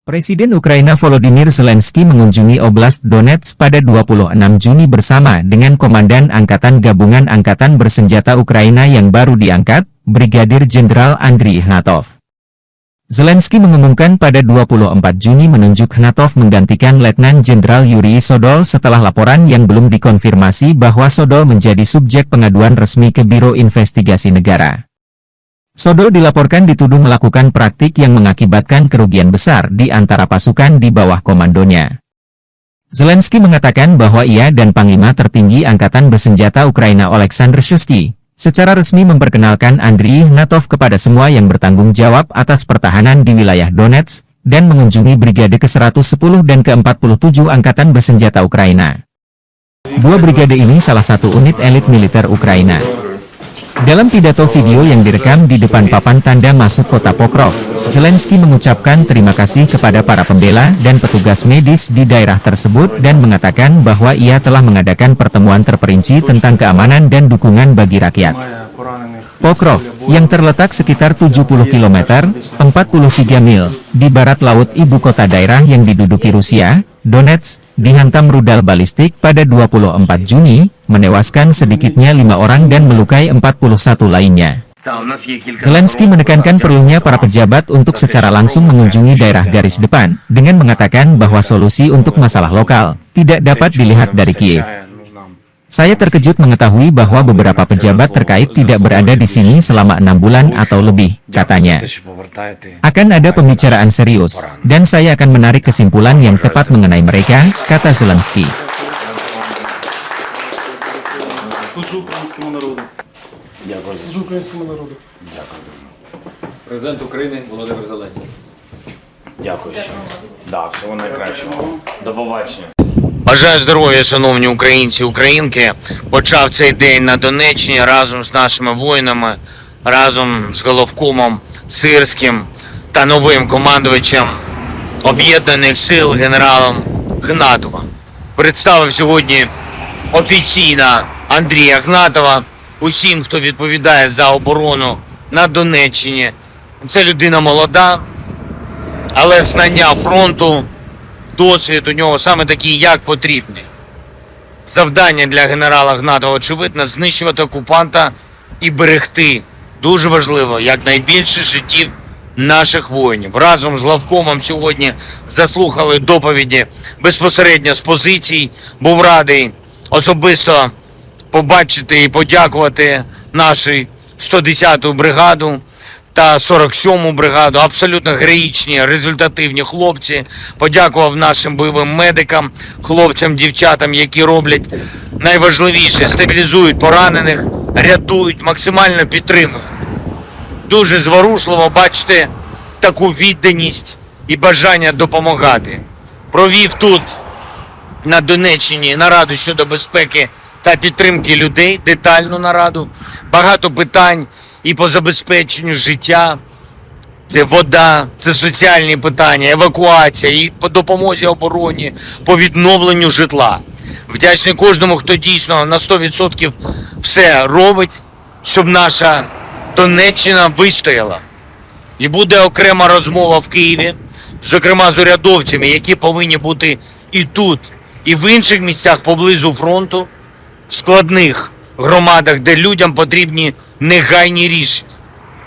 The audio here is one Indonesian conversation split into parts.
Presiden Ukraina Volodymyr Zelensky mengunjungi Oblast Donetsk pada 26 Juni bersama dengan Komandan Angkatan Gabungan Angkatan Bersenjata Ukraina yang baru diangkat, Brigadir Jenderal Andriy Ignatov. Zelensky mengumumkan pada 24 Juni menunjuk Ignatov menggantikan Letnan Jenderal Yuri Sodol setelah laporan yang belum dikonfirmasi bahwa Sodol menjadi subjek pengaduan resmi ke Biro Investigasi Negara. Sodol dilaporkan dituduh melakukan praktik yang mengakibatkan kerugian besar di antara pasukan di bawah komandonya. Zelensky mengatakan bahwa ia dan Panglima tertinggi Angkatan Bersenjata Ukraina Oleksandr Shuisky secara resmi memperkenalkan Andriy Ignatov kepada semua yang bertanggung jawab atas pertahanan di wilayah Donetsk dan mengunjungi Brigade ke-110 dan ke-47 Angkatan Bersenjata Ukraina. Dua brigade ini salah satu unit elit militer Ukraina. Dalam pidato video yang direkam di depan papan tanda masuk kota Pokrov, Zelensky mengucapkan terima kasih kepada para pembela dan petugas medis di daerah tersebut dan mengatakan bahwa ia telah mengadakan pertemuan terperinci tentang keamanan dan dukungan bagi rakyat. Pokrov, yang terletak sekitar 70 km, 43 mil, di barat laut ibu kota daerah yang diduduki Rusia, Donetsk, dihantam rudal balistik pada 24 Juni, menewaskan sedikitnya 5 orang dan melukai 41 lainnya. Zelensky menekankan perlunya para pejabat untuk secara langsung mengunjungi daerah garis depan, dengan mengatakan bahwa solusi untuk masalah lokal tidak dapat dilihat dari Kiev. Saya terkejut mengetahui bahwa beberapa pejabat terkait tidak berada di sini selama 6 bulan atau lebih, katanya. Akan ada pembicaraan serius, dan saya akan menarik kesimpulan yang tepat mengenai mereka, kata Zelensky. Президент України Володимир Зеленський. Дякую. Да, всього найкращого. До побачення. Бажаю здоров'я, шановні українці і українки. Почав цей день на Донеччині разом з нашими воїнами, разом з головкомом Сирським та новим командувачем Об'єднаних сил генералом Ігнатовим. Представив сьогодні офіційно Андрія Ігнатова усім, хто відповідає за оборону на Донеччині. Це людина молода, але знання фронту, досвід у нього саме такий, як потрібний. Завдання для генерала Ігнатова, очевидно, знищувати окупанта і берегти, дуже важливо, якнайбільше життів наших воїнів. Разом з главкомом сьогодні заслухали доповіді безпосередньо з позицій. Був радий особисто побачити і подякувати нашу 110-ту бригаду та 47-му бригаду, абсолютно героїчні, результативні хлопці. Подякував нашим бойовим медикам, хлопцям, дівчатам, які роблять найважливіше, стабілізують поранених, рятують, максимально підтримують. Дуже зворушливо бачити таку відданість і бажання допомагати. Провів тут, на Донеччині, нараду щодо безпеки та підтримки людей, детальну нараду. Багато питань і по забезпеченню життя, це вода, це соціальні питання, евакуація, і по допомозі обороні, по відновленню житла. Вдячний кожному, хто дійсно на 100% все робить, щоб наша Донеччина вистояла. І буде окрема розмова в Києві, зокрема з урядовцями, які повинні бути і тут, і в інших місцях поблизу фронту, в складних громадах, де людям потрібні негайні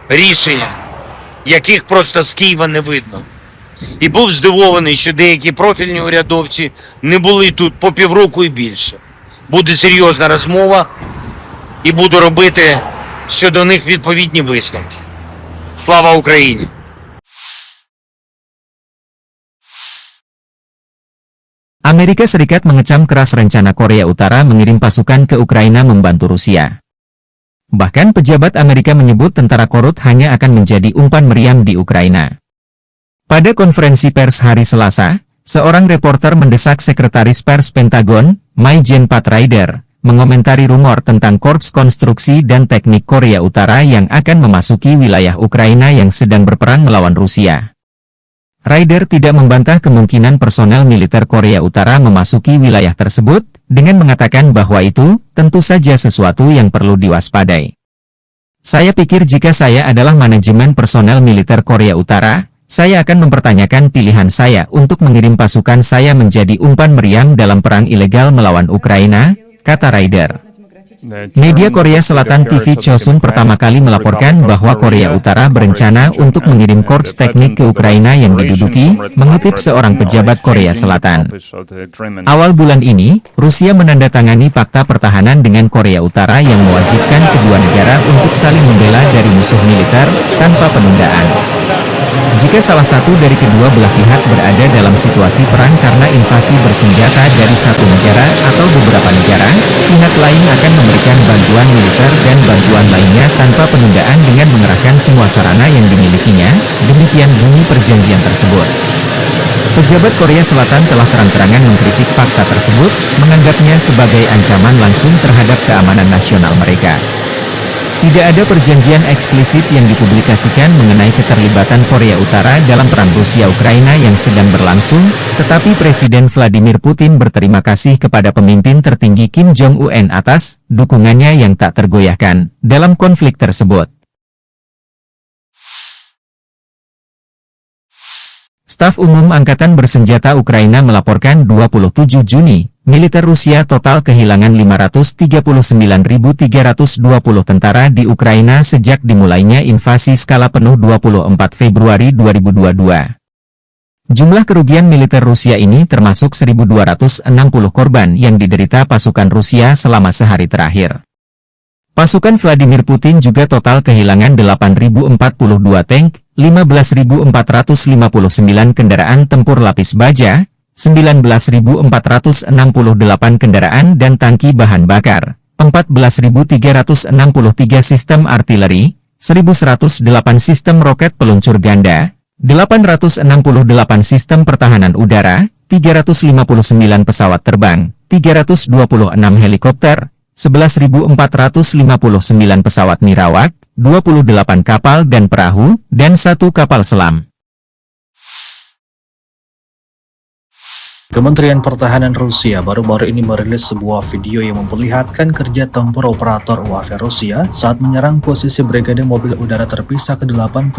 рішення, яких просто з Києва не видно. І був здивований, що деякі профільні урядовці не були тут по півроку і більше. Буде серйозна розмова і буду робити щодо них відповідні висновки. Слава Україні! Amerika Serikat mengecam keras rencana Korea Utara mengirim pasukan ke Ukraina membantu Rusia. Bahkan pejabat Amerika menyebut tentara korut hanya akan menjadi umpan meriam di Ukraina. Pada konferensi pers hari Selasa, seorang reporter mendesak Sekretaris Pers Pentagon, Mai-Jen Pat Ryder, mengomentari rumor tentang Korps Konstruksi dan Teknik Korea Utara yang akan memasuki wilayah Ukraina yang sedang berperang melawan Rusia. Ryder tidak membantah kemungkinan personel militer Korea Utara memasuki wilayah tersebut, dengan mengatakan bahwa itu tentu saja sesuatu yang perlu diwaspadai. Saya pikir jika saya adalah manajemen personel militer Korea Utara, Saya akan mempertanyakan pilihan saya untuk mengirim pasukan saya menjadi umpan meriam dalam perang ilegal melawan Ukraina, kata Ryder. Media Korea Selatan TV Chosun pertama kali melaporkan bahwa Korea Utara berencana untuk mengirim korps teknik ke Ukraina yang diduduki, mengutip seorang pejabat Korea Selatan. Awal bulan ini, Rusia menandatangani fakta pertahanan dengan Korea Utara yang mewajibkan kedua negara untuk saling membela dari musuh militer, tanpa penundaan. Jika salah satu dari kedua belah pihak berada dalam situasi perang karena invasi bersenjata dari satu negara atau beberapa negara, pihak lain akan memberikan bantuan militer dan bantuan lainnya tanpa penundaan dengan mengerahkan semua sarana yang dimilikinya, demikian bunyi perjanjian tersebut. Pejabat Korea Selatan telah terang-terangan mengkritik fakta tersebut, menganggapnya sebagai ancaman langsung terhadap keamanan nasional mereka. Tidak ada perjanjian eksplisit yang dipublikasikan mengenai keterlibatan Korea Utara dalam perang Rusia-Ukraina yang sedang berlangsung, tetapi Presiden Vladimir Putin berterima kasih kepada pemimpin tertinggi Kim Jong-un atas dukungannya yang tak tergoyahkan dalam konflik tersebut. Staf Umum Angkatan Bersenjata Ukraina melaporkan 27 Juni, militer Rusia total kehilangan 539.320 tentara di Ukraina sejak dimulainya invasi skala penuh 24 Februari 2022. Jumlah kerugian militer Rusia ini termasuk 1.260 korban yang diderita pasukan Rusia selama sehari terakhir. Pasukan Vladimir Putin juga total kehilangan 8.042 tank, 15.459 kendaraan tempur lapis baja, 19.468 kendaraan dan tangki bahan bakar, 14.363 sistem artileri, 1.108 sistem roket peluncur ganda, 868 sistem pertahanan udara, 359 pesawat terbang, 326 helikopter, 11.459 pesawat nirawak, 28 kapal dan perahu, dan 1 kapal selam. Kementerian Pertahanan Rusia baru-baru ini merilis sebuah video yang memperlihatkan kerja tempur operator UAV Rusia saat menyerang posisi Brigade Mobil Udara Terpisah ke-81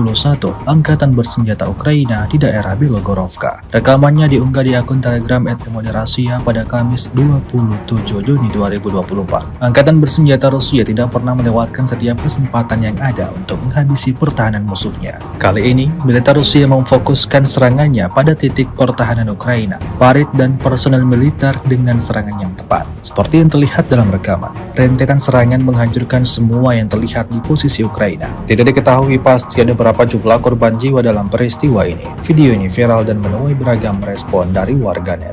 Angkatan Bersenjata Ukraina di daerah Belogorovka. Rekamannya diunggah di akun Telegram @emoderasiya pada Kamis 27 Juni 2024. Angkatan Bersenjata Rusia tidak pernah melewatkan setiap kesempatan yang ada untuk menghabisi pertahanan musuhnya. Kali ini, militer Rusia memfokuskan serangannya pada titik pertahanan Ukraina, dan personel militer dengan serangan yang tepat. Seperti yang terlihat dalam rekaman, rentetan serangan menghancurkan semua yang terlihat di posisi Ukraina. Tidak diketahui pasti ada berapa jumlah korban jiwa dalam peristiwa ini. Video ini viral dan menuai beragam respon dari warganet.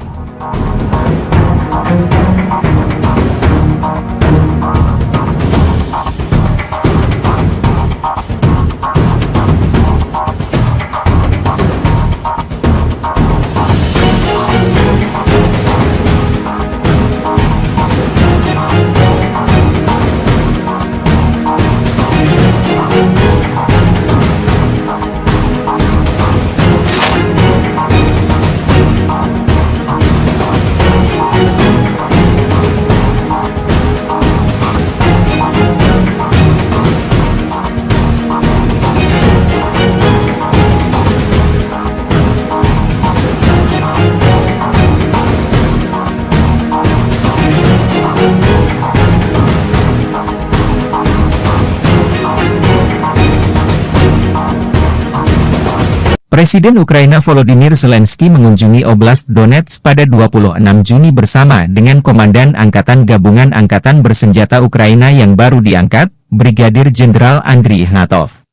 Presiden Ukraina Volodymyr Zelensky mengunjungi Oblast Donetsk pada 26 Juni bersama dengan Komandan Angkatan Gabungan Angkatan Bersenjata Ukraina yang baru diangkat, Brigadir Jenderal Andriy Ignatov.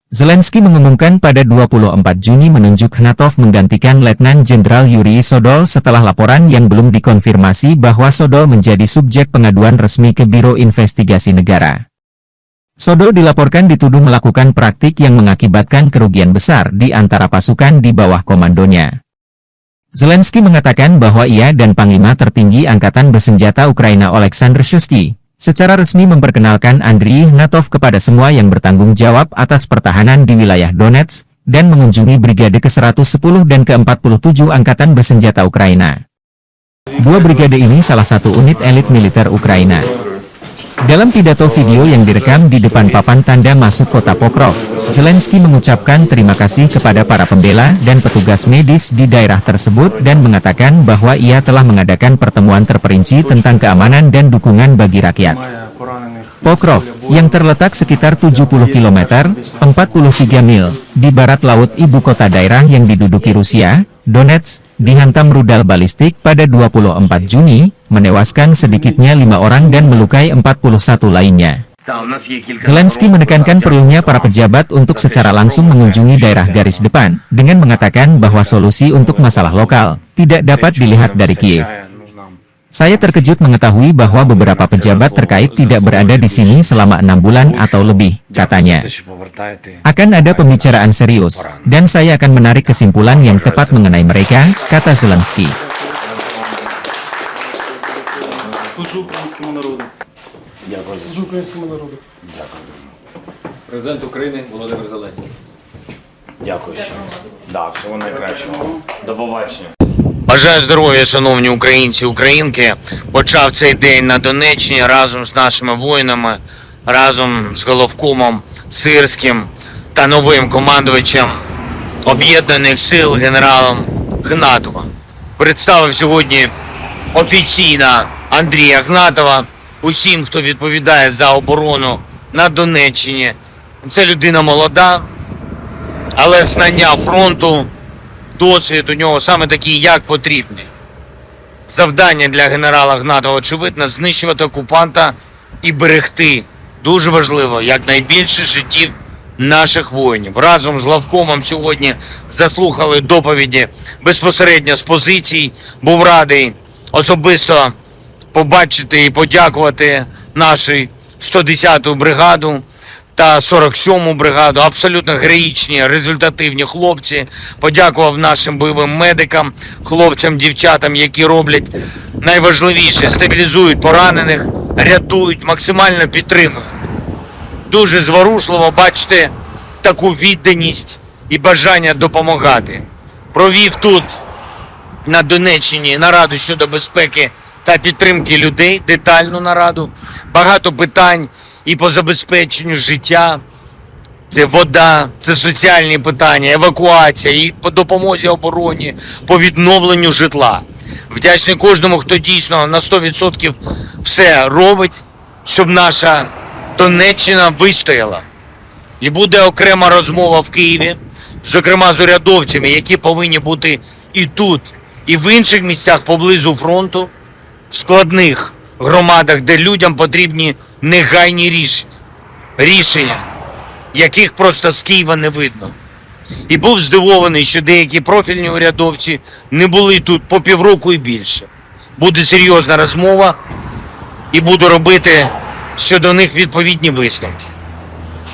Zelensky mengumumkan pada 24 Juni menunjuk Ignatov menggantikan Letnan Jenderal Yuri Sodol setelah laporan yang belum dikonfirmasi bahwa Sodol menjadi subjek pengaduan resmi ke Biro Investigasi Negara. Sodol dilaporkan dituduh melakukan praktik yang mengakibatkan kerugian besar di antara pasukan di bawah komandonya. Zelensky mengatakan bahwa ia dan Panglima Tertinggi Angkatan Bersenjata Ukraina Oleksandr Shuisky secara resmi memperkenalkan Andriy Ignatov kepada semua yang bertanggung jawab atas pertahanan di wilayah Donetsk dan mengunjungi Brigade ke-110 dan ke-47 Angkatan Bersenjata Ukraina. Dua brigade ini salah satu unit elit militer Ukraina. Dalam pidato video yang direkam di depan papan tanda masuk kota Pokrov, Zelensky mengucapkan terima kasih kepada para pembela dan petugas medis di daerah tersebut dan mengatakan bahwa ia telah mengadakan pertemuan terperinci tentang keamanan dan dukungan bagi rakyat. Pokrov, yang terletak sekitar 70 km, 43 mil, di barat laut ibu kota daerah yang diduduki Rusia, Donetsk, dihantam rudal balistik pada 24 Juni, menewaskan sedikitnya 5 orang dan melukai 41 lainnya. Zelensky menekankan perlunya para pejabat untuk secara langsung mengunjungi daerah garis depan, dengan mengatakan bahwa solusi untuk masalah lokal tidak dapat dilihat dari Kiev. Saya terkejut mengetahui bahwa beberapa pejabat terkait tidak berada di sini selama 6 bulan atau lebih, katanya. Akan ada pembicaraan serius, dan saya akan menarik kesimpulan yang tepat mengenai mereka, kata Zelensky. Президент України Володимир Зеленський. Дякую ще раз. Да, всього найкращого. До побачення. Бажаю здоров'я, шановні українці і українки. Почав цей день на Донеччині разом з нашими воїнами, разом з головкомом Сирським та новим командувачем Об'єднаних сил генералом Гнатовим. Представив сьогодні офіційно Андрія Гнатова усім, хто відповідає за оборону на Донеччині. Це людина молода, але знання фронту, досвід у нього саме такий, як потрібний. Завдання для генерала Гнатова, очевидно, знищувати окупанта і берегти, дуже важливо, якнайбільше життів наших воїнів. Разом з главкомом сьогодні заслухали доповіді безпосередньо з позицій. Був радий особисто побачити і подякувати нашу 110-ту бригаду та 47-му бригаду. Абсолютно героїчні, результативні хлопці. Подякував нашим бойовим медикам, хлопцям, дівчатам, які роблять найважливіше – стабілізують поранених, рятують, максимально підтримують. Дуже зворушливо бачити таку відданість і бажання допомагати. Провів тут, на Донеччині, нараду щодо безпеки та підтримки людей, детальну нараду. Багато питань і по забезпеченню життя. Це вода, це соціальні питання, евакуація, і по допомозі обороні, по відновленню житла. Вдячний кожному, хто дійсно на 100% все робить, щоб наша Донеччина вистояла. І буде окрема розмова в Києві, зокрема з урядовцями, які повинні бути і тут, і в інших місцях поблизу фронту, в складних громадах, де людям потрібні негайні рішення. Рішення, яких просто з Києва не видно. І був здивований, що деякі профільні урядовці не були тут по півроку і більше. Буде серйозна розмова і буду робити щодо них відповідні висновки.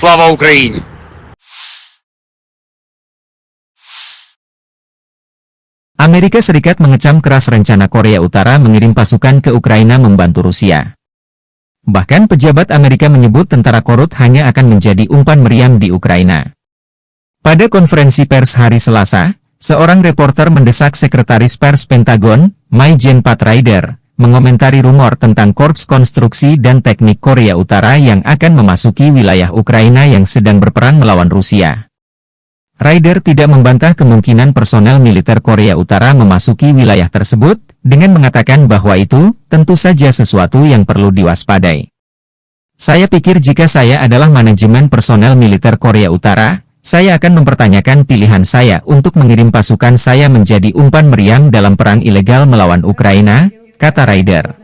Слава Україні! Amerika Serikat mengecam keras rencana Korea Utara mengirim pasukan ke Ukraina membantu Rusia. Bahkan pejabat Amerika menyebut tentara korut hanya akan menjadi umpan meriam di Ukraina. Pada konferensi pers hari Selasa, seorang reporter mendesak Sekretaris Pers Pentagon, Mai-Jen Pat Ryder, mengomentari rumor tentang Korps Konstruksi dan Teknik Korea Utara yang akan memasuki wilayah Ukraina yang sedang berperang melawan Rusia. Ryder tidak membantah kemungkinan personel militer Korea Utara memasuki wilayah tersebut, dengan mengatakan bahwa itu tentu saja sesuatu yang perlu diwaspadai. Saya pikir jika saya adalah manajemen personel militer Korea Utara, saya akan mempertanyakan pilihan saya untuk mengirim pasukan saya menjadi umpan meriam dalam perang ilegal melawan Ukraina, kata Ryder.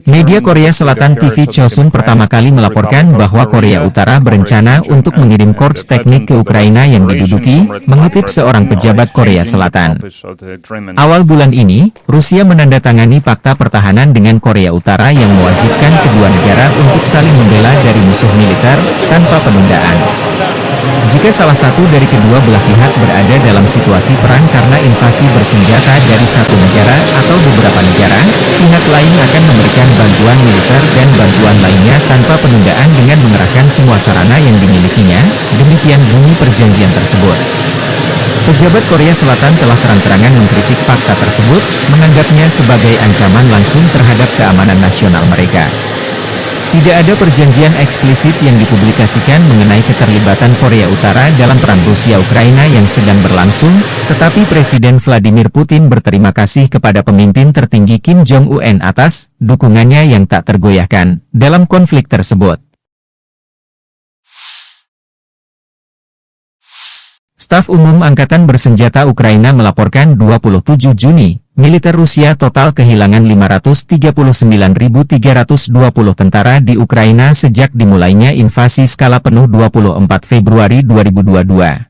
Media Korea Selatan TV Chosun pertama kali melaporkan bahwa Korea Utara berencana untuk mengirim korps teknik ke Ukraina yang diduduki, mengutip seorang pejabat Korea Selatan. Awal bulan ini, Rusia menandatangani fakta pertahanan dengan Korea Utara yang mewajibkan kedua negara untuk saling membela dari musuh militer, tanpa penundaan. Jika salah satu dari kedua belah pihak berada dalam situasi perang karena invasi bersenjata dari satu negara atau beberapa negara, pihak lain akan memberikan bantuan militer dan bantuan lainnya tanpa penundaan dengan mengerahkan semua sarana yang dimilikinya, demikian bunyi perjanjian tersebut. Pejabat Korea Selatan telah terang-terangan mengkritik fakta tersebut, menganggapnya sebagai ancaman langsung terhadap keamanan nasional mereka. Tidak ada perjanjian eksplisit yang dipublikasikan mengenai keterlibatan Korea Utara dalam perang Rusia-Ukraina yang sedang berlangsung, tetapi Presiden Vladimir Putin berterima kasih kepada pemimpin tertinggi Kim Jong-un atas dukungannya yang tak tergoyahkan dalam konflik tersebut. Staf Umum Angkatan Bersenjata Ukraina melaporkan 27 Juni, militer Rusia total kehilangan 539.320 tentara di Ukraina sejak dimulainya invasi skala penuh 24 Februari 2022.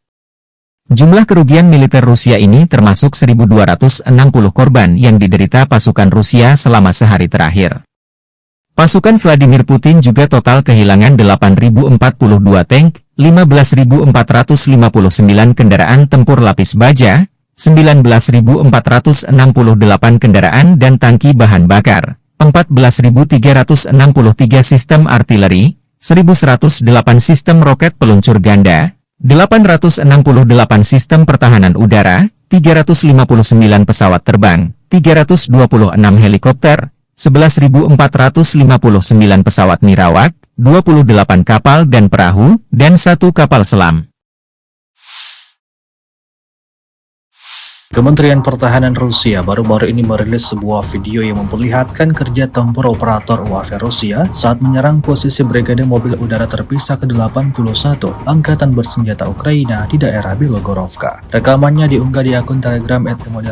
Jumlah kerugian militer Rusia ini termasuk 1.260 korban yang diderita pasukan Rusia selama sehari terakhir. Pasukan Vladimir Putin juga total kehilangan 8.042 tank, 15.459 kendaraan tempur lapis baja, 19.468 kendaraan dan tangki bahan bakar, 14.363 sistem artileri, 1.108 sistem roket peluncur ganda, 868 sistem pertahanan udara, 359 pesawat terbang, 326 helikopter, 11.459 pesawat nirawak, 28 kapal dan perahu, dan 1 kapal selam. Kementerian Pertahanan Rusia baru-baru ini merilis sebuah video yang memperlihatkan kerja tempur operator UAV Rusia saat menyerang posisi Brigade Mobil Udara Terpisah ke-81 Angkatan Bersenjata Ukraina di daerah Bilogorovka. Rekamannya diunggah di akun Telegram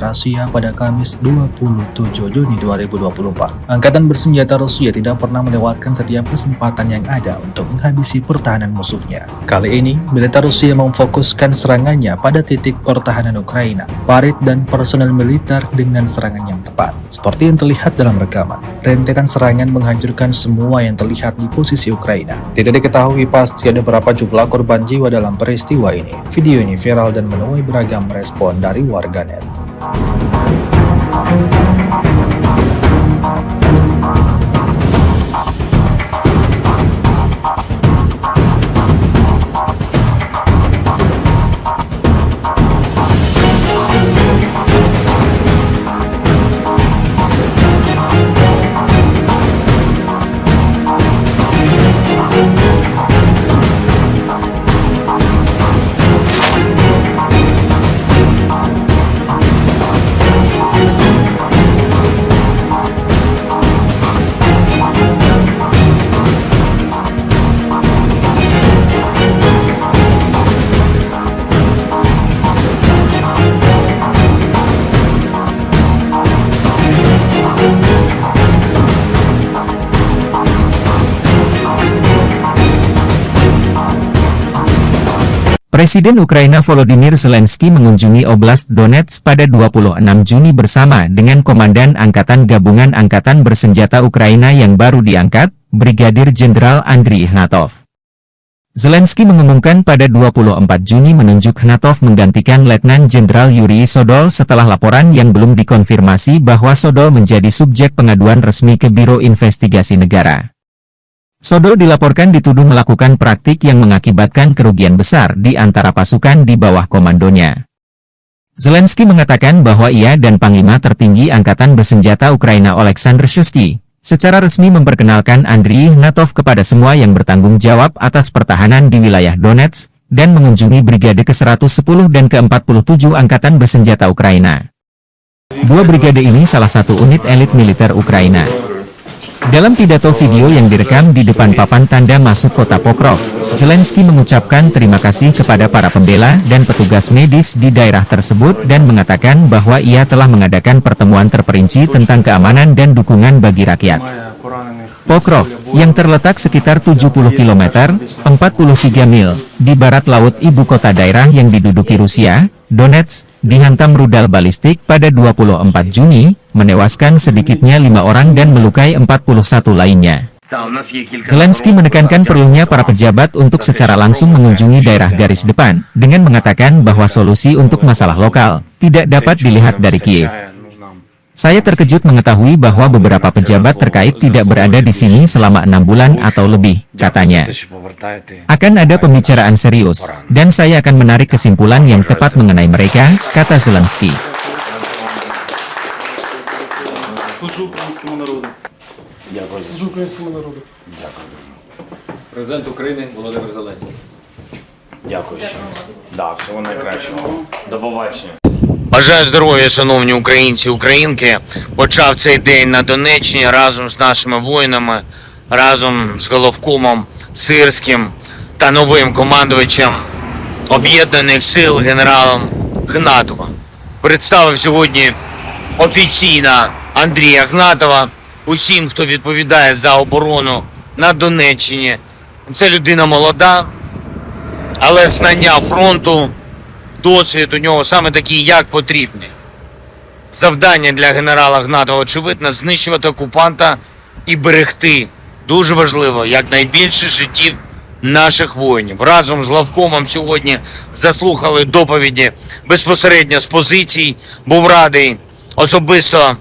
@Rasia pada Kamis 27 Juni 2024. Angkatan Bersenjata Rusia tidak pernah melewatkan setiap kesempatan yang ada untuk menghabisi pertahanan musuhnya. Kali ini, militer Rusia memfokuskan serangannya pada titik pertahanan Ukraina, parit dan personel militer dengan serangan yang tepat. Seperti yang terlihat dalam rekaman, rentetan serangan menghancurkan semua yang terlihat di posisi Ukraina. Tidak diketahui pasti ada berapa jumlah korban jiwa dalam peristiwa ini. Video ini viral dan menuai beragam respon dari warganet. Presiden Ukraina Volodymyr Zelensky mengunjungi Oblast Donetsk pada 26 Juni bersama dengan Komandan Angkatan Gabungan Angkatan Bersenjata Ukraina yang baru diangkat, Brigadir Jenderal Andriy Ignatov. Zelensky mengumumkan pada 24 Juni menunjuk Ignatov menggantikan Letnan Jenderal Yuri Sodol setelah laporan yang belum dikonfirmasi bahwa Sodol menjadi subjek pengaduan resmi ke Biro Investigasi Negara. Sodol dilaporkan dituduh melakukan praktik yang mengakibatkan kerugian besar di antara pasukan di bawah komandonya. Zelensky mengatakan bahwa ia dan Panglima Tertinggi Angkatan Bersenjata Ukraina Oleksandr Shuisky secara resmi memperkenalkan Andriy Ignatov kepada semua yang bertanggung jawab atas pertahanan di wilayah Donetsk dan mengunjungi Brigade ke-110 dan ke-47 Angkatan Bersenjata Ukraina. Dua brigade ini salah satu unit elit militer Ukraina. Dalam pidato video yang direkam di depan papan tanda masuk kota Pokrov, Zelensky mengucapkan terima kasih kepada para pembela dan petugas medis di daerah tersebut dan mengatakan bahwa ia telah mengadakan pertemuan terperinci tentang keamanan dan dukungan bagi rakyat. Pokrov, yang terletak sekitar 70 km, 43 mil, di barat laut ibu kota daerah yang diduduki Rusia, Donetsk, dihantam rudal balistik pada 24 Juni, menewaskan sedikitnya 5 orang dan melukai 41 lainnya. Zelensky menekankan perlunya para pejabat untuk secara langsung mengunjungi daerah garis depan, dengan mengatakan bahwa solusi untuk masalah lokal tidak dapat dilihat dari Kiev. Saya terkejut mengetahui bahwa beberapa pejabat terkait tidak berada di sini selama 6 bulan atau lebih, katanya. Akan ada pembicaraan serius, dan saya akan menarik kesimpulan yang tepat mengenai mereka, kata Zelensky. Дякую за українському народу. Дякую. Президент України Володимир Зеленський. Дякую ще. Да, всього найкращого. До побачення. Бажаю здоров'я, шановні українці, українки. Почав цей день на Донеччині разом з нашими воїнами, разом з головкомом Сирським та новим командувачем Об'єднаних сил генералом Гнатовим. Представив сьогодні офіційно Андрія Гнатова усім, хто відповідає за оборону на Донеччині. Це людина молода, але знання фронту, досвід у нього саме такий, як потрібні. Завдання для генерала Гнатова, очевидно, знищувати окупанта і берегти, дуже важливо, якнайбільше життів наших воїнів. Разом з главкомом сьогодні заслухали доповіді безпосередньо з позицій. Був радий особисто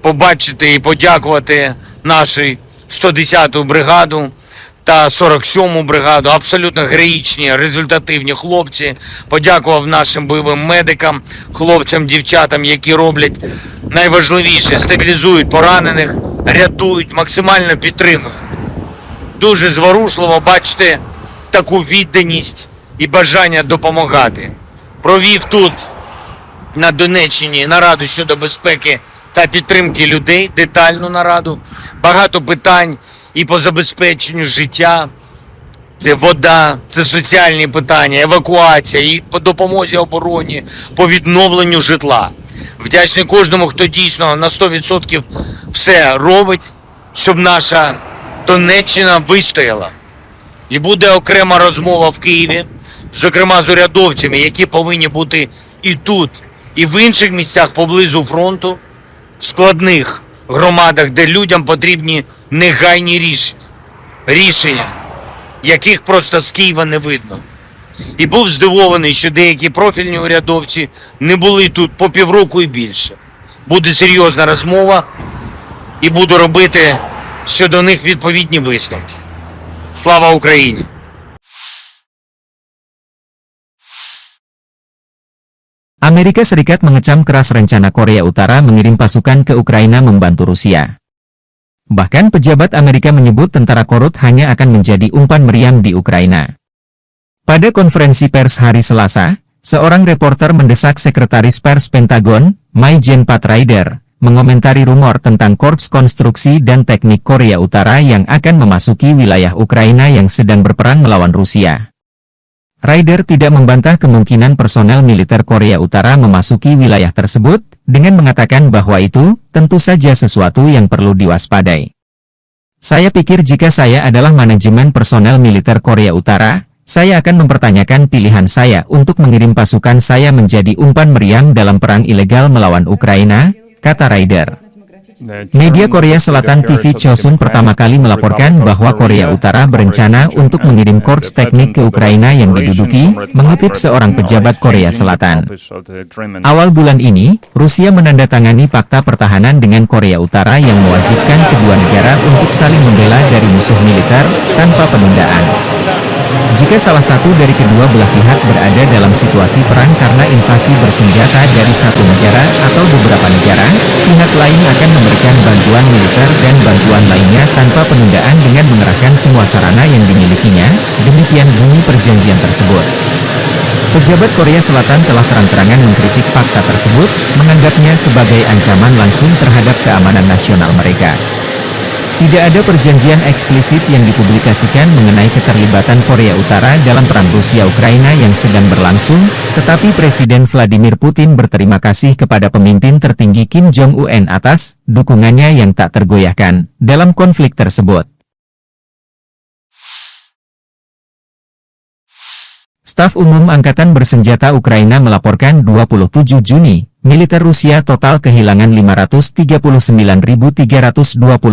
побачити і подякувати нашу 110-ту бригаду та 47-му бригаду. Абсолютно героїчні, результативні хлопці. Подякував нашим бойовим медикам, хлопцям, дівчатам, які роблять найважливіше – стабілізують поранених, рятують, максимально підтримують. Дуже зворушливо бачити таку відданість і бажання допомагати. Провів тут, на Донеччині, нараду щодо безпеки та підтримки людей, детальну нараду. Багато питань і по забезпеченню життя. Це вода, це соціальні питання, евакуація, і по допомозі обороні, по відновленню житла. Вдячний кожному, хто дійсно на 100% все робить, щоб наша Донеччина вистояла. І буде окрема розмова в Києві, зокрема з урядовцями, які повинні бути і тут, і в інших місцях поблизу фронту, в складних громадах, де людям потрібні негайні рішення. Рішення, яких просто з Києва не видно. І був здивований, що деякі профільні урядовці не були тут по півроку і більше. Буде серйозна розмова і буду робити щодо них відповідні висновки. Слава Україні! Amerika Serikat mengecam keras rencana Korea Utara mengirim pasukan ke Ukraina membantu Rusia. Bahkan pejabat Amerika menyebut tentara Korut hanya akan menjadi umpan meriam di Ukraina. Pada konferensi pers hari Selasa, seorang reporter mendesak Sekretaris Pers Pentagon, Mai-Jen Pat Ryder, mengomentari rumor tentang Korps Konstruksi dan Teknik Korea Utara yang akan memasuki wilayah Ukraina yang sedang berperang melawan Rusia. Ryder tidak membantah kemungkinan personel militer Korea Utara memasuki wilayah tersebut, dengan mengatakan bahwa itu tentu saja sesuatu yang perlu diwaspadai. Saya pikir jika saya adalah manajemen personel militer Korea Utara, saya akan mempertanyakan pilihan saya untuk mengirim pasukan saya menjadi umpan meriam dalam perang ilegal melawan Ukraina, kata Ryder. Media Korea Selatan TV Chosun pertama kali melaporkan bahwa Korea Utara berencana untuk mengirim korps teknik ke Ukraina yang diduduki, mengutip seorang pejabat Korea Selatan. Awal bulan ini, Rusia menandatangani fakta pertahanan dengan Korea Utara yang mewajibkan kedua negara untuk saling membela dari musuh militer, tanpa penundaan. Jika salah satu dari kedua belah pihak berada dalam situasi perang karena invasi bersenjata dari satu negara atau beberapa negara, pihak lain akan memberikan bantuan militer dan bantuan lainnya tanpa penundaan dengan mengerahkan semua sarana yang dimilikinya, demikian bunyi perjanjian tersebut. Pejabat Korea Selatan telah terang-terangan mengkritik fakta tersebut, menganggapnya sebagai ancaman langsung terhadap keamanan nasional mereka. Tidak ada perjanjian eksplisit yang dipublikasikan mengenai keterlibatan Korea Utara dalam perang Rusia-Ukraina yang sedang berlangsung, tetapi Presiden Vladimir Putin berterima kasih kepada pemimpin tertinggi Kim Jong-un atas dukungannya yang tak tergoyahkan dalam konflik tersebut. Staf Umum Angkatan Bersenjata Ukraina melaporkan 27 Juni, militer Rusia total kehilangan 539.320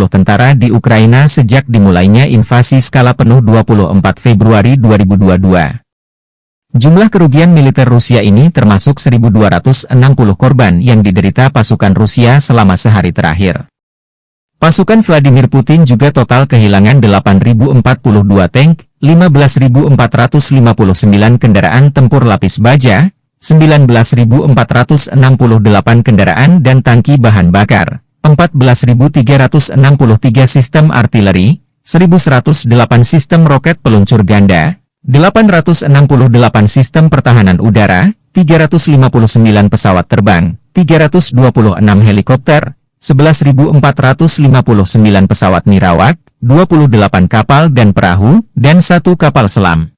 tentara di Ukraina sejak dimulainya invasi skala penuh 24 Februari 2022. Jumlah kerugian militer Rusia ini termasuk 1.260 korban yang diderita pasukan Rusia selama sehari terakhir. Pasukan Vladimir Putin juga total kehilangan 8.042 tank, 15.459 kendaraan tempur lapis baja, 19.468 kendaraan dan tangki bahan bakar, 14.363 sistem artileri, 1.108 sistem roket peluncur ganda, 868 sistem pertahanan udara, 359 pesawat terbang, 326 helikopter, 11.459 pesawat nirawak, 28 kapal dan perahu, dan 1 kapal selam.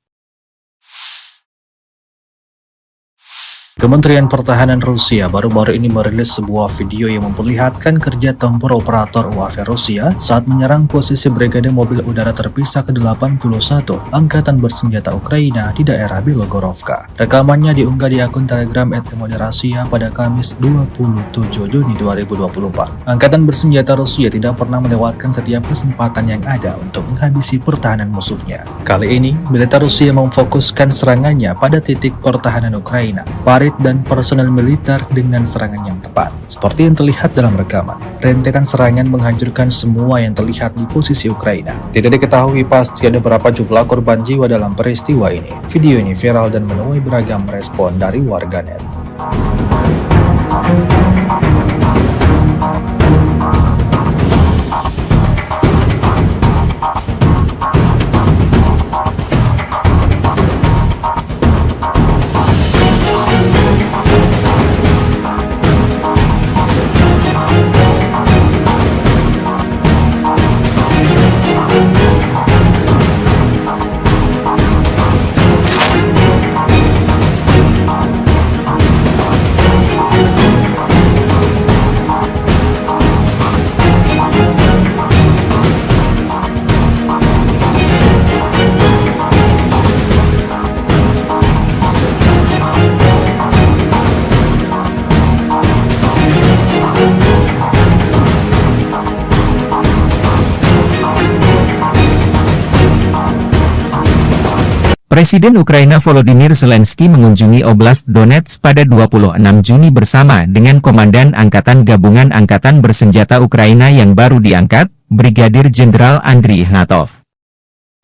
Kementerian Pertahanan Rusia baru-baru ini merilis sebuah video yang memperlihatkan kerja tempur operator UAV Rusia saat menyerang posisi Brigade Mobil Udara Terpisah ke-81 Angkatan Bersenjata Ukraina di daerah Bilogorovka. Rekamannya diunggah di akun Telegram @emoderasia pada Kamis 27 Juni 2024. Angkatan Bersenjata Rusia tidak pernah melewatkan setiap kesempatan yang ada untuk menghabisi pertahanan musuhnya. Kali ini, militer Rusia memfokuskan serangannya pada titik pertahanan Ukraina, dan personel militer dengan serangan yang tepat. Seperti yang terlihat dalam rekaman, rentetan serangan menghancurkan semua yang terlihat di posisi Ukraina. Tidak diketahui pasti ada berapa jumlah korban jiwa dalam peristiwa ini. Video ini viral dan menuai beragam respon dari warganet. Presiden Ukraina Volodymyr Zelensky mengunjungi Oblast Donetsk pada 26 Juni bersama dengan Komandan Angkatan Gabungan Angkatan Bersenjata Ukraina yang baru diangkat, Brigadir Jenderal Andriy Ignatov.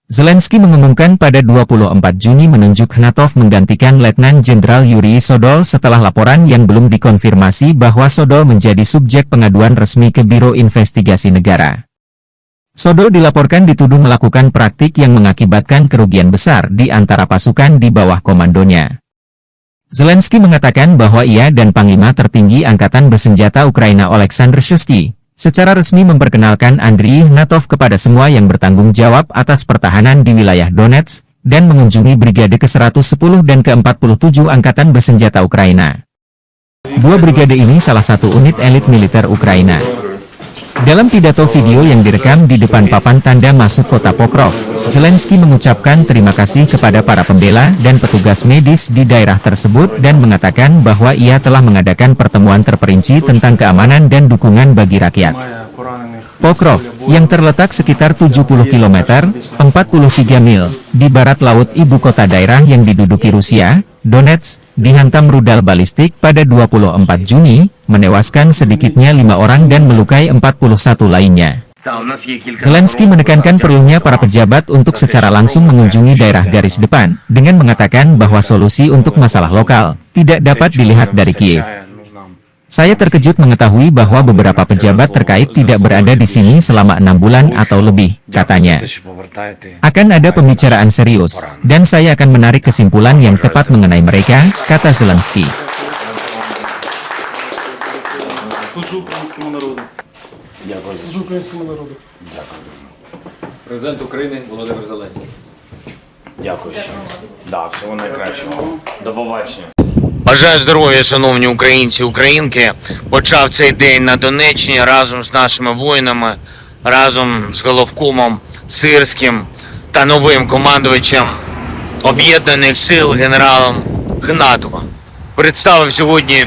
Zelensky mengumumkan pada 24 Juni menunjuk Ignatov menggantikan Letnan Jenderal Yuri Sodol setelah laporan yang belum dikonfirmasi bahwa Sodol menjadi subjek pengaduan resmi ke Biro Investigasi Negara. Sodol dilaporkan dituduh melakukan praktik yang mengakibatkan kerugian besar di antara pasukan di bawah komandonya. Zelensky mengatakan bahwa ia dan Panglima Tertinggi Angkatan Bersenjata Ukraina Oleksandr Shuisky secara resmi memperkenalkan Andriy Ignatov kepada semua yang bertanggung jawab atas pertahanan di wilayah Donetsk dan mengunjungi Brigade ke-110 dan ke-47 Angkatan Bersenjata Ukraina. Dua brigade ini salah satu unit elit militer Ukraina. Dalam pidato video yang direkam di depan papan tanda masuk kota Pokrov, Zelensky mengucapkan terima kasih kepada para pembela dan petugas medis di daerah tersebut dan mengatakan bahwa ia telah mengadakan pertemuan terperinci tentang keamanan dan dukungan bagi rakyat. Pokrov, yang terletak sekitar 70 km, 43 mil, di barat laut ibu kota daerah yang diduduki Rusia, Donetsk, dihantam rudal balistik pada 24 Juni, menewaskan sedikitnya 5 orang dan melukai 41 lainnya. Zelensky menekankan perlunya para pejabat untuk secara langsung mengunjungi daerah garis depan, dengan mengatakan bahwa solusi untuk masalah lokal tidak dapat dilihat dari Kiev. Saya terkejut mengetahui bahwa beberapa pejabat terkait tidak berada di sini selama 6 bulan atau lebih, katanya. Akan ada pembicaraan serius, dan saya akan menarik kesimpulan yang tepat mengenai mereka, kata Zelensky. Президент України Володимир Зеленський. Дякую ще. Да, всього найкращого. До побачення. Бажаю здоров'я, шановні українці, українки. Почав цей день на Донеччині разом з нашими воїнами, разом з головкомом Сирським та новим командувачем Об'єднаних сил генералом Гнатовим. Представив сьогодні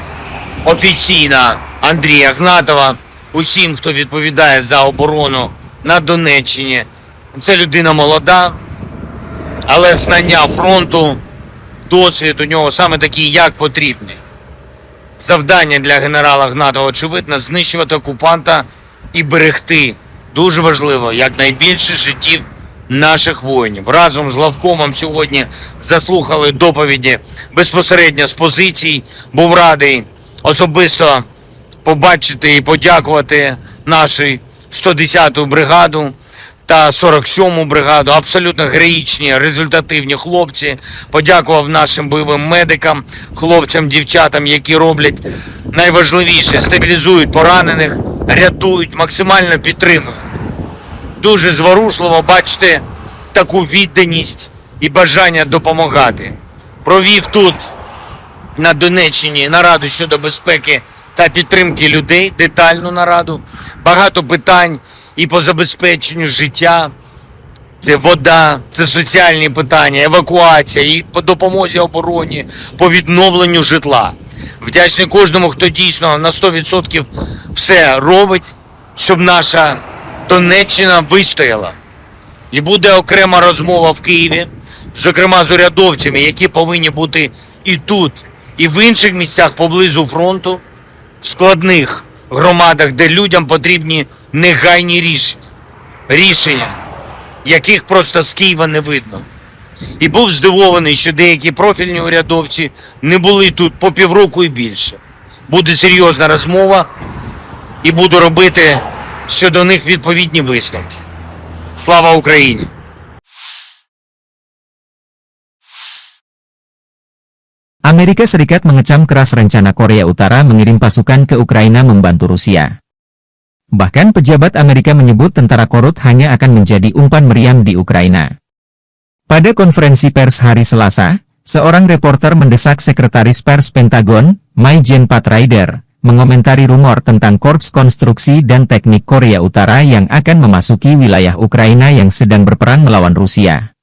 офіційно Андрія Гнатова усім, хто відповідає за оборону на Донеччині. Це людина молода, але знання фронту, досвід у нього саме такий, як потрібний. Завдання для генерала Гнатова, очевидно, знищувати окупанта і берегти, дуже важливо, якнайбільше життів наших воїнів. Разом з главкомом сьогодні заслухали доповіді безпосередньо з позицій. Був радий особисто побачити і подякувати нашу 110-ту бригаду та 47-му бригаду. Абсолютно героїчні, результативні хлопці. Подякував нашим бойовим медикам, хлопцям, дівчатам, які роблять найважливіше – стабілізують поранених, рятують, максимально підтримують. Дуже зворушливо бачити таку відданість і бажання допомагати. Провів тут, на Донеччині, нараду щодо безпеки та підтримки людей, детальну нараду. Багато питань і по забезпеченню життя. Це вода, це соціальні питання, евакуація, і по допомозі обороні, по відновленню житла. Вдячний кожному, хто дійсно на 100% все робить, щоб наша Донеччина вистояла. І буде окрема розмова в Києві, зокрема з урядовцями, які повинні бути і тут, і в інших місцях поблизу фронту, в складних громадах, де людям потрібні негайні рішення, яких просто з Києва не видно. І був здивований, що деякі профільні урядовці не були тут по півроку і більше. Буде серйозна розмова і буду робити щодо них відповідні висновки. Слава Україні! Amerika Serikat mengecam keras rencana Korea Utara mengirim pasukan ke Ukraina membantu Rusia. Bahkan pejabat Amerika menyebut tentara korut hanya akan menjadi umpan meriam di Ukraina. Pada konferensi pers hari Selasa, seorang reporter mendesak Sekretaris Pers Pentagon, Mai-Jen Pat Ryder, mengomentari rumor tentang Korps Konstruksi dan Teknik Korea Utara yang akan memasuki wilayah Ukraina yang sedang berperang melawan Rusia.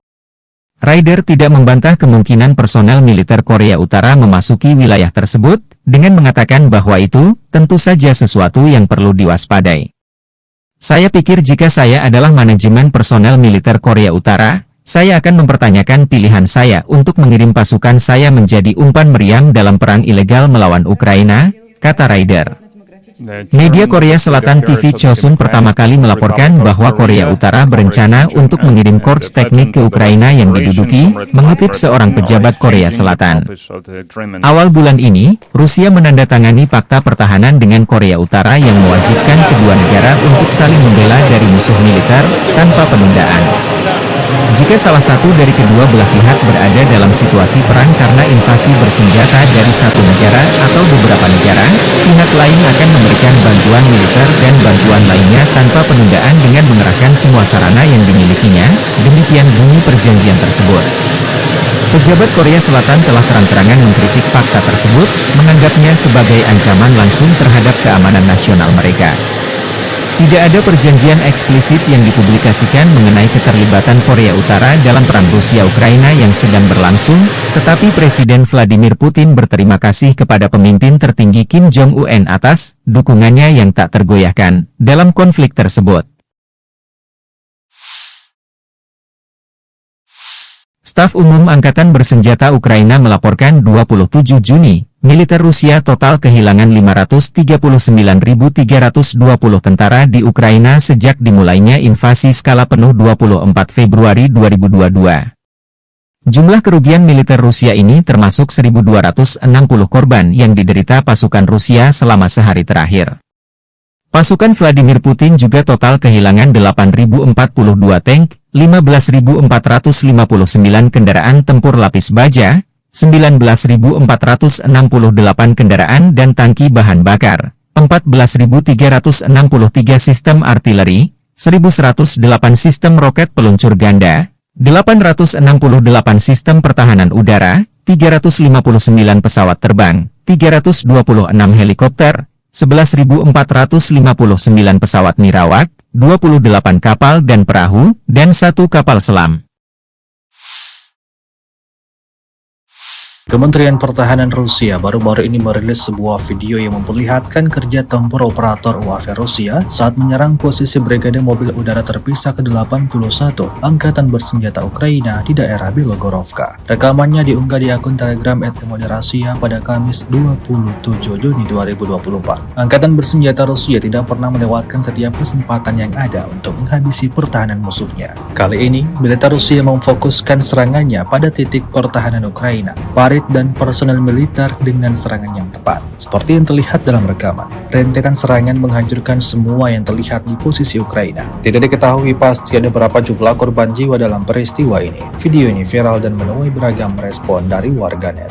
Ryder tidak membantah kemungkinan personel militer Korea Utara memasuki wilayah tersebut, dengan mengatakan bahwa itu tentu saja sesuatu yang perlu diwaspadai. Saya pikir jika saya adalah manajemen personel militer Korea Utara, saya akan mempertanyakan pilihan saya untuk mengirim pasukan saya menjadi umpan meriam dalam perang ilegal melawan Ukraina, kata Ryder. Media Korea Selatan TV Chosun pertama kali melaporkan bahwa Korea Utara berencana untuk mengirim korps teknik ke Ukraina yang diduduki, mengutip seorang pejabat Korea Selatan. Awal bulan ini, Rusia menandatangani fakta pertahanan dengan Korea Utara yang mewajibkan kedua negara untuk saling membela dari musuh militer, tanpa penundaan. Jika salah satu dari kedua belah pihak berada dalam situasi perang karena invasi bersenjata dari satu negara atau beberapa negara, pihak lain akan memberikan bantuan militer dan bantuan lainnya tanpa penundaan dengan mengerahkan semua sarana yang dimilikinya, demikian bunyi perjanjian tersebut. Pejabat Korea Selatan telah terang-terangan mengkritik fakta tersebut, menganggapnya sebagai ancaman langsung terhadap keamanan nasional mereka. Tidak ada perjanjian eksplisit yang dipublikasikan mengenai keterlibatan Korea Utara dalam perang Rusia-Ukraina yang sedang berlangsung, tetapi Presiden Vladimir Putin berterima kasih kepada pemimpin tertinggi Kim Jong-un atas dukungannya yang tak tergoyahkan dalam konflik tersebut. Staf Umum Angkatan Bersenjata Ukraina melaporkan 27 Juni, militer Rusia total kehilangan 539.320 tentara di Ukraina sejak dimulainya invasi skala penuh 24 Februari 2022. Jumlah kerugian militer Rusia ini termasuk 1.260 korban yang diderita pasukan Rusia selama sehari terakhir. Pasukan Vladimir Putin juga total kehilangan 8.042 tank, 15.459 kendaraan tempur lapis baja, 19.468 kendaraan dan tangki bahan bakar, 14.363 sistem artileri, 1.108 sistem roket peluncur ganda, 868 sistem pertahanan udara, 359 pesawat terbang, 326 helikopter, 11.459 pesawat nirawak, 28 kapal dan perahu, dan 1 kapal selam. Kementerian Pertahanan Rusia baru-baru ini merilis sebuah video yang memperlihatkan kerja tempur operator UAV Rusia saat menyerang posisi Brigade Mobil Udara Terpisah ke-81 Angkatan Bersenjata Ukraina di daerah Bilogorovka. Rekamannya diunggah di akun Telegram @Rasia pada Kamis 27 Juni 2024. Angkatan Bersenjata Rusia tidak pernah melewatkan setiap kesempatan yang ada untuk menghabisi pertahanan musuhnya. Kali ini, militer Rusia memfokuskan serangannya pada titik pertahanan Ukraina. Farid prajurit dan personel militer dengan serangan yang tepat. Seperti yang terlihat dalam rekaman, rentetan serangan menghancurkan semua yang terlihat di posisi Ukraina. Tidak diketahui pasti ada berapa jumlah korban jiwa dalam peristiwa ini. Video ini viral dan menuai beragam respon dari warganet.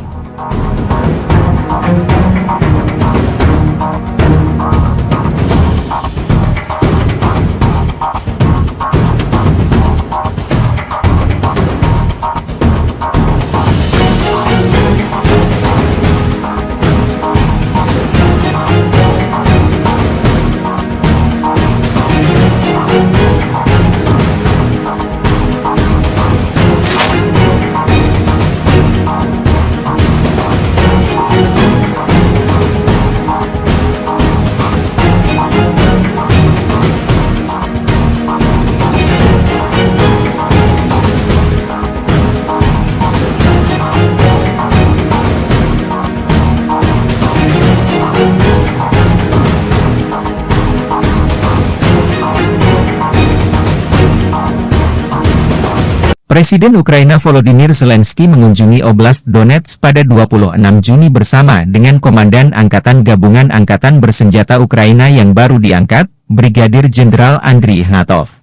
Presiden Ukraina Volodymyr Zelensky mengunjungi Oblast Donetsk pada 26 Juni bersama dengan Komandan Angkatan Gabungan Angkatan Bersenjata Ukraina yang baru diangkat, Brigadir Jenderal Andriy Ignatov.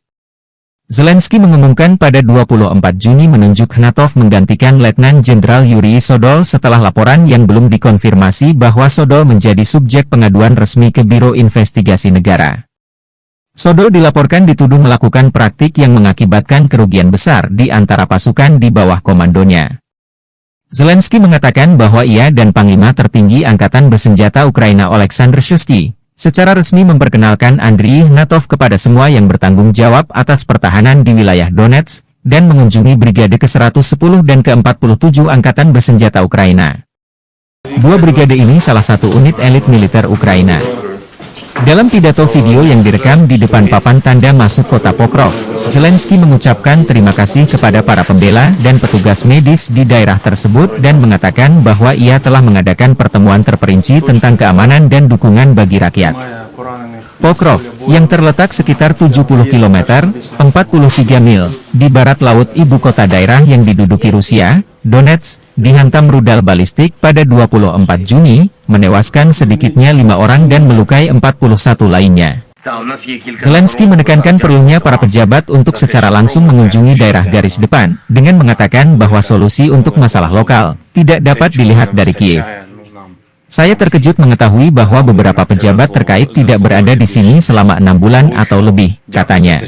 Zelensky mengumumkan pada 24 Juni menunjuk Ignatov menggantikan Letnan Jenderal Yuri Sodol setelah laporan yang belum dikonfirmasi bahwa Sodol menjadi subjek pengaduan resmi ke Biro Investigasi Negara. Sodol dilaporkan dituduh melakukan praktik yang mengakibatkan kerugian besar di antara pasukan di bawah komandonya. Zelensky mengatakan bahwa ia dan Panglima Tertinggi Angkatan Bersenjata Ukraina Oleksandr Shuisky secara resmi memperkenalkan Andriy Ignatov kepada semua yang bertanggung jawab atas pertahanan di wilayah Donetsk dan mengunjungi Brigade ke-110 dan ke-47 Angkatan Bersenjata Ukraina. Dua brigade ini salah satu unit elit militer Ukraina. Dalam pidato video yang direkam di depan papan tanda masuk kota Pokrov, Zelensky mengucapkan terima kasih kepada para pembela dan petugas medis di daerah tersebut dan mengatakan bahwa ia telah mengadakan pertemuan terperinci tentang keamanan dan dukungan bagi rakyat. Pokrov, yang terletak sekitar 70 km, 43 mil, di barat laut ibu kota daerah yang diduduki Rusia, Donetsk, dihantam rudal balistik pada 24 Juni, menewaskan sedikitnya 5 orang dan melukai 41 lainnya. Zelensky menekankan perlunya para pejabat untuk secara langsung mengunjungi daerah garis depan, dengan mengatakan bahwa solusi untuk masalah lokal tidak dapat dilihat dari Kiev. Saya terkejut mengetahui bahwa beberapa pejabat terkait tidak berada di sini selama 6 bulan atau lebih, katanya.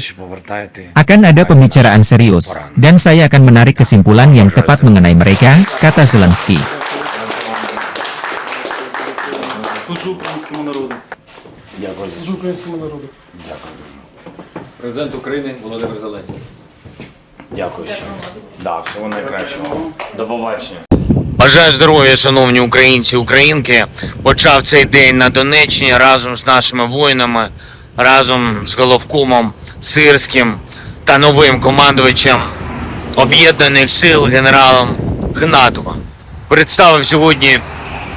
Akan ada pembicaraan serius, dan saya akan menarik kesimpulan yang tepat mengenai mereka, kata Zelensky. Президент України Володимир Зеленський. Дякую ще. Да, всього найкращого. До побачення. Бажаю здоров'я, шановні українці, українки. Почав цей день на Донеччині разом з нашими воїнами, разом з головкомом Сирським та новим командувачем Об'єднаних сил генералом Гнатовим. Представив сьогодні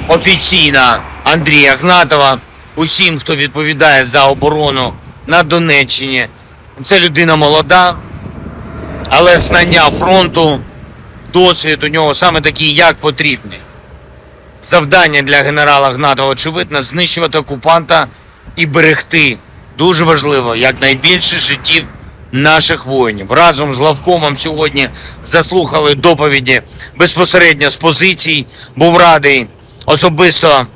офіційно Андрія Гнатова усім, хто відповідає за оборону на Донеччині. Це людина молода, але знання фронту, досвід у нього саме такий, як потрібний. Завдання для генерала Гнатова, очевидно, знищувати окупанта і берегти, дуже важливо, якнайбільше життів наших воїнів. Разом з главкомом сьогодні заслухали доповіді безпосередньо з позицій. Був радий особисто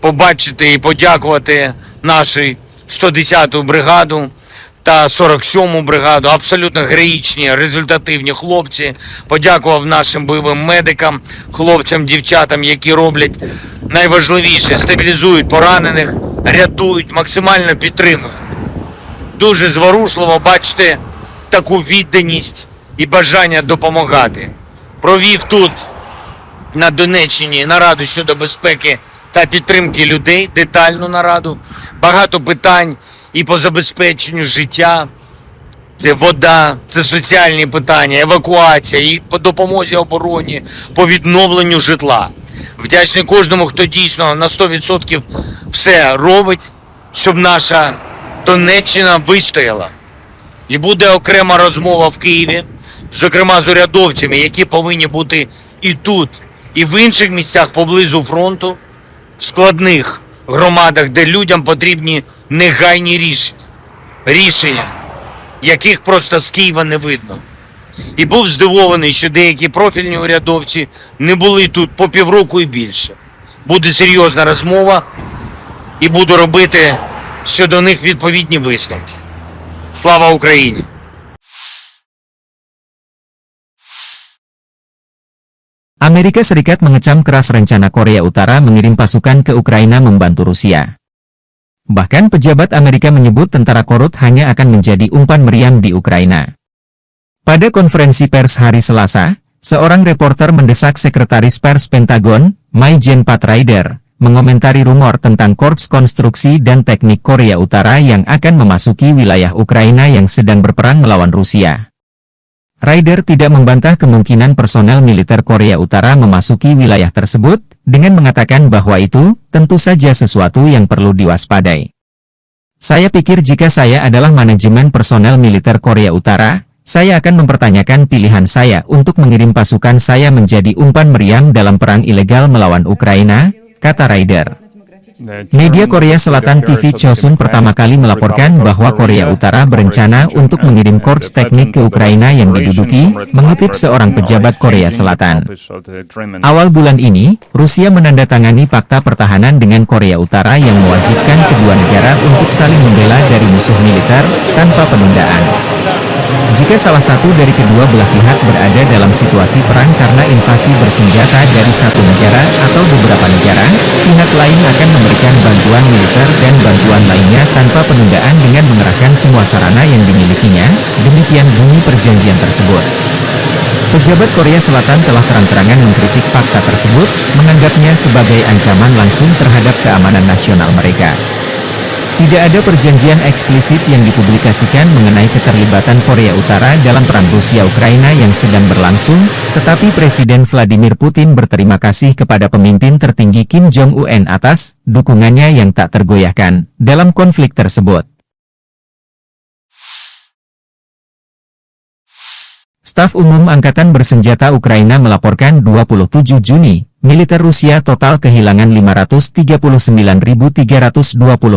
побачити і подякувати нашу 110-ту бригаду та 47-му бригаду. Абсолютно героїчні, результативні хлопці. Подякував нашим бойовим медикам, хлопцям, дівчатам, які роблять найважливіше, стабілізують поранених, рятують, максимально підтримують. Дуже зворушливо бачити таку відданість і бажання допомагати. Провів тут, на Донеччині, нараду щодо безпеки та підтримки людей, детальну нараду. Багато питань і по забезпеченню життя. Це вода, це соціальні питання, евакуація, і по допомозі обороні, по відновленню житла. Вдячний кожному, хто дійсно на 100% все робить, щоб наша Донеччина вистояла. І буде окрема розмова в Києві, зокрема з урядовцями, які повинні бути і тут, і в інших місцях поблизу фронту, в складних громадах, де людям потрібні негайні рішення, яких просто з Києва не видно. І був здивований, що деякі профільні урядовці не були тут по півроку і більше. Буде серйозна розмова і буду робити щодо них відповідні висновки. Слава Україні! Amerika Serikat mengecam keras rencana Korea Utara mengirim pasukan ke Ukraina membantu Rusia. Bahkan pejabat Amerika menyebut tentara Korut hanya akan menjadi umpan meriam di Ukraina. Pada konferensi pers hari Selasa, seorang reporter mendesak Sekretaris Pers Pentagon, Mai-Jen Pat Ryder, mengomentari rumor tentang Korps Konstruksi dan Teknik Korea Utara yang akan memasuki wilayah Ukraina yang sedang berperang melawan Rusia. Ryder tidak membantah kemungkinan personel militer Korea Utara memasuki wilayah tersebut, dengan mengatakan bahwa itu tentu saja sesuatu yang perlu diwaspadai. Saya pikir jika saya adalah manajemen personel militer Korea Utara, saya akan mempertanyakan pilihan saya untuk mengirim pasukan saya menjadi umpan meriam dalam perang ilegal melawan Ukraina, kata Ryder. Media Korea Selatan TV Chosun pertama kali melaporkan bahwa Korea Utara berencana untuk mengirim korps teknik ke Ukraina yang diduduki, mengutip seorang pejabat Korea Selatan. Awal bulan ini, Rusia menandatangani fakta pertahanan dengan Korea Utara yang mewajibkan kedua negara untuk saling membela dari musuh militer, tanpa penundaan. Jika salah satu dari kedua belah pihak berada dalam situasi perang karena invasi bersenjata dari satu negara atau beberapa negara, pihak lain akan memberikan bantuan militer dan bantuan lainnya tanpa penundaan dengan mengerahkan semua sarana yang dimilikinya, demikian bunyi perjanjian tersebut. Pejabat Korea Selatan telah terang-terangan mengkritik fakta tersebut, menganggapnya sebagai ancaman langsung terhadap keamanan nasional mereka. Tidak ada perjanjian eksplisit yang dipublikasikan mengenai keterlibatan Korea Utara dalam perang Rusia-Ukraina yang sedang berlangsung, tetapi Presiden Vladimir Putin berterima kasih kepada pemimpin tertinggi Kim Jong-un atas dukungannya yang tak tergoyahkan dalam konflik tersebut. Staf Umum Angkatan Bersenjata Ukraina melaporkan 27 Juni, militer Rusia total kehilangan 539.320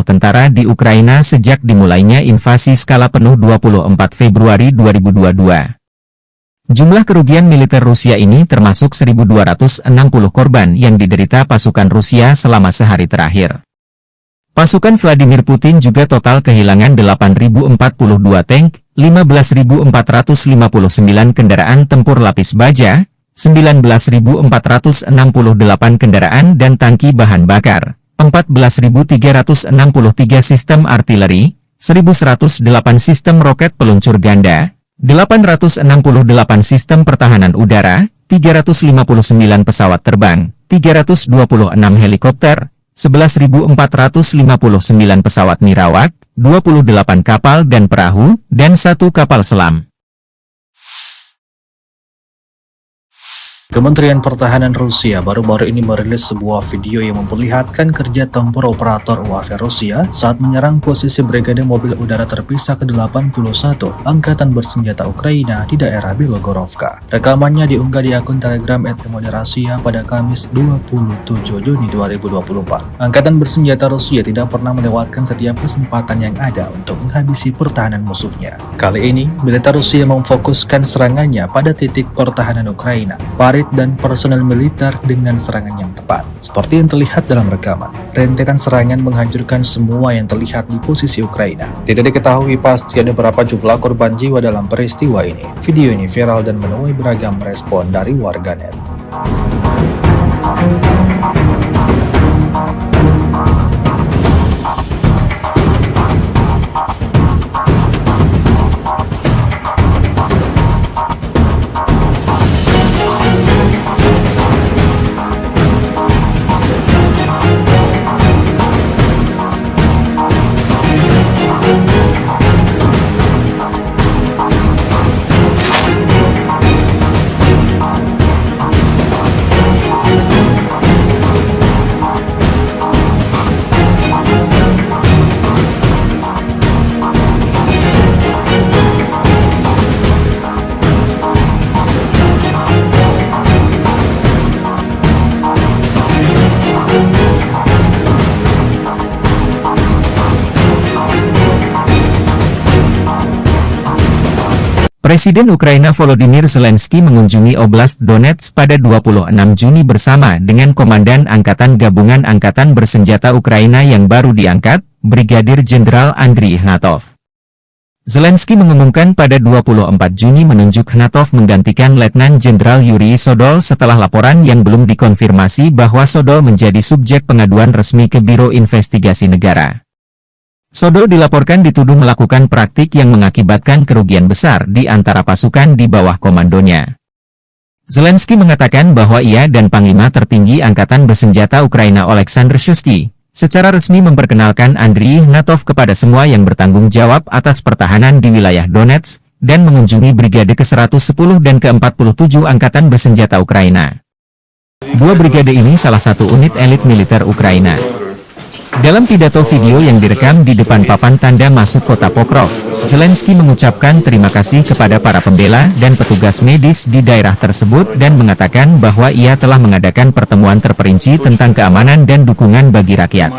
tentara di Ukraina sejak dimulainya invasi skala penuh 24 Februari 2022. Jumlah kerugian militer Rusia ini termasuk 1.260 korban yang diderita pasukan Rusia selama sehari terakhir. Pasukan Vladimir Putin juga total kehilangan 8.042 tank, 15.459 kendaraan tempur lapis baja, 19.468 kendaraan dan tangki bahan bakar, 14.363 sistem artileri, 1.108 sistem roket peluncur ganda, 868 sistem pertahanan udara, 359 pesawat terbang, 326 helikopter, 11.459 pesawat nirawak, 28 kapal dan perahu, dan 1 kapal selam. Kementerian Pertahanan Rusia baru-baru ini merilis sebuah video yang memperlihatkan kerja tempur operator UAV Rusia saat menyerang posisi Brigade Mobil Udara Terpisah ke-81 Angkatan Bersenjata Ukraina di daerah Bilogorovka. Rekamannya diunggah di akun Telegram @Rasia pada Kamis 27 Juni 2024. Angkatan Bersenjata Rusia tidak pernah melewatkan setiap kesempatan yang ada untuk menghabisi pertahanan musuhnya. Kali ini, militer Rusia memfokuskan serangannya pada titik pertahanan Ukraina, dan personel militer dengan serangan yang tepat. Seperti yang terlihat dalam rekaman, rentetan serangan menghancurkan semua yang terlihat di posisi Ukraina. Tidak diketahui pasti ada berapa jumlah korban jiwa dalam peristiwa ini. Video ini viral dan menuai beragam respon dari warganet. Presiden Ukraina Volodymyr Zelensky mengunjungi Oblast Donetsk pada 26 Juni bersama dengan Komandan Angkatan Gabungan Angkatan Bersenjata Ukraina yang baru diangkat, Brigadir Jenderal Andriy Ignatov. Zelensky mengumumkan pada 24 Juni menunjuk Ignatov menggantikan Letnan Jenderal Yuri Sodol setelah laporan yang belum dikonfirmasi bahwa Sodol menjadi subjek pengaduan resmi ke Biro Investigasi Negara. Sodol dilaporkan dituduh melakukan praktik yang mengakibatkan kerugian besar di antara pasukan di bawah komandonya. Zelensky mengatakan bahwa ia dan Panglima tertinggi Angkatan Bersenjata Ukraina Oleksandr Shuisky secara resmi memperkenalkan Andriy Ignatov kepada semua yang bertanggung jawab atas pertahanan di wilayah Donetsk dan mengunjungi Brigade ke-110 dan ke-47 Angkatan Bersenjata Ukraina. Dua brigade ini salah satu unit elit militer Ukraina. Dalam pidato video yang direkam di depan papan tanda masuk kota Pokrov, Zelensky mengucapkan terima kasih kepada para pembela dan petugas medis di daerah tersebut dan mengatakan bahwa ia telah mengadakan pertemuan terperinci tentang keamanan dan dukungan bagi rakyat.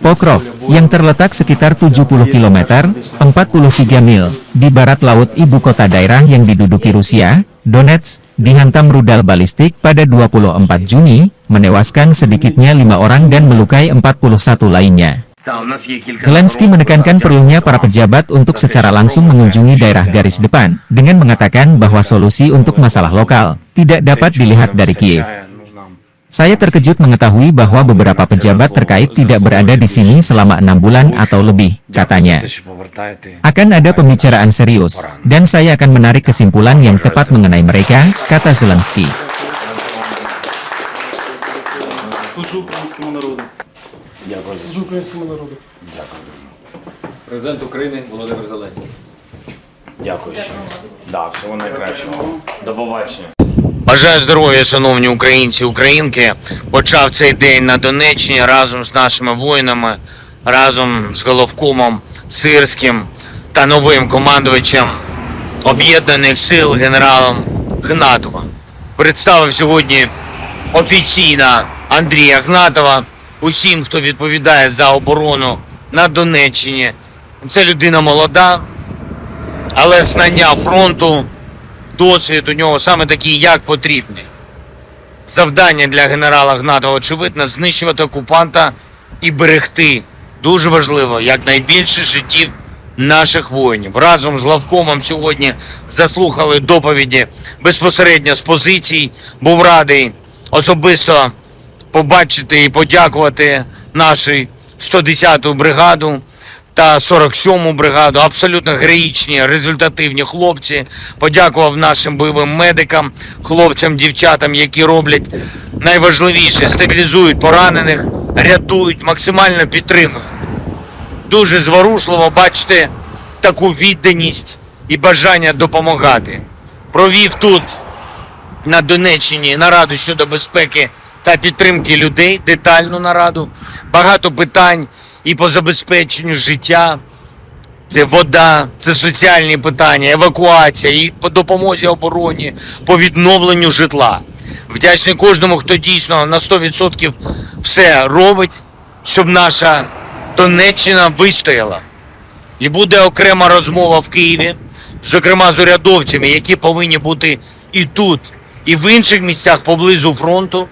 Pokrov, yang terletak sekitar 70 km, 43 mil, di barat laut ibu kota daerah yang diduduki Rusia, Donetsk, dihantam rudal balistik pada 24 Juni, menewaskan sedikitnya 5 orang dan melukai 41 lainnya. Zelensky menekankan perlunya para pejabat untuk secara langsung mengunjungi daerah garis depan, dengan mengatakan bahwa solusi untuk masalah lokal tidak dapat dilihat dari Kiev. Saya terkejut mengetahui bahwa beberapa pejabat terkait tidak berada di sini selama 6 bulan atau lebih, katanya. Akan ada pembicaraan serius, dan saya akan menarik kesimpulan yang tepat mengenai mereka, kata Zelensky. Президент України Володимир Зеленський. Дякую ще. Да, всього найкращого. До побачення. Бажаю здоров'я, шановні українці і українки. Почав цей день на Донеччині разом з нашими воїнами, разом з головкомом Сирським та новим командувачем Об'єднаних сил генералом Ігнатовим. Представив сьогодні офіційно Андрія Ігнатова усім, хто відповідає за оборону на Донеччині. Це людина молода, але знання фронту, досвід у нього саме такий, як потрібний. Завдання для генерала Ігнатова, очевидно, знищувати окупанта і берегти, дуже важливо, якнайбільше життів наших воїнів. Разом з главкомом сьогодні заслухали доповіді безпосередньо з позицій. Був радий особисто побачити і подякувати нашу 110-ту бригаду та 47-му бригаду. Абсолютно героїчні, результативні хлопці. Подякував нашим бойовим медикам, хлопцям, дівчатам, які роблять найважливіше – стабілізують поранених, рятують, максимально підтримують. Дуже зворушливо бачити таку відданість і бажання допомагати. Провів тут, на Донеччині, нараду щодо безпеки та підтримки людей, детальну нараду. Багато питань і по забезпеченню життя. Це вода, це соціальні питання, евакуація, і по допомозі обороні, по відновленню житла. Вдячний кожному, хто дійсно на 100% все робить, щоб наша Донеччина вистояла. І буде окрема розмова в Києві, зокрема з урядовцями, які повинні бути і тут, і в інших місцях поблизу фронту,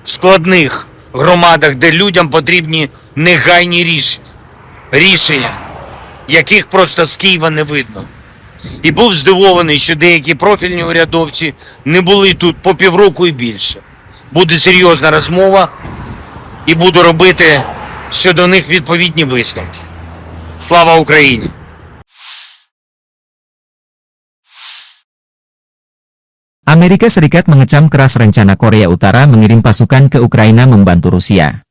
в складних громадах, де людям потрібні негайні рішення, яких просто з Києва не видно. І був здивований, що деякі профільні урядовці не були тут по півроку і більше. Буде серйозна розмова і буду робити щодо них відповідні висновки. Слава Україні! Amerika Serikat mengecam keras rencana Korea Utara mengirim pasukan ke Ukraina membantu Rusia.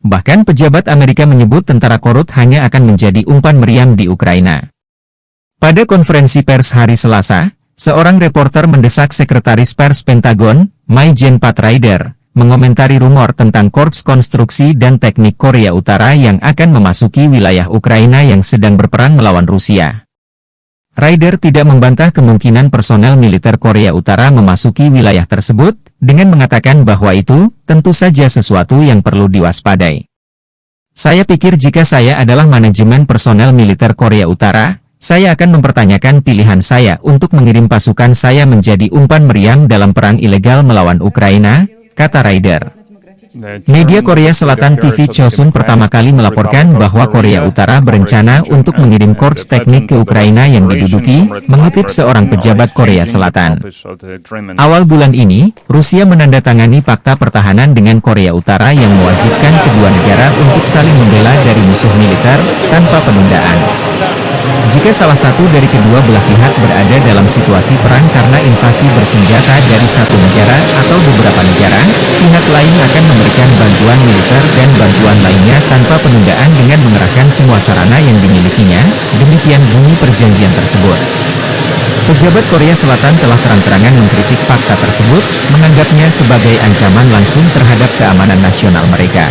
Bahkan pejabat Amerika menyebut tentara korut hanya akan menjadi umpan meriam di Ukraina. Pada konferensi pers hari Selasa, seorang reporter mendesak Sekretaris Pers Pentagon, Mai-Jen Pat Ryder, mengomentari rumor tentang Korps Konstruksi dan Teknik Korea Utara yang akan memasuki wilayah Ukraina yang sedang berperang melawan Rusia. Ryder tidak membantah kemungkinan personel militer Korea Utara memasuki wilayah tersebut, dengan mengatakan bahwa itu tentu saja sesuatu yang perlu diwaspadai. Saya pikir jika saya adalah manajemen personel militer Korea Utara, Saya akan mempertanyakan pilihan saya untuk mengirim pasukan saya menjadi umpan meriam dalam perang ilegal melawan Ukraina, kata Ryder. Media Korea Selatan TV Chosun pertama kali melaporkan bahwa Korea Utara berencana untuk mengirim korps teknik ke Ukraina yang diduduki, mengutip seorang pejabat Korea Selatan. Awal bulan ini, Rusia menandatangani fakta pertahanan dengan Korea Utara yang mewajibkan kedua negara untuk saling membela dari musuh militer, tanpa penundaan. Jika salah satu dari kedua belah pihak berada dalam situasi perang karena invasi bersenjata dari satu negara atau beberapa negara, pihak lain akan memberikan bantuan militer dan bantuan lainnya tanpa penundaan dengan mengerahkan semua sarana yang dimilikinya, demikian bunyi perjanjian tersebut. Pejabat Korea Selatan telah terang-terangan mengkritik fakta tersebut, menganggapnya sebagai ancaman langsung terhadap keamanan nasional mereka.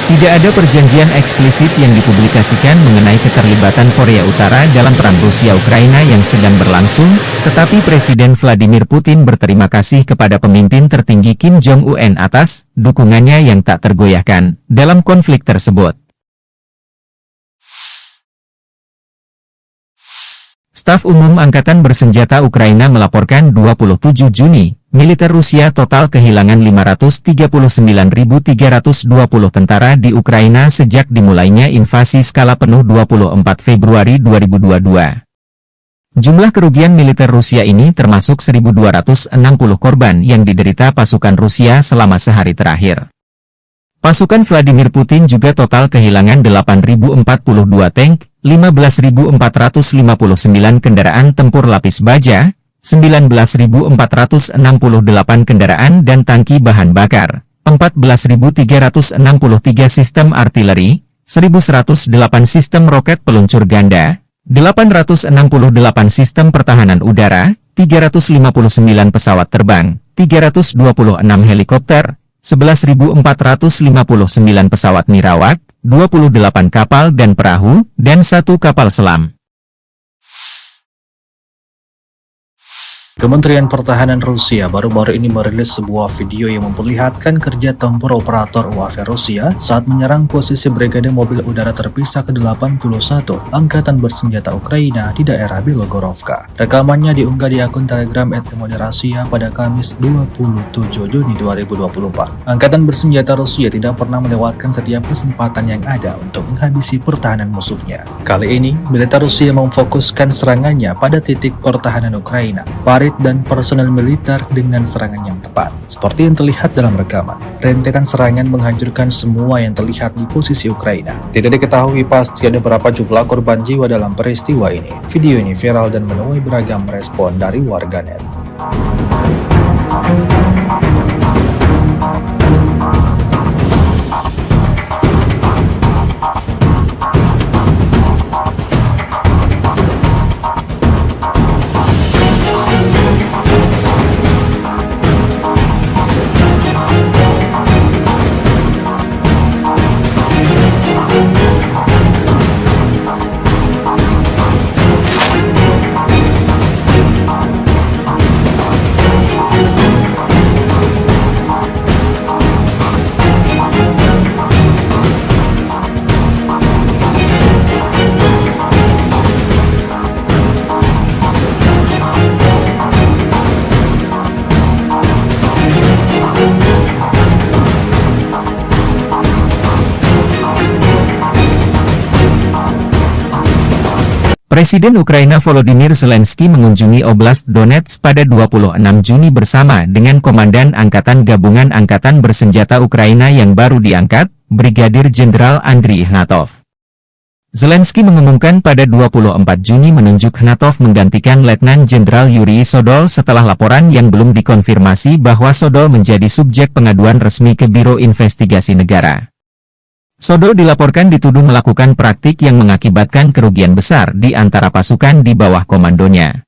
Tidak ada perjanjian eksplisit yang dipublikasikan mengenai keterlibatan Korea Utara dalam perang Rusia-Ukraina yang sedang berlangsung, tetapi Presiden Vladimir Putin berterima kasih kepada pemimpin tertinggi Kim Jong-un atas dukungannya yang tak tergoyahkan dalam konflik tersebut. Staf Umum Angkatan Bersenjata Ukraina melaporkan 27 Juni, militer Rusia total kehilangan 539.320 tentara di Ukraina sejak dimulainya invasi skala penuh 24 Februari 2022. Jumlah kerugian militer Rusia ini termasuk 1.260 korban yang diderita pasukan Rusia selama sehari terakhir. Pasukan Vladimir Putin juga total kehilangan 8.042 tank, 15.459 kendaraan tempur lapis baja, 19.468 kendaraan dan tangki bahan bakar, 14.363 sistem artileri, 1.108 sistem roket peluncur ganda, 868 sistem pertahanan udara, 359 pesawat terbang, 326 helikopter, 11.459 pesawat nirawak, 28 kapal dan perahu, dan 1 kapal selam. Kementerian Pertahanan Rusia baru-baru ini merilis sebuah video yang memperlihatkan kerja tempur operator UAV Rusia saat menyerang posisi Brigade Mobil Udara Terpisah ke-81 Angkatan Bersenjata Ukraina di daerah Bilogorovka. Rekamannya diunggah di akun Telegram @emoderasiya pada Kamis 27 Juni 2024. Angkatan Bersenjata Rusia tidak pernah melewatkan setiap kesempatan yang ada untuk menghabisi pertahanan musuhnya. Kali ini, militer Rusia memfokuskan serangannya pada titik pertahanan Ukraina, dan personel militer dengan serangan yang tepat. Seperti yang terlihat dalam rekaman, rentetan serangan menghancurkan semua yang terlihat di posisi Ukraina. Tidak diketahui pasti ada berapa jumlah korban jiwa dalam peristiwa ini. Video ini viral dan menuai beragam respon dari warganet. Presiden Ukraina Volodymyr Zelensky mengunjungi Oblast Donetsk pada 26 Juni bersama dengan Komandan Angkatan Gabungan Angkatan Bersenjata Ukraina yang baru diangkat, Brigadir Jenderal Andriy Ignatov. Zelensky mengumumkan pada 24 Juni menunjuk Ignatov menggantikan Letnan Jenderal Yuri Sodol setelah laporan yang belum dikonfirmasi bahwa Sodol menjadi subjek pengaduan resmi ke Biro Investigasi Negara. Sodol dilaporkan dituduh melakukan praktik yang mengakibatkan kerugian besar di antara pasukan di bawah komandonya.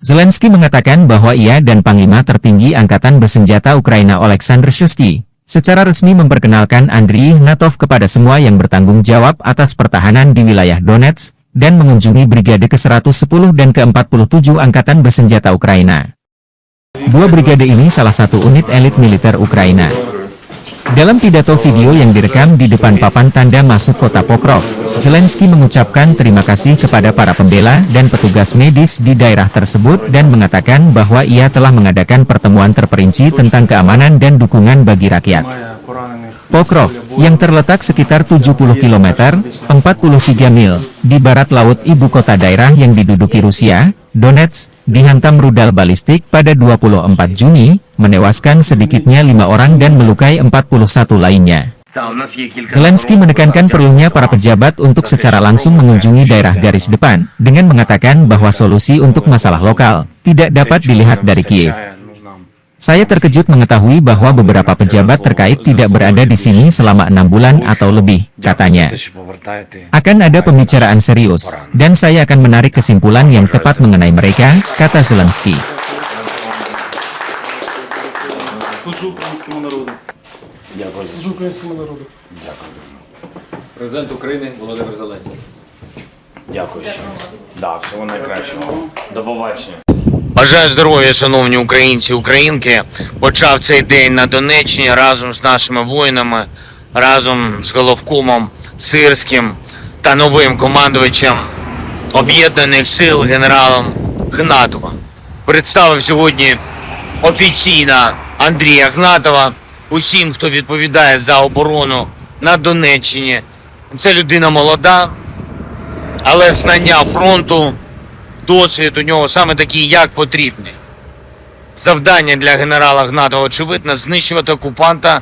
Zelensky mengatakan bahwa ia dan Panglima Tertinggi Angkatan Bersenjata Ukraina Oleksandr Shuisky secara resmi memperkenalkan Andriy Ignatov kepada semua yang bertanggung jawab atas pertahanan di wilayah Donetsk dan mengunjungi Brigade ke-110 dan ke-47 Angkatan Bersenjata Ukraina. Dua brigade ini salah satu unit elit militer Ukraina. Dalam pidato video yang direkam di depan papan tanda masuk kota Pokrov, Zelensky mengucapkan terima kasih kepada para pembela dan petugas medis di daerah tersebut dan mengatakan bahwa ia telah mengadakan pertemuan terperinci tentang keamanan dan dukungan bagi rakyat. Pokrov, yang terletak sekitar 70 km, 43 mil, di barat laut ibu kota daerah yang diduduki Rusia, Donetsk, dihantam rudal balistik pada 24 Juni, menewaskan sedikitnya 5 orang dan melukai 41 lainnya. Zelensky menekankan perlunya para pejabat untuk secara langsung mengunjungi daerah garis depan, dengan mengatakan bahwa solusi untuk masalah lokal tidak dapat dilihat dari Kiev. Saya terkejut mengetahui bahwa beberapa pejabat terkait tidak berada di sini selama 6 bulan atau lebih, katanya. Akan ada pembicaraan serius, dan saya akan menarik kesimpulan yang tepat mengenai mereka, kata Zelensky. Президент України Володимир Зеленський. Дякую ще раз. Да, всього найкращого. До побачення. Бажаю здоров'я, шановні українці і українки. Почав цей день на Донеччині разом з нашими воїнами, разом з головкомом Сирським та новим командувачем Об'єднаних сил генералом Гнатовим. Представив сьогодні офіційно Андрія Гнатова усім, хто відповідає за оборону на Донеччині. Це людина молода, але знання фронту, досвід у нього саме такий, як потрібний. Завдання для генерала Гнатова, очевидно, знищувати окупанта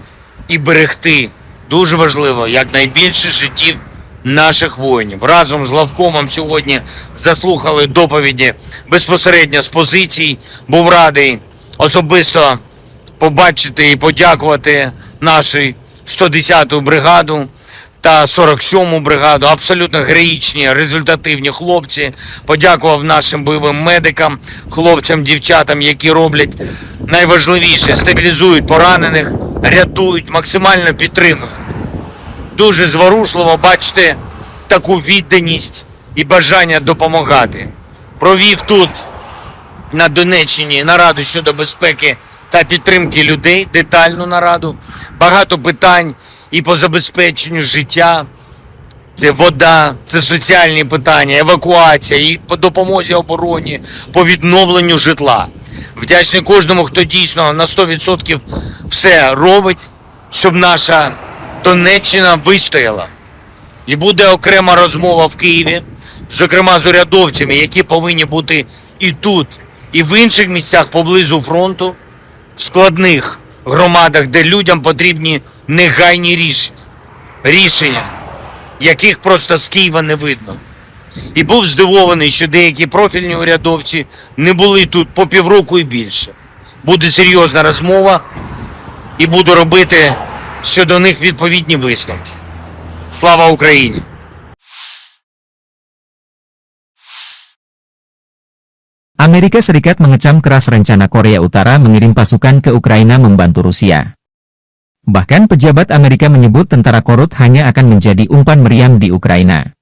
і берегти, дуже важливо, якнайбільше життів наших воїнів. Разом з главкомом сьогодні заслухали доповіді безпосередньо з позицій. Був радий особисто побачити і подякувати нашу 110-ту бригаду та 47-му бригаду. Абсолютно героїчні, результативні хлопці. Подякував нашим бойовим медикам, хлопцям, дівчатам, які роблять найважливіше – стабілізують поранених, рятують, максимально підтримують. Дуже зворушливо бачити таку відданість і бажання допомагати. Провів тут, на Донеччині, нараду щодо безпеки та підтримки людей, детальну нараду. Багато питань і по забезпеченню життя. Це вода, це соціальні питання, евакуація, і по допомозі обороні, по відновленню житла. Вдячний кожному, хто дійсно на 100% все робить, щоб наша Донеччина вистояла. І буде окрема розмова в Києві, зокрема з урядовцями, які повинні бути і тут, і в інших місцях поблизу фронту, в складних громадах, де людям потрібні негайні рішення, яких просто з Києва не видно. І був здивований, що деякі профільні урядовці не були тут по півроку і більше. Буде серйозна розмова і буду робити щодо них відповідні висновки. Слава Україні! Amerika Serikat mengecam keras rencana Korea Utara mengirim pasukan ke Ukraina membantu Rusia. Bahkan pejabat Amerika menyebut tentara korut hanya akan menjadi umpan meriam di Ukraina.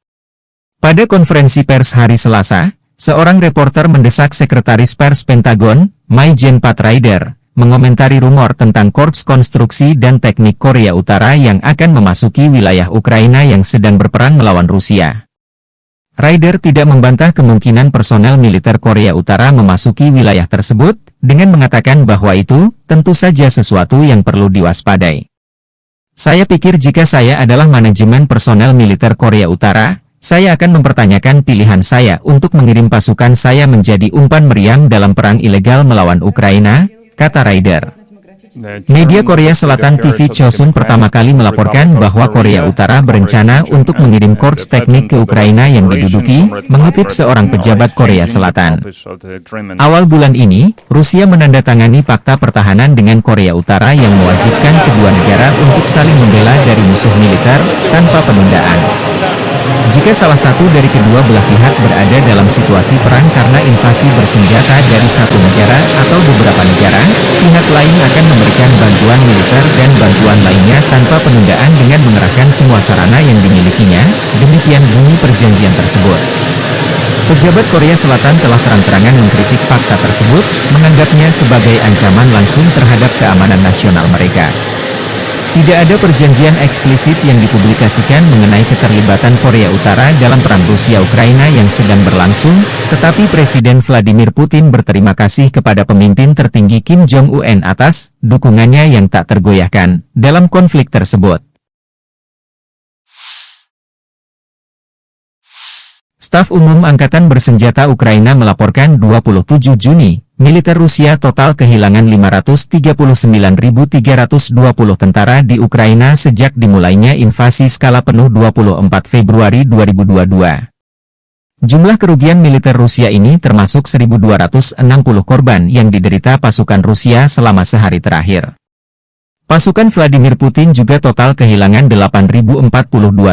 Pada konferensi pers hari Selasa, seorang reporter mendesak Sekretaris Pers Pentagon, Mai-Jen Pat Ryder, mengomentari rumor tentang Korps Konstruksi dan Teknik Korea Utara yang akan memasuki wilayah Ukraina yang sedang berperang melawan Rusia. Ryder tidak membantah kemungkinan personel militer Korea Utara memasuki wilayah tersebut, dengan mengatakan bahwa itu tentu saja sesuatu yang perlu diwaspadai. Saya pikir jika saya adalah manajemen personel militer Korea Utara, saya akan mempertanyakan pilihan saya untuk mengirim pasukan saya menjadi umpan meriam dalam perang ilegal melawan Ukraina, kata Ryder. Media Korea Selatan TV Chosun pertama kali melaporkan bahwa Korea Utara berencana untuk mengirim korps teknik ke Ukraina yang diduduki, mengutip seorang pejabat Korea Selatan. Awal bulan ini, Rusia menandatangani fakta pertahanan dengan Korea Utara yang mewajibkan kedua negara untuk saling membela dari musuh militer, tanpa penundaan. Jika salah satu dari kedua belah pihak berada dalam situasi perang karena invasi bersenjata dari satu negara atau beberapa negara, pihak lain akan memberikan bantuan militer dan bantuan lainnya tanpa penundaan dengan mengerahkan semua sarana yang dimilikinya, demikian bunyi perjanjian tersebut. Pejabat Korea Selatan telah terang-terangan mengkritik fakta tersebut, menganggapnya sebagai ancaman langsung terhadap keamanan nasional mereka. Tidak ada perjanjian eksplisit yang dipublikasikan mengenai keterlibatan Korea Utara dalam perang Rusia-Ukraina yang sedang berlangsung, tetapi Presiden Vladimir Putin berterima kasih kepada pemimpin tertinggi Kim Jong-un atas dukungannya yang tak tergoyahkan dalam konflik tersebut. Staf Umum Angkatan Bersenjata Ukraina melaporkan 27 Juni, militer Rusia total kehilangan 539.320 tentara di Ukraina sejak dimulainya invasi skala penuh 24 Februari 2022. Jumlah kerugian militer Rusia ini termasuk 1.260 korban yang diderita pasukan Rusia selama sehari terakhir. Pasukan Vladimir Putin juga total kehilangan 8.042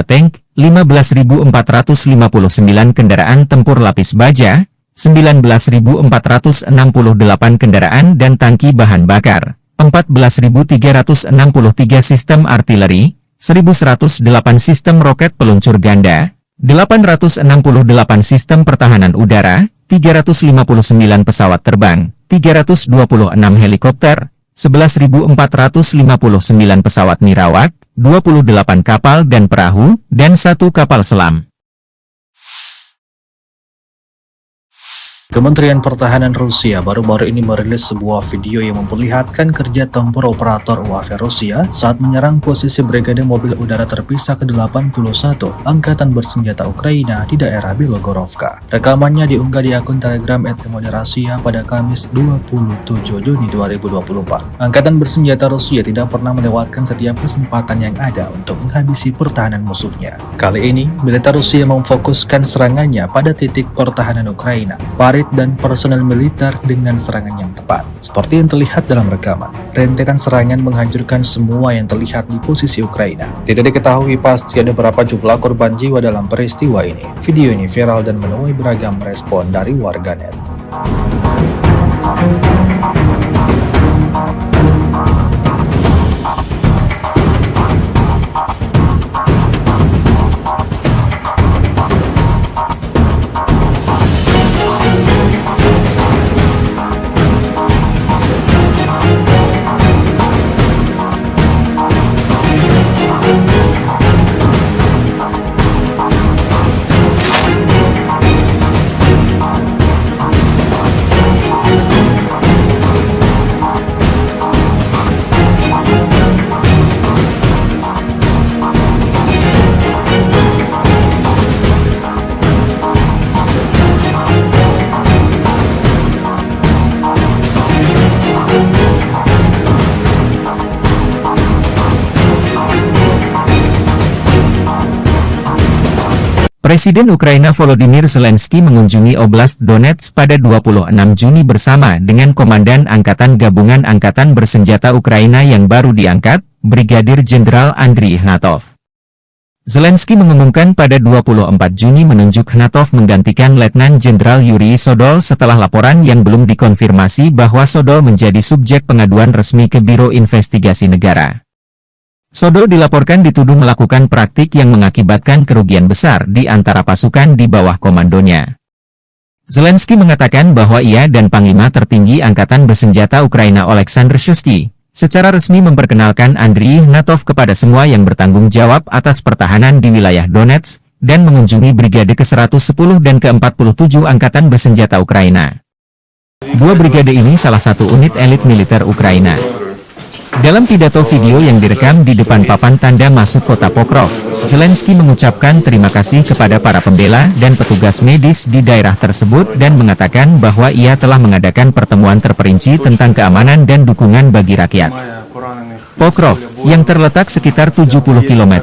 tank, 15.459 kendaraan tempur lapis baja, 19.468 kendaraan dan tangki bahan bakar, 14.363 sistem artileri, 1.108 sistem roket peluncur ganda, 868 sistem pertahanan udara, 359 pesawat terbang, 326 helikopter, 11.459 pesawat nirawak, 28 kapal dan perahu, dan 1 kapal selam. Kementerian Pertahanan Rusia baru-baru ini merilis sebuah video yang memperlihatkan kerja tempur operator UAV Rusia saat menyerang posisi Brigade Mobil Udara Terpisah ke-81 Angkatan Bersenjata Ukraina di daerah Bilogorovka. Rekamannya diunggah di akun Telegram @Rasia pada Kamis 27 Juni 2024. Angkatan Bersenjata Rusia tidak pernah melewatkan setiap kesempatan yang ada untuk menghabisi pertahanan musuhnya. Kali ini, militer Rusia memfokuskan serangannya pada titik pertahanan Ukraina, parit dan personel militer dengan serangan yang tepat. Seperti yang terlihat dalam rekaman, rentetan serangan menghancurkan semua yang terlihat di posisi Ukraina. Tidak diketahui pasti ada berapa jumlah korban jiwa dalam peristiwa ini. Video ini viral dan menuai beragam respon dari warganet. Presiden Ukraina Volodymyr Zelensky mengunjungi Oblast Donetsk pada 26 Juni bersama dengan Komandan Angkatan Gabungan Angkatan Bersenjata Ukraina yang baru diangkat, Brigadir Jenderal Andriy Ignatov. Zelensky mengumumkan pada 24 Juni menunjuk Ignatov menggantikan Letnan Jenderal Yuri Sodol setelah laporan yang belum dikonfirmasi bahwa Sodol menjadi subjek pengaduan resmi ke Biro Investigasi Negara. Sodol dilaporkan dituduh melakukan praktik yang mengakibatkan kerugian besar di antara pasukan di bawah komandonya. Zelensky mengatakan bahwa ia dan Panglima Tertinggi Angkatan Bersenjata Ukraina Oleksandr Syrskyi secara resmi memperkenalkan Andriy Ignatov kepada semua yang bertanggung jawab atas pertahanan di wilayah Donetsk dan mengunjungi Brigade ke-110 dan ke-47 Angkatan Bersenjata Ukraina. Dua brigade ini salah satu unit elit militer Ukraina. Dalam pidato video yang direkam di depan papan tanda masuk kota Pokrov, Zelensky mengucapkan terima kasih kepada para pembela dan petugas medis di daerah tersebut dan mengatakan bahwa ia telah mengadakan pertemuan terperinci tentang keamanan dan dukungan bagi rakyat. Pokrov, yang terletak sekitar 70 km,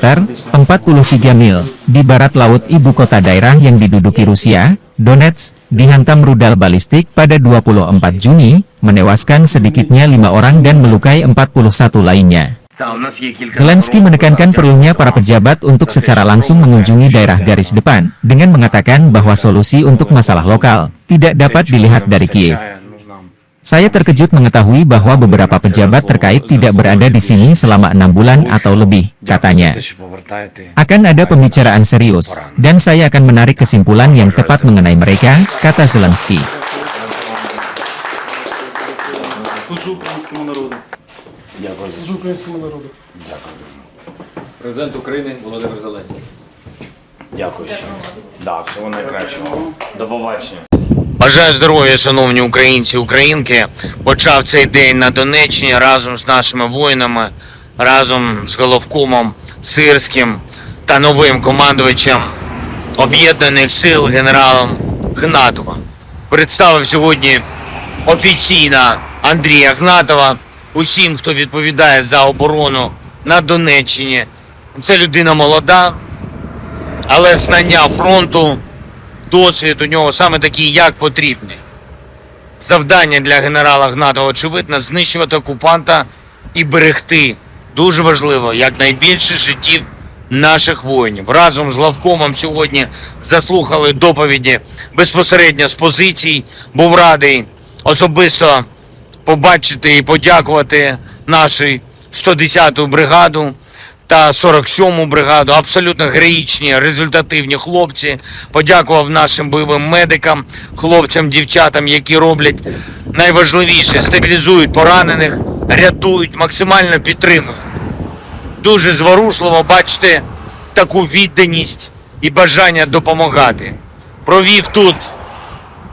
43 mil, di barat laut ibu kota daerah yang diduduki Rusia, Donetsk, dihantam rudal balistik pada 24 Juni, menewaskan sedikitnya 5 orang dan melukai 41 lainnya. Zelensky menekankan perlunya para pejabat untuk secara langsung mengunjungi daerah garis depan, dengan mengatakan bahwa solusi untuk masalah lokal tidak dapat dilihat dari Kiev. Saya terkejut mengetahui bahwa beberapa pejabat terkait tidak berada di sini selama 6 bulan atau lebih, katanya. Akan ada pembicaraan serius, dan saya akan menarik kesimpulan yang tepat mengenai mereka, kata Zelensky. Дякую за українському народу. Дякую. Президент України Володимир Зеленський. Дякую ще. Да, всього найкращого. До побачення. Бажаю здоров'я, шановні українці, українки. Почав цей день на Донеччині разом з нашими воїнами, разом з головкомом Сирським та новим командувачем Об'єднаних сил генералом Гнатовим. Представив сьогодні офіційно Андрія Гнатова усім, хто відповідає за оборону на Донеччині. Це людина молода, але знання фронту, досвід у нього саме такий, як потрібний. Завдання для генерала Гнатова, очевидно, знищувати окупанта і берегти, дуже важливо, якнайбільше життів наших воїнів. Разом з главкомом сьогодні заслухали доповіді безпосередньо з позицій. Був радий особисто побачити і подякувати нашу 110-ту бригаду та 47-му бригаду. Абсолютно героїчні, результативні хлопці. Подякував нашим бойовим медикам, хлопцям, дівчатам, які роблять найважливіше – стабілізують поранених, рятують, максимально підтримують. Дуже зворушливо бачити таку відданість і бажання допомагати. Провів тут,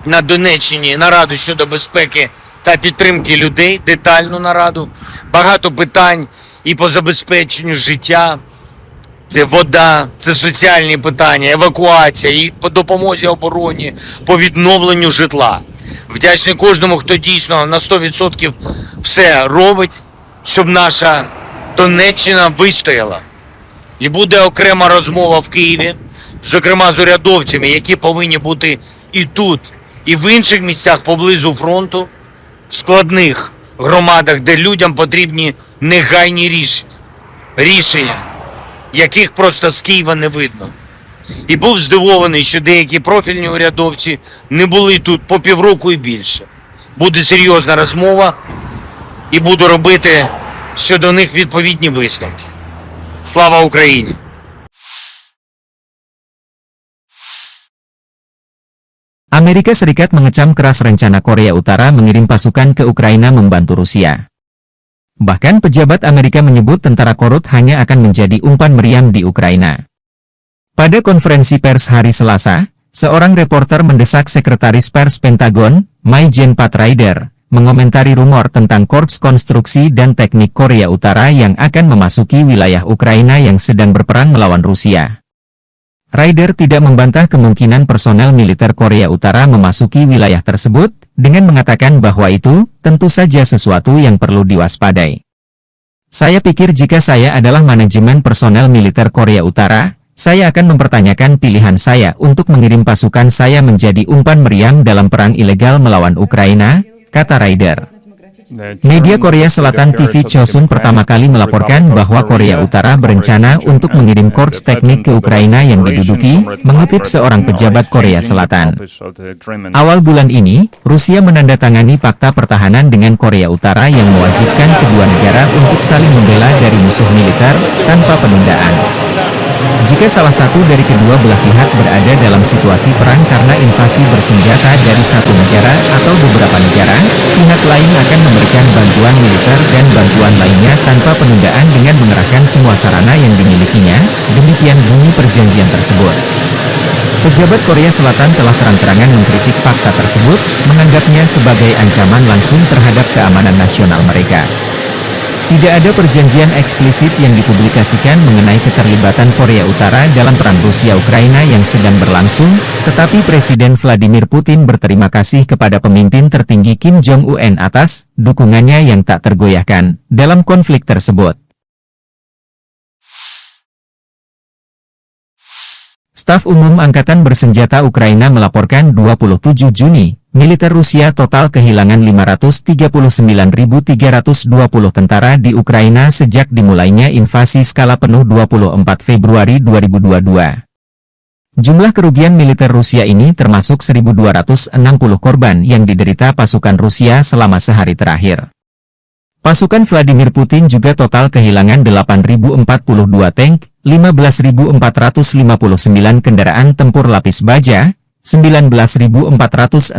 на Донеччині, нараду щодо безпеки та підтримки людей, детальну нараду. Багато питань і по забезпеченню життя. Це вода, це соціальні питання, евакуація, і по допомозі обороні, по відновленню житла. Вдячний кожному, хто дійсно на 100% все робить, щоб наша Донеччина вистояла. І буде окрема розмова в Києві, зокрема з урядовцями, які повинні бути і тут, і в інших місцях поблизу фронту, в складних громадах, де людям потрібні негайні рішення. Рішення, яких просто з Києва не видно. І був здивований, що деякі профільні урядовці не були тут по півроку і більше. Буде серйозна розмова і буду робити щодо них відповідні висновки. Слава Україні! Amerika Serikat mengecam keras rencana Korea Utara mengirim pasukan ke Ukraina membantu Rusia. Bahkan pejabat Amerika menyebut tentara Korut hanya akan menjadi umpan meriam di Ukraina. Pada konferensi pers hari Selasa, seorang reporter mendesak Sekretaris Pers Pentagon, Mai-Jen Pat Ryder, mengomentari rumor tentang Korps Konstruksi dan Teknik Korea Utara yang akan memasuki wilayah Ukraina yang sedang berperang melawan Rusia. Ryder tidak membantah kemungkinan personel militer Korea Utara memasuki wilayah tersebut, dengan mengatakan bahwa itu tentu saja sesuatu yang perlu diwaspadai. Saya pikir jika saya adalah manajemen personel militer Korea Utara, saya akan mempertanyakan pilihan saya untuk mengirim pasukan saya menjadi umpan meriam dalam perang ilegal melawan Ukraina, kata Ryder. Media Korea Selatan TV Chosun pertama kali melaporkan bahwa Korea Utara berencana untuk mengirim korps teknik ke Ukraina yang diduduki, mengutip seorang pejabat Korea Selatan. Awal bulan ini, Rusia menandatangani fakta pertahanan dengan Korea Utara yang mewajibkan kedua negara untuk saling membela dari musuh militer, tanpa penundaan. Jika salah satu dari kedua belah pihak berada dalam situasi perang karena invasi bersenjata dari satu negara atau beberapa negara, pihak lain akan memberikan bantuan militer dan bantuan lainnya tanpa penundaan dengan mengerahkan semua sarana yang dimilikinya, demikian bunyi perjanjian tersebut. Pejabat Korea Selatan telah terang-terangan mengkritik fakta tersebut, menganggapnya sebagai ancaman langsung terhadap keamanan nasional mereka. Tidak ada perjanjian eksplisit yang dipublikasikan mengenai keterlibatan Korea Utara dalam perang Rusia-Ukraina yang sedang berlangsung, tetapi Presiden Vladimir Putin berterima kasih kepada pemimpin tertinggi Kim Jong-un atas dukungannya yang tak tergoyahkan dalam konflik tersebut. Staf Umum Angkatan Bersenjata Ukraina melaporkan 27 Juni, militer Rusia total kehilangan 539.320 tentara di Ukraina sejak dimulainya invasi skala penuh 24 Februari 2022. Jumlah kerugian militer Rusia ini termasuk 1.260 korban yang diderita pasukan Rusia selama sehari terakhir. Pasukan Vladimir Putin juga total kehilangan 8.042 tank, 15.459 kendaraan tempur lapis baja, 19.468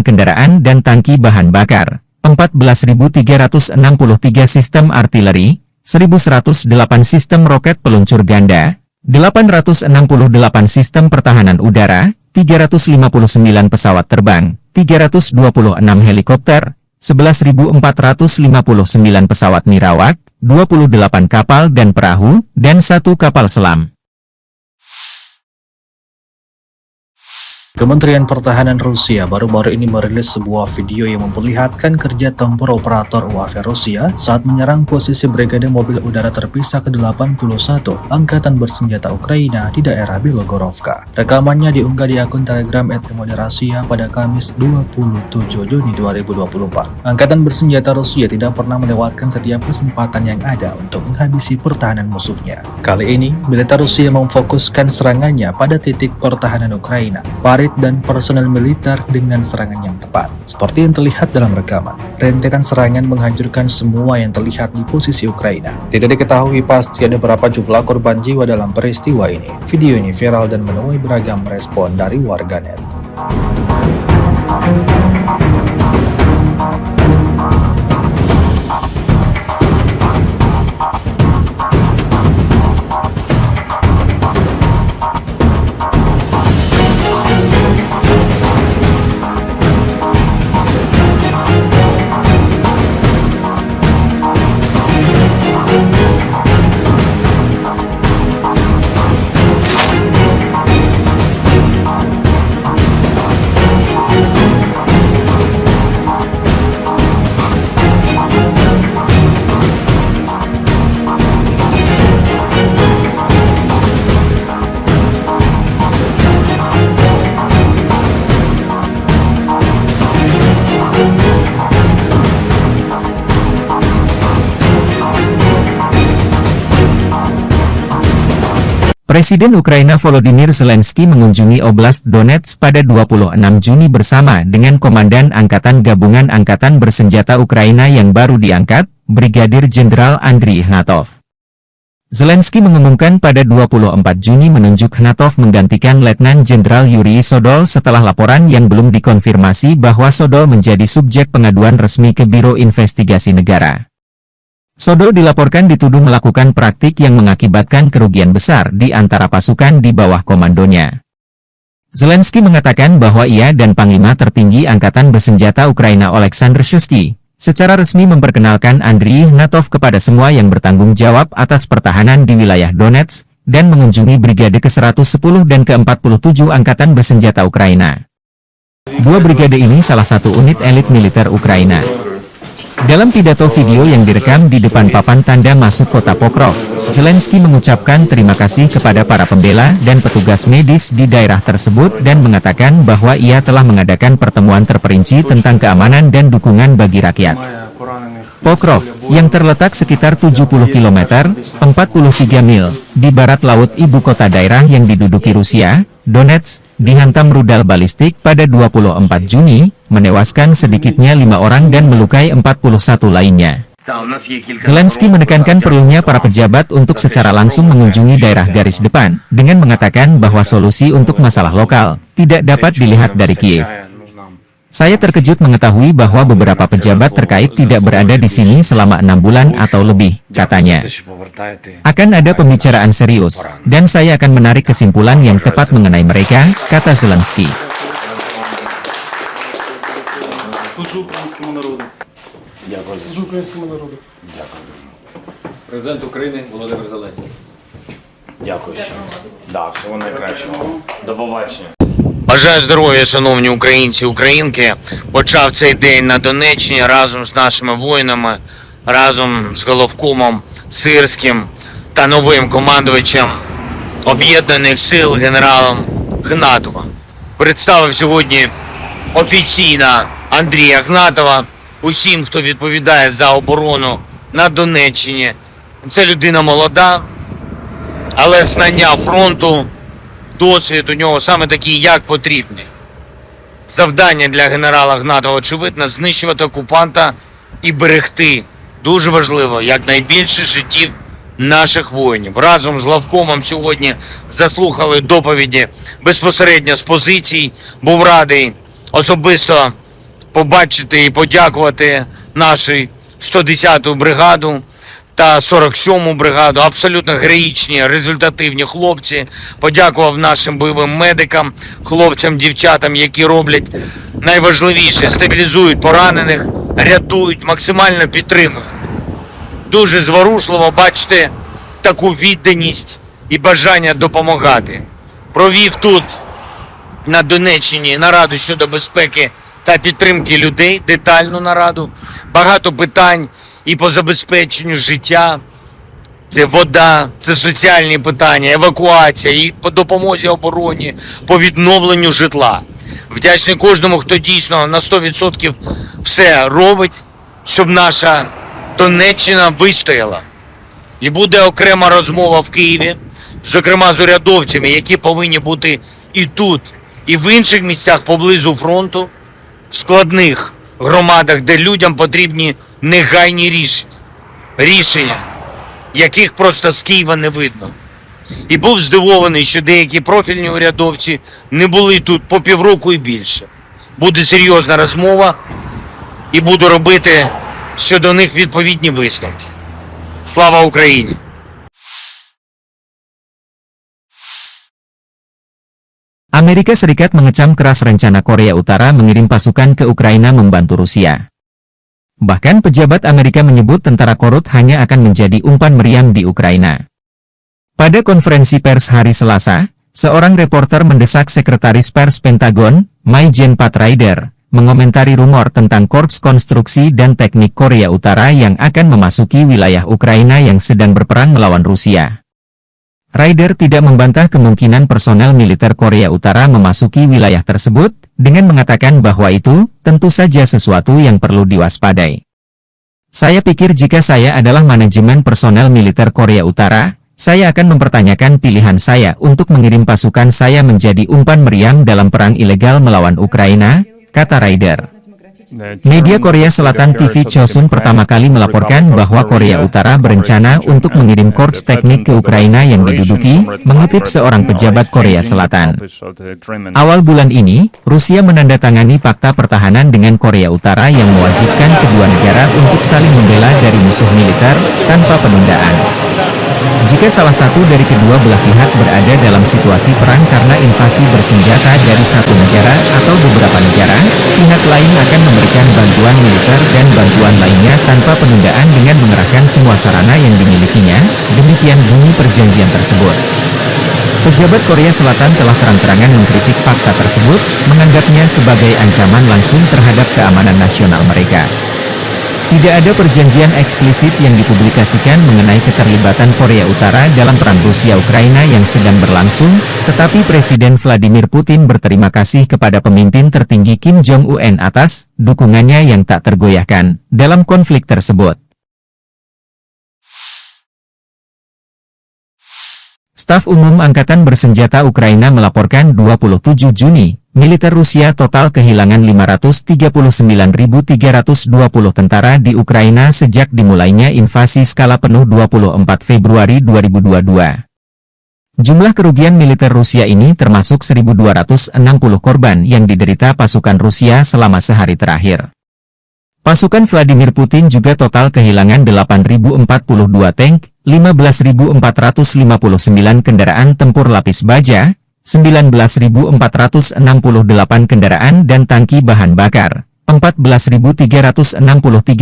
kendaraan dan tangki bahan bakar, 14.363 sistem artileri, 1.108 sistem roket peluncur ganda, 868 sistem pertahanan udara, 359 pesawat terbang, 326 helikopter, 11.459 pesawat nirawak, 28 kapal dan perahu, dan 1 kapal selam. Kementerian Pertahanan Rusia baru-baru ini merilis sebuah video yang memperlihatkan kerja tempur operator UAV Rusia saat menyerang posisi Brigade Mobil Udara Terpisah ke-81 Angkatan Bersenjata Ukraina di daerah Bilogorovka. Rekamannya diunggah di akun Telegram @emoderasia pada Kamis 27 Juni 2024. Angkatan Bersenjata Rusia tidak pernah melewatkan setiap kesempatan yang ada untuk menghabisi pertahanan musuhnya. Kali ini, militer Rusia memfokuskan serangannya pada titik pertahanan Ukraina, dan personel militer dengan serangan yang tepat. Seperti yang terlihat dalam rekaman, rentetan serangan menghancurkan semua yang terlihat di posisi Ukraina. Tidak diketahui pasti ada berapa jumlah korban jiwa dalam peristiwa ini. Video ini viral dan menuai beragam respon dari warganet. Presiden Ukraina Volodymyr Zelensky mengunjungi Oblast Donetsk pada 26 Juni bersama dengan Komandan Angkatan Gabungan Angkatan Bersenjata Ukraina yang baru diangkat, Brigadir Jenderal Andriy Ignatov. Zelensky mengumumkan pada 24 Juni menunjuk Ignatov menggantikan Letnan Jenderal Yuri Sodol setelah laporan yang belum dikonfirmasi bahwa Sodol menjadi subjek pengaduan resmi ke Biro Investigasi Negara. Sodol dilaporkan dituduh melakukan praktik yang mengakibatkan kerugian besar di antara pasukan di bawah komandonya. Zelensky mengatakan bahwa ia dan Panglima tertinggi Angkatan Bersenjata Ukraina Oleksandr Shuisky secara resmi memperkenalkan Andriy Ignatov kepada semua yang bertanggung jawab atas pertahanan di wilayah Donetsk dan mengunjungi Brigade ke-110 dan ke-47 Angkatan Bersenjata Ukraina. Dua brigade ini salah satu unit elit militer Ukraina. Dalam pidato video yang direkam di depan papan tanda masuk kota Pokrov, Zelensky mengucapkan terima kasih kepada para pembela dan petugas medis di daerah tersebut dan mengatakan bahwa ia telah mengadakan pertemuan terperinci tentang keamanan dan dukungan bagi rakyat. Pokrov, yang terletak sekitar 70 km, 43 mil, di barat laut ibu kota daerah yang diduduki Rusia, Donetsk, dihantam rudal balistik pada 24 Juni, menewaskan sedikitnya 5 orang dan melukai 41 lainnya. Zelensky menekankan perlunya para pejabat untuk secara langsung mengunjungi daerah garis depan, dengan mengatakan bahwa solusi untuk masalah lokal tidak dapat dilihat dari Kiev. Saya terkejut mengetahui bahwa beberapa pejabat terkait tidak berada di sini selama 6 bulan atau lebih, katanya. Akan ada pembicaraan serius, dan saya akan menarik kesimpulan yang tepat mengenai mereka, kata Zelensky. Президент України Володимир Зеленський. Дякую ще. Да, всього найкращого. До побачення. Бажаю здоров'я, шановні українці і українки. Почав цей день на Донеччині разом з нашими воїнами, разом з головкомом Сирським та новим командувачем Об'єднаних сил генералом Гнатовим. Представив сьогодні офіційно Андрія Гнатова усім, хто відповідає за оборону на Донеччині. Це людина молода, але знання фронту, досвід у нього саме такий, як потрібний. Завдання для генерала Гнатова, очевидно, знищувати окупанта і берегти, дуже важливо, якнайбільше життів наших воїнів. Разом з главкомом сьогодні заслухали доповіді безпосередньо з позицій. Був радий особисто побачити і подякувати нашій 110-ту бригаду та 47-му бригаду. Абсолютно героїчні, результативні хлопці. Подякував нашим бойовим медикам, хлопцям, дівчатам, які роблять найважливіше – стабілізують поранених, рятують, максимально підтримують. Дуже зворушливо бачити таку відданість і бажання допомагати. Провів тут, на Донеччині, нараду щодо безпеки та підтримки людей, детальну нараду. Багато питань і по забезпеченню життя. Це вода, це соціальні питання, евакуація, і по допомозі обороні, по відновленню житла. Вдячний кожному, хто дійсно на 100% все робить, щоб наша Донеччина вистояла. І буде окрема розмова в Києві, зокрема з урядовцями, які повинні бути і тут, і в інших місцях поблизу фронту, в складних громадах, де людям потрібні негайні рішення, яких просто з Києва не видно. І був здивований, що деякі профільні урядовці не були тут по півроку і більше. Буде серйозна розмова і буду робити щодо них відповідні висновки. Слава Україні! Amerika Serikat mengecam keras rencana Korea Utara mengirim pasukan ke Ukraina membantu Rusia. Bahkan pejabat Amerika menyebut tentara korut hanya akan menjadi umpan meriam di Ukraina. Pada konferensi pers hari Selasa, seorang reporter mendesak Sekretaris Pers Pentagon, Mai-Jen Pat Ryder, mengomentari rumor tentang Korps Konstruksi dan Teknik Korea Utara yang akan memasuki wilayah Ukraina yang sedang berperang melawan Rusia. Ryder tidak membantah kemungkinan personel militer Korea Utara memasuki wilayah tersebut, dengan mengatakan bahwa itu tentu saja sesuatu yang perlu diwaspadai. Saya pikir jika saya adalah manajemen personel militer Korea Utara, saya akan mempertanyakan pilihan saya untuk mengirim pasukan saya menjadi umpan meriam dalam perang ilegal melawan Ukraina, kata Ryder. Media Korea Selatan TV Chosun pertama kali melaporkan bahwa Korea Utara berencana untuk mengirim korps teknik ke Ukraina yang diduduki, mengutip seorang pejabat Korea Selatan. Awal bulan ini, Rusia menandatangani fakta pertahanan dengan Korea Utara yang mewajibkan kedua negara untuk saling membela dari musuh militer, tanpa penundaan. Jika salah satu dari kedua belah pihak berada dalam situasi perang karena invasi bersenjata dari satu negara atau beberapa negara, pihak lain akan memberikan bantuan militer dan bantuan lainnya tanpa penundaan dengan mengerahkan semua sarana yang dimilikinya, demikian bunyi perjanjian tersebut. Pejabat Korea Selatan telah terang-terangan mengkritik fakta tersebut, menganggapnya sebagai ancaman langsung terhadap keamanan nasional mereka. Tidak ada perjanjian eksplisit yang dipublikasikan mengenai keterlibatan Korea Utara dalam perang Rusia-Ukraina yang sedang berlangsung, tetapi Presiden Vladimir Putin berterima kasih kepada pemimpin tertinggi Kim Jong-un atas dukungannya yang tak tergoyahkan dalam konflik tersebut. Staf Umum Angkatan Bersenjata Ukraina melaporkan 27 Juni, militer Rusia total kehilangan 539.320 tentara di Ukraina sejak dimulainya invasi skala penuh 24 Februari 2022. Jumlah kerugian militer Rusia ini termasuk 1.260 korban yang diderita pasukan Rusia selama sehari terakhir. Pasukan Vladimir Putin juga total kehilangan 8.042 tank, 15.459 kendaraan tempur lapis baja, 19.468 kendaraan dan tangki bahan bakar, 14.363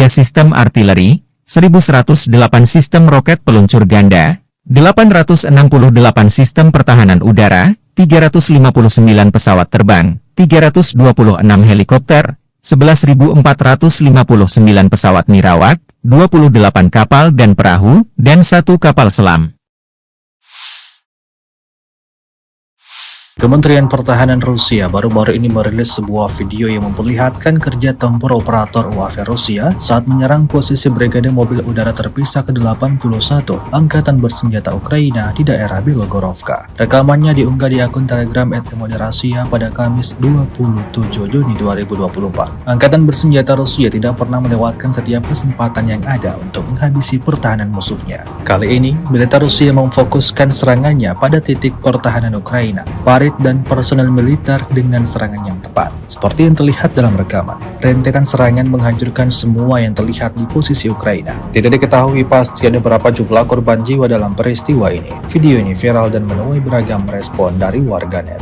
sistem artileri, 1.108 sistem roket peluncur ganda, 868 sistem pertahanan udara, 359 pesawat terbang, 326 helikopter, 11.459 pesawat nirawak, 28 kapal dan perahu, dan 1 kapal selam. Kementerian Pertahanan Rusia baru-baru ini merilis sebuah video yang memperlihatkan kerja tempur operator UAV Rusia saat menyerang posisi Brigade Mobil Udara Terpisah ke-81 Angkatan Bersenjata Ukraina di daerah Bilogorovka. Rekamannya diunggah di akun Telegram @Rasia pada Kamis 27 Juni 2024. Angkatan Bersenjata Rusia tidak pernah melewatkan setiap kesempatan yang ada untuk menghabisi pertahanan musuhnya. Kali ini, militer Rusia memfokuskan serangannya pada titik pertahanan Ukraina. Farid prajurit dan personel militer dengan serangan yang tepat. Seperti yang terlihat dalam rekaman, rentetan serangan menghancurkan semua yang terlihat di posisi Ukraina. Tidak diketahui pasti ada berapa jumlah korban jiwa dalam peristiwa ini. Video ini viral dan menuai beragam respon dari warganet.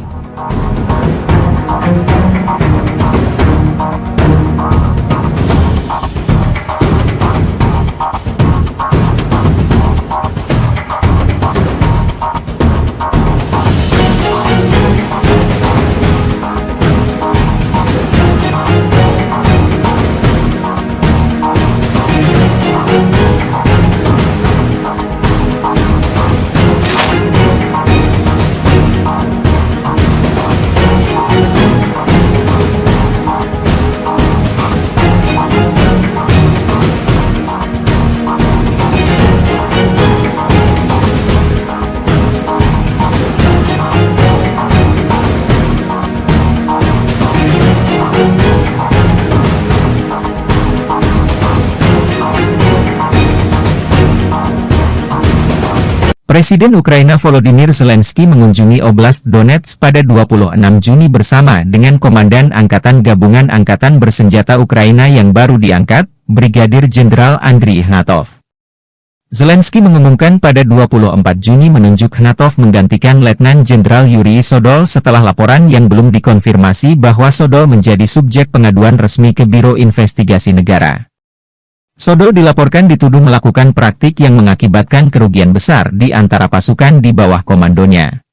Presiden Ukraina Volodymyr Zelensky mengunjungi Oblast Donetsk pada 26 Juni bersama dengan Komandan Angkatan Gabungan Angkatan Bersenjata Ukraina yang baru diangkat, Brigadir Jenderal Andriy Ignatov. Zelensky mengumumkan pada 24 Juni menunjuk Ignatov menggantikan Letnan Jenderal Yuri Sodol setelah laporan yang belum dikonfirmasi bahwa Sodol menjadi subjek pengaduan resmi ke Biro Investigasi Negara. Sodol dilaporkan dituduh melakukan praktik yang mengakibatkan kerugian besar di antara pasukan di bawah komandonya.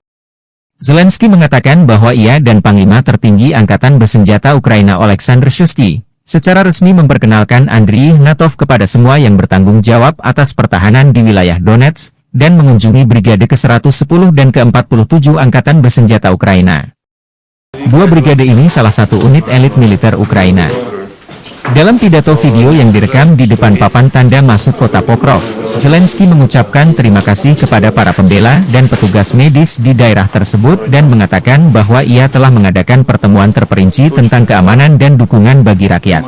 Zelensky mengatakan bahwa ia dan Panglima Tertinggi Angkatan Bersenjata Ukraina Oleksandr Shuisky secara resmi memperkenalkan Andriy Ignatov kepada semua yang bertanggung jawab atas pertahanan di wilayah Donetsk dan mengunjungi Brigade ke-110 dan ke-47 Angkatan Bersenjata Ukraina. Dua brigade ini salah satu unit elit militer Ukraina. Dalam pidato video yang direkam di depan papan tanda masuk kota Pokrov, Zelensky mengucapkan terima kasih kepada para pembela dan petugas medis di daerah tersebut dan mengatakan bahwa ia telah mengadakan pertemuan terperinci tentang keamanan dan dukungan bagi rakyat.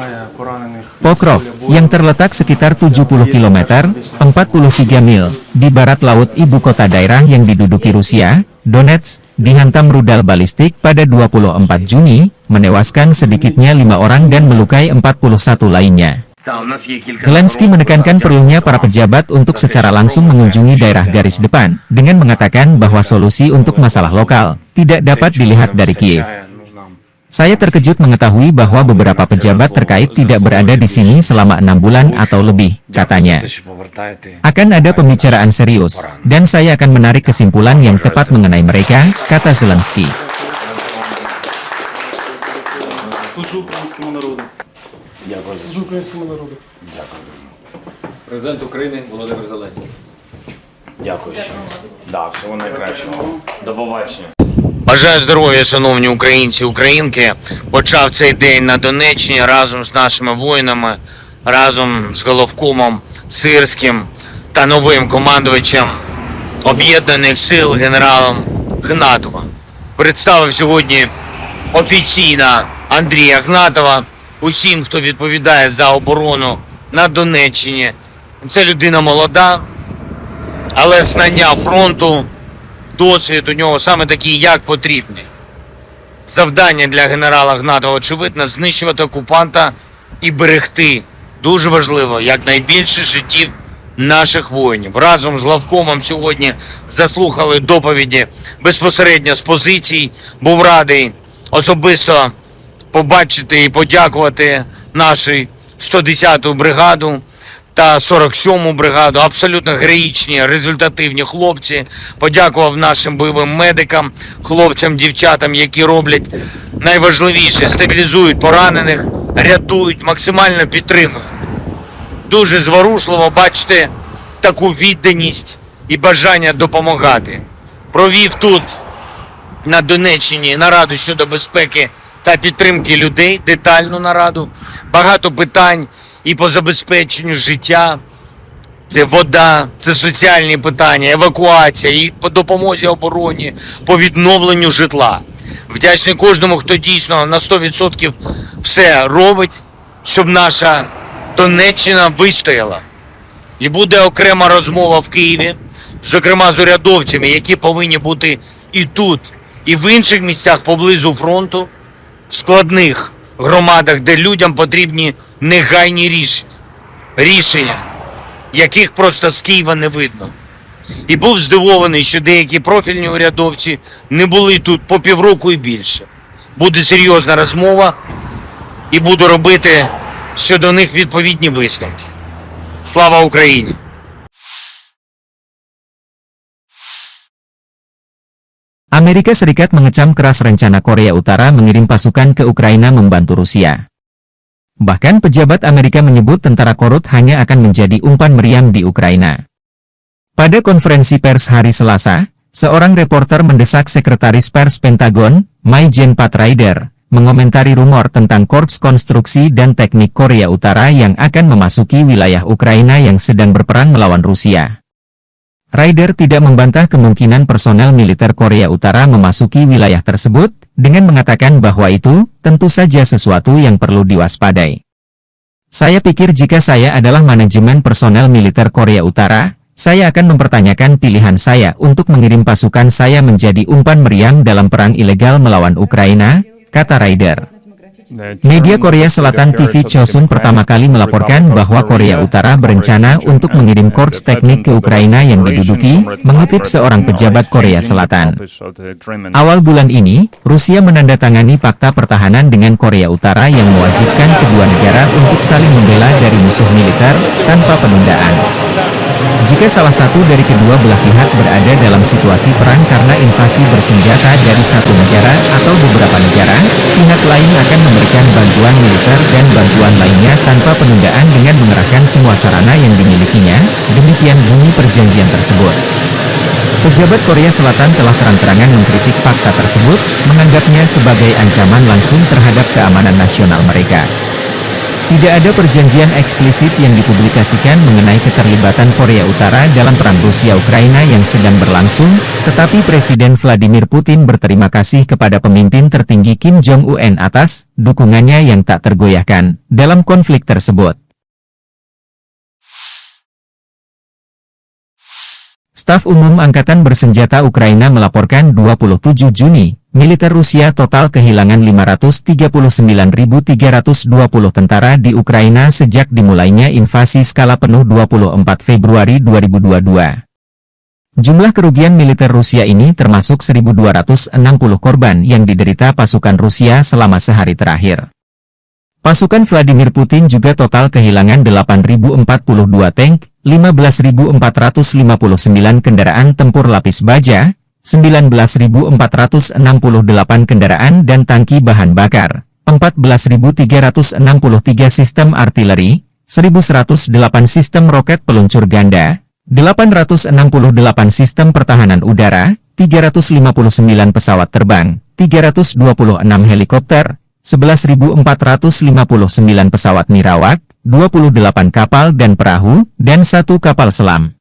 Pokrov, yang terletak sekitar 70 km, 43 mil, di barat laut ibu kota daerah yang diduduki Rusia, Donetsk, dihantam rudal balistik pada 24 Juni, menewaskan sedikitnya 5 orang dan melukai 41 lainnya. Zelensky menekankan perlunya para pejabat untuk secara langsung mengunjungi daerah garis depan, dengan mengatakan bahwa solusi untuk masalah lokal tidak dapat dilihat dari Kiev. Saya terkejut mengetahui bahwa beberapa pejabat terkait tidak berada di sini selama 6 bulan atau lebih, katanya. Akan ada pembicaraan serius, dan saya akan menarik kesimpulan yang tepat mengenai mereka, kata Zelensky. Президент України Володимир Зеленський. Дякую ще. Да, всього найкращого. До побачення. Бажаю здоров'я, шановні українці, українки. Почав цей день на Донеччині разом з нашими воїнами, разом з головкомом Сирським та новим командувачем Об'єднаних сил генералом Ігнатовим. Представив сьогодні офіційно Андрія Ігнатова усім, хто відповідає за оборону на Донеччині. Це людина молода, але знання фронту, досвід у нього саме такий, як потрібний. Завдання для генерала Ігнатова, очевидно, знищувати окупанта і берегти, дуже важливо, якнайбільше життів наших воїнів. Разом з главкомом сьогодні заслухали доповіді безпосередньо з позицій. Був радий особисто побачити і подякувати нашу 110-ту бригаду та 47-му бригаду. Абсолютно героїчні, результативні хлопці. Подякував нашим бойовим медикам, хлопцям, дівчатам, які роблять найважливіше, стабілізують поранених, рятують, максимально підтримують. Дуже зворушливо бачити таку відданість і бажання допомагати. Провів тут, на Донеччині, нараду щодо безпеки та підтримки людей, детальну нараду. Багато питань і по забезпеченню життя. Це вода, це соціальні питання, евакуація, і по допомозі обороні, по відновленню житла. Вдячний кожному, хто дійсно на 100% все робить, щоб наша Донеччина вистояла. І буде окрема розмова в Києві, зокрема з урядовцями, які повинні бути і тут, і в інших місцях поблизу фронту, в складних громадах, де людям потрібні негайні рішення, яких просто з Києва не видно. І був здивований, що деякі профільні урядовці не були тут по півроку і більше. Буде серйозна розмова і буду робити щодо них відповідні висновки. Слава Україні! Amerika Serikat mengecam keras rencana Korea Utara mengirim pasukan ke Ukraina membantu Rusia. Bahkan pejabat Amerika menyebut tentara Korut hanya akan menjadi umpan meriam di Ukraina. Pada konferensi pers hari Selasa, seorang reporter mendesak Sekretaris Pers Pentagon, Mai-Jen Pat Ryder, mengomentari rumor tentang Korps Konstruksi dan Teknik Korea Utara yang akan memasuki wilayah Ukraina yang sedang berperang melawan Rusia. Ryder tidak membantah kemungkinan personel militer Korea Utara memasuki wilayah tersebut, dengan mengatakan bahwa itu tentu saja sesuatu yang perlu diwaspadai. Saya pikir jika saya adalah manajemen personel militer Korea Utara, saya akan mempertanyakan pilihan saya untuk mengirim pasukan saya menjadi umpan meriam dalam perang ilegal melawan Ukraina, kata Ryder. Media Korea Selatan TV Chosun pertama kali melaporkan bahwa Korea Utara berencana untuk mengirim korps teknik ke Ukraina yang diduduki, mengutip seorang pejabat Korea Selatan. Awal bulan ini, Rusia menandatangani fakta pertahanan dengan Korea Utara yang mewajibkan kedua negara untuk saling membela dari musuh militer, tanpa penundaan. Jika salah satu dari kedua belah pihak berada dalam situasi perang karena invasi bersenjata dari satu negara atau beberapa negara, pihak lain akan memberikan bantuan militer dan bantuan lainnya tanpa penundaan dengan mengerahkan semua sarana yang dimilikinya, demikian bunyi perjanjian tersebut. Pejabat Korea Selatan telah terang-terangan mengkritik fakta tersebut, menganggapnya sebagai ancaman langsung terhadap keamanan nasional mereka. Tidak ada perjanjian eksplisit yang dipublikasikan mengenai keterlibatan Korea Utara dalam perang Rusia-Ukraina yang sedang berlangsung, tetapi Presiden Vladimir Putin berterima kasih kepada pemimpin tertinggi Kim Jong-un atas dukungannya yang tak tergoyahkan dalam konflik tersebut. Staf Umum Angkatan Bersenjata Ukraina melaporkan 27 Juni, militer Rusia total kehilangan 539.320 tentara di Ukraina sejak dimulainya invasi skala penuh 24 Februari 2022. Jumlah kerugian militer Rusia ini termasuk 1.260 korban yang diderita pasukan Rusia selama sehari terakhir. Pasukan Vladimir Putin juga total kehilangan 8.042 tank, 15.459 kendaraan tempur lapis baja, 19.468 kendaraan dan tangki bahan bakar, 14.363 sistem artileri, 1.108 sistem roket peluncur ganda, 868 sistem pertahanan udara, 359 pesawat terbang, 326 helikopter, 11.459 pesawat nirawak, 28 kapal dan perahu, dan 1 kapal selam.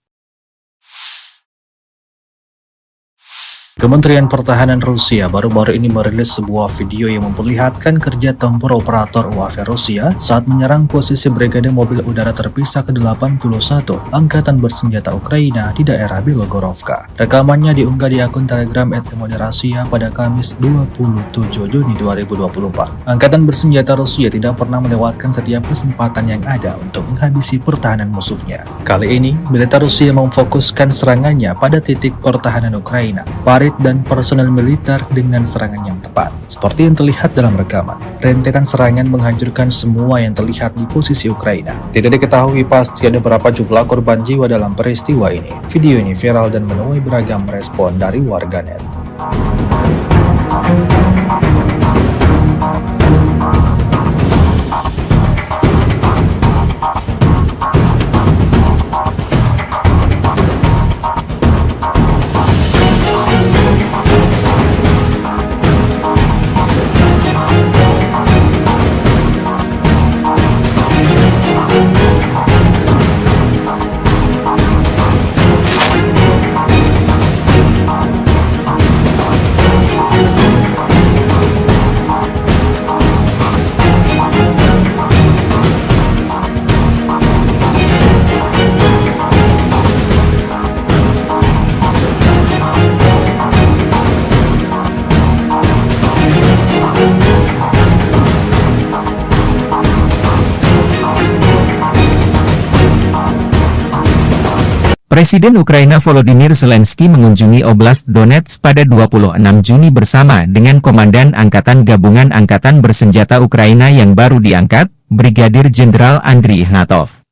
Kementerian Pertahanan Rusia baru-baru ini merilis sebuah video yang memperlihatkan kerja tempur operator UAV Rusia saat menyerang posisi Brigade Mobil Udara Terpisah ke-81 Angkatan Bersenjata Ukraina di daerah Bilogorovka. Rekamannya diunggah di akun Telegram @Moderasia pada Kamis 27 Juni 2024. Angkatan Bersenjata Rusia tidak pernah melewatkan setiap kesempatan yang ada untuk menghabisi pertahanan musuhnya. Kali ini, militer Rusia memfokuskan serangannya pada titik pertahanan Ukraina, dan personel militer dengan serangan yang tepat. Seperti yang terlihat dalam rekaman, rentetan serangan menghancurkan semua yang terlihat di posisi Ukraina. Tidak diketahui pasti ada berapa jumlah korban jiwa dalam peristiwa ini. Video ini viral dan menuai beragam respon dari warganet. Presiden Ukraina Volodymyr Zelensky mengunjungi Oblast Donetsk pada 26 Juni bersama dengan Komandan Angkatan Gabungan Angkatan Bersenjata Ukraina yang baru diangkat, Brigadir Jenderal Andriy Ignatov.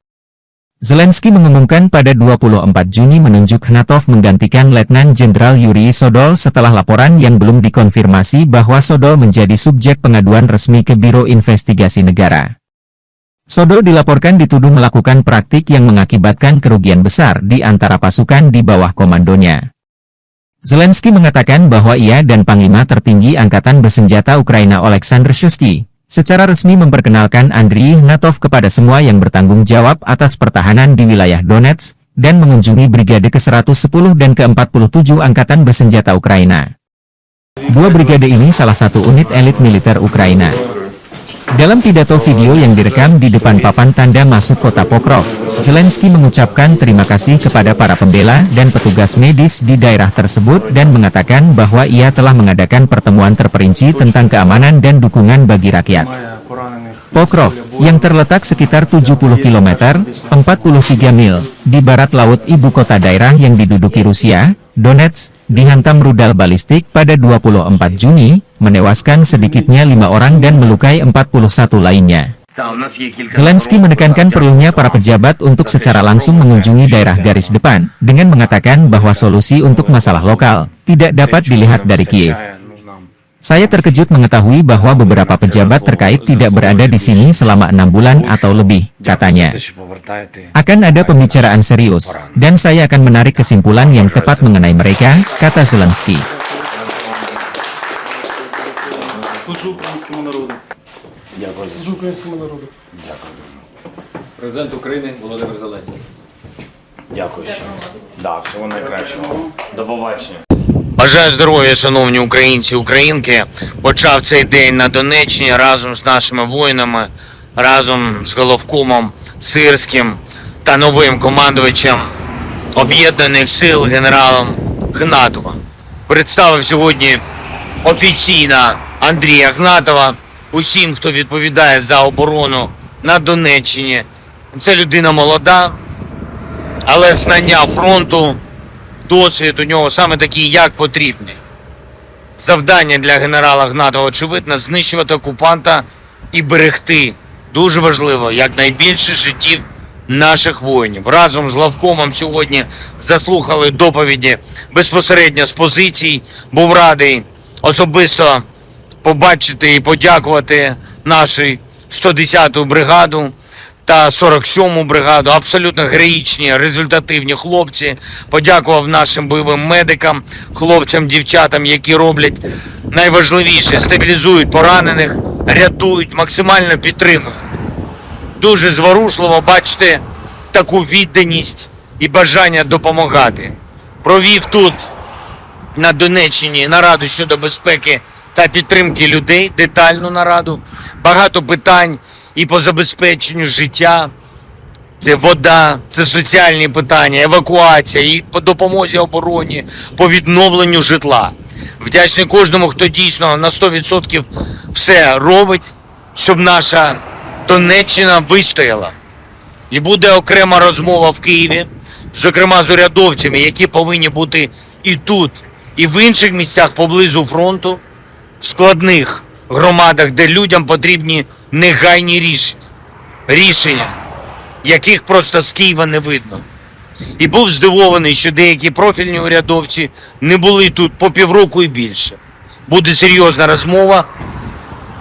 Zelensky mengumumkan pada 24 Juni menunjuk Ignatov menggantikan Letnan Jenderal Yuri Sodol setelah laporan yang belum dikonfirmasi bahwa Sodol menjadi subjek pengaduan resmi ke Biro Investigasi Negara. Sodol dilaporkan dituduh melakukan praktik yang mengakibatkan kerugian besar di antara pasukan di bawah komandonya. Zelensky mengatakan bahwa ia dan Panglima tertinggi Angkatan Bersenjata Ukraina Oleksandr Shuisky secara resmi memperkenalkan Andriy Ignatov kepada semua yang bertanggung jawab atas pertahanan di wilayah Donetsk dan mengunjungi Brigade ke-110 dan ke-47 Angkatan Bersenjata Ukraina. Dua brigade ini salah satu unit elit militer Ukraina. Dalam pidato video yang direkam di depan papan tanda masuk kota Pokrov, Zelensky mengucapkan terima kasih kepada para pembela dan petugas medis di daerah tersebut dan mengatakan bahwa ia telah mengadakan pertemuan terperinci tentang keamanan dan dukungan bagi rakyat. Pokrov, yang terletak sekitar 70 km, 43 mil, di barat laut ibu kota daerah yang diduduki Rusia, Donetsk, dihantam rudal balistik pada 24 Juni, menewaskan sedikitnya 5 orang dan melukai 41 lainnya. Zelensky menekankan perlunya para pejabat untuk secara langsung mengunjungi daerah garis depan, dengan mengatakan bahwa solusi untuk masalah lokal tidak dapat dilihat dari Kiev. Saya terkejut mengetahui bahwa beberapa pejabat terkait tidak berada di sini selama 6 bulan atau lebih, katanya. Akan ada pembicaraan serius, dan saya akan menarik kesimpulan yang tepat mengenai mereka, kata Zelensky. Президент України Володимир Зеленський. Дякую ще. Да, всього найкращого. До побачення. Бажаю здоров'я, шановні українці і українки. Почав цей день на Донеччині разом з нашими воїнами, разом з головкомом Сирським та новим командувачем Об'єднаних сил генералом Ігнатовим. Представив сьогодні офіційно Андрія Ігнатова усім, хто відповідає за оборону на Донеччині. Це людина молода, але знання фронту, досвід у нього саме такий, як потрібний. Завдання для генерала Ігнатова, очевидно, знищувати окупанта і берегти, дуже важливо, якнайбільше життів наших воїнів. Разом з главкомом сьогодні заслухали доповіді безпосередньо з позицій. Був радий особисто побачити і подякувати нашу 110-ту бригаду та 47-му бригаду. Абсолютно героїчні, результативні хлопці. Подякував нашим бойовим медикам, хлопцям, дівчатам, які роблять найважливіше – стабілізують поранених, рятують, максимально підтримують. Дуже зворушливо бачити таку відданість і бажання допомагати. Провів тут, на Донеччині, нараду щодо безпеки та підтримки людей, детальну нараду. Багато питань і по забезпеченню життя. Це вода, це соціальні питання, евакуація, і по допомозі обороні, по відновленню житла. Вдячний кожному, хто дійсно на 100% все робить, щоб наша Донеччина вистояла. І буде окрема розмова в Києві, зокрема з урядовцями, які повинні бути і тут, і в інших місцях поблизу фронту, в складних громадах, де людям потрібні негайні рішення, яких просто з Києва не видно. І був здивований, що деякі профільні урядовці не були тут по півроку і більше. Буде серйозна розмова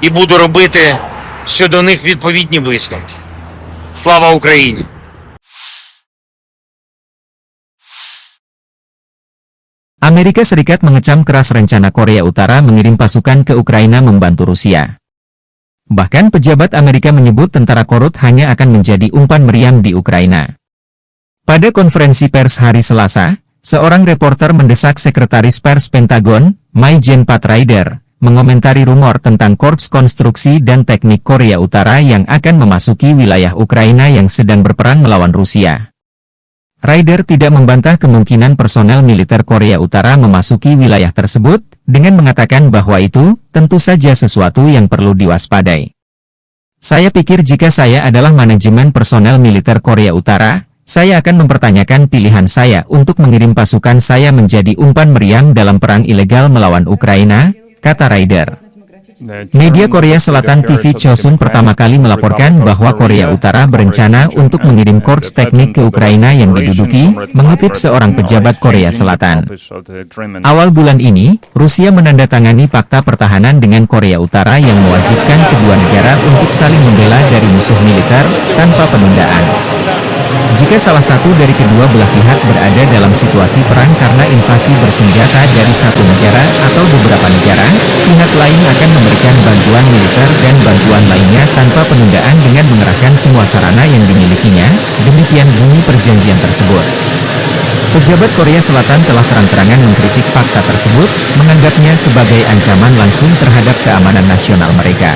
і буду робити щодо них відповідні висновки. Слава Україні! Amerika Serikat mengecam keras rencana Korea Utara mengirim pasukan ke Ukraina membantu Rusia. Bahkan pejabat Amerika menyebut tentara korut hanya akan menjadi umpan meriam di Ukraina. Pada konferensi pers hari Selasa, seorang reporter mendesak Sekretaris Pers Pentagon, Mai-Jen Pat Ryder, mengomentari rumor tentang Korps Konstruksi dan Teknik Korea Utara yang akan memasuki wilayah Ukraina yang sedang berperang melawan Rusia. Ryder tidak membantah kemungkinan personel militer Korea Utara memasuki wilayah tersebut, dengan mengatakan bahwa itu tentu saja sesuatu yang perlu diwaspadai. Saya pikir jika saya adalah manajemen personel militer Korea Utara, Saya akan mempertanyakan pilihan saya untuk mengirim pasukan saya menjadi umpan meriam dalam perang ilegal melawan Ukraina, kata Ryder. Media Korea Selatan TV Chosun pertama kali melaporkan bahwa Korea Utara berencana untuk mengirim korps teknik ke Ukraina yang diduduki, mengutip seorang pejabat Korea Selatan. Awal bulan ini, Rusia menandatangani fakta pertahanan dengan Korea Utara yang mewajibkan kedua negara untuk saling membela dari musuh militer, tanpa penundaan. Jika salah satu dari kedua belah pihak berada dalam situasi perang karena invasi bersenjata dari satu negara atau beberapa negara, pihak lain akan memberikan bantuan militer dan bantuan lainnya tanpa penundaan dengan mengerahkan semua sarana yang dimilikinya, demikian bunyi perjanjian tersebut. Pejabat Korea Selatan telah terang-terangan mengkritik fakta tersebut, menganggapnya sebagai ancaman langsung terhadap keamanan nasional mereka.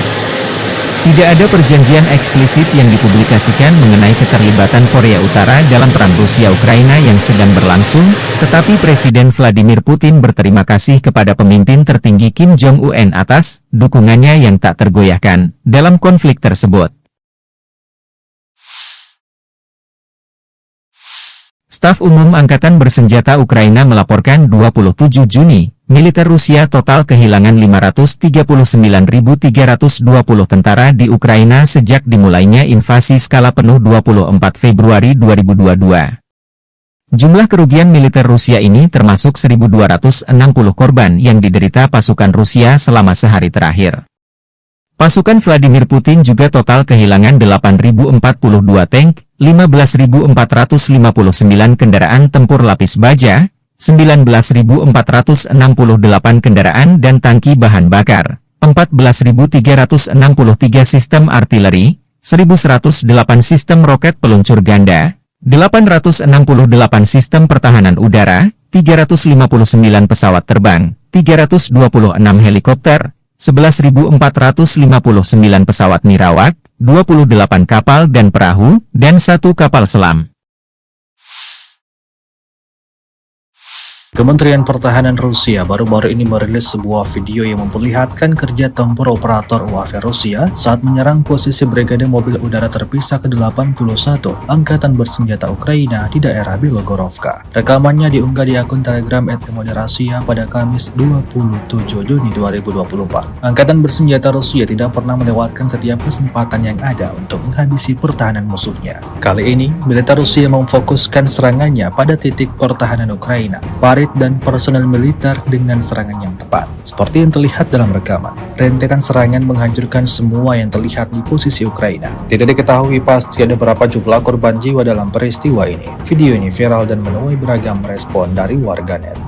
Tidak ada perjanjian eksplisit yang dipublikasikan mengenai keterlibatan Korea Utara dalam perang Rusia-Ukraina yang sedang berlangsung, tetapi Presiden Vladimir Putin berterima kasih kepada pemimpin tertinggi Kim Jong-un atas dukungannya yang tak tergoyahkan dalam konflik tersebut. Staf Umum Angkatan Bersenjata Ukraina melaporkan 27 Juni, militer Rusia total kehilangan 539.320 tentara di Ukraina sejak dimulainya invasi skala penuh 24 Februari 2022. Jumlah kerugian militer Rusia ini termasuk 1.260 korban yang diderita pasukan Rusia selama sehari terakhir. Pasukan Vladimir Putin juga total kehilangan 8.042 tank, 15.459 kendaraan tempur lapis baja, 19.468 kendaraan dan tangki bahan bakar, 14.363 sistem artileri, 1.108 sistem roket peluncur ganda, 868 sistem pertahanan udara, 359 pesawat terbang, 326 helikopter, 11.459 pesawat nirawak, 28 kapal dan perahu, dan 1 kapal selam. Kementerian Pertahanan Rusia baru-baru ini merilis sebuah video yang memperlihatkan kerja tempur operator UAV Rusia saat menyerang posisi Brigade Mobil Udara Terpisah ke-81 Angkatan Bersenjata Ukraina di daerah Bilogorovka. Rekamannya diunggah di akun Telegram @emoderasiya pada Kamis 27 Juni 2024. Angkatan Bersenjata Rusia tidak pernah melewatkan setiap kesempatan yang ada untuk menghabisi pertahanan musuhnya. Kali ini, militer Rusia memfokuskan serangannya pada titik pertahanan Ukraina, dan personel militer dengan serangan yang tepat. Seperti yang terlihat dalam rekaman, rentetan serangan menghancurkan semua yang terlihat di posisi Ukraina. Tidak diketahui pasti ada berapa jumlah korban jiwa dalam peristiwa ini. Video ini viral dan menuai beragam respon dari warganet.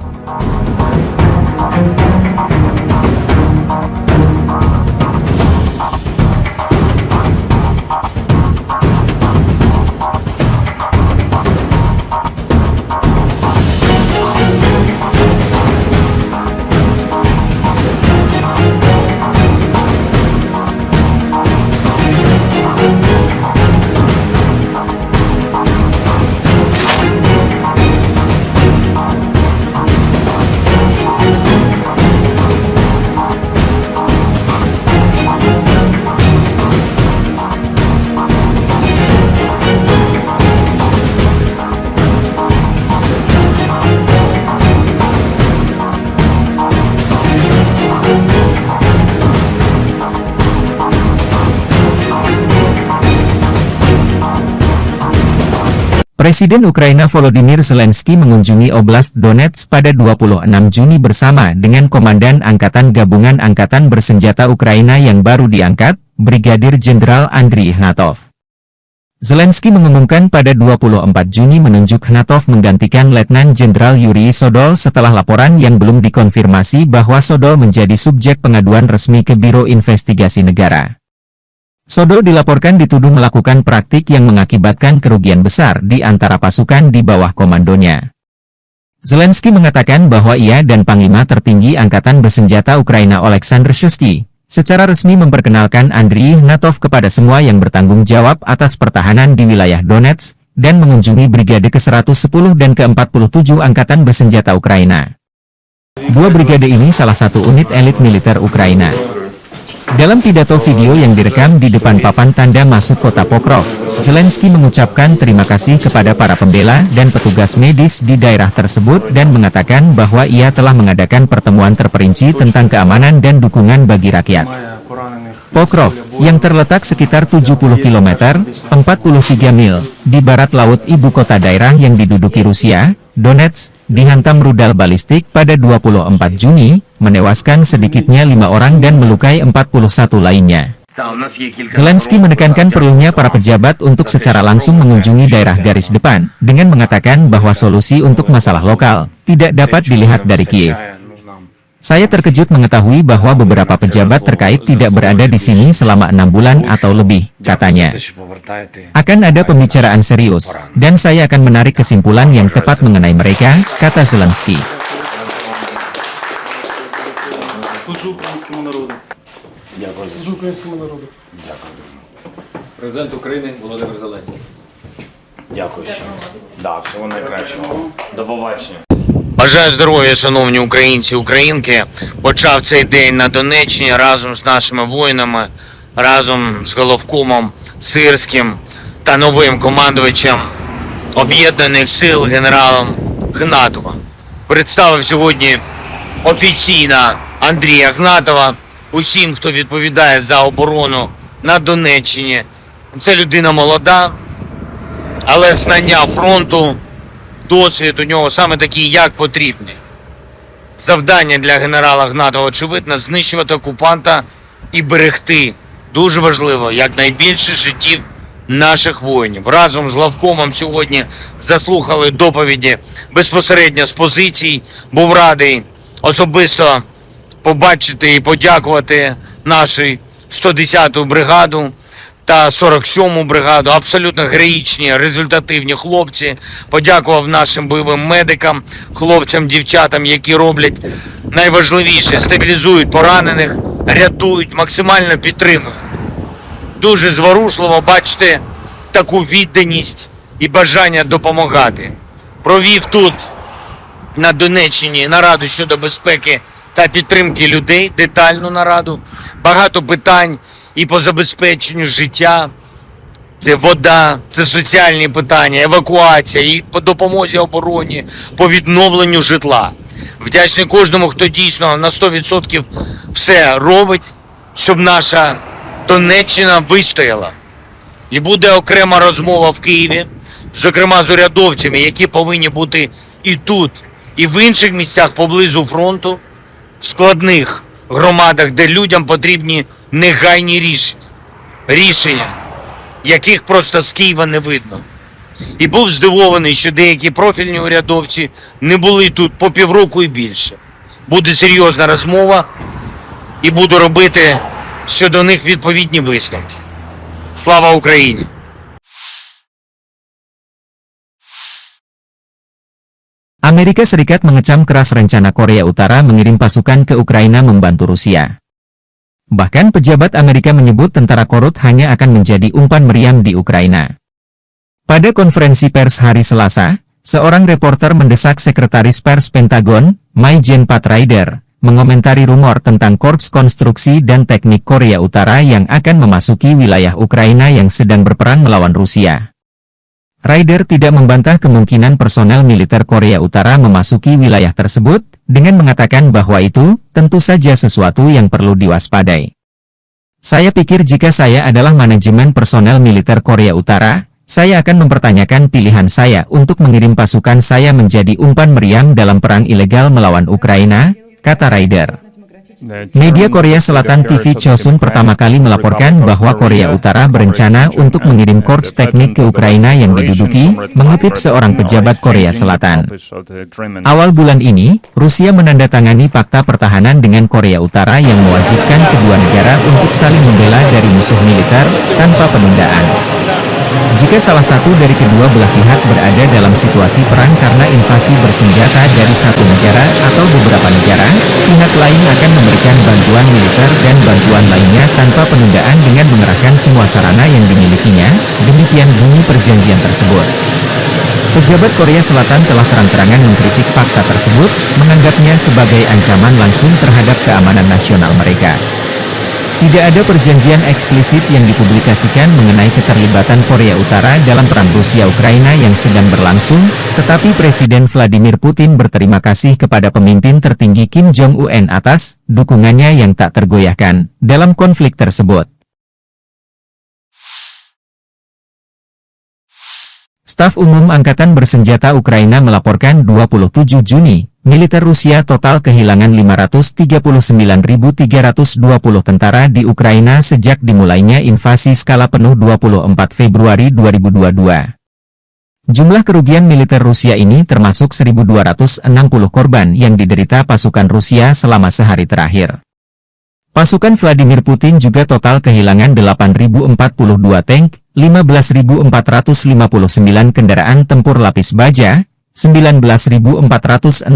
Presiden Ukraina Volodymyr Zelensky mengunjungi Oblast Donetsk pada 26 Juni bersama dengan Komandan Angkatan Gabungan Angkatan Bersenjata Ukraina yang baru diangkat, Brigadir Jenderal Andriy Ignatov. Zelensky mengumumkan pada 24 Juni menunjuk Ignatov menggantikan Letnan Jenderal Yuri Sodol setelah laporan yang belum dikonfirmasi bahwa Sodol menjadi subjek pengaduan resmi ke Biro Investigasi Negara. Sodol dilaporkan dituduh melakukan praktik yang mengakibatkan kerugian besar di antara pasukan di bawah komandonya. Zelensky mengatakan bahwa ia dan Panglima Tertinggi Angkatan Bersenjata Ukraina Oleksandr Shuisky secara resmi memperkenalkan Andriy Ignatov kepada semua yang bertanggung jawab atas pertahanan di wilayah Donetsk dan mengunjungi Brigade ke-110 dan ke-47 Angkatan Bersenjata Ukraina. Dua brigade ini salah satu unit elit militer Ukraina. Dalam pidato video yang direkam di depan papan tanda masuk kota Pokrov, Zelensky mengucapkan terima kasih kepada para pembela dan petugas medis di daerah tersebut dan mengatakan bahwa ia telah mengadakan pertemuan terperinci tentang keamanan dan dukungan bagi rakyat. Pokrov, yang terletak sekitar 70 km, 43 mil, di barat laut ibu kota daerah yang diduduki Rusia, Donetsk, dihantam rudal balistik pada 24 Juni, menewaskan sedikitnya 5 orang dan melukai 41 lainnya. Zelensky menekankan perlunya para pejabat untuk secara langsung mengunjungi daerah garis depan, dengan mengatakan bahwa solusi untuk masalah lokal tidak dapat dilihat dari Kiev. Saya terkejut mengetahui bahwa beberapa pejabat terkait tidak berada di sini selama 6 bulan atau lebih, katanya. Akan ada pembicaraan serius, dan saya akan menarik kesimpulan yang tepat mengenai mereka, kata Zelensky. Президент України Володимир Зеленський. Дякую ще. Да, всього найкращого. До побачення. Бажаю здоров'я, шановні українці, українки. Почав цей день на Донеччині разом з нашими воїнами, разом з головкомом Сирським та новим командувачем Об'єднаних сил генералом Гнатовим. Представив сьогодні офіційно Андрія Гнатова усім, хто відповідає за оборону на Донеччині. Це людина молода, але знання фронту, досвід у нього саме такий, як потрібний. Завдання для генерала Гнатова, очевидно, знищувати окупанта і берегти, дуже важливо, якнайбільше життів наших воїнів. Разом з главкомом сьогодні заслухали доповіді безпосередньо з позицій. Був радий особисто побачити і подякувати нашу 110-ту бригаду та 47-му бригаду. Абсолютно героїчні, результативні хлопці. Подякував нашим бойовим медикам, хлопцям, дівчатам, які роблять найважливіше – стабілізують поранених, рятують, максимально підтримують. Дуже зворушливо бачити таку відданість і бажання допомагати. Провів тут, на Донеччині, нараду щодо безпеки та підтримки людей, детальну нараду. Багато питань і по забезпеченню життя. Це вода, це соціальні питання, евакуація, і по допомозі обороні, по відновленню житла. Вдячний кожному, хто дійсно на 100% все робить, щоб наша Донеччина вистояла. І буде окрема розмова в Києві, зокрема з урядовцями, які повинні бути і тут, і в інших місцях поблизу фронту, в складних громадах, де людям потрібні негайні рішення. Рішення, яких просто з Києва не видно. І був здивований, що деякі профільні урядовці не були тут по півроку і більше. Буде серйозна розмова і буду робити щодо них відповідні висновки. Слава Україні! Amerika Serikat mengecam keras rencana Korea Utara mengirim pasukan ke Ukraina membantu Rusia. Bahkan pejabat Amerika menyebut tentara korut hanya akan menjadi umpan meriam di Ukraina. Pada konferensi pers hari Selasa, seorang reporter mendesak Sekretaris Pers Pentagon, Mai-Jen Pat Ryder, mengomentari rumor tentang Korps Konstruksi dan Teknik Korea Utara yang akan memasuki wilayah Ukraina yang sedang berperang melawan Rusia. Ryder tidak membantah kemungkinan personel militer Korea Utara memasuki wilayah tersebut, dengan mengatakan bahwa itu tentu saja sesuatu yang perlu diwaspadai. Saya pikir jika saya adalah manajemen personel militer Korea Utara, saya akan mempertanyakan pilihan saya untuk mengirim pasukan saya menjadi umpan meriam dalam perang ilegal melawan Ukraina, kata Ryder. Media Korea Selatan TV Chosun pertama kali melaporkan bahwa Korea Utara berencana untuk mengirim korps teknik ke Ukraina yang diduduki, mengutip seorang pejabat Korea Selatan. Awal bulan ini, Rusia menandatangani fakta pertahanan dengan Korea Utara yang mewajibkan kedua negara untuk saling membela dari musuh militer, tanpa penundaan. Jika salah satu dari kedua belah pihak berada dalam situasi perang karena invasi bersenjata dari satu negara atau beberapa negara, pihak lain akan memberikan bantuan militer dan bantuan lainnya tanpa penundaan dengan mengerahkan semua sarana yang dimilikinya, demikian bunyi perjanjian tersebut. Pejabat Korea Selatan telah terang-terangan mengkritik fakta tersebut, menganggapnya sebagai ancaman langsung terhadap keamanan nasional mereka. Tidak ada perjanjian eksplisit yang dipublikasikan mengenai keterlibatan Korea Utara dalam perang Rusia-Ukraina yang sedang berlangsung, tetapi Presiden Vladimir Putin berterima kasih kepada pemimpin tertinggi Kim Jong-un atas dukungannya yang tak tergoyahkan dalam konflik tersebut. Staf Umum Angkatan Bersenjata Ukraina melaporkan 27 Juni, militer Rusia total kehilangan 539.320 tentara di Ukraina sejak dimulainya invasi skala penuh 24 Februari 2022. Jumlah kerugian militer Rusia ini termasuk 1.260 korban yang diderita pasukan Rusia selama sehari terakhir. Pasukan Vladimir Putin juga total kehilangan 8.042 tank, 15.459 kendaraan tempur lapis baja, 19.468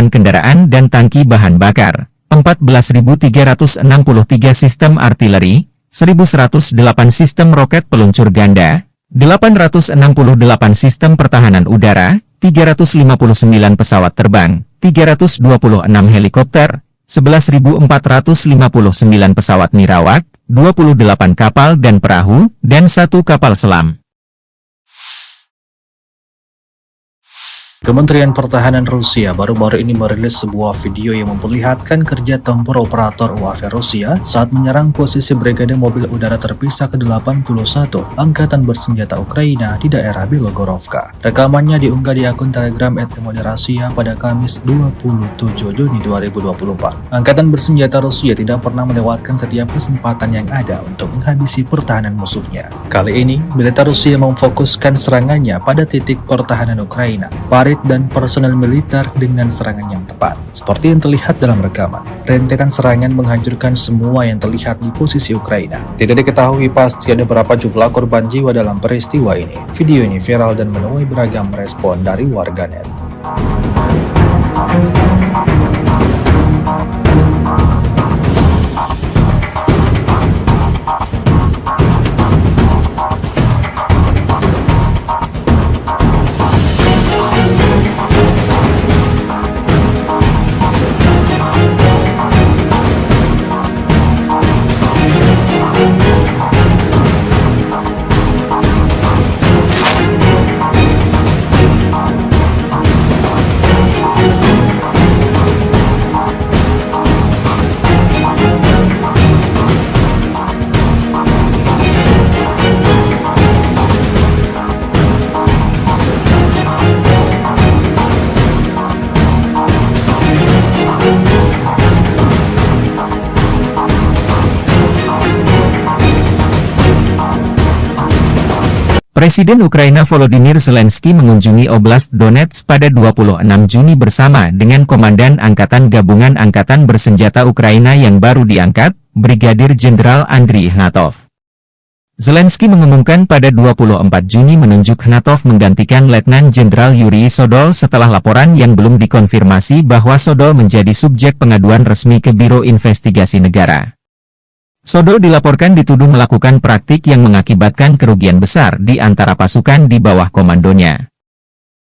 kendaraan dan tangki bahan bakar, 14.363 sistem artileri, 1.108 sistem roket peluncur ganda, 868 sistem pertahanan udara, 359 pesawat terbang, 326 helikopter, 11.459 pesawat nirawak, 28 kapal dan perahu, dan 1 kapal selam. Kementerian Pertahanan Rusia baru-baru ini merilis sebuah video yang memperlihatkan kerja tempur operator UAV Rusia saat menyerang posisi Brigade Mobil Udara Terpisah ke-81 Angkatan Bersenjata Ukraina di daerah Bilogorovka. Rekamannya diunggah di akun Telegram @Rasia pada Kamis 27 Juni 2024. Angkatan Bersenjata Rusia tidak pernah melewatkan setiap kesempatan yang ada untuk menghabisi pertahanan musuhnya. Kali ini, militer Rusia memfokuskan serangannya pada titik pertahanan Ukraina, parit dan personel militer dengan serangan yang tepat. Seperti yang terlihat dalam rekaman, rentetan serangan menghancurkan semua yang terlihat di posisi Ukraina. Tidak diketahui pasti ada berapa jumlah korban jiwa dalam peristiwa ini. Video ini viral dan menuai beragam respon dari warganet. Presiden Ukraina Volodymyr Zelensky mengunjungi Oblast Donetsk pada 26 Juni bersama dengan Komandan Angkatan Gabungan Angkatan Bersenjata Ukraina yang baru diangkat, Brigadir Jenderal Andriy Ignatov. Zelensky mengumumkan pada 24 Juni menunjuk Ignatov menggantikan Letnan Jenderal Yuri Sodol setelah laporan yang belum dikonfirmasi bahwa Sodol menjadi subjek pengaduan resmi ke Biro Investigasi Negara. Sodol dilaporkan dituduh melakukan praktik yang mengakibatkan kerugian besar di antara pasukan di bawah komandonya.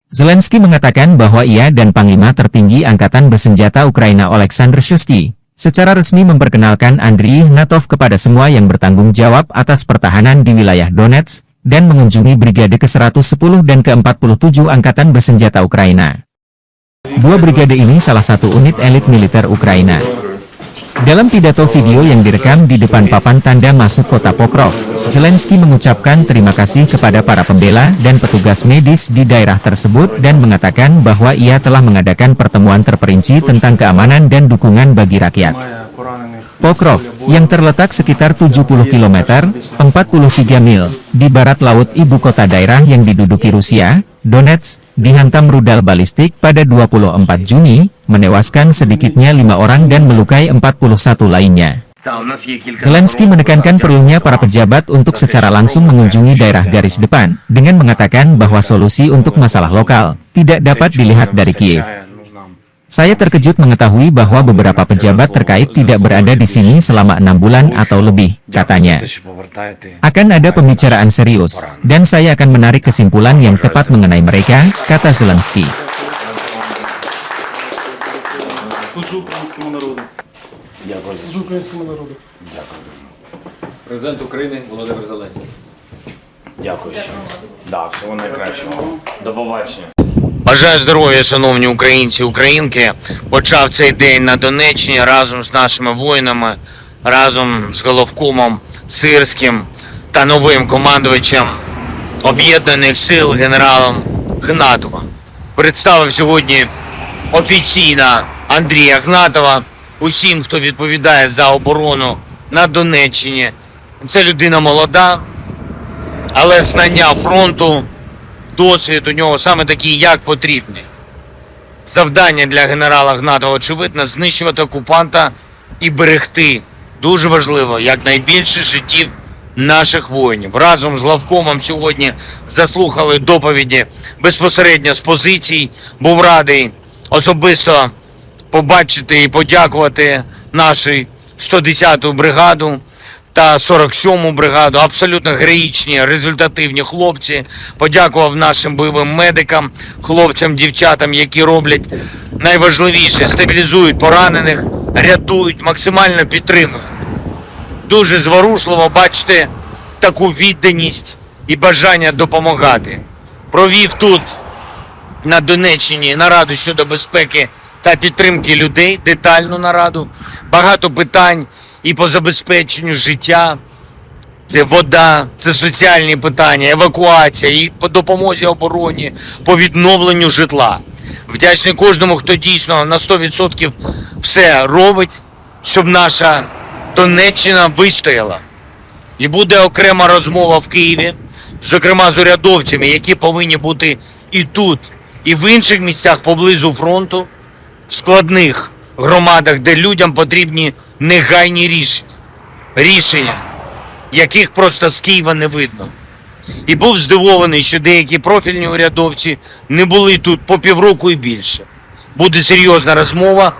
Zelensky mengatakan bahwa ia dan Panglima Tertinggi Angkatan Bersenjata Ukraina Oleksandr Syrskyi secara resmi memperkenalkan Andriy Ignatov kepada semua yang bertanggung jawab atas pertahanan di wilayah Donetsk dan mengunjungi Brigade ke-110 dan ke-47 Angkatan Bersenjata Ukraina. Dua brigade ini salah satu unit elit militer Ukraina. Dalam pidato video yang direkam di depan papan tanda masuk kota Pokrov, Zelensky mengucapkan terima kasih kepada para pembela dan petugas medis di daerah tersebut dan mengatakan bahwa ia telah mengadakan pertemuan terperinci tentang keamanan dan dukungan bagi rakyat. Pokrov, yang terletak sekitar 70 km, 43 mil, di barat laut ibu kota daerah yang diduduki Rusia, Donetsk, dihantam rudal balistik pada 24 Juni, menewaskan sedikitnya 5 orang dan melukai 41 lainnya. Zelensky menekankan perlunya para pejabat untuk secara langsung mengunjungi daerah garis depan, dengan mengatakan bahwa solusi untuk masalah lokal tidak dapat dilihat dari Kiev. Saya terkejut mengetahui bahwa beberapa pejabat terkait tidak berada di sini selama 6 bulan atau lebih, katanya. Akan ada pembicaraan serius, dan saya akan menarik kesimpulan yang tepat mengenai mereka, kata Zelensky. Дякую за українському народу. Дякую. Президент України Володимир Зеленський. Дякую ще. Да, всього найкращого. До побачення. Бажаю здоров'я, шановні українці, українки. Почав цей день на Донеччині разом з нашими воїнами, разом з головкомом Сирським та новим командувачем Об'єднаних сил генералом Гнатовим. Представив сьогодні офіційно Андрія Гнатова усім, хто відповідає за оборону на Донеччині. Це людина молода, але знання фронту, досвід у нього саме такий, як потрібний. Завдання для генерала Гнатова, очевидно, знищувати окупанта і берегти, дуже важливо, якнайбільше життів наших воїнів. Разом з главкомом сьогодні заслухали доповіді безпосередньо з позицій. Був радий особисто побачити і подякувати нашу 110-ту бригаду та 47-му бригаду. Абсолютно героїчні, результативні хлопці. Подякував нашим бойовим медикам, хлопцям, дівчатам, які роблять найважливіше – стабілізують поранених, рятують, максимально підтримують. Дуже зворушливо бачити таку відданість і бажання допомагати. Провів тут, на Донеччині, нараду щодо безпеки та підтримки людей, детальну нараду. Багато питань і по забезпеченню життя. Це вода, це соціальні питання, евакуація, і по допомозі обороні, по відновленню житла. Вдячний кожному, хто дійсно на 100% все робить, щоб наша Донеччина вистояла. І буде окрема розмова в Києві, зокрема з урядовцями, які повинні бути і тут, і в інших місцях поблизу фронту, в складних громадах, де людям потрібні негайні рішення. Рішення, яких просто з Києва не видно. І був здивований, що деякі профільні урядовці не були тут по півроку і більше. Буде серйозна розмова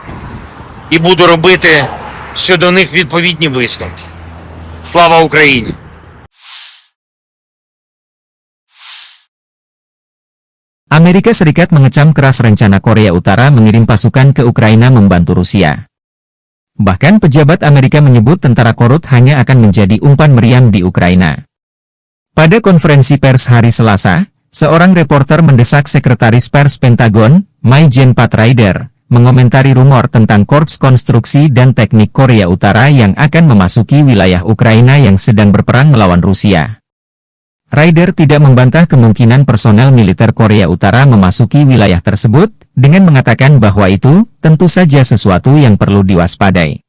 і буду робити щодо них відповідні висновки. Слава Україні! Amerika Serikat mengecam keras rencana Korea Utara mengirim pasukan ke Ukraina membantu Rusia. Bahkan pejabat Amerika menyebut tentara Korut hanya akan menjadi umpan meriam di Ukraina. Pada konferensi pers hari Selasa, seorang reporter mendesak Sekretaris Pers Pentagon, Mai-Jen Pat Ryder, mengomentari rumor tentang Korps Konstruksi dan Teknik Korea Utara yang akan memasuki wilayah Ukraina yang sedang berperang melawan Rusia. Ryder tidak membantah kemungkinan personel militer Korea Utara memasuki wilayah tersebut, dengan mengatakan bahwa itu tentu saja sesuatu yang perlu diwaspadai.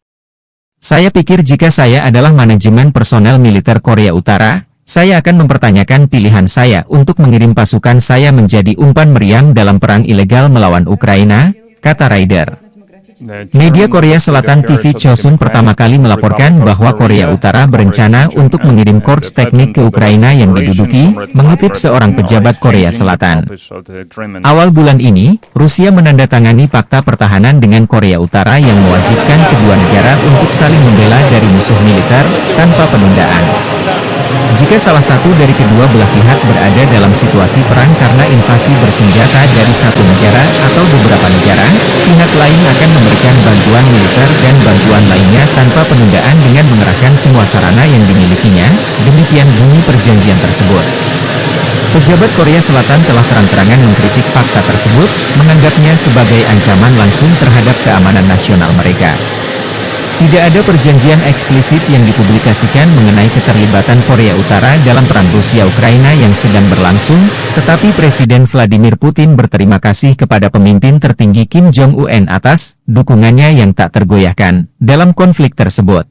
Saya pikir jika saya adalah manajemen personel militer Korea Utara, saya akan mempertanyakan pilihan saya untuk mengirim pasukan saya menjadi umpan meriam dalam perang ilegal melawan Ukraina, kata Ryder. Media Korea Selatan TV Chosun pertama kali melaporkan bahwa Korea Utara berencana untuk mengirim korps teknik ke Ukraina yang diduduki, mengutip seorang pejabat Korea Selatan. Awal bulan ini, Rusia menandatangani fakta pertahanan dengan Korea Utara yang mewajibkan kedua negara untuk saling membela dari musuh militer, tanpa penundaan. Jika salah satu dari kedua belah pihak berada dalam situasi perang karena invasi bersenjata dari satu negara atau beberapa negara, pihak lain akan memberikan bantuan militer dan bantuan lainnya tanpa penundaan dengan mengerahkan semua sarana yang dimilikinya, demikian bunyi perjanjian tersebut. Pejabat Korea Selatan telah terang-terangan mengkritik fakta tersebut, menganggapnya sebagai ancaman langsung terhadap keamanan nasional mereka. Tidak ada perjanjian eksplisit yang dipublikasikan mengenai keterlibatan Korea Utara dalam perang Rusia-Ukraina yang sedang berlangsung, tetapi Presiden Vladimir Putin berterima kasih kepada pemimpin tertinggi Kim Jong-un atas dukungannya yang tak tergoyahkan dalam konflik tersebut.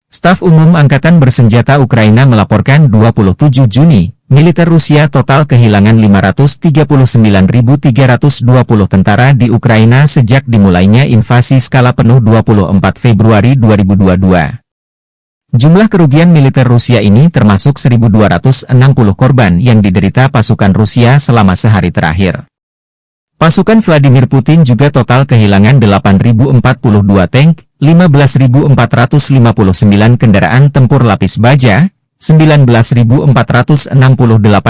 Staf Umum Angkatan Bersenjata Ukraina melaporkan 27 Juni, militer Rusia total kehilangan 539.320 tentara di Ukraina sejak dimulainya invasi skala penuh 24 Februari 2022. Jumlah kerugian militer Rusia ini termasuk 1.260 korban yang diderita pasukan Rusia selama sehari terakhir. Pasukan Vladimir Putin juga total kehilangan 8.042 tank, 15.459 kendaraan tempur lapis baja, 19.468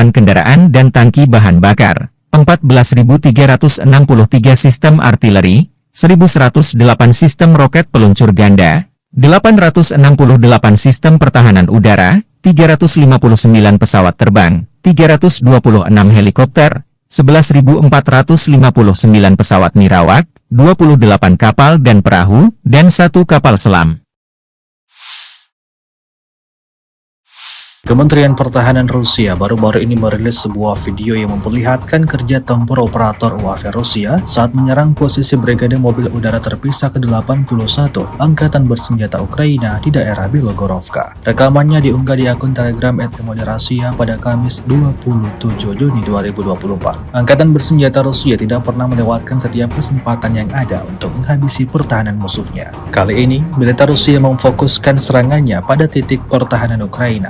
kendaraan dan tangki bahan bakar, 14.363 sistem artileri, 1.108 sistem roket peluncur ganda, 868 sistem pertahanan udara, 359 pesawat terbang, 326 helikopter, 11.459 pesawat nirawak, 28 kapal dan perahu, dan 1 kapal selam. Kementerian Pertahanan Rusia baru-baru ini merilis sebuah video yang memperlihatkan kerja tempur operator UAV Rusia saat menyerang posisi Brigade Mobil Udara Terpisah ke-81 Angkatan Bersenjata Ukraina di daerah Bilogorovka. Rekamannya diunggah di akun Telegram @Moderasia pada Kamis 27 Juni 2024. Angkatan Bersenjata Rusia tidak pernah melewatkan setiap kesempatan yang ada untuk menghabisi pertahanan musuhnya. Kali ini, militer Rusia memfokuskan serangannya pada titik pertahanan Ukraina,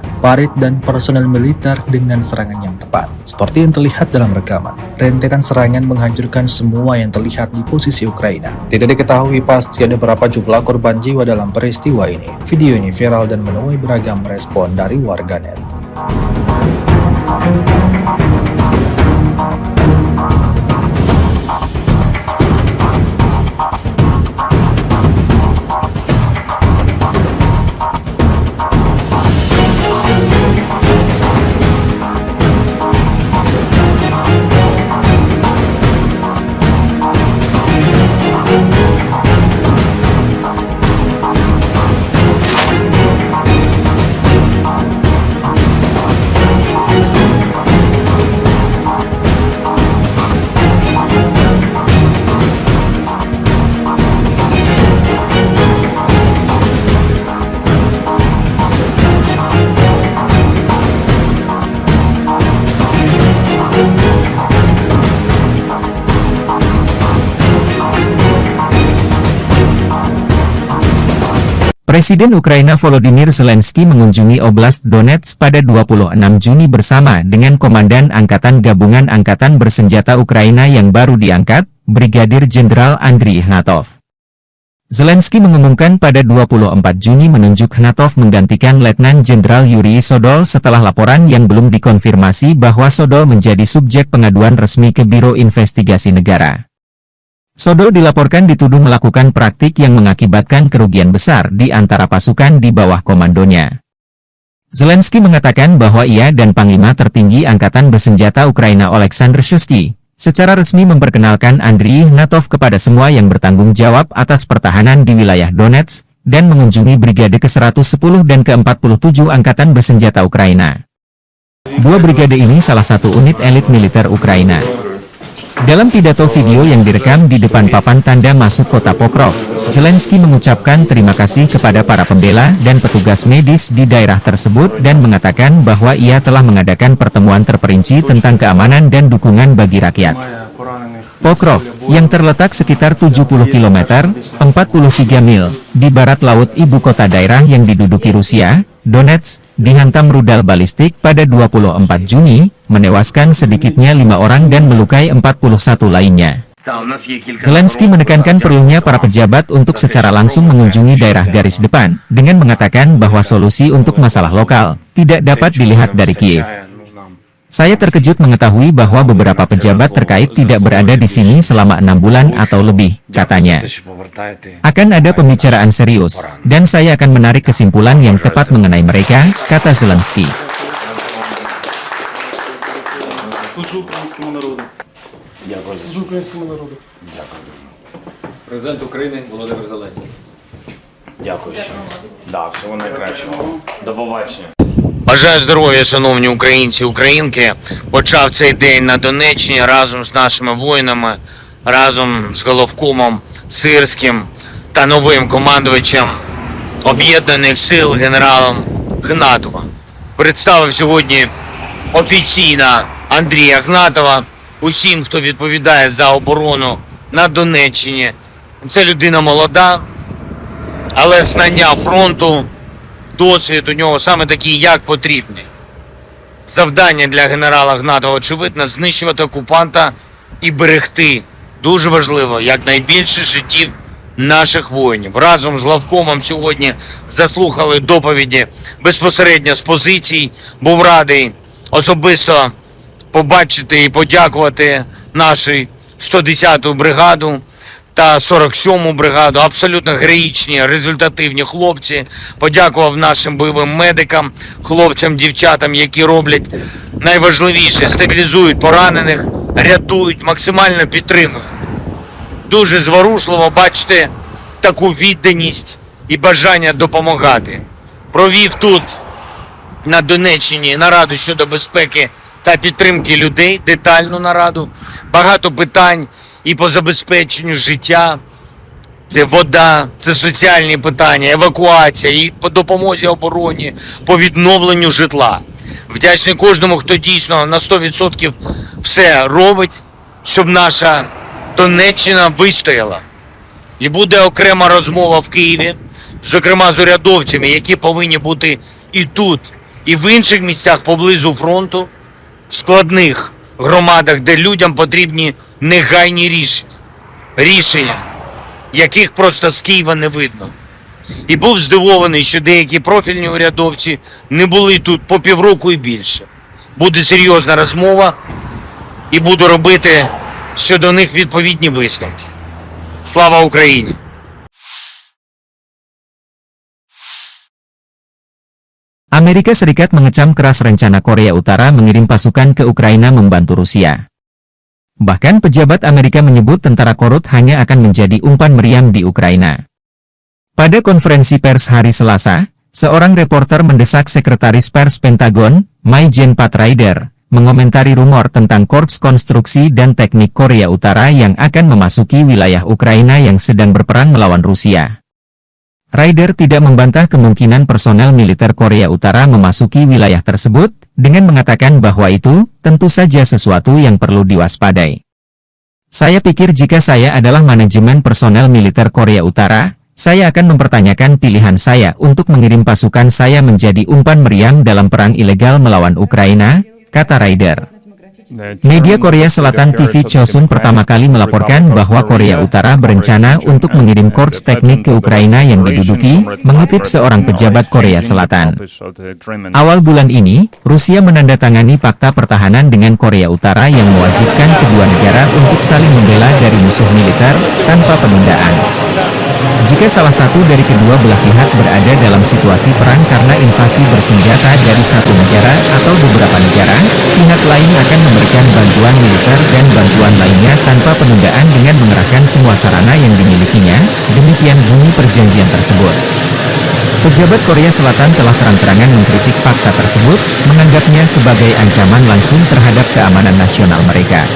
dan personel militer dengan serangan yang tepat. Seperti yang terlihat dalam rekaman, rentetan serangan menghancurkan semua yang terlihat di posisi Ukraina. Tidak diketahui pasti ada berapa jumlah korban jiwa dalam peristiwa ini. Video ini viral dan menuai beragam respon dari warganet. Presiden Ukraina Volodymyr Zelensky mengunjungi Oblast Donetsk pada 26 Juni bersama dengan Komandan Angkatan Gabungan Angkatan Bersenjata Ukraina yang baru diangkat, Brigadir Jenderal Andriy Ignatov. Zelensky mengumumkan pada 24 Juni menunjuk Ignatov menggantikan Letnan Jenderal Yuri Sodol setelah laporan yang belum dikonfirmasi bahwa Sodol menjadi subjek pengaduan resmi ke Biro Investigasi Negara. Sodol dilaporkan dituduh melakukan praktik yang mengakibatkan kerugian besar di antara pasukan di bawah komandonya. Zelensky mengatakan bahwa ia dan Panglima Tertinggi Angkatan Bersenjata Ukraina Oleksandr Shuisky secara resmi memperkenalkan Andriy Ignatov kepada semua yang bertanggung jawab atas pertahanan di wilayah Donetsk dan mengunjungi Brigade ke-110 dan ke-47 Angkatan Bersenjata Ukraina. Dua brigade ini salah satu unit elit militer Ukraina. Dalam pidato video yang direkam di depan papan tanda masuk kota Pokrov, Zelensky mengucapkan terima kasih kepada para pembela dan petugas medis di daerah tersebut dan mengatakan bahwa ia telah mengadakan pertemuan terperinci tentang keamanan dan dukungan bagi rakyat. Pokrov, yang terletak sekitar 70 km, 43 mil, di barat laut ibu kota daerah yang diduduki Rusia, Donetsk, dihantam rudal balistik pada 24 Juni, menewaskan sedikitnya 5 orang dan melukai 41 lainnya. Zelensky menekankan perlunya para pejabat untuk secara langsung mengunjungi daerah garis depan, dengan mengatakan bahwa solusi untuk masalah lokal tidak dapat dilihat dari Kiev. Saya terkejut mengetahui bahwa beberapa pejabat terkait tidak berada di sini selama 6 bulan atau lebih, katanya. Akan ada pembicaraan serius, dan saya akan menarik kesimpulan yang tepat mengenai mereka, kata Zelensky. Президент України Володимир Зеленський. Дякую. Да, всього найкращого. До побачення. Бажаю здоров'я, шановні українці і українки. Почав цей день на Донеччині разом з нашими воїнами, разом з головкомом Сирським та новим командувачем Об'єднаних сил генералом Гнатова. Представив сьогодні офіційно Андрія Гнатова усім, хто відповідає за оборону на Донеччині. Це людина молода, але знання фронту, досвід у нього саме такий, як потрібний. Завдання для генерала Гнатова, очевидно, знищувати окупанта і берегти, дуже важливо, якнайбільше життів наших воїнів. Разом з главкомом сьогодні заслухали доповіді безпосередньо з позицій. Був радий особисто побачити і подякувати нашій 110-ту бригаду та 47-му бригаду. Абсолютно героїчні, результативні хлопці. Подякував нашим бойовим медикам, хлопцям, дівчатам, які роблять найважливіше – стабілізують поранених, рятують, максимально підтримують. Дуже зворушливо бачити таку відданість і бажання допомагати. Провів тут, на Донеччині, нараду щодо безпеки та підтримки людей, детальну нараду. Багато питань і по забезпеченню життя. Це вода, це соціальні питання, евакуація, і по допомозі обороні, по відновленню житла. Вдячний кожному, хто дійсно на 100% все робить, щоб наша Донеччина вистояла. І буде окрема розмова в Києві, зокрема з урядовцями, які повинні бути і тут, і в інших місцях поблизу фронту, в складних громадах, де людям потрібні негайні рішення, яких просто з Києва не видно. І був здивований, що деякі профільні урядовці не були тут по півроку і більше. Буде серйозна розмова і буду робити щодо них відповідні висновки. Слава Україні! Amerika Serikat mengecam keras rencana Korea Utara mengirim pasukan ke Ukraina membantu Rusia. Bahkan pejabat Amerika menyebut tentara korut hanya akan menjadi umpan meriam di Ukraina. Pada konferensi pers hari Selasa, seorang reporter mendesak Sekretaris Pers Pentagon, Mai-Jen Pat Ryder, mengomentari rumor tentang Korps Konstruksi dan Teknik Korea Utara yang akan memasuki wilayah Ukraina yang sedang berperang melawan Rusia. Ryder tidak membantah kemungkinan personel militer Korea Utara memasuki wilayah tersebut, dengan mengatakan bahwa itu tentu saja sesuatu yang perlu diwaspadai. Saya pikir jika saya adalah manajemen personel militer Korea Utara, saya akan mempertanyakan pilihan saya untuk mengirim pasukan saya menjadi umpan meriam dalam perang ilegal melawan Ukraina, kata Ryder. Media Korea Selatan TV Chosun pertama kali melaporkan bahwa Korea Utara berencana untuk mengirim korps teknik ke Ukraina yang diduduki, mengutip seorang pejabat Korea Selatan. Awal bulan ini, Rusia menandatangani fakta pertahanan dengan Korea Utara yang mewajibkan kedua negara untuk saling membela dari musuh militer, tanpa penundaan. Jika salah satu dari kedua belah pihak berada dalam situasi perang karena invasi bersenjata dari satu negara atau beberapa negara, pihak lain akan memberikan bantuan militer dan bantuan lainnya tanpa penundaan dengan mengerahkan semua sarana yang dimilikinya, demikian bunyi perjanjian tersebut. Pejabat Korea Selatan telah terang-terangan mengkritik fakta tersebut, menganggapnya sebagai ancaman langsung terhadap keamanan nasional mereka.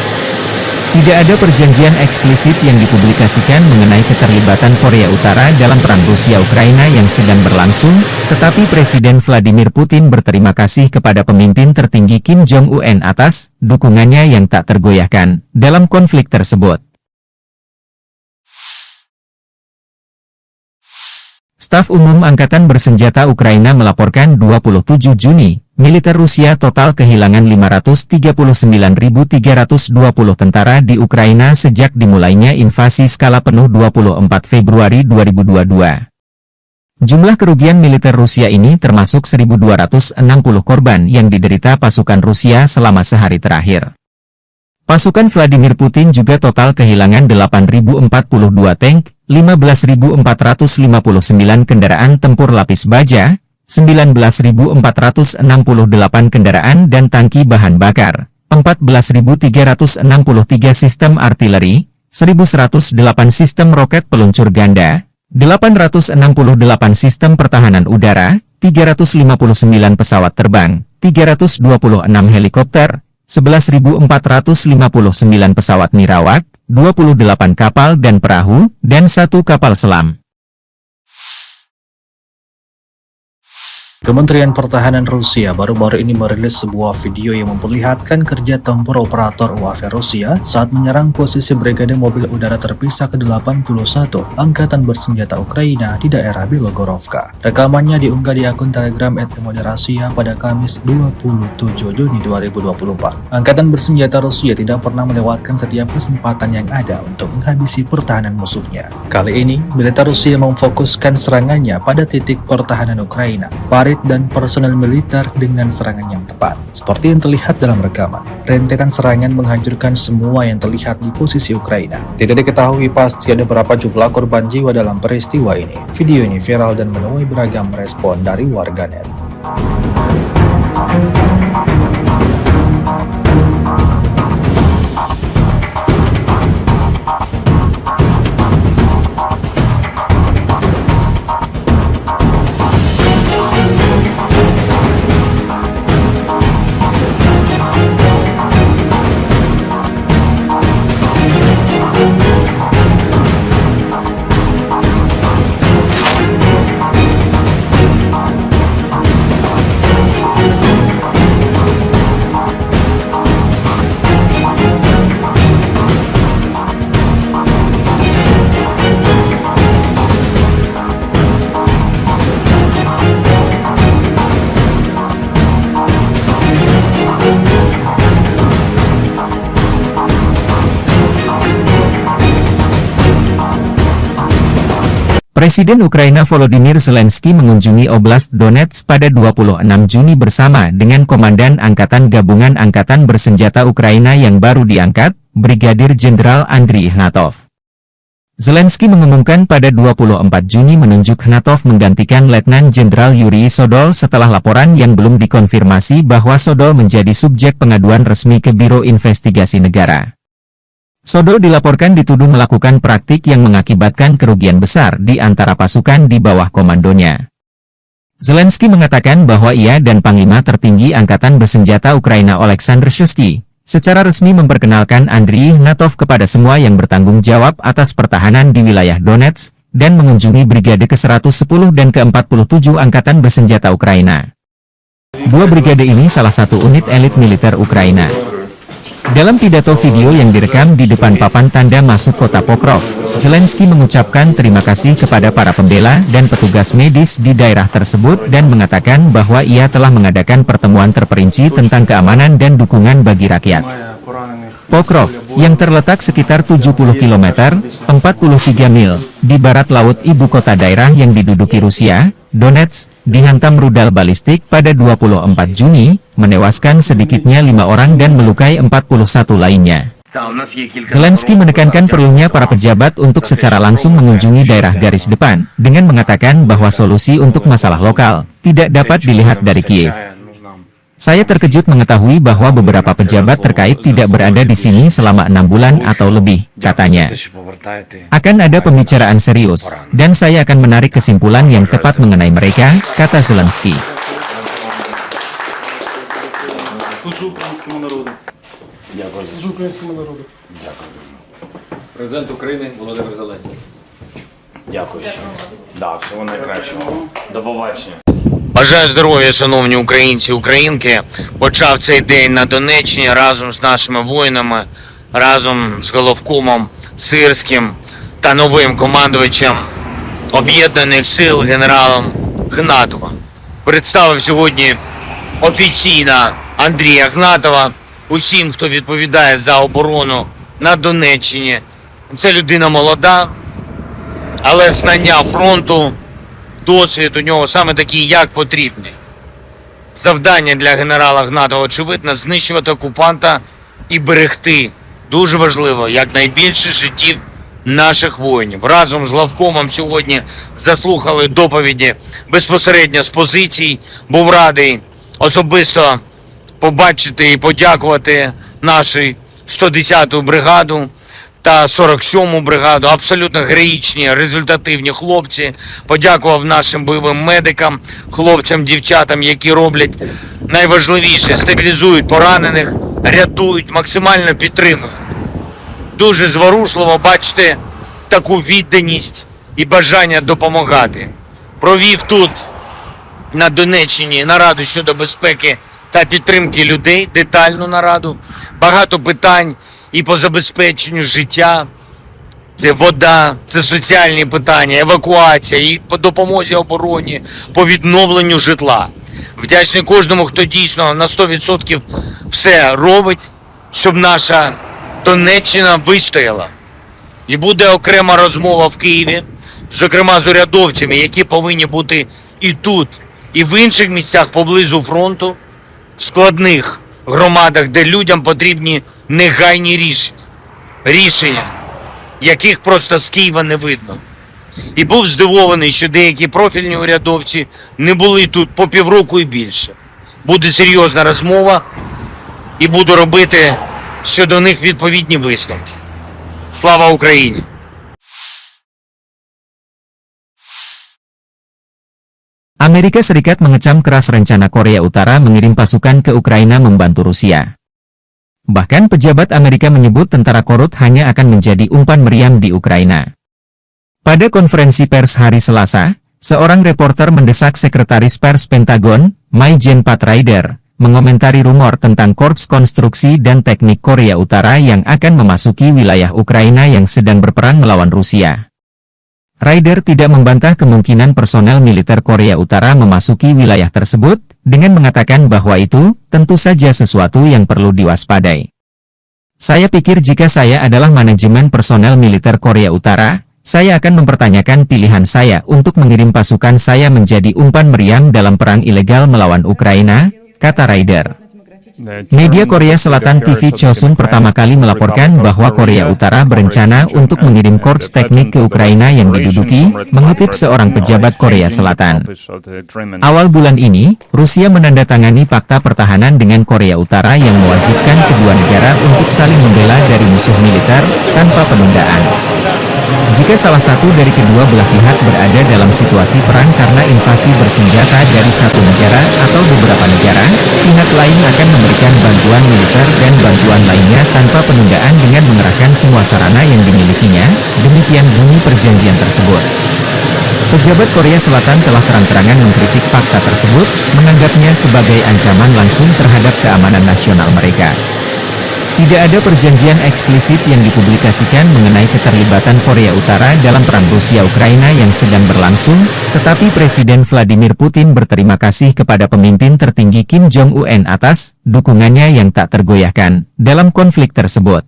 Tidak ada perjanjian eksplisit yang dipublikasikan mengenai keterlibatan Korea Utara dalam perang Rusia-Ukraina yang sedang berlangsung, tetapi Presiden Vladimir Putin berterima kasih kepada pemimpin tertinggi Kim Jong-un atas dukungannya yang tak tergoyahkan dalam konflik tersebut. Staf Umum Angkatan Bersenjata Ukraina melaporkan 27 Juni, militer Rusia total kehilangan 539.320 tentara di Ukraina sejak dimulainya invasi skala penuh 24 Februari 2022. Jumlah kerugian militer Rusia ini termasuk 1.260 korban yang diderita pasukan Rusia selama sehari terakhir. Pasukan Vladimir Putin juga total kehilangan 8.042 tank, 15.459 kendaraan tempur lapis baja, 19.468 kendaraan dan tangki bahan bakar, 14.363 sistem artileri, 1.108 sistem roket peluncur ganda, 868 sistem pertahanan udara, 359 pesawat terbang, 326 helikopter, 11.459 pesawat nirawak, 28 kapal dan perahu, dan 1 kapal selam. Kementerian Pertahanan Rusia baru-baru ini merilis sebuah video yang memperlihatkan kerja tempur operator UAV Rusia saat menyerang posisi Brigade Mobil Udara Terpisah ke-81 Angkatan Bersenjata Ukraina di daerah Bilogorovka. Rekamannya diunggah di akun Telegram @Rasia pada Kamis 27 Juni 2024. Angkatan Bersenjata Rusia tidak pernah melewatkan setiap kesempatan yang ada untuk menghabisi pertahanan musuhnya. Kali ini, militer Rusia memfokuskan serangannya pada titik pertahanan Ukraina. Farid logistik dan personel militer dengan serangan yang tepat. Seperti yang terlihat dalam rekaman, rentetan serangan menghancurkan semua yang terlihat di posisi Ukraina. Tidak diketahui pasti ada berapa jumlah korban jiwa dalam peristiwa ini. Video ini viral dan menuai beragam respon dari warganet. Presiden Ukraina Volodymyr Zelensky mengunjungi Oblast Donetsk pada 26 Juni bersama dengan Komandan Angkatan Gabungan Angkatan Bersenjata Ukraina yang baru diangkat, Brigadir Jenderal Andriy Ignatov. Zelensky mengumumkan pada 24 Juni menunjuk Ignatov menggantikan Letnan Jenderal Yuri Sodol setelah laporan yang belum dikonfirmasi bahwa Sodol menjadi subjek pengaduan resmi ke Biro Investigasi Negara. Sodol dilaporkan dituduh melakukan praktik yang mengakibatkan kerugian besar di antara pasukan di bawah komandonya. Zelensky mengatakan bahwa ia dan Panglima Tertinggi Angkatan Bersenjata Ukraina Oleksandr Shuisky secara resmi memperkenalkan Andriy Ignatov kepada semua yang bertanggung jawab atas pertahanan di wilayah Donetsk dan mengunjungi Brigade ke-110 dan ke-47 Angkatan Bersenjata Ukraina. Dua brigade ini salah satu unit elit militer Ukraina. Dalam pidato video yang direkam di depan papan tanda masuk kota Pokrov, Zelensky mengucapkan terima kasih kepada para pembela dan petugas medis di daerah tersebut dan mengatakan bahwa ia telah mengadakan pertemuan terperinci tentang keamanan dan dukungan bagi rakyat. Pokrov, yang terletak sekitar 70 km, 43 mil, di barat laut ibu kota daerah yang diduduki Rusia, Donetsk, dihantam rudal balistik pada 24 Juni, menewaskan sedikitnya 5 orang dan melukai 41 lainnya. Zelensky menekankan perlunya para pejabat untuk secara langsung mengunjungi daerah garis depan, dengan mengatakan bahwa solusi untuk masalah lokal tidak dapat dilihat dari Kiev. Saya terkejut mengetahui bahwa beberapa pejabat terkait tidak berada di sini selama 6 bulan atau lebih, katanya. Akan ada pembicaraan serius, dan saya akan menarik kesimpulan yang tepat mengenai mereka, kata Zelensky. Президент України Володимир Зеленський. Дякую ще. Да, всього найкращого. До побачення. Бажаю здоров'я, шановні українці, українки. Почав цей день на Донеччині разом з нашими воїнами, разом з головкомом Сирським та новим командувачем Об'єднаних сил генералом Ігнатовим. Представив сьогодні офіційно Андрія Ігнатова усім, хто відповідає за оборону на Донеччині. Це людина молода, але знання фронту, досвід у нього саме такий, як потрібний. Завдання для генерала Ігнатова, очевидно, знищувати окупанта і берегти, дуже важливо, якнайбільше життів наших воїнів. Разом з главкомом сьогодні заслухали доповіді безпосередньо з позицій. Був радий особисто побачити і подякувати нашу 110-ту бригаду та 47-му бригаду. Абсолютно героїчні, результативні хлопці. Подякував нашим бойовим медикам, хлопцям, дівчатам, які роблять найважливіше, стабілізують поранених, рятують, максимально підтримують. Дуже зворушливо бачити таку відданість і бажання допомагати. Провів тут, на Донеччині, нараду щодо безпеки та підтримки людей, детальну нараду. Багато питань і по забезпеченню життя. Це вода, це соціальні питання, евакуація, і по допомозі обороні, по відновленню житла. Вдячний кожному, хто дійсно на 100% все робить, щоб наша Донеччина вистояла. І буде окрема розмова в Києві, зокрема з урядовцями, які повинні бути і тут, і в інших місцях поблизу фронту, в складних громадах, де людям потрібні негайні рішення, яких просто з Києва не видно. І був здивований, що деякі профільні урядовці не були тут по півроку і більше. Буде серйозна розмова і буду робити щодо них відповідні висновки. Слава Україні! Amerika Serikat mengecam keras rencana Korea Utara mengirim pasukan ke Ukraina membantu Rusia. Bahkan pejabat Amerika menyebut tentara Korut hanya akan menjadi umpan meriam di Ukraina. Pada konferensi pers hari Selasa, seorang reporter mendesak Sekretaris Pers Pentagon, Mai-Jen Pat Ryder, mengomentari rumor tentang Korps Konstruksi dan Teknik Korea Utara yang akan memasuki wilayah Ukraina yang sedang berperang melawan Rusia. Ryder tidak membantah kemungkinan personel militer Korea Utara memasuki wilayah tersebut, dengan mengatakan bahwa itu tentu saja sesuatu yang perlu diwaspadai. Saya pikir jika saya adalah manajemen personel militer Korea Utara, saya akan mempertanyakan pilihan saya untuk mengirim pasukan saya menjadi umpan meriam dalam perang ilegal melawan Ukraina, kata Ryder. Media Korea Selatan TV Chosun pertama kali melaporkan bahwa Korea Utara berencana untuk mengirim korps teknik ke Ukraina yang diduduki, mengutip seorang pejabat Korea Selatan. Awal bulan ini, Rusia menandatangani fakta pertahanan dengan Korea Utara yang mewajibkan kedua negara untuk saling membela dari musuh militer, tanpa penundaan. Jika salah satu dari kedua belah pihak berada dalam situasi perang karena invasi bersenjata dari satu negara atau beberapa negara, pihak lain akan memberikan bantuan militer dan bantuan lainnya tanpa penundaan dengan mengerahkan semua sarana yang dimilikinya, demikian bunyi perjanjian tersebut. Pejabat Korea Selatan telah terang-terangan mengkritik fakta tersebut, menganggapnya sebagai ancaman langsung terhadap keamanan nasional mereka. Tidak ada perjanjian eksplisit yang dipublikasikan mengenai keterlibatan Korea Utara dalam perang Rusia-Ukraina yang sedang berlangsung, tetapi Presiden Vladimir Putin berterima kasih kepada pemimpin tertinggi Kim Jong-un atas dukungannya yang tak tergoyahkan dalam konflik tersebut.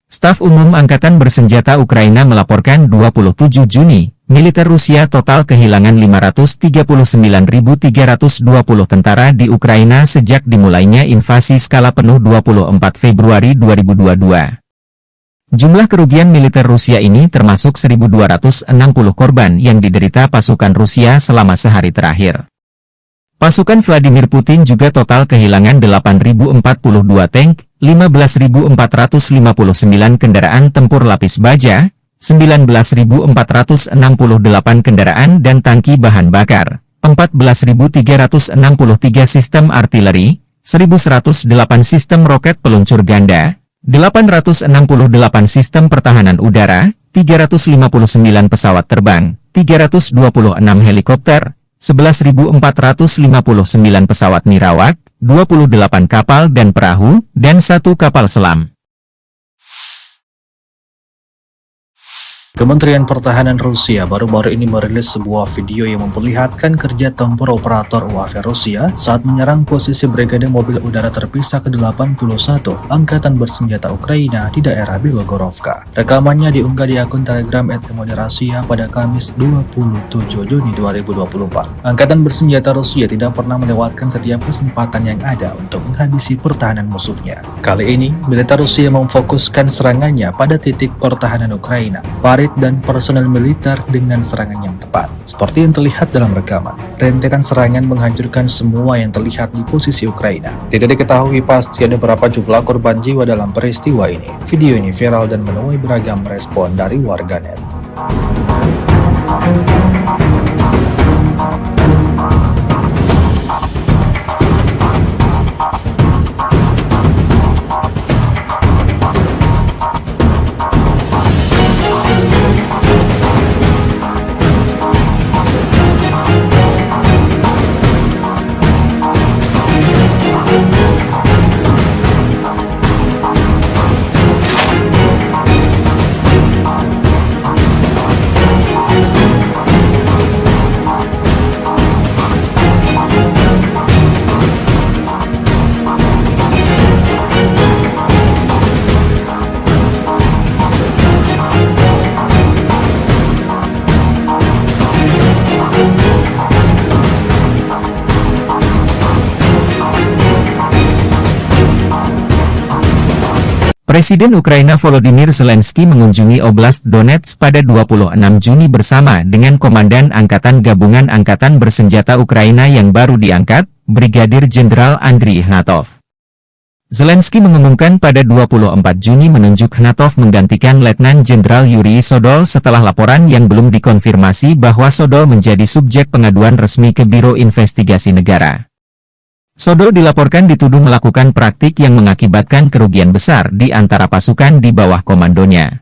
Staf Umum Angkatan Bersenjata Ukraina melaporkan 27 Juni, militer Rusia total kehilangan 539.320 tentara di Ukraina sejak dimulainya invasi skala penuh 24 Februari 2022. Jumlah kerugian militer Rusia ini termasuk 1.260 korban yang diderita pasukan Rusia selama sehari terakhir. Pasukan Vladimir Putin juga total kehilangan 8.042 tank, 15.459 kendaraan tempur lapis baja, 19.468 kendaraan dan tangki bahan bakar, 14.363 sistem artileri, 1.108 sistem roket peluncur ganda, 868 sistem pertahanan udara, 359 pesawat terbang, 326 helikopter, 11.459 pesawat nirawak, 28 kapal dan perahu, dan 1 kapal selam. Kementerian Pertahanan Rusia baru-baru ini merilis sebuah video yang memperlihatkan kerja tempur operator UAV Rusia saat menyerang posisi Brigade Mobil Udara Terpisah ke-81 Angkatan Bersenjata Ukraina di daerah Bilogorovka. Rekamannya diunggah di akun Telegram @Rasia pada Kamis 27 Juni 2024. Angkatan Bersenjata Rusia tidak pernah melewatkan setiap kesempatan yang ada untuk menghabisi pertahanan musuhnya. Kali ini, militer Rusia memfokuskan serangannya pada titik pertahanan Ukraina, dan personel militer dengan serangan yang tepat. Seperti yang terlihat dalam rekaman, rentetan serangan menghancurkan semua yang terlihat di posisi Ukraina. Tidak diketahui pasti ada berapa jumlah korban jiwa dalam peristiwa ini. Video ini viral dan menuai beragam respon dari warganet. Presiden Ukraina Volodymyr Zelensky mengunjungi Oblast Donetsk pada 26 Juni bersama dengan Komandan Angkatan Gabungan Angkatan Bersenjata Ukraina yang baru diangkat, Brigadir Jenderal Andriy Ignatov. Zelensky mengumumkan pada 24 Juni menunjuk Ignatov menggantikan Letnan Jenderal Yuri Sodol setelah laporan yang belum dikonfirmasi bahwa Sodol menjadi subjek pengaduan resmi ke Biro Investigasi Negara. Sodol dilaporkan dituduh melakukan praktik yang mengakibatkan kerugian besar di antara pasukan di bawah komandonya.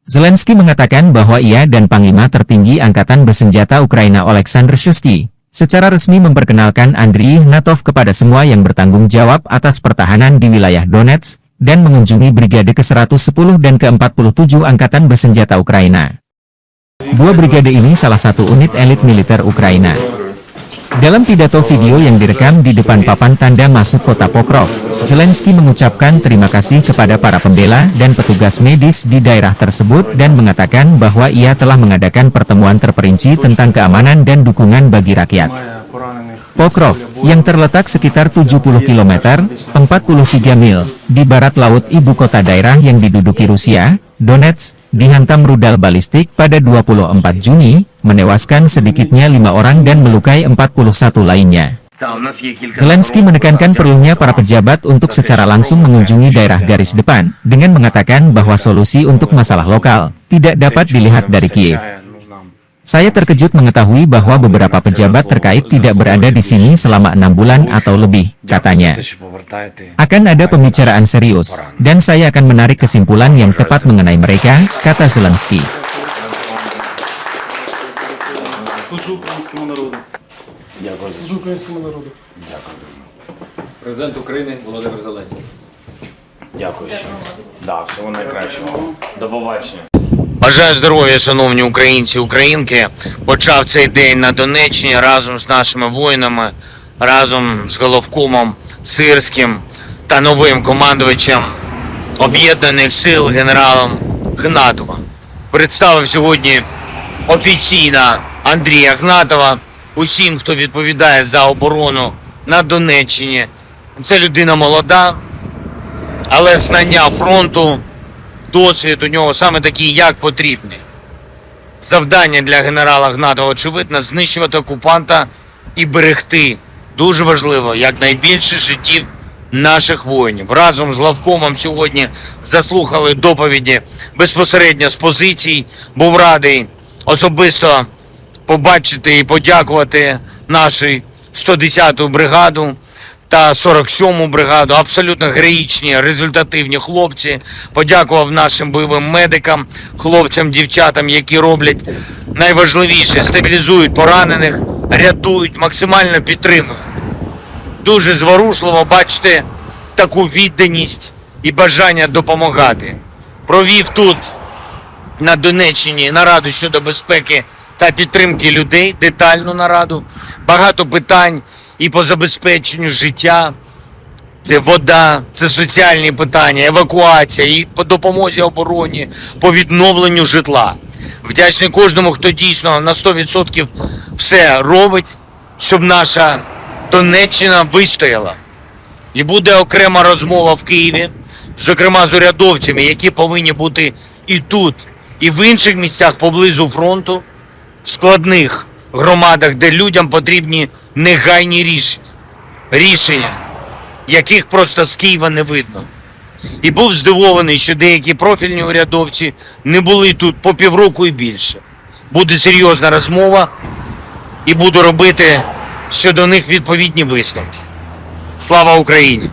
Zelensky mengatakan bahwa ia dan Panglima tertinggi Angkatan Bersenjata Ukraina Oleksandr Shuisky secara resmi memperkenalkan Andriy Ignatov kepada semua yang bertanggung jawab atas pertahanan di wilayah Donetsk dan mengunjungi Brigade ke-110 dan ke-47 Angkatan Bersenjata Ukraina. Dua brigade ini salah satu unit elit militer Ukraina. Dalam pidato video yang direkam di depan papan tanda masuk kota Pokrov, Zelensky mengucapkan terima kasih kepada para pembela dan petugas medis di daerah tersebut dan mengatakan bahwa ia telah mengadakan pertemuan terperinci tentang keamanan dan dukungan bagi rakyat. Pokrov, yang terletak sekitar 70 km, 43 mil, di barat laut ibu kota daerah yang diduduki Rusia, Donetsk, dihantam rudal balistik pada 24 Juni, menewaskan sedikitnya 5 orang dan melukai 41 lainnya. Zelensky menekankan perlunya para pejabat untuk secara langsung mengunjungi daerah garis depan, dengan mengatakan bahwa solusi untuk masalah lokal tidak dapat dilihat dari Kiev. Saya terkejut mengetahui bahwa beberapa pejabat terkait tidak berada di sini selama 6 bulan atau lebih, katanya. Akan ada pembicaraan serius, dan saya akan menarik kesimpulan yang tepat mengenai mereka, kata Zelensky. Президент України Володимир Зеленський. Дякую ще. Да, всього найкращого. До побачення. Бажаю здоров'я, шановні українці, українки. Почав цей день на Донеччині разом з нашими воїнами, разом з головкомом Сирським та новим командувачем Об'єднаних сил генералом Ігнатовим. Представив сьогодні офіційно Андрія Ігнатова усім, хто відповідає за оборону на Донеччині. Це людина молода, але знання фронту, досвід у нього саме такий, як потрібний. Завдання для генерала Ігнатова, очевидно, знищувати окупанта і берегти, дуже важливо, якнайбільше життів наших воїнів. Разом з главкомом сьогодні заслухали доповіді безпосередньо з позицій. Був радий особисто побачити і подякувати нашу 110-ту бригаду та 47-му бригаду. Абсолютно героїчні, результативні хлопці. Подякував нашим бойовим медикам, хлопцям, дівчатам, які роблять найважливіше – стабілізують поранених, рятують, максимально підтримують. Дуже зворушливо бачити таку відданість і бажання допомагати. Провів тут, на Донеччині, нараду щодо безпеки та підтримки людей, детальну нараду. Багато питань і по забезпеченню життя. Це вода, це соціальні питання, евакуація, і по допомозі обороні, по відновленню житла. Вдячний кожному, хто дійсно на 100% все робить, щоб наша Донеччина вистояла. І буде окрема розмова в Києві, зокрема з урядовцями, які повинні бути і тут, і в інших місцях поблизу фронту, в складних громадах, де людям потрібні негайні рішення, яких просто з Києва не видно. І був здивований, що деякі профільні урядовці не були тут по півроку і більше. Буде серйозна розмова і буду робити щодо них відповідні висновки. Слава Україні!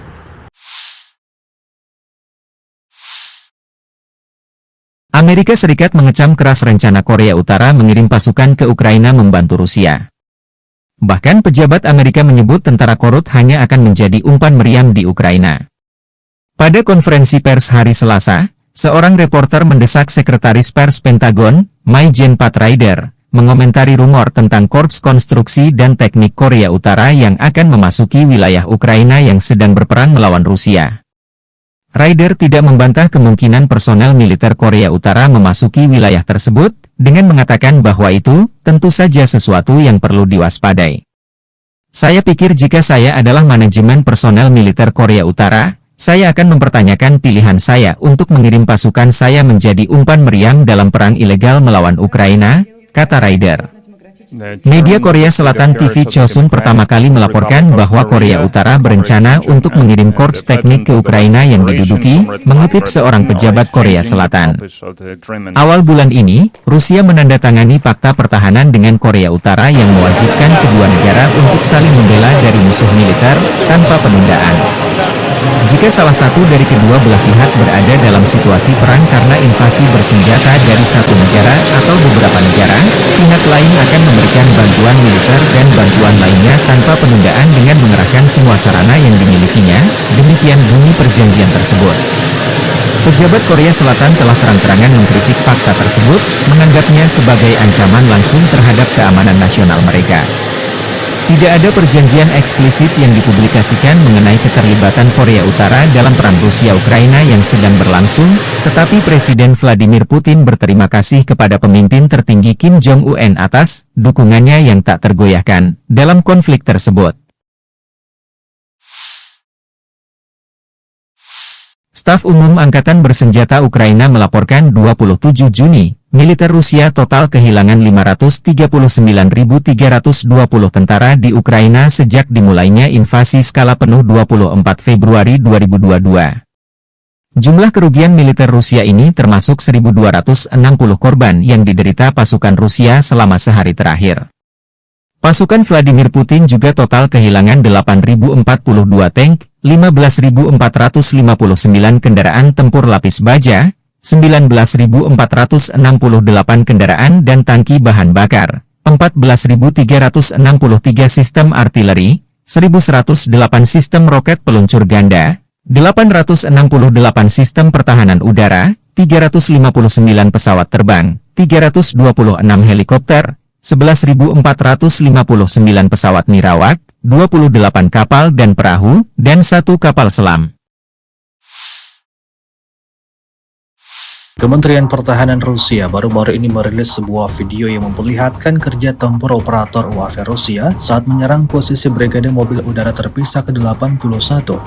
Amerika Serikat mengecam keras rencana Korea Utara mengirim pasukan ke Ukraina membantu Rusia. Bahkan pejabat Amerika menyebut tentara korut hanya akan menjadi umpan meriam di Ukraina. Pada konferensi pers hari Selasa, seorang reporter mendesak Sekretaris Pers Pentagon, Maijen Pat Ryder, mengomentari rumor tentang Korps Konstruksi dan Teknik Korea Utara yang akan memasuki wilayah Ukraina yang sedang berperang melawan Rusia. Ryder tidak membantah kemungkinan personel militer Korea Utara memasuki wilayah tersebut, dengan mengatakan bahwa itu tentu saja sesuatu yang perlu diwaspadai. Saya pikir jika saya adalah manajemen personel militer Korea Utara, Saya akan mempertanyakan pilihan saya untuk mengirim pasukan saya menjadi umpan meriam dalam perang ilegal melawan Ukraina, kata Ryder. Media Korea Selatan TV Chosun pertama kali melaporkan bahwa Korea Utara berencana untuk mengirim korps teknik ke Ukraina yang diduduki, mengutip seorang pejabat Korea Selatan. Awal bulan ini, Rusia menandatangani fakta pertahanan dengan Korea Utara yang mewajibkan kedua negara untuk saling membela dari musuh militer, tanpa penundaan. Jika salah satu dari kedua belah pihak berada dalam situasi perang karena invasi bersenjata dari satu negara atau beberapa negara, pihak lain akan memberikan bantuan militer dan bantuan lainnya tanpa penundaan dengan mengerahkan semua sarana yang dimilikinya, demikian bunyi perjanjian tersebut. Pejabat Korea Selatan telah terang-terangan mengkritik fakta tersebut, menganggapnya sebagai ancaman langsung terhadap keamanan nasional mereka. Tidak ada perjanjian eksplisit yang dipublikasikan mengenai keterlibatan Korea Utara dalam perang Rusia-Ukraina yang sedang berlangsung, tetapi Presiden Vladimir Putin berterima kasih kepada pemimpin tertinggi Kim Jong-un atas dukungannya yang tak tergoyahkan dalam konflik tersebut. Staf Umum Angkatan Bersenjata Ukraina melaporkan 27 Juni, militer Rusia total kehilangan 539.320 tentara di Ukraina sejak dimulainya invasi skala penuh 24 Februari 2022. Jumlah kerugian militer Rusia ini termasuk 1.260 korban yang diderita pasukan Rusia selama sehari terakhir. Pasukan Vladimir Putin juga total kehilangan 8.042 tank, 15.459 kendaraan tempur lapis baja, 19.468 kendaraan dan tangki bahan bakar, 14.363 sistem artileri, 1.108 sistem roket peluncur ganda, 868 sistem pertahanan udara, 359 pesawat terbang, 326 helikopter, 11.459 pesawat nirawak, 28 kapal dan perahu, dan 1 kapal selam. Kementerian Pertahanan Rusia baru-baru ini merilis sebuah video yang memperlihatkan kerja tempur operator UAV Rusia saat menyerang posisi Brigade Mobil Udara Terpisah ke-81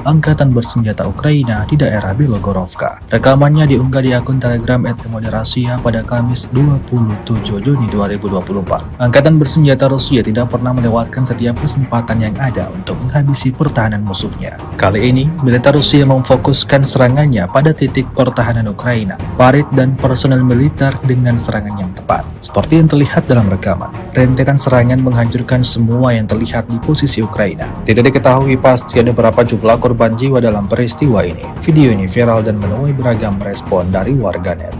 Angkatan Bersenjata Ukraina di daerah Belogorovka. Rekamannya diunggah di akun Telegram @Rasia pada Kamis 27 Juni 2024. Angkatan Bersenjata Rusia tidak pernah melewatkan setiap kesempatan yang ada untuk menghabisi pertahanan musuhnya. Kali ini, militer Rusia memfokuskan serangannya pada titik pertahanan Ukraina, dan personel militer dengan serangan yang tepat. Seperti yang terlihat dalam rekaman, rentetan serangan menghancurkan semua yang terlihat di posisi Ukraina. Tidak diketahui pasti ada berapa jumlah korban jiwa dalam peristiwa ini. Video ini viral dan menuai beragam respon dari warganet.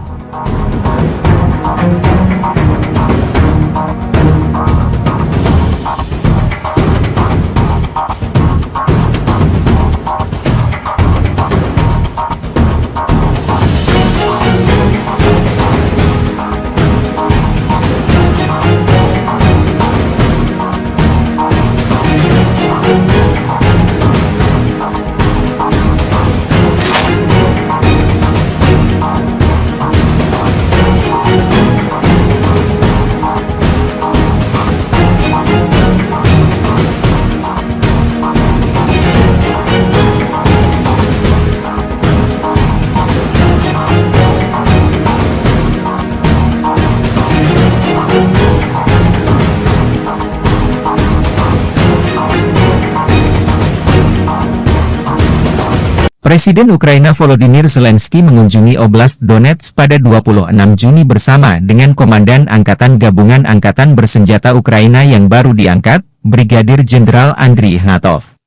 Presiden Ukraina Volodymyr Zelensky mengunjungi Oblast Donetsk pada 26 Juni bersama dengan Komandan Angkatan Gabungan Angkatan Bersenjata Ukraina yang baru diangkat, Brigadir Jenderal Andriy Ignatov.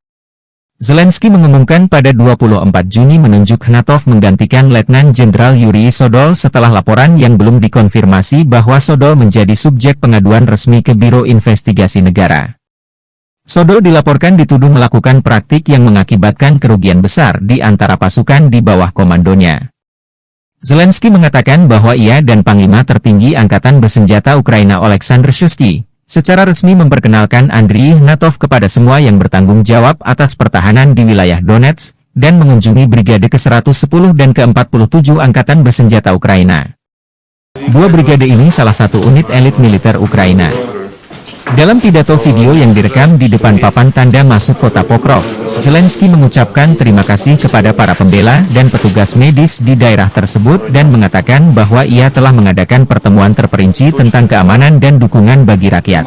Zelensky mengumumkan pada 24 Juni menunjuk Ignatov menggantikan Letnan Jenderal Yuri Sodol setelah laporan yang belum dikonfirmasi bahwa Sodol menjadi subjek pengaduan resmi ke Biro Investigasi Negara. Sodol dilaporkan dituduh melakukan praktik yang mengakibatkan kerugian besar di antara pasukan di bawah komandonya. Zelensky mengatakan bahwa ia dan Panglima Tertinggi Angkatan Bersenjata Ukraina Oleksandr Shuisky secara resmi memperkenalkan Andriy Ignatov kepada semua yang bertanggung jawab atas pertahanan di wilayah Donetsk dan mengunjungi Brigade ke-110 dan ke-47 Angkatan Bersenjata Ukraina. Dua brigade ini salah satu unit elit militer Ukraina. Dalam pidato video yang direkam di depan papan tanda masuk kota Pokrov, Zelensky mengucapkan terima kasih kepada para pembela dan petugas medis di daerah tersebut dan mengatakan bahwa ia telah mengadakan pertemuan terperinci tentang keamanan dan dukungan bagi rakyat.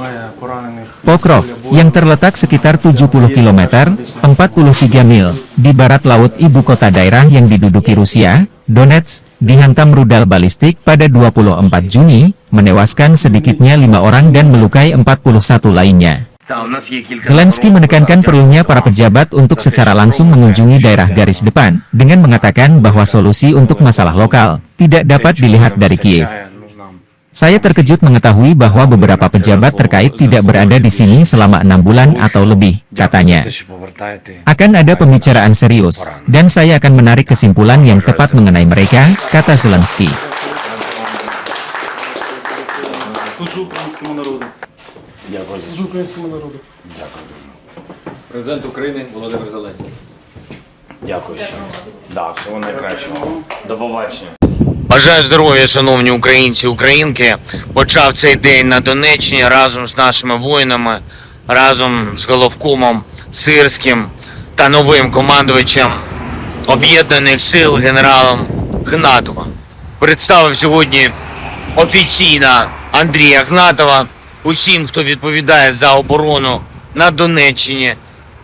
Pokrov, yang terletak sekitar 70 km, 43 mil, di barat laut ibu kota daerah yang diduduki Rusia, Donetsk, dihantam rudal balistik pada 24 Juni, menewaskan sedikitnya 5 orang dan melukai 41 lainnya. Zelensky menekankan perlunya para pejabat untuk secara langsung mengunjungi daerah garis depan, dengan mengatakan bahwa solusi untuk masalah lokal tidak dapat dilihat dari Kiev. Saya terkejut mengetahui bahwa beberapa pejabat terkait tidak berada di sini selama 6 bulan atau lebih, katanya. Akan ada pembicaraan serius, dan saya akan menarik kesimpulan yang tepat mengenai mereka, kata Zelensky. Президент України Володимир Зеленський. Дякую ще. Да, всього найкращого. До побачення. Бажаю здоров'я, шановні українці, українки. Почав цей день на Донеччині разом з нашими воїнами, разом з головкомом Сирським та новим командувачем Об'єднаних сил генералом Гнатовим. Представив сьогодні офіційно Андрія Гнатова усім, хто відповідає за оборону на Донеччині.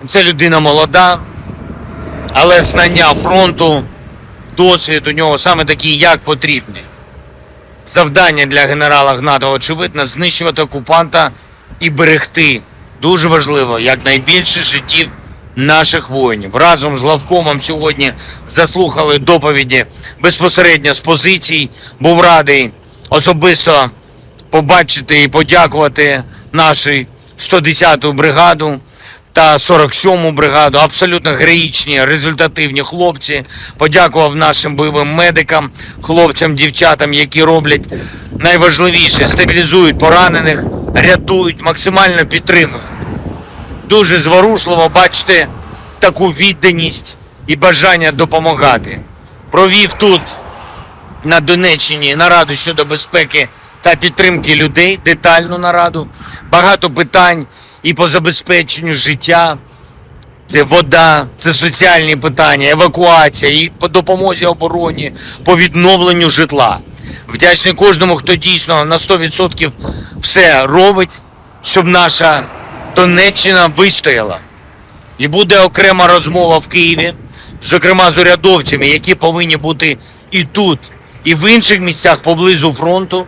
Це людина молода, але знання фронту, досвід у нього саме такий, як потрібний. Завдання для генерала Гнатова, очевидно, знищувати окупанта і берегти, дуже важливо, якнайбільше життів наших воїнів. Разом з главкомом сьогодні заслухали доповіді безпосередньо з позицій. Був радий особисто побачити і подякувати нашу 110-ту бригаду та 47-му бригаду. Абсолютно героїчні, результативні хлопці. Подякував нашим бойовим медикам, хлопцям, дівчатам, які роблять найважливіше – стабілізують поранених, рятують, максимально підтримують. Дуже зворушливо бачити таку відданість і бажання допомагати. Провів тут, на Донеччині, нараду щодо безпеки та підтримки людей, детальну нараду. Багато питань і по забезпеченню життя. Це вода, це соціальні питання, евакуація, і по допомозі обороні, по відновленню житла. Вдячний кожному, хто дійсно на 100% все робить, щоб наша Донеччина вистояла. І буде окрема розмова в Києві, зокрема з урядовцями, які повинні бути і тут, і в інших місцях поблизу фронту,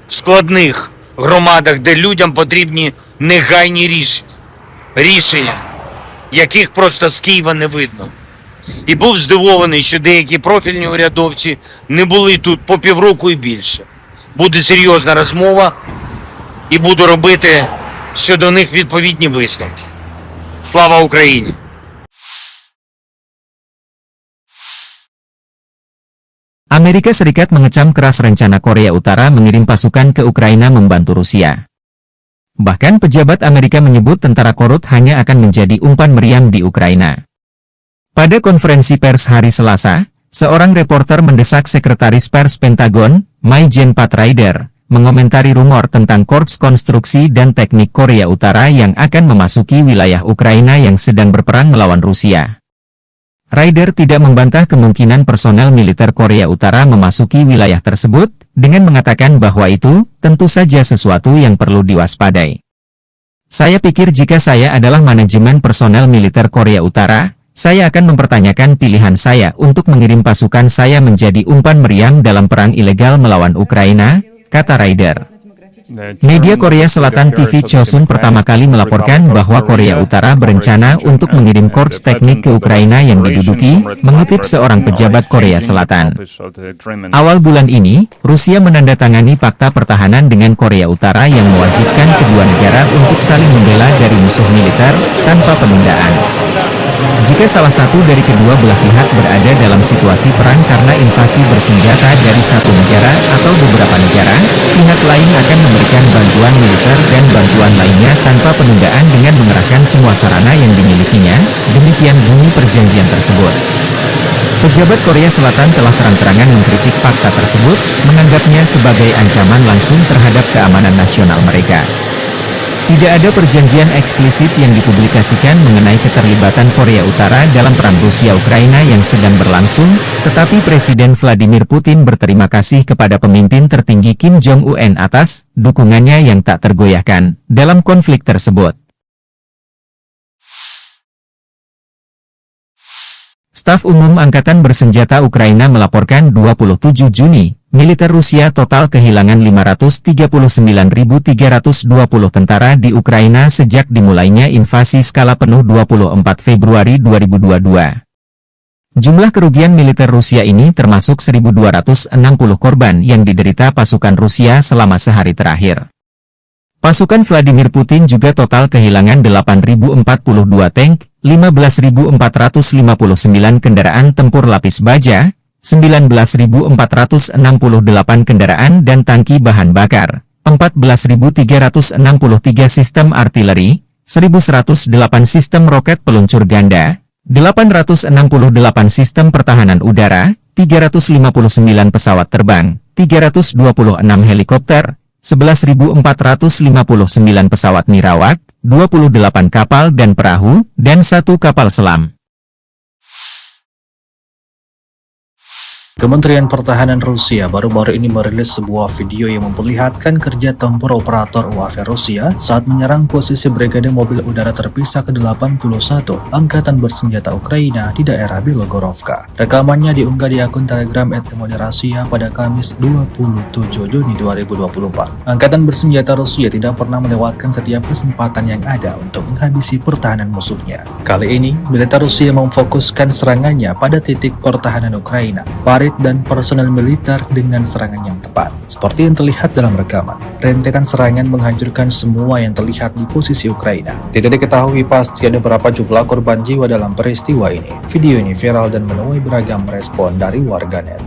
в складних громадах, де людям потрібні негайні рішення, яких просто з Києва не видно. І був здивований, що деякі профільні урядовці не були тут по півроку і більше. Буде серйозна розмова і буду робити щодо них відповідні висновки. Слава Україні! Amerika Serikat mengecam keras rencana Korea Utara mengirim pasukan ke Ukraina membantu Rusia. Bahkan pejabat Amerika menyebut tentara korut hanya akan menjadi umpan meriam di Ukraina. Pada konferensi pers hari Selasa, seorang reporter mendesak Sekretaris Pers Pentagon, Maijen Pat Ryder, mengomentari rumor tentang Korps Konstruksi dan Teknik Korea Utara yang akan memasuki wilayah Ukraina yang sedang berperang melawan Rusia. Ryder tidak membantah kemungkinan personel militer Korea Utara memasuki wilayah tersebut, dengan mengatakan bahwa itu tentu saja sesuatu yang perlu diwaspadai. Saya pikir jika saya adalah manajemen personel militer Korea Utara, saya akan mempertanyakan pilihan saya untuk mengirim pasukan saya menjadi umpan meriam dalam perang ilegal melawan Ukraina, kata Ryder. Media Korea Selatan TV Chosun pertama kali melaporkan bahwa Korea Utara berencana untuk mengirim korps teknik ke Ukraina yang diduduki, mengutip seorang pejabat Korea Selatan. Awal bulan ini, Rusia menandatangani fakta pertahanan dengan Korea Utara yang mewajibkan kedua negara untuk saling membela dari musuh militer, tanpa penundaan. Jika salah satu dari kedua belah pihak berada dalam situasi perang karena invasi bersenjata dari satu negara atau beberapa negara, pihak lain akan memberikan bantuan militer dan bantuan lainnya tanpa penundaan dengan mengerahkan semua sarana yang dimilikinya, demikian bunyi perjanjian tersebut. Pejabat Korea Selatan telah terang-terangan mengkritik fakta tersebut, menganggapnya sebagai ancaman langsung terhadap keamanan nasional mereka. Tidak ada perjanjian eksplisit yang dipublikasikan mengenai keterlibatan Korea Utara dalam perang Rusia-Ukraina yang sedang berlangsung, tetapi Presiden Vladimir Putin berterima kasih kepada pemimpin tertinggi Kim Jong-un atas dukungannya yang tak tergoyahkan dalam konflik tersebut. Staf Umum Angkatan Bersenjata Ukraina melaporkan 27 Juni, militer Rusia total kehilangan 539.320 tentara di Ukraina sejak dimulainya invasi skala penuh 24 Februari 2022. Jumlah kerugian militer Rusia ini termasuk 1.260 korban yang diderita pasukan Rusia selama sehari terakhir. Pasukan Vladimir Putin juga total kehilangan 8.042 tank, 15.459 kendaraan tempur lapis baja, 19.468 kendaraan dan tangki bahan bakar, 14.363 sistem artileri, 1.108 sistem roket peluncur ganda, 868 sistem pertahanan udara, 359 pesawat terbang, 326 helikopter, 11.459 pesawat nirawak, 28 kapal dan perahu, dan 1 kapal selam. Kementerian Pertahanan Rusia baru-baru ini merilis sebuah video yang memperlihatkan kerja tempur operator UAV Rusia saat menyerang posisi Brigade Mobil Udara Terpisah ke-81 Angkatan Bersenjata Ukraina di daerah Bilogorovka. Rekamannya diunggah di akun Telegram @Rasia pada Kamis 27 Juni 2024. Angkatan Bersenjata Rusia tidak pernah melewatkan setiap kesempatan yang ada untuk menghabisi pertahanan musuhnya. Kali ini, militer Rusia memfokuskan serangannya pada titik pertahanan Ukraina, parit dan personel militer dengan serangan yang tepat. Seperti yang terlihat dalam rekaman, rentetan serangan menghancurkan semua yang terlihat di posisi Ukraina. Tidak diketahui pasti ada berapa jumlah korban jiwa dalam peristiwa ini. Video ini viral dan menuai beragam respon dari warganet.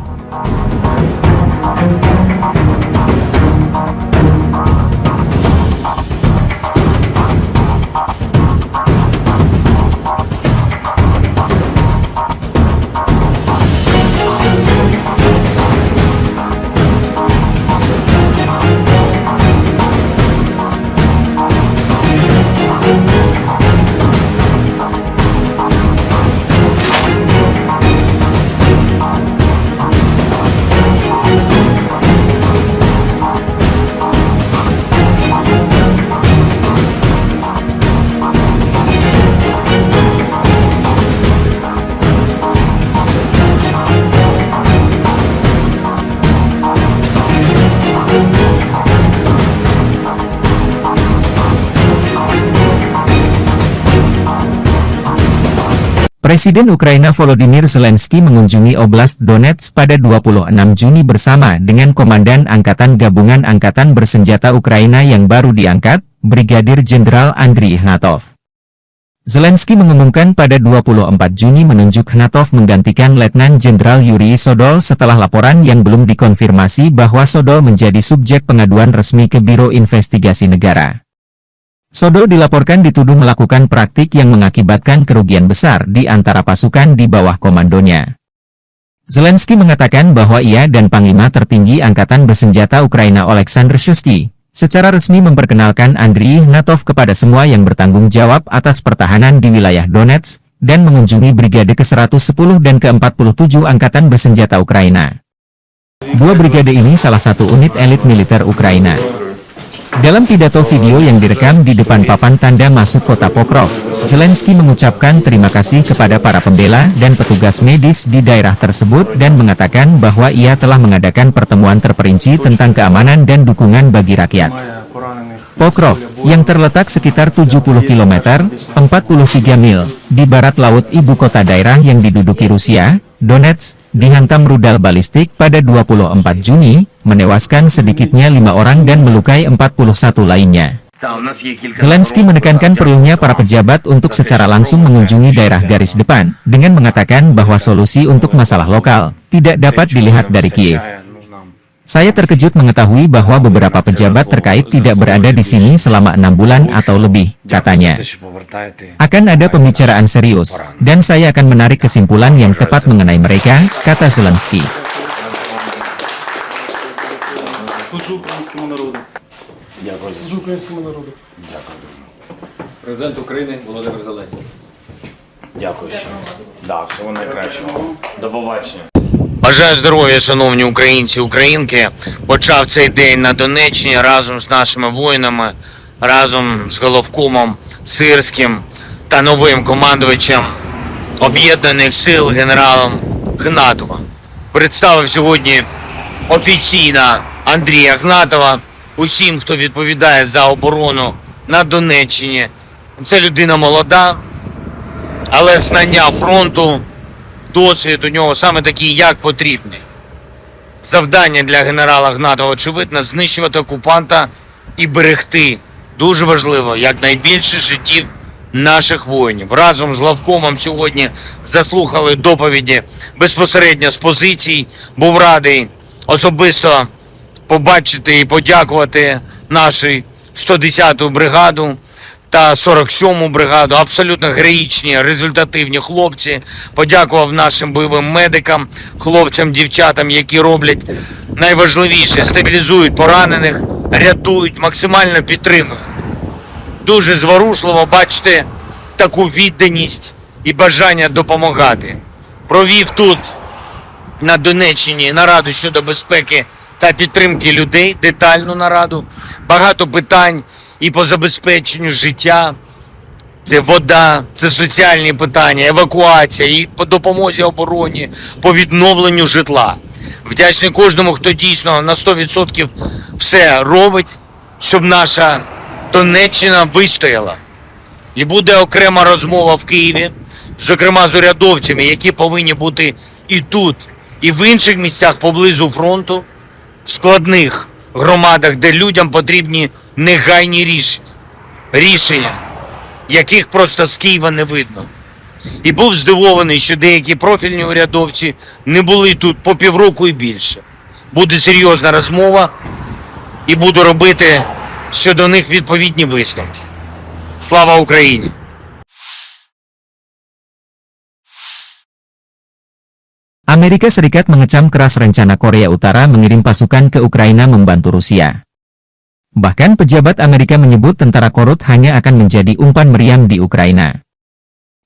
Presiden Ukraina Volodymyr Zelensky mengunjungi Oblast Donetsk pada 26 Juni bersama dengan Komandan Angkatan Gabungan Angkatan Bersenjata Ukraina yang baru diangkat, Brigadir Jenderal Andriy Ignatov. Zelensky mengumumkan pada 24 Juni menunjuk Ignatov menggantikan Letnan Jenderal Yuri Sodol setelah laporan yang belum dikonfirmasi bahwa Sodol menjadi subjek pengaduan resmi ke Biro Investigasi Negara. Sodol dilaporkan dituduh melakukan praktik yang mengakibatkan kerugian besar di antara pasukan di bawah komandonya. Zelensky mengatakan bahwa ia dan Panglima Tertinggi Angkatan Bersenjata Ukraina Oleksandr Shuisky secara resmi memperkenalkan Andriy Ignatov kepada semua yang bertanggung jawab atas pertahanan di wilayah Donetsk dan mengunjungi Brigade ke-110 dan ke-47 Angkatan Bersenjata Ukraina. Dua brigade ini salah satu unit elit militer Ukraina. Dalam pidato video yang direkam di depan papan tanda masuk kota Pokrov, Zelensky mengucapkan terima kasih kepada para pembela dan petugas medis di daerah tersebut dan mengatakan bahwa ia telah mengadakan pertemuan terperinci tentang keamanan dan dukungan bagi rakyat. Pokrov, yang terletak sekitar 70 km, 43 mil, di barat laut ibu kota daerah yang diduduki Rusia, Donetsk, dihantam rudal balistik pada 24 Juni, menewaskan sedikitnya 5 orang dan melukai 41 lainnya. Zelensky menekankan perlunya para pejabat untuk secara langsung mengunjungi daerah garis depan, dengan mengatakan bahwa solusi untuk masalah lokal tidak dapat dilihat dari Kiev. Saya terkejut mengetahui bahwa beberapa pejabat terkait tidak berada di sini selama 6 bulan atau lebih, katanya. Akan ada pembicaraan serius, dan saya akan menarik kesimpulan yang tepat mengenai mereka, kata Zelensky. Служу українському народу. Дякую. Служу українському народу. Дякую. Президент України Володимир Зеленський. Дякую ще. Да, всього найкращого. До побачення. Бажаю здоров'я, шановні українці, українки. Почав цей день на Донеччині разом з нашими воїнами, разом з головкомом Сирським та новим командувачем Об'єднаних сил генералом Гнатовим. Представив сьогодні офіційно Андрія Гнатова усім, хто відповідає за оборону на Донеччині. Це людина молода, але знання фронту, досвід у нього саме такий, як потрібний. Завдання для генерала Гнатова, очевидно, знищувати окупанта і берегти, дуже важливо, якнайбільше життів наших воїнів. Разом з главкомом сьогодні заслухали доповіді безпосередньо з позицій. Був радий особисто побачити і подякувати нашу 110-ту бригаду та 47-му бригаду. Абсолютно героїчні, результативні хлопці. Подякував нашим бойовим медикам, хлопцям, дівчатам, які роблять найважливіше, стабілізують поранених, рятують, максимально підтримують. Дуже зворушливо бачити таку відданість і бажання допомагати. Провів тут, на Донеччині, нараду щодо безпеки та підтримки людей, детальну нараду. Багато питань і по забезпеченню життя. Це вода, це соціальні питання, евакуація, і по допомозі обороні, по відновленню житла. Вдячний кожному, хто дійсно на 100% все робить, щоб наша Донеччина вистояла. І буде окрема розмова в Києві, зокрема з урядовцями, які повинні бути і тут, і в інших місцях поблизу фронту, в складних громадах, де людям потрібні негайні рішення. Рішення, яких просто з Києва не видно. І був здивований, що деякі профільні урядовці не були тут по півроку і більше. Буде серйозна розмова і буду робити щодо них відповідні висновки. Слава Україні! Amerika Serikat mengecam keras rencana Korea Utara mengirim pasukan ke Ukraina membantu Rusia. Bahkan pejabat Amerika menyebut tentara Korut hanya akan menjadi umpan meriam di Ukraina.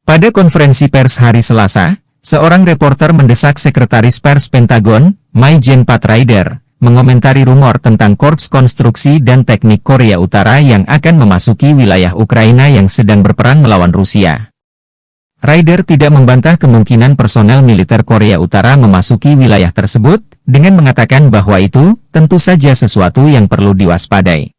Pada konferensi pers hari Selasa, seorang reporter mendesak Sekretaris Pers Pentagon, Mai-Jen Pat Ryder, mengomentari rumor tentang Korps Konstruksi dan Teknik Korea Utara yang akan memasuki wilayah Ukraina yang sedang berperang melawan Rusia. Ryder tidak membantah kemungkinan personel militer Korea Utara memasuki wilayah tersebut, dengan mengatakan bahwa itu tentu saja sesuatu yang perlu diwaspadai.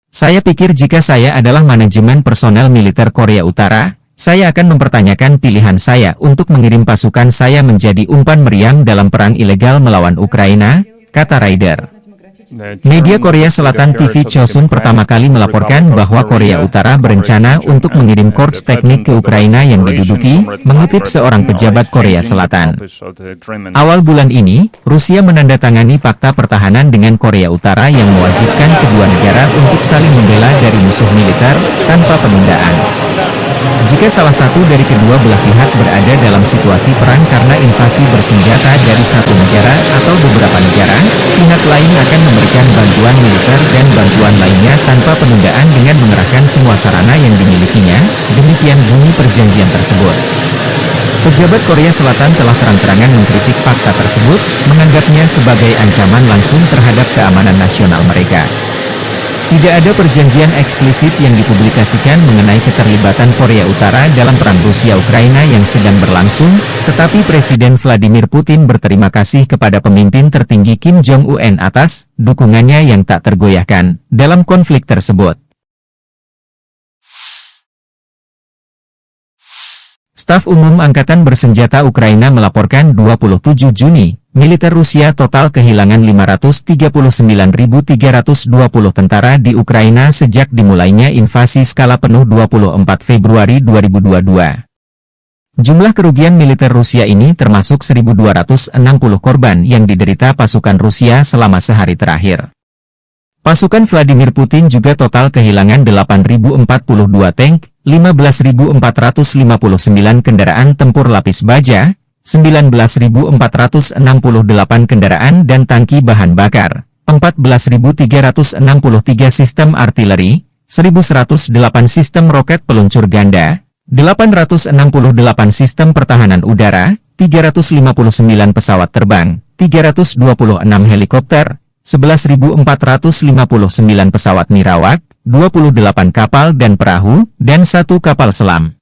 Saya pikir jika saya adalah manajemen personel militer Korea Utara, saya akan mempertanyakan pilihan saya untuk mengirim pasukan saya menjadi umpan meriam dalam perang ilegal melawan Ukraina, kata Ryder. Media Korea Selatan TV Chosun pertama kali melaporkan bahwa Korea Utara berencana untuk mengirim korps teknik ke Ukraina yang diduduki, mengutip seorang pejabat Korea Selatan. Awal bulan ini, Rusia menandatangani fakta pertahanan dengan Korea Utara yang mewajibkan kedua negara untuk saling membela dari musuh militer, tanpa penundaan. Jika salah satu dari kedua belah pihak berada dalam situasi perang karena invasi bersenjata dari satu negara atau beberapa negara, pihak lain akan memberikan bantuan militer dan bantuan lainnya tanpa penundaan dengan mengerahkan semua sarana yang dimilikinya, demikian bunyi perjanjian tersebut. Pejabat Korea Selatan telah terang-terangan mengkritik fakta tersebut, menganggapnya sebagai ancaman langsung terhadap keamanan nasional mereka. Tidak ada perjanjian eksplisit yang dipublikasikan mengenai keterlibatan Korea Utara dalam perang Rusia-Ukraina yang sedang berlangsung, tetapi Presiden Vladimir Putin berterima kasih kepada pemimpin tertinggi Kim Jong-un atas dukungannya yang tak tergoyahkan dalam konflik tersebut. Staf Umum Angkatan Bersenjata Ukraina melaporkan 27 Juni, militer Rusia total kehilangan 539.320 tentara di Ukraina sejak dimulainya invasi skala penuh 24 Februari 2022. Jumlah kerugian militer Rusia ini termasuk 1.260 korban yang diderita pasukan Rusia selama sehari terakhir. Pasukan Vladimir Putin juga total kehilangan 8.042 tank, 15.459 kendaraan tempur lapis baja, 19.468 kendaraan dan tangki bahan bakar, 14.363 sistem artileri, 1108 sistem roket peluncur ganda, 868 sistem pertahanan udara, 359 pesawat terbang, 326 helikopter, 11.459 pesawat nirawak, 28 kapal dan perahu, dan 1 kapal selam.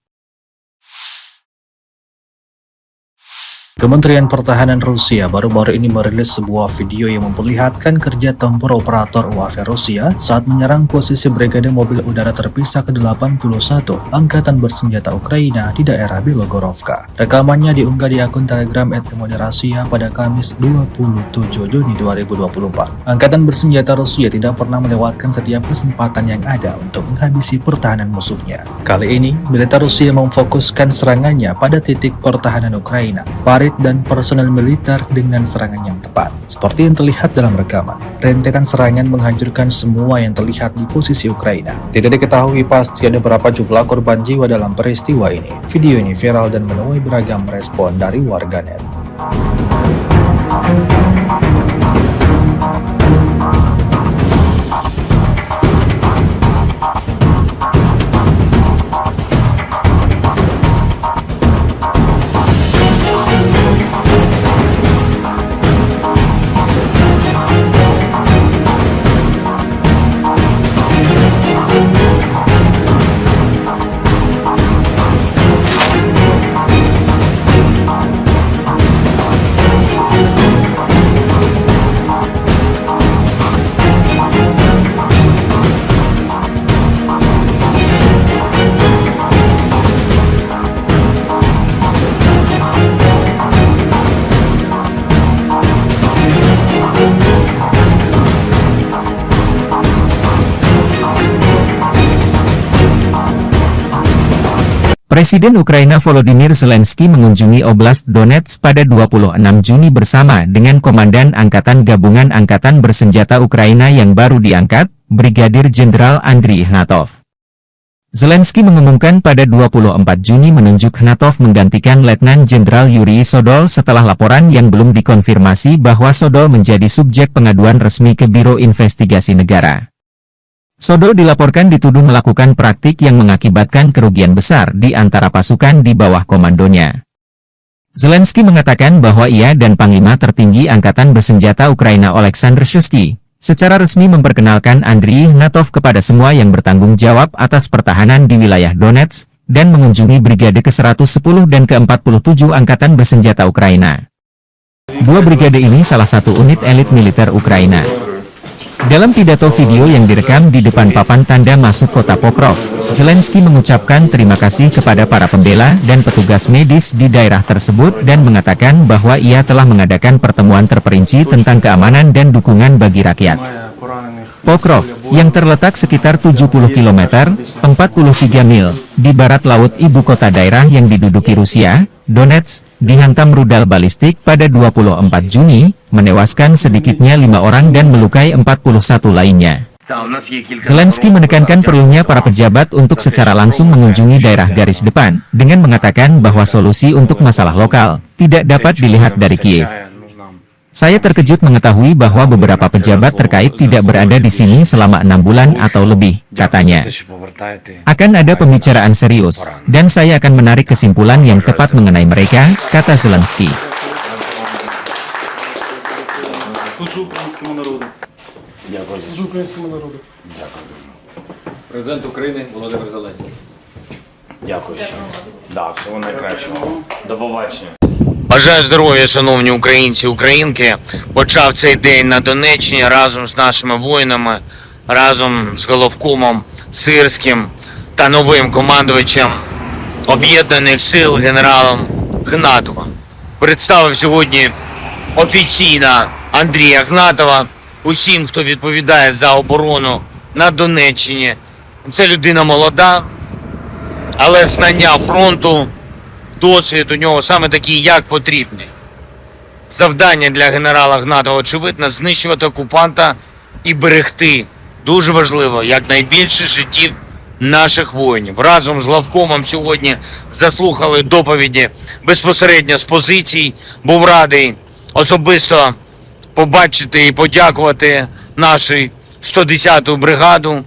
Kementerian Pertahanan Rusia baru-baru ini merilis sebuah video yang memperlihatkan kerja tempur operator UAV Rusia saat menyerang posisi Brigade Mobil Udara Terpisah ke-81 Angkatan Bersenjata Ukraina di daerah Bilogorovka. Rekamannya diunggah di akun Telegram @moderasia pada Kamis 27 Juni 2024. Angkatan Bersenjata Rusia tidak pernah melewatkan setiap kesempatan yang ada untuk menghabisi pertahanan musuhnya. Kali ini, militer Rusia memfokuskan serangannya pada titik pertahanan Ukraina, dan personel militer dengan serangan yang tepat. Seperti yang terlihat dalam rekaman, rentetan serangan menghancurkan semua yang terlihat di posisi Ukraina. Tidak diketahui pasti ada berapa jumlah korban jiwa dalam peristiwa ini. Video ini viral dan menuai beragam respon dari warganet. Presiden Ukraina Volodymyr Zelensky mengunjungi Oblast Donetsk pada 26 Juni bersama dengan Komandan Angkatan Gabungan Angkatan Bersenjata Ukraina yang baru diangkat, Brigadir Jenderal Andriy Ignatov. Zelensky mengumumkan pada 24 Juni menunjuk Ignatov menggantikan Letnan Jenderal Yuri Sodol setelah laporan yang belum dikonfirmasi bahwa Sodol menjadi subjek pengaduan resmi ke Biro Investigasi Negara. Sodol dilaporkan dituduh melakukan praktik yang mengakibatkan kerugian besar di antara pasukan di bawah komandonya. Zelensky mengatakan bahwa ia dan Panglima Tertinggi Angkatan Bersenjata Ukraina Oleksandr Shuisky secara resmi memperkenalkan Andriy Ignatov kepada semua yang bertanggung jawab atas pertahanan di wilayah Donetsk dan mengunjungi Brigade ke-110 dan ke-47 Angkatan Bersenjata Ukraina. Dua brigade ini salah satu unit elit militer Ukraina. Dalam pidato video yang direkam di depan papan tanda masuk kota Pokrov, Zelensky mengucapkan terima kasih kepada para pembela dan petugas medis di daerah tersebut dan mengatakan bahwa ia telah mengadakan pertemuan terperinci tentang keamanan dan dukungan bagi rakyat. Pokrov, yang terletak sekitar 70 km, 43 mil, di barat laut ibu kota daerah yang diduduki Rusia, Donetsk, dihantam rudal balistik pada 24 Juni, menewaskan sedikitnya 5 orang dan melukai 41 lainnya. Zelensky menekankan perlunya para pejabat untuk secara langsung mengunjungi daerah garis depan, dengan mengatakan bahwa solusi untuk masalah lokal tidak dapat dilihat dari Kiev. Saya terkejut mengetahui bahwa beberapa pejabat terkait tidak berada di sini selama 6 bulan atau lebih, katanya. Akan ada pembicaraan serius, dan saya akan menarik kesimpulan yang tepat mengenai mereka, kata Zelensky. Президент України Володимир Зеленський. Дякую. Да, всього найкращого. До побачення. Бажаю здоров'я, шановні українці і українки. Почав цей день на Донеччині разом з нашими воїнами, разом з головкомом Сирським та новим командувачем Об'єднаних сил генералом Ігнатовим. Представив сьогодні офіційно Андрія Ігнатова усім, хто відповідає за оборону на Донеччині. Це людина молода, але знання фронту, досвід у нього саме такий, як потрібний. Завдання для генерала Ігнатова, очевидно, знищувати окупанта і берегти, дуже важливо, якнайбільше життів наших воїнів. Разом з главкомом сьогодні заслухали доповіді безпосередньо з позицій. Був радий особисто побачити і подякувати нашу 110-ту бригаду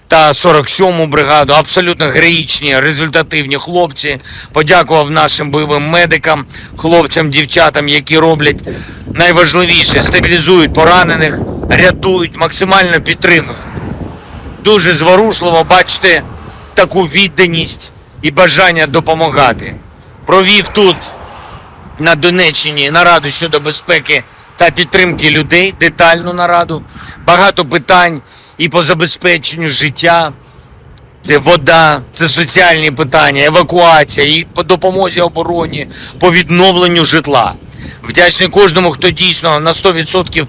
та 47-му бригаду. Абсолютно героїчні, результативні хлопці. Подякував нашим бойовим медикам, хлопцям, дівчатам, які роблять найважливіше – стабілізують поранених, рятують, максимально підтримують. Дуже зворушливо бачити таку відданість і бажання допомагати. Провів тут, на Донеччині, нараду щодо безпеки та підтримки людей, детальну нараду. Багато питань і по забезпеченню життя. Це вода, це соціальні питання, евакуація, і по допомозі обороні, по відновленню житла. Вдячний кожному, хто дійсно на 100%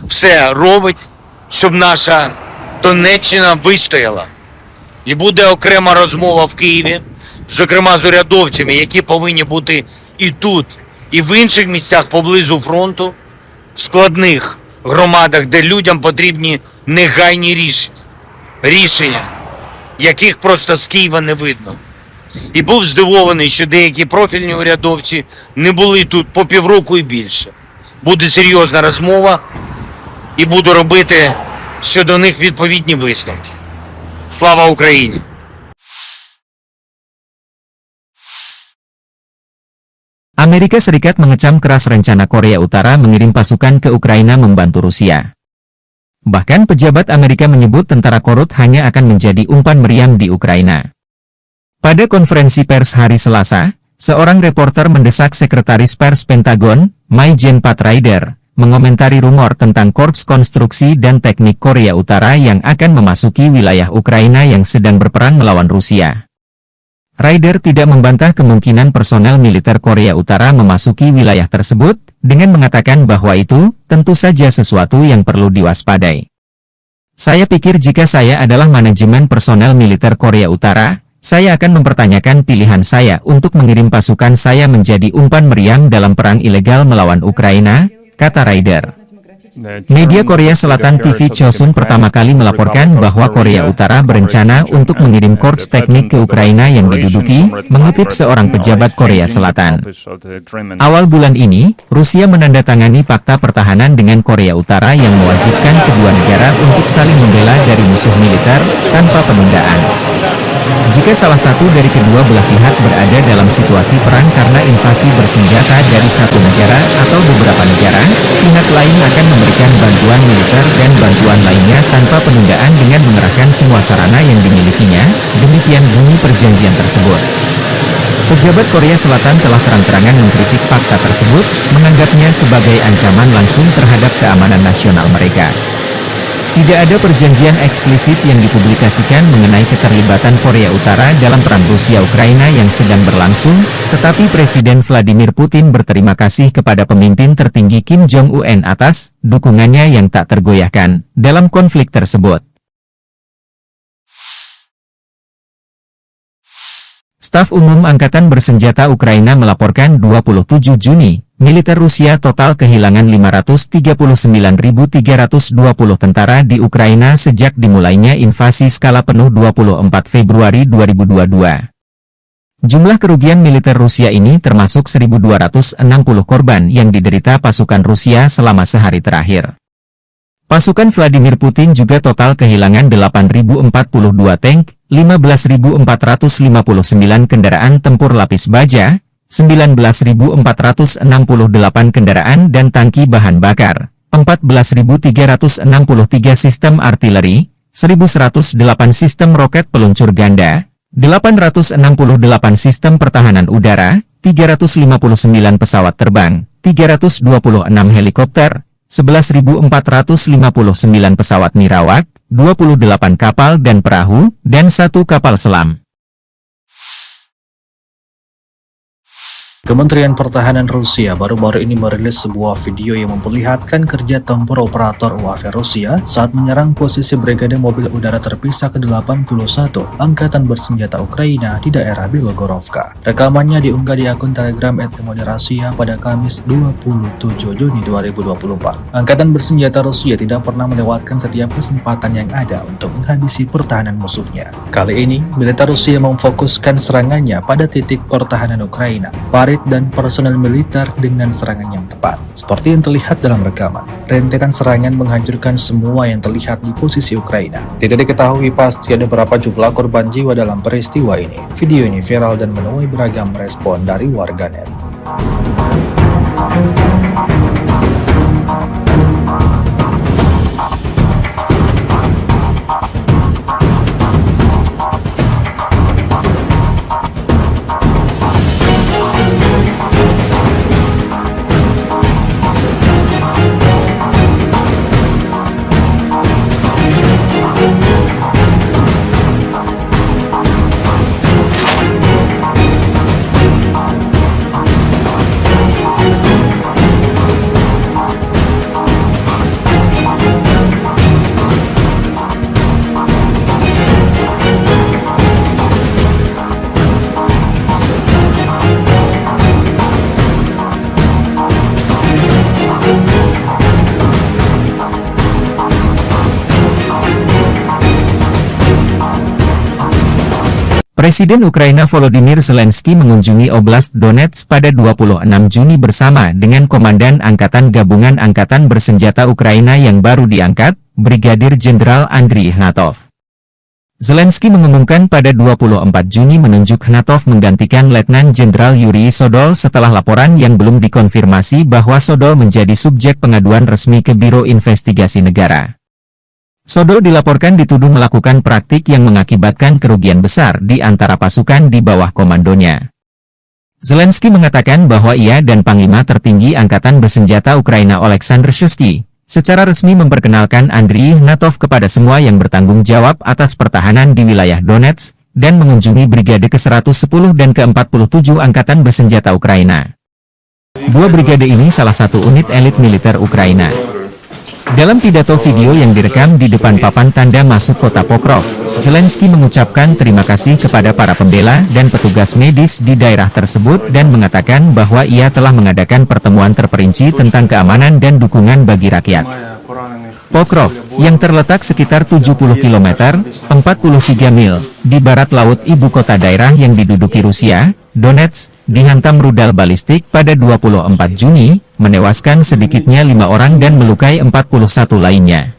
все робить, щоб наша Донеччина вистояла. І буде окрема розмова в Києві, зокрема з урядовцями, які повинні бути і тут, і в інших місцях поблизу фронту, в складних громадах, де людям потрібні негайні рішення, яких просто з Києва не видно. І був здивований, що деякі профільні урядовці не були тут по півроку і більше. Буде серйозна розмова і буду робити щодо них відповідні висновки. Слава Україні! Amerika Serikat mengecam keras rencana Korea Utara mengirim pasukan ke Ukraina membantu Rusia. Bahkan pejabat Amerika menyebut tentara korut hanya akan menjadi umpan meriam di Ukraina. Pada konferensi pers hari Selasa, seorang reporter mendesak Sekretaris Pers Pentagon, Mai-Jen Pat Ryder, mengomentari rumor tentang Korps Konstruksi dan Teknik Korea Utara yang akan memasuki wilayah Ukraina yang sedang berperang melawan Rusia. Ryder tidak membantah kemungkinan personel militer Korea Utara memasuki wilayah tersebut, dengan mengatakan bahwa itu tentu saja sesuatu yang perlu diwaspadai. Saya pikir jika saya adalah manajemen personel militer Korea Utara, saya akan mempertanyakan pilihan saya untuk mengirim pasukan saya menjadi umpan meriam dalam perang ilegal melawan Ukraina, kata Ryder. Media Korea Selatan TV Chosun pertama kali melaporkan bahwa Korea Utara berencana untuk mengirim korps teknik ke Ukraina yang diduduki, mengutip seorang pejabat Korea Selatan. Awal bulan ini, Rusia menandatangani fakta pertahanan dengan Korea Utara yang mewajibkan kedua negara untuk saling membela dari musuh militer, tanpa penundaan. Jika salah satu dari kedua belah pihak berada dalam situasi perang karena invasi bersenjata dari satu negara atau beberapa negara, pihak lain akan memberikan bantuan militer dan bantuan lainnya tanpa penundaan dengan mengerahkan semua sarana yang dimilikinya, demikian bunyi perjanjian tersebut. Pejabat Korea Selatan telah terang-terangan mengkritik fakta tersebut, menganggapnya sebagai ancaman langsung terhadap keamanan nasional mereka. Tidak ada perjanjian eksplisit yang dipublikasikan mengenai keterlibatan Korea Utara dalam perang Rusia-Ukraina yang sedang berlangsung, tetapi Presiden Vladimir Putin berterima kasih kepada pemimpin tertinggi Kim Jong-un atas dukungannya yang tak tergoyahkan dalam konflik tersebut. Staf Umum Angkatan Bersenjata Ukraina melaporkan 27 Juni, militer Rusia total kehilangan 539.320 tentara di Ukraina sejak dimulainya invasi skala penuh 24 Februari 2022. Jumlah kerugian militer Rusia ini termasuk 1.260 korban yang diderita pasukan Rusia selama sehari terakhir. Pasukan Vladimir Putin juga total kehilangan 8.042 tank, 15.459 kendaraan tempur lapis baja, 19.468 kendaraan dan tangki bahan bakar, 14.363 sistem artileri, 1.108 sistem roket peluncur ganda, 868 sistem pertahanan udara, 359 pesawat terbang, 326 helikopter, 11.459 pesawat nirawak, 28 kapal dan perahu, dan 1 kapal selam. Kementerian Pertahanan Rusia baru-baru ini merilis sebuah video yang memperlihatkan kerja tempur operator UAV Rusia saat menyerang posisi Brigade Mobil Udara Terpisah ke-81 Angkatan Bersenjata Ukraina di daerah Bilogorovka. Rekamannya diunggah di akun Telegram @Rasia pada Kamis 27 Juni 2024. Angkatan Bersenjata Rusia tidak pernah melewatkan setiap kesempatan yang ada untuk menghabisi pertahanan musuhnya. Kali ini, militer Rusia memfokuskan serangannya pada titik pertahanan Ukraina. Farid prajurit dan personel militer dengan serangan yang tepat. Seperti yang terlihat dalam rekaman, rentetan serangan menghancurkan semua yang terlihat di posisi Ukraina. Tidak diketahui pasti ada berapa jumlah korban jiwa dalam peristiwa ini. Video ini viral dan menuai beragam respon dari warganet. Presiden Ukraina Volodymyr Zelensky mengunjungi Oblast Donetsk pada 26 Juni bersama dengan Komandan Angkatan Gabungan Angkatan Bersenjata Ukraina yang baru diangkat, Brigadir Jenderal Andriy Ignatov. Zelensky mengumumkan pada 24 Juni menunjuk Ignatov menggantikan Letnan Jenderal Yuri Sodol setelah laporan yang belum dikonfirmasi bahwa Sodol menjadi subjek pengaduan resmi ke Biro Investigasi Negara. Sodol dilaporkan dituduh melakukan praktik yang mengakibatkan kerugian besar di antara pasukan di bawah komandonya. Zelensky mengatakan bahwa ia dan Panglima Tertinggi Angkatan Bersenjata Ukraina Oleksandr Shuisky secara resmi memperkenalkan Andriy Ignatov kepada semua yang bertanggung jawab atas pertahanan di wilayah Donetsk dan mengunjungi Brigade ke-110 dan ke-47 Angkatan Bersenjata Ukraina. Dua brigade ini salah satu unit elit militer Ukraina. Dalam pidato video yang direkam di depan papan tanda masuk kota Pokrov, Zelensky mengucapkan terima kasih kepada para pembela dan petugas medis di daerah tersebut dan mengatakan bahwa ia telah mengadakan pertemuan terperinci tentang keamanan dan dukungan bagi rakyat. Pokrov, yang terletak sekitar 70 km, 43 mil, di barat laut ibu kota daerah yang diduduki Rusia, Donetsk, dihantam rudal balistik pada 24 Juni, menewaskan sedikitnya 5 orang dan melukai 41 lainnya.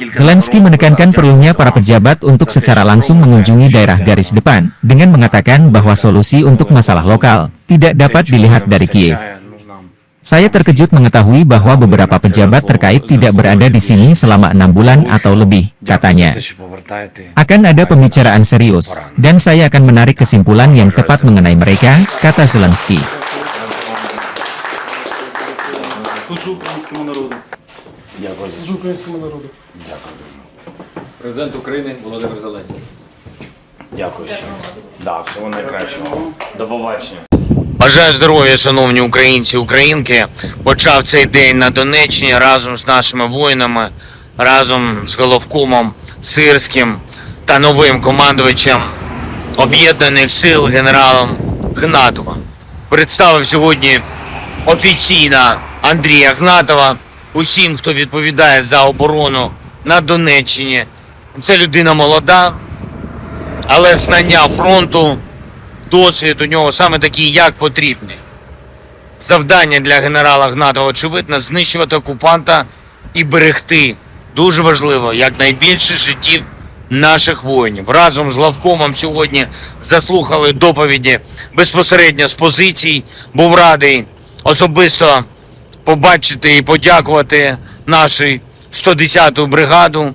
Zelensky menekankan perlunya para pejabat untuk secara langsung mengunjungi daerah garis depan, dengan mengatakan bahwa solusi untuk masalah lokal tidak dapat dilihat dari Kiev. Saya terkejut mengetahui bahwa beberapa pejabat terkait tidak berada di sini selama 6 bulan atau lebih, katanya. Akan ada pembicaraan serius, dan saya akan menarik kesimpulan yang tepat mengenai mereka, kata Zelensky. Президент України Володимир Зеленський. Дякую ще. Да, всього найкращого. До побачення. Бажаю здоров'я, шановні українці, українки. Почав цей день на Донеччині разом з нашими воїнами, разом з головкомом Сирським та новим командувачем Об'єднаних сил генералом Ігнатовим. Представив сьогодні офіційно Андрія Ігнатова усім, хто відповідає за оборону на Донеччині. Це людина молода, але знання фронту, досвід у нього саме такий, як потрібний. Завдання для генерала Ігнатова, очевидно, знищувати окупанта і берегти, дуже важливо, якнайбільше життів наших воїнів. Разом з главкомом сьогодні заслухали доповіді безпосередньо з позицій. Був радий особисто побачити і подякувати нашу 110-ту бригаду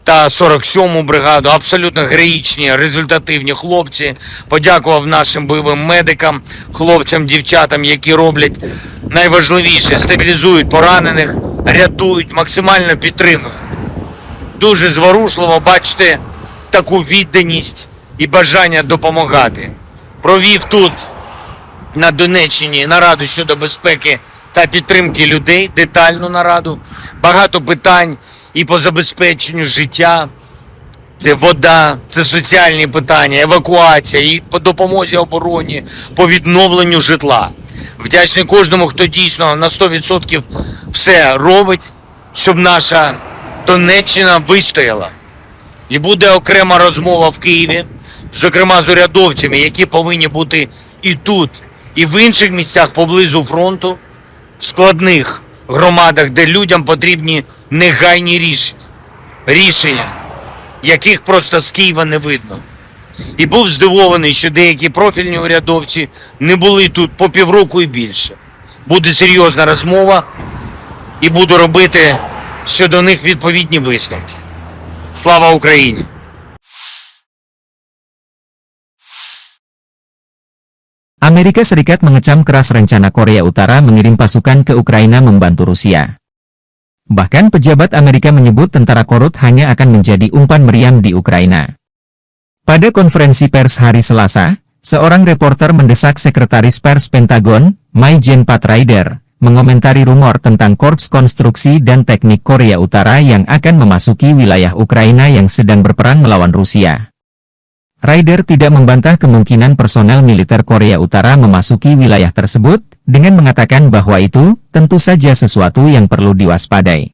та 47-му бригаду. Абсолютно героїчні, результативні хлопці. Подякував нашим бойовим медикам, хлопцям, дівчатам, які роблять найважливіше – стабілізують поранених, рятують, максимально підтримують. Дуже зворушливо бачити таку відданість і бажання допомагати. Провів тут, на Донеччині, нараду щодо безпеки та підтримки людей, детальну нараду. Багато питань і по забезпеченню життя. Це вода, це соціальні питання, евакуація, і по допомозі обороні, по відновленню житла. Вдячний кожному, хто дійсно на 100% все робить, щоб наша Донеччина вистояла. І буде окрема розмова в Києві, зокрема з урядовцями, які повинні бути і тут, і в інших місцях поблизу фронту, в складних громадах, де людям потрібні негайні рішення, яких просто з Києва не видно. І був здивований, що деякі профільні урядовці не були тут по півроку і більше. Буде серйозна розмова і буду робити щодо них відповідні висновки. Слава Україні! Amerika Serikat mengecam keras rencana Korea Utara mengirim pasukan ke Ukraina membantu Rusia. Bahkan pejabat Amerika menyebut tentara Korut hanya akan menjadi umpan meriam di Ukraina. Pada konferensi pers hari Selasa, seorang reporter mendesak Sekretaris Pers Pentagon, Mai-Jen Pat Ryder, mengomentari rumor tentang Korps Konstruksi dan Teknik Korea Utara yang akan memasuki wilayah Ukraina yang sedang berperang melawan Rusia. Ryder tidak membantah kemungkinan personel militer Korea Utara memasuki wilayah tersebut, dengan mengatakan bahwa itu tentu saja sesuatu yang perlu diwaspadai.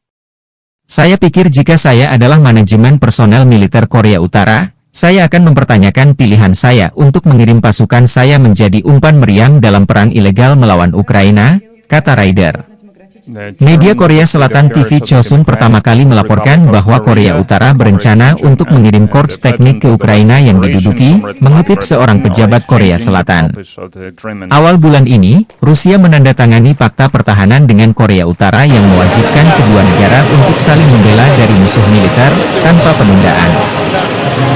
Saya pikir jika saya adalah manajemen personel militer Korea Utara, saya akan mempertanyakan pilihan saya untuk mengirim pasukan saya menjadi umpan meriam dalam perang ilegal melawan Ukraina, kata Ryder. Media Korea Selatan TV Chosun pertama kali melaporkan bahwa Korea Utara berencana untuk mengirim korps teknik ke Ukraina yang diduduki, mengutip seorang pejabat Korea Selatan. Awal bulan ini, Rusia menandatangani fakta pertahanan dengan Korea Utara yang mewajibkan kedua negara untuk saling membela dari musuh militer, tanpa penundaan.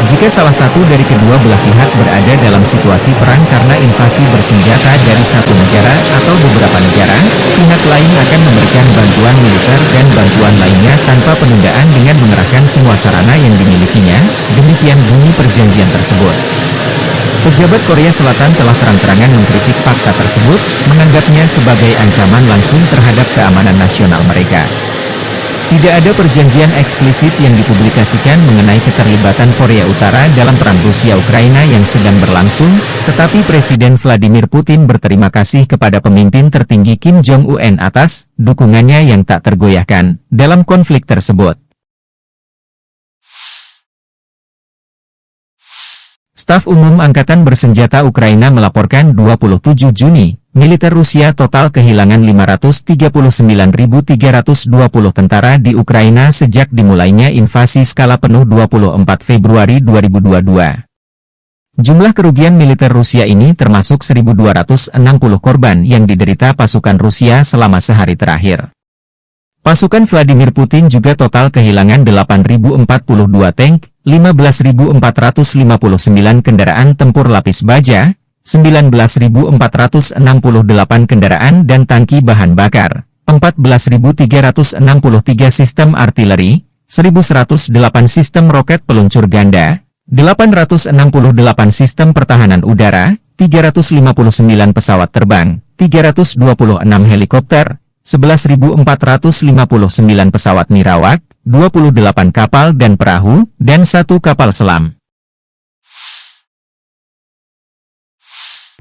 Jika salah satu dari kedua belah pihak berada dalam situasi perang karena invasi bersenjata dari satu negara atau beberapa negara, pihak lain akan memberikan bantuan militer dan bantuan lainnya tanpa penundaan dengan mengerahkan semua sarana yang dimilikinya, demikian bunyi perjanjian tersebut. Pejabat Korea Selatan telah terang-terangan mengkritik fakta tersebut, menganggapnya sebagai ancaman langsung terhadap keamanan nasional mereka. Tidak ada perjanjian eksplisit yang dipublikasikan mengenai keterlibatan Korea Utara dalam perang Rusia-Ukraina yang sedang berlangsung, tetapi Presiden Vladimir Putin berterima kasih kepada pemimpin tertinggi Kim Jong-un atas dukungannya yang tak tergoyahkan dalam konflik tersebut. Staf Umum Angkatan Bersenjata Ukraina melaporkan 27 Juni, militer Rusia total kehilangan 539.320 tentara di Ukraina sejak dimulainya invasi skala penuh 24 Februari 2022. Jumlah kerugian militer Rusia ini termasuk 1.260 korban yang diderita pasukan Rusia selama sehari terakhir. Pasukan Vladimir Putin juga total kehilangan 8.042 tank, 15.459 kendaraan tempur lapis baja, 19.468 kendaraan dan tangki bahan bakar, 14.363 sistem artileri, 1.108 sistem roket peluncur ganda, 868 sistem pertahanan udara, 359 pesawat terbang, 326 helikopter, 11.459 pesawat nirawak, 28 kapal dan perahu, dan 1 kapal selam.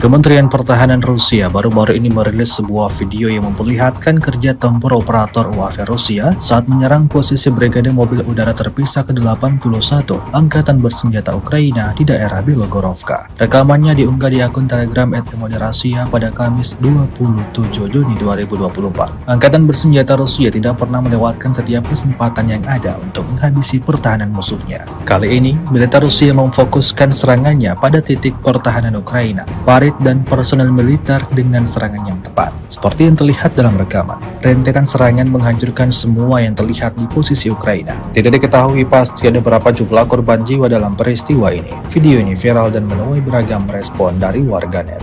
Kementerian Pertahanan Rusia baru-baru ini merilis sebuah video yang memperlihatkan kerja tempur operator UAV Rusia saat menyerang posisi Brigade Mobil Udara Terpisah ke-81 Angkatan Bersenjata Ukraina di daerah Bilogorovka. Rekamannya diunggah di akun Telegram @Rasia pada Kamis 27 Juni 2024. Angkatan Bersenjata Rusia tidak pernah melewatkan setiap kesempatan yang ada untuk menghabisi pertahanan musuhnya. Kali ini, militer Rusia memfokuskan serangannya pada titik pertahanan Ukraina, dan personel militer dengan serangan yang tepat. Seperti yang terlihat dalam rekaman, rentetan serangan menghancurkan semua yang terlihat di posisi Ukraina. Tidak diketahui pasti ada berapa jumlah korban jiwa dalam peristiwa ini. Video ini viral dan menuai beragam respon dari warganet.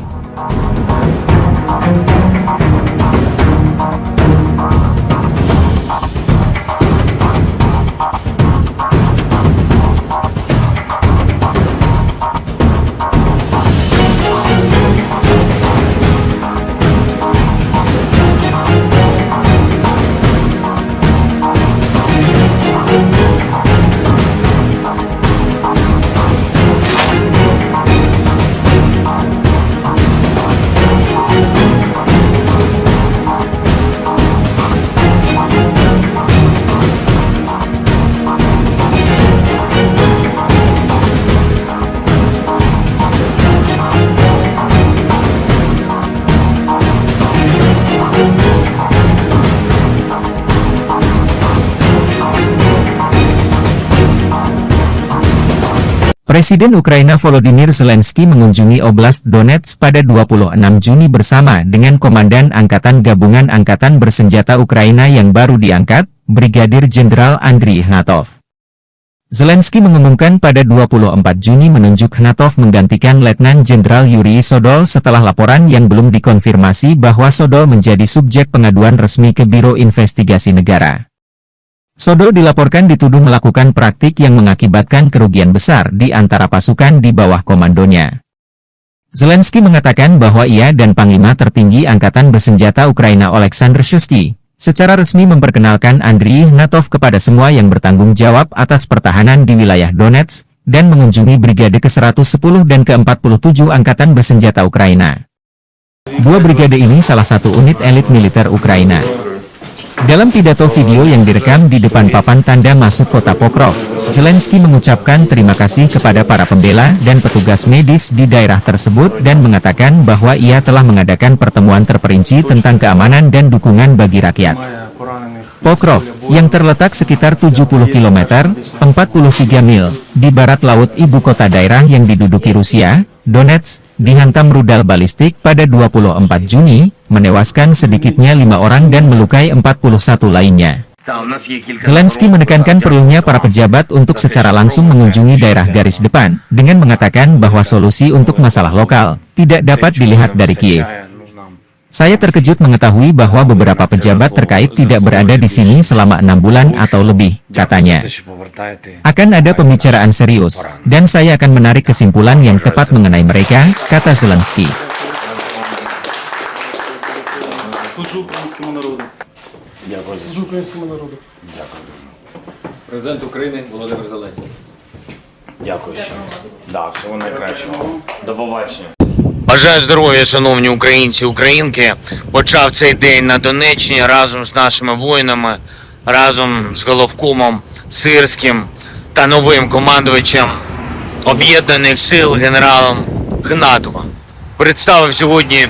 Presiden Ukraina Volodymyr Zelensky mengunjungi Oblast Donetsk pada 26 Juni bersama dengan Komandan Angkatan Gabungan Angkatan Bersenjata Ukraina yang baru diangkat, Brigadir Jenderal Andriy Ignatov. Zelensky mengumumkan pada 24 Juni menunjuk Ignatov menggantikan Letnan Jenderal Yuri Sodol setelah laporan yang belum dikonfirmasi bahwa Sodol menjadi subjek pengaduan resmi ke Biro Investigasi Negara. Sodol dilaporkan dituduh melakukan praktik yang mengakibatkan kerugian besar di antara pasukan di bawah komandonya. Zelensky mengatakan bahwa ia dan Panglima Tertinggi Angkatan Bersenjata Ukraina Oleksandr Shuisky secara resmi memperkenalkan Andriy Ignatov kepada semua yang bertanggung jawab atas pertahanan di wilayah Donetsk dan mengunjungi Brigade ke-110 dan ke-47 Angkatan Bersenjata Ukraina. Dua brigade ini salah satu unit elit militer Ukraina. Dalam pidato video yang direkam di depan papan tanda masuk kota Pokrov, Zelensky mengucapkan terima kasih kepada para pembela dan petugas medis di daerah tersebut dan mengatakan bahwa ia telah mengadakan pertemuan terperinci tentang keamanan dan dukungan bagi rakyat. Pokrov, yang terletak sekitar 70 km, 43 mil, di barat laut ibu kota daerah yang diduduki Rusia, Donetsk, dihantam rudal balistik pada 24 Juni, menewaskan sedikitnya 5 orang dan melukai 41 lainnya. Zelensky menekankan perlunya para pejabat untuk secara langsung mengunjungi daerah garis depan, dengan mengatakan bahwa solusi untuk masalah lokal tidak dapat dilihat dari Kiev. Saya terkejut mengetahui bahwa beberapa pejabat terkait tidak berada di sini selama 6 bulan atau lebih, katanya. Akan ada pembicaraan serius, dan saya akan menarik kesimpulan yang tepat mengenai mereka, kata Zelensky. Президент України Володимир Зеленський. Дякую. Да, всього найкращого. До побачення. Бажаю здоров'я, шановні українці, українки. Почав цей день на Донеччині разом з нашими воїнами, разом з головкомом Сирським та новим командувачем Об'єднаних сил генералом Гнатовим. Представив сьогодні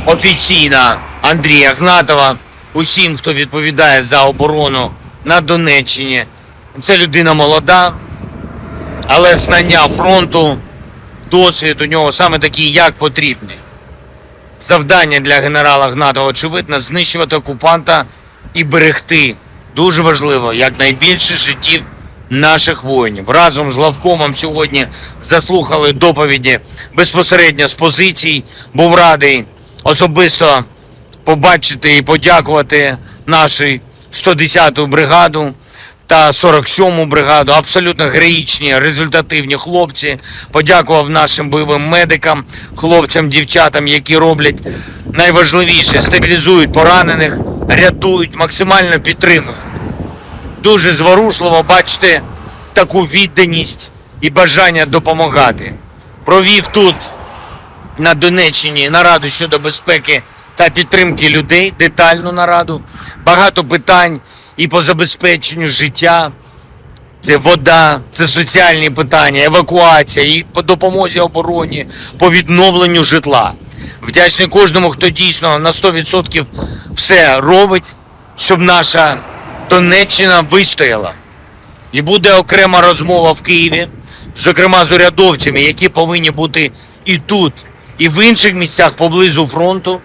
офіційно Андрія Гнатова усім, хто відповідає за оборону на Донеччині. Це людина молода, але знання фронту, досвід у нього саме такий, як потрібний. Завдання для генерала Гнатова, очевидно, знищувати окупанта і берегти, дуже важливо, якнайбільше життів наших воїнів. Разом з главкомом сьогодні заслухали доповіді безпосередньо з позицій. Був радий особисто побачити і подякувати нашу 110-ту бригаду та 47-му бригаду. Абсолютно героїчні, результативні хлопці. Подякував нашим бойовим медикам, хлопцям, дівчатам, які роблять найважливіше – стабілізують поранених, рятують, максимально підтримують. Дуже зворушливо бачити таку відданість і бажання допомагати. Провів тут, на Донеччині, нараду щодо безпеки та підтримки людей, детальну нараду. Багато питань і по забезпеченню життя. Це вода, це соціальні питання, евакуація, і по допомозі обороні, по відновленню житла. Вдячний кожному, хто дійсно на 100% все робить, щоб наша Донеччина вистояла. І буде окрема розмова в Києві, зокрема з урядовцями, які повинні бути і тут, і в інших місцях поблизу фронту,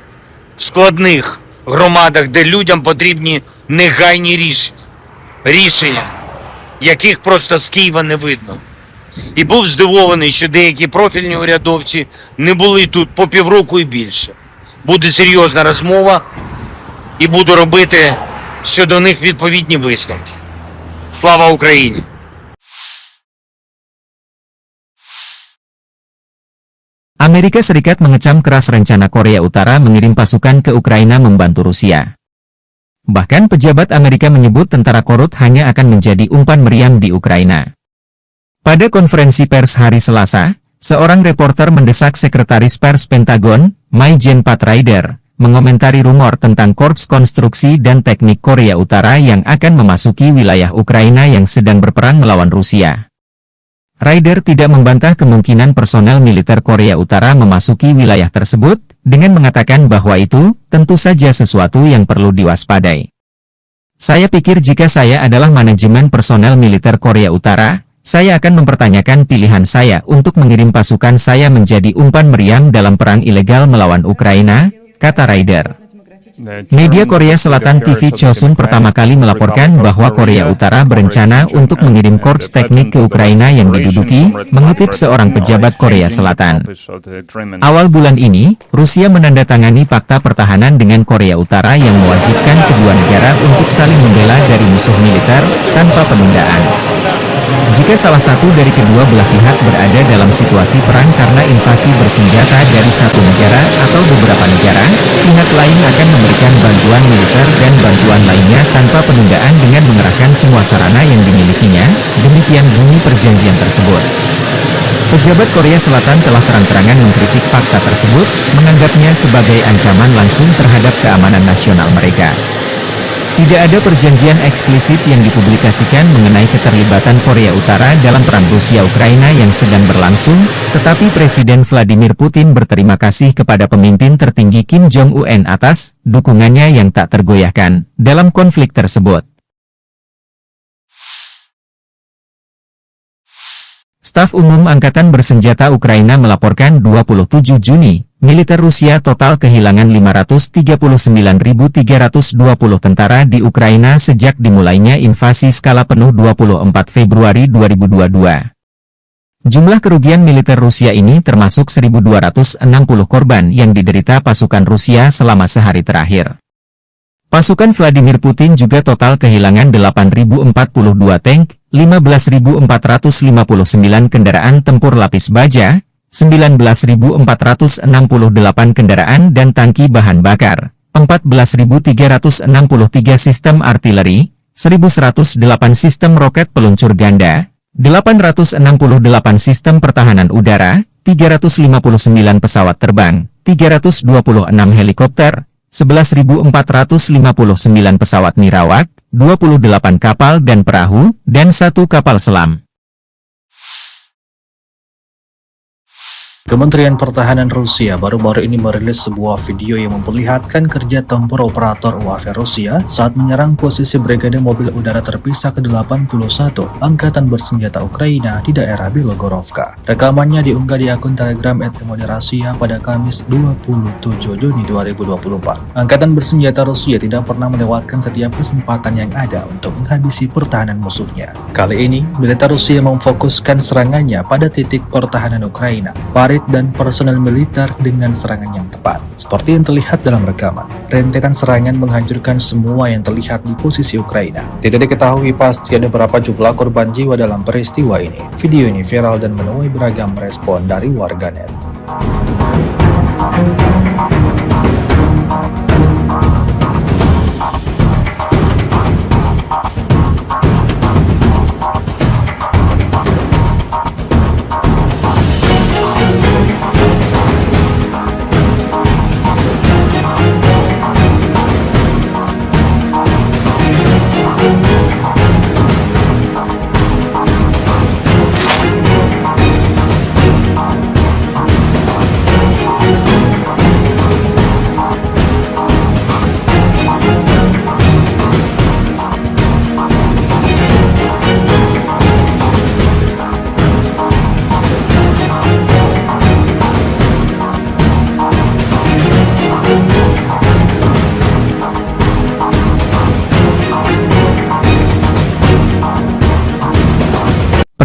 в складних громадах, де людям потрібні негайні рішення, яких просто з Києва не видно. І був здивований, що деякі профільні урядовці не були тут по півроку і більше. Буде серйозна розмова і буду робити щодо них відповідні висновки. Слава Україні! Amerika Serikat mengecam keras rencana Korea Utara mengirim pasukan ke Ukraina membantu Rusia. Bahkan pejabat Amerika menyebut tentara korut hanya akan menjadi umpan meriam di Ukraina. Pada konferensi pers hari Selasa, seorang reporter mendesak Sekretaris Pers Pentagon, Mai-Jen Pat Ryder, mengomentari rumor tentang Korps Konstruksi dan Teknik Korea Utara yang akan memasuki wilayah Ukraina yang sedang berperang melawan Rusia. Ryder tidak membantah kemungkinan personel militer Korea Utara memasuki wilayah tersebut, dengan mengatakan bahwa itu tentu saja sesuatu yang perlu diwaspadai. Saya pikir jika saya adalah manajemen personel militer Korea Utara, Saya akan mempertanyakan pilihan saya untuk mengirim pasukan saya menjadi umpan meriam dalam perang ilegal melawan Ukraina, kata Ryder. Media Korea Selatan TV Chosun pertama kali melaporkan bahwa Korea Utara berencana untuk mengirim korps teknik ke Ukraina yang diduduki, mengutip seorang pejabat Korea Selatan. Awal bulan ini, Rusia menandatangani fakta pertahanan dengan Korea Utara yang mewajibkan kedua negara untuk saling membela dari musuh militer, tanpa penundaan. Jika salah satu dari kedua belah pihak berada dalam situasi perang karena invasi bersenjata dari satu negara atau beberapa negara, pihak lain akan memberikan bantuan militer dan bantuan lainnya tanpa penundaan dengan mengerahkan semua sarana yang dimilikinya, demikian bunyi perjanjian tersebut. Pejabat Korea Selatan telah terang-terangan mengkritik fakta tersebut, menganggapnya sebagai ancaman langsung terhadap keamanan nasional mereka. Tidak ada perjanjian eksplisit yang dipublikasikan mengenai keterlibatan Korea Utara dalam perang Rusia-Ukraina yang sedang berlangsung, tetapi Presiden Vladimir Putin berterima kasih kepada pemimpin tertinggi Kim Jong-un atas dukungannya yang tak tergoyahkan dalam konflik tersebut. Staf Umum Angkatan Bersenjata Ukraina melaporkan 27 Juni, militer Rusia total kehilangan 539.320 tentara di Ukraina sejak dimulainya invasi skala penuh 24 Februari 2022. Jumlah kerugian militer Rusia ini termasuk 1.260 korban yang diderita pasukan Rusia selama sehari terakhir. Pasukan Vladimir Putin juga total kehilangan 8.042 tank, 15.459 kendaraan tempur lapis baja, 19.468 kendaraan dan tangki bahan bakar, 14.363 sistem artileri, 1.108 sistem roket peluncur ganda, 868 sistem pertahanan udara, 359 pesawat terbang, 326 helikopter, 11.459 pesawat nirawak, 28 kapal dan perahu, dan 1 kapal selam. Kementerian Pertahanan Rusia baru-baru ini merilis sebuah video yang memperlihatkan kerja tempur operator UAV Rusia saat menyerang posisi Brigade Mobil Udara Terpisah ke-81 Angkatan Bersenjata Ukraina di daerah Bilogorovka. Rekamannya diunggah di akun Telegram @Rasia pada Kamis 27 Juni 2024. Angkatan Bersenjata Rusia tidak pernah melewatkan setiap kesempatan yang ada untuk menghabisi pertahanan musuhnya. Kali ini, militer Rusia memfokuskan serangannya pada titik pertahanan Ukraina, dan personel militer dengan serangan yang tepat. Seperti yang terlihat dalam rekaman, rentetan serangan menghancurkan semua yang terlihat di posisi Ukraina. Tidak diketahui pasti ada berapa jumlah korban jiwa dalam peristiwa ini. Video ini viral dan menuai beragam respon dari warganet.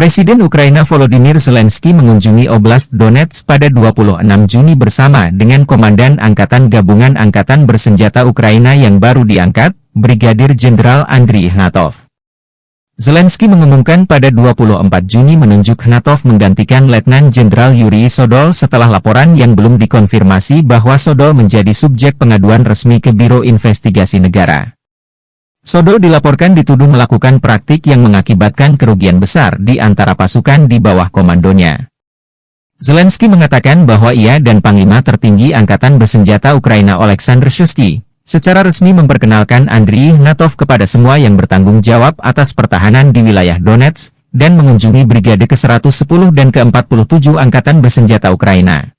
Presiden Ukraina Volodymyr Zelensky mengunjungi Oblast Donetsk pada 26 Juni bersama dengan Komandan Angkatan Gabungan Angkatan Bersenjata Ukraina yang baru diangkat, Brigadir Jenderal Andriy Ignatov. Zelensky mengumumkan pada 24 Juni menunjuk Ignatov menggantikan Letnan Jenderal Yuri Sodol setelah laporan yang belum dikonfirmasi bahwa Sodol menjadi subjek pengaduan resmi ke Biro Investigasi Negara. Sodol dilaporkan dituduh melakukan praktik yang mengakibatkan kerugian besar di antara pasukan di bawah komandonya. Zelensky mengatakan bahwa ia dan Panglima Tertinggi Angkatan Bersenjata Ukraina Oleksandr Shuisky secara resmi memperkenalkan Andriy Ignatov kepada semua yang bertanggung jawab atas pertahanan di wilayah Donetsk dan mengunjungi Brigade ke-110 dan ke-47 Angkatan Bersenjata Ukraina.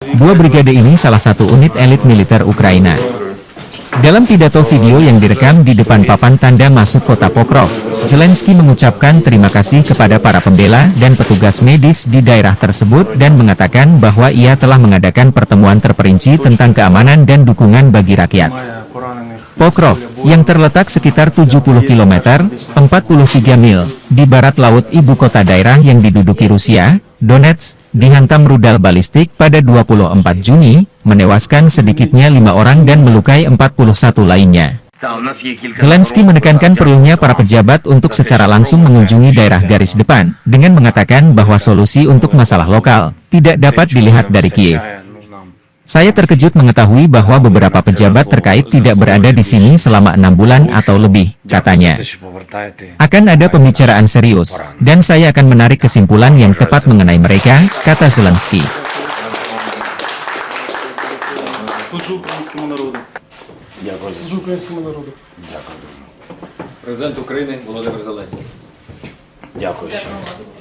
Dua brigade ini salah satu unit elit militer Ukraina. Dalam pidato video yang direkam di depan papan tanda masuk kota Pokrov, Zelensky mengucapkan terima kasih kepada para pembela dan petugas medis di daerah tersebut dan mengatakan bahwa ia telah mengadakan pertemuan terperinci tentang keamanan dan dukungan bagi rakyat. Pokrov, yang terletak sekitar 70 km, 43 mil, di barat laut ibu kota daerah yang diduduki Rusia, Donetsk, dihantam rudal balistik pada 24 Juni, menewaskan sedikitnya 5 orang dan melukai 41 lainnya. Zelensky menekankan perlunya para pejabat untuk secara langsung mengunjungi daerah garis depan, dengan mengatakan bahwa solusi untuk masalah lokal tidak dapat dilihat dari Kiev. Saya terkejut mengetahui bahwa beberapa pejabat terkait tidak berada di sini selama 6 bulan atau lebih, katanya. Akan ada pembicaraan serius, dan saya akan menarik kesimpulan yang tepat mengenai mereka, kata Zelensky. Президент України Володимир Зеленський. Дякую ще.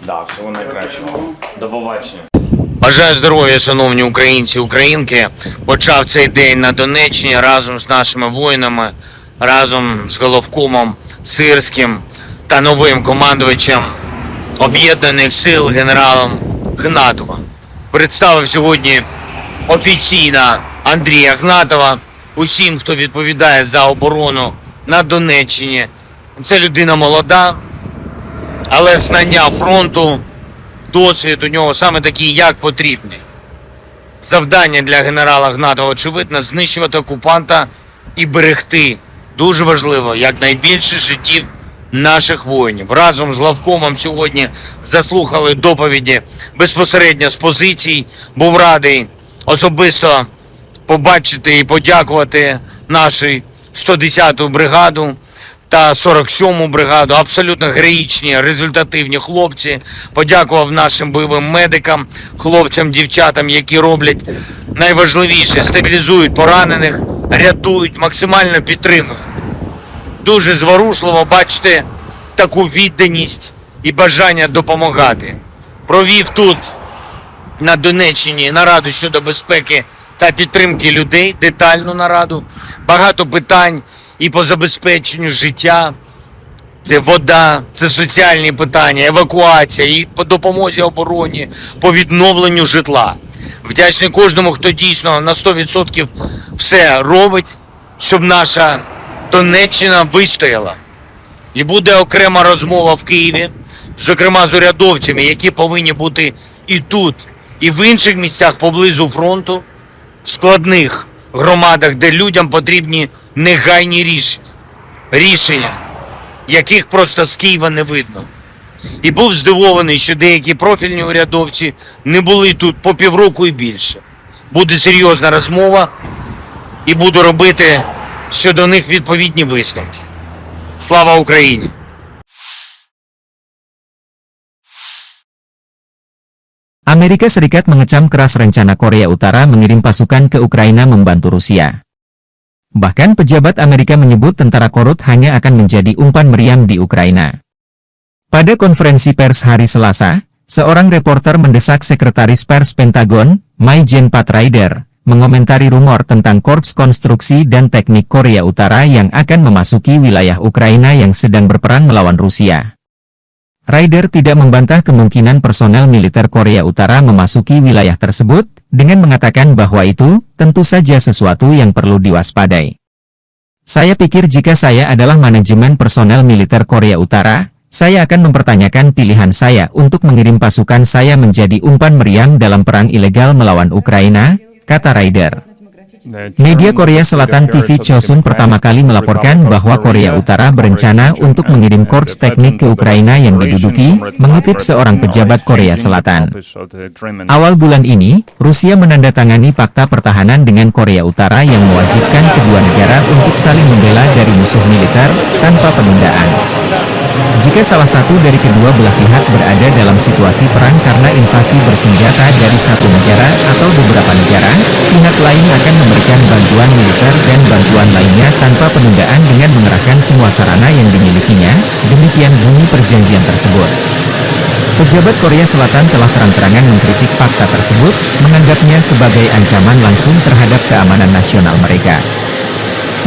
Да, всього найкращого. До побачення. Бажаю здоров'я, шановні українці, українки. Почав цей день на Донеччині разом з нашими воїнами, разом з головкомом Сирським та новим командувачем Об'єднаних сил генералом Гнатовим. Представив сьогодні офіційно Андрія Гнатова усім, хто відповідає за оборону на Донеччині. Це людина молода, але знання фронту, досвід у нього саме такий, як потрібний. Завдання для генерала Гнатова, очевидно, знищувати окупанта і берегти, дуже важливо, якнайбільше життів наших воїнів. Разом з главкомом сьогодні заслухали доповіді безпосередньо з позицій. Був радий особисто побачити і подякувати нашу 110-ту бригаду та 47-му бригаду. Абсолютно героїчні, результативні хлопці. Подякував нашим бойовим медикам, хлопцям, дівчатам, які роблять найважливіше – стабілізують поранених, рятують, максимально підтримують. Дуже зворушливо бачити таку відданість і бажання допомагати. Провів тут, на Донеччині, нараду щодо безпеки та підтримки людей, детальну нараду. Багато питань і по забезпеченню життя. Це вода, це соціальні питання, евакуація, і по допомозі обороні, по відновленню житла. Вдячний кожному, хто дійсно на 100% все робить, щоб наша Донеччина вистояла. І буде окрема розмова в Києві, зокрема з урядовцями, які повинні бути і тут, і в інших місцях поблизу фронту, в складних громадах, де людям потрібні негайні рішення, яких просто з Києва не видно. І був здивований, що деякі профільні урядовці не були тут по півроку і більше. Буде серйозна розмова і буду робити щодо них відповідні висновки. Слава Україні! Amerika Serikat mengecam keras rencana Korea Utara mengirim pasukan ke Ukraina membantu Rusia. Bahkan pejabat Amerika menyebut tentara korut hanya akan menjadi umpan meriam di Ukraina. Pada konferensi pers hari Selasa, seorang reporter mendesak Sekretaris Pers Pentagon, Maijen Pat Ryder, mengomentari rumor tentang Korps Konstruksi dan Teknik Korea Utara yang akan memasuki wilayah Ukraina yang sedang berperang melawan Rusia. Ryder tidak membantah kemungkinan personel militer Korea Utara memasuki wilayah tersebut, dengan mengatakan bahwa itu tentu saja sesuatu yang perlu diwaspadai. Saya pikir jika saya adalah manajemen personel militer Korea Utara, saya akan mempertanyakan pilihan saya untuk mengirim pasukan saya menjadi umpan meriam dalam perang ilegal melawan Ukraina, kata Ryder. Media Korea Selatan TV Chosun pertama kali melaporkan bahwa Korea Utara berencana untuk mengirim korps teknik ke Ukraina yang diduduki, mengutip seorang pejabat Korea Selatan. Awal bulan ini, Rusia menandatangani fakta pertahanan dengan Korea Utara yang mewajibkan kedua negara untuk saling membela dari musuh militer, tanpa penundaan. Jika salah satu dari kedua belah pihak berada dalam situasi perang karena invasi bersenjata dari satu negara atau beberapa negara, pihak lain akan memberikan bantuan militer dan bantuan lainnya tanpa penundaan dengan mengerahkan semua sarana yang dimilikinya, demikian bunyi perjanjian tersebut. Pejabat Korea Selatan telah terang-terangan mengkritik fakta tersebut, menganggapnya sebagai ancaman langsung terhadap keamanan nasional mereka.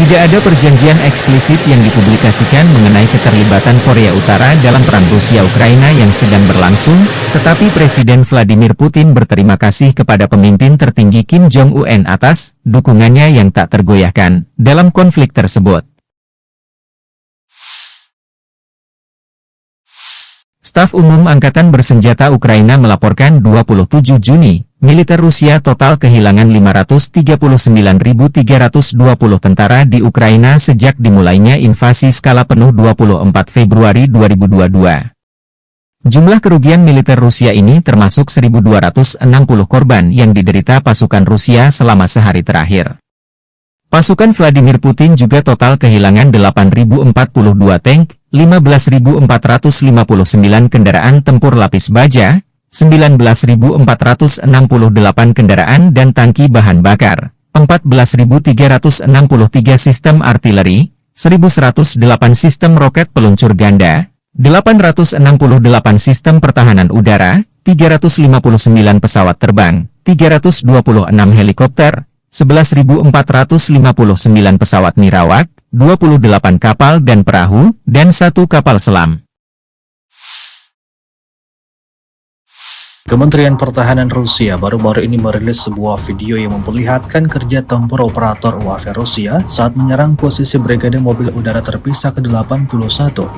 Tidak ada perjanjian eksplisit yang dipublikasikan mengenai keterlibatan Korea Utara dalam perang Rusia-Ukraina yang sedang berlangsung, tetapi Presiden Vladimir Putin berterima kasih kepada pemimpin tertinggi Kim Jong-un atas dukungannya yang tak tergoyahkan dalam konflik tersebut. Staf Umum Angkatan Bersenjata Ukraina melaporkan 27 Juni, militer Rusia total kehilangan 539.320 tentara di Ukraina sejak dimulainya invasi skala penuh 24 Februari 2022. Jumlah kerugian militer Rusia ini termasuk 1.260 korban yang diderita pasukan Rusia selama sehari terakhir. Pasukan Vladimir Putin juga total kehilangan 8.042 tank, 15.459 kendaraan tempur lapis baja, 19.468 kendaraan dan tangki bahan bakar, 14.363 sistem artileri, 1.108 sistem roket peluncur ganda, 868 sistem pertahanan udara, 359 pesawat terbang, 326 helikopter, 11.459 pesawat nirawak, 28 kapal dan perahu, dan 1 kapal selam. Kementerian Pertahanan Rusia baru-baru ini merilis sebuah video yang memperlihatkan kerja tempur operator UAV Rusia saat menyerang posisi Brigade Mobil Udara Terpisah ke-81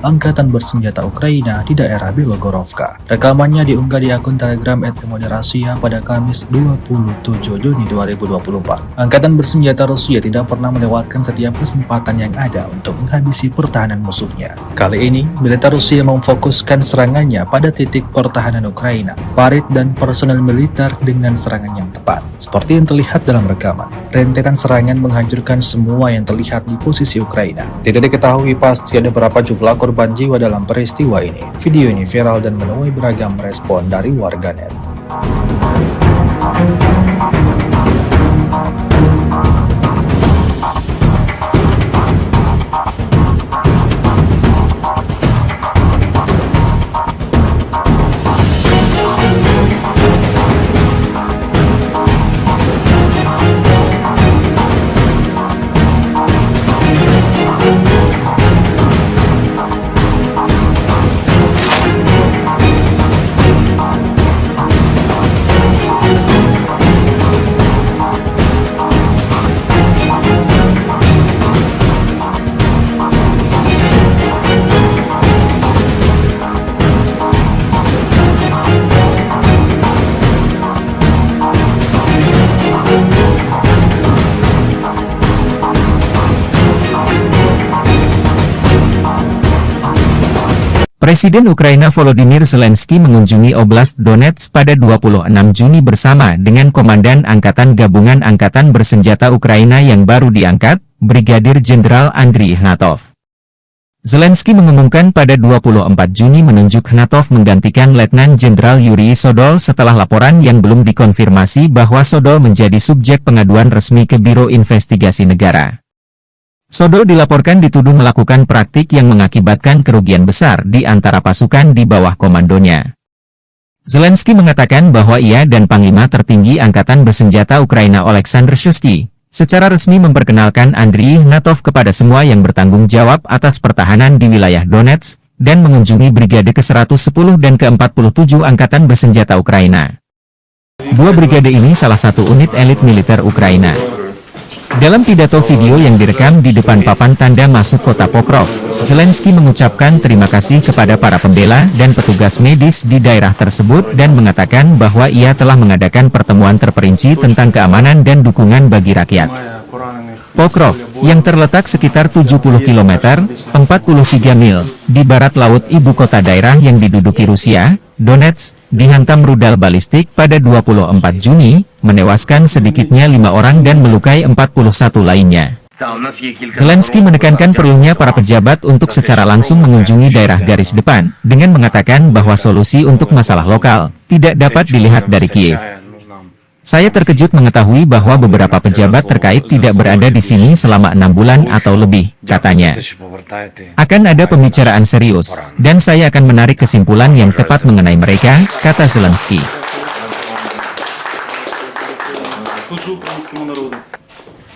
Angkatan Bersenjata Ukraina di daerah Belogorovka. Rekamannya diunggah di akun Telegram @Rasia pada Kamis 27 Juni 2024. Angkatan Bersenjata Rusia tidak pernah melewatkan setiap kesempatan yang ada untuk menghabisi pertahanan musuhnya. Kali ini, militer Rusia memfokuskan serangannya pada titik pertahanan Ukraina, parit dan personel militer dengan serangan yang tepat. Seperti yang terlihat dalam rekaman, rentetan serangan menghancurkan semua yang terlihat di posisi Ukraina. Tidak diketahui pasti ada berapa jumlah korban jiwa dalam peristiwa ini. Video ini viral dan menuai beragam respon dari warganet. Presiden Ukraina Volodymyr Zelensky mengunjungi Oblast Donetsk pada 26 Juni bersama dengan Komandan Angkatan Gabungan Angkatan Bersenjata Ukraina yang baru diangkat, Brigadir Jenderal Andriy Ignatov. Zelensky mengumumkan pada 24 Juni menunjuk Ignatov menggantikan Letnan Jenderal Yuri Sodol setelah laporan yang belum dikonfirmasi bahwa Sodol menjadi subjek pengaduan resmi ke Biro Investigasi Negara. Sodol dilaporkan dituduh melakukan praktik yang mengakibatkan kerugian besar di antara pasukan di bawah komandonya. Zelensky mengatakan bahwa ia dan Panglima Tertinggi Angkatan Bersenjata Ukraina Oleksandr Syrskyi secara resmi memperkenalkan Andriy Ignatov kepada semua yang bertanggung jawab atas pertahanan di wilayah Donetsk dan mengunjungi Brigade ke-110 dan ke-47 Angkatan Bersenjata Ukraina. Dua brigade ini salah satu unit elit militer Ukraina. Dalam pidato video yang direkam di depan papan tanda masuk kota Pokrov, Zelensky mengucapkan terima kasih kepada para pembela dan petugas medis di daerah tersebut dan mengatakan bahwa ia telah mengadakan pertemuan terperinci tentang keamanan dan dukungan bagi rakyat. Pokrov, yang terletak sekitar 70 km, 43 mil, di barat laut ibu kota daerah yang diduduki Rusia, Donetsk, dihantam rudal balistik pada 24 Juni, menewaskan sedikitnya 5 orang dan melukai 41 lainnya. Zelensky menekankan perlunya para pejabat untuk secara langsung mengunjungi daerah garis depan, dengan mengatakan bahwa solusi untuk masalah lokal tidak dapat dilihat dari Kiev. Saya terkejut mengetahui bahwa beberapa pejabat terkait tidak berada di sini selama 6 bulan atau lebih, katanya. Akan ada pembicaraan serius, dan saya akan menarik kesimpulan yang tepat mengenai mereka, kata Zelensky.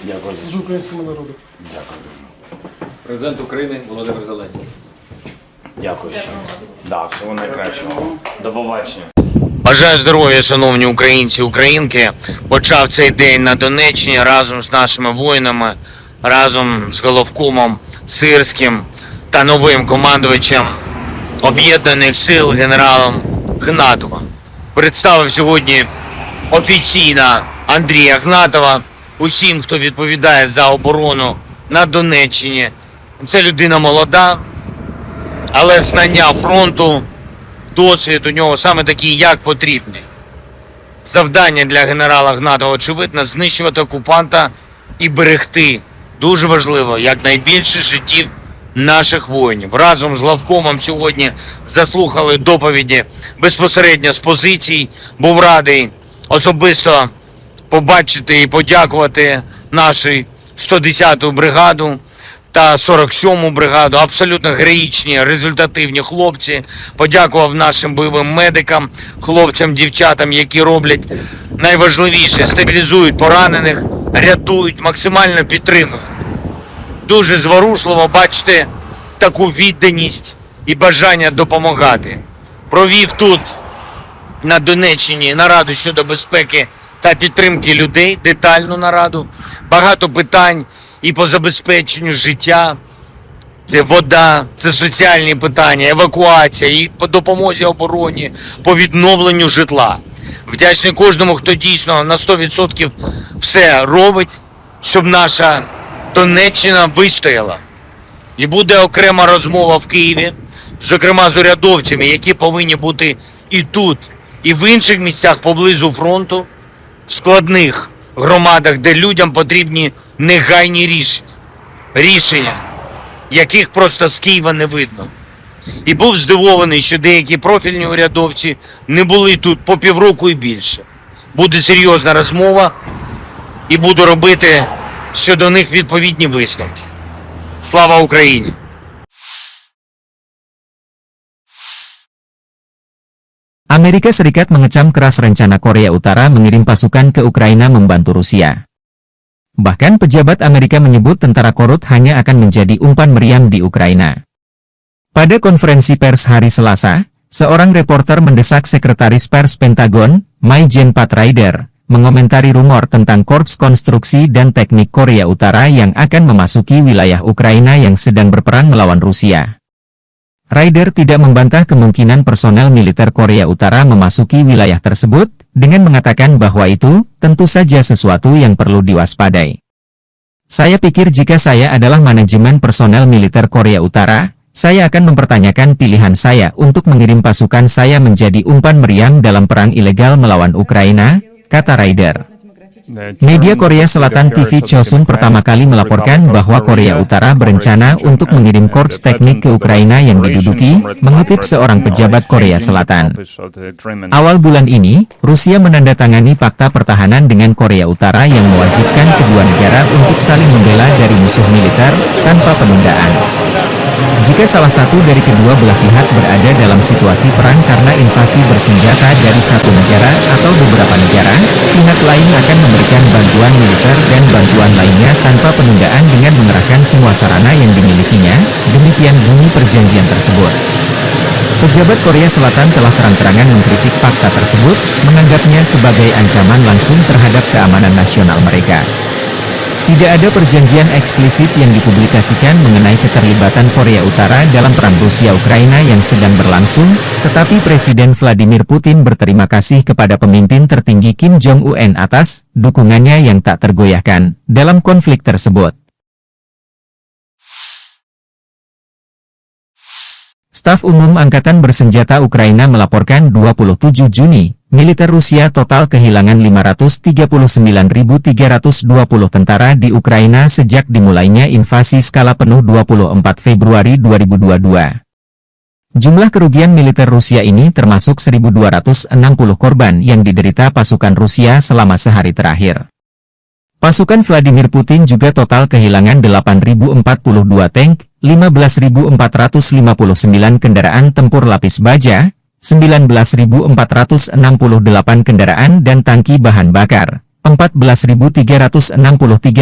Дякую за Служу українському народу. Дякую. Президент України Володимир Зеленський. Дякую ще. Да, всього найкращого. До побачення. Бажаю здоров'я, шановні українці, українки. Почав цей день на Донеччині разом з нашими воїнами, разом з головкомом Сирським та новим командувачем Об'єднаних сил генералом Гнатовим. Представив сьогодні офіційно Андрія Гнатова усім, хто відповідає за оборону на Донеччині. Це людина молода, але знання фронту, досвід у нього саме такий, як потрібний. Завдання для генерала Гнатова, очевидно, знищувати окупанта і берегти, дуже важливо, якнайбільше життів наших воїнів. Разом з главкомом сьогодні заслухали доповіді безпосередньо з позицій. Був радий особисто побачити і подякувати нашу 110-ту бригаду та 47-му бригаду. Абсолютно героїчні, результативні хлопці. Подякував нашим бойовим медикам, хлопцям, дівчатам, які роблять найважливіше, стабілізують поранених, рятують, максимально підтримують. Дуже зворушливо бачити таку відданість і бажання допомагати. Провів тут, на Донеччині, нараду щодо безпеки та підтримки людей, детальну нараду. Багато питань і по забезпеченню життя. Це вода, це соціальні питання, евакуація, і по допомозі обороні, по відновленню житла. Вдячний кожному, хто дійсно на 100% все робить, щоб наша Донеччина вистояла. І буде окрема розмова в Києві, зокрема з урядовцями, які повинні бути і тут, і в інших місцях поблизу фронту, в складних громадах, де людям потрібні негайні рішення. Рішення, яких просто з Києва не видно. І був здивований, що деякі профільні урядовці не були тут по півроку і більше. Буде серйозна розмова і буду робити щодо них відповідні висновки. Слава Україні! Amerika Serikat mengecam keras rencana Korea Utara mengirim pasukan ke Ukraina membantu Rusia. Bahkan pejabat Amerika menyebut tentara Korut hanya akan menjadi umpan meriam di Ukraina. Pada konferensi pers hari Selasa, seorang reporter mendesak Sekretaris Pers Pentagon, Mai-Jen Pat Ryder, mengomentari rumor tentang Korps Konstruksi dan Teknik Korea Utara yang akan memasuki wilayah Ukraina yang sedang berperang melawan Rusia. Ryder tidak membantah kemungkinan personel militer Korea Utara memasuki wilayah tersebut, dengan mengatakan bahwa itu tentu saja sesuatu yang perlu diwaspadai. Saya pikir jika saya adalah manajemen personel militer Korea Utara, saya akan mempertanyakan pilihan saya untuk mengirim pasukan saya menjadi umpan meriam dalam perang ilegal melawan Ukraina, kata Ryder. Media Korea Selatan TV Chosun pertama kali melaporkan bahwa Korea Utara berencana untuk mengirim korps teknik ke Ukraina yang diduduki, mengutip seorang pejabat Korea Selatan. Awal bulan ini, Rusia menandatangani fakta pertahanan dengan Korea Utara yang mewajibkan kedua negara untuk saling membela dari musuh militer, tanpa penundaan. Jika salah satu dari kedua belah pihak berada dalam situasi perang karena invasi bersenjata dari satu negara atau beberapa negara, pihak lain akan memberikan bantuan militer dan bantuan lainnya tanpa penundaan dengan mengerahkan semua sarana yang dimilikinya, demikian bunyi perjanjian tersebut. Pejabat Korea Selatan telah terang-terangan mengkritik fakta tersebut, menganggapnya sebagai ancaman langsung terhadap keamanan nasional mereka. Tidak ada perjanjian eksplisit yang dipublikasikan mengenai keterlibatan Korea Utara dalam perang Rusia-Ukraina yang sedang berlangsung, tetapi Presiden Vladimir Putin berterima kasih kepada pemimpin tertinggi Kim Jong-un atas dukungannya yang tak tergoyahkan dalam konflik tersebut. Staf Umum Angkatan Bersenjata Ukraina melaporkan 27 Juni, militer Rusia total kehilangan 539.320 tentara di Ukraina sejak dimulainya invasi skala penuh 24 Februari 2022. Jumlah kerugian militer Rusia ini termasuk 1.260 korban yang diderita pasukan Rusia selama sehari terakhir. Pasukan Vladimir Putin juga total kehilangan 8.042 tank, 15.459 kendaraan tempur lapis baja, 19.468 kendaraan dan tangki bahan bakar, 14.363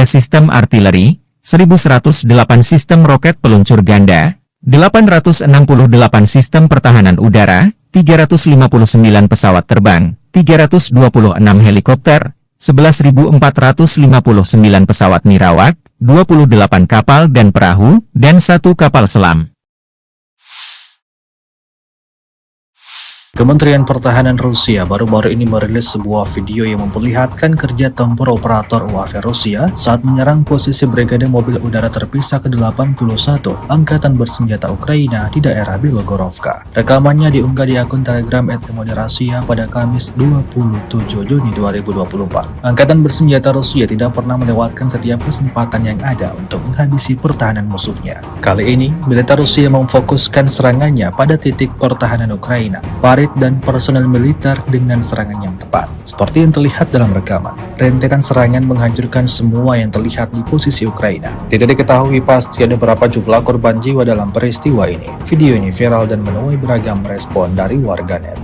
sistem artileri, 1.108 sistem roket peluncur ganda, 868 sistem pertahanan udara, 359 pesawat terbang, 326 helikopter, 11.459 pesawat nirawak, 28 kapal dan perahu, dan 1 kapal selam. Kementerian Pertahanan Rusia baru-baru ini merilis sebuah video yang memperlihatkan kerja tempur operator UAV Rusia saat menyerang posisi Brigade Mobil Udara Terpisah ke-81 Angkatan Bersenjata Ukraina di daerah Bilogorovka. Rekamannya diunggah di akun Telegram @Moderasia pada Kamis 27 Juni 2024. Angkatan Bersenjata Rusia tidak pernah melewatkan setiap kesempatan yang ada untuk menghabisi pertahanan musuhnya. Kali ini, militer Rusia memfokuskan serangannya pada titik pertahanan Ukraina, dan personel militer dengan serangan yang tepat. Seperti yang terlihat dalam rekaman, rentetan serangan menghancurkan semua yang terlihat di posisi Ukraina. Tidak diketahui pasti ada berapa jumlah korban jiwa dalam peristiwa ini. Video ini viral dan menuai beragam respon dari warganet.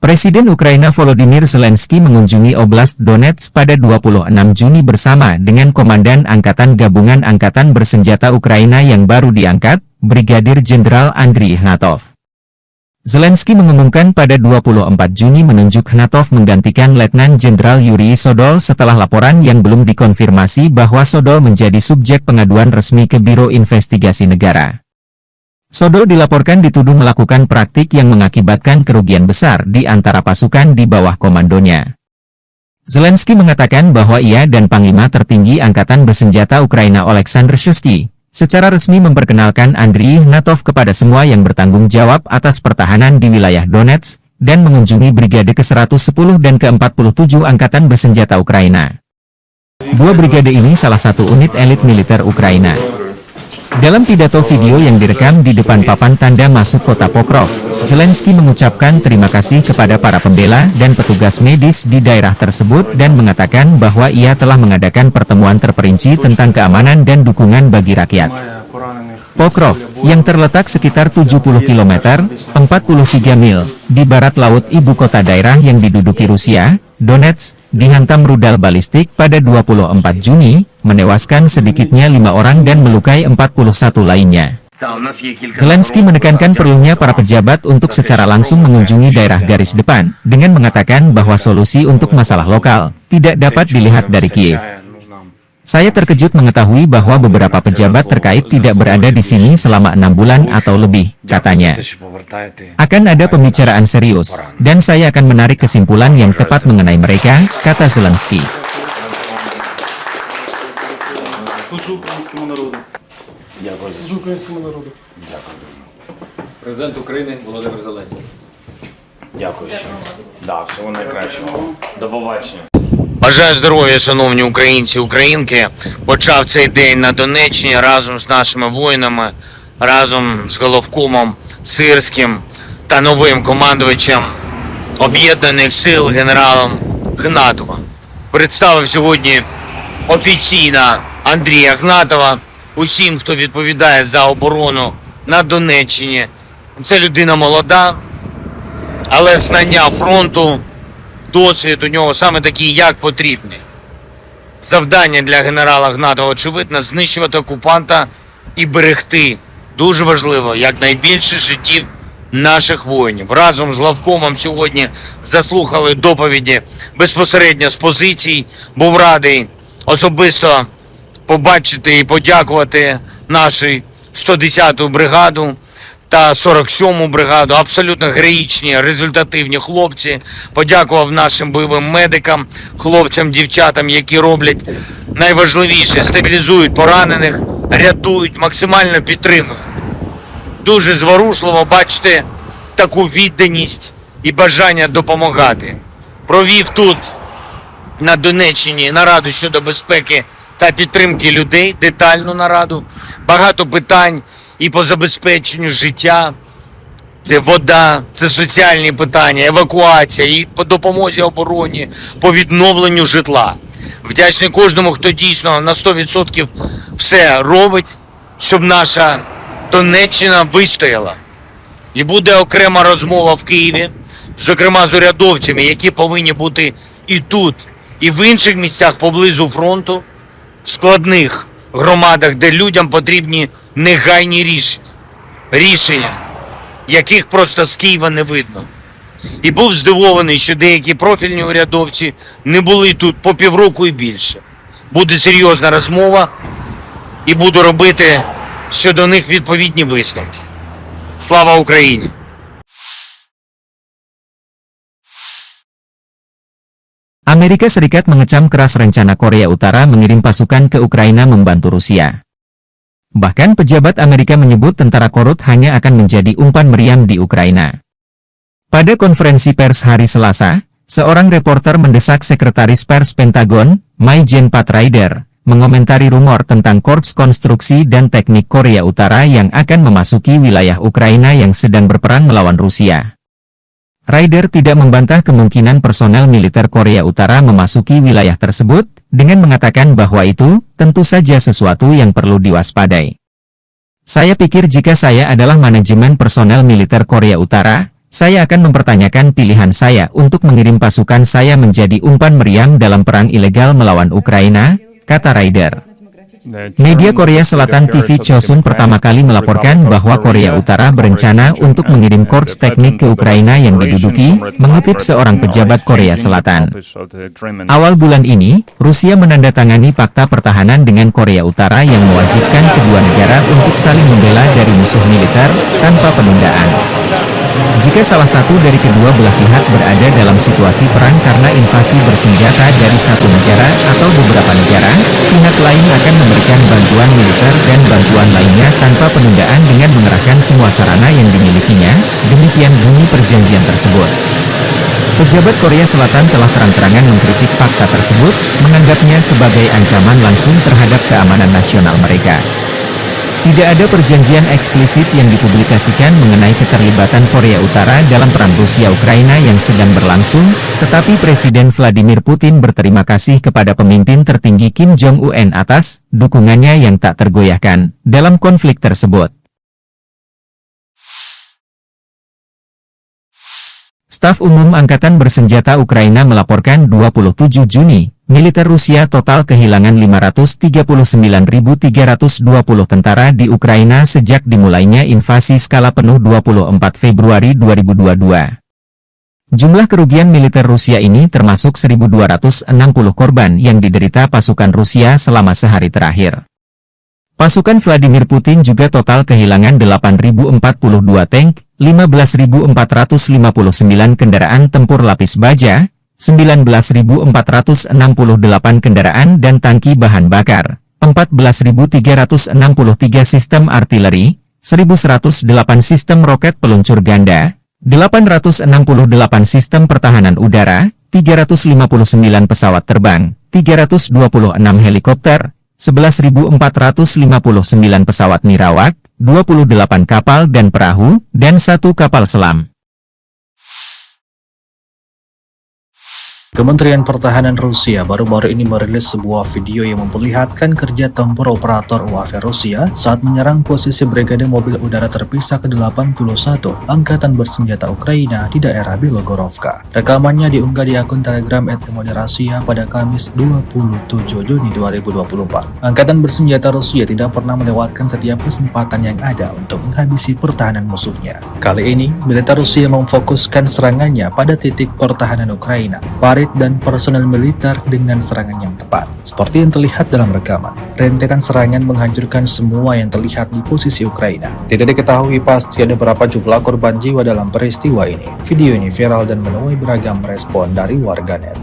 Presiden Ukraina Volodymyr Zelensky mengunjungi Oblast Donetsk pada 26 Juni bersama dengan Komandan Angkatan Gabungan Angkatan Bersenjata Ukraina yang baru diangkat, Brigadir Jenderal Andriy Ignatov. Zelensky mengumumkan pada 24 Juni menunjuk Ignatov menggantikan Letnan Jenderal Yuri Sodol setelah laporan yang belum dikonfirmasi bahwa Sodol menjadi subjek pengaduan resmi ke Biro Investigasi Negara. Sodol dilaporkan dituduh melakukan praktik yang mengakibatkan kerugian besar di antara pasukan di bawah komandonya. Zelensky mengatakan bahwa ia dan Panglima Tertinggi Angkatan Bersenjata Ukraina Oleksandr Shuisky secara resmi memperkenalkan Andriy Ignatov kepada semua yang bertanggung jawab atas pertahanan di wilayah Donetsk dan mengunjungi Brigade ke-110 dan ke-47 Angkatan Bersenjata Ukraina. Dua brigade ini salah satu unit elit militer Ukraina. Dalam pidato video yang direkam di depan papan tanda masuk kota Pokrov, Zelensky mengucapkan terima kasih kepada para pembela dan petugas medis di daerah tersebut dan mengatakan bahwa ia telah mengadakan pertemuan terperinci tentang keamanan dan dukungan bagi rakyat. Pokrov, yang terletak sekitar 70 km, 43 mil, di barat laut ibu kota daerah yang diduduki Rusia, Donetsk, dihantam rudal balistik pada 24 Juni, menewaskan sedikitnya 5 orang dan melukai 41 lainnya. Zelensky menekankan perlunya para pejabat untuk secara langsung mengunjungi daerah garis depan, dengan mengatakan bahwa solusi untuk masalah lokal tidak dapat dilihat dari Kiev. Saya terkejut mengetahui bahwa beberapa pejabat terkait tidak berada di sini selama 6 bulan atau lebih, katanya. Akan ada pembicaraan serius, dan saya akan menarik kesimpulan yang tepat mengenai mereka, kata Zelensky. Президент України Володимир Зеленський. Дякую. Да, всього найкращого. До побачення. Бажаю здоров'я, шановні українці і українки. Почав цей день на Донеччині разом з нашими воїнами, разом з головкомом Сирським та новим командувачем Об'єднаних сил генералом Ігнатовим. Представив сьогодні офіційно Андрія Ігнатова усім, хто відповідає за оборону на Донеччині. Це людина молода, але знання фронту, досвід у нього саме такий, як потрібний. Завдання для генерала Ігнатова, очевидно, знищувати окупанта і берегти, дуже важливо, якнайбільше життів наших воїнів. Разом з главкомом сьогодні заслухали доповіді безпосередньо з позицій. Був радий особисто побачити і подякувати нашій 110-ту бригаду та 47-му бригаду. Абсолютно героїчні, результативні хлопці. Подякував нашим бойовим медикам, хлопцям, дівчатам, які роблять найважливіше – стабілізують поранених, рятують, максимально підтримують. Дуже зворушливо бачити таку відданість і бажання допомагати. Провів тут, на Донеччині, нараду щодо безпеки та підтримки людей, детальну нараду. Багато питань і по забезпеченню життя. Це вода, це соціальні питання, евакуація, і по допомозі обороні, по відновленню житла. Вдячний кожному, хто дійсно на 100% все робить, щоб наша Донеччина вистояла. І буде окрема розмова в Києві, зокрема з урядовцями, які повинні бути і тут, і в інших місцях поблизу фронту, в складних громадах, де людям потрібні негайні рішення, яких просто з Києва не видно. І був здивований, що деякі профільні урядовці не були тут по півроку і більше. Буде серйозна розмова і буду робити щодо них відповідні висновки. Слава Україні! Amerika Serikat mengecam keras rencana Korea Utara mengirim pasukan ke Ukraina membantu Rusia. Bahkan pejabat Amerika menyebut tentara korut hanya akan menjadi umpan meriam di Ukraina. Pada konferensi pers hari Selasa, seorang reporter mendesak Sekretaris Pers Pentagon, Mai-Jen Pat Ryder, mengomentari rumor tentang Korps Konstruksi dan Teknik Korea Utara yang akan memasuki wilayah Ukraina yang sedang berperang melawan Rusia. Ryder tidak membantah kemungkinan personel militer Korea Utara memasuki wilayah tersebut, dengan mengatakan bahwa itu tentu saja sesuatu yang perlu diwaspadai. Saya pikir jika saya adalah manajemen personel militer Korea Utara, saya akan mempertanyakan pilihan saya untuk mengirim pasukan saya menjadi umpan meriam dalam perang ilegal melawan Ukraina, kata Ryder. Media Korea Selatan TV Chosun pertama kali melaporkan bahwa Korea Utara berencana untuk mengirim korps teknik ke Ukraina yang diduduki, mengutip seorang pejabat Korea Selatan. Awal bulan ini, Rusia menandatangani fakta pertahanan dengan Korea Utara yang mewajibkan kedua negara untuk saling membela dari musuh militer, tanpa penundaan. Jika salah satu dari kedua belah pihak berada dalam situasi perang karena invasi bersenjata dari satu negara atau beberapa negara, pihak lain akan memberikan bantuan militer dan bantuan lainnya tanpa penundaan dengan mengerahkan semua sarana yang dimilikinya, demikian bunyi perjanjian tersebut. Pejabat Korea Selatan telah terang-terangan mengkritik fakta tersebut, menganggapnya sebagai ancaman langsung terhadap keamanan nasional mereka. Tidak ada perjanjian eksplisit yang dipublikasikan mengenai keterlibatan Korea Utara dalam perang Rusia-Ukraina yang sedang berlangsung, tetapi Presiden Vladimir Putin berterima kasih kepada pemimpin tertinggi Kim Jong-un atas dukungannya yang tak tergoyahkan dalam konflik tersebut. Staf Umum Angkatan Bersenjata Ukraina melaporkan 27 Juni, militer Rusia total kehilangan 539.320 tentara di Ukraina sejak dimulainya invasi skala penuh 24 Februari 2022. Jumlah kerugian militer Rusia ini termasuk 1.260 korban yang diderita pasukan Rusia selama sehari terakhir. Pasukan Vladimir Putin juga total kehilangan 8.042 tank, 15.459 kendaraan tempur lapis baja, 19.468 kendaraan dan tangki bahan bakar, 14.363 sistem artileri, 1.108 sistem roket peluncur ganda, 868 sistem pertahanan udara, 359 pesawat terbang, 326 helikopter, 11.459 pesawat nirawak, 28 kapal dan perahu, dan 1 kapal selam. Kementerian Pertahanan Rusia baru-baru ini merilis sebuah video yang memperlihatkan kerja tempur operator UAV Rusia saat menyerang posisi Brigade Mobil Udara Terpisah ke-81 Angkatan Bersenjata Ukraina di daerah Bilogorovka. Rekamannya diunggah di akun Telegram @Rasia pada Kamis 27 Juni 2024. Angkatan Bersenjata Rusia tidak pernah melewatkan setiap kesempatan yang ada untuk menghabisi pertahanan musuhnya. Kali ini, militer Rusia memfokuskan serangannya pada titik pertahanan Ukraina. Farid prajurit dan personel militer dengan serangan yang tepat. Seperti yang terlihat dalam rekaman, rentetan serangan menghancurkan semua yang terlihat di posisi Ukraina. Tidak diketahui pasti ada berapa jumlah korban jiwa dalam peristiwa ini. Video ini viral dan menuai beragam respon dari warganet.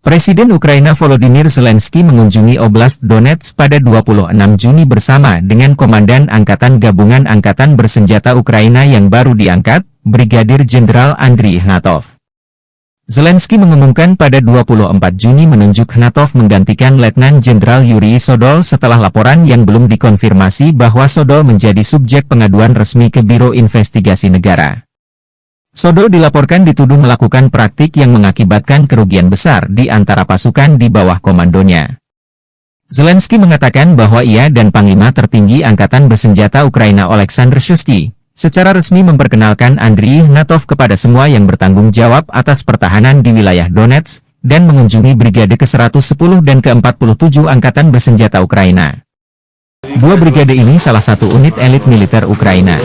Presiden Ukraina Volodymyr Zelensky mengunjungi Oblast Donetsk pada 26 Juni bersama dengan Komandan Angkatan Gabungan Angkatan Bersenjata Ukraina yang baru diangkat, Brigadir Jenderal Andriy Ignatov. Zelensky mengumumkan pada 24 Juni menunjuk Ignatov menggantikan Letnan Jenderal Yuri Sodol setelah laporan yang belum dikonfirmasi bahwa Sodol menjadi subjek pengaduan resmi ke Biro Investigasi Negara. Sodol dilaporkan dituduh melakukan praktik yang mengakibatkan kerugian besar di antara pasukan di bawah komandonya. Zelensky mengatakan bahwa ia dan Panglima Tertinggi Angkatan Bersenjata Ukraina Oleksandr Shuisky secara resmi memperkenalkan Andriy Ignatov kepada semua yang bertanggung jawab atas pertahanan di wilayah Donetsk dan mengunjungi Brigade ke-110 dan ke-47 Angkatan Bersenjata Ukraina. Dua brigade ini salah satu unit elit militer Ukraina.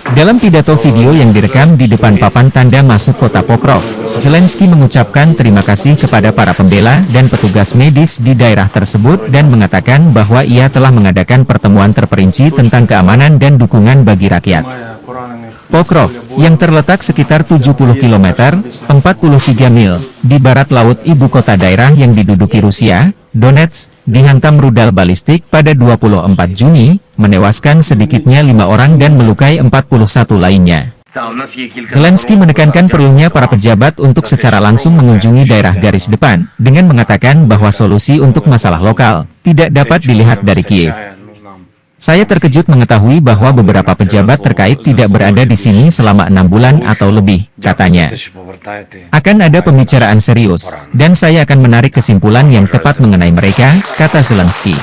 Dalam pidato video yang direkam di depan papan tanda masuk kota Pokrov, Zelensky mengucapkan terima kasih kepada para pembela dan petugas medis di daerah tersebut dan mengatakan bahwa ia telah mengadakan pertemuan terperinci tentang keamanan dan dukungan bagi rakyat. Pokrov, yang terletak sekitar 70 km, 43 mil, di barat laut ibu kota daerah yang diduduki Rusia, Donetsk, dihantam rudal balistik pada 24 Juni, menewaskan sedikitnya 5 orang dan melukai 41 lainnya. Zelensky menekankan perlunya para pejabat untuk secara langsung mengunjungi daerah garis depan, dengan mengatakan bahwa solusi untuk masalah lokal tidak dapat dilihat dari Kiev. Saya terkejut mengetahui bahwa beberapa pejabat terkait tidak berada di sini selama 6 bulan atau lebih, katanya. Akan ada pembicaraan serius, dan saya akan menarik kesimpulan yang tepat mengenai mereka, kata Zelensky.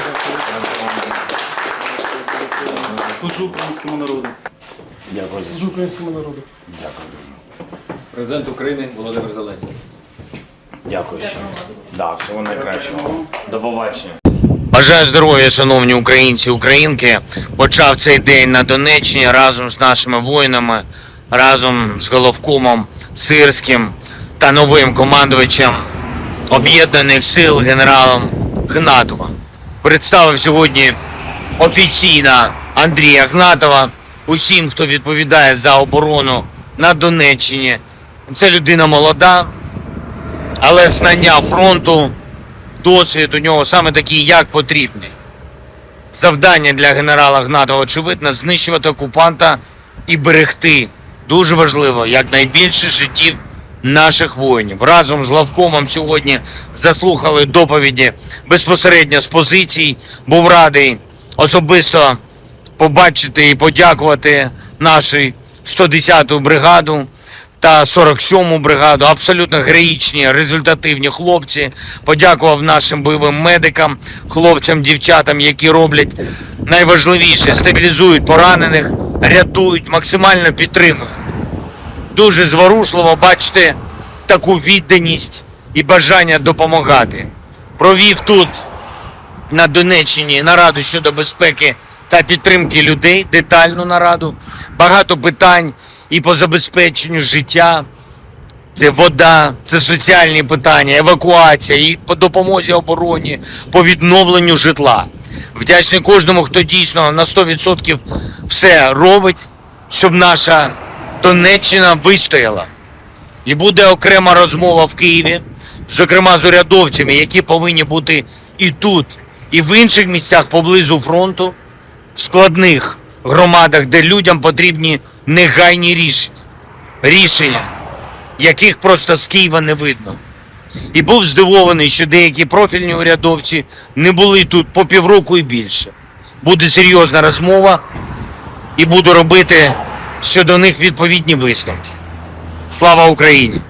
Президент України Володимир Зеленський. Дякую ще. Да, всього найкращого. До побачення. Бажаю здоров'я, шановні українці, українки. Почав цей день на Донеччині разом з нашими воїнами, разом з головкомом Сирським та новим командувачем Об'єднаних сил генералом Ігнатовим. Представив сьогодні офіційно Андрія Ігнатова усім, хто відповідає за оборону на Донеччині. Це людина молода, але знання фронту, досвід у нього саме такий, як потрібний. Завдання для генерала Ігнатова, очевидно, знищувати окупанта і берегти, дуже важливо, якнайбільше життів наших воїнів. Разом з главкомом сьогодні заслухали доповіді безпосередньо з позицій. Був радий особисто побачити і подякувати нашу 110-ту бригаду та 47-му бригаду. Абсолютно героїчні, результативні хлопці. Подякував нашим бойовим медикам, хлопцям, дівчатам, які роблять найважливіше – стабілізують поранених, рятують, максимально підтримують. Дуже зворушливо бачити таку відданість і бажання допомагати. Провів тут, на Донеччині, нараду щодо безпеки та підтримки людей, детальну нараду. Багато питань і по забезпеченню життя. Це вода, це соціальні питання, евакуація, і по допомозі обороні, по відновленню житла. Вдячний кожному, хто дійсно на 100% все робить, щоб наша Донеччина вистояла. І буде окрема розмова в Києві, зокрема з урядовцями, які повинні бути і тут, і в інших місцях поблизу фронту, в складних громадах, де людям потрібні негайні рішення, яких просто з Києва не видно. І був здивований, що деякі профільні урядовці не були тут по півроку і більше. Буде серйозна розмова і буду робити щодо них відповідні висновки. Слава Україні!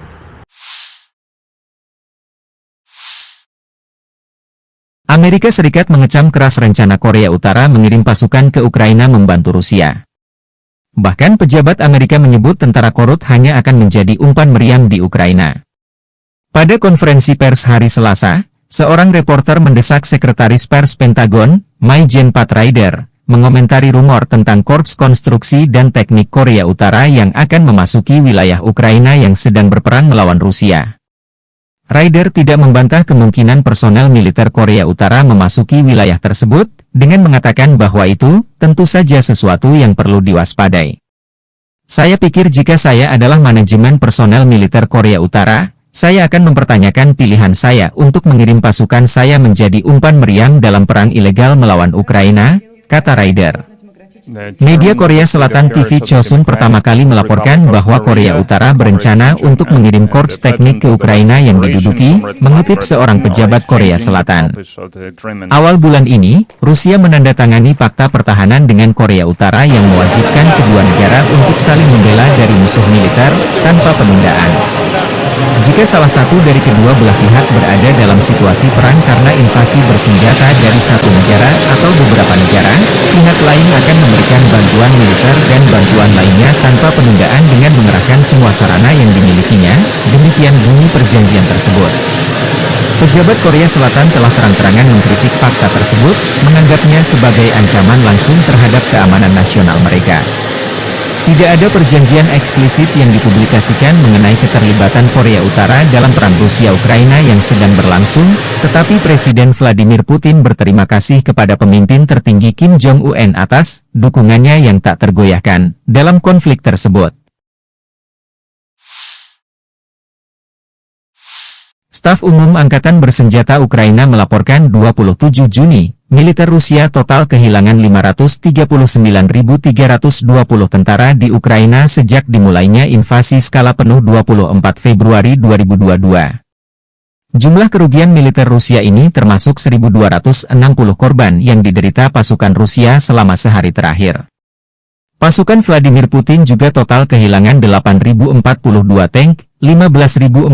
Amerika Serikat mengecam keras rencana Korea Utara mengirim pasukan ke Ukraina membantu Rusia. Bahkan pejabat Amerika menyebut tentara Korut hanya akan menjadi umpan meriam di Ukraina. Pada konferensi pers hari Selasa, seorang reporter mendesak Sekretaris Pers Pentagon, Mai-Jen Pat Ryder, mengomentari rumor tentang Korps Konstruksi dan Teknik Korea Utara yang akan memasuki wilayah Ukraina yang sedang berperang melawan Rusia. Ryder tidak membantah kemungkinan personel militer Korea Utara memasuki wilayah tersebut, dengan mengatakan bahwa itu tentu saja sesuatu yang perlu diwaspadai. Saya pikir jika saya adalah manajemen personel militer Korea Utara, saya akan mempertanyakan pilihan saya untuk mengirim pasukan saya menjadi umpan meriam dalam perang ilegal melawan Ukraina, kata Ryder. Media Korea Selatan TV Chosun pertama kali melaporkan bahwa Korea Utara berencana untuk mengirim korps teknik ke Ukraina yang diduduki, mengutip seorang pejabat Korea Selatan. Awal bulan ini, Rusia menandatangani fakta pertahanan dengan Korea Utara yang mewajibkan kedua negara untuk saling membela dari musuh militer, tanpa penundaan. Jika salah satu dari kedua belah pihak berada dalam situasi perang karena invasi bersenjata dari satu negara atau beberapa negara, pihak lain akan memberikan bantuan militer dan bantuan lainnya tanpa penundaan dengan mengerahkan semua sarana yang dimilikinya, demikian bunyi perjanjian tersebut. Pejabat Korea Selatan telah terang-terangan mengkritik fakta tersebut, menganggapnya sebagai ancaman langsung terhadap keamanan nasional mereka. Tidak ada perjanjian eksplisit yang dipublikasikan mengenai keterlibatan Korea Utara dalam perang Rusia-Ukraina yang sedang berlangsung, tetapi Presiden Vladimir Putin berterima kasih kepada pemimpin tertinggi Kim Jong-un atas dukungannya yang tak tergoyahkan dalam konflik tersebut. Staf Umum Angkatan Bersenjata Ukraina melaporkan 27 Juni, militer Rusia total kehilangan 539.320 tentara di Ukraina sejak dimulainya invasi skala penuh 24 Februari 2022. Jumlah kerugian militer Rusia ini termasuk 1.260 korban yang diderita pasukan Rusia selama sehari terakhir. Pasukan Vladimir Putin juga total kehilangan 8.042 tank, 15.459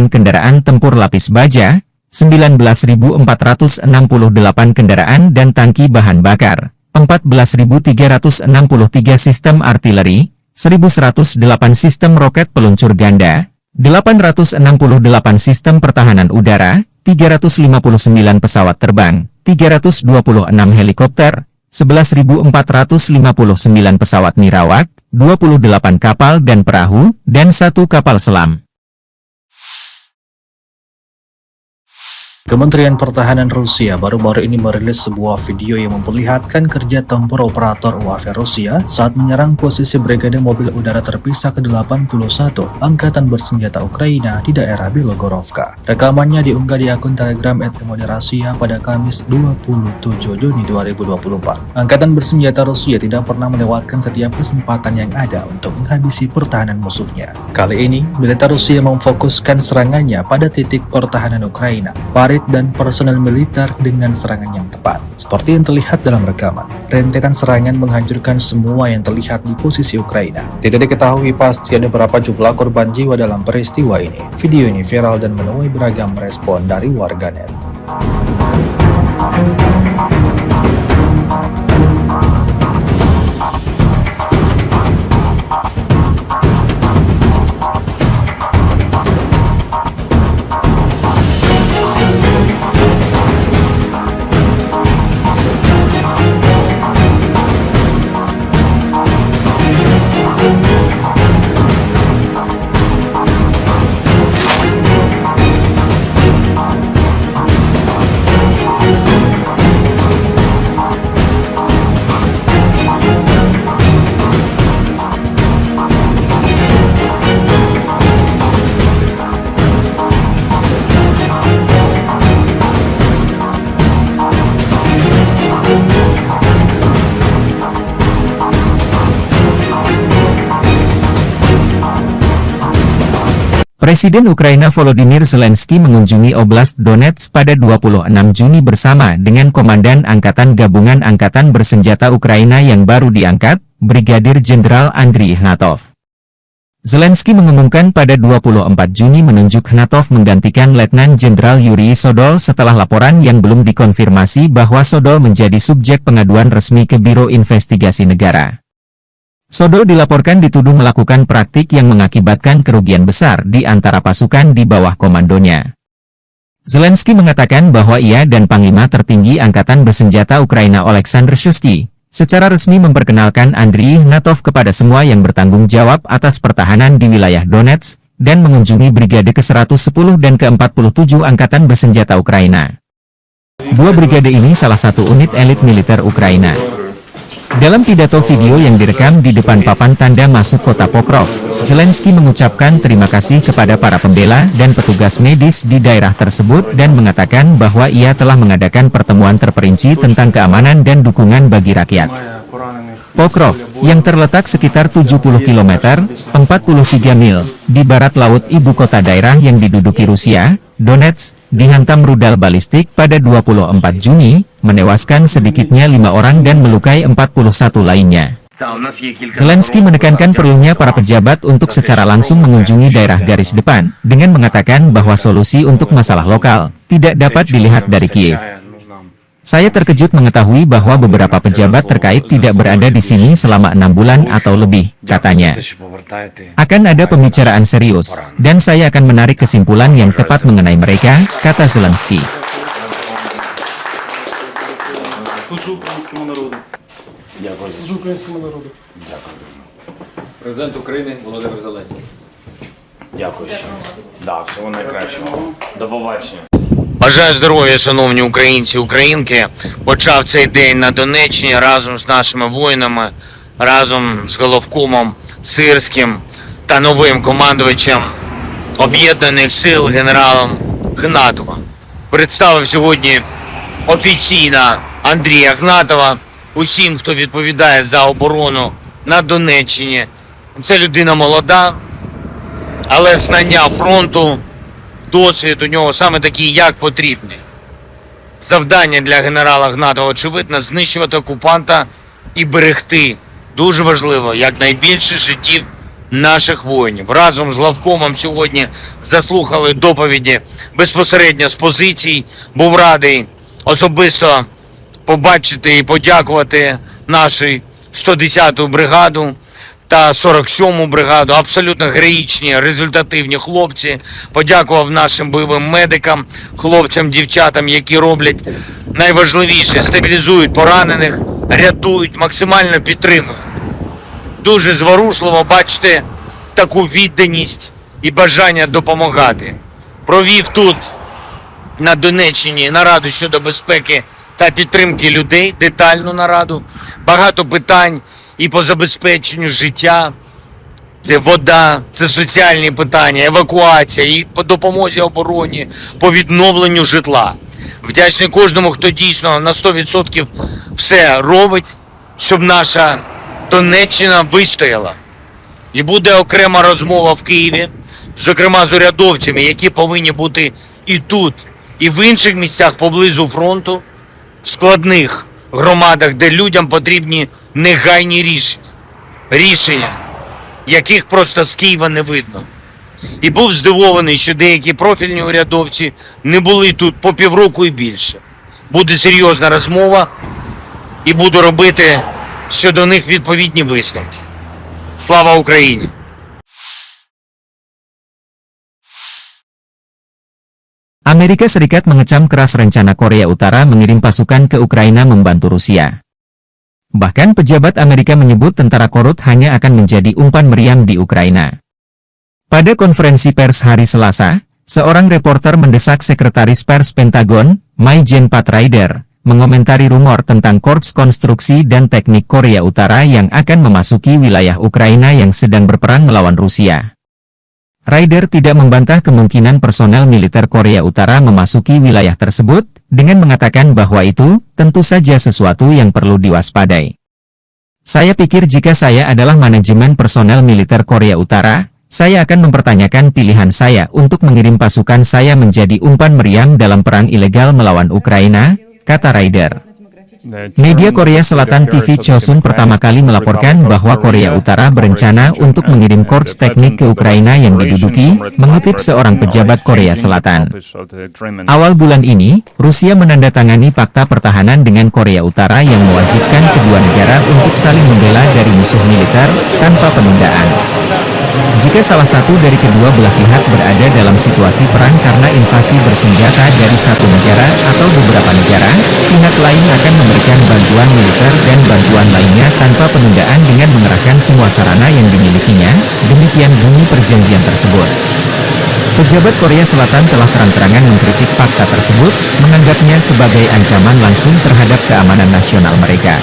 kendaraan tempur lapis baja, 19.468 kendaraan dan tangki bahan bakar, 14.363 sistem artileri, 1.108 sistem roket peluncur ganda, 868 sistem pertahanan udara, 359 pesawat terbang, 326 helikopter, 11.459 pesawat nirawak, 28 kapal dan perahu, dan 1 kapal selam. Kementerian Pertahanan Rusia baru-baru ini merilis sebuah video yang memperlihatkan kerja tempur operator UAV Rusia saat menyerang posisi Brigade Mobil Udara Terpisah ke-81 Angkatan Bersenjata Ukraina di daerah Bilogorovka. Rekamannya diunggah di akun Telegram @moderasia pada Kamis 27 Juni 2024. Angkatan Bersenjata Rusia tidak pernah melewatkan setiap kesempatan yang ada untuk menghabisi pertahanan musuhnya. Kali ini, militer Rusia memfokuskan serangannya pada titik pertahanan Ukraina, dan personel militer dengan serangan yang tepat. Seperti yang terlihat dalam rekaman, rentetan serangan menghancurkan semua yang terlihat di posisi Ukraina. Tidak diketahui pasti ada berapa jumlah korban jiwa dalam peristiwa ini. Video ini viral dan menuai beragam respon dari warganet. Presiden Ukraina Volodymyr Zelensky mengunjungi Oblast Donetsk pada 26 Juni bersama dengan Komandan Angkatan Gabungan Angkatan Bersenjata Ukraina yang baru diangkat, Brigadir Jenderal Andriy Ignatov. Zelensky mengumumkan pada 24 Juni menunjuk Ignatov menggantikan Letnan Jenderal Yuri Sodol setelah laporan yang belum dikonfirmasi bahwa Sodol menjadi subjek pengaduan resmi ke Biro Investigasi Negara. Sodol dilaporkan dituduh melakukan praktik yang mengakibatkan kerugian besar di antara pasukan di bawah komandonya. Zelensky mengatakan bahwa ia dan Panglima tertinggi Angkatan Bersenjata Ukraina Oleksandr Shuisky secara resmi memperkenalkan Andriy Ignatov kepada semua yang bertanggung jawab atas pertahanan di wilayah Donetsk dan mengunjungi Brigade ke-110 dan ke-47 Angkatan Bersenjata Ukraina. Dua brigade ini salah satu unit elit militer Ukraina. Dalam pidato video yang direkam di depan papan tanda masuk kota Pokrov, Zelensky mengucapkan terima kasih kepada para pembela dan petugas medis di daerah tersebut dan mengatakan bahwa ia telah mengadakan pertemuan terperinci tentang keamanan dan dukungan bagi rakyat. Pokrov, yang terletak sekitar 70 km, 43 mil, di barat laut ibu kota daerah yang diduduki Rusia, Donetsk, dihantam rudal balistik pada 24 Juni, menewaskan sedikitnya 5 orang dan melukai 41 lainnya. Zelensky menekankan perlunya para pejabat untuk secara langsung mengunjungi daerah garis depan, dengan mengatakan bahwa solusi untuk masalah lokal tidak dapat dilihat dari Kiev. Saya terkejut mengetahui bahwa beberapa pejabat terkait tidak berada di sini selama 6 bulan atau lebih, katanya. Akan ada pembicaraan serius, dan saya akan menarik kesimpulan yang tepat mengenai mereka, kata Zelensky. Президент України Володимир Зеленський. Дякую ще. Да, всього найкращого. До побачення. Бажаю здоров'я, шановні українці і українки. Почав цей день на Донеччині разом з нашими воїнами, разом з головкомом Сирським та новим командувачем Об'єднаних сил генералом Ігнатовим. Представив сьогодні офіційно Андрія Ігнатова усім, хто відповідає за оборону на Донеччині. Це людина молода, але знання фронту, досвід у нього саме такий, як потрібний. Завдання для генерала Ігнатова, очевидно, знищувати окупанта і берегти, дуже важливо, якнайбільше життів наших воїнів. Разом з главкомом сьогодні заслухали доповіді безпосередньо з позицій. Був радий особисто побачити і подякувати нашу 110-ту бригаду та 47-му бригаду. Абсолютно героїчні, результативні хлопці. Подякував нашим бойовим медикам, хлопцям, дівчатам, які роблять найважливіше – стабілізують поранених, рятують, максимально підтримують. Дуже зворушливо бачити таку відданість і бажання допомагати. Провів тут, на Донеччині, нараду щодо безпеки та підтримки людей, детальну нараду. Багато питань і по забезпеченню життя. Це вода, це соціальні питання, евакуація, і по допомозі обороні, по відновленню житла. Вдячний кожному, хто дійсно на 100% все робить, щоб наша Донеччина вистояла. І буде окрема розмова в Києві, зокрема з урядовцями, які повинні бути і тут, і в інших місцях поблизу фронту, в складних громадах, де людям потрібні негайні рішення. Рішення, яких просто з Києва не видно. І був здивований, що деякі профільні урядовці не були тут по півроку і більше. Буде серйозна розмова і буду робити щодо них відповідні висновки. Слава Україні! Amerika Serikat mengecam keras rencana Korea Utara mengirim pasukan ke Ukraina membantu Rusia. Bahkan pejabat Amerika menyebut tentara korut hanya akan menjadi umpan meriam di Ukraina. Pada konferensi pers hari Selasa, seorang reporter mendesak Sekretaris Pers Pentagon, Mai-Jen Pat Ryder, mengomentari rumor tentang Korps Konstruksi dan Teknik Korea Utara yang akan memasuki wilayah Ukraina yang sedang berperang melawan Rusia. Ryder tidak membantah kemungkinan personel militer Korea Utara memasuki wilayah tersebut, dengan mengatakan bahwa itu tentu saja sesuatu yang perlu diwaspadai. Saya pikir jika saya adalah manajemen personel militer Korea Utara, Saya akan mempertanyakan pilihan saya untuk mengirim pasukan saya menjadi umpan meriam dalam perang ilegal melawan Ukraina, kata Ryder. Media Korea Selatan TV Chosun pertama kali melaporkan bahwa Korea Utara berencana untuk mengirim korps teknik ke Ukraina yang diduduki, mengutip seorang pejabat Korea Selatan. Awal bulan ini, Rusia menandatangani fakta pertahanan dengan Korea Utara yang mewajibkan kedua negara untuk saling membela dari musuh militer, tanpa penundaan. Jika salah satu dari kedua belah pihak berada dalam situasi perang karena invasi bersenjata dari satu negara atau beberapa negara, pihak lain akan memberikan bantuan militer dan bantuan lainnya tanpa penundaan dengan mengerahkan semua sarana yang dimilikinya, demikian bunyi perjanjian tersebut. Pejabat Korea Selatan telah terang-terangan mengkritik fakta tersebut, menganggapnya sebagai ancaman langsung terhadap keamanan nasional mereka.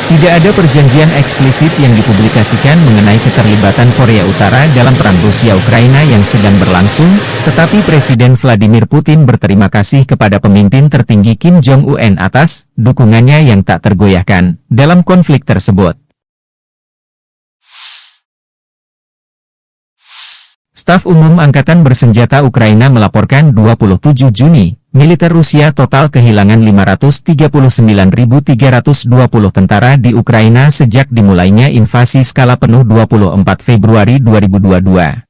Tidak ada perjanjian eksplisit yang dipublikasikan mengenai keterlibatan Korea Utara dalam perang Rusia-Ukraina yang sedang berlangsung, tetapi Presiden Vladimir Putin berterima kasih kepada pemimpin tertinggi Kim Jong-un atas dukungannya yang tak tergoyahkan dalam konflik tersebut. Staf Umum Angkatan Bersenjata Ukraina melaporkan 27 Juni, militer Rusia total kehilangan 539.320 tentara di Ukraina sejak dimulainya invasi skala penuh 24 Februari 2022.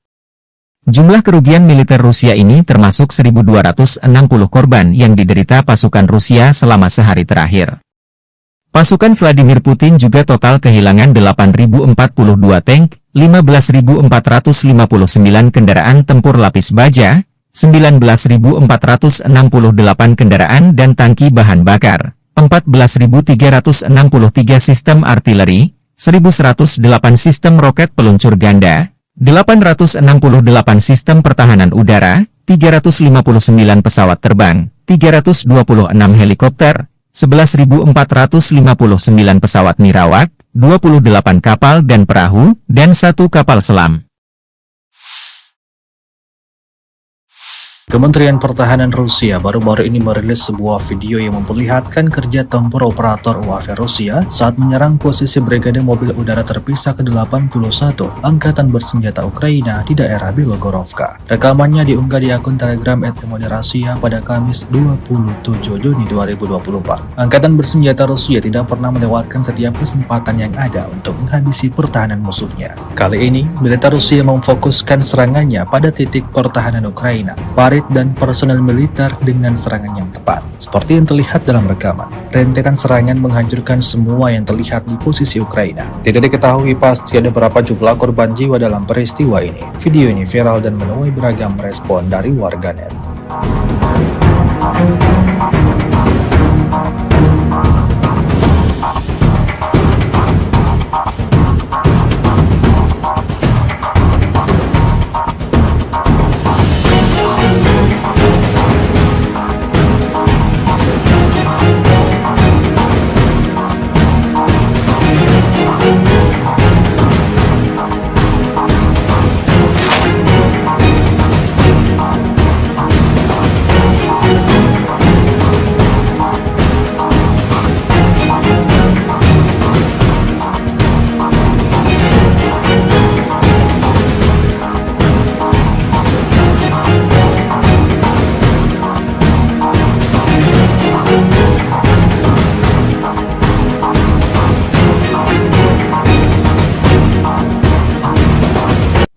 Jumlah kerugian militer Rusia ini termasuk 1.260 korban yang diderita pasukan Rusia selama sehari terakhir. Pasukan Vladimir Putin juga total kehilangan 8.042 tank, 15.459 kendaraan tempur lapis baja, 19.468 kendaraan dan tangki bahan bakar, 14.363 sistem artileri, 1.108 sistem roket peluncur ganda, 868 sistem pertahanan udara, 359 pesawat terbang, 326 helikopter, 11.459 pesawat nirawak, 28 kapal dan perahu, dan 1 kapal selam. Kementerian Pertahanan Rusia baru-baru ini merilis sebuah video yang memperlihatkan kerja tempur operator UAV Rusia saat menyerang posisi Brigade Mobil Udara Terpisah ke-81 Angkatan Bersenjata Ukraina di daerah Belogorovka. Rekamannya diunggah di akun Telegram @Rasia pada Kamis 27 Juni 2024. Angkatan Bersenjata Rusia tidak pernah melewatkan setiap kesempatan yang ada untuk menghabisi pertahanan musuhnya. Kali ini, militer Rusia memfokuskan serangannya pada titik pertahanan Ukraina, parit dan personel militer dengan serangan yang tepat. Seperti yang terlihat dalam rekaman, rentetan serangan menghancurkan semua yang terlihat di posisi Ukraina. Tidak diketahui pasti ada berapa jumlah korban jiwa dalam peristiwa ini. Video ini viral dan menuai beragam respon dari warganet.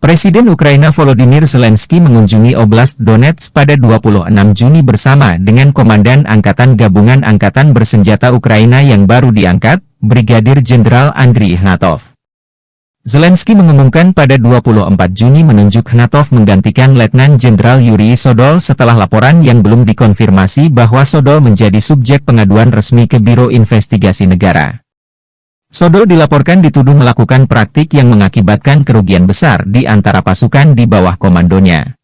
Presiden Ukraina Volodymyr Zelensky mengunjungi Oblast Donetsk pada 26 Juni bersama dengan Komandan Angkatan Gabungan Angkatan Bersenjata Ukraina yang baru diangkat, Brigadir Jenderal Andriy Ignatov. Zelensky mengumumkan pada 24 Juni menunjuk Ignatov menggantikan Letnan Jenderal Yuri Sodol setelah laporan yang belum dikonfirmasi bahwa Sodol menjadi subjek pengaduan resmi ke Biro Investigasi Negara. Sodol dilaporkan dituduh melakukan praktik yang mengakibatkan kerugian besar di antara pasukan di bawah komandonya.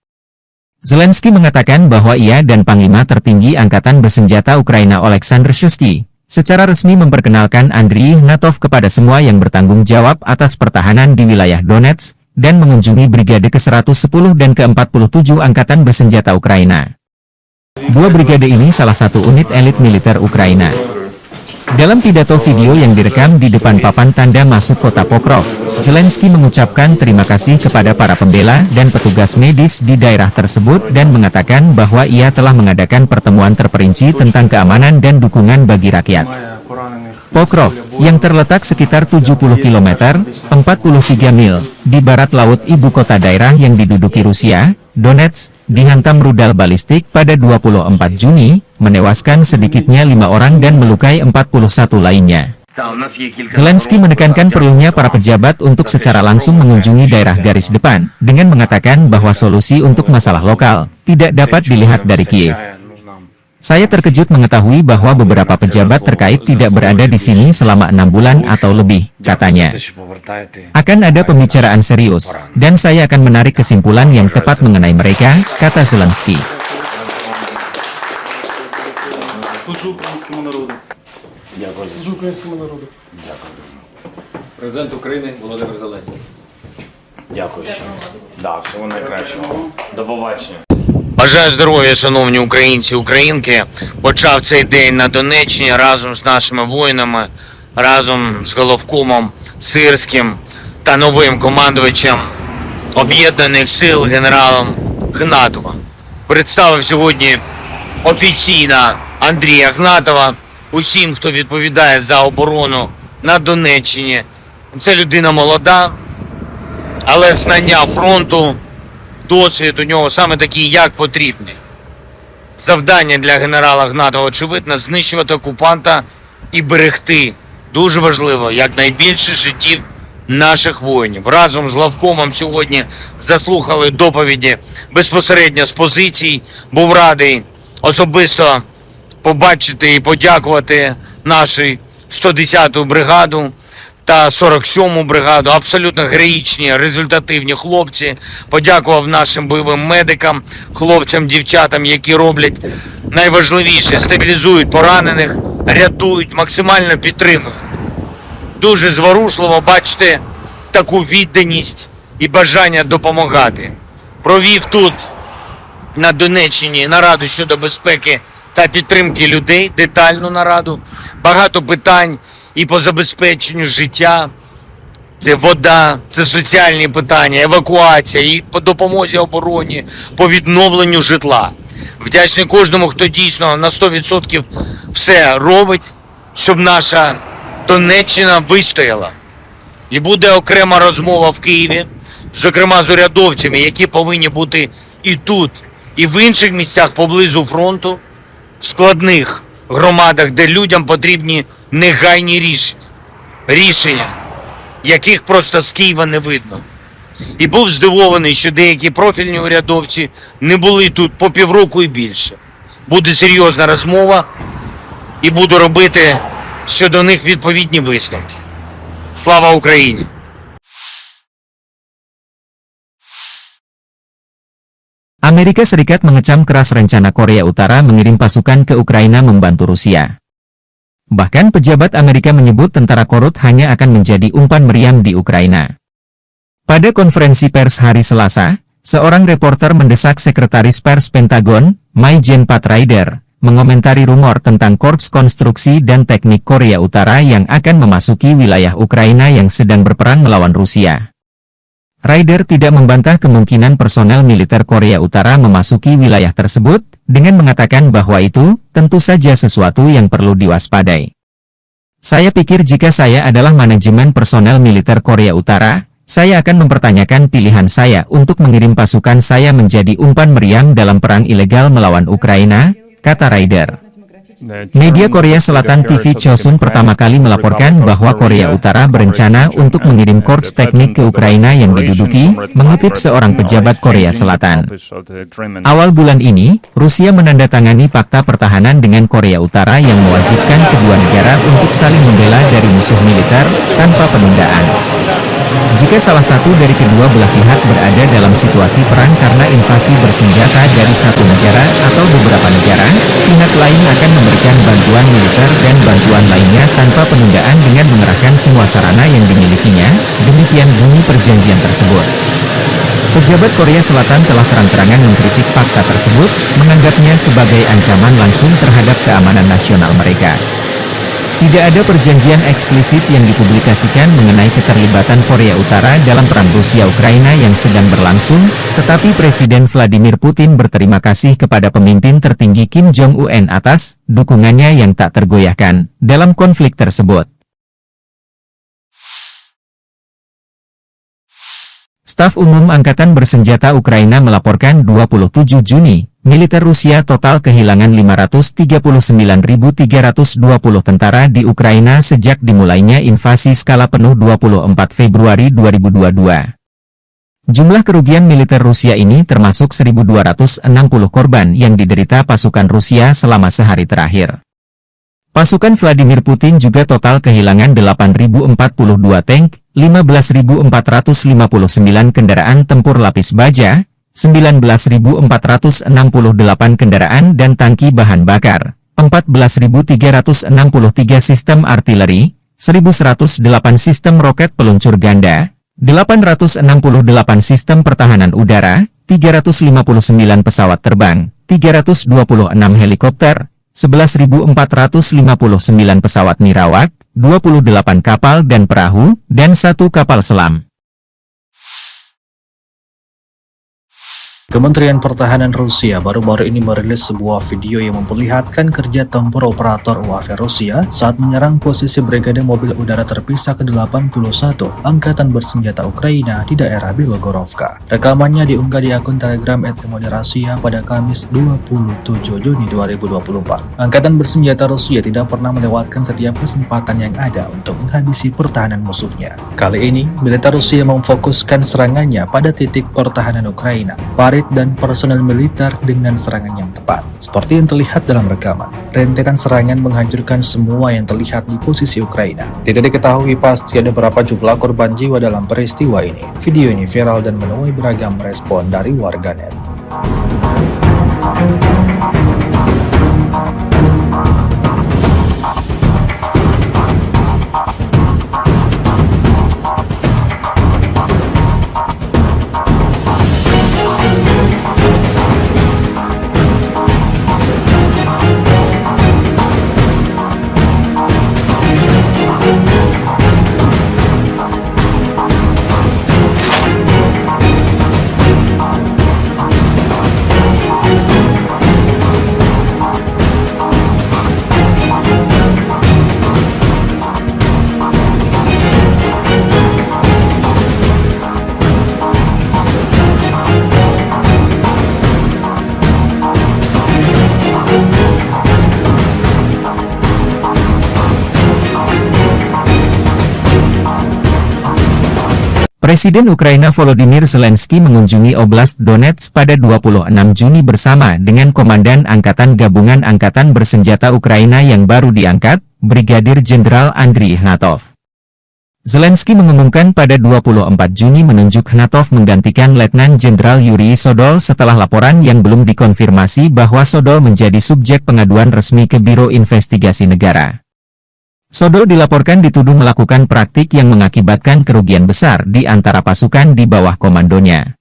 Zelensky mengatakan bahwa ia dan Panglima Tertinggi Angkatan Bersenjata Ukraina Oleksandr Shuisky secara resmi memperkenalkan Andriy Ignatov kepada semua yang bertanggung jawab atas pertahanan di wilayah Donetsk dan mengunjungi Brigade ke-110 dan ke-47 Angkatan Bersenjata Ukraina. Dua brigade ini salah satu unit elit militer Ukraina. Dalam pidato video yang direkam di depan papan tanda masuk kota Pokrov, Zelensky mengucapkan terima kasih kepada para pembela dan petugas medis di daerah tersebut dan mengatakan bahwa ia telah mengadakan pertemuan terperinci tentang keamanan dan dukungan bagi rakyat. Pokrov, yang terletak sekitar 70 km, 43 mil, di barat laut ibu kota daerah yang diduduki Rusia, Donetsk, dihantam rudal balistik pada 24 Juni, menewaskan sedikitnya 5 orang dan melukai 41 lainnya. Zelensky menekankan perlunya para pejabat untuk secara langsung mengunjungi daerah garis depan, dengan mengatakan bahwa solusi untuk masalah lokal tidak dapat dilihat dari Kiev. Saya terkejut mengetahui bahwa beberapa pejabat terkait tidak berada di sini selama 6 bulan atau lebih, katanya. Akan ada pembicaraan serius, dan saya akan menarik kesimpulan yang tepat mengenai mereka, kata Zelensky. Президент України Володимир Зеленський. Дякую ще. Да, всього найкращого. До побачення. Бажаю здоров'я, шановні українці, українки. Почав цей день на Донеччині разом з нашими воїнами, разом з головкомом Сирським та новим командувачем Об'єднаних сил генералом Гнатовим. Представив сьогодні офіційно Андрія Гнатова усім, хто відповідає за оборону на Донеччині. Це людина молода, але знання фронту, досвід у нього саме такий, як потрібний. Завдання для генерала Гнатова, очевидно, знищувати окупанта і берегти, дуже важливо, якнайбільше життів наших воїнів. Разом з главкомом сьогодні заслухали доповіді безпосередньо з позицій. Був радий особисто побачити і подякувати нашу 110-ту бригаду та 47-му бригаду. Абсолютно героїчні, результативні хлопці. Подякував нашим бойовим медикам, хлопцям, дівчатам, які роблять найважливіше – стабілізують поранених, рятують, максимально підтримують. Дуже зворушливо бачити таку відданість і бажання допомагати. Провів тут, на Донеччині, нараду щодо безпеки та підтримки людей, детальну нараду. Багато питань і по забезпеченню життя. Це вода, це соціальні питання, евакуація, і по допомозі обороні, по відновленню житла. Вдячний кожному, хто дійсно на 100% все робить, щоб наша Донеччина вистояла. І буде окрема розмова в Києві, зокрема з урядовцями, які повинні бути і тут, і в інших місцях поблизу фронту, в складних громадах, де людям потрібні негайні рішення, яких просто з Києва не видно. І був здивований, що деякі профільні урядовці не були тут по півроку і більше. Буде серйозна розмова і буду робити щодо них відповідні висновки. Слава Україні! Amerika Serikat mengecam keras rencana Korea Utara mengirim pasukan ke Ukraina membantu Rusia. Bahkan pejabat Amerika menyebut tentara korut hanya akan menjadi umpan meriam di Ukraina. Pada konferensi pers hari Selasa, seorang reporter mendesak Sekretaris Pers Pentagon, Maijen Pat Ryder, mengomentari rumor tentang Korps Konstruksi dan Teknik Korea Utara yang akan memasuki wilayah Ukraina yang sedang berperang melawan Rusia. Ryder tidak membantah kemungkinan personel militer Korea Utara memasuki wilayah tersebut, dengan mengatakan bahwa itu tentu saja sesuatu yang perlu diwaspadai. Saya pikir jika saya adalah manajemen personel militer Korea Utara, saya akan mempertanyakan pilihan saya untuk mengirim pasukan saya menjadi umpan meriam dalam perang ilegal melawan Ukraina, kata Ryder. Media Korea Selatan TV Chosun pertama kali melaporkan bahwa Korea Utara berencana untuk mengirim korps teknik ke Ukraina yang diduduki, mengutip seorang pejabat Korea Selatan. Awal bulan ini, Rusia menandatangani fakta pertahanan dengan Korea Utara yang mewajibkan kedua negara untuk saling membela dari musuh militer, tanpa penundaan. Jika salah satu dari kedua belah pihak berada dalam situasi perang karena invasi bersenjata dari satu negara atau beberapa negara, pihak lain akan memberikan bantuan militer dan bantuan lainnya tanpa penundaan dengan mengerahkan semua sarana yang dimilikinya, demikian bunyi perjanjian tersebut. Pejabat Korea Selatan telah terang-terangan mengkritik fakta tersebut, menganggapnya sebagai ancaman langsung terhadap keamanan nasional mereka. Tidak ada perjanjian eksplisit yang dipublikasikan mengenai keterlibatan Korea Utara dalam perang Rusia-Ukraina yang sedang berlangsung, tetapi Presiden Vladimir Putin berterima kasih kepada pemimpin tertinggi Kim Jong-un atas dukungannya yang tak tergoyahkan dalam konflik tersebut. Staf Umum Angkatan Bersenjata Ukraina melaporkan 27 Juni, militer Rusia total kehilangan 539.320 tentara di Ukraina sejak dimulainya invasi skala penuh 24 Februari 2022. Jumlah kerugian militer Rusia ini termasuk 1.260 korban yang diderita pasukan Rusia selama sehari terakhir. Pasukan Vladimir Putin juga total kehilangan 8.042 tank, 15.459 kendaraan tempur lapis baja, 19.468 kendaraan dan tangki bahan bakar, 14.363 sistem artileri, 1.108 sistem roket peluncur ganda, 868 sistem pertahanan udara, 359 pesawat terbang, 326 helikopter, 11.459 pesawat nirawak, 28 kapal dan perahu, dan 1 kapal selam. Kementerian Pertahanan Rusia baru-baru ini merilis sebuah video yang memperlihatkan kerja tempur operator UAV Rusia saat menyerang posisi Brigade Mobil Udara Terpisah ke-81 Angkatan Bersenjata Ukraina di daerah Belogorovka. Rekamannya diunggah di akun Telegram @Rasia pada Kamis 27 Juni 2024. Angkatan Bersenjata Rusia tidak pernah melewatkan setiap kesempatan yang ada untuk menghabisi pertahanan musuhnya. Kali ini, militer Rusia memfokuskan serangannya pada titik pertahanan Ukraina, parit dan personel militer dengan serangan yang tepat. Seperti yang terlihat dalam rekaman, rentetan serangan menghancurkan semua yang terlihat di posisi Ukraina. Tidak diketahui pasti ada berapa jumlah korban jiwa dalam peristiwa ini. Video ini viral dan menuai beragam respon dari warganet. Presiden Ukraina Volodymyr Zelensky mengunjungi Oblast Donetsk pada 26 Juni bersama dengan Komandan Angkatan Gabungan Angkatan Bersenjata Ukraina yang baru diangkat, Brigadir Jenderal Andriy Ignatov. Zelensky mengumumkan pada 24 Juni menunjuk Ignatov menggantikan Letnan Jenderal Yuri Sodol setelah laporan yang belum dikonfirmasi bahwa Sodol menjadi subjek pengaduan resmi ke Biro Investigasi Negara. Sodol dilaporkan dituduh melakukan praktik yang mengakibatkan kerugian besar di antara pasukan di bawah komandonya.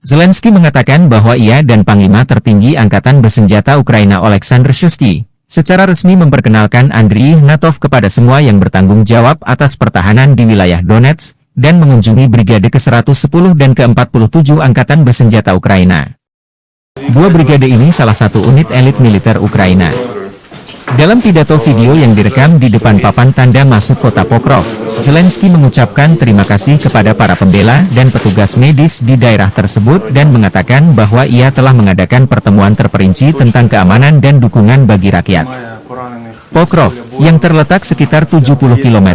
Zelensky mengatakan bahwa ia dan Panglima Tertinggi Angkatan Bersenjata Ukraina Oleksandr Syrskyi secara resmi memperkenalkan Andriy Ignatov kepada semua yang bertanggung jawab atas pertahanan di wilayah Donetsk dan mengunjungi Brigade ke-110 dan ke-47 Angkatan Bersenjata Ukraina. Dua brigade ini salah satu unit elit militer Ukraina. Dalam pidato video yang direkam di depan papan tanda masuk kota Pokrov, Zelensky mengucapkan terima kasih kepada para pembela dan petugas medis di daerah tersebut dan mengatakan bahwa ia telah mengadakan pertemuan terperinci tentang keamanan dan dukungan bagi rakyat. Pokrov, yang terletak sekitar 70 km,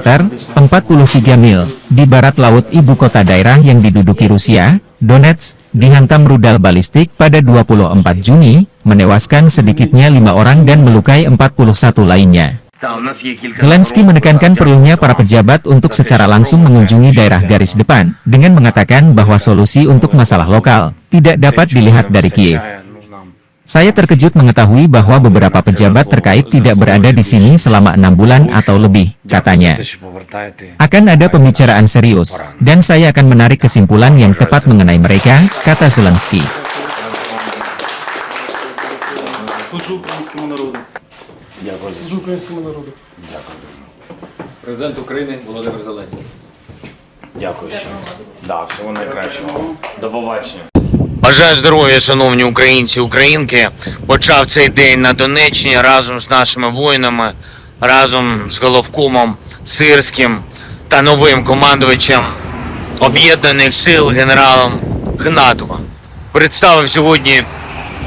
43 mil, di barat laut ibu kota daerah yang diduduki Rusia, Donetsk, dihantam rudal balistik pada 24 Juni, menewaskan sedikitnya 5 orang dan melukai 41 lainnya. Zelensky menekankan perlunya para pejabat untuk secara langsung mengunjungi daerah garis depan, dengan mengatakan bahwa solusi untuk masalah lokal tidak dapat dilihat dari Kiev. Saya terkejut mengetahui bahwa beberapa pejabat terkait tidak berada di sini selama 6 bulan atau lebih, katanya. Akan ada pembicaraan serius, dan saya akan menarik kesimpulan yang tepat mengenai mereka, kata Zelensky. Служу українському народу. Дякую. Служу українському народу. Дякую. Президент України Володимир Зеленський. Дякую ще. Да, всього найкращого. До побачення. Бажаю здоров'я, шановні українці, українки. Почав цей день на Донеччині разом з нашими воїнами, разом з головкомом Сирським та новим командувачем Об'єднаних сил генералом Гнатовим. Представив сьогодні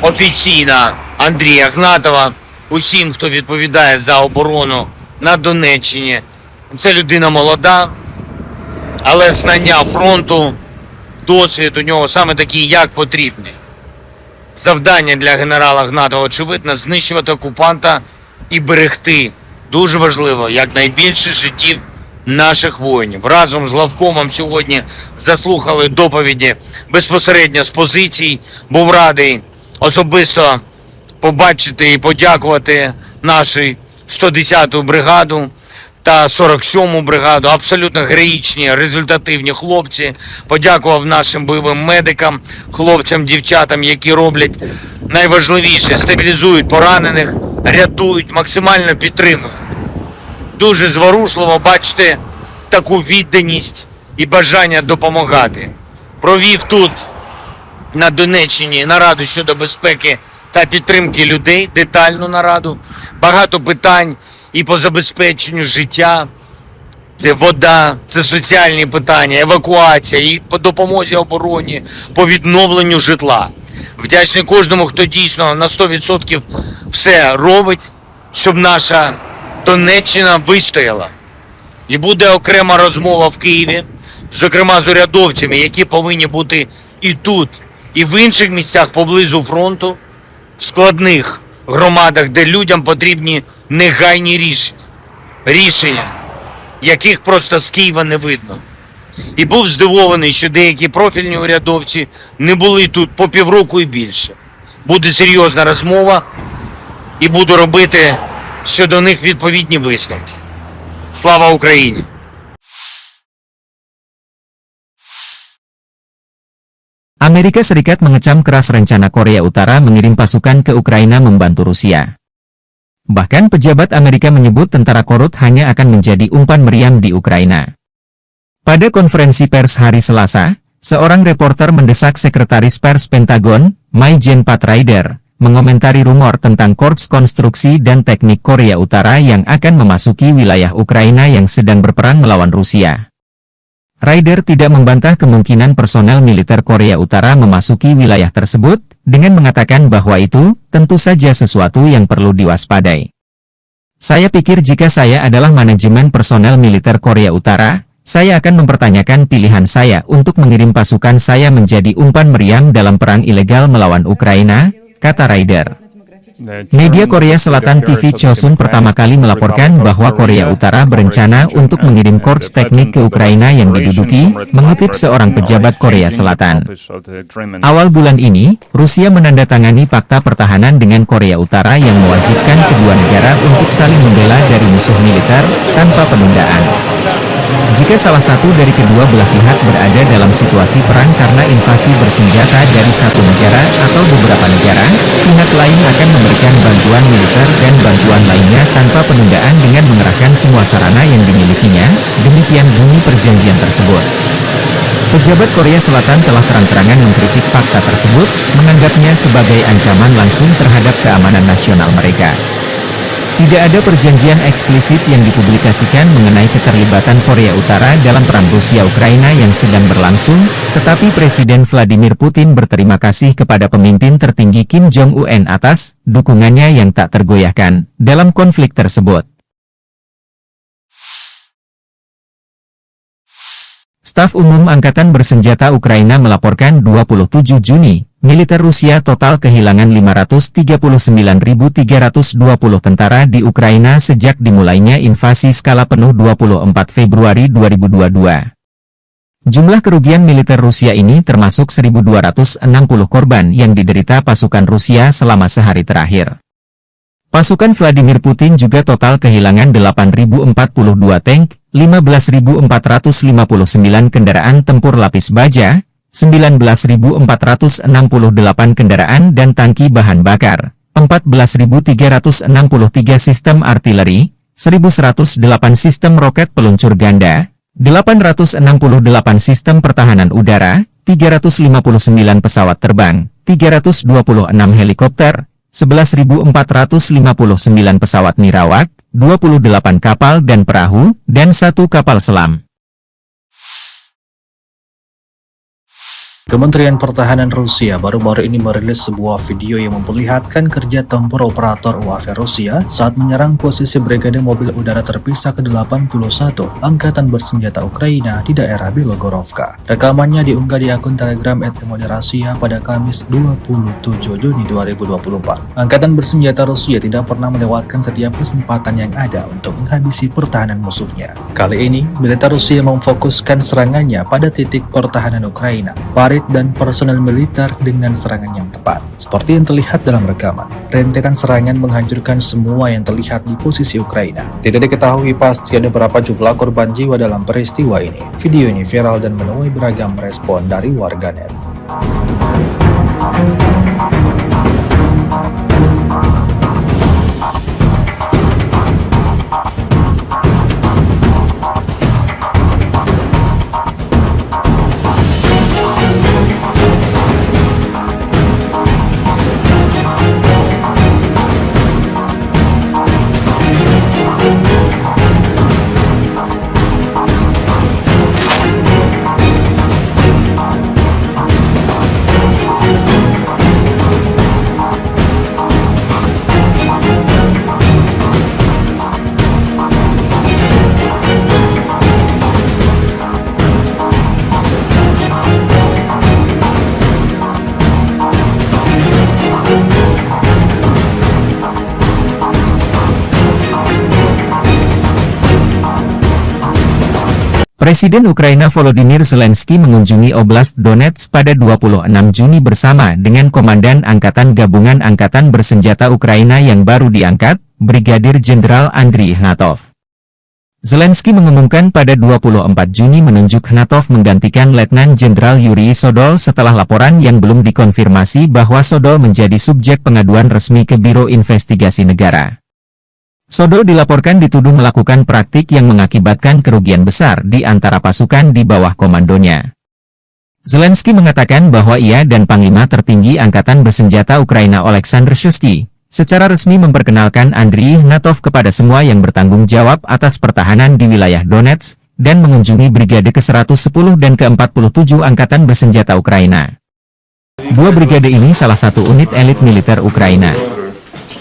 офіційно Андрія Гнатова усім, хто відповідає за оборону на Донеччині. Це людина молода, але знання фронту, досвід у нього саме такий, як потрібний. Завдання для генерала Гнатова, очевидно, знищувати окупанта і берегти, дуже важливо, якнайбільше життів наших воїнів. Разом з главкомом сьогодні заслухали доповіді безпосередньо з позицій. Був радий особисто побачити і подякувати нашу 110-ту бригаду та 47-му бригаду. Абсолютно героїчні, результативні хлопці. Подякував нашим бойовим медикам, хлопцям, дівчатам, які роблять найважливіше, стабілізують поранених, рятують, максимально підтримують. Дуже зворушливо бачити таку відданість і бажання допомагати. Провів тут, на Донеччині, нараду щодо безпеки та підтримки людей, детальну нараду. Багато питань і по забезпеченню життя. Це вода, це соціальні питання, евакуація, і по допомозі обороні, по відновленню житла. Вдячний кожному, хто дійсно на 100% все робить, щоб наша Донеччина вистояла. І буде окрема розмова в Києві, зокрема з урядовцями, які повинні бути і тут, і в інших місцях поблизу фронту, в складних громадах, де людям потрібні негайні рішення. Рішення, яких просто з Києва не видно. І був здивований, що деякі профільні урядовці не були тут по півроку і більше. Буде серйозна розмова і буду робити щодо них відповідні висновки. Слава Україні! Amerika Serikat mengecam keras rencana Korea Utara mengirim pasukan ke Ukraina membantu Rusia. Bahkan pejabat Amerika menyebut tentara Korut hanya akan menjadi umpan meriam di Ukraina. Pada konferensi pers hari Selasa, seorang reporter mendesak Sekretaris Pers Pentagon, Mai-Jen Pat Ryder, mengomentari rumor tentang Korps Konstruksi dan Teknik Korea Utara yang akan memasuki wilayah Ukraina yang sedang berperang melawan Rusia. Ryder tidak membantah kemungkinan personel militer Korea Utara memasuki wilayah tersebut, dengan mengatakan bahwa itu tentu saja sesuatu yang perlu diwaspadai. Saya pikir jika saya adalah manajemen personel militer Korea Utara, saya akan mempertanyakan pilihan saya untuk mengirim pasukan saya menjadi umpan meriam dalam perang ilegal melawan Ukraina, kata Ryder. Media Korea Selatan TV Chosun pertama kali melaporkan bahwa Korea Utara berencana untuk mengirim korps teknik ke Ukraina yang diduduki, mengutip seorang pejabat Korea Selatan. Awal bulan ini, Rusia menandatangani fakta pertahanan dengan Korea Utara yang mewajibkan kedua negara untuk saling membela dari musuh militer, tanpa penundaan. Jika salah satu dari kedua belah pihak berada dalam situasi perang karena invasi bersenjata dari satu negara atau beberapa negara, pihak lain akan memberikan bantuan militer dan bantuan lainnya tanpa penundaan dengan mengerahkan semua sarana yang dimilikinya, demikian bunyi perjanjian tersebut. Pejabat Korea Selatan telah terang-terangan mengkritik fakta tersebut, menganggapnya sebagai ancaman langsung terhadap keamanan nasional mereka. Tidak ada perjanjian eksplisit yang dipublikasikan mengenai keterlibatan Korea Utara dalam perang Rusia-Ukraina yang sedang berlangsung, tetapi Presiden Vladimir Putin berterima kasih kepada pemimpin tertinggi Kim Jong-un atas dukungannya yang tak tergoyahkan dalam konflik tersebut. Staf Umum Angkatan Bersenjata Ukraina melaporkan 27 Juni, militer Rusia total kehilangan 539.320 tentara di Ukraina sejak dimulainya invasi skala penuh 24 Februari 2022. Jumlah kerugian militer Rusia ini termasuk 1.260 korban yang diderita pasukan Rusia selama sehari terakhir. Pasukan Vladimir Putin juga total kehilangan 8.042 tank, 15.459 kendaraan tempur lapis baja, 19.468 kendaraan dan tangki bahan bakar, 14.363 sistem artileri, 1.108 sistem roket peluncur ganda, 868 sistem pertahanan udara, 359 pesawat terbang, 326 helikopter, 11.459 pesawat nirawak, 28 kapal dan perahu, dan 1 kapal selam. Kementerian Pertahanan Rusia baru-baru ini merilis sebuah video yang memperlihatkan kerja tempur operator UAV Rusia saat menyerang posisi Brigade Mobil Udara Terpisah ke-81 Angkatan Bersenjata Ukraina di daerah Bilogorovka. Rekamannya diunggah di akun Telegram @Moderasia pada Kamis 27 Juni 2024. Angkatan Bersenjata Rusia tidak pernah melewatkan setiap kesempatan yang ada untuk menghabisi pertahanan musuhnya. Kali ini, militer Rusia memfokuskan serangannya pada titik pertahanan Ukraina, dan personel militer dengan serangan yang tepat. Seperti yang terlihat dalam rekaman, rentetan serangan menghancurkan semua yang terlihat di posisi Ukraina. Tidak diketahui pasti ada berapa jumlah korban jiwa dalam peristiwa ini. Video ini viral dan menuai beragam respon dari warganet. Presiden Ukraina Volodymyr Zelensky mengunjungi Oblast Donetsk pada 26 Juni bersama dengan Komandan Angkatan Gabungan Angkatan Bersenjata Ukraina yang baru diangkat, Brigadir Jenderal Andriy Ignatov. Zelensky mengumumkan pada 24 Juni menunjuk Ignatov menggantikan Letnan Jenderal Yuri Sodol setelah laporan yang belum dikonfirmasi bahwa Sodol menjadi subjek pengaduan resmi ke Biro Investigasi Negara. Sodol dilaporkan dituduh melakukan praktik yang mengakibatkan kerugian besar di antara pasukan di bawah komandonya. Zelensky mengatakan bahwa ia dan Panglima Tertinggi Angkatan Bersenjata Ukraina Oleksandr Shuisky secara resmi memperkenalkan Andriy Ignatov kepada semua yang bertanggung jawab atas pertahanan di wilayah Donetsk dan mengunjungi Brigade ke-110 dan ke-47 Angkatan Bersenjata Ukraina. Dua brigade ini salah satu unit elit militer Ukraina.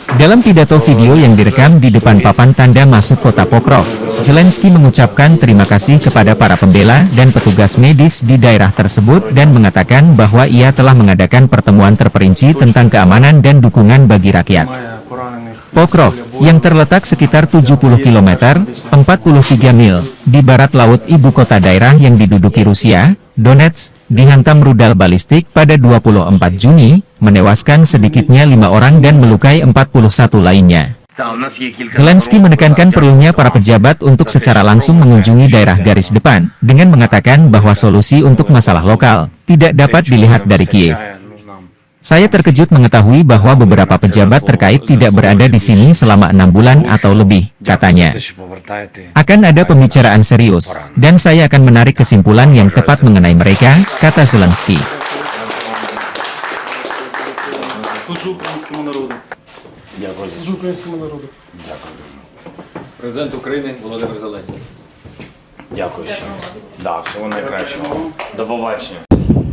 Dalam pidato video yang direkam di depan papan tanda masuk kota Pokrov, Zelensky mengucapkan terima kasih kepada para pembela dan petugas medis di daerah tersebut dan mengatakan bahwa ia telah mengadakan pertemuan terperinci tentang keamanan dan dukungan bagi rakyat. Pokrov, yang terletak sekitar 70 km, 43 mil, di barat laut ibu kota daerah yang diduduki Rusia, Donetsk, dihantam rudal balistik pada 24 Juni, menewaskan sedikitnya 5 orang dan melukai 41 lainnya. Zelensky menekankan perlunya para pejabat untuk secara langsung mengunjungi daerah garis depan, dengan mengatakan bahwa solusi untuk masalah lokal tidak dapat dilihat dari Kiev. Saya terkejut mengetahui bahwa beberapa pejabat terkait tidak berada di sini selama 6 bulan atau lebih, katanya. Akan ada pembicaraan serius, dan saya akan menarik kesimpulan yang tepat mengenai mereka, kata Zelensky. Президент України Володимир Зеленський. Дякую. Да, всього найкращого. До побачення.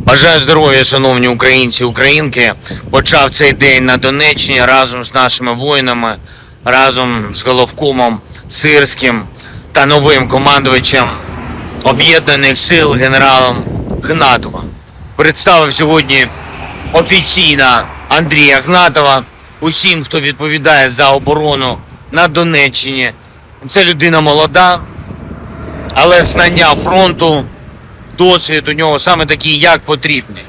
Бажаю здоров'я, шановні українці і українки. Почав цей день на Донеччині разом з нашими воїнами, разом з головкомом Сирським та новим командувачем Об'єднаних сил генералом Ігнатовим. Представив сьогодні офіційно Андрія Ігнатова усім, хто відповідає за оборону на Донеччині. Це людина молода, але знання фронту, досвід у нього саме такий, як потрібний.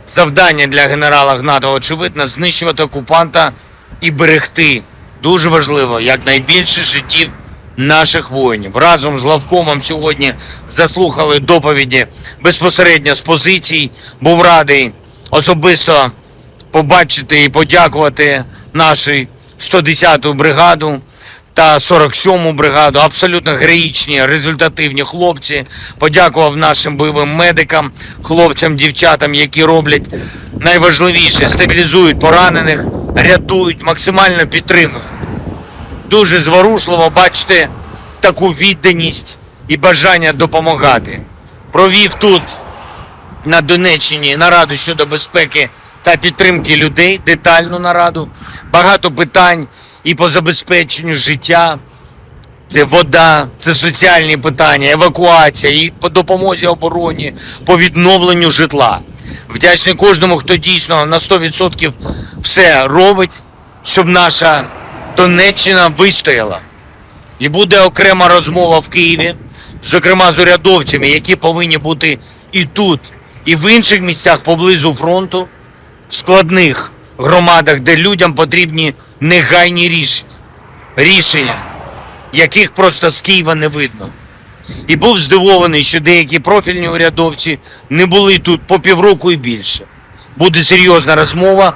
Завдання для генерала Ігнатова, очевидно, знищувати окупанта і берегти, дуже важливо, якнайбільше життів наших воїнів. Разом з главкомом сьогодні заслухали доповіді безпосередньо з позицій. Був радий особисто побачити і подякувати нашу 110-ту бригаду та 47-му бригаду. Абсолютно героїчні, результативні хлопці. Подякував нашим бойовим медикам, хлопцям, дівчатам, які роблять найважливіше – стабілізують поранених, рятують, максимально підтримують. Дуже зворушливо бачити таку відданість і бажання допомагати. Провів тут, на Донеччині, нараду щодо безпеки та підтримки людей, детальну нараду. Багато питань і по забезпеченню життя. Це вода, це соціальні питання, евакуація, і по допомозі обороні, по відновленню житла. Вдячний кожному, хто дійсно на 100% все робить, щоб наша Донеччина вистояла. І буде окрема розмова в Києві, зокрема з урядовцями, які повинні бути і тут, і в інших місцях поблизу фронту, в складних громадах, де людям потрібні негайні рішення, яких просто з Києва не видно. І був здивований, що деякі профільні урядовці не були тут по півроку і більше. Буде серйозна розмова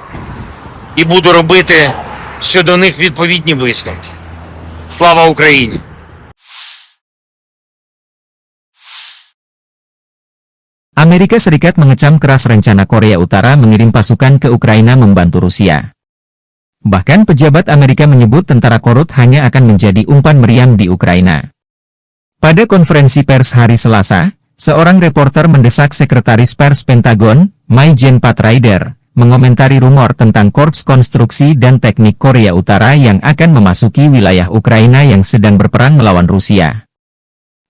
і буду робити щодо них відповідні висновки. Слава Україні! Amerika Serikat mengecam keras rencana Korea Utara mengirim pasukan ke Ukraina membantu Rusia. Bahkan pejabat Amerika menyebut tentara korut hanya akan menjadi umpan meriam di Ukraina. Pada konferensi pers hari Selasa, seorang reporter mendesak Sekretaris Pers Pentagon, Mai-Jen Pat Ryder, mengomentari rumor tentang Korps Konstruksi dan Teknik Korea Utara yang akan memasuki wilayah Ukraina yang sedang berperang melawan Rusia.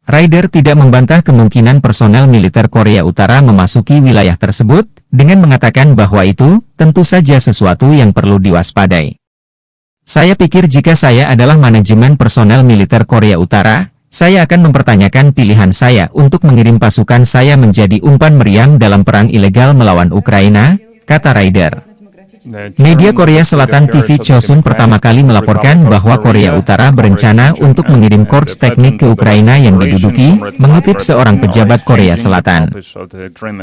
Ryder tidak membantah kemungkinan personel militer Korea Utara memasuki wilayah tersebut, dengan mengatakan bahwa itu tentu saja sesuatu yang perlu diwaspadai. Saya pikir jika saya adalah manajemen personel militer Korea Utara, saya akan mempertanyakan pilihan saya untuk mengirim pasukan saya menjadi umpan meriam dalam perang ilegal melawan Ukraina, kata Ryder. Media Korea Selatan TV Chosun pertama kali melaporkan bahwa Korea Utara berencana untuk mengirim korps teknik ke Ukraina yang diduduki, mengutip seorang pejabat Korea Selatan.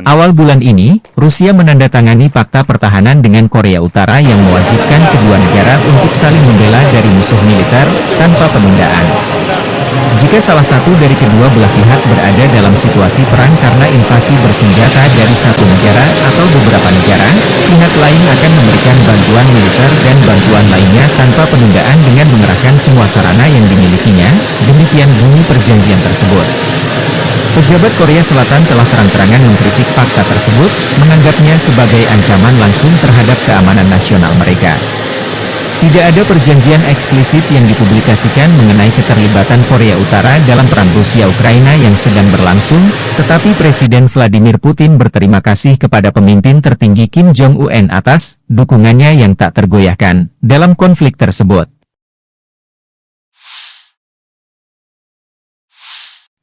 Awal bulan ini, Rusia menandatangani fakta pertahanan dengan Korea Utara yang mewajibkan kedua negara untuk saling membela dari musuh militer, tanpa penundaan. Jika salah satu dari kedua belah pihak berada dalam situasi perang karena invasi bersenjata dari satu negara atau beberapa negara, pihak lain akan memberikan bantuan militer dan bantuan lainnya tanpa penundaan dengan mengerahkan semua sarana yang dimilikinya, demikian bunyi perjanjian tersebut. Pejabat Korea Selatan telah terang-terangan mengkritik fakta tersebut, menganggapnya sebagai ancaman langsung terhadap keamanan nasional mereka. Tidak ada perjanjian eksplisit yang dipublikasikan mengenai keterlibatan Korea Utara dalam perang Rusia-Ukraina yang sedang berlangsung, tetapi Presiden Vladimir Putin berterima kasih kepada pemimpin tertinggi Kim Jong-un atas dukungannya yang tak tergoyahkan dalam konflik tersebut.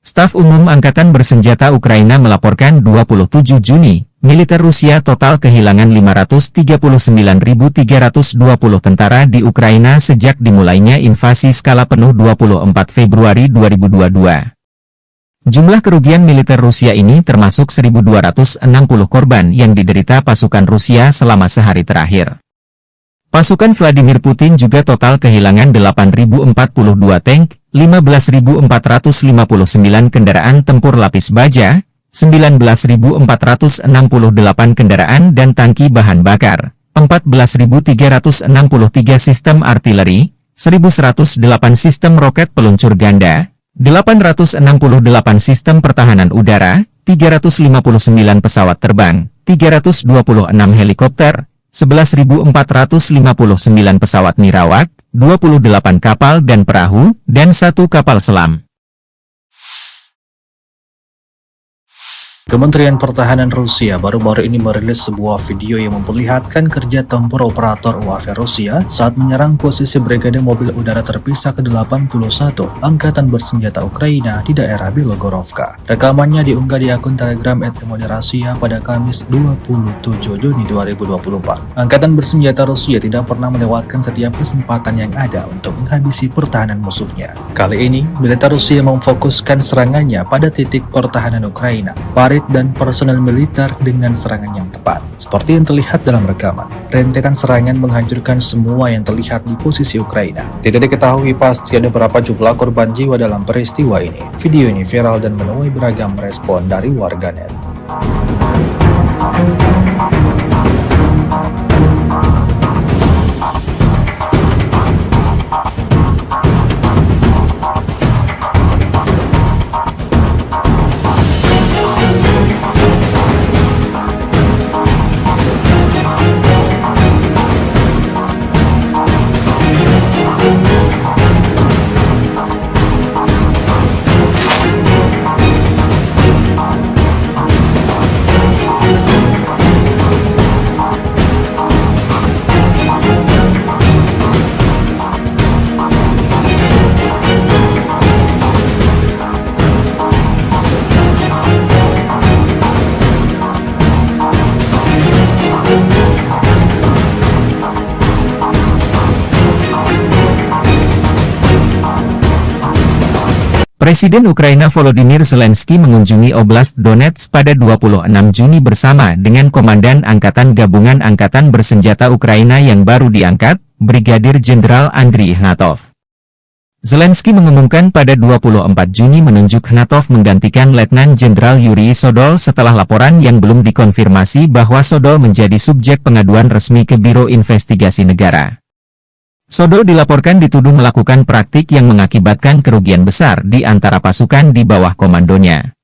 Staf Umum Angkatan Bersenjata Ukraina melaporkan 27 Juni, militer Rusia total kehilangan 539.320 tentara di Ukraina sejak dimulainya invasi skala penuh 24 Februari 2022. Jumlah kerugian militer Rusia ini termasuk 1.260 korban yang diderita pasukan Rusia selama sehari terakhir. Pasukan Vladimir Putin juga total kehilangan 8.042 tank, 15.459 kendaraan tempur lapis baja, 19.468 kendaraan dan tangki bahan bakar, 14.363 sistem artileri, 1.108 sistem roket peluncur ganda, 868 sistem pertahanan udara, 359 pesawat terbang, 326 helikopter, 11.459 pesawat nirawak, 28 kapal dan perahu, dan 1 kapal selam. Kementerian Pertahanan Rusia baru-baru ini merilis sebuah video yang memperlihatkan kerja tempur operator UAV Rusia saat menyerang posisi Brigade Mobil Udara Terpisah ke-81 Angkatan Bersenjata Ukraina di daerah Bilogorovka. Rekamannya diunggah di akun Telegram @Rasia pada Kamis 27 Juni 2024. Angkatan Bersenjata Rusia tidak pernah melewatkan setiap kesempatan yang ada untuk menghabisi pertahanan musuhnya. Kali ini, militer Rusia memfokuskan serangannya pada titik pertahanan Ukraina. Farid satelit dan personel militer dengan serangan yang tepat. Seperti yang terlihat dalam rekaman, rentetan serangan menghancurkan semua yang terlihat di posisi Ukraina. Tidak diketahui pasti ada berapa jumlah korban jiwa dalam peristiwa ini. Video ini viral dan menuai beragam respon dari warganet. Presiden Ukraina Volodymyr Zelensky mengunjungi Oblast Donetsk pada 26 Juni bersama dengan Komandan Angkatan Gabungan Angkatan Bersenjata Ukraina yang baru diangkat, Brigadir Jenderal Andriy Ignatov. Zelensky mengumumkan pada 24 Juni menunjuk Ignatov menggantikan Letnan Jenderal Yuri Sodol setelah laporan yang belum dikonfirmasi bahwa Sodol menjadi subjek pengaduan resmi ke Biro Investigasi Negara. Sodol dilaporkan dituduh melakukan praktik yang mengakibatkan kerugian besar di antara pasukan di bawah komandonya.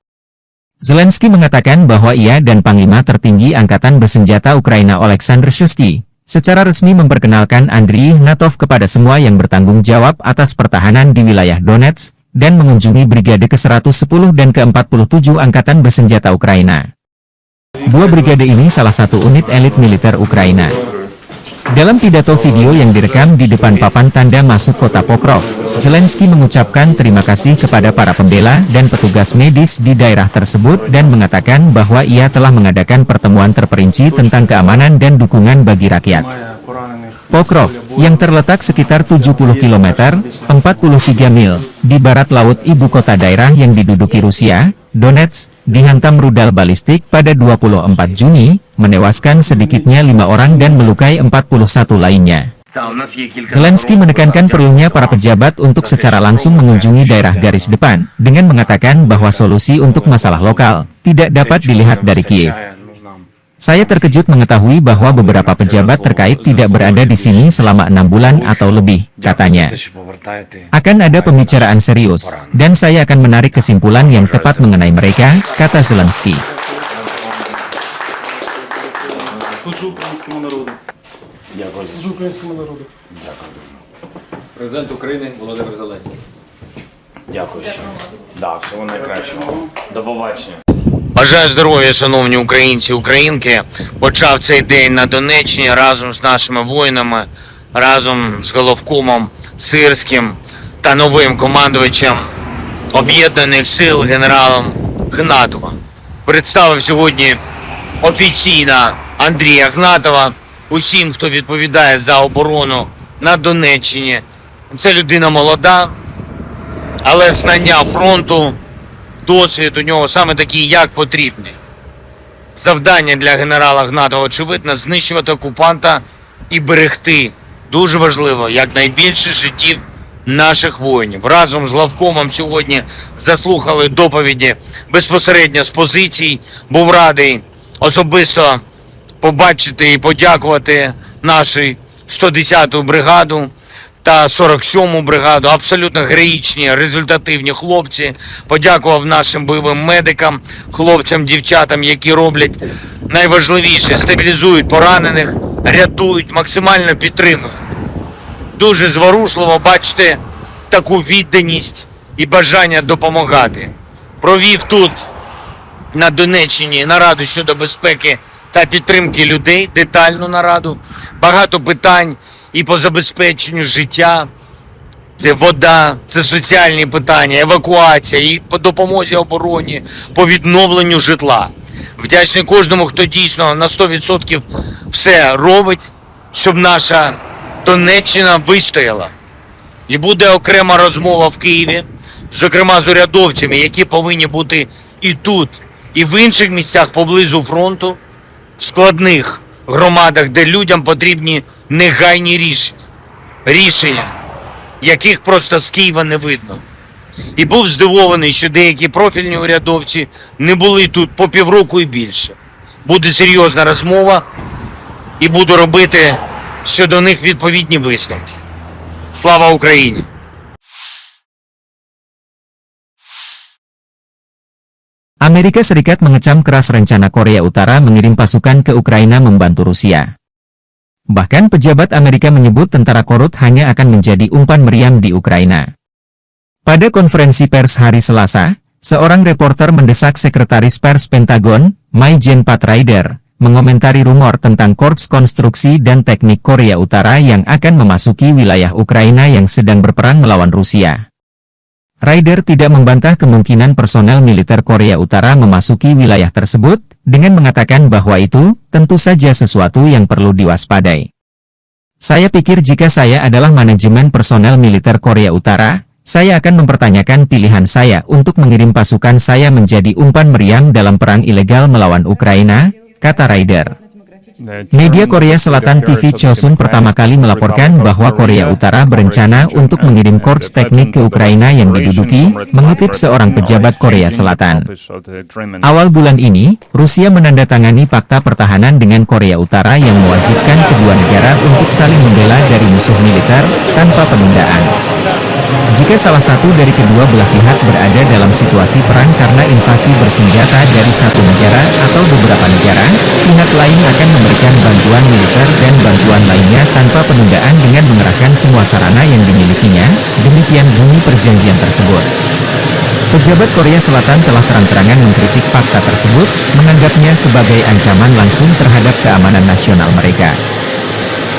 Zelensky mengatakan bahwa ia dan Panglima Tertinggi Angkatan Bersenjata Ukraina Oleksandr Shuisky secara resmi memperkenalkan Andriy Ignatov kepada semua yang bertanggung jawab atas pertahanan di wilayah Donetsk dan mengunjungi Brigade ke-110 dan ke-47 Angkatan Bersenjata Ukraina. Dua brigade ini salah satu unit elit militer Ukraina. Dalam pidato video yang direkam di depan papan tanda masuk kota Pokrov, Zelensky mengucapkan terima kasih kepada para pembela dan petugas medis di daerah tersebut dan mengatakan bahwa ia telah mengadakan pertemuan terperinci tentang keamanan dan dukungan bagi rakyat. Pokrov, yang terletak sekitar 70 km, 43 mil, di barat laut ibu kota daerah yang diduduki Rusia, Donetsk, dihantam rudal balistik pada 24 Juni, menewaskan sedikitnya 5 orang dan melukai 41 lainnya. Zelensky menekankan perlunya para pejabat untuk secara langsung mengunjungi daerah garis depan, dengan mengatakan bahwa solusi untuk masalah lokal tidak dapat dilihat dari Kiev. Saya terkejut mengetahui bahwa beberapa pejabat terkait tidak berada di sini selama 6 bulan atau lebih, katanya. Akan ada pembicaraan serius, dan saya akan menarik kesimpulan yang tepat mengenai mereka, kata Zelensky. Президент України Володимир Зеленський. Дякую ще. Да, всього найкращого. До побачення. Бажаю здоров'я, шановні українці, українки. Почав цей день на Донеччині разом з нашими воїнами, разом з головкомом Сирським та новим командувачем Об'єднаних сил генералом Ігнатовим. Представив сьогодні офіційно Андрія Ігнатова усім, хто відповідає за оборону на Донеччині. Це людина молода, але знання фронту, досвід у нього саме такий, як потрібний. Завдання для генерала Ігнатова, очевидно, знищувати окупанта і берегти, дуже важливо, якнайбільше життів наших воїнів. Разом з главкомом сьогодні заслухали доповіді безпосередньо з позицій. Був радий особисто побачити і подякувати нашу 110-ту бригаду та 47-му бригаду. Абсолютно героїчні, результативні хлопці. Подякував нашим бойовим медикам, хлопцям, дівчатам, які роблять найважливіше – стабілізують поранених, рятують, максимально підтримують. Дуже зворушливо бачити таку відданість і бажання допомагати. Провів тут, на Донеччині, нараду щодо безпеки та підтримки людей, детальну нараду. Багато питань і по забезпеченню життя. Це вода, це соціальні питання, евакуація, і по допомозі обороні, по відновленню житла. Вдячний кожному, хто дійсно на 100% все робить, щоб наша Донеччина вистояла. І буде окрема розмова в Києві, зокрема з урядовцями, які повинні бути і тут, і в інших місцях поблизу фронту, в складних громадах, де людям потрібні негайні рішення, яких просто з Києва не видно. І був здивований, що деякі профільні урядовці не були тут по півроку і більше. Буде серйозна розмова і буду робити щодо них відповідні висновки. Слава Україні! Amerika Serikat mengecam keras rencana Korea Utara mengirim pasukan ke Ukraina membantu Rusia. Bahkan pejabat Amerika menyebut tentara Korut hanya akan menjadi umpan meriam di Ukraina. Pada konferensi pers hari Selasa, seorang reporter mendesak Sekretaris Pers Pentagon, Mai-Jen Pat Ryder, mengomentari rumor tentang Korps Konstruksi dan Teknik Korea Utara yang akan memasuki wilayah Ukraina yang sedang berperang melawan Rusia. Ryder tidak membantah kemungkinan personel militer Korea Utara memasuki wilayah tersebut, dengan mengatakan bahwa itu tentu saja sesuatu yang perlu diwaspadai. Saya pikir jika saya adalah manajemen personel militer Korea Utara, saya akan mempertanyakan pilihan saya untuk mengirim pasukan saya menjadi umpan meriam dalam perang ilegal melawan Ukraina, kata Ryder. Media Korea Selatan TV Chosun pertama kali melaporkan bahwa Korea Utara berencana untuk mengirim korps teknik ke Ukraina yang diduduki, mengutip seorang pejabat Korea Selatan. Awal bulan ini, Rusia menandatangani fakta pertahanan dengan Korea Utara yang mewajibkan kedua negara untuk saling membela dari musuh militer, tanpa penundaan. Jika salah satu dari kedua belah pihak berada dalam situasi perang karena invasi bersenjata dari satu negara atau beberapa negara, pihak lain akan memberikan bantuan militer dan bantuan lainnya tanpa penundaan dengan mengerahkan semua sarana yang dimilikinya, demikian bunyi perjanjian tersebut. Pejabat Korea Selatan telah terang-terangan mengkritik fakta tersebut, menganggapnya sebagai ancaman langsung terhadap keamanan nasional mereka.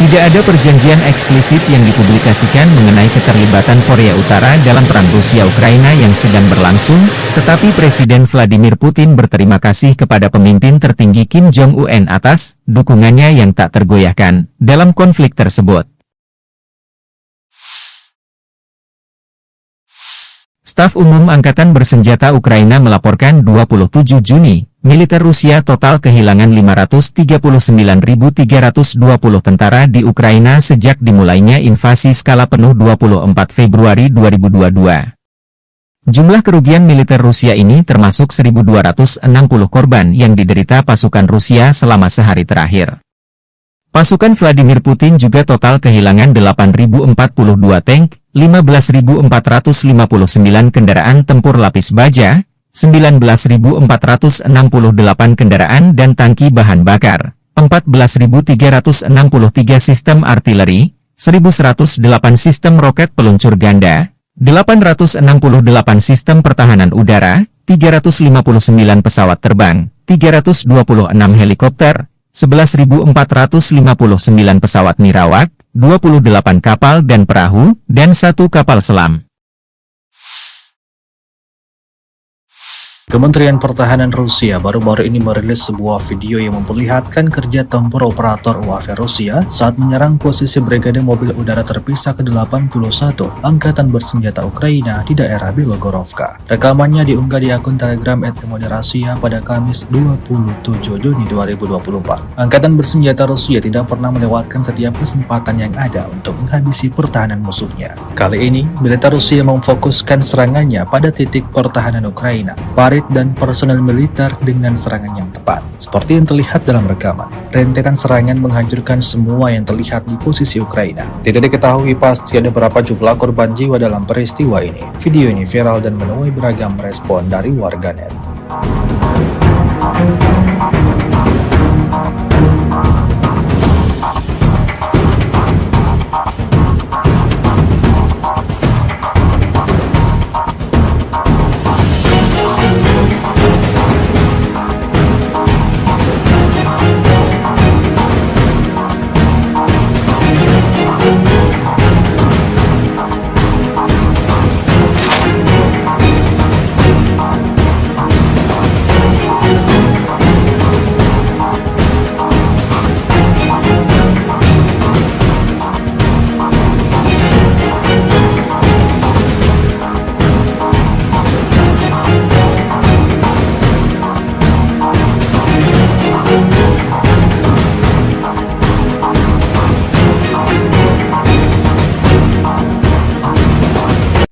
Tidak ada perjanjian eksplisit yang dipublikasikan mengenai keterlibatan Korea Utara dalam perang Rusia-Ukraina yang sedang berlangsung, tetapi Presiden Vladimir Putin berterima kasih kepada pemimpin tertinggi Kim Jong-un atas dukungannya yang tak tergoyahkan dalam konflik tersebut. Staf Umum Angkatan Bersenjata Ukraina melaporkan 27 Juni, militer Rusia total kehilangan 539.320 tentara di Ukraina sejak dimulainya invasi skala penuh 24 Februari 2022. Jumlah kerugian militer Rusia ini termasuk 1.260 korban yang diderita pasukan Rusia selama sehari terakhir. Pasukan Vladimir Putin juga total kehilangan 8.042 tank, 15.459 kendaraan tempur lapis baja, 19.468 kendaraan dan tangki bahan bakar, 14.363 sistem artileri, 1.108 sistem roket peluncur ganda, 868 sistem pertahanan udara, 359 pesawat terbang, 326 helikopter, 11.459 pesawat nirawak, 28 kapal dan perahu, dan 1 kapal selam. Kementerian Pertahanan Rusia baru-baru ini merilis sebuah video yang memperlihatkan kerja tempur operator UAV Rusia saat menyerang posisi Brigade Mobil Udara Terpisah ke-81 Angkatan Bersenjata Ukraina di daerah Bilogorovka. Rekamannya diunggah di akun Telegram @emoderasia pada Kamis 27 Juni 2024. Angkatan Bersenjata Rusia tidak pernah melewatkan setiap kesempatan yang ada untuk menghabisi pertahanan musuhnya. Kali ini, militer Rusia memfokuskan serangannya pada titik pertahanan Ukraina, dan personel militer dengan serangan yang tepat. Seperti yang terlihat dalam rekaman, rentetan serangan menghancurkan semua yang terlihat di posisi Ukraina. Tidak diketahui pasti ada berapa jumlah korban jiwa dalam peristiwa ini. Video ini viral dan menuai beragam respon dari warganet.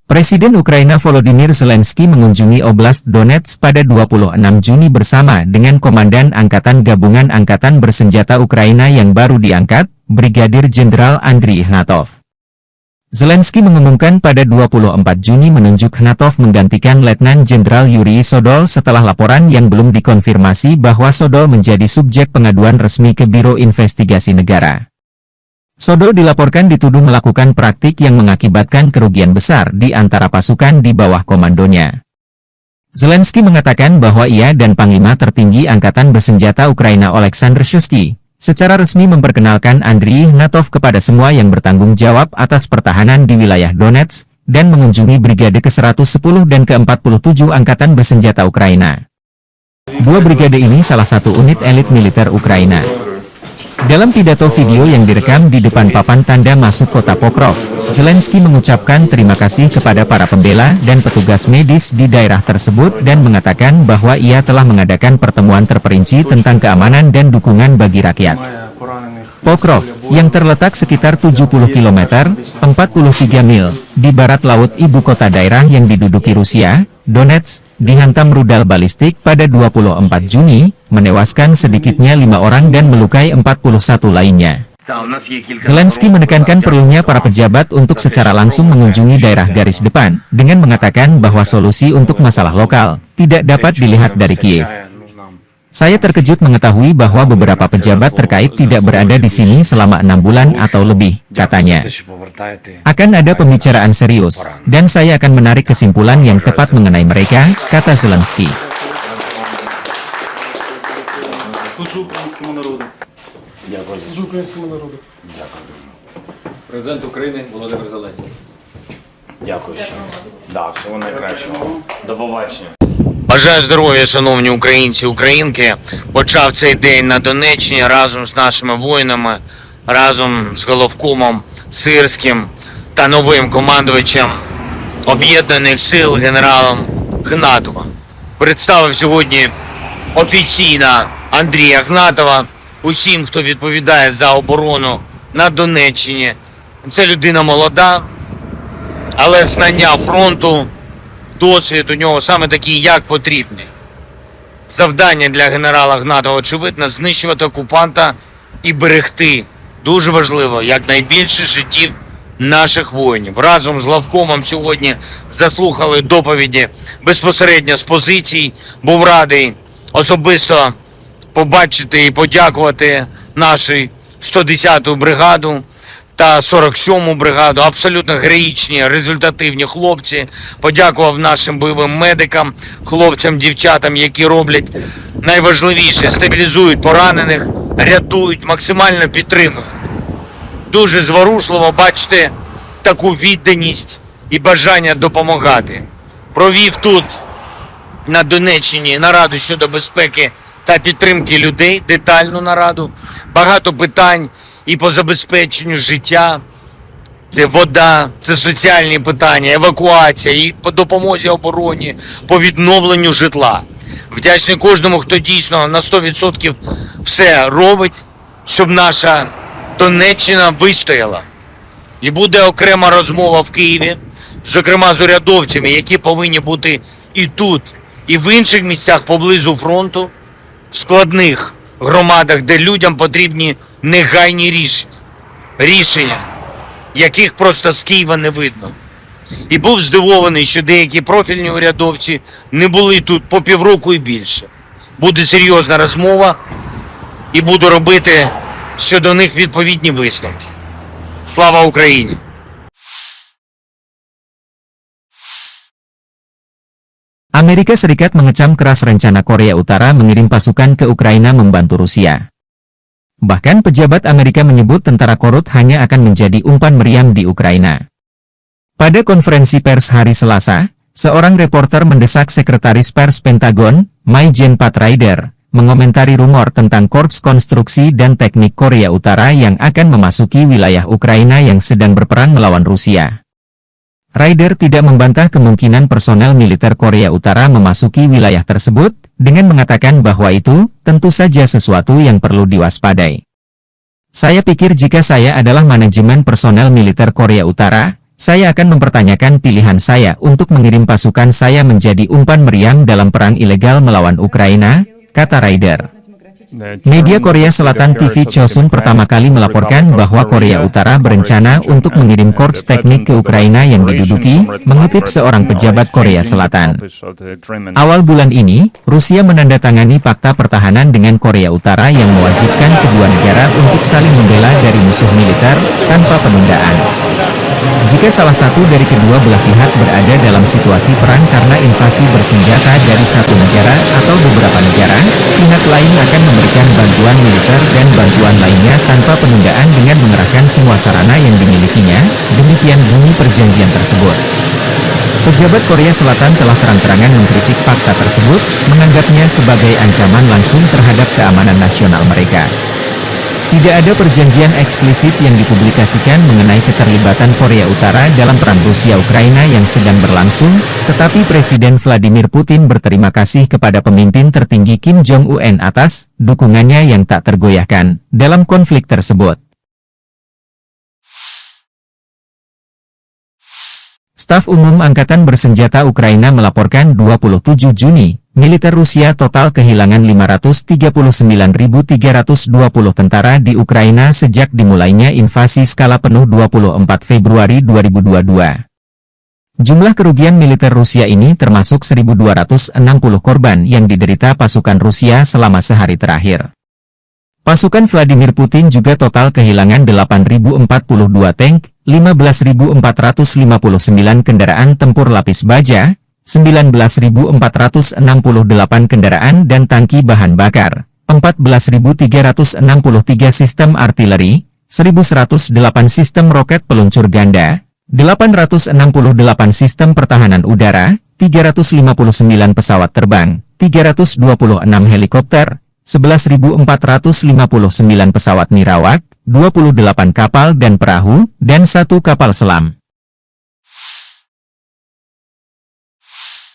Presiden Ukraina Volodymyr Zelensky mengunjungi Oblast Donetsk pada 26 Juni bersama dengan Komandan Angkatan Gabungan Angkatan Bersenjata Ukraina yang baru diangkat, Brigadir Jenderal Andriy Ignatov. Zelensky mengumumkan pada 24 Juni menunjuk Ignatov menggantikan Letnan Jenderal Yuri Sodol setelah laporan yang belum dikonfirmasi bahwa Sodol menjadi subjek pengaduan resmi ke Biro Investigasi Negara. Sodol dilaporkan dituduh melakukan praktik yang mengakibatkan kerugian besar di antara pasukan di bawah komandonya. Zelensky mengatakan bahwa ia dan Panglima Tertinggi Angkatan Bersenjata Ukraina Oleksandr Shuisky secara resmi memperkenalkan Andriy Ignatov kepada semua yang bertanggung jawab atas pertahanan di wilayah Donetsk dan mengunjungi Brigade ke-110 dan ke-47 Angkatan Bersenjata Ukraina. Dua brigade ini salah satu unit elit militer Ukraina. Dalam pidato video yang direkam di depan papan tanda masuk kota Pokrov, Zelensky mengucapkan terima kasih kepada para pembela dan petugas medis di daerah tersebut dan mengatakan bahwa ia telah mengadakan pertemuan terperinci tentang keamanan dan dukungan bagi rakyat. Pokrov, yang terletak sekitar 70 km, 43 mil, di barat laut ibu kota daerah yang diduduki Rusia, Donetsk, dihantam rudal balistik pada 24 Juni, menewaskan sedikitnya 5 orang dan melukai 41 lainnya. Zelensky menekankan perlunya para pejabat untuk secara langsung mengunjungi daerah garis depan, dengan mengatakan bahwa solusi untuk masalah lokal tidak dapat dilihat dari Kiev. Saya terkejut mengetahui bahwa beberapa pejabat terkait tidak berada di sini selama 6 bulan atau lebih, katanya. Akan ada pembicaraan serius, dan saya akan menarik kesimpulan yang tepat mengenai mereka, kata Zelensky. Президент України Володимир Зеленський. Дякую ще. Да, всього найкращого. До побачення. Бажаю здоров'я, шановні українці, українки. Почав цей день на Донеччині разом з нашими воїнами, разом з головкомом Сирським та новим командувачем Об'єднаних сил генералом Гнатовим. Представив сьогодні офіційно Андрія Гнатова усім, хто відповідає за оборону на Донеччині. Це людина молода, але знання фронту, досвід у нього саме такий, як потрібний. Завдання для генерала Гнатова, очевидно, знищувати окупанта і берегти, дуже важливо, якнайбільше життів наших воїнів. Разом з главкомом сьогодні заслухали доповіді безпосередньо з позицій. Був радий особисто побачити і подякувати нашу 110-ту бригаду та 47-му бригаду. Абсолютно героїчні, результативні хлопці. Подякував нашим бойовим медикам, хлопцям, дівчатам, які роблять найважливіше – стабілізують поранених, рятують, максимально підтримують. Дуже зворушливо бачити таку відданість і бажання допомагати. Провів тут, на Донеччині, нараду щодо безпеки та підтримки людей, детальну нараду. Багато питань і по забезпеченню життя. Це вода, це соціальні питання, евакуація, і по допомозі обороні, по відновленню житла. Вдячний кожному, хто дійсно на 100% все робить, щоб наша Донеччина вистояла. І буде окрема розмова в Києві, зокрема з урядовцями, які повинні бути і тут, і в інших місцях поблизу фронту, в складних громадах, де людям потрібні негайні рішення. Рішення, яких просто з Києва не видно. І був здивований, що деякі профільні урядовці не були тут по півроку і більше. Буде серйозна розмова і буду робити щодо них відповідні висновки. Слава Україні! Amerika Serikat mengecam keras rencana Korea Utara mengirim pasukan ke Ukraina membantu Rusia. Bahkan pejabat Amerika menyebut tentara korut hanya akan menjadi umpan meriam di Ukraina. Pada konferensi pers hari Selasa, seorang reporter mendesak Sekretaris Pers Pentagon, Mai-Jen Pat Ryder, mengomentari rumor tentang Korps Konstruksi dan Teknik Korea Utara yang akan memasuki wilayah Ukraina yang sedang berperang melawan Rusia. Ryder tidak membantah kemungkinan personel militer Korea Utara memasuki wilayah tersebut, dengan mengatakan bahwa itu tentu saja sesuatu yang perlu diwaspadai. Saya pikir jika saya adalah manajemen personel militer Korea Utara, Saya akan mempertanyakan pilihan saya untuk mengirim pasukan saya menjadi umpan meriam dalam perang ilegal melawan Ukraina, kata Ryder. Media Korea Selatan TV Chosun pertama kali melaporkan bahwa Korea Utara berencana untuk mengirim korps teknik ke Ukraina yang diduduki, mengutip seorang pejabat Korea Selatan. Awal bulan ini, Rusia menandatangani fakta pertahanan dengan Korea Utara yang mewajibkan kedua negara untuk saling membela dari musuh militer, tanpa penundaan. Jika salah satu dari kedua belah pihak berada dalam situasi perang karena invasi bersenjata dari satu negara atau beberapa negara, pihak lain akan memberikan bantuan militer dan bantuan lainnya tanpa penundaan dengan mengerahkan semua sarana yang dimilikinya, demikian bunyi perjanjian tersebut. Pejabat Korea Selatan telah terang-terangan mengkritik fakta tersebut, menganggapnya sebagai ancaman langsung terhadap keamanan nasional mereka. Tidak ada perjanjian eksplisit yang dipublikasikan mengenai keterlibatan Korea Utara dalam perang Rusia-Ukraina yang sedang berlangsung, tetapi Presiden Vladimir Putin berterima kasih kepada pemimpin tertinggi Kim Jong-un atas dukungannya yang tak tergoyahkan dalam konflik tersebut. Staf Umum Angkatan Bersenjata Ukraina melaporkan 27 Juni, militer Rusia total kehilangan 539.320 tentara di Ukraina sejak dimulainya invasi skala penuh 24 Februari 2022. Jumlah kerugian militer Rusia ini termasuk 1.260 korban yang diderita pasukan Rusia selama sehari terakhir. Pasukan Vladimir Putin juga total kehilangan 8.042 tank, 15.459 kendaraan tempur lapis baja, 19.468 kendaraan dan tangki bahan bakar, 14.363 sistem artileri, 1.108 sistem roket peluncur ganda, 868 sistem pertahanan udara, 359 pesawat terbang, 326 helikopter, 11.459 pesawat nirawak, 28 kapal dan perahu, dan 1 kapal selam.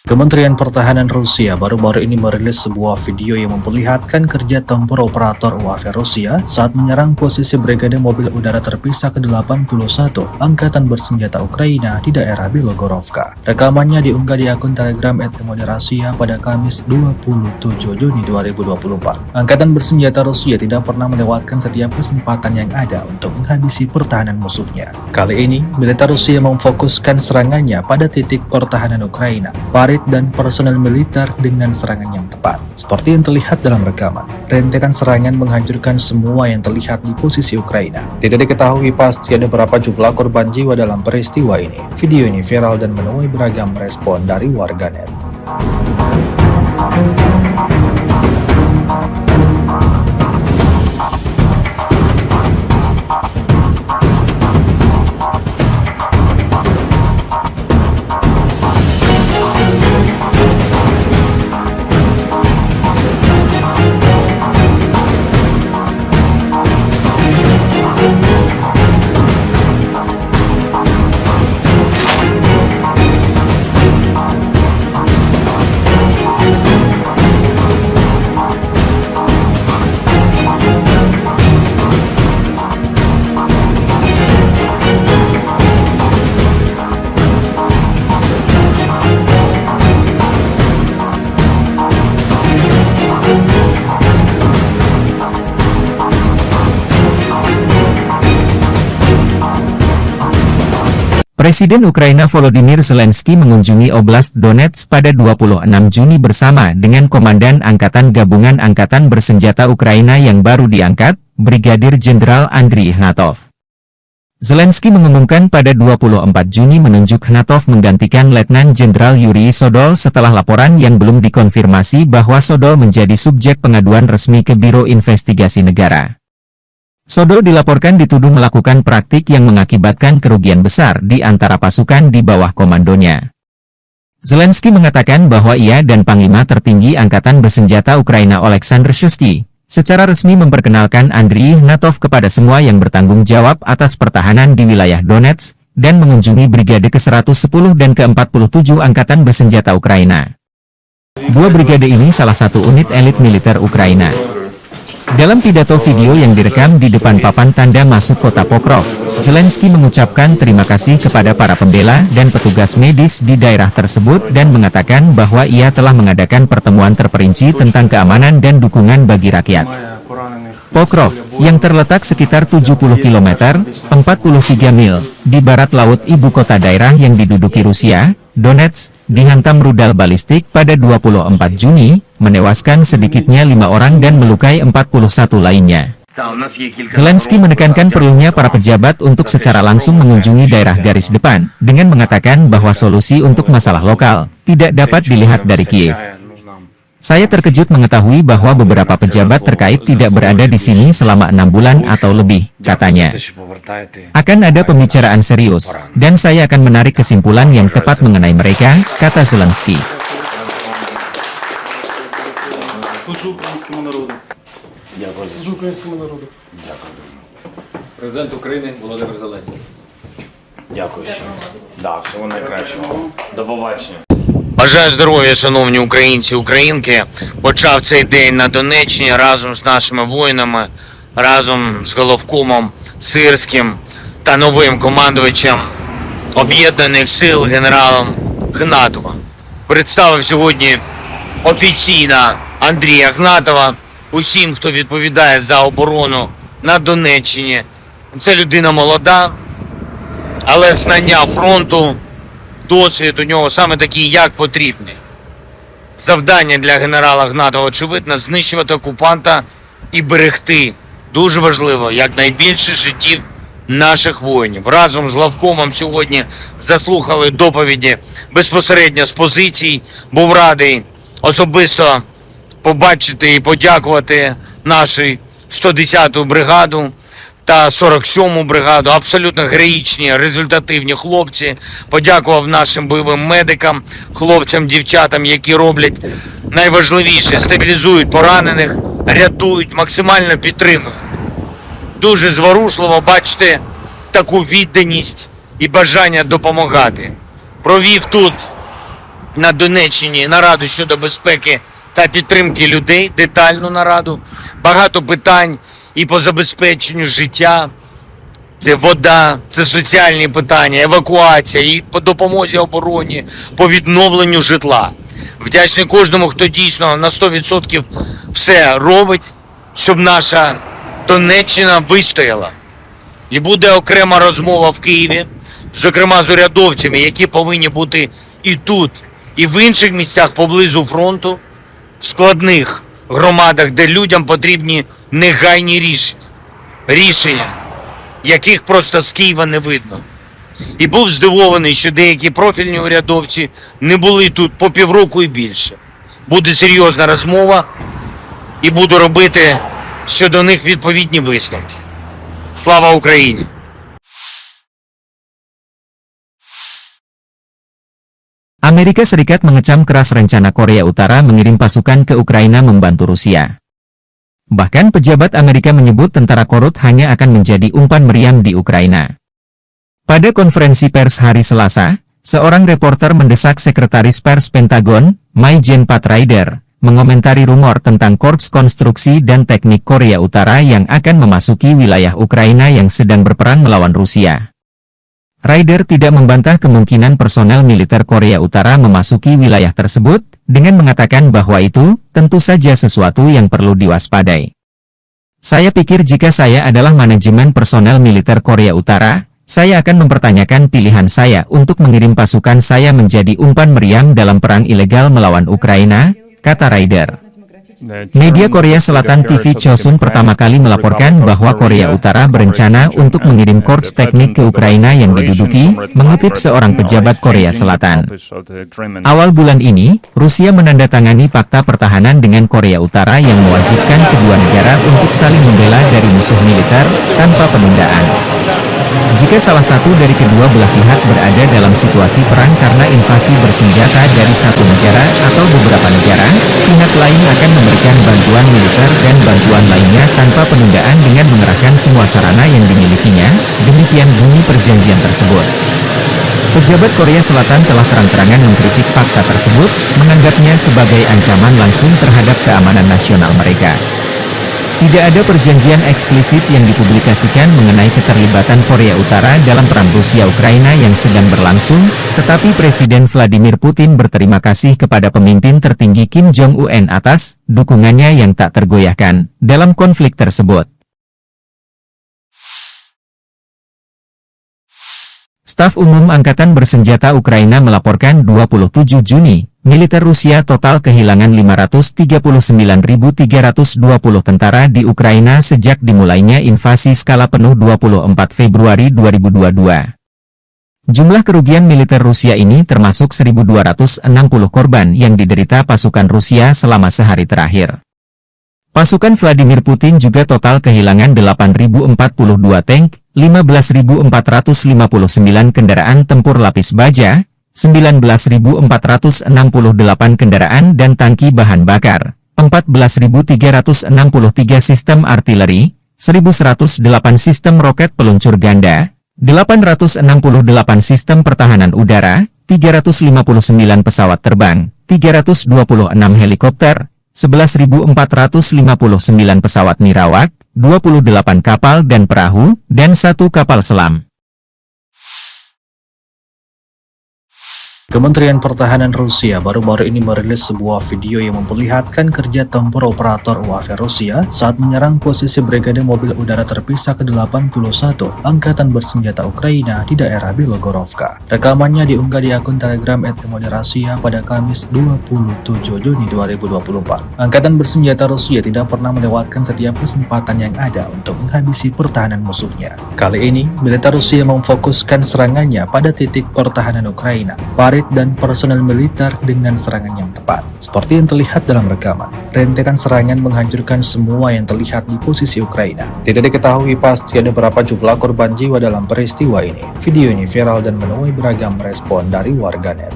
Kementerian Pertahanan Rusia baru-baru ini merilis sebuah video yang memperlihatkan kerja tempur operator UAV Rusia saat menyerang posisi Brigade Mobil Udara Terpisah ke-81 Angkatan Bersenjata Ukraina di daerah Bilogorovka. Rekamannya diunggah di akun Telegram @Rasia pada Kamis 27 Juni 2024. Angkatan Bersenjata Rusia tidak pernah melewatkan setiap kesempatan yang ada untuk menghabisi pertahanan musuhnya. Kali ini, militer Rusia memfokuskan serangannya pada titik pertahanan Ukraina, dan personel militer dengan serangan yang tepat. Seperti yang terlihat dalam rekaman, rentetan serangan menghancurkan semua yang terlihat di posisi Ukraina. Tidak diketahui pasti ada berapa jumlah korban jiwa dalam peristiwa ini. Video ini viral dan menuai beragam respon dari warganet. Presiden Ukraina Volodymyr Zelensky mengunjungi Oblast Donetsk pada 26 Juni bersama dengan Komandan Angkatan Gabungan Angkatan Bersenjata Ukraina yang baru diangkat, Brigadir Jenderal Andriy Ignatov. Zelensky mengumumkan pada 24 Juni menunjuk Ignatov menggantikan Letnan Jenderal Yuri Sodol setelah laporan yang belum dikonfirmasi bahwa Sodol menjadi subjek pengaduan resmi ke Biro Investigasi Negara. Sodol dilaporkan dituduh melakukan praktik yang mengakibatkan kerugian besar di antara pasukan di bawah komandonya. Zelensky mengatakan bahwa ia dan Panglima Tertinggi Angkatan Bersenjata Ukraina Oleksandr Shuisky secara resmi memperkenalkan Andriy Ignatov kepada semua yang bertanggung jawab atas pertahanan di wilayah Donetsk dan mengunjungi Brigade ke-110 dan ke-47 Angkatan Bersenjata Ukraina. Dua brigade ini salah satu unit elit militer Ukraina. Dalam pidato video yang direkam di depan papan tanda masuk kota Pokrov, Zelensky mengucapkan terima kasih kepada para pembela dan petugas medis di daerah tersebut dan mengatakan bahwa ia telah mengadakan pertemuan terperinci tentang keamanan dan dukungan bagi rakyat. Pokrov, yang terletak sekitar 70 km, 43 mil, di barat laut ibu kota daerah yang diduduki Rusia, Donetsk, dihantam rudal balistik pada 24 Juni, menewaskan sedikitnya 5 orang dan melukai 41 lainnya. Zelensky menekankan perlunya para pejabat untuk secara langsung mengunjungi daerah garis depan, dengan mengatakan bahwa solusi untuk masalah lokal tidak dapat dilihat dari Kiev. Saya terkejut mengetahui bahwa beberapa pejabat terkait tidak berada di sini selama 6 bulan atau lebih, katanya. Akan ada pembicaraan serius, dan saya akan menarik kesimpulan yang tepat mengenai mereka, kata Zelensky. Президент України Володимир Зеленський. Дякую ще. Да, всього найкращого. До побачення. Бажаю здоров'я, шановні українці, українки. Почав цей день на Донеччині разом з нашими воїнами, разом з головкомом Сирським та новим командувачем Об'єднаних сил генералом Гнатовим. Представив сьогодні офіційно Андрія Гнатова усім, хто відповідає за оборону на Донеччині. Це людина молода, але знання фронту, досвід у нього саме такий, як потрібний. Завдання для генерала Гнатова, очевидно, знищувати окупанта і берегти, дуже важливо, якнайбільше життів наших воїнів. Разом з главкомом сьогодні заслухали доповіді безпосередньо з позицій. Був радий особисто побачити і подякувати нашу 110-ту бригаду та 47-му бригаду. Абсолютно героїчні, результативні хлопці. Подякував нашим бойовим медикам, хлопцям, дівчатам, які роблять найважливіше – стабілізують поранених, рятують, максимально підтримують. Дуже зворушливо бачити таку відданість і бажання допомагати. Провів тут, на Донеччині, нараду щодо безпеки та підтримки людей, детальну нараду. Багато питань і по забезпеченню життя. Це вода, це соціальні питання, евакуація, і по допомозі обороні, по відновленню житла. Вдячний кожному, хто дійсно на 100% все робить, щоб наша Донеччина вистояла. І буде окрема розмова в Києві, зокрема з урядовцями, які повинні бути і тут, і в інших місцях поблизу фронту, в складних громадах, де людям потрібні негайні рішення, яких просто з Києва не видно. І був здивований, що деякі профільні урядовці не були тут по півроку і більше. Буде серйозна розмова і буду робити щодо них відповідні висновки. Слава Україні! Amerika Serikat mengecam keras rencana Korea Utara mengirim pasukan ke Ukraina membantu Rusia. Bahkan pejabat Amerika menyebut tentara korut hanya akan menjadi umpan meriam di Ukraina. Pada konferensi pers hari Selasa, seorang reporter mendesak Sekretaris Pers Pentagon, Mai-Jen Pat Ryder, mengomentari rumor tentang Korps Konstruksi dan Teknik Korea Utara yang akan memasuki wilayah Ukraina yang sedang berperang melawan Rusia. Ryder tidak membantah kemungkinan personel militer Korea Utara memasuki wilayah tersebut, dengan mengatakan bahwa itu tentu saja sesuatu yang perlu diwaspadai. Saya pikir jika saya adalah manajemen personel militer Korea Utara, saya akan mempertanyakan pilihan saya untuk mengirim pasukan saya menjadi umpan meriam dalam perang ilegal melawan Ukraina, kata Ryder. Media Korea Selatan TV Chosun pertama kali melaporkan bahwa Korea Utara berencana untuk mengirim korps teknik ke Ukraina yang diduduki, mengutip seorang pejabat Korea Selatan. Awal bulan ini, Rusia menandatangani fakta pertahanan dengan Korea Utara yang mewajibkan kedua negara untuk saling membela dari musuh militer, tanpa penundaan. Jika salah satu dari kedua belah pihak berada dalam situasi perang karena invasi bersenjata dari satu negara atau beberapa negara, pihak lain akan memberikan bantuan militer dan bantuan lainnya tanpa penundaan dengan mengerahkan semua sarana yang dimilikinya, demikian bunyi perjanjian tersebut. Pejabat Korea Selatan telah terang-terangan mengkritik fakta tersebut, menganggapnya sebagai ancaman langsung terhadap keamanan nasional mereka. Tidak ada perjanjian eksplisit yang dipublikasikan mengenai keterlibatan Korea Utara dalam perang Rusia-Ukraina yang sedang berlangsung, tetapi Presiden Vladimir Putin berterima kasih kepada pemimpin tertinggi Kim Jong-un atas dukungannya yang tak tergoyahkan dalam konflik tersebut. Staf Umum Angkatan Bersenjata Ukraina melaporkan 27 Juni, militer Rusia total kehilangan 539.320 tentara di Ukraina sejak dimulainya invasi skala penuh 24 Februari 2022. Jumlah kerugian militer Rusia ini termasuk 1.260 korban yang diderita pasukan Rusia selama sehari terakhir. Pasukan Vladimir Putin juga total kehilangan 8.042 tank, 15.459 kendaraan tempur lapis baja, 19.468 kendaraan dan tangki bahan bakar, 14.363 sistem artileri, 1.108 sistem roket peluncur ganda, 868 sistem pertahanan udara, 359 pesawat terbang, 326 helikopter, 11.459 pesawat nirawak, 28 kapal dan perahu, dan 1 kapal selam. Kementerian Pertahanan Rusia baru-baru ini merilis sebuah video yang memperlihatkan kerja tempur operator UAV Rusia saat menyerang posisi Brigade Mobil Udara Terpisah ke-81 Angkatan Bersenjata Ukraina di daerah Belogorovka. Rekamannya diunggah di akun Telegram @Moderasia pada Kamis 27 Juni 2024. Angkatan Bersenjata Rusia tidak pernah melewatkan setiap kesempatan yang ada untuk menghabisi pertahanan musuhnya. Kali ini, militer Rusia memfokuskan serangannya pada titik pertahanan Ukraina, parit dan personel militer dengan serangan yang tepat. Seperti yang terlihat dalam rekaman, rentetan serangan menghancurkan semua yang terlihat di posisi Ukraina. Tidak diketahui pasti ada berapa jumlah korban jiwa dalam peristiwa ini. Video ini viral dan menuai beragam respon dari warganet.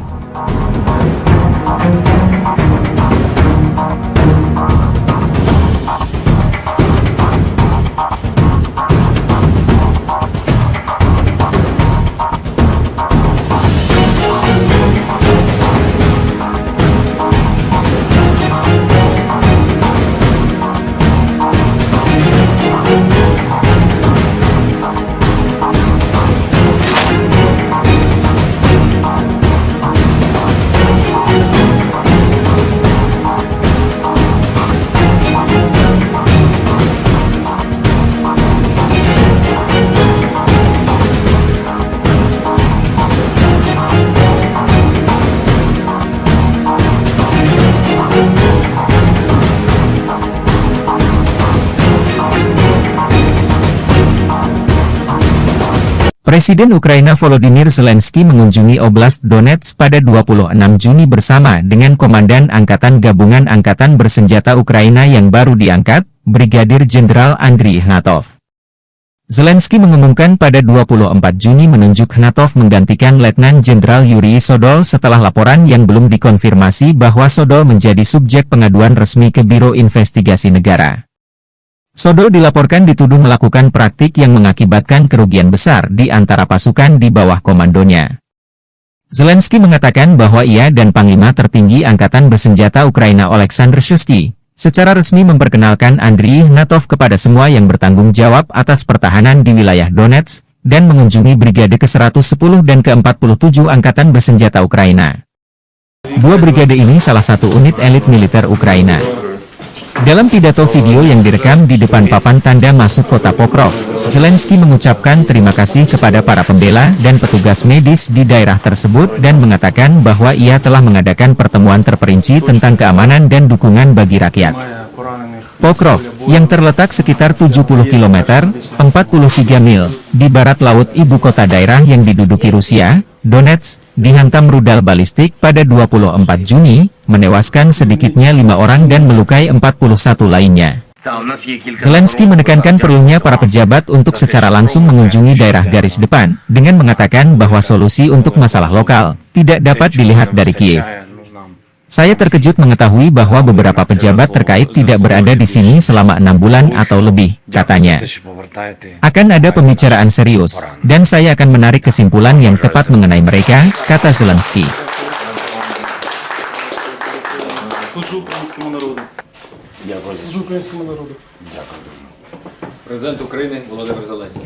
Presiden Ukraina Volodymyr Zelensky mengunjungi Oblast Donetsk pada 26 Juni bersama dengan Komandan Angkatan Gabungan Angkatan Bersenjata Ukraina yang baru diangkat, Brigadir Jenderal Andriy Ignatov. Zelensky mengumumkan pada 24 Juni menunjuk Ignatov menggantikan Letnan Jenderal Yuri Sodol setelah laporan yang belum dikonfirmasi bahwa Sodol menjadi subjek pengaduan resmi ke Biro Investigasi Negara. Sodol dilaporkan dituduh melakukan praktik yang mengakibatkan kerugian besar di antara pasukan di bawah komandonya. Zelensky mengatakan bahwa ia dan Panglima Tertinggi Angkatan Bersenjata Ukraina Oleksandr Shuisky secara resmi memperkenalkan Andriy Ignatov kepada semua yang bertanggung jawab atas pertahanan di wilayah Donetsk dan mengunjungi Brigade ke-110 dan ke-47 Angkatan Bersenjata Ukraina. Dua brigade ini salah satu unit elit militer Ukraina. Dalam pidato video yang direkam di depan papan tanda masuk kota Pokrov, Zelensky mengucapkan terima kasih kepada para pembela dan petugas medis di daerah tersebut dan mengatakan bahwa ia telah mengadakan pertemuan terperinci tentang keamanan dan dukungan bagi rakyat. Pokrov, yang terletak sekitar 70 km, 43 mil, di barat laut ibu kota daerah yang diduduki Rusia, Donetsk, dihantam rudal balistik pada 24 Juni, menewaskan sedikitnya 5 orang dan melukai 41 lainnya. Zelensky menekankan perlunya para pejabat untuk secara langsung mengunjungi daerah garis depan, dengan mengatakan bahwa solusi untuk masalah lokal tidak dapat dilihat dari Kiev. Saya terkejut mengetahui bahwa beberapa pejabat terkait tidak berada di sini selama 6 bulan atau lebih, katanya. Akan ada pembicaraan serius, dan saya akan menarik kesimpulan yang tepat mengenai mereka, kata Zelensky. Служу українському народу. Дякую. Служу українському народу. Дякую. Президент України Володимир Зеленський.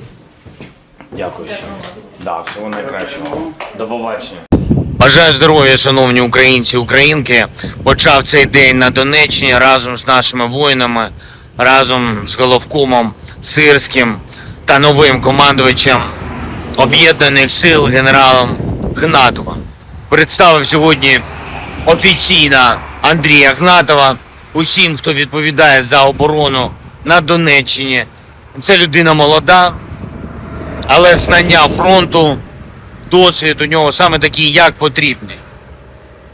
Дякую ще. Да, всього найкращого. До побачення. Бажаю здоров'я, шановні українці, українки. Почав цей день на Донеччині разом з нашими воїнами, разом з головкомом Сирським та новим командувачем Об'єднаних сил генералом Гнатовим. Представив сьогодні офіційно Андрія Гнатова усім, хто відповідає за оборону на Донеччині. Це людина молода, але знання фронту, досвід у нього саме такий, як потрібний.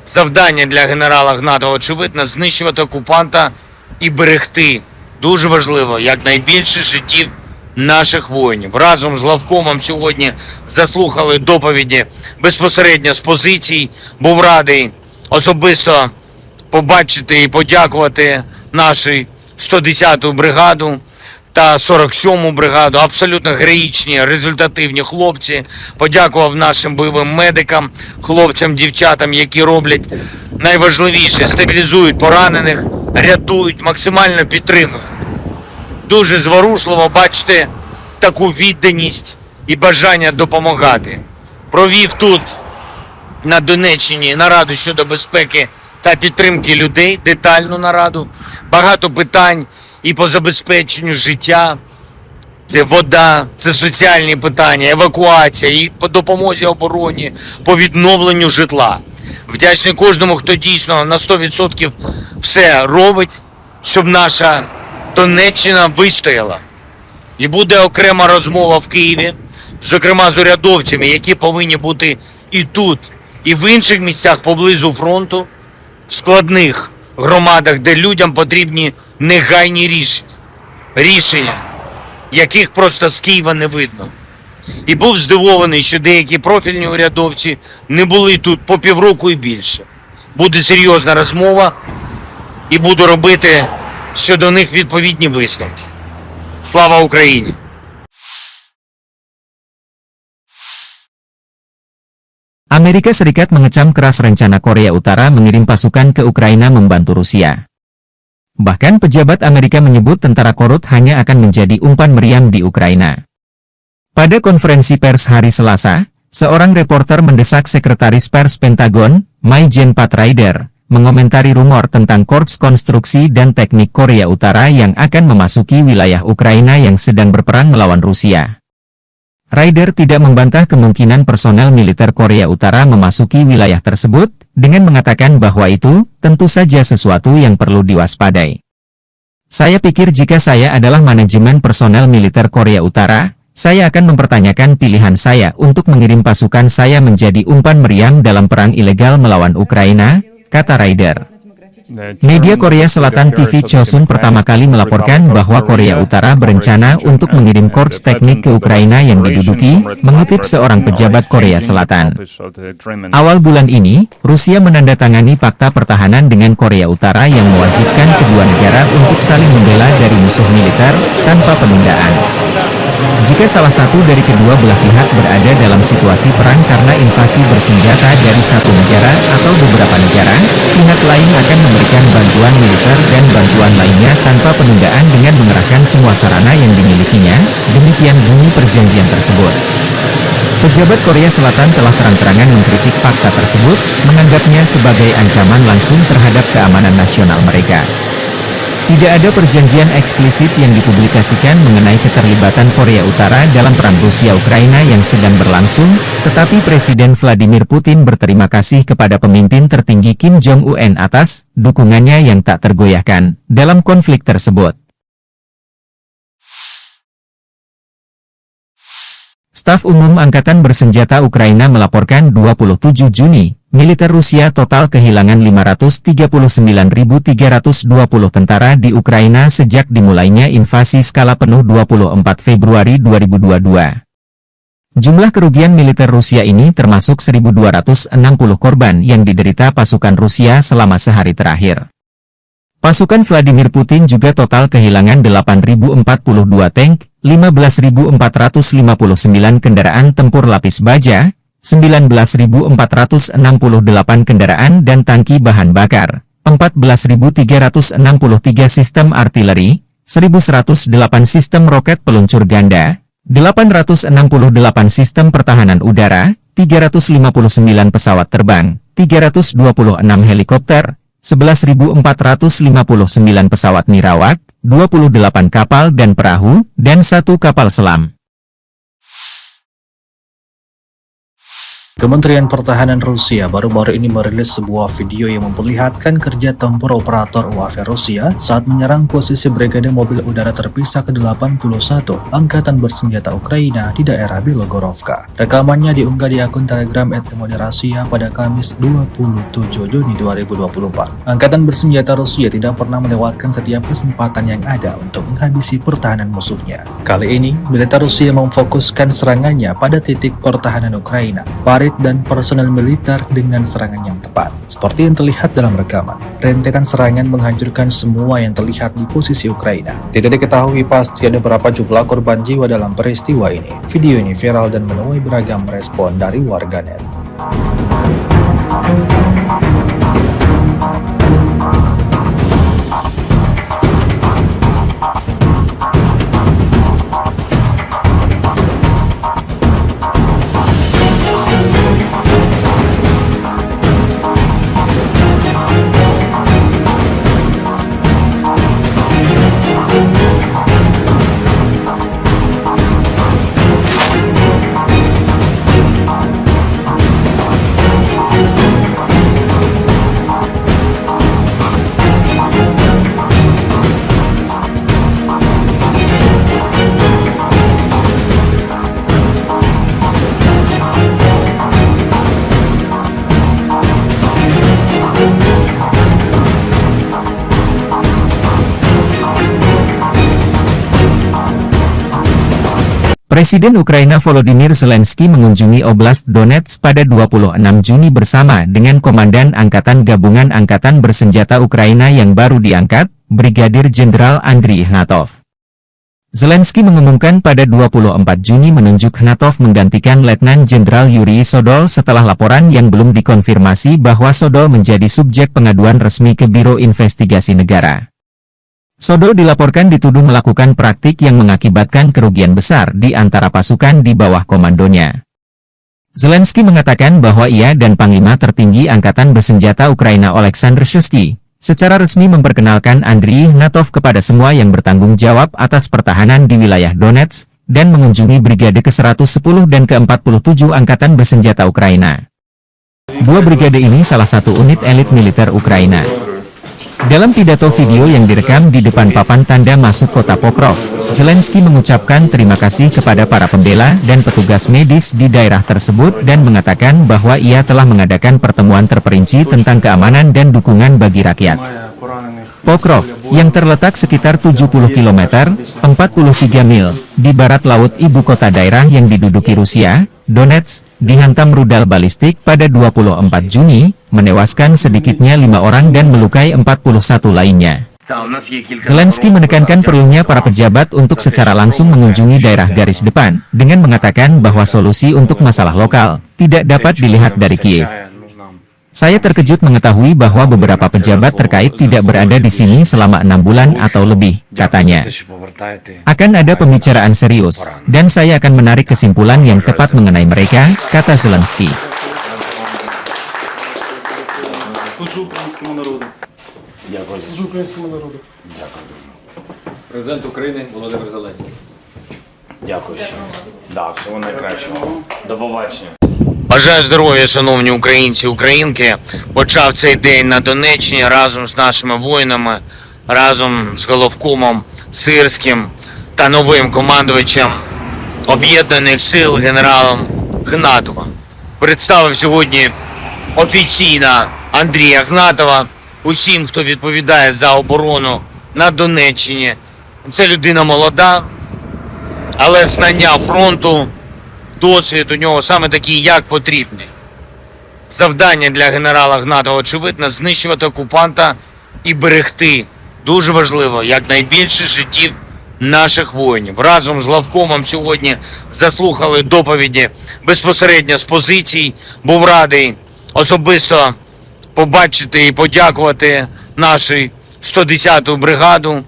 Завдання для генерала Гнатова, очевидно, знищувати окупанта і берегти, дуже важливо, якнайбільше життів наших воїнів. Разом з главкомом сьогодні заслухали доповіді безпосередньо з позицій. Був радий особисто побачити і подякувати нашу 110-ту бригаду та 47-му бригаду. Абсолютно героїчні, результативні хлопці. Подякував нашим бойовим медикам, хлопцям, дівчатам, які роблять найважливіше, стабілізують поранених, рятують, максимально підтримують. Дуже зворушливо бачити таку відданість і бажання допомагати. Провів тут, на Донеччині, нараду щодо безпеки та підтримки людей, детальну нараду. Багато питань і по забезпеченню життя. Це вода, це соціальні питання, евакуація, і по допомозі обороні, по відновленню житла. Вдячний кожному, хто дійсно на 100% все робить, щоб наша Донеччина вистояла. І буде окрема розмова в Києві, зокрема з урядовцями, які повинні бути і тут, і в інших місцях поблизу фронту, в складних громадах, де людям потрібні негайні рішення. Рішення, яких просто з Києва не видно. І був здивований, що деякі профільні урядовці не були тут по півроку і більше. Буде серйозна розмова і буду робити щодо них відповідні висновки. Слава Україні! Amerika Serikat mengecam keras rencana Korea Utara mengirim pasukan ke Ukraina membantu Rusia. Bahkan pejabat Amerika menyebut tentara Korut hanya akan menjadi umpan meriam di Ukraina. Pada konferensi pers hari Selasa, seorang reporter mendesak Sekretaris Pers Pentagon, Mai-Jen Pat Ryder, mengomentari rumor tentang Korps Konstruksi dan Teknik Korea Utara yang akan memasuki wilayah Ukraina yang sedang berperang melawan Rusia. Ryder tidak membantah kemungkinan personel militer Korea Utara memasuki wilayah tersebut, dengan mengatakan bahwa itu tentu saja sesuatu yang perlu diwaspadai. Saya pikir jika saya adalah manajemen personel militer Korea Utara, saya akan mempertanyakan pilihan saya untuk mengirim pasukan saya menjadi umpan meriam dalam perang ilegal melawan Ukraina, kata Ryder. Media Korea Selatan TV Chosun pertama kali melaporkan bahwa Korea Utara berencana untuk mengirim korps teknik ke Ukraina yang diduduki, mengutip seorang pejabat Korea Selatan. Awal bulan ini, Rusia menandatangani fakta pertahanan dengan Korea Utara yang mewajibkan kedua negara untuk saling membela dari musuh militer, tanpa penundaan. Jika salah satu dari kedua belah pihak berada dalam situasi perang karena invasi bersenjata dari satu negara atau beberapa negara, pihak lain akan memberikan bantuan militer dan bantuan lainnya tanpa penundaan dengan mengerahkan semua sarana yang dimilikinya, demikian bunyi perjanjian tersebut. Pejabat Korea Selatan telah terang-terangan mengkritik fakta tersebut, menganggapnya sebagai ancaman langsung terhadap keamanan nasional mereka. Tidak ada perjanjian eksplisit yang dipublikasikan mengenai keterlibatan Korea Utara dalam perang Rusia-Ukraina yang sedang berlangsung, tetapi Presiden Vladimir Putin berterima kasih kepada pemimpin tertinggi Kim Jong-un atas dukungannya yang tak tergoyahkan dalam konflik tersebut. Staf Umum Angkatan Bersenjata Ukraina melaporkan 27 Juni, militer Rusia total kehilangan 539.320 tentara di Ukraina sejak dimulainya invasi skala penuh 24 Februari 2022. Jumlah kerugian militer Rusia ini termasuk 1.260 korban yang diderita pasukan Rusia selama sehari terakhir. Pasukan Vladimir Putin juga total kehilangan 8.042 tank, 15.459 kendaraan tempur lapis baja, 19.468 kendaraan dan tangki bahan bakar, 14.363 sistem artileri, 1108 sistem roket peluncur ganda, 868 sistem pertahanan udara, 359 pesawat terbang, 326 helikopter, 11.459 pesawat nirawak, 28 kapal dan perahu, dan 1 kapal selam. Kementerian Pertahanan Rusia baru-baru ini merilis sebuah video yang memperlihatkan kerja tempur operator UAV Rusia saat menyerang posisi Brigade Mobil Udara Terpisah ke-81 Angkatan Bersenjata Ukraina di daerah Bilogorovka. Rekamannya diunggah di akun Telegram @Moderasia pada Kamis 27 Juni 2024. Angkatan Bersenjata Rusia tidak pernah melewatkan setiap kesempatan yang ada untuk menghabisi pertahanan musuhnya. Kali ini, militer Rusia memfokuskan serangannya pada titik pertahanan Ukraina, dan personel militer dengan serangan yang tepat. Seperti yang terlihat dalam rekaman, rentetan serangan menghancurkan semua yang terlihat di posisi Ukraina. Tidak diketahui pasti ada berapa jumlah korban jiwa dalam peristiwa ini. Video ini viral dan menuai beragam respon dari warganet. Presiden Ukraina Volodymyr Zelensky mengunjungi Oblast Donetsk pada 26 Juni bersama dengan Komandan Angkatan Gabungan Angkatan Bersenjata Ukraina yang baru diangkat, Brigadir Jenderal Andriy Ignatov. Zelensky mengumumkan pada 24 Juni menunjuk Ignatov menggantikan Letnan Jenderal Yuri Sodol setelah laporan yang belum dikonfirmasi bahwa Sodol menjadi subjek pengaduan resmi ke Biro Investigasi Negara. Sodol dilaporkan dituduh melakukan praktik yang mengakibatkan kerugian besar di antara pasukan di bawah komandonya. Zelensky mengatakan bahwa ia dan Panglima Tertinggi Angkatan Bersenjata Ukraina Oleksandr Shuisky secara resmi memperkenalkan Andriy Ignatov kepada semua yang bertanggung jawab atas pertahanan di wilayah Donetsk dan mengunjungi Brigade ke-110 dan ke-47 Angkatan Bersenjata Ukraina. Dua brigade ini salah satu unit elit militer Ukraina. Dalam pidato video yang direkam di depan papan tanda masuk kota Pokrov, Zelensky mengucapkan terima kasih kepada para pembela dan petugas medis di daerah tersebut dan mengatakan bahwa ia telah mengadakan pertemuan terperinci tentang keamanan dan dukungan bagi rakyat. Pokrov, yang terletak sekitar 70 km, 43 mil, di barat laut ibu kota daerah yang diduduki Rusia, Donetsk, dihantam rudal balistik pada 24 Juni, menewaskan sedikitnya 5 orang dan melukai 41 lainnya. Zelensky menekankan perlunya para pejabat untuk secara langsung mengunjungi daerah garis depan, dengan mengatakan bahwa solusi untuk masalah lokal tidak dapat dilihat dari Kiev. Saya terkejut mengetahui bahwa beberapa pejabat terkait tidak berada di sini selama 6 bulan atau lebih, katanya. Akan ada pembicaraan serius, dan saya akan menarik kesimpulan yang tepat mengenai mereka, kata Zelensky. Президент України Володимир Зеленський. Дякую. Да, всього найкращого. До побачення. Бажаю здоров'я, шановні українці і українки. Почав цей день на Донеччині разом з нашими воїнами, разом з головкомом Сирським та новим командувачем Об'єднаних сил генералом Ігнатовим. Представив сьогодні офіційно Андрія Ігнатова усім, хто відповідає за оборону на Донеччині. Це людина молода, але знання фронту, досвід у нього саме такий, як потрібний. Завдання для генерала Ігнатова, очевидно, знищувати окупанта і берегти, дуже важливо, якнайбільше життів наших воїнів. Разом з главкомом сьогодні заслухали доповіді безпосередньо з позицій. Був радий особисто побачити і подякувати нашу 110-ту бригаду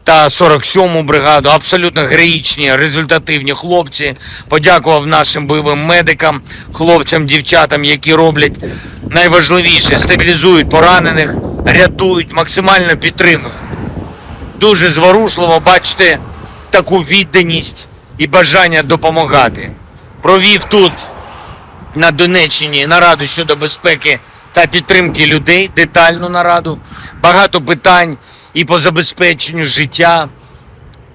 та 47-му бригаду. Абсолютно героїчні, результативні хлопці. Подякував нашим бойовим медикам, хлопцям, дівчатам, які роблять найважливіше – стабілізують поранених, рятують, максимально підтримують. Дуже зворушливо бачити таку відданість і бажання допомагати. Провів тут, на Донеччині, нараду щодо безпеки та підтримки людей, детальну нараду. Багато питань і по забезпеченню життя.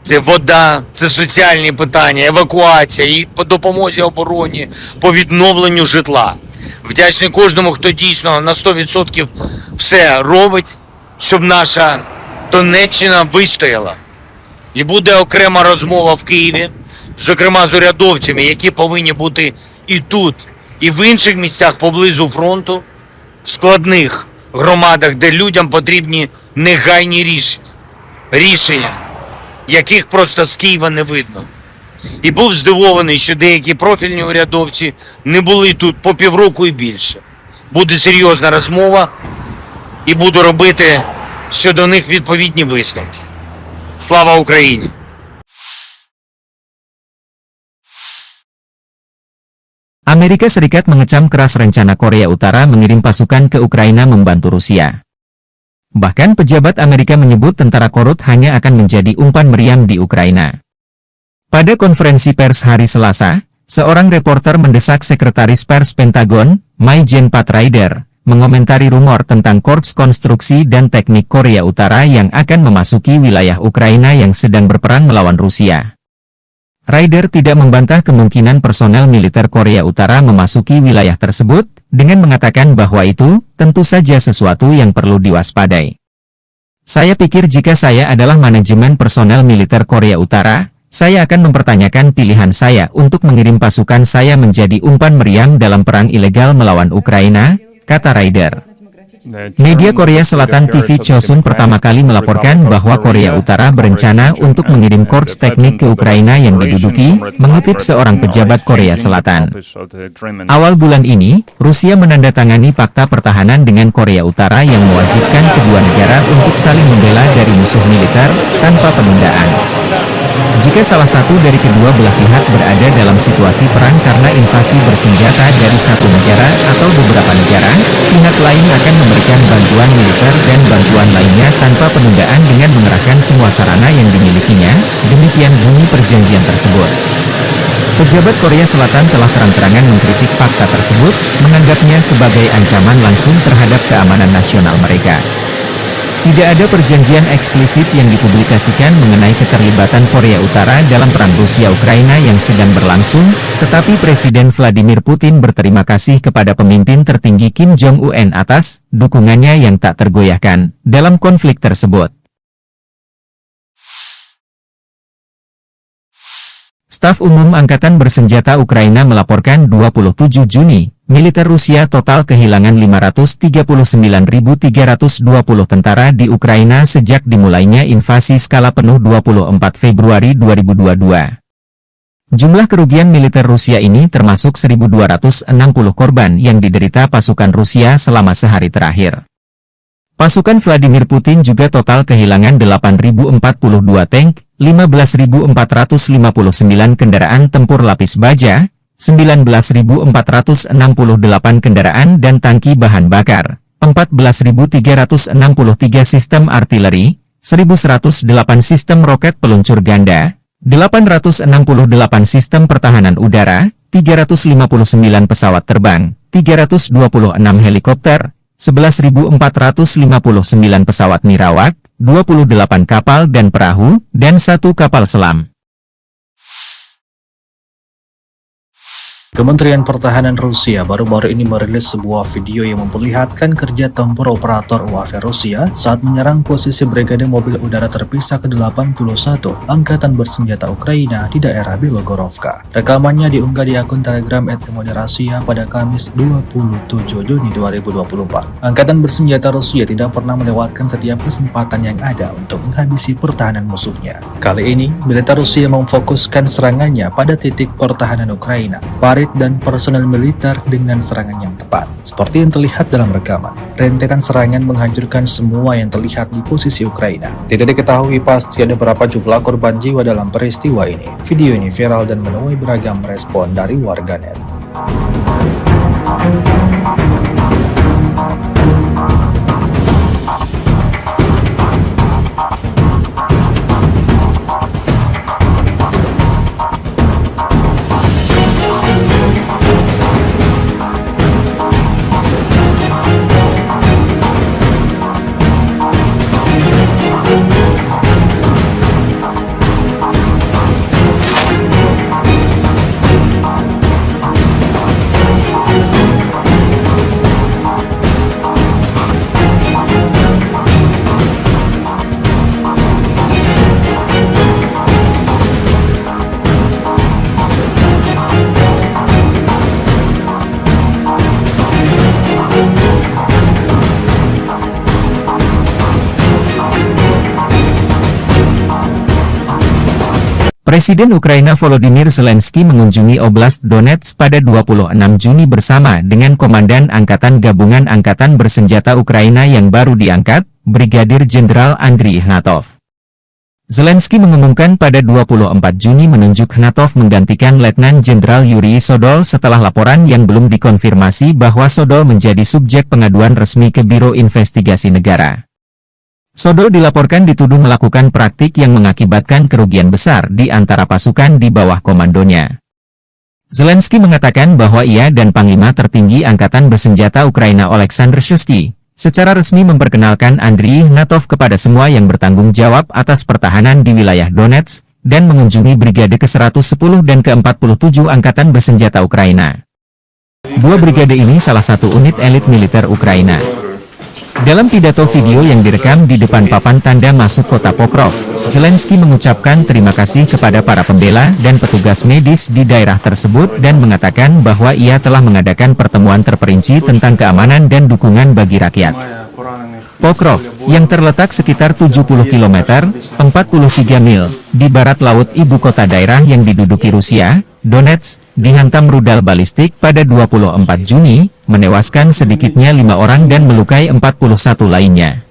Це вода, це соціальні питання, евакуація, і по допомозі обороні, по відновленню житла. Вдячний кожному, хто дійсно на 100% все робить, щоб наша Донеччина вистояла. І буде окрема розмова в Києві, зокрема з урядовцями, які повинні бути і тут, і в інших місцях поблизу фронту, в складних громадах, де людям потрібні негайні рішення, яких просто з Києва не видно. І був здивований, що деякі профільні урядовці не були тут по півроку і більше. Буде серйозна розмова і буду робити щодо них відповідні висновки. Слава Україні! Amerika Serikat mengecam keras rencana Korea Utara mengirim pasukan ke Ukraina membantu Rusia. Bahkan pejabat Amerika menyebut tentara korut hanya akan menjadi umpan meriam di Ukraina. Pada konferensi pers hari Selasa, seorang reporter mendesak Sekretaris Pers Pentagon, Mai-Jen Pat Ryder, mengomentari rumor tentang Korps Konstruksi dan Teknik Korea Utara yang akan memasuki wilayah Ukraina yang sedang berperang melawan Rusia. Ryder tidak membantah kemungkinan personel militer Korea Utara memasuki wilayah tersebut, dengan mengatakan bahwa itu tentu saja sesuatu yang perlu diwaspadai. Saya pikir jika saya adalah manajemen personel militer Korea Utara, saya akan mempertanyakan pilihan saya untuk mengirim pasukan saya menjadi umpan meriam dalam perang ilegal melawan Ukraina, kata Ryder. Media Korea Selatan TV Chosun pertama kali melaporkan bahwa Korea Utara berencana untuk mengirim korps teknik ke Ukraina yang diduduki, mengutip seorang pejabat Korea Selatan. Awal bulan ini, Rusia menandatangani fakta pertahanan dengan Korea Utara yang mewajibkan kedua negara untuk saling membela dari musuh militer, tanpa penundaan. Jika salah satu dari kedua belah pihak berada dalam situasi perang karena invasi bersenjata dari satu negara atau beberapa negara, pihak lain akan memberikan bantuan militer dan bantuan lainnya tanpa penundaan dengan mengerahkan semua sarana yang dimilikinya, demikian bunyi perjanjian tersebut. Pejabat Korea Selatan telah terang-terangan mengkritik fakta tersebut, menganggapnya sebagai ancaman langsung terhadap keamanan nasional mereka. Tidak ada perjanjian eksplisit yang dipublikasikan mengenai keterlibatan Korea Utara dalam perang Rusia-Ukraina yang sedang berlangsung, tetapi Presiden Vladimir Putin berterima kasih kepada pemimpin tertinggi Kim Jong-un atas dukungannya yang tak tergoyahkan dalam konflik tersebut. Staf Umum Angkatan Bersenjata Ukraina melaporkan 27 Juni, militer Rusia total kehilangan 539.320 tentara di Ukraina sejak dimulainya invasi skala penuh 24 Februari 2022. Jumlah kerugian militer Rusia ini termasuk 1.260 korban yang diderita pasukan Rusia selama sehari terakhir. Pasukan Vladimir Putin juga total kehilangan 8.042 tank, 15.459 kendaraan tempur lapis baja, 19.468 kendaraan dan tangki bahan bakar, 14.363 sistem artileri, 1.108 sistem roket peluncur ganda, 868 sistem pertahanan udara, 359 pesawat terbang, 326 helikopter, 11.459 pesawat nirawak, 28 kapal dan perahu, dan 1 kapal selam. Kementerian Pertahanan Rusia baru-baru ini merilis sebuah video yang memperlihatkan kerja tempur operator UAV Rusia saat menyerang posisi Brigade Mobil Udara Terpisah ke-81 Angkatan Bersenjata Ukraina di daerah Belogorovka. Rekamannya diunggah di akun Telegram @Rasia pada Kamis 27 Juni 2024. Angkatan Bersenjata Rusia tidak pernah melewatkan setiap kesempatan yang ada untuk menghabisi pertahanan musuhnya. Kali ini, militer Rusia memfokuskan serangannya pada titik pertahanan Ukraina. prajurit dan personel militer dengan serangan yang tepat. Seperti yang terlihat dalam rekaman, rentetan serangan menghancurkan semua yang terlihat di posisi Ukraina. Tidak diketahui pasti ada berapa jumlah korban jiwa dalam peristiwa ini. Video ini viral dan menuai beragam respon dari warganet. Presiden Ukraina Volodymyr Zelensky mengunjungi Oblast Donetsk pada 26 Juni bersama dengan Komandan Angkatan Gabungan Angkatan Bersenjata Ukraina yang baru diangkat, Brigadir Jenderal Andriy Ignatov. Zelensky mengumumkan pada 24 Juni menunjuk Ignatov menggantikan Letnan Jenderal Yuri Sodol setelah laporan yang belum dikonfirmasi bahwa Sodol menjadi subjek pengaduan resmi ke Biro Investigasi Negara. Sodol dilaporkan dituduh melakukan praktik yang mengakibatkan kerugian besar di antara pasukan di bawah komandonya. Zelensky mengatakan bahwa ia dan Panglima Tertinggi Angkatan Bersenjata Ukraina Oleksandr Shuisky secara resmi memperkenalkan Andriy Ignatov kepada semua yang bertanggung jawab atas pertahanan di wilayah Donetsk dan mengunjungi Brigade ke-110 dan ke-47 Angkatan Bersenjata Ukraina. Dua brigade ini salah satu unit elit militer Ukraina. Dalam pidato video yang direkam di depan papan tanda masuk kota Pokrov, Zelensky mengucapkan terima kasih kepada para pembela dan petugas medis di daerah tersebut dan mengatakan bahwa ia telah mengadakan pertemuan terperinci tentang keamanan dan dukungan bagi rakyat. Pokrov, yang terletak sekitar 70 km, 43 mil, di barat laut ibu kota daerah yang diduduki Rusia, Donetsk, dihantam rudal balistik pada 24 Juni, menewaskan sedikitnya 5 orang dan melukai 41 lainnya.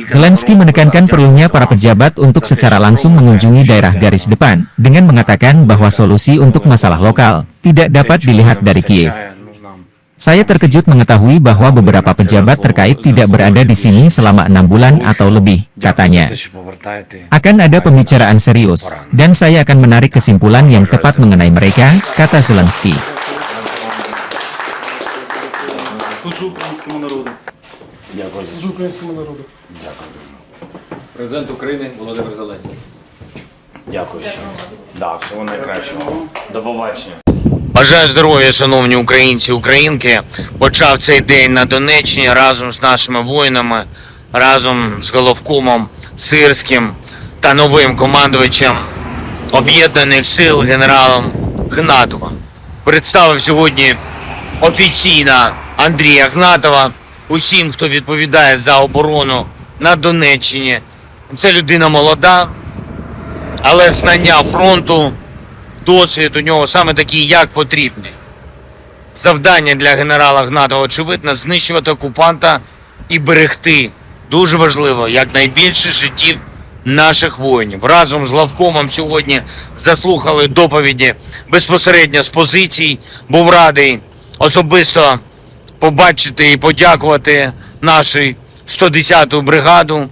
Zelensky menekankan perlunya para pejabat untuk secara langsung mengunjungi daerah garis depan, dengan mengatakan bahwa solusi untuk masalah lokal tidak dapat dilihat dari Kiev. Saya terkejut mengetahui bahwa beberapa pejabat terkait tidak berada di sini selama 6 bulan atau lebih, katanya. Akan ada pembicaraan serius, dan saya akan menarik kesimpulan yang tepat mengenai mereka, kata Zelensky. Президент України Володимир Зеленський. Дякую ще. Да, всього найкращого. До побачення. Бажаю здоров'я, шановні українці, українки. Почав цей день на Донеччині разом з нашими воїнами, разом з головкомом Сирським та новим командувачем Об'єднаних сил генералом Ігнатовим. Представив сьогодні офіційно Андрія Ігнатова усім, хто відповідає за оборону на Донеччині. Це людина молода, але знання фронту, досвід у нього саме такий, як потрібний. Завдання для генерала Ігнатова, очевидно, знищувати окупанта і берегти, дуже важливо, якнайбільше життів наших воїнів. Разом з главкомом сьогодні заслухали доповіді безпосередньо з позицій. Був радий особисто побачити і подякувати нашу 110-ту бригаду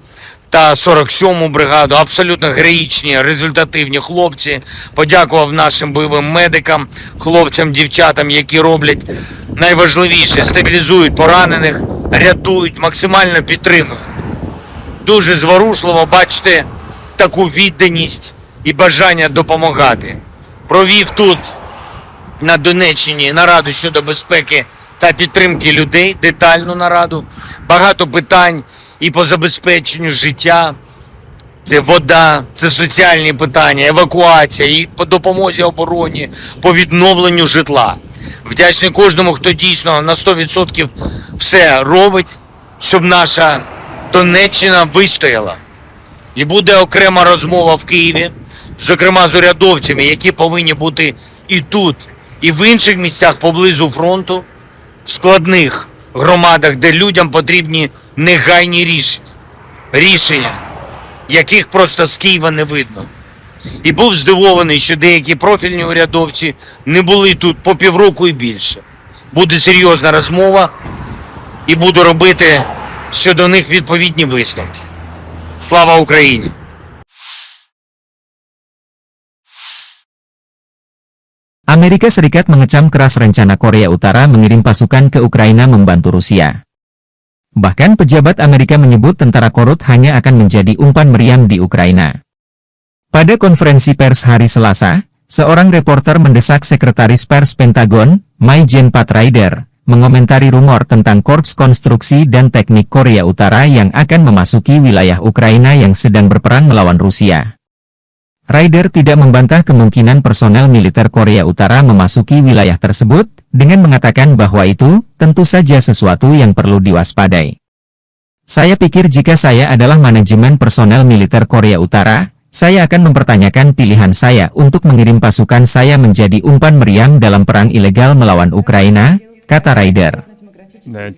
та 47-му бригаду. Абсолютно героїчні, результативні хлопці. Подякував нашим бойовим медикам, хлопцям, дівчатам, які роблять найважливіше – стабілізують поранених, рятують, максимально підтримують. Дуже зворушливо бачити таку відданість і бажання допомагати. Провів тут, на Донеччині, нараду щодо безпеки та підтримки людей, детальну нараду. Багато питань і по забезпеченню життя. Це вода, це соціальні питання, евакуація, і по допомозі обороні, по відновленню житла. Вдячний кожному, хто дійсно на 100% все робить, щоб наша Донеччина вистояла. І буде окрема розмова в Києві, зокрема з урядовцями, які повинні бути і тут, і в інших місцях поблизу фронту, в складних громадах, де людям потрібні негайні рішення, яких просто з Києва не видно. І був здивований, що деякі профільні урядовці не були тут по півроку і більше. Буде серйозна розмова і буду робити щодо них відповідні висновки. Слава Україні! Amerika Serikat mengecam keras rencana Korea Utara mengirim pasukan ke Ukraina membantu Rusia. Bahkan pejabat Amerika menyebut tentara Korut hanya akan menjadi umpan meriam di Ukraina. Pada konferensi pers hari Selasa, seorang reporter mendesak Sekretaris Pers Pentagon, Mai-Jen Pat Ryder, mengomentari rumor tentang Korps Konstruksi dan Teknik Korea Utara yang akan memasuki wilayah Ukraina yang sedang berperang melawan Rusia. Ryder tidak membantah kemungkinan personel militer Korea Utara memasuki wilayah tersebut, dengan mengatakan bahwa itu tentu saja sesuatu yang perlu diwaspadai. Saya pikir jika saya adalah manajemen personel militer Korea Utara, saya akan mempertanyakan pilihan saya untuk mengirim pasukan saya menjadi umpan meriam dalam perang ilegal melawan Ukraina, kata Ryder.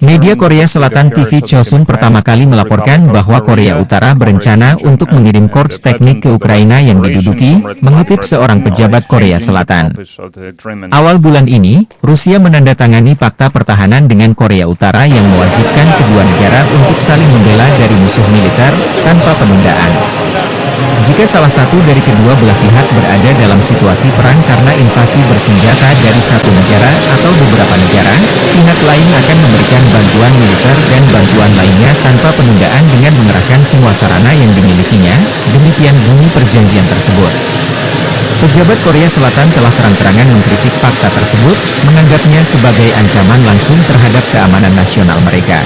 Media Korea Selatan TV Chosun pertama kali melaporkan bahwa Korea Utara berencana untuk mengirim korps teknik ke Ukraina yang diduduki, mengutip seorang pejabat Korea Selatan. Awal bulan ini, Rusia menandatangani fakta pertahanan dengan Korea Utara yang mewajibkan kedua negara untuk saling membela dari musuh militer, tanpa penundaan. Jika salah satu dari kedua belah pihak berada dalam situasi perang karena invasi bersenjata dari satu negara atau beberapa negara, pihak lain akan memberikan bantuan militer dan bantuan lainnya tanpa penundaan dengan mengerahkan semua sarana yang dimilikinya, demikian bunyi perjanjian tersebut. Pejabat Korea Selatan telah terang-terangan mengkritik fakta tersebut, menganggapnya sebagai ancaman langsung terhadap keamanan nasional mereka.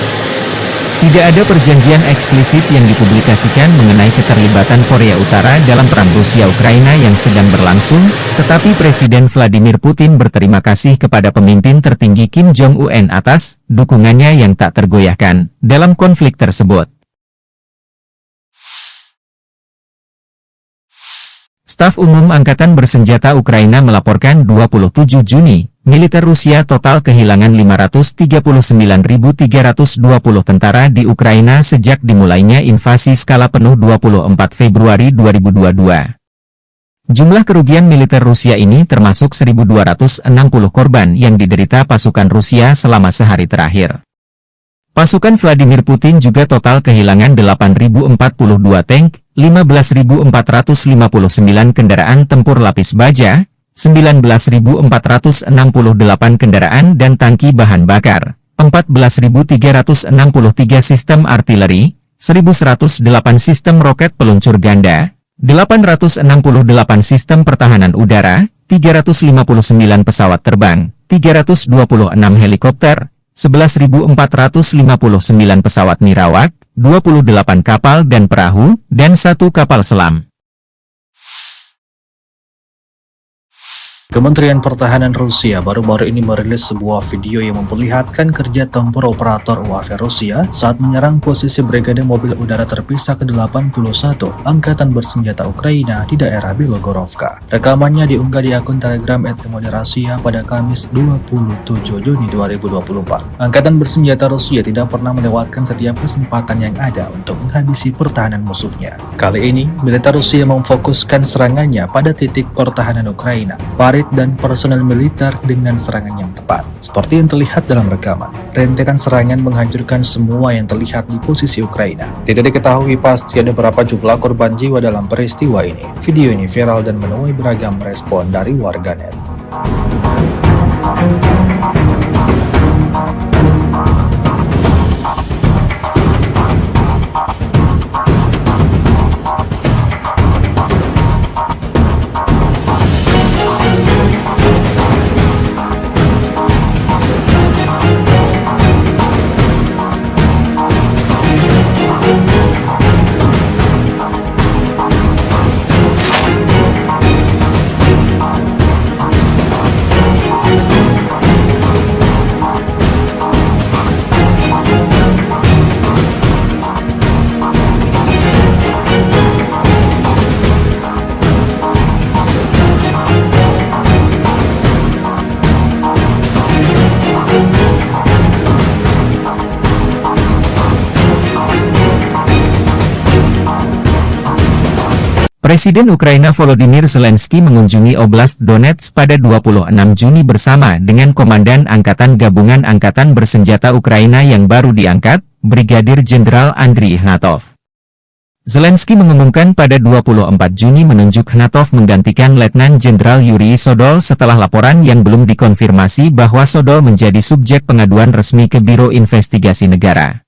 Tidak ada perjanjian eksplisit yang dipublikasikan mengenai keterlibatan Korea Utara dalam perang Rusia-Ukraina yang sedang berlangsung, tetapi Presiden Vladimir Putin berterima kasih kepada pemimpin tertinggi Kim Jong-un atas dukungannya yang tak tergoyahkan dalam konflik tersebut. Staf Umum Angkatan Bersenjata Ukraina melaporkan 27 Juni, militer Rusia total kehilangan 539.320 tentara di Ukraina sejak dimulainya invasi skala penuh 24 Februari 2022. Jumlah kerugian militer Rusia ini termasuk 1.260 korban yang diderita pasukan Rusia selama sehari terakhir. Pasukan Vladimir Putin juga total kehilangan 8.042 tank, 15.459 kendaraan tempur lapis baja, 19.468 kendaraan dan tangki bahan bakar, 14.363 sistem artileri, 1.108 sistem roket peluncur ganda, 868 sistem pertahanan udara, 359 pesawat terbang, 326 helikopter, 11.459 pesawat nirawak, 28 kapal dan perahu, dan 1 kapal selam. Kementerian Pertahanan Rusia baru-baru ini merilis sebuah video yang memperlihatkan kerja tempur operator UAV Rusia saat menyerang posisi Brigade Mobil Udara Terpisah ke-81 Angkatan Bersenjata Ukraina di daerah Bilogorovka. Rekamannya diunggah di akun Telegram @Rasia pada Kamis 27 Juni 2024. Angkatan Bersenjata Rusia tidak pernah melewatkan setiap kesempatan yang ada untuk menghabisi pertahanan musuhnya. Kali ini, militer Rusia memfokuskan serangannya pada titik pertahanan Ukraina, dan personel militer dengan serangan yang tepat. Seperti yang terlihat dalam rekaman, rentetan serangan menghancurkan semua yang terlihat di posisi Ukraina. Tidak diketahui pasti ada berapa jumlah korban jiwa dalam peristiwa ini. Video ini viral dan menuai beragam respon dari warganet. Presiden Ukraina Volodymyr Zelensky mengunjungi Oblast Donetsk pada 26 Juni bersama dengan Komandan Angkatan Gabungan Angkatan Bersenjata Ukraina yang baru diangkat, Brigadir Jenderal Andriy Ignatov. Zelensky mengumumkan pada 24 Juni menunjuk Ignatov menggantikan Letnan Jenderal Yuri Sodol setelah laporan yang belum dikonfirmasi bahwa Sodol menjadi subjek pengaduan resmi ke Biro Investigasi Negara.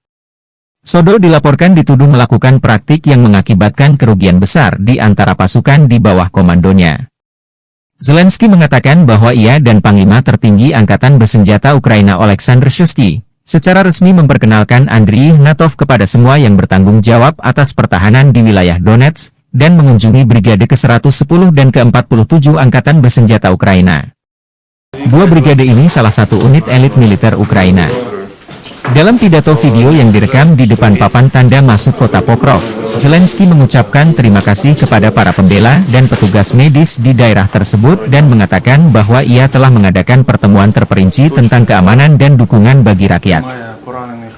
Sodol dilaporkan dituduh melakukan praktik yang mengakibatkan kerugian besar di antara pasukan di bawah komandonya. Zelensky mengatakan bahwa ia dan Panglima tertinggi Angkatan Bersenjata Ukraina Oleksandr Shuisky secara resmi memperkenalkan Andriy Ignatov kepada semua yang bertanggung jawab atas pertahanan di wilayah Donetsk dan mengunjungi Brigade ke-110 dan ke-47 Angkatan Bersenjata Ukraina. Dua brigade ini salah satu unit elit militer Ukraina. Dalam pidato video yang direkam di depan papan tanda masuk kota Pokrov, Zelensky mengucapkan terima kasih kepada para pembela dan petugas medis di daerah tersebut dan mengatakan bahwa ia telah mengadakan pertemuan terperinci tentang keamanan dan dukungan bagi rakyat.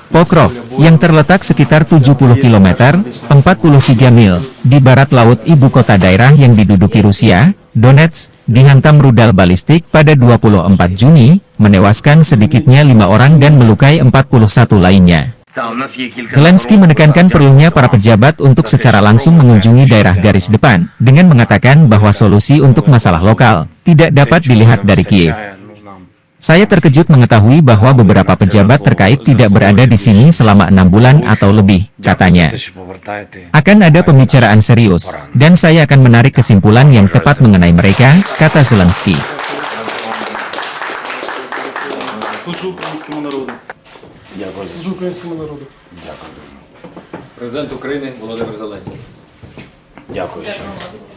Pokrov, yang terletak sekitar 70 km, 43 mil, di barat laut ibu kota daerah yang diduduki Rusia, Donetsk, dihantam rudal balistik pada 24 Juni, menewaskan sedikitnya 5 orang dan melukai 41 lainnya. Zelensky menekankan perlunya para pejabat untuk secara langsung mengunjungi daerah garis depan, dengan mengatakan bahwa solusi untuk masalah lokal tidak dapat dilihat dari Kiev. Saya terkejut mengetahui bahwa beberapa pejabat terkait tidak berada di sini selama 6 bulan atau lebih, katanya. Akan ada pembicaraan serius, dan saya akan menarik kesimpulan yang tepat mengenai mereka, kata Zelensky. Президент України Володимир Зеленський. Дякую.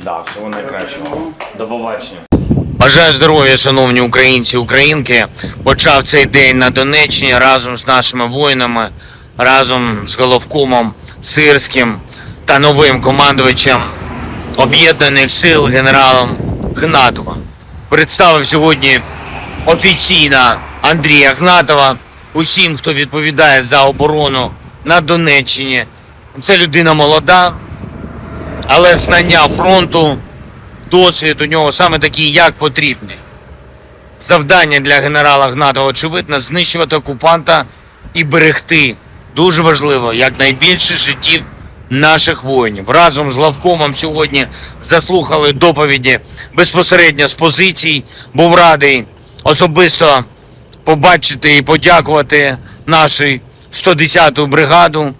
Да, всього найкращого. До побачення. Бажаю здоров'я, шановні українці, українки. Почав цей день на Донеччині разом з нашими воїнами, разом з головкомом Сирським та новим командувачем Об'єднаних сил генералом Гнатовим. Представив сьогодні офіційно Андрія Гнатова усім, хто відповідає за оборону на Донеччині. Це людина молода, але знання фронту, досвід у нього саме такий, як потрібний. Завдання для генерала Гнатова, очевидно, знищувати окупанта і берегти, дуже важливо, якнайбільше життів наших воїнів. Разом з главкомом сьогодні заслухали доповіді безпосередньо з позицій. Був радий особисто побачити і подякувати нашу 110-ту бригаду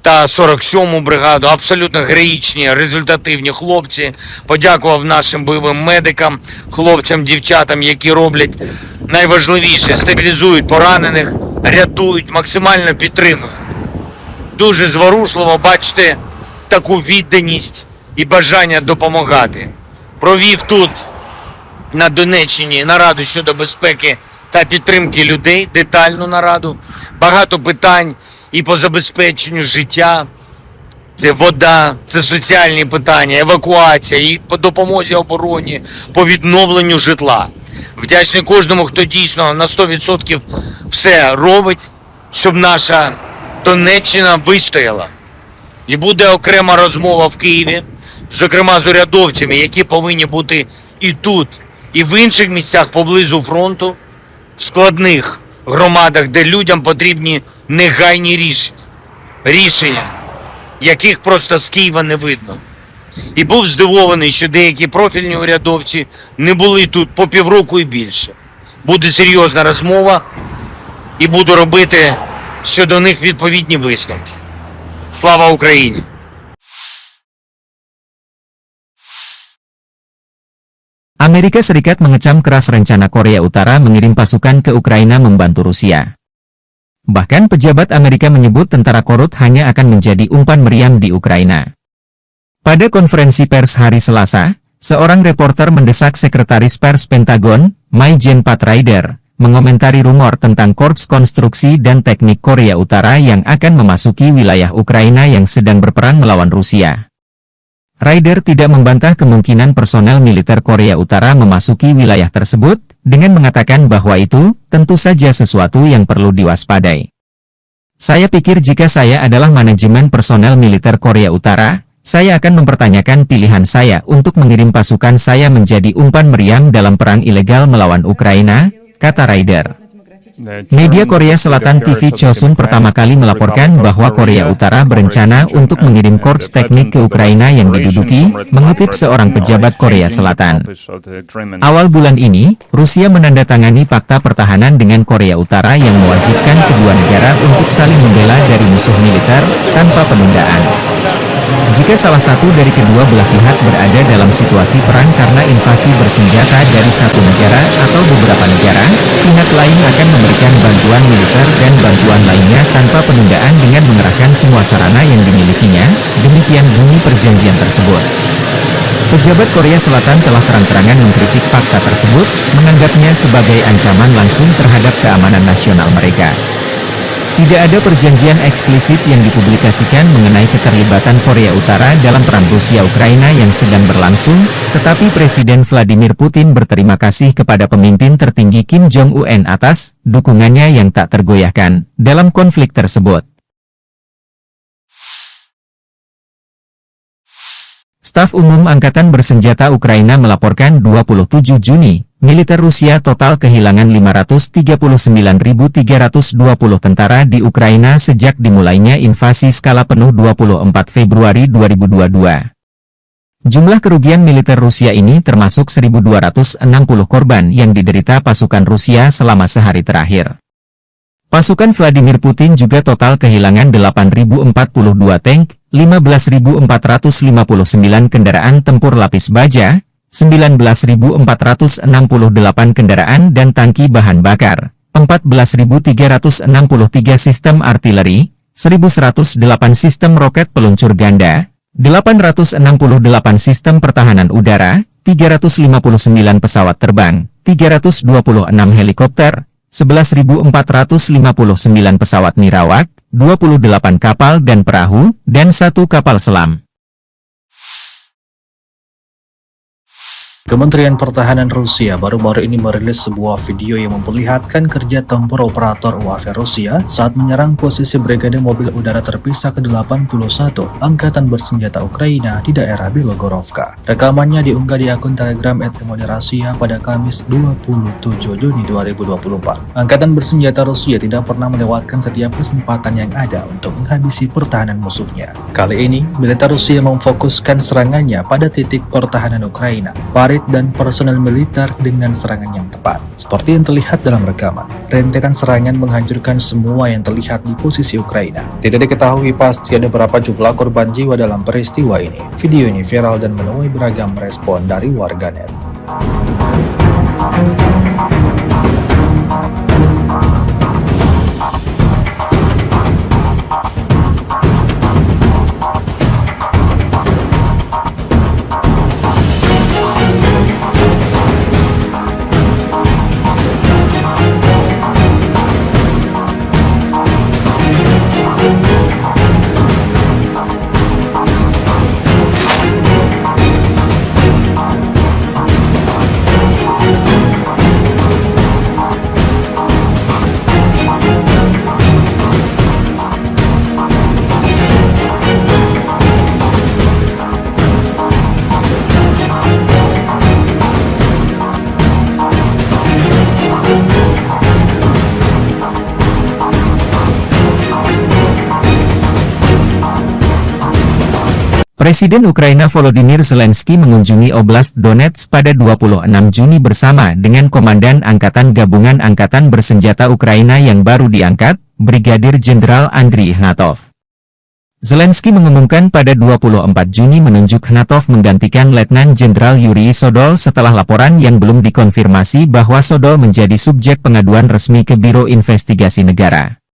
та 47-му бригаду. Абсолютно героїчні, результативні хлопці. Подякував нашим бойовим медикам, хлопцям, дівчатам, які роблять найважливіше – стабілізують поранених, рятують, максимально підтримують. Дуже зворушливо бачити таку відданість і бажання допомагати. Провів тут, на Донеччині, нараду щодо безпеки та підтримки людей, детальну нараду. Багато питань і по забезпеченню життя. Це вода, це соціальні питання, евакуація, і по допомозі обороні, по відновленню житла. Вдячний кожному, хто дійсно на 100% все робить, щоб наша Донеччина вистояла. І буде окрема розмова в Києві, зокрема з урядовцями, які повинні бути і тут, і в інших місцях поблизу фронту, в складних громадах, де людям потрібні негайні рішення, яких просто з Києва не видно. І був здивований, що деякі профільні урядовці не були тут по півроку і більше. Буде серйозна розмова і буду робити щодо них відповідні висновки. Слава Україні! Amerika Serikat mengecam keras rencana Korea Utara mengirim pasukan ke Ukraina membantu Rusia. Bahkan pejabat Amerika menyebut tentara korut hanya akan menjadi umpan meriam di Ukraina. Pada konferensi pers hari Selasa, seorang reporter mendesak Sekretaris Pers Pentagon, Mai-Jen Pat Ryder, mengomentari rumor tentang Korps Konstruksi dan Teknik Korea Utara yang akan memasuki wilayah Ukraina yang sedang berperang melawan Rusia. Ryder tidak membantah kemungkinan personel militer Korea Utara memasuki wilayah tersebut, dengan mengatakan bahwa itu tentu saja sesuatu yang perlu diwaspadai. Saya pikir jika saya adalah manajemen personel militer Korea Utara, Saya akan mempertanyakan pilihan saya untuk mengirim pasukan saya menjadi umpan meriam dalam perang ilegal melawan Ukraina, kata Ryder. Media Korea Selatan TV Chosun pertama kali melaporkan bahwa Korea Utara berencana untuk mengirim korps teknik ke Ukraina yang diduduki, mengutip seorang pejabat Korea Selatan. Awal bulan ini, Rusia menandatangani fakta pertahanan dengan Korea Utara yang mewajibkan kedua negara untuk saling membela dari musuh militer, tanpa penundaan. Jika salah satu dari kedua belah pihak berada dalam situasi perang karena invasi bersenjata dari satu negara atau beberapa negara, pihak lain akan memberikan bantuan militer dan bantuan lainnya tanpa penundaan dengan mengerahkan semua sarana yang dimilikinya, demikian bunyi perjanjian tersebut. Pejabat Korea Selatan telah terang-terangan mengkritik fakta tersebut, menganggapnya sebagai ancaman langsung terhadap keamanan nasional mereka. Tidak ada perjanjian eksplisit yang dipublikasikan mengenai keterlibatan Korea Utara dalam perang Rusia-Ukraina yang sedang berlangsung, tetapi Presiden Vladimir Putin berterima kasih kepada pemimpin tertinggi Kim Jong-un atas dukungannya yang tak tergoyahkan dalam konflik tersebut. Staf Umum Angkatan Bersenjata Ukraina melaporkan 27 Juni, militer Rusia total kehilangan 539.320 tentara di Ukraina sejak dimulainya invasi skala penuh 24 Februari 2022. Jumlah kerugian militer Rusia ini termasuk 1.260 korban yang diderita pasukan Rusia selama sehari terakhir. Pasukan Vladimir Putin juga total kehilangan 8.042 tank, 15.459 kendaraan tempur lapis baja, 19.468 kendaraan dan tangki bahan bakar, 14.363 sistem artileri, 1.108 sistem roket peluncur ganda, 868 sistem pertahanan udara, 359 pesawat terbang, 326 helikopter, 11.459 pesawat nirawak, 28 kapal dan perahu, dan 1 kapal selam. Kementerian Pertahanan Rusia baru-baru ini merilis sebuah video yang memperlihatkan kerja tempur operator UAV Rusia saat menyerang posisi Brigade Mobil Udara Terpisah ke-81 Angkatan Bersenjata Ukraina di daerah Belogorovka. Rekamannya diunggah di akun Telegram @emoderasia pada Kamis 27 Juni 2024. Angkatan Bersenjata Rusia tidak pernah melewatkan setiap kesempatan yang ada untuk menghabisi pertahanan musuhnya. Kali ini, militer Rusia memfokuskan serangannya pada titik pertahanan Ukraina, dan personel militer dengan serangan yang tepat. Seperti yang terlihat dalam rekaman, rentetan serangan menghancurkan semua yang terlihat di posisi Ukraina. Tidak diketahui pasti ada berapa jumlah korban jiwa dalam peristiwa ini. Video ini viral dan menuai beragam respon dari warganet. Presiden Ukraina Volodymyr Zelensky mengunjungi Oblast Donetsk pada 26 Juni bersama dengan Komandan Angkatan Gabungan Angkatan Bersenjata Ukraina yang baru diangkat, Brigadir Jenderal Andriy Ignatov. Zelensky mengumumkan pada 24 Juni menunjuk Ignatov menggantikan Letnan Jenderal Yuri Sodol setelah laporan yang belum dikonfirmasi bahwa Sodol menjadi subjek pengaduan resmi ke Biro Investigasi Negara.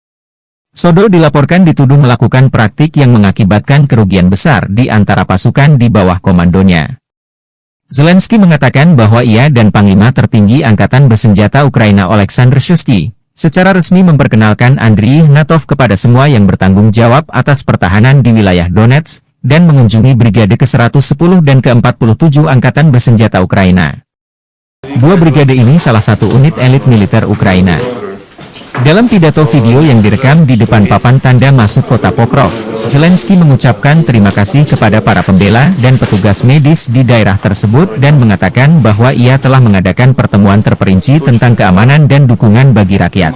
Sodol dilaporkan dituduh melakukan praktik yang mengakibatkan kerugian besar di antara pasukan di bawah komandonya. Zelensky mengatakan bahwa ia dan Panglima Tertinggi Angkatan Bersenjata Ukraina Oleksandr Syrskyi secara resmi memperkenalkan Andriy Ignatov kepada semua yang bertanggung jawab atas pertahanan di wilayah Donetsk dan mengunjungi Brigade ke-110 dan ke-47 Angkatan Bersenjata Ukraina. Dua brigade ini salah satu unit elit militer Ukraina. Dalam pidato video yang direkam di depan papan tanda masuk kota Pokrov, Zelensky mengucapkan terima kasih kepada para pembela dan petugas medis di daerah tersebut dan mengatakan bahwa ia telah mengadakan pertemuan terperinci tentang keamanan dan dukungan bagi rakyat.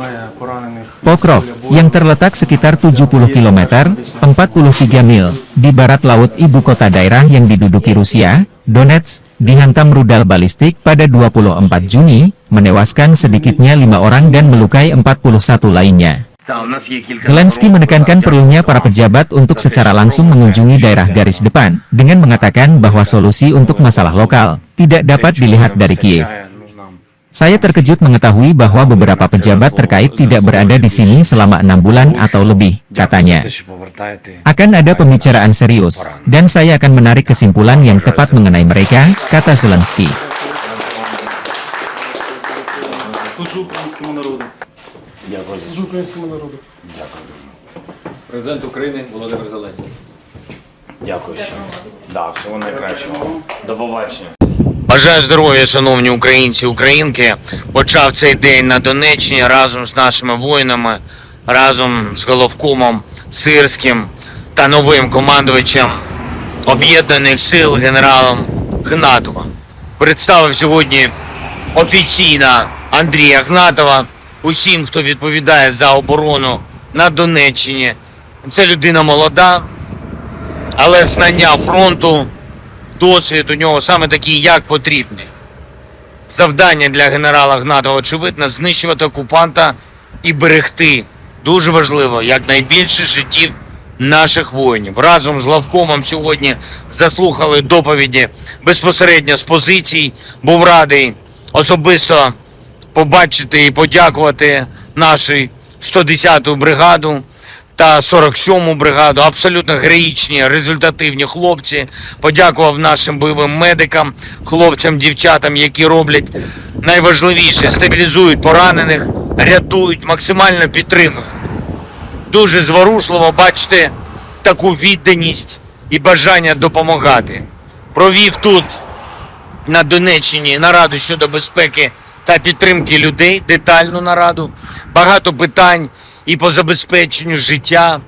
Pokrov, yang terletak sekitar 70 km, 43 mil, di barat laut ibu kota daerah yang diduduki Rusia, Donetsk, dihantam rudal balistik pada 24 Juni, menewaskan sedikitnya 5 orang dan melukai 41 lainnya. Zelensky menekankan perlunya para pejabat untuk secara langsung mengunjungi daerah garis depan, dengan mengatakan bahwa solusi untuk masalah lokal tidak dapat dilihat dari Kiev. Saya terkejut mengetahui bahwa beberapa pejabat terkait tidak berada di sini selama 6 bulan atau lebih, katanya. Akan ada pembicaraan serius, dan saya akan menarik kesimpulan yang tepat mengenai mereka, kata Zelensky. Президент України Володимир Зеленський. Дякую ще. Да, всього найкращого. До побачення. Бажаю здоров'я, шановні українці, українки. Почав цей день на Донеччині разом з нашими воїнами, разом з головкомом Сирським та новим командувачем Об'єднаних сил генералом Гнатовим. Представив сьогодні офіційно Андрія Гнатова усім, хто відповідає за оборону на Донеччині. Це людина молода, але знання фронту, досвід у нього саме такий, як потрібний. Завдання для генерала Гнатова, очевидно, знищувати окупанта і берегти, дуже важливо, якнайбільше життів наших воїнів. Разом з главкомом сьогодні заслухали доповіді безпосередньо з позицій. Був радий особисто побачити і подякувати нашу 110-ту бригаду та 47-му бригаду. Абсолютно героїчні, результативні хлопці. Подякував нашим бойовим медикам, хлопцям, дівчатам, які роблять найважливіше – стабілізують поранених, рятують, максимально підтримують. Дуже зворушливо бачити таку відданість і бажання допомагати. Провів тут, на Донеччині, нараду щодо безпеки та підтримки людей, детальну нараду. Багато питань і по забезпеченню життя.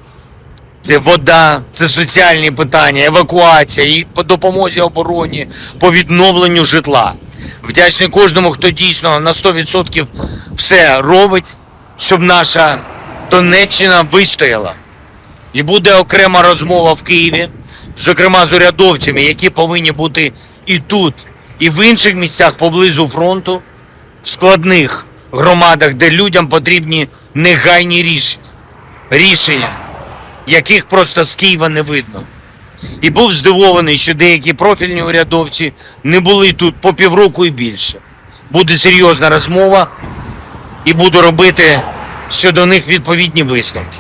Це вода, це соціальні питання, евакуація, і по допомозі обороні, по відновленню житла. Вдячний кожному, хто дійсно на 100% все робить, щоб наша Донеччина вистояла. І буде окрема розмова в Києві, зокрема з урядовцями, які повинні бути і тут, і в інших місцях поблизу фронту, в складних громадах, де людям потрібні негайні рішення, яких просто з Києва не видно. І був здивований, що деякі профільні урядовці не були тут по півроку і більше. Буде серйозна розмова і буду робити щодо них відповідні висновки.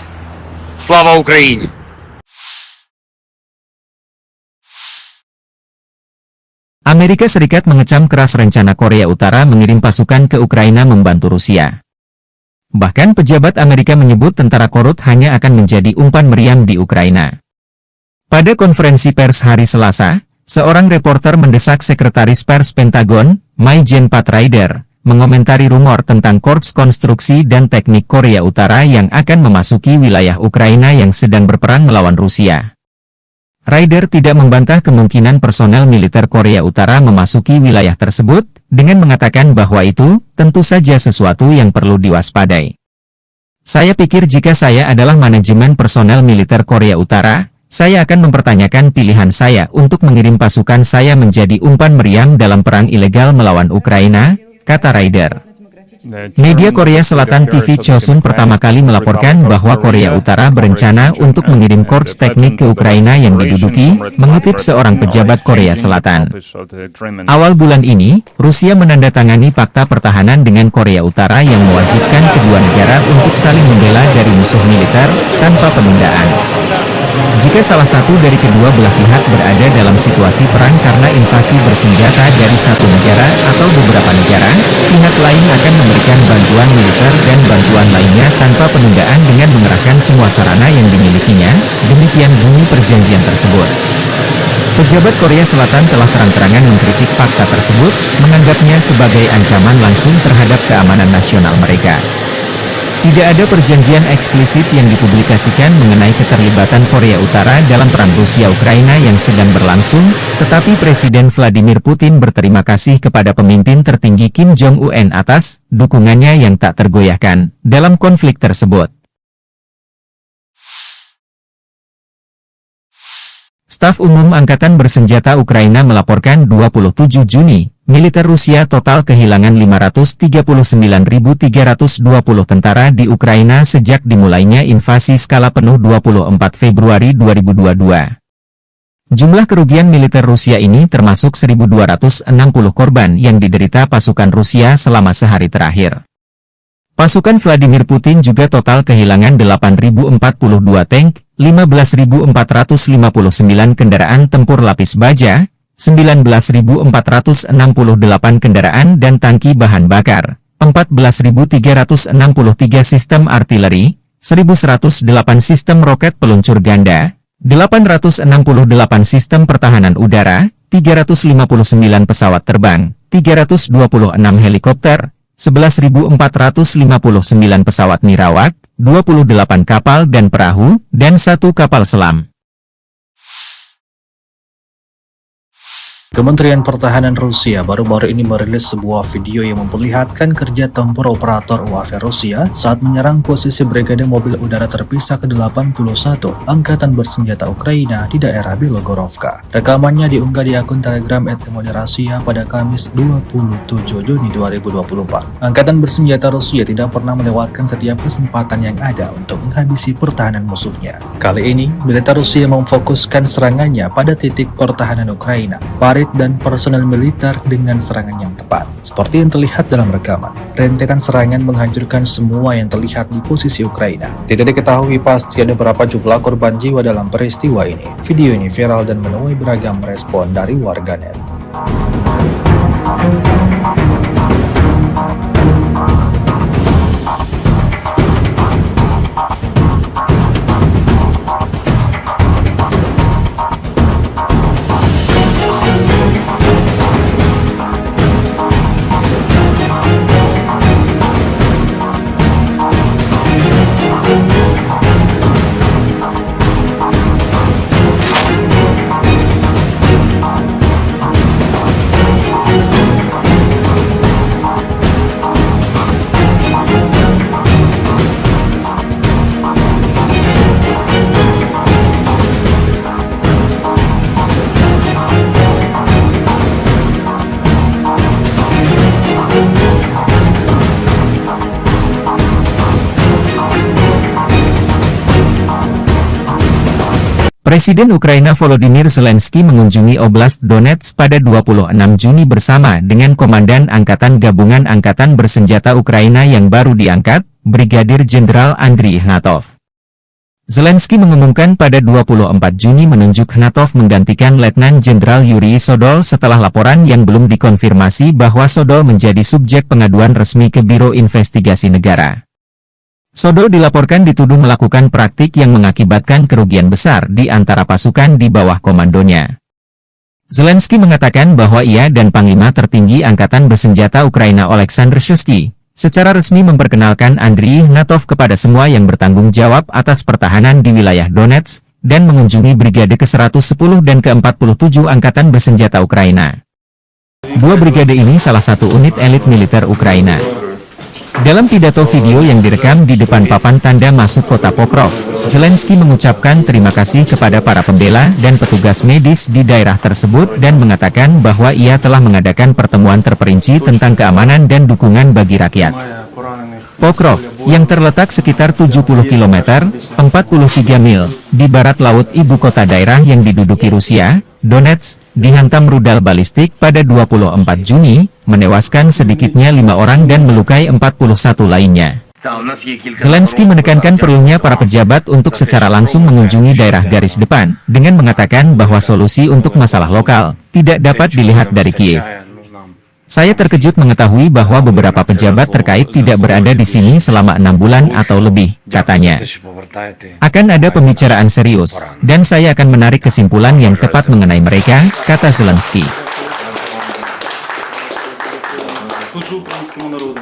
Слава Україні! Amerika Serikat mengecam keras rencana Korea Utara mengirim pasukan ke Ukraina membantu Rusia. Bahkan pejabat Amerika menyebut tentara korut hanya akan menjadi umpan meriam di Ukraina. Pada konferensi pers hari Selasa, seorang reporter mendesak Sekretaris Pers Pentagon, Maijen Pat Ryder, mengomentari rumor tentang Korps Konstruksi dan Teknik Korea Utara yang akan memasuki wilayah Ukraina yang sedang berperang melawan Rusia. Ryder tidak membantah kemungkinan personel militer Korea Utara memasuki wilayah tersebut, dengan mengatakan bahwa itu tentu saja sesuatu yang perlu diwaspadai. Saya pikir jika saya adalah manajemen personel militer Korea Utara, saya akan mempertanyakan pilihan saya untuk mengirim pasukan saya menjadi umpan meriam dalam perang ilegal melawan Ukraina, kata Ryder. Media Korea Selatan TV Chosun pertama kali melaporkan bahwa Korea Utara berencana untuk mengirim korps teknik ke Ukraina yang diduduki, mengutip seorang pejabat Korea Selatan. Awal bulan ini, Rusia menandatangani fakta pertahanan dengan Korea Utara yang mewajibkan kedua negara untuk saling membela dari musuh militer, tanpa penundaan. Jika salah satu dari kedua belah pihak berada dalam situasi perang karena invasi bersenjata dari satu negara atau beberapa negara, pihak lain akan memberikan bantuan militer dan bantuan lainnya tanpa penundaan dengan mengerahkan semua sarana yang dimilikinya, demikian bunyi perjanjian tersebut. Pejabat Korea Selatan telah terang-terangan mengkritik fakta tersebut, menganggapnya sebagai ancaman langsung terhadap keamanan nasional mereka. Tidak ada perjanjian eksplisit yang dipublikasikan mengenai keterlibatan Korea Utara dalam perang Rusia-Ukraina yang sedang berlangsung, tetapi Presiden Vladimir Putin berterima kasih kepada pemimpin tertinggi Kim Jong-un atas dukungannya yang tak tergoyahkan dalam konflik tersebut. Staf Umum Angkatan Bersenjata Ukraina melaporkan 27 Juni, militer Rusia total kehilangan 539.320 tentara di Ukraina sejak dimulainya invasi skala penuh 24 Februari 2022. Jumlah kerugian militer Rusia ini termasuk 1.260 korban yang diderita pasukan Rusia selama sehari terakhir. Pasukan Vladimir Putin juga total kehilangan 8.042 tank, 15.459 kendaraan tempur lapis baja, 19.468 kendaraan dan tangki bahan bakar, 14.363 sistem artileri, 1.108 sistem roket peluncur ganda, 868 sistem pertahanan udara, 359 pesawat terbang, 326 helikopter, 11.459 pesawat nirawak, 28 kapal dan perahu, dan 1 kapal selam. Kementerian Pertahanan Rusia baru-baru ini merilis sebuah video yang memperlihatkan kerja tempur operator UAV Rusia saat menyerang posisi Brigade Mobil Udara Terpisah ke-81 Angkatan Bersenjata Ukraina di daerah Belogorovka. Rekamannya diunggah di akun Telegram @Rasia pada Kamis 27 Juni 2024. Angkatan Bersenjata Rusia tidak pernah melewatkan setiap kesempatan yang ada untuk menghabisi pertahanan musuhnya. Kali ini, militer Rusia memfokuskan serangannya pada titik pertahanan Ukraina, parit dan personel militer dengan serangan yang tepat. Seperti yang terlihat dalam rekaman, rentetan serangan menghancurkan semua yang terlihat di posisi Ukraina. Tidak diketahui pasti ada berapa jumlah korban jiwa dalam peristiwa ini. Video ini viral dan menuai beragam respon dari warganet. Presiden Ukraina Volodymyr Zelensky mengunjungi Oblast Donetsk pada 26 Juni bersama dengan Komandan Angkatan Gabungan Angkatan Bersenjata Ukraina yang baru diangkat, Brigadir Jenderal Andriy Ignatov. Zelensky mengumumkan pada 24 Juni menunjuk Ignatov menggantikan Letnan Jenderal Yuri Sodol setelah laporan yang belum dikonfirmasi bahwa Sodol menjadi subjek pengaduan resmi ke Biro Investigasi Negara. Sodol dilaporkan dituduh melakukan praktik yang mengakibatkan kerugian besar di antara pasukan di bawah komandonya. Zelensky mengatakan bahwa ia dan Panglima Tertinggi Angkatan Bersenjata Ukraina Oleksandr Syrskyi secara resmi memperkenalkan Andriy Ignatov kepada semua yang bertanggung jawab atas pertahanan di wilayah Donetsk dan mengunjungi Brigade ke-110 dan ke-47 Angkatan Bersenjata Ukraina. Dua brigade ini salah satu unit elit militer Ukraina. Dalam pidato video yang direkam di depan papan tanda masuk kota Pokrov, Zelensky mengucapkan terima kasih kepada para pembela dan petugas medis di daerah tersebut dan mengatakan bahwa ia telah mengadakan pertemuan terperinci tentang keamanan dan dukungan bagi rakyat. Pokrov, yang terletak sekitar 70 km, 43 mil, di barat laut ibu kota daerah yang diduduki Rusia, Donetsk, dihantam rudal balistik pada 24 Juni, menewaskan sedikitnya 5 orang dan melukai 41 lainnya. Zelensky menekankan perlunya para pejabat untuk secara langsung mengunjungi daerah garis depan, dengan mengatakan bahwa solusi untuk masalah lokal tidak dapat dilihat dari Kiev. Saya terkejut mengetahui bahwa beberapa pejabat terkait tidak berada di sini selama 6 bulan atau lebih, katanya. Akan ada pembicaraan serius, dan saya akan menarik kesimpulan yang tepat mengenai mereka, kata Zelensky. Служу українському народу.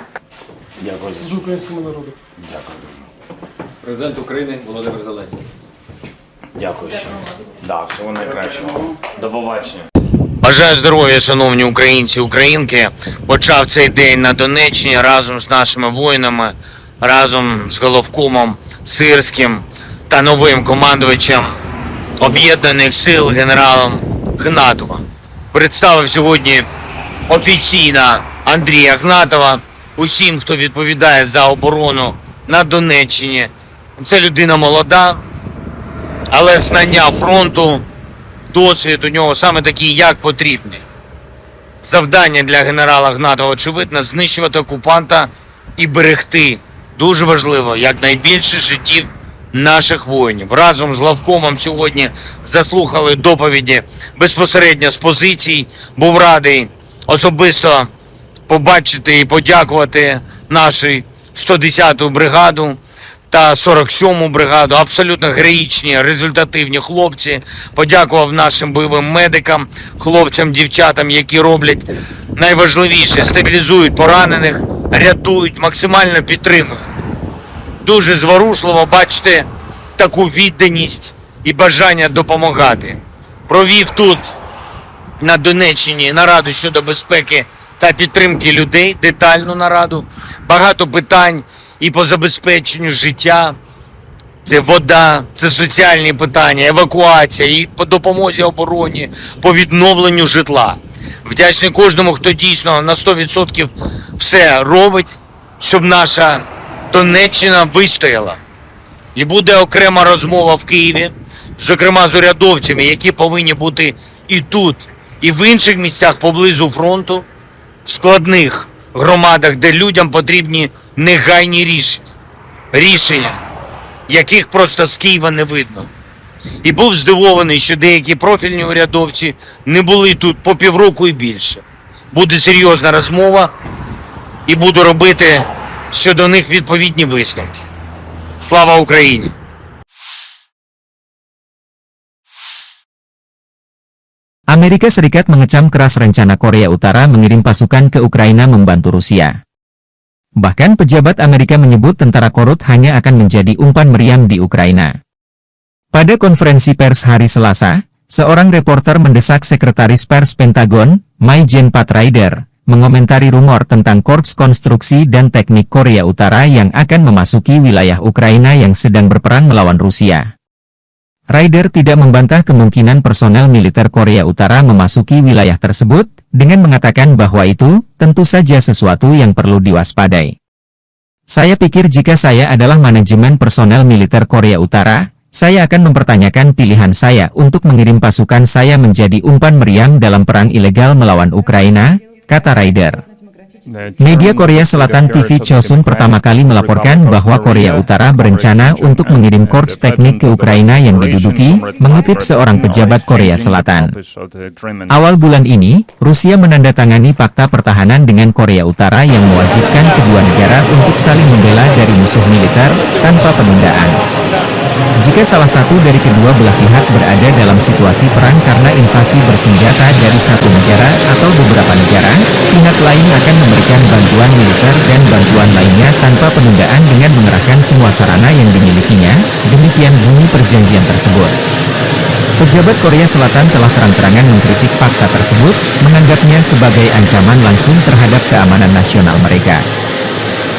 Дякую позицію. Дякую дуже. Президент України Володимир Зеленський. Дякую ще. Да, всього найкращого. До побачення. Бажаю здоров'я, шановні українці, українки. Почав цей день на Донеччині разом з нашими воїнами, разом з головкомом Сирським та новим командувачем Об'єднаних сил генералом Гнатовим. Представив сьогодні офіційно Андрія Гнатова усім, хто відповідає за оборону на Донеччині. Це людина молода, але знання фронту, досвід у нього саме такий, як потрібний. Завдання для генерала Гнатова, очевидно, знищувати окупанта і берегти, дуже важливо, якнайбільше життів наших воїнів. Разом з главкомом сьогодні заслухали доповіді безпосередньо з позицій. Був радий особисто побачити і подякувати нашу 110-ту бригаду та 47-му бригаду. Абсолютно героїчні, результативні хлопці. Подякував нашим бойовим медикам, хлопцям, дівчатам, які роблять найважливіше, стабілізують поранених, рятують, максимально підтримують. Дуже зворушливо бачити таку відданість і бажання допомагати. Провів тут, на Донеччині, нараду щодо безпеки та підтримки людей, детальну нараду. Багато питань і по забезпеченню життя. Це вода, це соціальні питання, евакуація, і по допомозі обороні, по відновленню житла. Вдячний кожному, хто дійсно на 100% все робить, щоб наша Донеччина вистояла. І буде окрема розмова в Києві, зокрема з урядовцями, які повинні бути і тут, і в інших місцях поблизу фронту, в складних громадах, де людям потрібні негайні рішення. Рішення, яких просто з Києва не видно. І був здивований, що деякі профільні урядовці не були тут по півроку і більше. Буде серйозна розмова і буду робити щодо них відповідні висновки. Слава Україні! Amerika Serikat mengecam keras rencana Korea Utara mengirim pasukan ke Ukraina membantu Rusia. Bahkan pejabat Amerika menyebut tentara Korut hanya akan menjadi umpan meriam di Ukraina. Pada konferensi pers hari Selasa, seorang reporter mendesak Sekretaris Pers Pentagon, Mai-Jen Pat Ryder, mengomentari rumor tentang Korps Konstruksi dan Teknik Korea Utara yang akan memasuki wilayah Ukraina yang sedang berperang melawan Rusia. Ryder tidak membantah kemungkinan personel militer Korea Utara memasuki wilayah tersebut, dengan mengatakan bahwa itu tentu saja sesuatu yang perlu diwaspadai. Saya pikir jika saya adalah manajemen personel militer Korea Utara, saya akan mempertanyakan pilihan saya untuk mengirim pasukan saya menjadi umpan meriam dalam perang ilegal melawan Ukraina, kata Ryder. Media Korea Selatan TV Chosun pertama kali melaporkan bahwa Korea Utara berencana untuk mengirim korps teknik ke Ukraina yang diduduki, mengutip seorang pejabat Korea Selatan. Awal bulan ini, Rusia menandatangani fakta pertahanan dengan Korea Utara yang mewajibkan kedua negara untuk saling membela dari musuh militer, tanpa penundaan. Jika salah satu dari kedua belah pihak berada dalam situasi perang karena invasi bersenjata dari satu negara atau beberapa negara, pihak lain akan memberikan bantuan militer dan bantuan lainnya tanpa penundaan dengan mengerahkan semua sarana yang dimilikinya, demikian bunyi perjanjian tersebut. Pejabat Korea Selatan telah terang-terangan mengkritik fakta tersebut, menganggapnya sebagai ancaman langsung terhadap keamanan nasional mereka.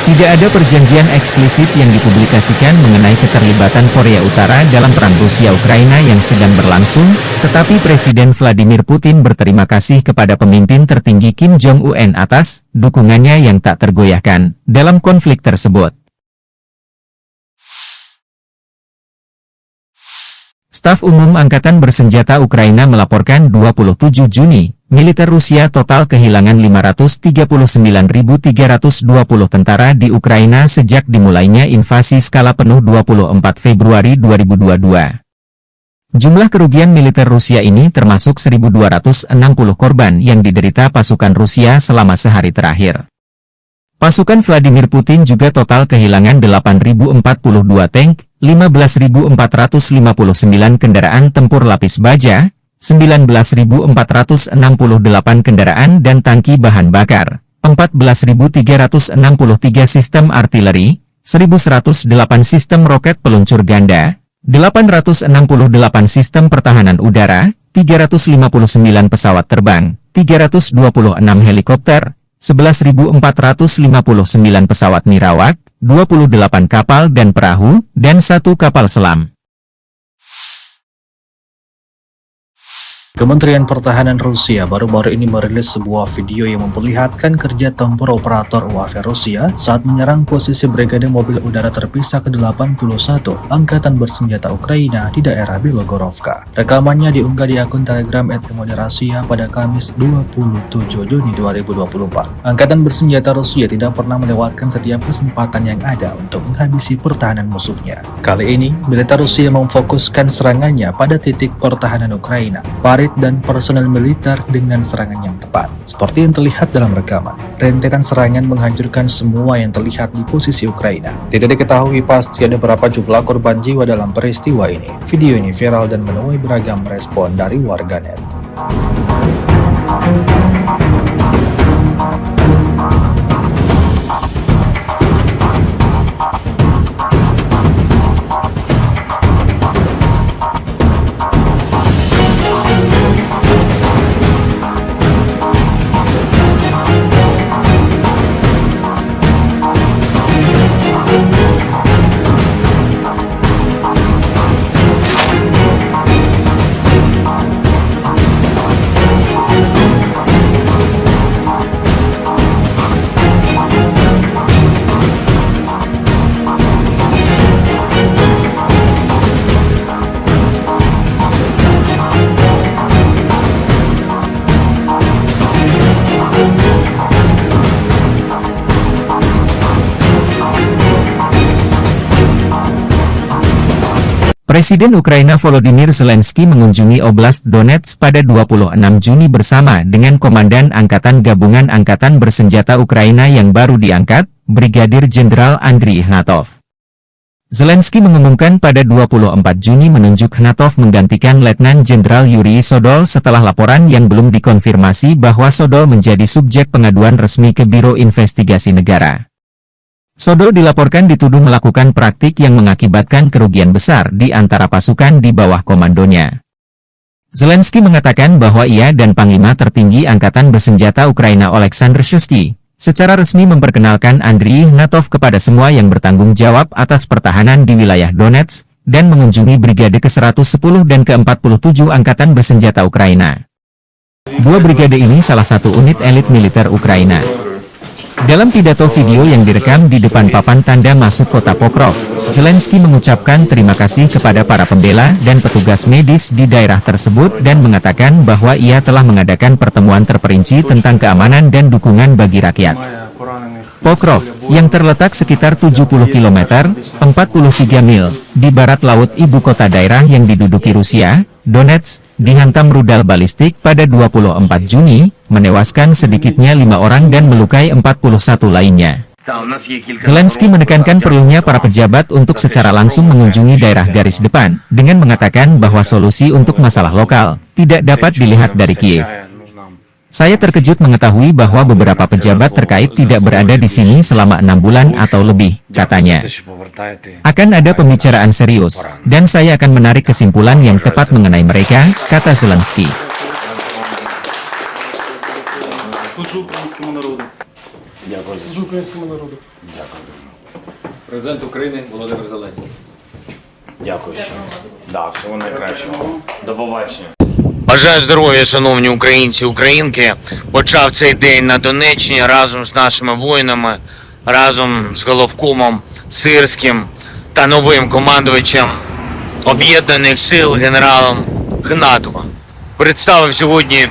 Tidak ada perjanjian eksplisit yang dipublikasikan mengenai keterlibatan Korea Utara dalam perang Rusia-Ukraina yang sedang berlangsung, tetapi Presiden Vladimir Putin berterima kasih kepada pemimpin tertinggi Kim Jong-un atas dukungannya yang tak tergoyahkan dalam konflik tersebut. Staf Umum Angkatan Bersenjata Ukraina melaporkan 27 Juni, militer Rusia total kehilangan 539.320 tentara di Ukraina sejak dimulainya invasi skala penuh 24 Februari 2022. Jumlah kerugian militer Rusia ini termasuk 1.260 korban yang diderita pasukan Rusia selama sehari terakhir. Pasukan Vladimir Putin juga total kehilangan 8.042 tank, 15.459 kendaraan tempur lapis baja, 19.468 kendaraan dan tangki bahan bakar, 14.363 sistem artileri, 1.108 sistem roket peluncur ganda, 868 sistem pertahanan udara, 359 pesawat terbang, 326 helikopter, 11.459 pesawat nirawak, 28 kapal dan perahu, dan 1 kapal selam. Kementerian Pertahanan Rusia baru-baru ini merilis sebuah video yang memperlihatkan kerja tempur operator UAV Rusia saat menyerang posisi Brigade Mobil Udara Terpisah ke-81 Angkatan Bersenjata Ukraina di daerah Bilogorovka. Rekamannya diunggah di akun Telegram @Moderasia pada Kamis 27 Juni 2024. Angkatan Bersenjata Rusia tidak pernah melewatkan setiap kesempatan yang ada untuk menghabisi pertahanan musuhnya. Kali ini, militer Rusia memfokuskan serangannya pada titik pertahanan Ukraina, dan personel militer dengan serangan yang tepat. Seperti yang terlihat dalam rekaman, rentetan serangan menghancurkan semua yang terlihat di posisi Ukraina. Tidak diketahui pasti ada berapa jumlah korban jiwa dalam peristiwa ini. Video ini viral dan menuai beragam respon dari warganet. Presiden Ukraina Volodymyr Zelensky mengunjungi Oblast Donetsk pada 26 Juni bersama dengan Komandan Angkatan Gabungan Angkatan Bersenjata Ukraina yang baru diangkat, Brigadir Jenderal Andriy Ignatov. Zelensky mengumumkan pada 24 Juni menunjuk Ignatov menggantikan Letnan Jenderal Yuri Sodol setelah laporan yang belum dikonfirmasi bahwa Sodol menjadi subjek pengaduan resmi ke Biro Investigasi Negara. Sodol dilaporkan dituduh melakukan praktik yang mengakibatkan kerugian besar di antara pasukan di bawah komandonya. Zelensky mengatakan bahwa ia dan Panglima tertinggi Angkatan Bersenjata Ukraina Oleksandr Shuisky secara resmi memperkenalkan Andriy Ignatov kepada semua yang bertanggung jawab atas pertahanan di wilayah Donetsk dan mengunjungi Brigade ke-110 dan ke-47 Angkatan Bersenjata Ukraina. Dua brigade ini salah satu unit elit militer Ukraina. Dalam pidato video yang direkam di depan papan tanda masuk kota Pokrov, Zelensky mengucapkan terima kasih kepada para pembela dan petugas medis di daerah tersebut dan mengatakan bahwa ia telah mengadakan pertemuan terperinci tentang keamanan dan dukungan bagi rakyat. Pokrov, yang terletak sekitar 70 km, 43 mil, di barat laut ibu kota daerah yang diduduki Rusia, Donetsk, dihantam rudal balistik pada 24 Juni, menewaskan sedikitnya 5 orang dan melukai 41 lainnya. Zelensky menekankan perlunya para pejabat untuk secara langsung mengunjungi daerah garis depan, dengan mengatakan bahwa solusi untuk masalah lokal tidak dapat dilihat dari Kiev. Saya terkejut mengetahui bahwa beberapa pejabat terkait tidak berada di sini selama 6 bulan atau lebih, katanya. Akan ada pembicaraan serius, dan saya akan menarik kesimpulan yang tepat mengenai mereka, kata Zelensky. Президент України Володимир Зеленський. Дякую. Да, всього найкращого. До побачення. Бажаю здоров'я, шановні українці і українки. Почав цей день на Донеччині разом з нашими воїнами, разом з головкомом Сирським та новим командувачем Об'єднаних сил генералом Ігнатовим. Представив сьогодні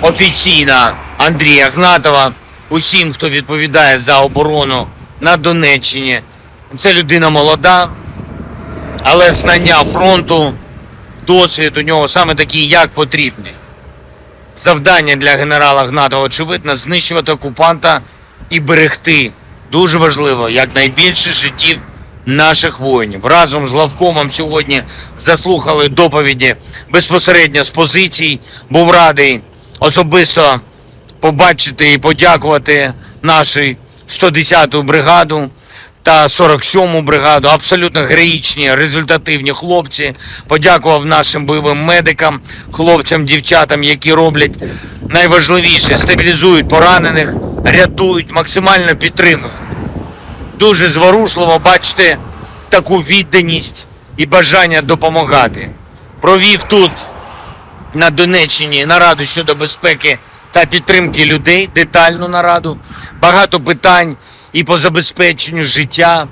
офіційно Андрія Ігнатова усім, хто відповідає за оборону на Донеччині. Це людина молода, але знання фронту, досвід у нього саме такий, як потрібний. Завдання для генерала Ігнатова, очевидно, знищувати окупанта і берегти, дуже важливо, якнайбільше життів наших воїнів. Разом з главкомом сьогодні заслухали доповіді безпосередньо з позицій. Був радий особисто побачити і подякувати нашій 110-ту бригаду та 47-му бригаду. Абсолютно героїчні, результативні хлопці. Подякував нашим бойовим медикам, хлопцям, дівчатам, які роблять найважливіше – стабілізують поранених, рятують, максимально підтримують. Дуже зворушливо бачити таку відданість і бажання допомагати. Провів тут, на Донеччині, нараду щодо безпеки та підтримки людей, детальну нараду. Багато питань і по забезпеченню життя.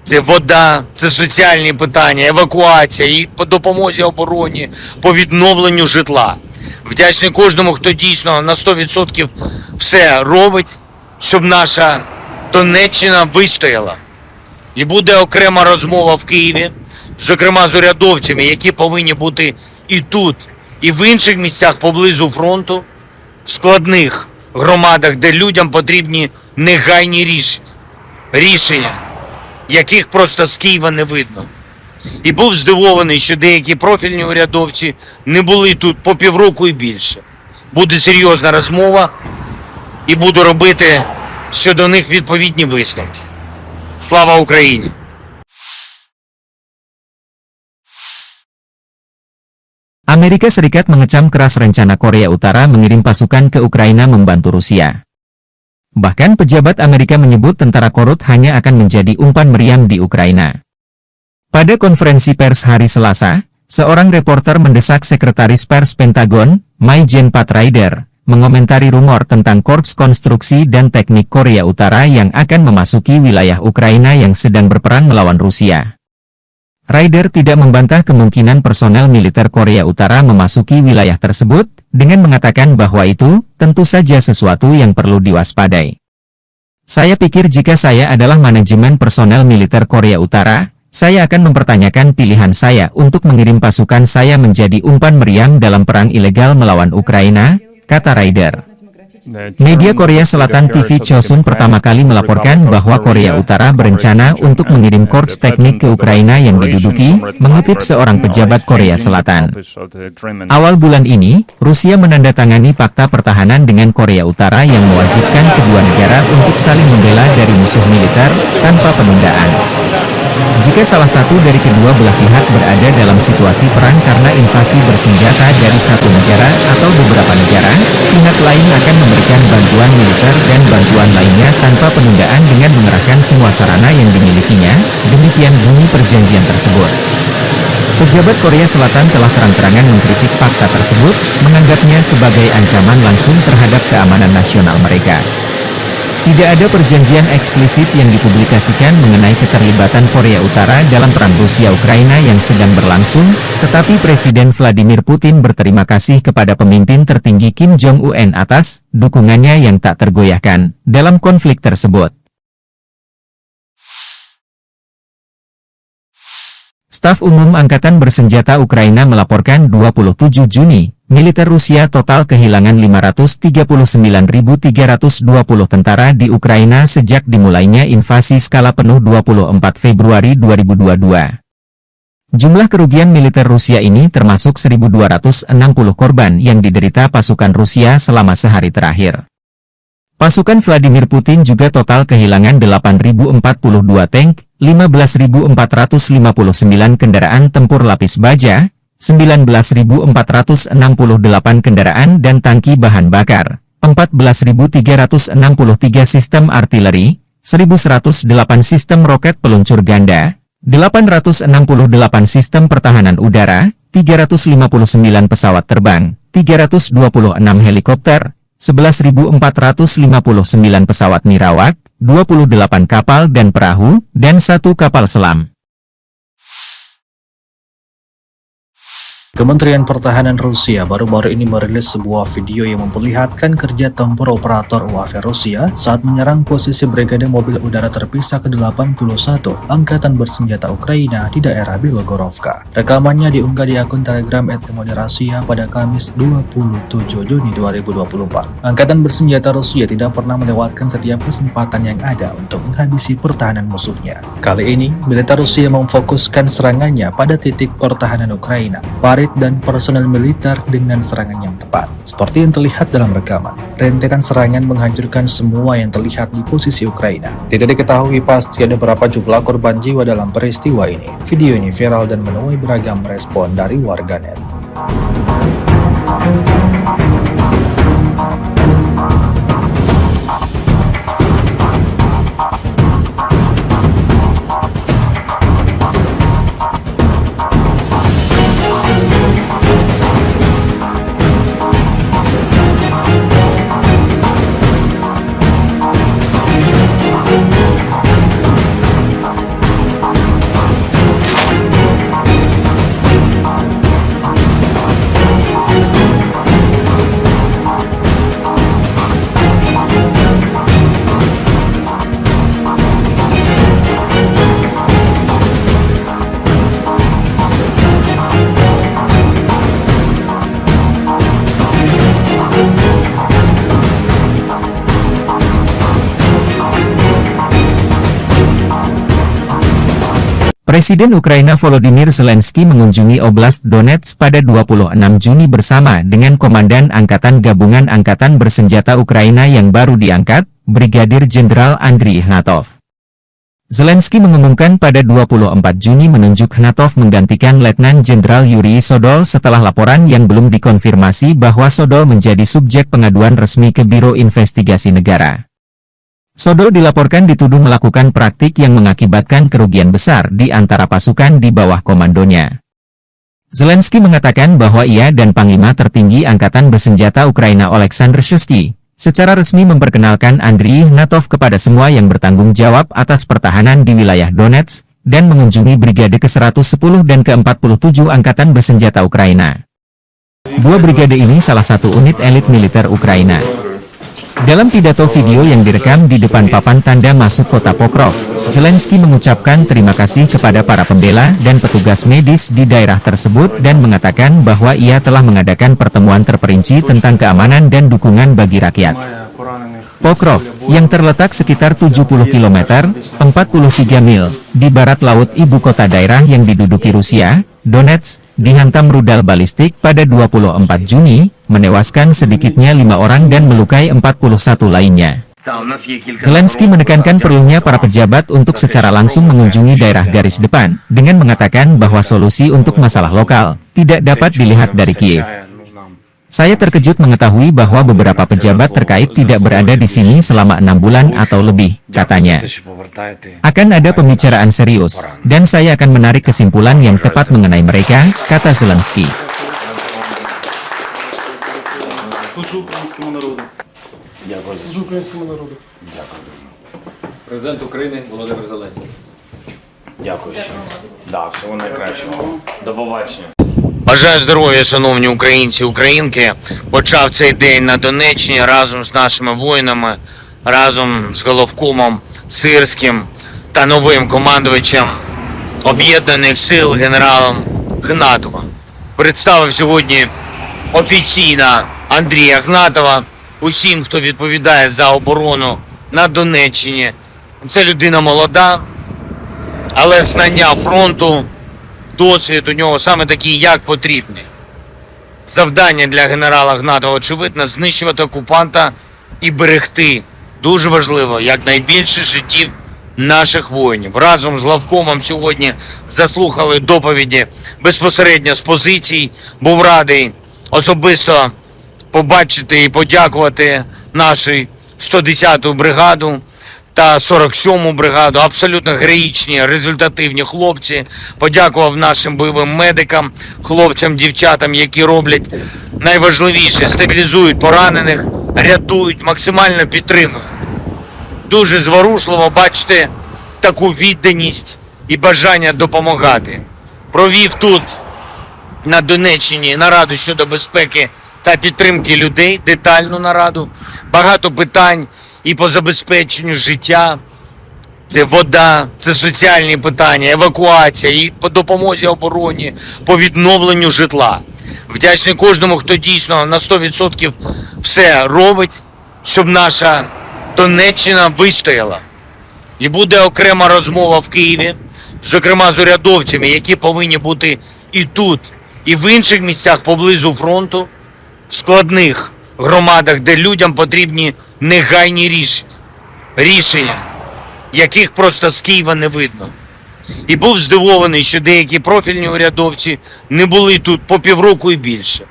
Це вода, це соціальні питання, евакуація, і по допомозі обороні, по відновленню житла. Вдячний кожному, хто дійсно на 100% все робить, щоб наша Донеччина вистояла. І буде окрема розмова в Києві, зокрема з урядовцями, які повинні бути і тут, і в інших місцях поблизу фронту, в складних громадах, де людям потрібні негайні рішення, яких просто з Києва не видно. І був здивований, що деякі профільні урядовці не були тут по півроку і більше. Буде серйозна розмова і буду робити щодо них відповідні висновки. Слава Україні! Amerika Serikat mengecam keras rencana Korea Utara mengirim pasukan ke Ukraina membantu Rusia. Bahkan pejabat Amerika menyebut tentara korut hanya akan menjadi umpan meriam di Ukraina. Pada konferensi pers hari Selasa, seorang reporter mendesak Sekretaris Pers Pentagon, Mai-Jen Pat Ryder, mengomentari rumor tentang Korps Konstruksi dan Teknik Korea Utara yang akan memasuki wilayah Ukraina yang sedang berperang melawan Rusia. Ryder tidak membantah kemungkinan personel militer Korea Utara memasuki wilayah tersebut, dengan mengatakan bahwa itu tentu saja sesuatu yang perlu diwaspadai. Saya pikir jika saya adalah manajemen personel militer Korea Utara, saya akan mempertanyakan pilihan saya untuk mengirim pasukan saya menjadi umpan meriam dalam perang ilegal melawan Ukraina, kata Ryder. Media Korea Selatan TV Chosun pertama kali melaporkan bahwa Korea Utara berencana untuk mengirim korps teknik ke Ukraina yang diduduki, mengutip seorang pejabat Korea Selatan. Awal bulan ini, Rusia menandatangani fakta pertahanan dengan Korea Utara yang mewajibkan kedua negara untuk saling membela dari musuh militer, tanpa penundaan. Jika salah satu dari kedua belah pihak berada dalam situasi perang karena invasi bersenjata dari satu negara atau beberapa negara, pihak lain akan memberikan bantuan militer dan bantuan lainnya tanpa penundaan dengan mengerahkan semua sarana yang dimilikinya, demikian bunyi perjanjian tersebut. Pejabat Korea Selatan telah terang-terangan mengkritik fakta tersebut, menganggapnya sebagai ancaman langsung terhadap keamanan nasional mereka. Tidak ada perjanjian eksplisit yang dipublikasikan mengenai keterlibatan Korea Utara dalam perang Rusia-Ukraina yang sedang berlangsung, tetapi Presiden Vladimir Putin berterima kasih kepada pemimpin tertinggi Kim Jong-un atas dukungannya yang tak tergoyahkan dalam konflik tersebut. Staf Umum Angkatan Bersenjata Ukraina melaporkan 27 Juni, militer Rusia total kehilangan 539.320 tentara di Ukraina sejak dimulainya invasi skala penuh 24 Februari 2022. Jumlah kerugian militer Rusia ini termasuk 1.260 korban yang diderita pasukan Rusia selama sehari terakhir. Pasukan Vladimir Putin juga total kehilangan 8.042 tank, 15.459 kendaraan tempur lapis baja, 19.468 kendaraan dan tangki bahan bakar, 14.363 sistem artileri, 1.108 sistem roket peluncur ganda, 868 sistem pertahanan udara, 359 pesawat terbang, 326 helikopter, 11.459 pesawat nirawak, 28 kapal dan perahu, dan 1 kapal selam. Kementerian Pertahanan Rusia baru-baru ini merilis sebuah video yang memperlihatkan kerja tempur operator UAV Rusia saat menyerang posisi Brigade Mobil Udara Terpisah ke-81 Angkatan Bersenjata Ukraina di daerah Bilogorovka. Rekamannya diunggah di akun Telegram @Rasia pada Kamis 27 Juni 2024. Angkatan Bersenjata Rusia tidak pernah melewatkan setiap kesempatan yang ada untuk menghabisi pertahanan musuhnya. Kali ini, militer Rusia memfokuskan serangannya pada titik pertahanan Ukraina. Farid prajurit dan personel militer dengan serangan yang tepat. Seperti yang terlihat dalam rekaman, rentetan serangan menghancurkan semua yang terlihat di posisi Ukraina. Tidak diketahui pasti ada berapa jumlah korban jiwa dalam peristiwa ini. Video ini viral dan menuai beragam respon dari warganet. Presiden Ukraina Volodymyr Zelensky mengunjungi Oblast Donetsk pada 26 Juni bersama dengan Komandan Angkatan Gabungan Angkatan Bersenjata Ukraina yang baru diangkat, Brigadir Jenderal Andriy Ignatov. Zelensky mengumumkan pada 24 Juni menunjuk Ignatov menggantikan Letnan Jenderal Yuri Sodol setelah laporan yang belum dikonfirmasi bahwa Sodol menjadi subjek pengaduan resmi ke Biro Investigasi Negara. Sodol dilaporkan dituduh melakukan praktik yang mengakibatkan kerugian besar di antara pasukan di bawah komandonya. Zelensky mengatakan bahwa ia dan Panglima Tertinggi Angkatan Bersenjata Ukraina Oleksandr Shuisky secara resmi memperkenalkan Andriy Ignatov kepada semua yang bertanggung jawab atas pertahanan di wilayah Donetsk dan mengunjungi Brigade ke-110 dan ke-47 Angkatan Bersenjata Ukraina. Dua brigade ini salah satu unit elit militer Ukraina. Dalam pidato video yang direkam di depan papan tanda masuk kota Pokrov, Zelensky mengucapkan terima kasih kepada para pembela dan petugas medis di daerah tersebut dan mengatakan bahwa ia telah mengadakan pertemuan terperinci tentang keamanan dan dukungan bagi rakyat. Pokrov, yang terletak sekitar 70 km, 43 mil, di barat laut ibu kota daerah yang diduduki Rusia, Donetsk, dihantam rudal balistik pada 24 Juni, menewaskan sedikitnya 5 orang dan melukai 41 lainnya. Zelensky menekankan perlunya para pejabat untuk secara langsung mengunjungi daerah garis depan, dengan mengatakan bahwa solusi untuk masalah lokal tidak dapat dilihat dari Kiev. Saya terkejut mengetahui bahwa beberapa pejabat terkait tidak berada di sini selama 6 bulan atau lebih, katanya. Akan ada pembicaraan serius, dan saya akan menarik kesimpulan yang tepat mengenai mereka, kata Zelensky. Президент України Володимир Зеленський. Дякую ще. Да, всього найкращого. До побачення. Бажаю здоров'я, шановні українці, українки. Почав цей день на Донеччині разом з нашими воїнами, разом з головкомом Сирським та новим командувачем Об'єднаних сил генералом Ігнатовим. Представив сьогодні офіційно Андрія Ігнатова усім, хто відповідає за оборону на Донеччині. Це людина молода, але знання фронту, досвід у нього саме такий, як потрібний. Завдання для генерала Ігнатова, очевидно, знищувати окупанта і берегти, дуже важливо, якнайбільше життів наших воїнів. Разом з главкомом сьогодні заслухали доповіді безпосередньо з позицій. Був радий особисто побачити і подякувати нашу 110-ту бригаду та 47-му бригаду. Абсолютно героїчні, результативні хлопці. Подякував нашим бойовим медикам, хлопцям, дівчатам, які роблять найважливіше – стабілізують поранених, рятують, максимально підтримують. Дуже зворушливо бачити таку відданість і бажання допомагати. Провів тут, на Донеччині, нараду щодо безпеки та підтримки людей, детальну нараду. Багато питань і по забезпеченню життя. Це вода, це соціальні питання, евакуація, і по допомозі обороні, по відновленню житла. Вдячний кожному, хто дійсно на 100% все робить, щоб наша Донеччина вистояла. І буде окрема розмова в Києві, зокрема з урядовцями, які повинні бути і тут, і в інших місцях поблизу фронту, в складних громадах, де людям потрібні негайні рішення, яких просто з Києва не видно. І був здивований, що деякі профільні урядовці не були тут по півроку і більше.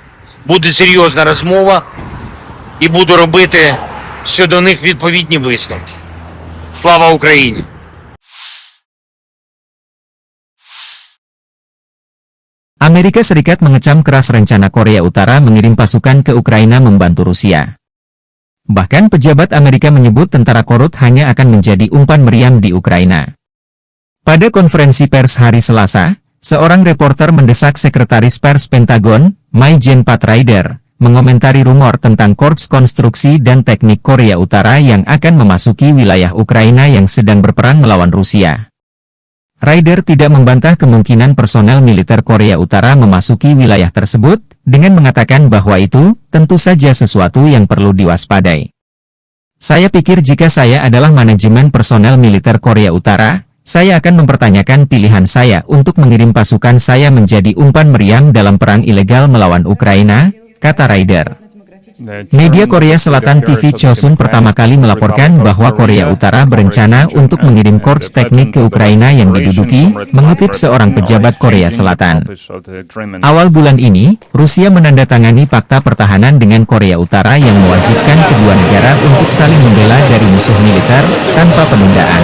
Буде серйозна розмова і буду робити щодо них відповідні висновки. Слава Україні! Amerika Serikat mengecam keras rencana Korea Utara mengirim pasukan ke Ukraina membantu Rusia. Bahkan pejabat Amerika menyebut tentara Korut hanya akan menjadi umpan meriam di Ukraina. Pada konferensi pers hari Selasa, seorang reporter mendesak Sekretaris Pers Pentagon, Mai-Jen Pat Ryder, mengomentari rumor tentang Korps Konstruksi dan Teknik Korea Utara yang akan memasuki wilayah Ukraina yang sedang berperang melawan Rusia. Ryder tidak membantah kemungkinan personel militer Korea Utara memasuki wilayah tersebut, dengan mengatakan bahwa itu tentu saja sesuatu yang perlu diwaspadai. Saya pikir jika saya adalah manajemen personel militer Korea Utara, saya akan mempertanyakan pilihan saya untuk mengirim pasukan saya menjadi umpan meriam dalam perang ilegal melawan Ukraina, kata Ryder. Media Korea Selatan TV Chosun pertama kali melaporkan bahwa Korea Utara berencana untuk mengirim korps teknik ke Ukraina yang diduduki, mengutip seorang pejabat Korea Selatan. Awal bulan ini, Rusia menandatangani fakta pertahanan dengan Korea Utara yang mewajibkan kedua negara untuk saling membela dari musuh militer, tanpa penundaan.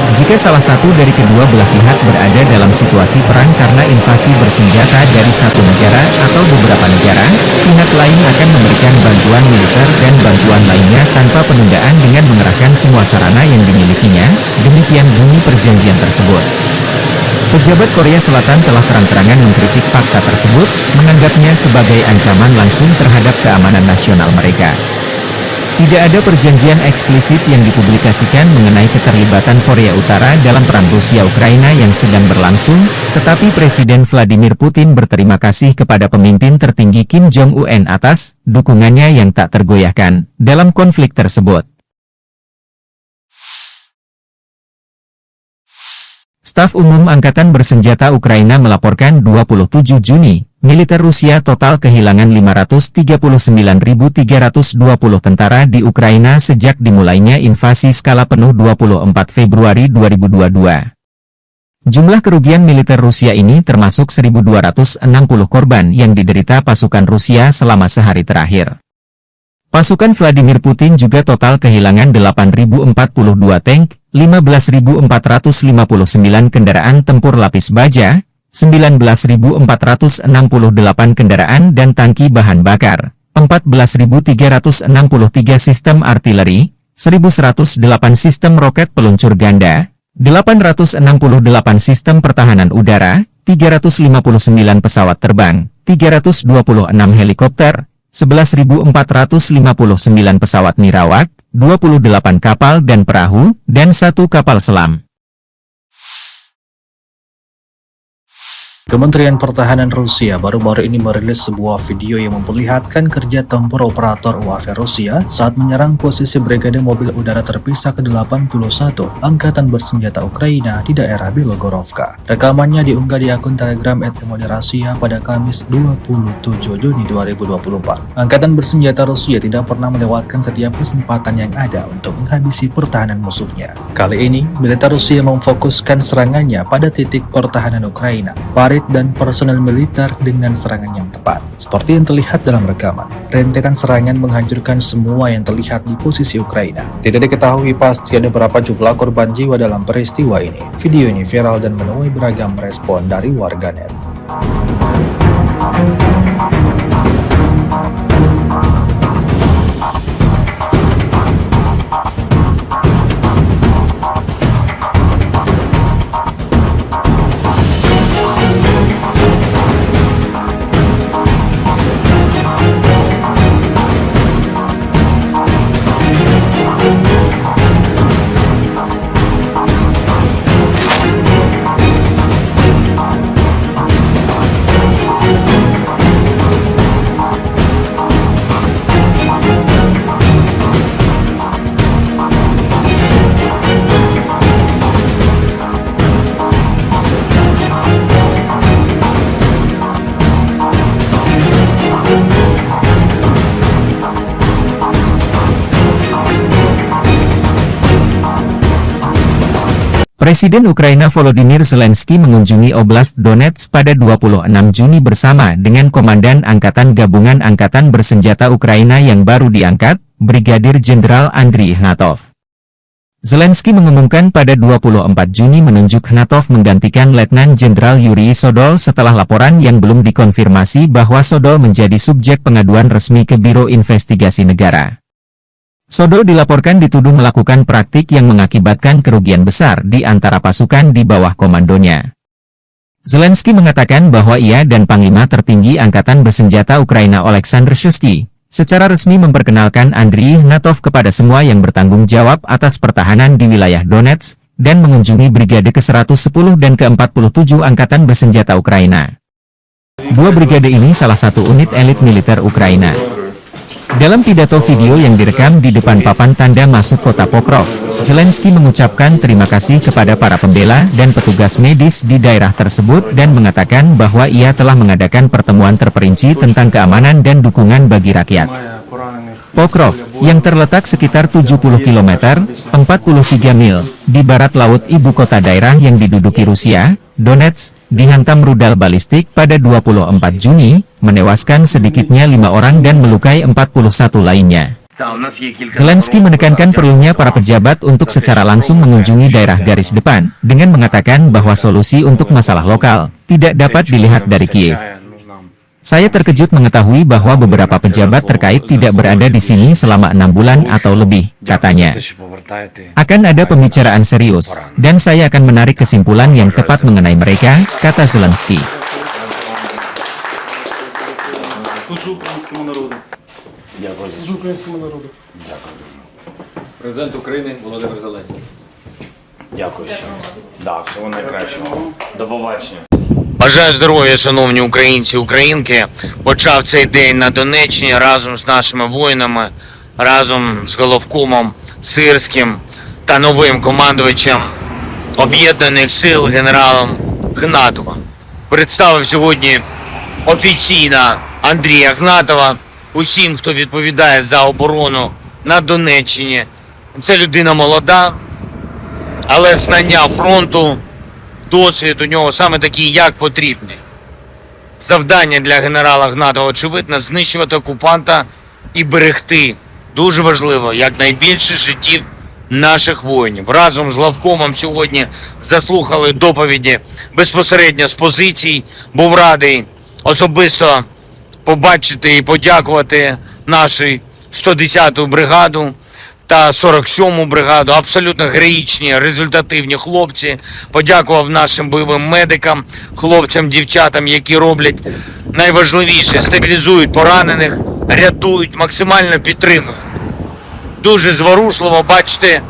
Jika salah satu dari kedua belah pihak berada dalam situasi perang karena invasi bersenjata dari satu negara atau beberapa negara, pihak lain akan memberikan bantuan militer dan bantuan lainnya tanpa penundaan dengan mengerahkan semua sarana yang dimilikinya, demikian bunyi perjanjian tersebut. Pejabat Korea Selatan telah terang-terangan mengkritik fakta tersebut, menganggapnya sebagai ancaman langsung terhadap keamanan nasional mereka. Tidak ada perjanjian eksplisit yang dipublikasikan mengenai keterlibatan Korea Utara dalam perang Rusia-Ukraina yang sedang berlangsung, tetapi Presiden Vladimir Putin berterima kasih kepada pemimpin tertinggi Kim Jong-un atas dukungannya yang tak tergoyahkan dalam konflik tersebut. Staf Umum Angkatan Bersenjata Ukraina melaporkan 27 Juni, militer Rusia total kehilangan 539.320 tentara di Ukraina sejak dimulainya invasi skala penuh 24 Februari 2022. Jumlah kerugian militer Rusia ini termasuk 1.260 korban yang diderita pasukan Rusia selama sehari terakhir. Pasukan Vladimir Putin juga total kehilangan 8.042 tank, 15.459 kendaraan tempur lapis baja, 19.468 kendaraan dan tangki bahan bakar, 14.363 sistem artileri, 1.108 sistem roket peluncur ganda, 868 sistem pertahanan udara, 359 pesawat terbang, 326 helikopter, 11.459 pesawat nirawak, 28 kapal dan perahu, dan 1 kapal selam. Kementerian Pertahanan Rusia baru-baru ini merilis sebuah video yang memperlihatkan kerja tempur operator UAV Rusia saat menyerang posisi Brigade Mobil Udara Terpisah ke-81 Angkatan Bersenjata Ukraina di daerah Bilogorovka. Rekamannya diunggah di akun Telegram @Rasia pada Kamis 27 Juni 2024. Angkatan Bersenjata Rusia tidak pernah melewatkan setiap kesempatan yang ada untuk menghabisi pertahanan musuhnya. Kali ini, militer Rusia memfokuskan serangannya pada titik pertahanan Ukraina, dan personel militer dengan serangan yang tepat. Seperti yang terlihat dalam rekaman, rentetan serangan menghancurkan semua yang terlihat di posisi Ukraina. Tidak diketahui pasti ada berapa jumlah korban jiwa dalam peristiwa ini. Video ini viral dan menuai beragam respon dari warganet. Presiden Ukraina Volodymyr Zelensky mengunjungi Oblast Donetsk pada 26 Juni bersama dengan Komandan Angkatan Gabungan Angkatan Bersenjata Ukraina yang baru diangkat, Brigadir Jenderal Andriy Ignatov. Zelensky mengumumkan pada 24 Juni menunjuk Ignatov menggantikan Letnan Jenderal Yuri Sodol setelah laporan yang belum dikonfirmasi bahwa Sodol menjadi subjek pengaduan resmi ke Biro Investigasi Negara. Sodol dilaporkan dituduh melakukan praktik yang mengakibatkan kerugian besar di antara pasukan di bawah komandonya. Zelensky mengatakan bahwa ia dan Panglima Tertinggi Angkatan Bersenjata Ukraina Oleksandr Shuisky secara resmi memperkenalkan Andriy Ignatov kepada semua yang bertanggung jawab atas pertahanan di wilayah Donetsk dan mengunjungi Brigade ke-110 dan ke-47 Angkatan Bersenjata Ukraina. Dua brigade ini salah satu unit elit militer Ukraina. Dalam pidato video yang direkam di depan papan tanda masuk kota Pokrov, Zelensky mengucapkan terima kasih kepada para pembela dan petugas medis di daerah tersebut dan mengatakan bahwa ia telah mengadakan pertemuan terperinci tentang keamanan dan dukungan bagi rakyat. Pokrov, yang terletak sekitar 70 km, 43 mil, di barat laut ibu kota daerah yang diduduki Rusia, Donetsk, dihantam rudal balistik pada 24 Juni, menewaskan sedikitnya 5 orang dan melukai 41 lainnya. Zelensky menekankan perlunya para pejabat untuk secara langsung mengunjungi daerah garis depan, dengan mengatakan bahwa solusi untuk masalah lokal tidak dapat dilihat dari Kiev. Saya terkejut mengetahui bahwa beberapa pejabat terkait tidak berada di sini selama 6 bulan atau lebih, katanya. Akan ada pembicaraan serius, dan saya akan menarik kesimpulan yang tepat mengenai mereka, kata Zelensky. Президент України Володимир Зеленський. Дякую. Да, всього найкращого. До побачення. Бажаю здоров'я, шановні українці, українки. Почав цей день на Донеччині разом з нашими воїнами, разом з головкомом Сирським та новим командувачем Об'єднаних сил генералом Гнатовим. Представив сьогодні офіційно Андрія Гнатова усім, хто відповідає за оборону на Донеччині. Це людина молода, але знання фронту, досвід у нього саме такий, як потрібний. Завдання для генерала Гнатова, очевидно, знищувати окупанта і берегти, дуже важливо, якнайбільше життів наших воїнів. Разом з главкомом сьогодні заслухали доповіді безпосередньо з позицій. Був радий особисто побачити і подякувати нашу 110-ту бригаду та 47-му бригаду. Абсолютно героїчні, результативні хлопці. Подякував нашим бойовим медикам, хлопцям, дівчатам, які роблять найважливіше – стабілізують поранених, рятують, максимально підтримують. Дуже зворушливо бачити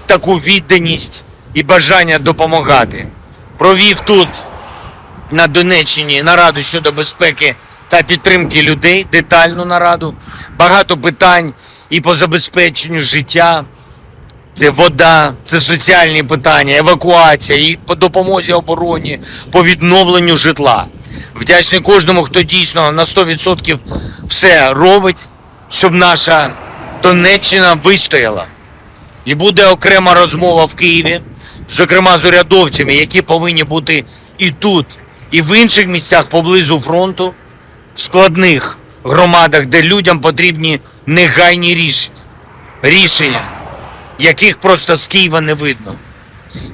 таку відданість і бажання допомагати. Провів тут, на Донеччині, нараду щодо безпеки та підтримки людей, детальну нараду. Багато питань і по забезпеченню життя. Це вода, це соціальні питання, евакуація, і по допомозі обороні, по відновленню житла. Вдячний кожному, хто дійсно на 100% все робить, щоб наша Донеччина вистояла. І буде окрема розмова в Києві, зокрема з урядовцями, які повинні бути і тут, і в інших місцях поблизу фронту, в складних громадах, де людям потрібні негайні рішення, яких просто з Києва не видно.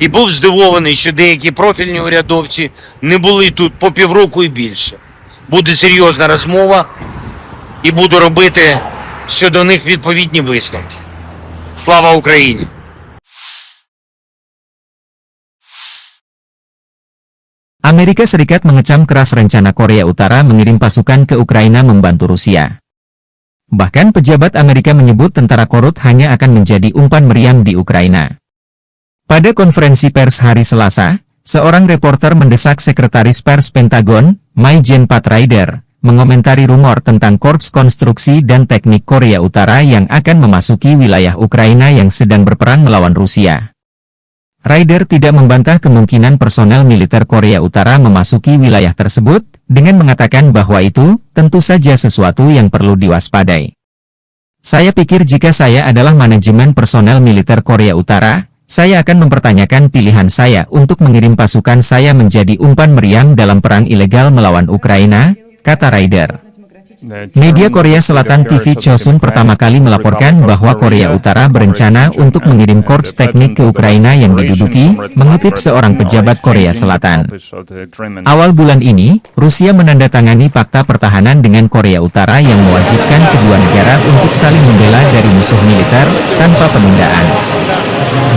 І був здивований, що деякі профільні урядовці не були тут по півроку і більше. Буде серйозна розмова і буду робити щодо них відповідні висновки. Слава Україні! Amerika Serikat mengecam keras rencana Korea Utara mengirim pasukan ke Ukraina membantu Rusia. Bahkan pejabat Amerika menyebut tentara korut hanya akan menjadi umpan meriam di Ukraina. Pada konferensi pers hari Selasa, seorang reporter mendesak Sekretaris Pers Pentagon, Mai-Jen Pat Ryder, mengomentari rumor tentang Korps Konstruksi dan Teknik Korea Utara yang akan memasuki wilayah Ukraina yang sedang berperang melawan Rusia. Ryder tidak membantah kemungkinan personel militer Korea Utara memasuki wilayah tersebut, dengan mengatakan bahwa itu tentu saja sesuatu yang perlu diwaspadai. Saya pikir jika saya adalah manajemen personel militer Korea Utara, Saya akan mempertanyakan pilihan saya untuk mengirim pasukan saya menjadi umpan meriam dalam perang ilegal melawan Ukraina, kata Ryder. Media Korea Selatan TV Chosun pertama kali melaporkan bahwa Korea Utara berencana untuk mengirim korps teknik ke Ukraina yang diduduki, mengutip seorang pejabat Korea Selatan. Awal bulan ini, Rusia menandatangani fakta pertahanan dengan Korea Utara yang mewajibkan kedua negara untuk saling membela dari musuh militer, tanpa penundaan.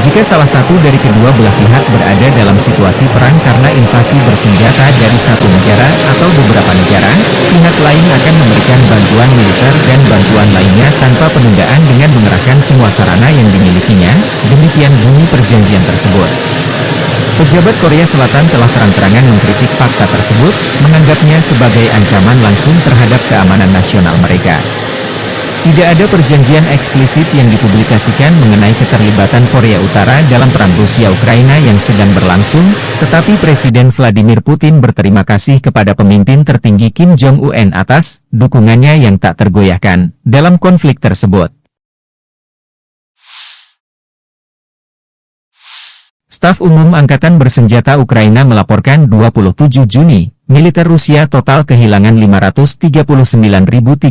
Jika salah satu dari kedua belah pihak berada dalam situasi perang karena invasi bersenjata dari satu negara atau beberapa negara, pihak lain akan memberikan bantuan militer dan bantuan lainnya tanpa penundaan dengan mengerahkan semua sarana yang dimilikinya, demikian bunyi perjanjian tersebut. Pejabat Korea Selatan telah terang-terangan mengkritik fakta tersebut, menganggapnya sebagai ancaman langsung terhadap keamanan nasional mereka. Tidak ada perjanjian eksplisit yang dipublikasikan mengenai keterlibatan Korea Utara dalam perang Rusia-Ukraina yang sedang berlangsung, tetapi Presiden Vladimir Putin berterima kasih kepada pemimpin tertinggi Kim Jong-un atas dukungannya yang tak tergoyahkan dalam konflik tersebut. Staf Umum Angkatan Bersenjata Ukraina melaporkan 27 Juni, militer Rusia total kehilangan 539.320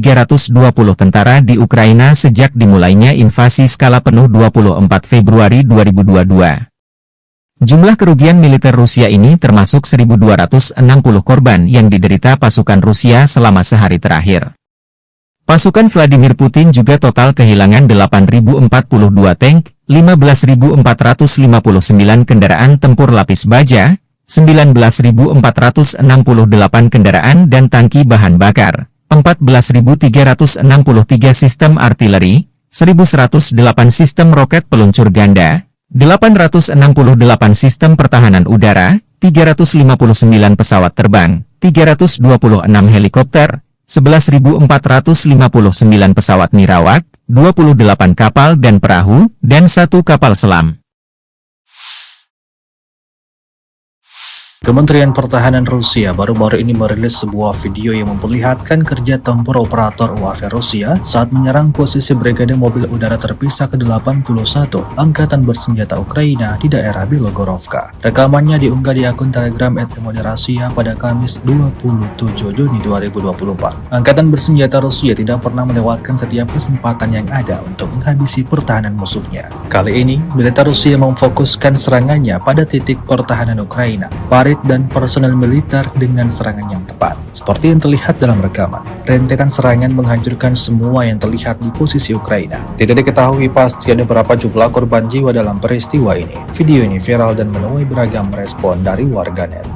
tentara di Ukraina sejak dimulainya invasi skala penuh 24 Februari 2022. Jumlah kerugian militer Rusia ini termasuk 1.260 korban yang diderita pasukan Rusia selama sehari terakhir. Pasukan Vladimir Putin juga total kehilangan 8.042 tank, 15.459 kendaraan tempur lapis baja, 19.468 kendaraan dan tangki bahan bakar, 14.363 sistem artileri, 1.108 sistem roket peluncur ganda, 868 sistem pertahanan udara, 359 pesawat terbang, 326 helikopter, 11.459 pesawat nirawak, 28 kapal dan perahu, dan 1 kapal selam. Kementerian Pertahanan Rusia baru-baru ini merilis sebuah video yang memperlihatkan kerja tempur operator UAV Rusia saat menyerang posisi Brigade Mobil Udara Terpisah ke-81 Angkatan Bersenjata Ukraina di daerah Bilogorovka. Rekamannya diunggah di akun Telegram @Moderasia pada Kamis 27 Juni 2024. Angkatan Bersenjata Rusia tidak pernah melewatkan setiap kesempatan yang ada untuk menghabisi pertahanan musuhnya. Kali ini, militer Rusia memfokuskan serangannya pada titik pertahanan Ukraina, dan personel militer dengan serangan yang tepat. Seperti yang terlihat dalam rekaman, rentetan serangan menghancurkan semua yang terlihat di posisi Ukraina. Tidak diketahui pasti ada berapa jumlah korban jiwa dalam peristiwa ini. Video ini viral dan menuai beragam respon dari warganet.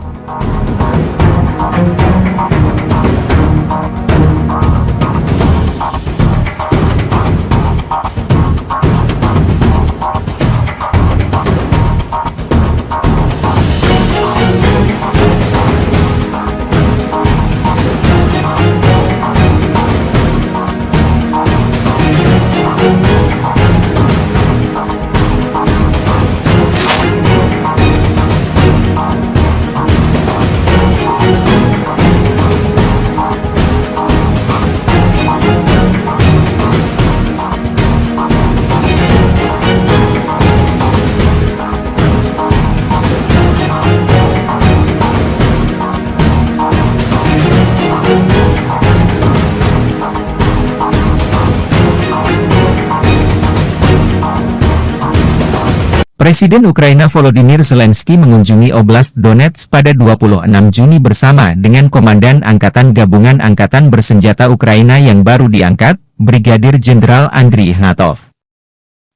Presiden Ukraina Volodymyr Zelensky mengunjungi Oblast Donetsk pada 26 Juni bersama dengan Komandan Angkatan Gabungan Angkatan Bersenjata Ukraina yang baru diangkat, Brigadir Jenderal Andriy Ignatov.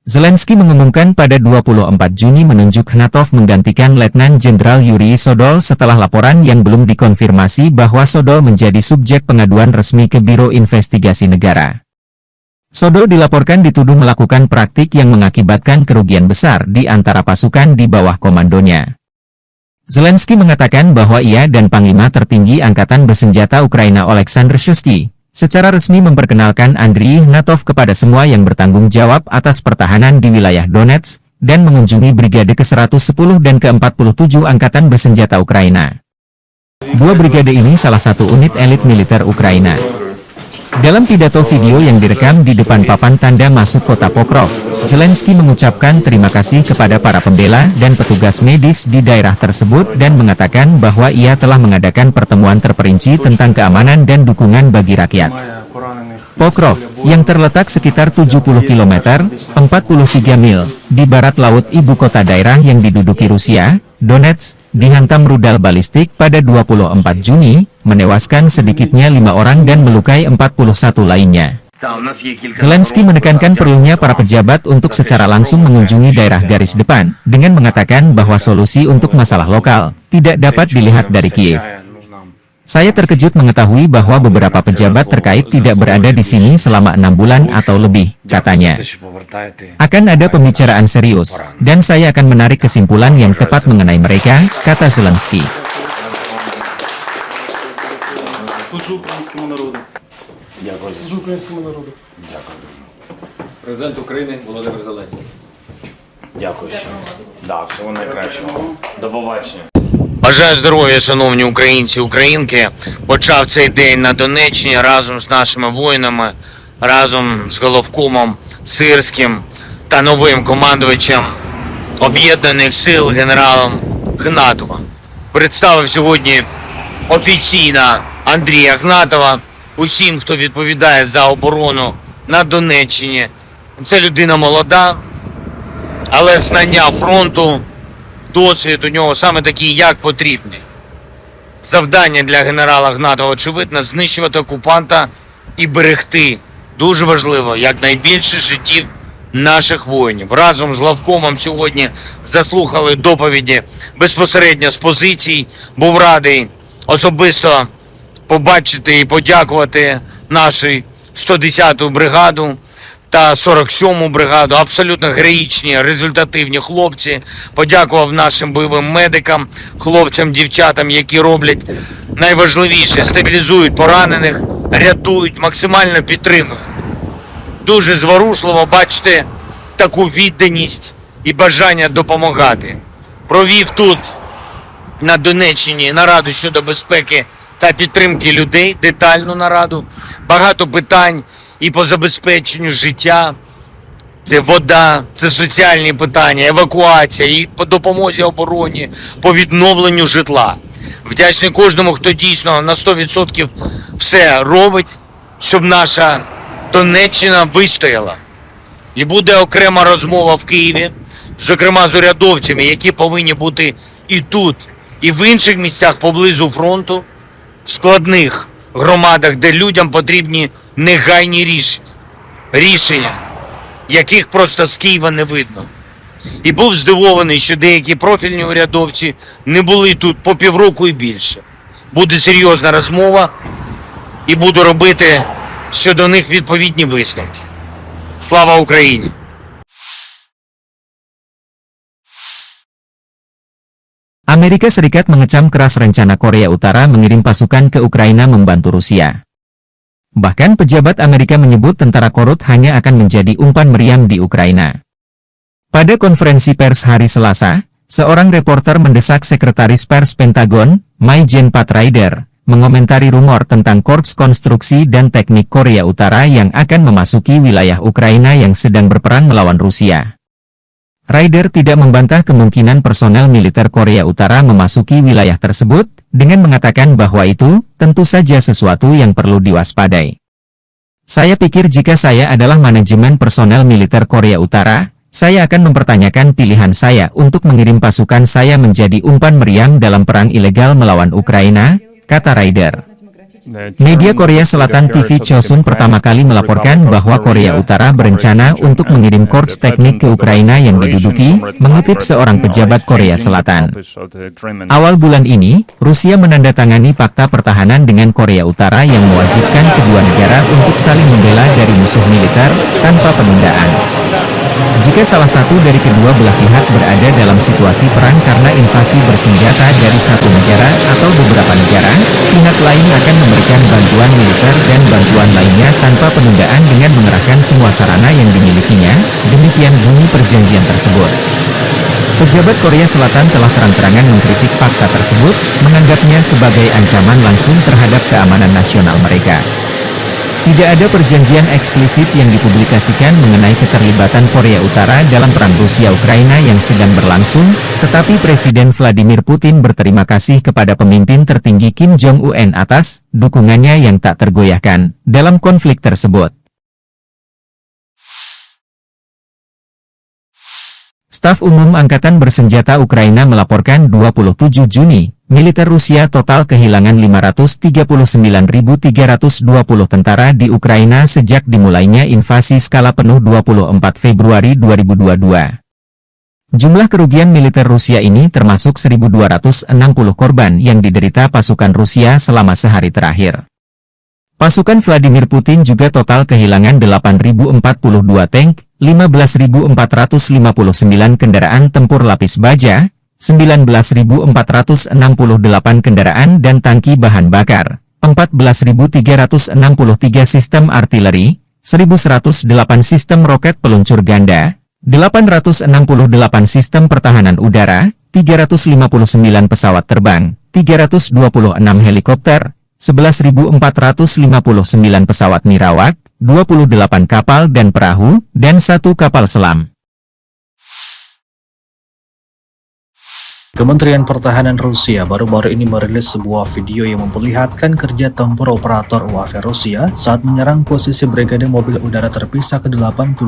Zelensky mengumumkan pada 24 Juni menunjuk Ignatov menggantikan Letnan Jenderal Yuri Sodol setelah laporan yang belum dikonfirmasi bahwa Sodol menjadi subjek pengaduan resmi ke Biro Investigasi Negara. Sodol dilaporkan dituduh melakukan praktik yang mengakibatkan kerugian besar di antara pasukan di bawah komandonya. Zelensky mengatakan bahwa ia dan Panglima Tertinggi Angkatan Bersenjata Ukraina Oleksandr Shuisky secara resmi memperkenalkan Andriy Ignatov kepada semua yang bertanggung jawab atas pertahanan di wilayah Donetsk dan mengunjungi Brigade ke-110 dan ke-47 Angkatan Bersenjata Ukraina. Dua brigade ini salah satu unit elit militer Ukraina. Dalam pidato video yang direkam di depan papan tanda masuk kota Pokrov, Zelensky mengucapkan terima kasih kepada para pembela dan petugas medis di daerah tersebut dan mengatakan bahwa ia telah mengadakan pertemuan terperinci tentang keamanan dan dukungan bagi rakyat. Pokrov, yang terletak sekitar 70 km, 43 mil, di barat laut ibu kota daerah yang diduduki Rusia, Donetsk, dihantam rudal balistik pada 24 Juni, menewaskan sedikitnya 5 orang dan melukai 41 lainnya. Zelensky menekankan perlunya para pejabat untuk secara langsung mengunjungi daerah garis depan, dengan mengatakan bahwa solusi untuk masalah lokal tidak dapat dilihat dari Kiev. Saya terkejut mengetahui bahwa beberapa pejabat terkait tidak berada di sini selama 6 bulan atau lebih, katanya. Akan ada pembicaraan serius, dan saya akan menarik kesimpulan yang tepat mengenai mereka, kata Zelensky. Президент України Володимир Зеленський. Дякую ще. Да, всього найкращого. До побачення. Бажаю здоров'я, шановні українці, українки. Почав цей день на Донеччині разом з нашими воїнами, разом з головкомом Сирським та новим командувачем Об'єднаних сил генералом Гнатовим. Представив сьогодні офіційно Андрія Гнатова усім, хто відповідає за оборону на Донеччині. Це людина молода, але знання фронту, досвід у нього саме такий, як потрібний. Завдання для генерала Гнатова, очевидно, знищувати окупанта і берегти, дуже важливо, якнайбільше життів наших воїнів. Разом з главкомом сьогодні заслухали доповіді безпосередньо з позицій. Був радий особисто побачити і подякувати нашу 110-ту бригаду та 47-му бригаду. Абсолютно героїчні, результативні хлопці. Подякував нашим бойовим медикам, хлопцям, дівчатам, які роблять найважливіше – стабілізують поранених, рятують, максимально підтримують. Дуже зворушливо бачити таку відданість і бажання допомагати. Провів тут, на Донеччині, нараду щодо безпеки та підтримки людей, детальну нараду. Багато питань і по забезпеченню життя. Це вода, це соціальні питання, евакуація, і по допомозі обороні, по відновленню житла. Вдячний кожному, хто дійсно на 100% все робить, щоб наша Донеччина вистояла. І буде окрема розмова в Києві, зокрема з урядовцями, які повинні бути і тут, і в інших місцях поблизу фронту, в складних громадах, де людям потрібні негайні рішення, яких просто з Києва не видно. І був здивований, що деякі профільні урядовці не були тут по півроку і більше. Буде серйозна розмова і буду робити щодо них відповідні висновки. Слава Україні! Amerika Serikat mengecam keras rencana Korea Utara mengirim pasukan ke Ukraina membantu Rusia. Bahkan pejabat Amerika menyebut tentara korut hanya akan menjadi umpan meriam di Ukraina. Pada konferensi pers hari Selasa, seorang reporter mendesak Sekretaris Pers Pentagon, Mai-Jen Pat Ryder, mengomentari rumor tentang Korps Konstruksi dan Teknik Korea Utara yang akan memasuki wilayah Ukraina yang sedang berperang melawan Rusia. Ryder tidak membantah kemungkinan personel militer Korea Utara memasuki wilayah tersebut, dengan mengatakan bahwa itu tentu saja sesuatu yang perlu diwaspadai. Saya pikir jika saya adalah manajemen personel militer Korea Utara, saya akan mempertanyakan pilihan saya untuk mengirim pasukan saya menjadi umpan meriam dalam perang ilegal melawan Ukraina, kata Ryder. Media Korea Selatan TV Chosun pertama kali melaporkan bahwa Korea Utara berencana untuk mengirim korps teknik ke Ukraina yang diduduki, mengutip seorang pejabat Korea Selatan. Awal bulan ini, Rusia menandatangani fakta pertahanan dengan Korea Utara yang mewajibkan kedua negara untuk saling membela dari musuh militer, tanpa penundaan. Jika salah satu dari kedua belah pihak berada dalam situasi perang karena invasi bersenjata dari satu negara atau beberapa negara, pihak lain akan memberikan bantuan militer dan bantuan lainnya tanpa penundaan dengan mengerahkan semua sarana yang dimilikinya, demikian bunyi perjanjian tersebut. Pejabat Korea Selatan telah terang-terangan mengkritik fakta tersebut, menganggapnya sebagai ancaman langsung terhadap keamanan nasional mereka. Tidak ada perjanjian eksplisit yang dipublikasikan mengenai keterlibatan Korea Utara dalam perang Rusia-Ukraina yang sedang berlangsung, tetapi Presiden Vladimir Putin berterima kasih kepada pemimpin tertinggi Kim Jong-un atas dukungannya yang tak tergoyahkan dalam konflik tersebut. Staf Umum Angkatan Bersenjata Ukraina melaporkan 27 Juni, militer Rusia total kehilangan 539.320 tentara di Ukraina sejak dimulainya invasi skala penuh 24 Februari 2022. Jumlah kerugian militer Rusia ini termasuk 1.260 korban yang diderita pasukan Rusia selama sehari terakhir. Pasukan Vladimir Putin juga total kehilangan 8.042 tank, 15.459 kendaraan tempur lapis baja, 19.468 kendaraan dan tangki bahan bakar, 14.363 sistem artileri, 1.108 sistem roket peluncur ganda, 868 sistem pertahanan udara, 359 pesawat terbang, 326 helikopter, 11.459 pesawat nirawak, 28 kapal dan perahu, dan 1 kapal selam. Kementerian Pertahanan Rusia baru-baru ini merilis sebuah video yang memperlihatkan kerja tempur operator UAV Rusia saat menyerang posisi Brigade Mobil Udara Terpisah ke-81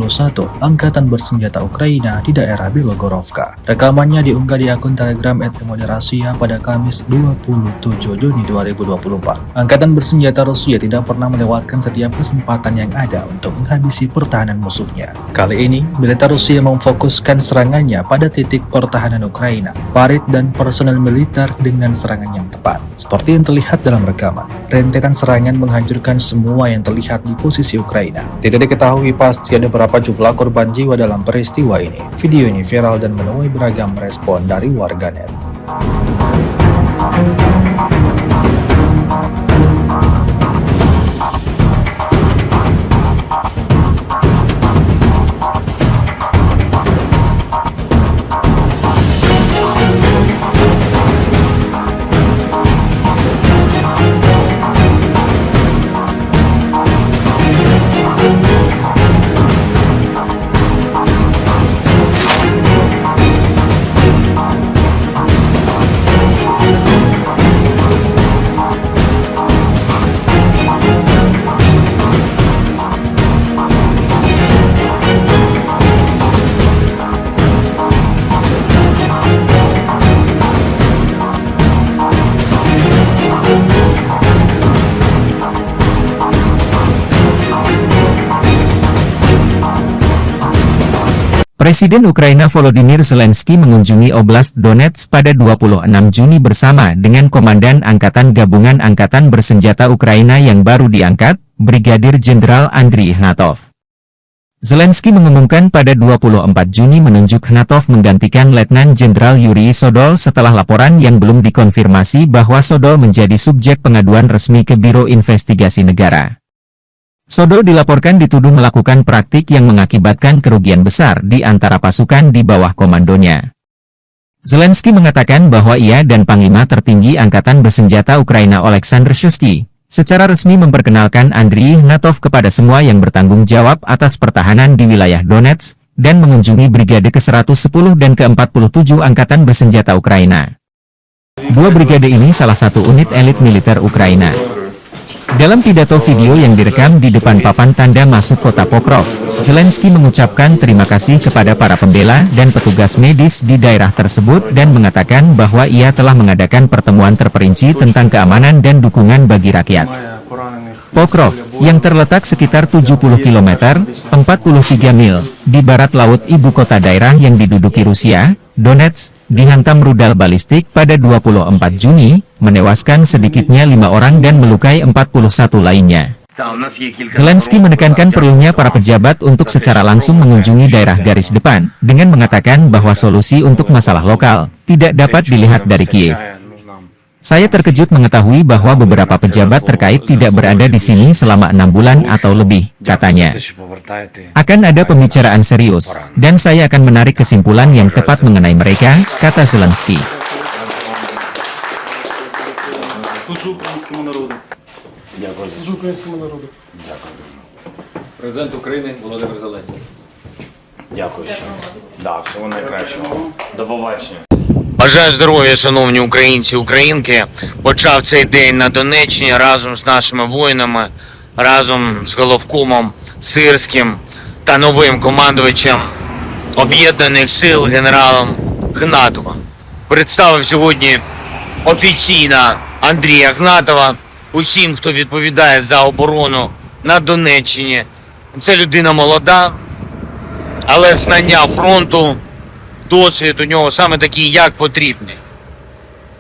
Angkatan Bersenjata Ukraina di daerah Belogorovka. Rekamannya diunggah di akun Telegram @Rasia pada Kamis 27 Juni 2024. Angkatan Bersenjata Rusia tidak pernah melewatkan setiap kesempatan yang ada untuk menghabisi pertahanan musuhnya. Kali ini, militer Rusia memfokuskan serangannya pada titik pertahanan Ukraina, parit dan personel militer dengan serangan yang tepat. Seperti yang terlihat dalam rekaman, rentetan serangan menghancurkan semua yang terlihat di posisi Ukraina. Tidak diketahui pasti ada berapa jumlah korban jiwa dalam peristiwa ini. Video ini viral dan menuai beragam respon dari warganet. Presiden Ukraina Volodymyr Zelensky mengunjungi Oblast Donetsk pada 26 Juni bersama dengan Komandan Angkatan Gabungan Angkatan Bersenjata Ukraina yang baru diangkat, Brigadir Jenderal Andriy Ignatov. Zelensky mengumumkan pada 24 Juni menunjuk Ignatov menggantikan Letnan Jenderal Yuri Sodol setelah laporan yang belum dikonfirmasi bahwa Sodol menjadi subjek pengaduan resmi ke Biro Investigasi Negara. Sodol dilaporkan dituduh melakukan praktik yang mengakibatkan kerugian besar di antara pasukan di bawah komandonya. Zelensky mengatakan bahwa ia dan Panglima Tertinggi Angkatan Bersenjata Ukraina Oleksandr Syrskyi secara resmi memperkenalkan Andriy Ignatov kepada semua yang bertanggung jawab atas pertahanan di wilayah Donetsk dan mengunjungi Brigade ke-110 dan ke-47 Angkatan Bersenjata Ukraina. Dua brigade ini salah satu unit elit militer Ukraina. Dalam pidato video yang direkam di depan papan tanda masuk kota Pokrov, Zelensky mengucapkan terima kasih kepada para pembela dan petugas medis di daerah tersebut dan mengatakan bahwa ia telah mengadakan pertemuan terperinci tentang keamanan dan dukungan bagi rakyat. Pokrov, yang terletak sekitar 70 km, 43 mil, di barat laut ibu kota daerah yang diduduki Rusia, Donetsk, dihantam rudal balistik pada 24 Juni, menewaskan sedikitnya 5 orang dan melukai 41 lainnya. Zelensky menekankan perlunya para pejabat untuk secara langsung mengunjungi daerah garis depan, dengan mengatakan bahwa solusi untuk masalah lokal tidak dapat dilihat dari Kiev. Saya terkejut mengetahui bahwa beberapa pejabat terkait tidak berada di sini selama 6 bulan atau lebih, katanya. Akan ada pembicaraan serius, dan saya akan menarik kesimpulan yang tepat mengenai mereka, kata Zelensky. Дякую за Служу українському народу. Дякую дуже. Президент України Володимир Зеленський. Дякую ще. Да, всього найкращого. До побачення. Бажаю здоров'я, шановні українці, українки. Почав цей день на Донеччині разом з нашими воїнами, разом з головкомом Сирським та новим командувачем Об'єднаних сил генералом Гнатовим. Представив сьогодні офіційно Андрія Гнатова усім, хто відповідає за оборону на Донеччині. Це людина молода, але знання фронту, досвід у нього саме такий, як потрібний.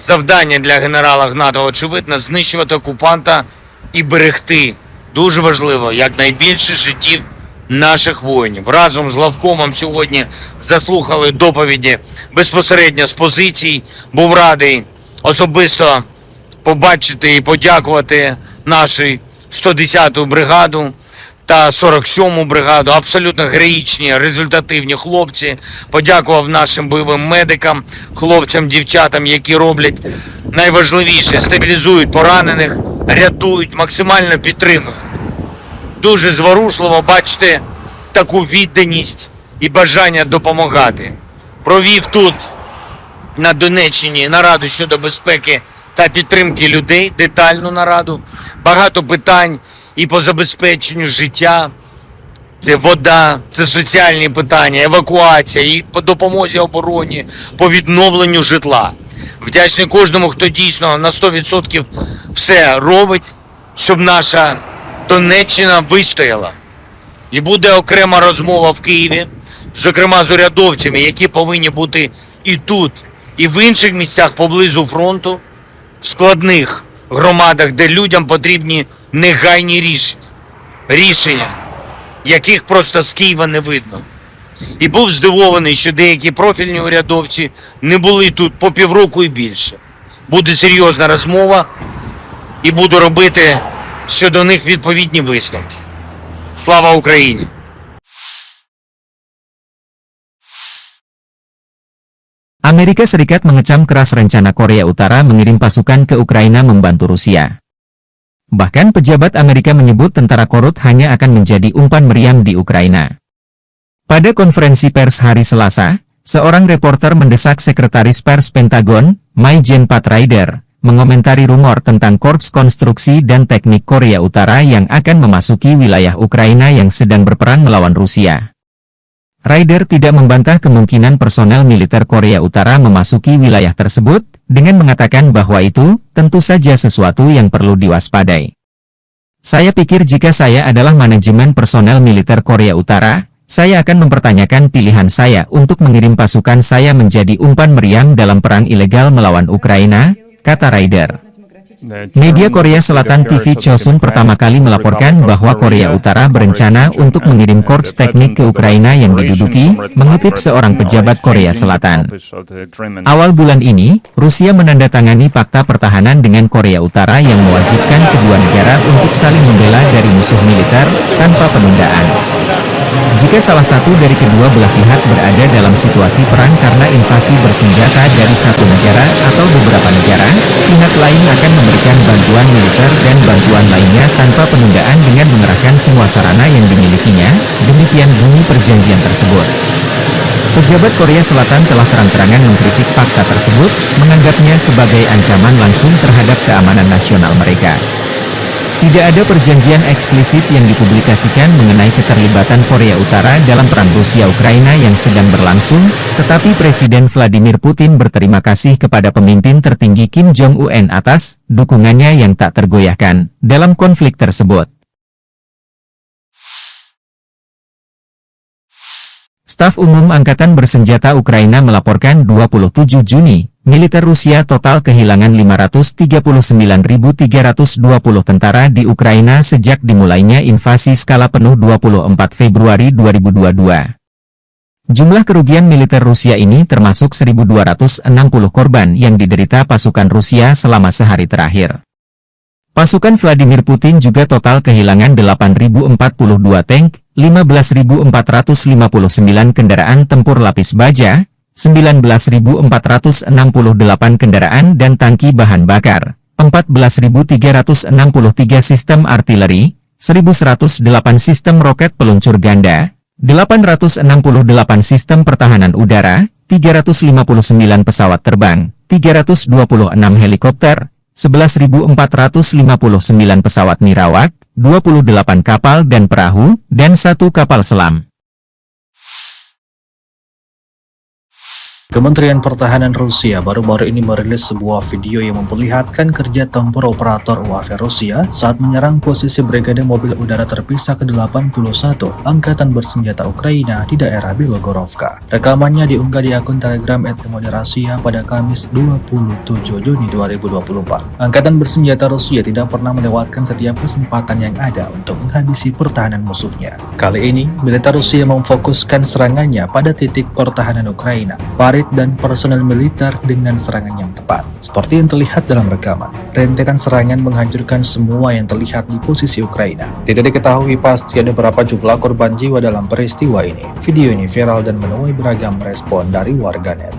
Завдання для генерала Гнатова, очевидно, знищувати окупанта і берегти, дуже важливо, якнайбільше життів наших воїнів. Разом з главкомом сьогодні заслухали доповіді безпосередньо з позицій. Був радий особисто побачити і подякувати нашу 110-ту бригаду та 47-му бригаду. Абсолютно героїчні, результативні хлопці. Подякував нашим бойовим медикам, хлопцям, дівчатам, які роблять найважливіше, стабілізують поранених, рятують, максимально підтримують. Дуже зворушливо бачити таку відданість і бажання допомагати. Провів тут, на Донеччині, нараду щодо безпеки та підтримки людей, детальну нараду. Багато питань і по забезпеченню життя. Це вода, це соціальні питання, евакуація, і по допомозі обороні, по відновленню житла. Вдячний кожному, хто дійсно на 100% все робить, щоб наша Донеччина вистояла. І буде окрема розмова в Києві, зокрема з урядовцями, які повинні бути і тут, і в інших місцях поблизу фронту, в складних громадах, де людям потрібні негайні рішення. Рішення, яких просто з Києва не видно. І був здивований, що деякі профільні урядовці не були тут по півроку і більше. Буде серйозна розмова і буду робити щодо них відповідні висновки. Слава Україні! Amerika Serikat mengecam keras rencana Korea Utara mengirim pasukan ke Ukraina membantu Rusia. Bahkan pejabat Amerika menyebut tentara Korut hanya akan menjadi umpan meriam di Ukraina. Pada konferensi pers hari Selasa, seorang reporter mendesak Sekretaris Pers Pentagon, Mai-Jen Pat Ryder, mengomentari rumor tentang Korps Konstruksi dan Teknik Korea Utara yang akan memasuki wilayah Ukraina yang sedang berperang melawan Rusia. Ryder tidak membantah kemungkinan personel militer Korea Utara memasuki wilayah tersebut, dengan mengatakan bahwa itu tentu saja sesuatu yang perlu diwaspadai. Saya pikir jika saya adalah manajemen personel militer Korea Utara, saya akan mempertanyakan pilihan saya untuk mengirim pasukan saya menjadi umpan meriam dalam perang ilegal melawan Ukraina, kata Ryder. Media Korea Selatan TV Chosun pertama kali melaporkan bahwa Korea Utara berencana untuk mengirim korps teknik ke Ukraina yang diduduki, mengutip seorang pejabat Korea Selatan. Awal bulan ini, Rusia menandatangani fakta pertahanan dengan Korea Utara yang mewajibkan kedua negara untuk saling membela dari musuh militer, tanpa penundaan. Jika salah satu dari kedua belah pihak berada dalam situasi perang karena invasi bersenjata dari satu negara atau beberapa negara, pihak lain akan memberikan bantuan militer dan bantuan lainnya tanpa penundaan dengan mengerahkan semua sarana yang dimilikinya, demikian bunyi perjanjian tersebut. Pejabat Korea Selatan telah terang-terangan mengkritik fakta tersebut, menganggapnya sebagai ancaman langsung terhadap keamanan nasional mereka. Tidak ada perjanjian eksplisit yang dipublikasikan mengenai keterlibatan Korea Utara dalam perang Rusia-Ukraina yang sedang berlangsung, tetapi Presiden Vladimir Putin berterima kasih kepada pemimpin tertinggi Kim Jong-un atas dukungannya yang tak tergoyahkan dalam konflik tersebut. Staf Umum Angkatan Bersenjata Ukraina melaporkan 27 Juni, militer Rusia total kehilangan 539.320 tentara di Ukraina sejak dimulainya invasi skala penuh 24 Februari 2022. Jumlah kerugian militer Rusia ini termasuk 1.260 korban yang diderita pasukan Rusia selama sehari terakhir. Pasukan Vladimir Putin juga total kehilangan 8.042 tank, 15.459 kendaraan tempur lapis baja, 19.468 kendaraan dan tangki bahan bakar, 14.363 sistem artileri, 1.108 sistem roket peluncur ganda, 868 sistem pertahanan udara, 359 pesawat terbang, 326 helikopter, 11.459 pesawat nirawak, 28 kapal dan perahu, dan 1 kapal selam. Kementerian Pertahanan Rusia baru-baru ini merilis sebuah video yang memperlihatkan kerja tempur operator UAV Rusia saat menyerang posisi Brigade Mobil Udara Terpisah ke-81 Angkatan Bersenjata Ukraina di daerah Bilogorovka. Rekamannya diunggah di akun Telegram @Moderasia pada Kamis 27 Juni 2024. Angkatan Bersenjata Rusia tidak pernah melewatkan setiap kesempatan yang ada untuk menghabisi pertahanan musuhnya. Kali ini, militer Rusia memfokuskan serangannya pada titik pertahanan Ukraina, dan personel militer dengan serangan yang tepat. Seperti yang terlihat dalam rekaman, rentetan serangan menghancurkan semua yang terlihat di posisi Ukraina. Tidak diketahui pasti ada berapa jumlah korban jiwa dalam peristiwa ini. Video ini viral dan menuai beragam respon dari warganet.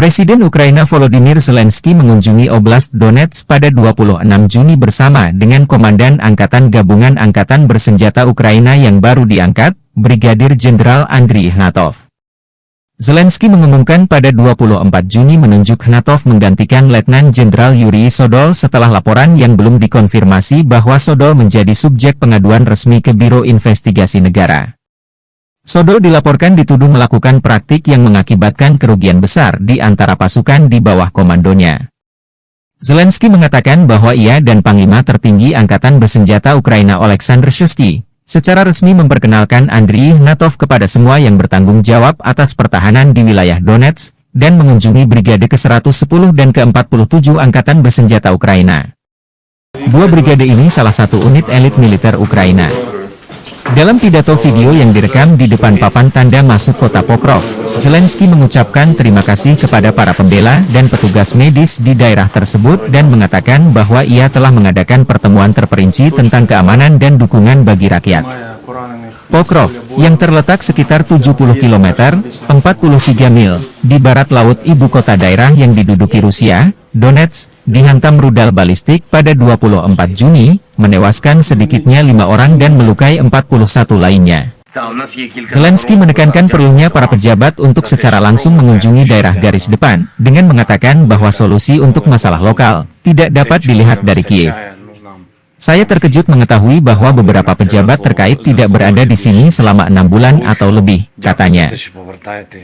Presiden Ukraina Volodymyr Zelensky mengunjungi Oblast Donetsk pada 26 Juni bersama dengan Komandan Angkatan Gabungan Angkatan Bersenjata Ukraina yang baru diangkat, Brigadir Jenderal Andriy Ignatov. Zelensky mengumumkan pada 24 Juni menunjuk Ignatov menggantikan Letnan Jenderal Yuri Sodol setelah laporan yang belum dikonfirmasi bahwa Sodol menjadi subjek pengaduan resmi ke Biro Investigasi Negara. Sodol dilaporkan dituduh melakukan praktik yang mengakibatkan kerugian besar di antara pasukan di bawah komandonya. Zelensky mengatakan bahwa ia dan Panglima Tertinggi Angkatan Bersenjata Ukraina Oleksandr Shuisky secara resmi memperkenalkan Andriy Ignatov kepada semua yang bertanggung jawab atas pertahanan di wilayah Donetsk dan mengunjungi Brigade ke-110 dan ke-47 Angkatan Bersenjata Ukraina. Dua brigade ini salah satu unit elit militer Ukraina. Dalam pidato video yang direkam di depan papan tanda masuk kota Pokrov, Zelensky mengucapkan terima kasih kepada para pembela dan petugas medis di daerah tersebut dan mengatakan bahwa ia telah mengadakan pertemuan terperinci tentang keamanan dan dukungan bagi rakyat. Pokrov, yang terletak sekitar 70 km, 43 mil, di barat laut ibu kota daerah yang diduduki Rusia, Donetsk, dihantam rudal balistik pada 24 Juni, menewaskan sedikitnya 5 orang dan melukai 41 lainnya. Zelensky menekankan perlunya para pejabat untuk secara langsung mengunjungi daerah garis depan, dengan mengatakan bahwa solusi untuk masalah lokal tidak dapat dilihat dari Kiev. Saya terkejut mengetahui bahwa beberapa pejabat terkait tidak berada di sini selama 6 bulan atau lebih, katanya.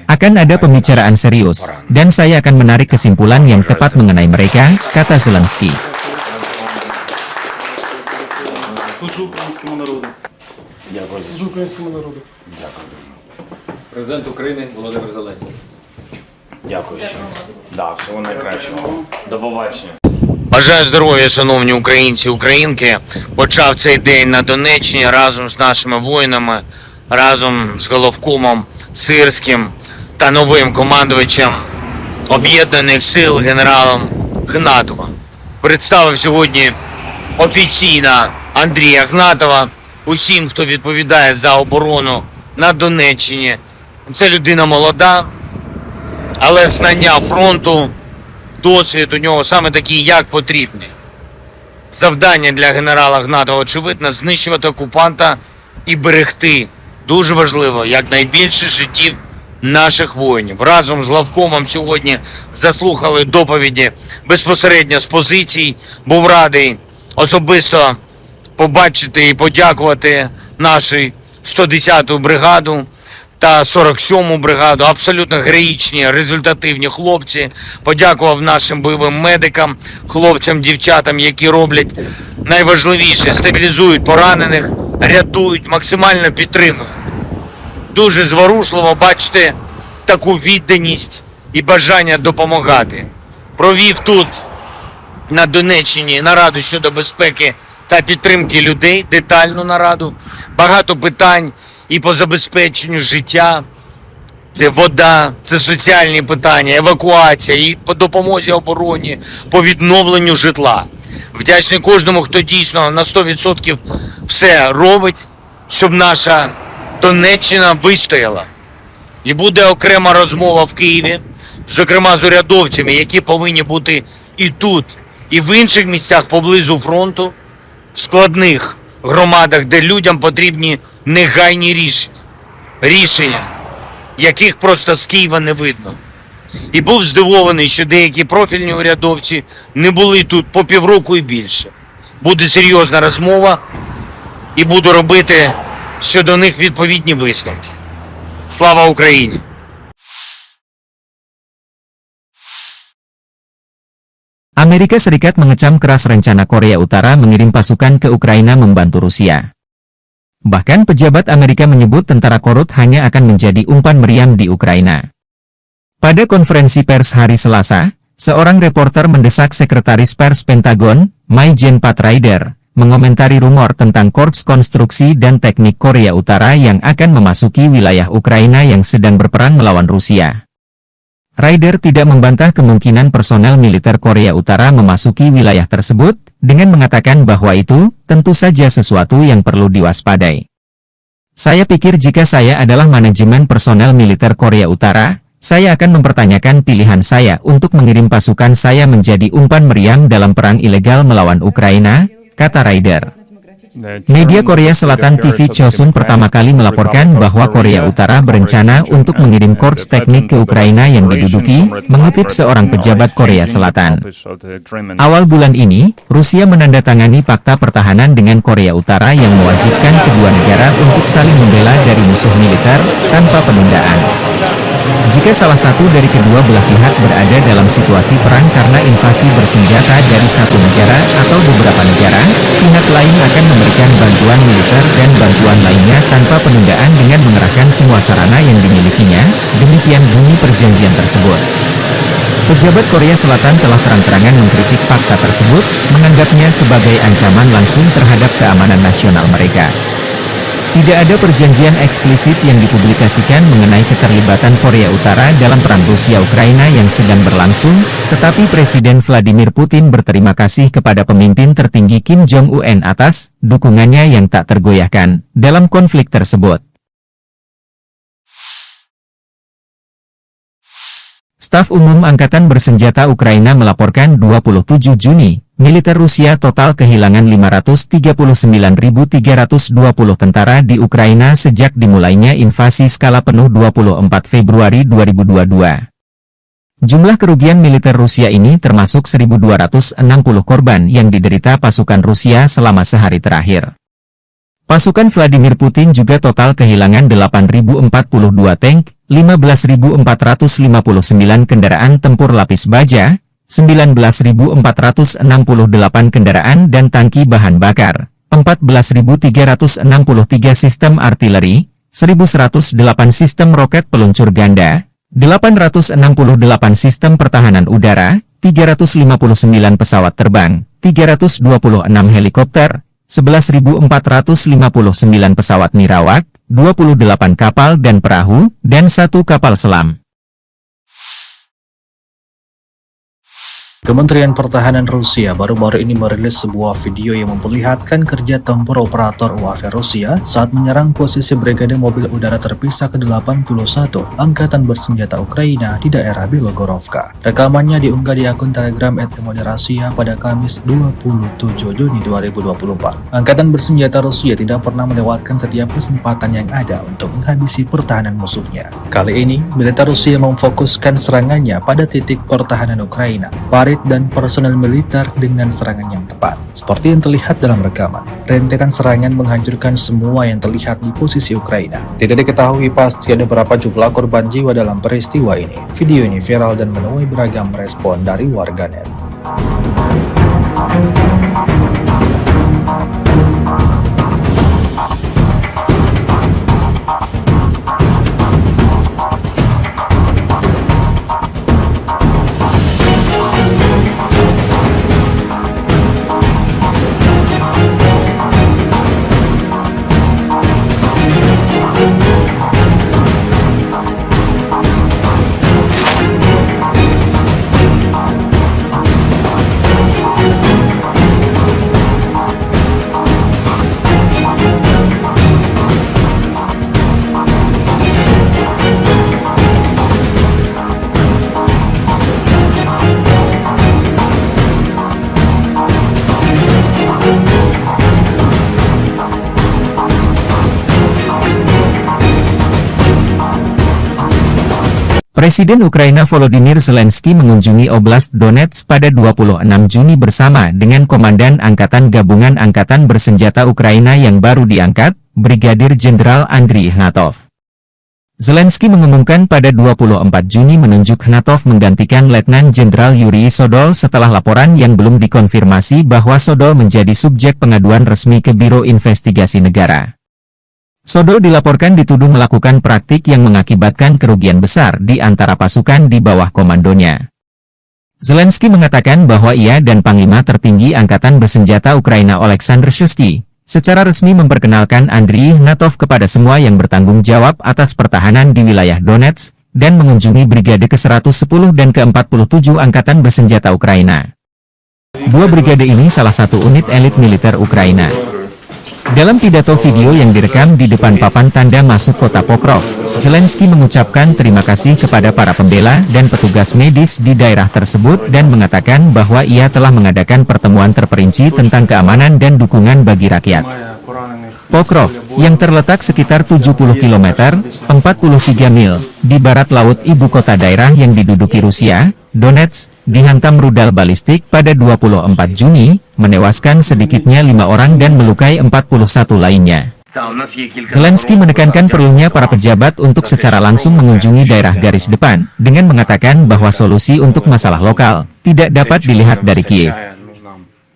Akan ada pembicaraan serius, dan saya akan menarik kesimpulan yang tepat mengenai mereka, kata Zelensky. Президент України Володимир Зеленський. Дякую. Да, всього найкращого. До побачення. Бажаю здоров'я, шановні українці і українки. Почав цей день на Донеччині разом з нашими воїнами, разом з головкомом Сирським та новим командувачем Об'єднаних сил генералом Ігнатовим. Представив сьогодні офіційно Андрія Ігнатова усім, хто відповідає за оборону на Донеччині. Це людина молода, але знання фронту, досвід у нього саме такий, як потрібний. Завдання для генерала Ігнатова, очевидно, знищувати окупанта і берегти, дуже важливо, якнайбільше життів наших воїнів. Разом з главкомом сьогодні заслухали доповіді безпосередньо з позицій. Був радий особисто побачити і подякувати нашій 110-ту бригаду та 47-му бригаду. Абсолютно героїчні, результативні хлопці. Подякував нашим бойовим медикам, хлопцям, дівчатам, які роблять найважливіше – стабілізують поранених, рятують, максимально підтримують. Дуже зворушливо бачити таку відданість і бажання допомагати. Провів тут, на Донеччині, нараду щодо безпеки та підтримки людей, детальну нараду. Багато питань і по забезпеченню життя. Це вода, це соціальні питання, евакуація, і по допомозі обороні, по відновленню житла. Вдячний кожному, хто дійсно на 100% все робить, щоб наша Донеччина вистояла. І буде окрема розмова в Києві, зокрема з урядовцями, які повинні бути і тут, і в інших місцях поблизу фронту, в складних громадах, де людям потрібні негайні рішення, яких просто з Києва не видно. І був здивований, що деякі профільні урядовці не були тут по півроку і більше. Буде серйозна розмова і буду робити щодо них відповідні висновки. Слава Україні! Amerika Serikat mengecam keras rencana Korea Utara mengirim pasukan ke Ukraina membantu Rusia. Bahkan pejabat Amerika menyebut tentara korut hanya akan menjadi umpan meriam di Ukraina. Pada konferensi pers hari Selasa, seorang reporter mendesak Sekretaris Pers Pentagon, Mai-Jen Pat Ryder, mengomentari rumor tentang Korps Konstruksi dan Teknik Korea Utara yang akan memasuki wilayah Ukraina yang sedang berperang melawan Rusia. Ryder tidak membantah kemungkinan personel militer Korea Utara memasuki wilayah tersebut, dengan mengatakan bahwa itu tentu saja sesuatu yang perlu diwaspadai. Saya pikir jika saya adalah manajemen personel militer Korea Utara, saya akan mempertanyakan pilihan saya untuk mengirim pasukan saya menjadi umpan meriam dalam perang ilegal melawan Ukraina, kata Ryder. Media Korea Selatan TV Chosun pertama kali melaporkan bahwa Korea Utara berencana untuk mengirim korps teknik ke Ukraina yang diduduki, mengutip seorang pejabat Korea Selatan. Awal bulan ini, Rusia menandatangani fakta pertahanan dengan Korea Utara yang mewajibkan kedua negara untuk saling membela dari musuh militer, tanpa penundaan. Jika salah satu dari kedua belah pihak berada dalam situasi perang karena invasi bersenjata dari satu negara atau beberapa negara, pihak lain akan memberikan bantuan militer dan bantuan lainnya tanpa penundaan dengan mengerahkan semua sarana yang dimilikinya, demikian bunyi perjanjian tersebut. Pejabat Korea Selatan telah terang-terangan mengkritik fakta tersebut, menganggapnya sebagai ancaman langsung terhadap keamanan nasional mereka. Tidak ada perjanjian eksplisit yang dipublikasikan mengenai keterlibatan Korea Utara dalam perang Rusia-Ukraina yang sedang berlangsung, tetapi Presiden Vladimir Putin berterima kasih kepada pemimpin tertinggi Kim Jong-un atas dukungannya yang tak tergoyahkan dalam konflik tersebut. Staf Umum Angkatan Bersenjata Ukraina melaporkan 27 Juni, militer Rusia total kehilangan 539.320 tentara di Ukraina sejak dimulainya invasi skala penuh 24 Februari 2022. Jumlah kerugian militer Rusia ini termasuk 1.260 korban yang diderita pasukan Rusia selama sehari terakhir. Pasukan Vladimir Putin juga total kehilangan 8.042 tank, 15.459 kendaraan tempur lapis baja, 19.468 kendaraan dan tangki bahan bakar, 14.363 sistem artileri, 1.108 sistem roket peluncur ganda, 868 sistem pertahanan udara, 359 pesawat terbang, 326 helikopter, 11.459 pesawat nirawak, 28 kapal dan perahu, dan 1 kapal selam. Kementerian Pertahanan Rusia baru-baru ini merilis sebuah video yang memperlihatkan kerja tempur operator UAV Rusia saat menyerang posisi Brigade Mobil Udara Terpisah ke-81 Angkatan Bersenjata Ukraina di daerah Belogorovka. Rekamannya diunggah di akun Telegram @Rasia pada Kamis 27 Juni 2024. Angkatan Bersenjata Rusia tidak pernah melewatkan setiap kesempatan yang ada untuk menghabisi pertahanan musuhnya. Kali ini, militer Rusia memfokuskan serangannya pada titik pertahanan Ukraina. Farid prajurit dan personel militer dengan serangan yang tepat. Seperti yang terlihat dalam rekaman, rentetan serangan menghancurkan semua yang terlihat di posisi Ukraina. Tidak diketahui pasti ada berapa jumlah korban jiwa dalam peristiwa ini. Video ini viral dan menuai beragam respon dari warganet. Presiden Ukraina Volodymyr Zelensky mengunjungi Oblast Donetsk pada 26 Juni bersama dengan Komandan Angkatan Gabungan Angkatan Bersenjata Ukraina yang baru diangkat, Brigadir Jenderal Andriy Ignatov. Zelensky mengumumkan pada 24 Juni menunjuk Ignatov menggantikan Letnan Jenderal Yuri Sodol setelah laporan yang belum dikonfirmasi bahwa Sodol menjadi subjek pengaduan resmi ke Biro Investigasi Negara. Sodol dilaporkan dituduh melakukan praktik yang mengakibatkan kerugian besar di antara pasukan di bawah komandonya. Zelensky mengatakan bahwa ia dan Panglima Tertinggi Angkatan Bersenjata Ukraina Oleksandr Shuisky secara resmi memperkenalkan Andriy Ignatov kepada semua yang bertanggung jawab atas pertahanan di wilayah Donetsk dan mengunjungi Brigade ke-110 dan ke-47 Angkatan Bersenjata Ukraina. Dua brigade ini salah satu unit elit militer Ukraina. Dalam pidato video yang direkam di depan papan tanda masuk kota Pokrov, Zelensky mengucapkan terima kasih kepada para pembela dan petugas medis di daerah tersebut dan mengatakan bahwa ia telah mengadakan pertemuan terperinci tentang keamanan dan dukungan bagi rakyat. Pokrov, yang terletak sekitar 70 km, 43 mil, di barat laut ibu kota daerah yang diduduki Rusia, Donetsk, dihantam rudal balistik pada 24 Juni, menewaskan sedikitnya 5 orang dan melukai 41 lainnya. Zelensky menekankan perlunya para pejabat untuk secara langsung mengunjungi daerah garis depan, dengan mengatakan bahwa solusi untuk masalah lokal tidak dapat dilihat dari Kiev.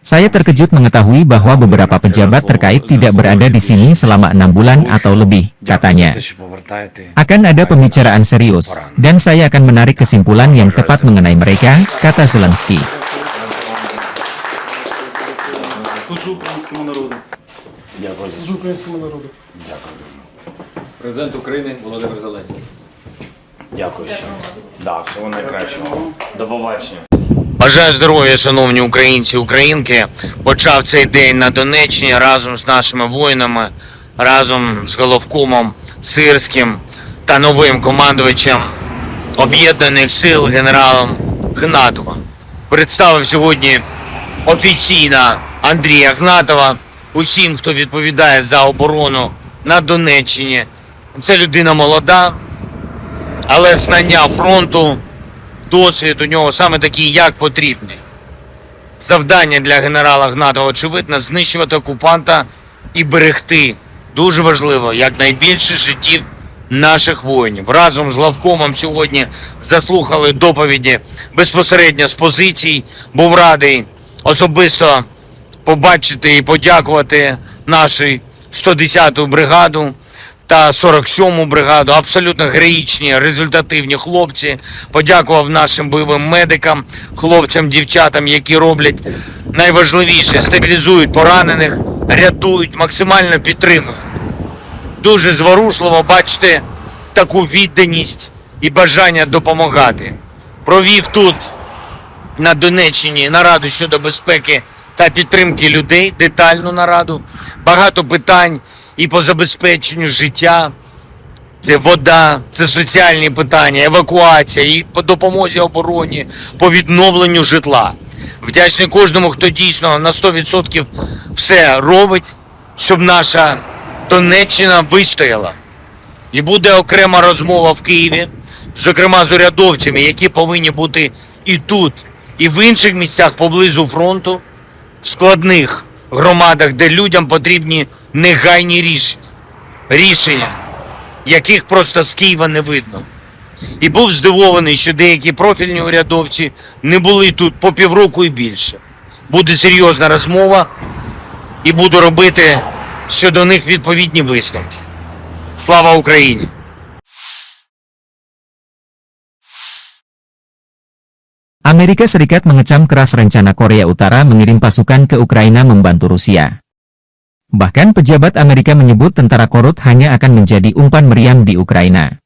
Saya terkejut mengetahui bahwa beberapa pejabat terkait tidak berada di sini selama 6 bulan atau lebih, katanya. Akan ada pembicaraan serius, dan saya akan menarik kesimpulan yang tepat mengenai mereka, kata Zelensky. Президент України Володимир Зеленський. Дякую ще. Да, всього найкращого. До побачення. Бажаю здоров'я, шановні українці, українки. Почав цей день на Донеччині разом з нашими воїнами, разом з головкомом Сирським та новим командувачем Об'єднаних сил генералом Ігнатовим. Представив сьогодні офіційно Андрія Ігнатова усім, хто відповідає за оборону на Донеччині. Це людина молода, але знання фронту, досвід у нього саме такий, як потрібний. Завдання для генерала Ігнатова, очевидно, знищувати окупанта і берегти, дуже важливо, якнайбільше життів наших воїнів. Разом з главкомом сьогодні заслухали доповіді безпосередньо з позицій. Був радий особисто побачити і подякувати нашу 110-ту бригаду та 47-му бригаду. Абсолютно героїчні, результативні хлопці. Подякував нашим бойовим медикам, хлопцям, дівчатам, які роблять найважливіше – стабілізують поранених, рятують, максимально підтримують. Дуже зворушливо бачити таку відданість і бажання допомагати. Провів тут, на Донеччині, нараду щодо безпеки та підтримки людей, детальну нараду. Багато питань і по забезпеченню життя. Це вода, це соціальні питання, евакуація, і по допомозі обороні, по відновленню житла. Вдячний кожному, хто дійсно на 100% все робить, щоб наша Донеччина вистояла. І буде окрема розмова в Києві, зокрема з урядовцями, які повинні бути і тут, і в інших місцях поблизу фронту, в складних громадах, де людям потрібні негайні рішення, яких просто з Києва не видно. І був здивований, що деякі профільні урядовці не були тут по півроку і більше. Буде серйозна розмова і буду робити щодо них відповідні висновки. Слава Україні! Amerika Serikat mengecam keras rencana Korea Utara mengirim pasukan ke Ukraina membantu Rusia. Bahkan pejabat Amerika menyebut tentara Korut hanya akan menjadi umpan meriam di Ukraina.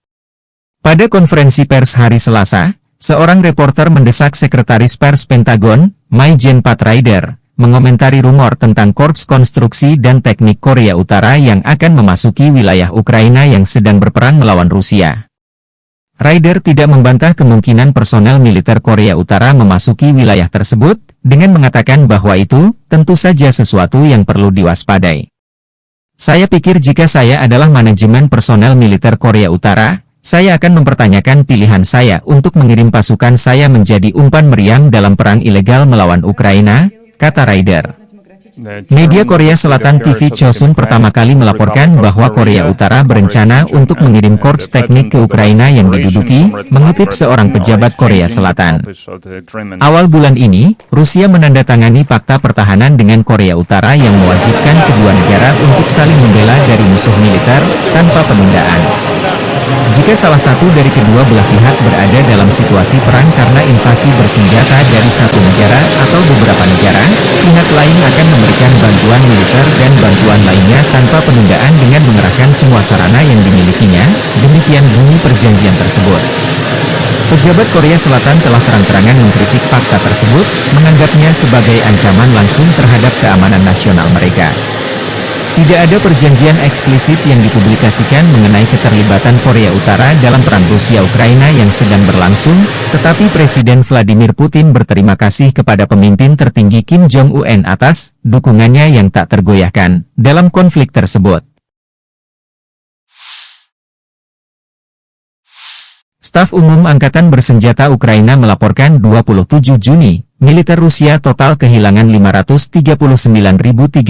Pada konferensi pers hari Selasa, seorang reporter mendesak Sekretaris Pers Pentagon, Mai-Jen Pat Ryder, mengomentari rumor tentang Korps Konstruksi dan Teknik Korea Utara yang akan memasuki wilayah Ukraina yang sedang berperang melawan Rusia. Ryder tidak membantah kemungkinan personel militer Korea Utara memasuki wilayah tersebut, dengan mengatakan bahwa itu tentu saja sesuatu yang perlu diwaspadai. Saya pikir jika saya adalah manajemen personel militer Korea Utara, saya akan mempertanyakan pilihan saya untuk mengirim pasukan saya menjadi umpan meriam dalam perang ilegal melawan Ukraina, kata Ryder. Media Korea Selatan TV Chosun pertama kali melaporkan bahwa Korea Utara berencana untuk mengirim korps teknik ke Ukraina yang diduduki, mengutip seorang pejabat Korea Selatan. Awal bulan ini, Rusia menandatangani fakta pertahanan dengan Korea Utara yang mewajibkan kedua negara untuk saling membela dari musuh militer, tanpa penundaan. Jika salah satu dari kedua belah pihak berada dalam situasi perang karena invasi bersenjata dari satu negara atau beberapa negara, pihak lain akan memberikan bantuan militer dan bantuan lainnya tanpa penundaan dengan mengerahkan semua sarana yang dimilikinya, demikian bunyi perjanjian tersebut. Pejabat Korea Selatan telah terang-terangan mengkritik fakta tersebut, menganggapnya sebagai ancaman langsung terhadap keamanan nasional mereka. Tidak ada perjanjian eksplisit yang dipublikasikan mengenai keterlibatan Korea Utara dalam perang Rusia-Ukraina yang sedang berlangsung, tetapi Presiden Vladimir Putin berterima kasih kepada pemimpin tertinggi Kim Jong-un atas dukungannya yang tak tergoyahkan dalam konflik tersebut. Staf Umum Angkatan Bersenjata Ukraina melaporkan 27 Juni, militer Rusia total kehilangan 539.320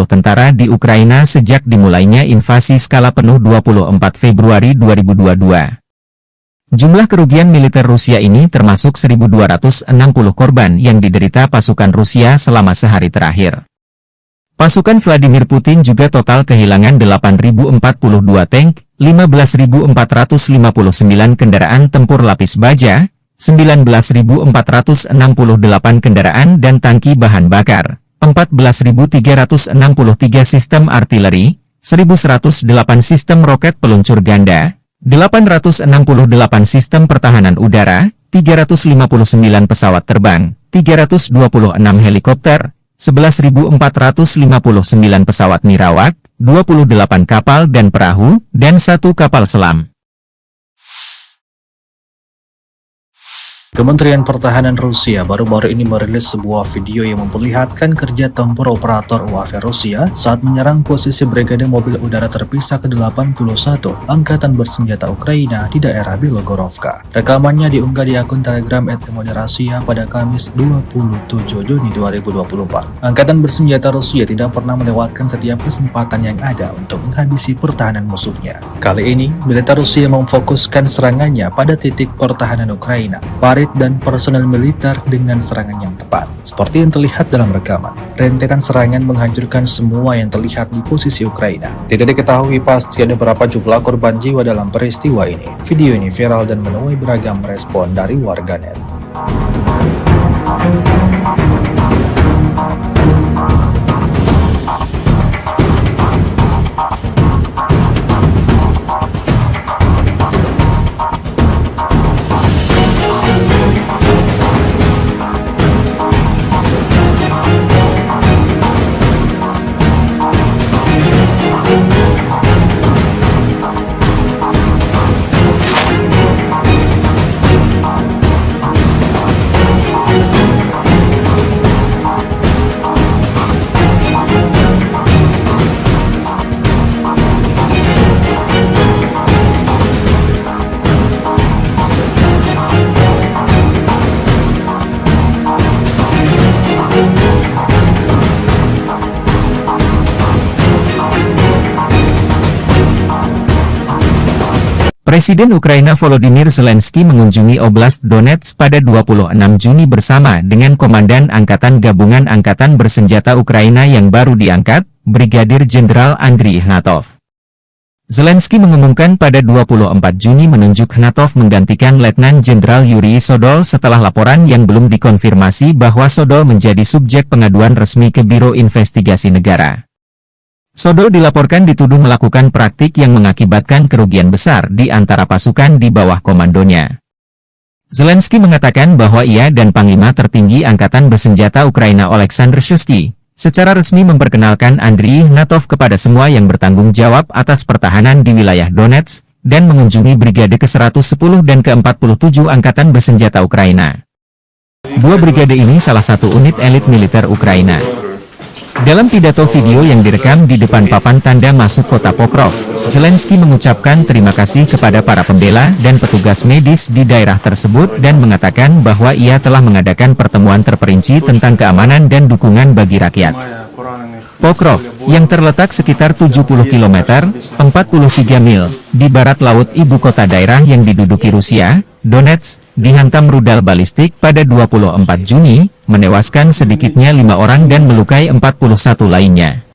tentara di Ukraina sejak dimulainya invasi skala penuh 24 Februari 2022. Jumlah kerugian militer Rusia ini termasuk 1.260 korban yang diderita pasukan Rusia selama sehari terakhir. Pasukan Vladimir Putin juga total kehilangan 8.042 tank, 15.459 kendaraan tempur lapis baja, 19.468 kendaraan dan tangki bahan bakar, 14.363 sistem artileri, 1.108 sistem roket peluncur ganda, 868 sistem pertahanan udara, 359 pesawat terbang, 326 helikopter, 11.459 pesawat nirawak, 28 kapal dan perahu, dan 1 kapal selam. Kementerian Pertahanan Rusia baru-baru ini merilis sebuah video yang memperlihatkan kerja tempur operator UAV Rusia saat menyerang posisi Brigade Mobil Udara Terpisah ke-81 Angkatan Bersenjata Ukraina di daerah Bilogorovka. Rekamannya diunggah di akun Telegram @Rasia pada Kamis 27 Juni 2024. Angkatan Bersenjata Rusia tidak pernah melewatkan setiap kesempatan yang ada untuk menghabisi pertahanan musuhnya. Kali ini, militer Rusia memfokuskan serangannya pada titik pertahanan Ukraina, dan personel militer dengan serangan yang tepat. Seperti yang terlihat dalam rekaman, rentetan serangan menghancurkan semua yang terlihat di posisi Ukraina. Tidak diketahui pasti ada berapa jumlah korban jiwa dalam peristiwa ini. Video ini viral dan menuai beragam respon dari warganet. Presiden Ukraina Volodymyr Zelensky mengunjungi Oblast Donetsk pada 26 Juni bersama dengan Komandan Angkatan Gabungan Angkatan Bersenjata Ukraina yang baru diangkat, Brigadir Jenderal Andriy Ignatov. Zelensky mengumumkan pada 24 Juni menunjuk Ignatov menggantikan Letnan Jenderal Yuri Sodol setelah laporan yang belum dikonfirmasi bahwa Sodol menjadi subjek pengaduan resmi ke Biro Investigasi Negara. Sodol dilaporkan dituduh melakukan praktik yang mengakibatkan kerugian besar di antara pasukan di bawah komandonya. Zelensky mengatakan bahwa ia dan Panglima Tertinggi Angkatan Bersenjata Ukraina Oleksandr Shuisky secara resmi memperkenalkan Andriy Ignatov kepada semua yang bertanggung jawab atas pertahanan di wilayah Donetsk dan mengunjungi Brigade ke-110 dan ke-47 Angkatan Bersenjata Ukraina. Dua brigade ini salah satu unit elit militer Ukraina. Dalam pidato video yang direkam di depan papan tanda masuk kota Pokrov, Zelensky mengucapkan terima kasih kepada para pembela dan petugas medis di daerah tersebut dan mengatakan bahwa ia telah mengadakan pertemuan terperinci tentang keamanan dan dukungan bagi rakyat. Pokrov, yang terletak sekitar 70 km, 43 mil, di barat laut ibu kota daerah yang diduduki Rusia, Donetsk, dihantam rudal balistik pada 24 Juni, menewaskan sedikitnya 5 orang dan melukai 41 lainnya.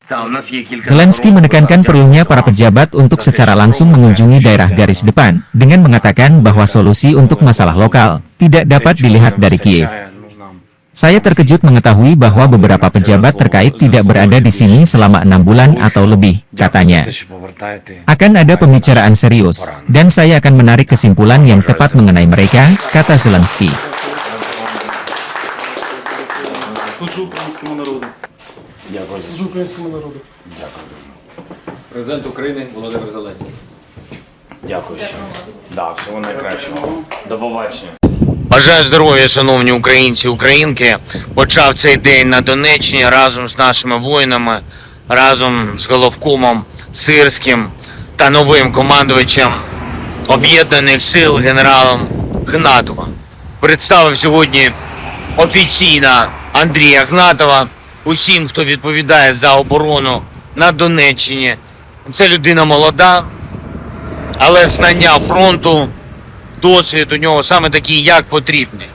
Zelensky menekankan perlunya para pejabat untuk secara langsung mengunjungi daerah garis depan, dengan mengatakan bahwa solusi untuk masalah lokal tidak dapat dilihat dari Kiev. Saya terkejut mengetahui bahwa beberapa pejabat terkait tidak berada di sini selama 6 bulan atau lebih, katanya. Akan ada pembicaraan serius, dan saya akan menarik kesimpulan yang tepat mengenai mereka, kata Zelensky. Президент України Володимир Зеленський. Дякую. Да, всього найкращого. До побачення. Бажаю здоров'я, шановні українці, українки. Почав цей день на Донеччині разом з нашими воїнами, разом з головкомом Сирським та новим командувачем Об'єднаних сил генералом Гнатовим. Представив сьогодні офіційно Андрія Гнатова усім, хто відповідає за оборону на Донеччині. Це людина молода, але знання фронту, досвід у нього саме такий, як потрібний.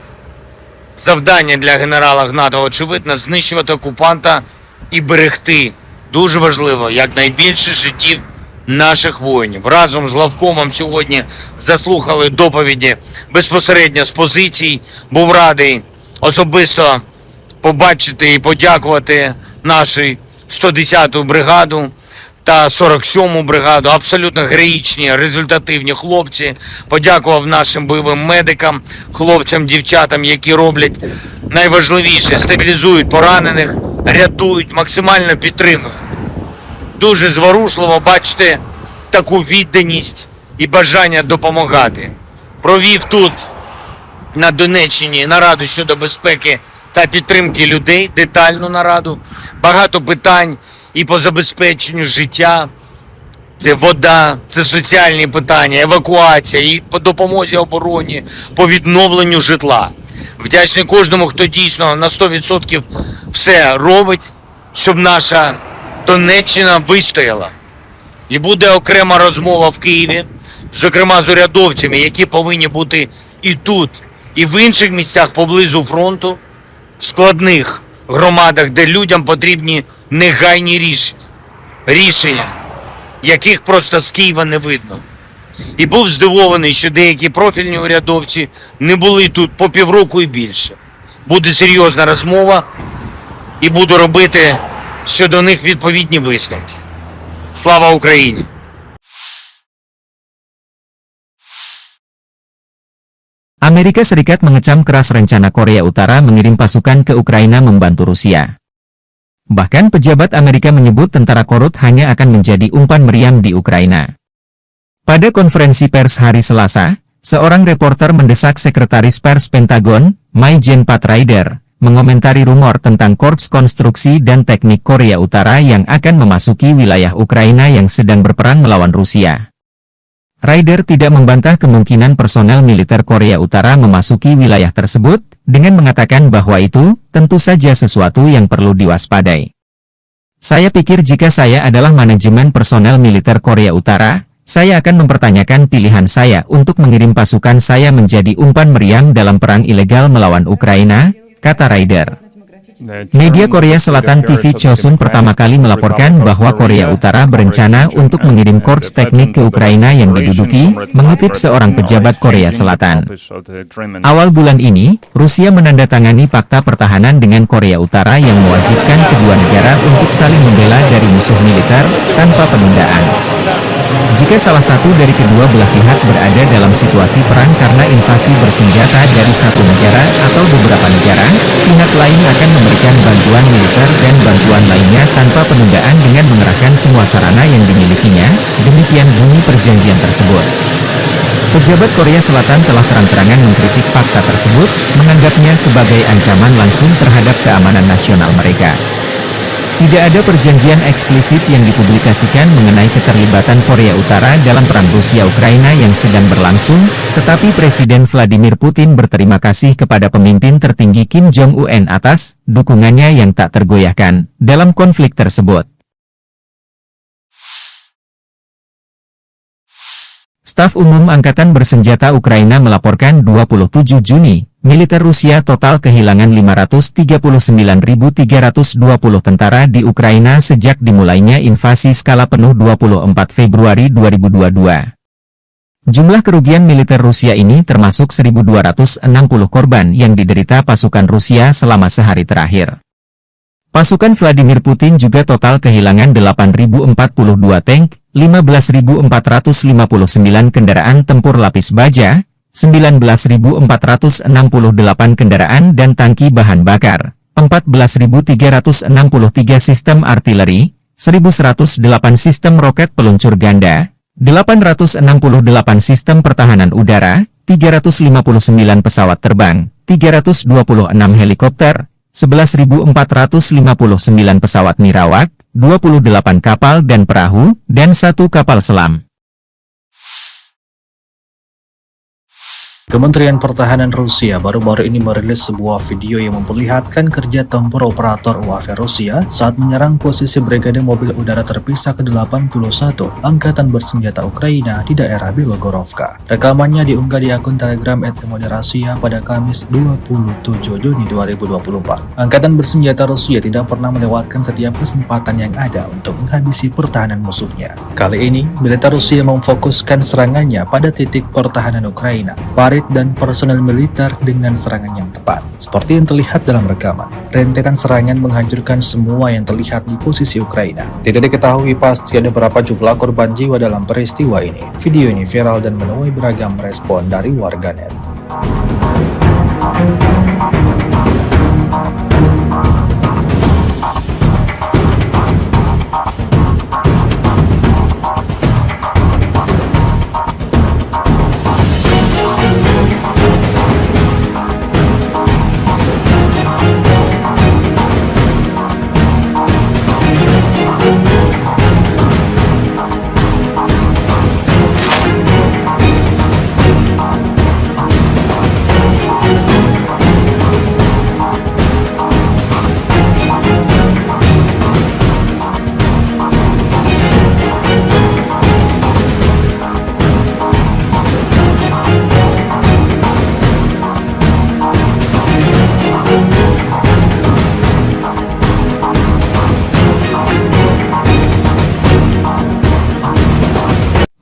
Завдання для генерала Гнатова, очевидно, знищувати окупанта і берегти, дуже важливо, якнайбільше життів наших воїнів. Разом з главкомом сьогодні заслухали доповіді безпосередньо з позицій. Був радий особисто побачити і подякувати нашу 110-ту бригаду та 47-му бригаду. Абсолютно героїчні, результативні хлопці. Подякував нашим бойовим медикам, хлопцям, дівчатам, які роблять найважливіше – стабілізують поранених, рятують, максимально підтримують. Дуже зворушливо бачити таку відданість і бажання допомагати. Провів тут, на Донеччині, нараду щодо безпеки та підтримки людей, детальну нараду. Багато питань і по забезпеченню життя. Це вода, це соціальні питання, евакуація, і по допомозі обороні, по відновленню житла. Вдячний кожному, хто дійсно на 100% все робить, щоб наша Донеччина вистояла. І буде окрема розмова в Києві, зокрема з урядовцями, які повинні бути і тут, і в інших місцях поблизу фронту, в складних громадах, де людям потрібні негайні рішення, яких просто з Києва не видно. І був здивований, що деякі профільні урядовці не були тут по півроку і більше. Буде серйозна розмова і буду робити щодо них відповідні висновки. Слава Україні! Amerika Serikat mengecam keras rencana Korea Utara mengirim pasukan ke Ukraina membantu Rusia. Bahkan pejabat Amerika menyebut tentara korut hanya akan menjadi umpan meriam di Ukraina. Pada konferensi pers hari Selasa, seorang reporter mendesak Sekretaris Pers Pentagon, Mai-Jen Pat Ryder, mengomentari rumor tentang Korps Konstruksi dan Teknik Korea Utara yang akan memasuki wilayah Ukraina yang sedang berperang melawan Rusia. Ryder tidak membantah kemungkinan personel militer Korea Utara memasuki wilayah tersebut, dengan mengatakan bahwa itu tentu saja sesuatu yang perlu diwaspadai. Saya pikir jika saya adalah manajemen personel militer Korea Utara, Saya akan mempertanyakan pilihan saya untuk mengirim pasukan saya menjadi umpan meriam dalam perang ilegal melawan Ukraina, kata Ryder. Media Korea Selatan TV Chosun pertama kali melaporkan bahwa Korea Utara berencana untuk mengirim korps teknik ke Ukraina yang diduduki, mengutip seorang pejabat Korea Selatan. Awal bulan ini, Rusia menandatangani fakta pertahanan dengan Korea Utara yang mewajibkan kedua negara untuk saling membela dari musuh militer, tanpa penundaan. Jika salah satu dari kedua belah pihak berada dalam situasi perang karena invasi bersenjata dari satu negara atau beberapa negara, pihak lain akan memberikan bantuan militer dan bantuan lainnya tanpa penundaan dengan mengerahkan semua sarana yang dimilikinya, demikian bunyi perjanjian tersebut. Pejabat Korea Selatan telah terang-terangan mengkritik fakta tersebut, menganggapnya sebagai ancaman langsung terhadap keamanan nasional mereka. Tidak ada perjanjian eksplisit yang dipublikasikan mengenai keterlibatan Korea Utara dalam perang Rusia-Ukraina yang sedang berlangsung, tetapi Presiden Vladimir Putin berterima kasih kepada pemimpin tertinggi Kim Jong-un atas dukungannya yang tak tergoyahkan dalam konflik tersebut. Staf Umum Angkatan Bersenjata Ukraina melaporkan 27 Juni, militer Rusia total kehilangan 539.320 tentara di Ukraina sejak dimulainya invasi skala penuh 24 Februari 2022. Jumlah kerugian militer Rusia ini termasuk 1.260 korban yang diderita pasukan Rusia selama sehari terakhir. Pasukan Vladimir Putin juga total kehilangan 8.042 tank, 15.459 kendaraan tempur lapis baja, 19.468 kendaraan dan tangki bahan bakar, 14.363 sistem artileri, 1.108 sistem roket peluncur ganda, 868 sistem pertahanan udara, 359 pesawat terbang, 326 helikopter, 11.459 pesawat nirawak, 28 kapal dan perahu, dan 1 kapal selam. Kementerian Pertahanan Rusia baru-baru ini merilis sebuah video yang memperlihatkan kerja tempur operator UAV Rusia saat menyerang posisi Brigade Mobil Udara Terpisah ke-81 Angkatan Bersenjata Ukraina di daerah Belogorovka. Rekamannya diunggah di akun Telegram @Moderasia pada Kamis 27 Juni 2024. Angkatan Bersenjata Rusia tidak pernah melewatkan setiap kesempatan yang ada untuk menghabisi pertahanan musuhnya. Kali ini, militer Rusia memfokuskan serangannya pada titik pertahanan Ukraina, dan personel militer dengan serangan yang tepat. Seperti yang terlihat dalam rekaman, rentetan serangan menghancurkan semua yang terlihat di posisi Ukraina. Tidak diketahui pasti ada berapa jumlah korban jiwa dalam peristiwa ini. Video ini viral dan menuai beragam respon dari warganet.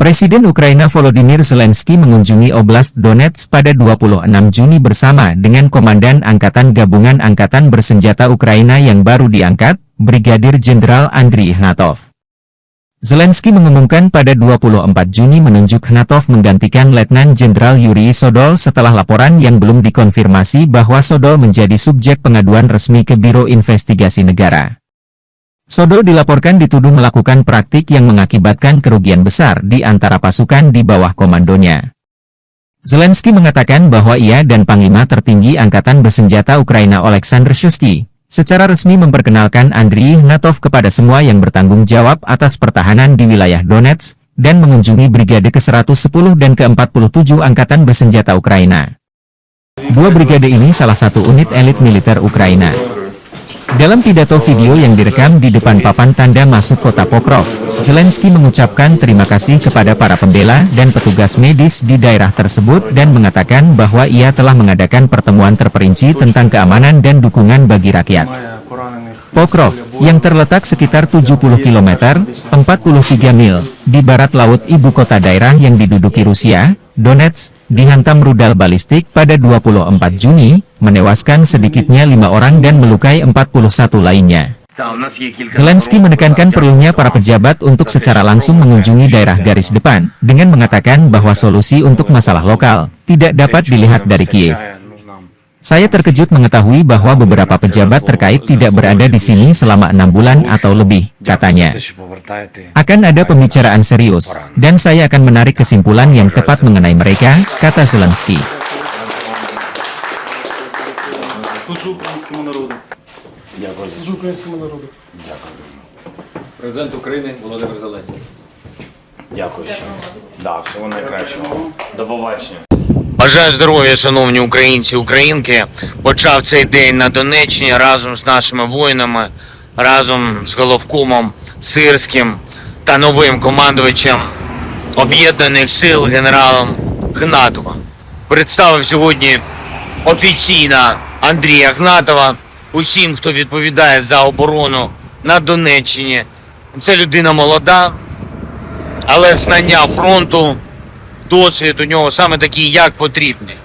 Presiden Ukraina Volodymyr Zelensky mengunjungi Oblast Donetsk pada 26 Juni bersama dengan Komandan Angkatan Gabungan Angkatan Bersenjata Ukraina yang baru diangkat, Brigadir Jenderal Andriy Ignatov. Zelensky mengumumkan pada 24 Juni menunjuk Ignatov menggantikan Letnan Jenderal Yuri Sodol setelah laporan yang belum dikonfirmasi bahwa Sodol menjadi subjek pengaduan resmi ke Biro Investigasi Negara. Sodol dilaporkan dituduh melakukan praktik yang mengakibatkan kerugian besar di antara pasukan di bawah komandonya. Zelensky mengatakan bahwa ia dan Panglima Tertinggi Angkatan Bersenjata Ukraina Oleksandr Shuisky secara resmi memperkenalkan Andriy Ignatov kepada semua yang bertanggung jawab atas pertahanan di wilayah Donetsk dan mengunjungi Brigade ke-110 dan ke-47 Angkatan Bersenjata Ukraina. Dua brigade ini salah satu unit elit militer Ukraina. Dalam pidato video yang direkam di depan papan tanda masuk kota Pokrov, Zelensky mengucapkan terima kasih kepada para pembela dan petugas medis di daerah tersebut dan mengatakan bahwa ia telah mengadakan pertemuan terperinci tentang keamanan dan dukungan bagi rakyat. Pokrov, yang terletak sekitar 70 km, 43 mil, di barat laut ibu kota daerah yang diduduki Rusia, Donetsk, dihantam rudal balistik pada 24 Juni, menewaskan sedikitnya 5 orang dan melukai 41 lainnya. Zelensky menekankan perlunya para pejabat untuk secara langsung mengunjungi daerah garis depan, dengan mengatakan bahwa solusi untuk masalah lokal tidak dapat dilihat dari Kiev. Saya terkejut mengetahui bahwa beberapa pejabat terkait tidak berada di sini selama 6 bulan atau lebih, katanya. Akan ada pembicaraan serius, dan saya akan menarik kesimpulan yang tepat mengenai mereka, kata Zelensky. Президент України Володимир Зеленський. Дякую ще. Да, всього найкращого. До побачення. Бажаю здоров'я, шановні українці, українки. Почав цей день на Донеччині разом з нашими воїнами, разом з головкомом Сирським та новим командувачем Об'єднаних сил генералом Гнатовим. Представив сьогодні офіційно Андрія Гнатова усім, хто відповідає за оборону на Донеччині. Це людина молода, але знання фронту, досвід у нього саме такий, як потрібний.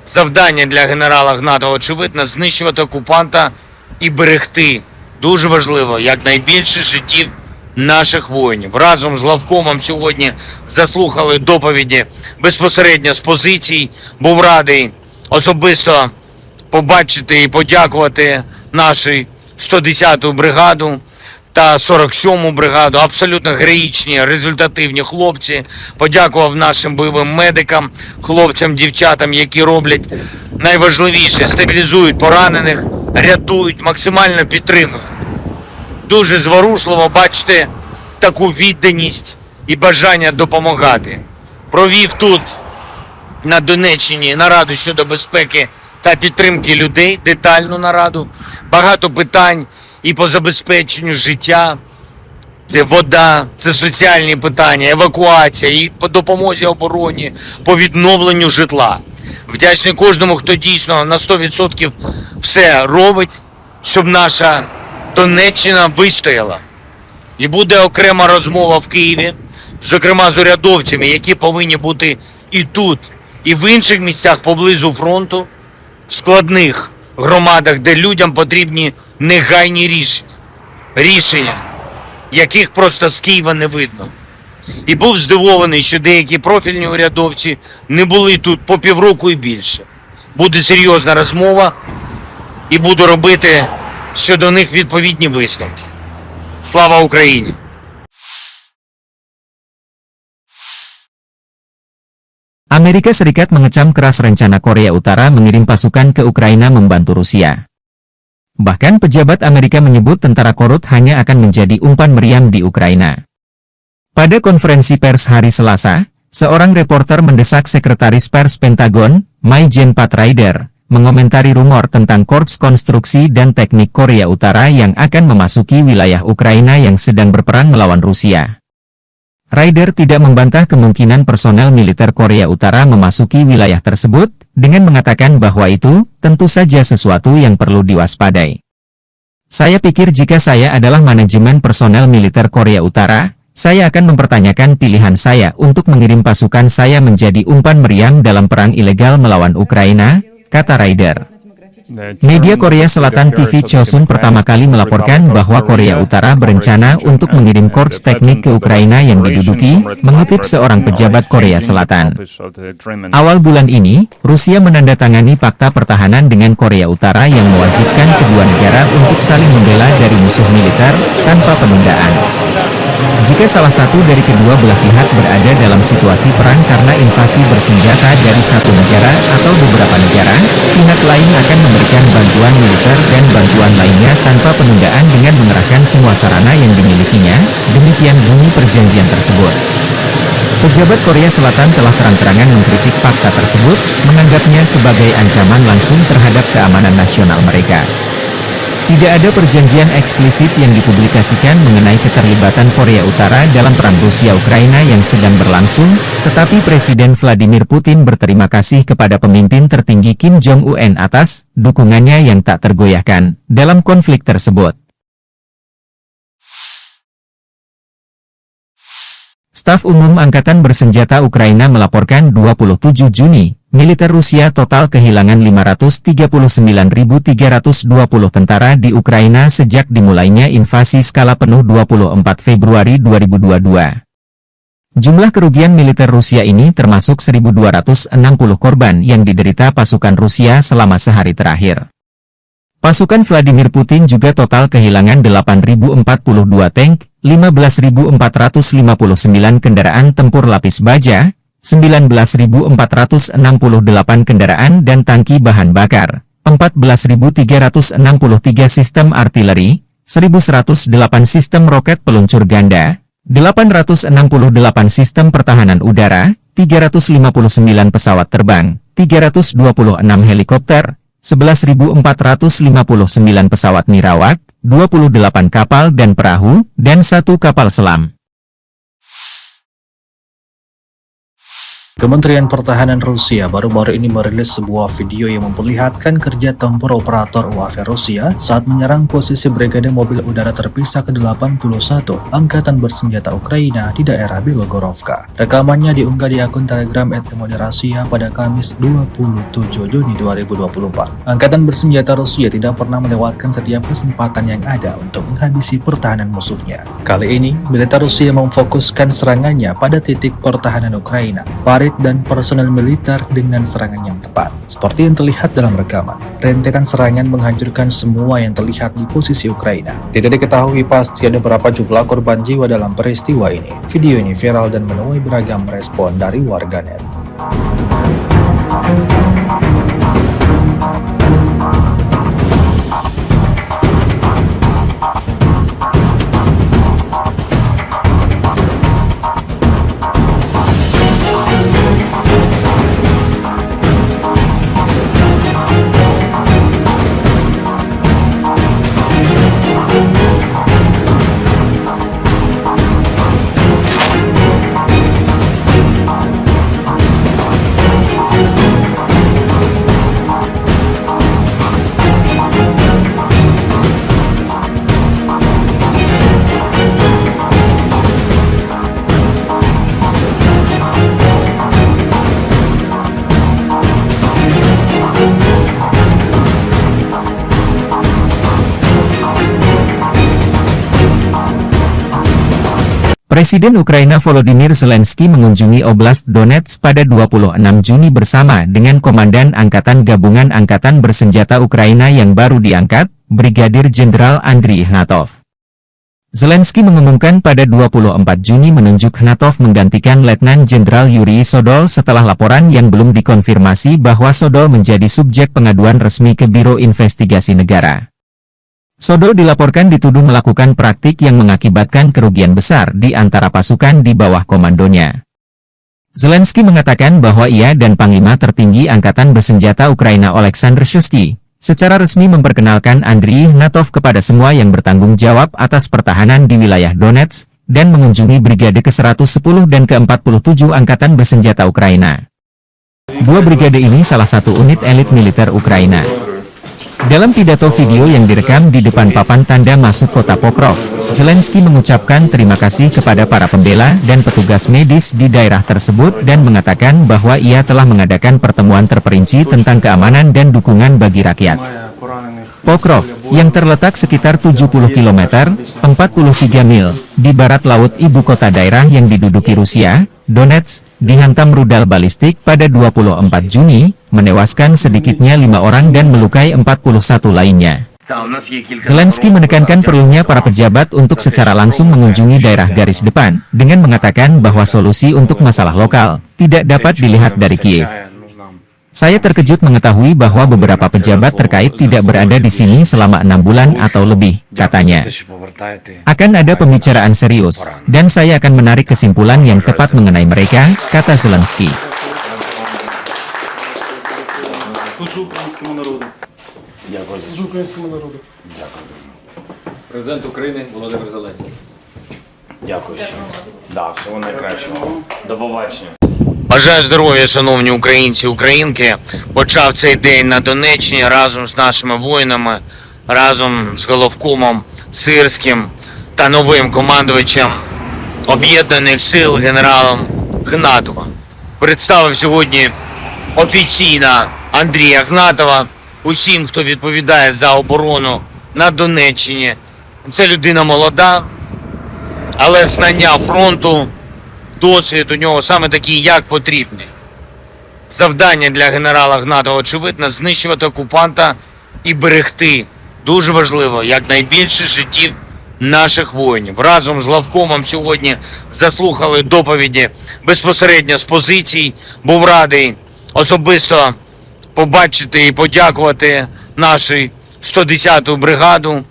Завдання для генерала Гнатова, очевидно, знищувати окупанта і берегти, дуже важливо, якнайбільше життів наших воїнів. Разом з главкомом сьогодні заслухали доповіді безпосередньо з позицій. Був радий особисто побачити і подякувати нашу 110-ту бригаду та 47-му бригаду. Абсолютно героїчні, результативні хлопці. Подякував нашим бойовим медикам, хлопцям, дівчатам, які роблять найважливіше – стабілізують поранених, рятують, максимально підтримують. Дуже зворушливо бачити таку відданість і бажання допомагати. Провів тут, на Донеччині, нараду щодо безпеки та підтримки людей, детальну нараду. Багато питань і по забезпеченню життя. Це вода, це соціальні питання, евакуація, і по допомозі обороні, по відновленню житла. Вдячний кожному, хто дійсно на 100% все робить, щоб наша Донеччина вистояла. І буде окрема розмова в Києві, зокрема з урядовцями, які повинні бути і тут, і в інших місцях поблизу фронту, в складних громадах, де людям потрібні негайні рішення, яких просто з Києва не видно. І був здивований, що деякі профільні урядовці не були тут по півроку і більше. Буде серйозна розмова і буду робити щодо них відповідні висновки. Слава Україні! Amerika Serikat mengecam keras rencana Korea Utara mengirim pasukan ke Ukraina membantu Rusia. Bahkan pejabat Amerika menyebut tentara korut hanya akan menjadi umpan meriam di Ukraina. Pada konferensi pers hari Selasa, seorang reporter mendesak Sekretaris Pers Pentagon, Mai-Jen Pat Ryder, mengomentari rumor tentang Korps Konstruksi dan Teknik Korea Utara yang akan memasuki wilayah Ukraina yang sedang berperang melawan Rusia. Ryder tidak membantah kemungkinan personel militer Korea Utara memasuki wilayah tersebut, dengan mengatakan bahwa itu tentu saja sesuatu yang perlu diwaspadai. Saya pikir jika saya adalah manajemen personel militer Korea Utara, saya akan mempertanyakan pilihan saya untuk mengirim pasukan saya menjadi umpan meriam dalam perang ilegal melawan Ukraina, kata Ryder. Media Korea Selatan TV Chosun pertama kali melaporkan bahwa Korea Utara berencana untuk mengirim korps teknik ke Ukraina yang diduduki, mengutip seorang pejabat Korea Selatan. Awal bulan ini, Rusia menandatangani fakta pertahanan dengan Korea Utara yang mewajibkan kedua negara untuk saling membela dari musuh militer, tanpa penundaan. Jika salah satu dari kedua belah pihak berada dalam situasi perang karena invasi bersenjata dari satu negara atau beberapa negara, pihak lain akan memberikan bantuan militer dan bantuan lainnya tanpa penundaan dengan mengerahkan semua sarana yang dimilikinya, demikian bunyi perjanjian tersebut. Pejabat Korea Selatan telah terang-terangan mengkritik fakta tersebut, menganggapnya sebagai ancaman langsung terhadap keamanan nasional mereka. Tidak ada perjanjian eksplisit yang dipublikasikan mengenai keterlibatan Korea Utara dalam perang Rusia-Ukraina yang sedang berlangsung, tetapi Presiden Vladimir Putin berterima kasih kepada pemimpin tertinggi Kim Jong-un atas dukungannya yang tak tergoyahkan dalam konflik tersebut. Staf Umum Angkatan Bersenjata Ukraina melaporkan 27 Juni, militer Rusia total kehilangan 539.320 tentara di Ukraina sejak dimulainya invasi skala penuh 24 Februari 2022. Jumlah kerugian militer Rusia ini termasuk 1.260 korban yang diderita pasukan Rusia selama sehari terakhir. Pasukan Vladimir Putin juga total kehilangan 8.042 tank, 15.459 kendaraan tempur lapis baja, 19.468 kendaraan dan tangki bahan bakar, 14.363 sistem artileri, 1.108 sistem roket peluncur ganda, 868 sistem pertahanan udara, 359 pesawat terbang, 326 helikopter, 11.459 pesawat nirawak, 28 kapal dan perahu, dan 1 kapal selam. Kementerian Pertahanan Rusia baru-baru ini merilis sebuah video yang memperlihatkan kerja tempur operator UAV Rusia saat menyerang posisi Brigade Mobil Udara Terpisah ke-81 Angkatan Bersenjata Ukraina di daerah Belogorovka. Rekamannya diunggah di akun Telegram @Rasia pada Kamis 27 Juni 2024. Angkatan Bersenjata Rusia tidak pernah melewatkan setiap kesempatan yang ada untuk menghabisi pertahanan musuhnya. Kali ini, militer Rusia memfokuskan serangannya pada titik pertahanan Ukraina, parit dan personel militer dengan serangan yang tepat. Seperti yang terlihat dalam rekaman, rentetan serangan menghancurkan semua yang terlihat di posisi Ukraina. Tidak diketahui pasti ada berapa jumlah korban jiwa dalam peristiwa ini. Video ini viral dan menuai beragam respon dari warganet. Presiden Ukraina Volodymyr Zelensky mengunjungi Oblast Donetsk pada 26 Juni bersama dengan Komandan Angkatan Gabungan Angkatan Bersenjata Ukraina yang baru diangkat, Brigadir Jenderal Andriy Ignatov. Zelensky mengumumkan pada 24 Juni menunjuk Ignatov menggantikan Letnan Jenderal Yuri Sodol setelah laporan yang belum dikonfirmasi bahwa Sodol menjadi subjek pengaduan resmi ke Biro Investigasi Negara. Sodol dilaporkan dituduh melakukan praktik yang mengakibatkan kerugian besar di antara pasukan di bawah komandonya. Zelensky mengatakan bahwa ia dan Panglima Tertinggi Angkatan Bersenjata Ukraina Oleksandr Shuisky secara resmi memperkenalkan Andriy Ignatov kepada semua yang bertanggung jawab atas pertahanan di wilayah Donetsk dan mengunjungi Brigade ke-110 dan ke-47 Angkatan Bersenjata Ukraina. Dua brigade ini salah satu unit elit militer Ukraina. Dalam pidato video yang direkam di depan papan tanda masuk kota Pokrov, Zelensky mengucapkan terima kasih kepada para pembela dan petugas medis di daerah tersebut dan mengatakan bahwa ia telah mengadakan pertemuan terperinci tentang keamanan dan dukungan bagi rakyat. Pokrov, yang terletak sekitar 70 km, 43 mil, di barat laut ibu kota daerah yang diduduki Rusia, Donetsk, dihantam rudal balistik pada 24 Juni, menewaskan sedikitnya 5 orang dan melukai 41 lainnya. Zelensky menekankan perlunya para pejabat untuk secara langsung mengunjungi daerah garis depan, dengan mengatakan bahwa solusi untuk masalah lokal tidak dapat dilihat dari Kiev. Saya terkejut mengetahui bahwa beberapa pejabat terkait tidak berada di sini selama 6 bulan atau lebih, katanya. Akan ada pembicaraan serius, dan saya akan menarik kesimpulan yang tepat mengenai mereka, kata Zelensky. Служу українському народу. Дякую. Служу українському народу. Дякую. президент України Володимир Зеленський. Дякую ще. Да, всього найкращого. До побачення. Бажаю здоров'я, шановні українці, українки. Почав цей день на Донеччині разом з нашими воїнами, разом з головкомом Сирським та новим командувачем Об'єднаних сил генералом Гнатовим. Представив сьогодні офіційно Андрія Гнатова усім, хто відповідає за оборону на Донеччині. Це людина молода, але знання фронту, досвід у нього саме такий, як потрібний. Завдання для генерала Гнатова, очевидно, знищувати окупанта і берегти, дуже важливо, якнайбільше життів наших воїнів. Разом з главкомом сьогодні заслухали доповіді безпосередньо з позицій. Був радий особисто побачити і подякувати нашу 110-ту бригаду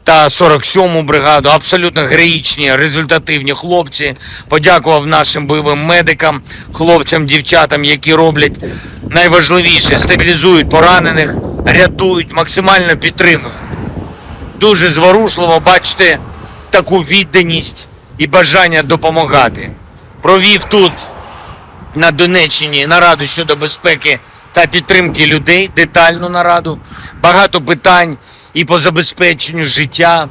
та 47-му бригаду. Абсолютно героїчні, результативні хлопці. Подякував нашим бойовим медикам, хлопцям, дівчатам, які роблять найважливіше, стабілізують поранених, рятують, максимально підтримують. Дуже зворушливо бачити таку відданість і бажання допомагати. Провів тут, на Донеччині, нараду щодо безпеки та підтримки людей, детальну нараду. Багато питань і по забезпеченню життя.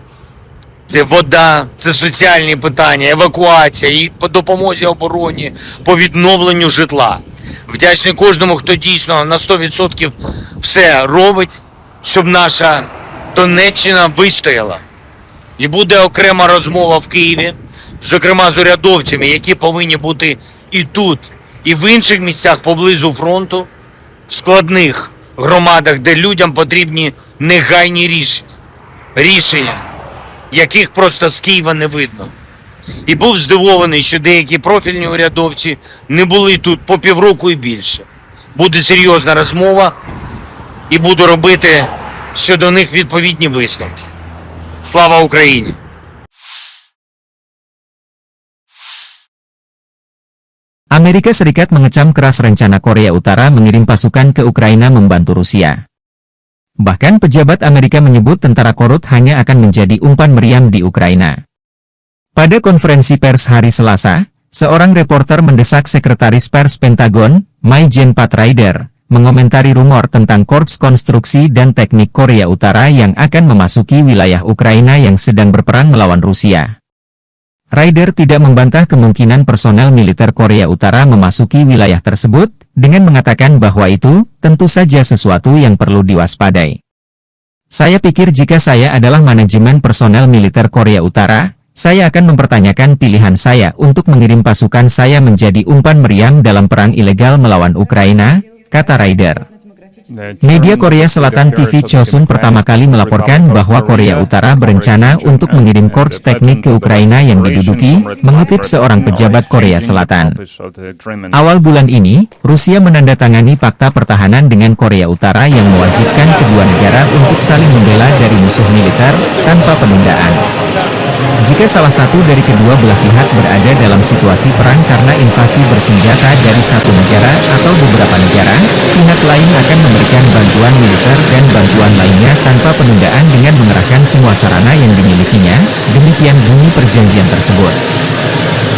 Це вода, це соціальні питання, евакуація, і по допомозі обороні, по відновленню житла. Вдячний кожному, хто дійсно на 100% все робить, щоб наша Донеччина вистояла. І буде окрема розмова в Києві, зокрема з урядовцями, які повинні бути і тут, і в інших місцях поблизу фронту, в складних громадах, де людям потрібні негайні рішення. Рішення, яких просто з Києва не видно. І був здивований, що деякі профільні урядовці не були тут по півроку і більше. Буде серйозна розмова і буду робити щодо них відповідні висновки. Слава Україні! Amerika Serikat mengecam keras rencana Korea Utara mengirim pasukan ke Ukraina membantu Rusia. Bahkan pejabat Amerika menyebut tentara Korut hanya akan menjadi umpan meriam di Ukraina. Pada konferensi pers hari Selasa, seorang reporter mendesak Sekretaris Pers Pentagon, Mai-Jen Pat Ryder, mengomentari rumor tentang Korps Konstruksi dan Teknik Korea Utara yang akan memasuki wilayah Ukraina yang sedang berperang melawan Rusia. Ryder tidak membantah kemungkinan personel militer Korea Utara memasuki wilayah tersebut, dengan mengatakan bahwa itu tentu saja sesuatu yang perlu diwaspadai. Saya pikir jika saya adalah manajemen personel militer Korea Utara, saya akan mempertanyakan pilihan saya untuk mengirim pasukan saya menjadi umpan meriam dalam perang ilegal melawan Ukraina, kata Ryder. Media Korea Selatan TV Chosun pertama kali melaporkan bahwa Korea Utara berencana untuk mengirim korps teknik ke Ukraina yang diduduki, mengutip seorang pejabat Korea Selatan. Awal bulan ini, Rusia menandatangani fakta pertahanan dengan Korea Utara yang mewajibkan kedua negara untuk saling membela dari musuh militer, tanpa penundaan. Jika salah satu dari kedua belah pihak berada dalam situasi perang karena invasi bersenjata dari satu negara atau beberapa negara, pihak lain akan memberikan bantuan militer dan bantuan lainnya tanpa penundaan dengan mengerahkan semua sarana yang dimilikinya, demikian bunyi perjanjian tersebut.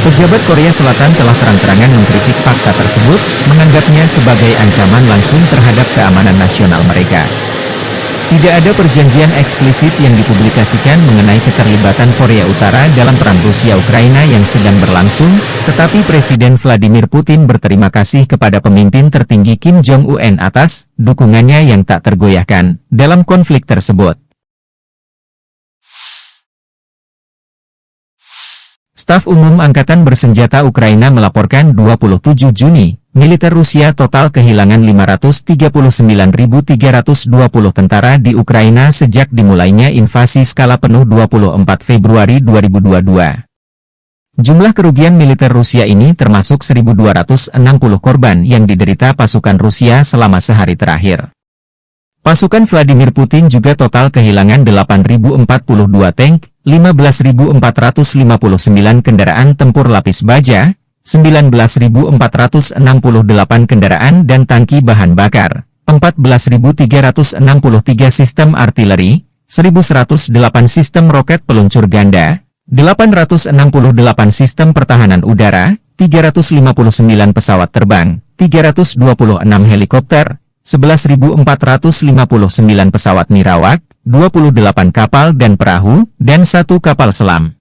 Pejabat Korea Selatan telah terang-terangan mengkritik fakta tersebut, menganggapnya sebagai ancaman langsung terhadap keamanan nasional mereka. Tidak ada perjanjian eksplisit yang dipublikasikan mengenai keterlibatan Korea Utara dalam perang Rusia-Ukraina yang sedang berlangsung, tetapi Presiden Vladimir Putin berterima kasih kepada pemimpin tertinggi Kim Jong-un atas dukungannya yang tak tergoyahkan dalam konflik tersebut. Staf Umum Angkatan Bersenjata Ukraina melaporkan 27 Juni, militer Rusia total kehilangan 539.320 tentara di Ukraina sejak dimulainya invasi skala penuh 24 Februari 2022. Jumlah kerugian militer Rusia ini termasuk 1.260 korban yang diderita pasukan Rusia selama sehari terakhir. Pasukan Vladimir Putin juga total kehilangan 8.042 tank, 15.459 kendaraan tempur lapis baja, 19.468 kendaraan dan tangki bahan bakar, 14.363 sistem artileri, 1108 sistem roket peluncur ganda, 868 sistem pertahanan udara, 359 pesawat terbang, 326 helikopter, 11.459 pesawat nirawak, 28 kapal dan perahu, dan 1 kapal selam.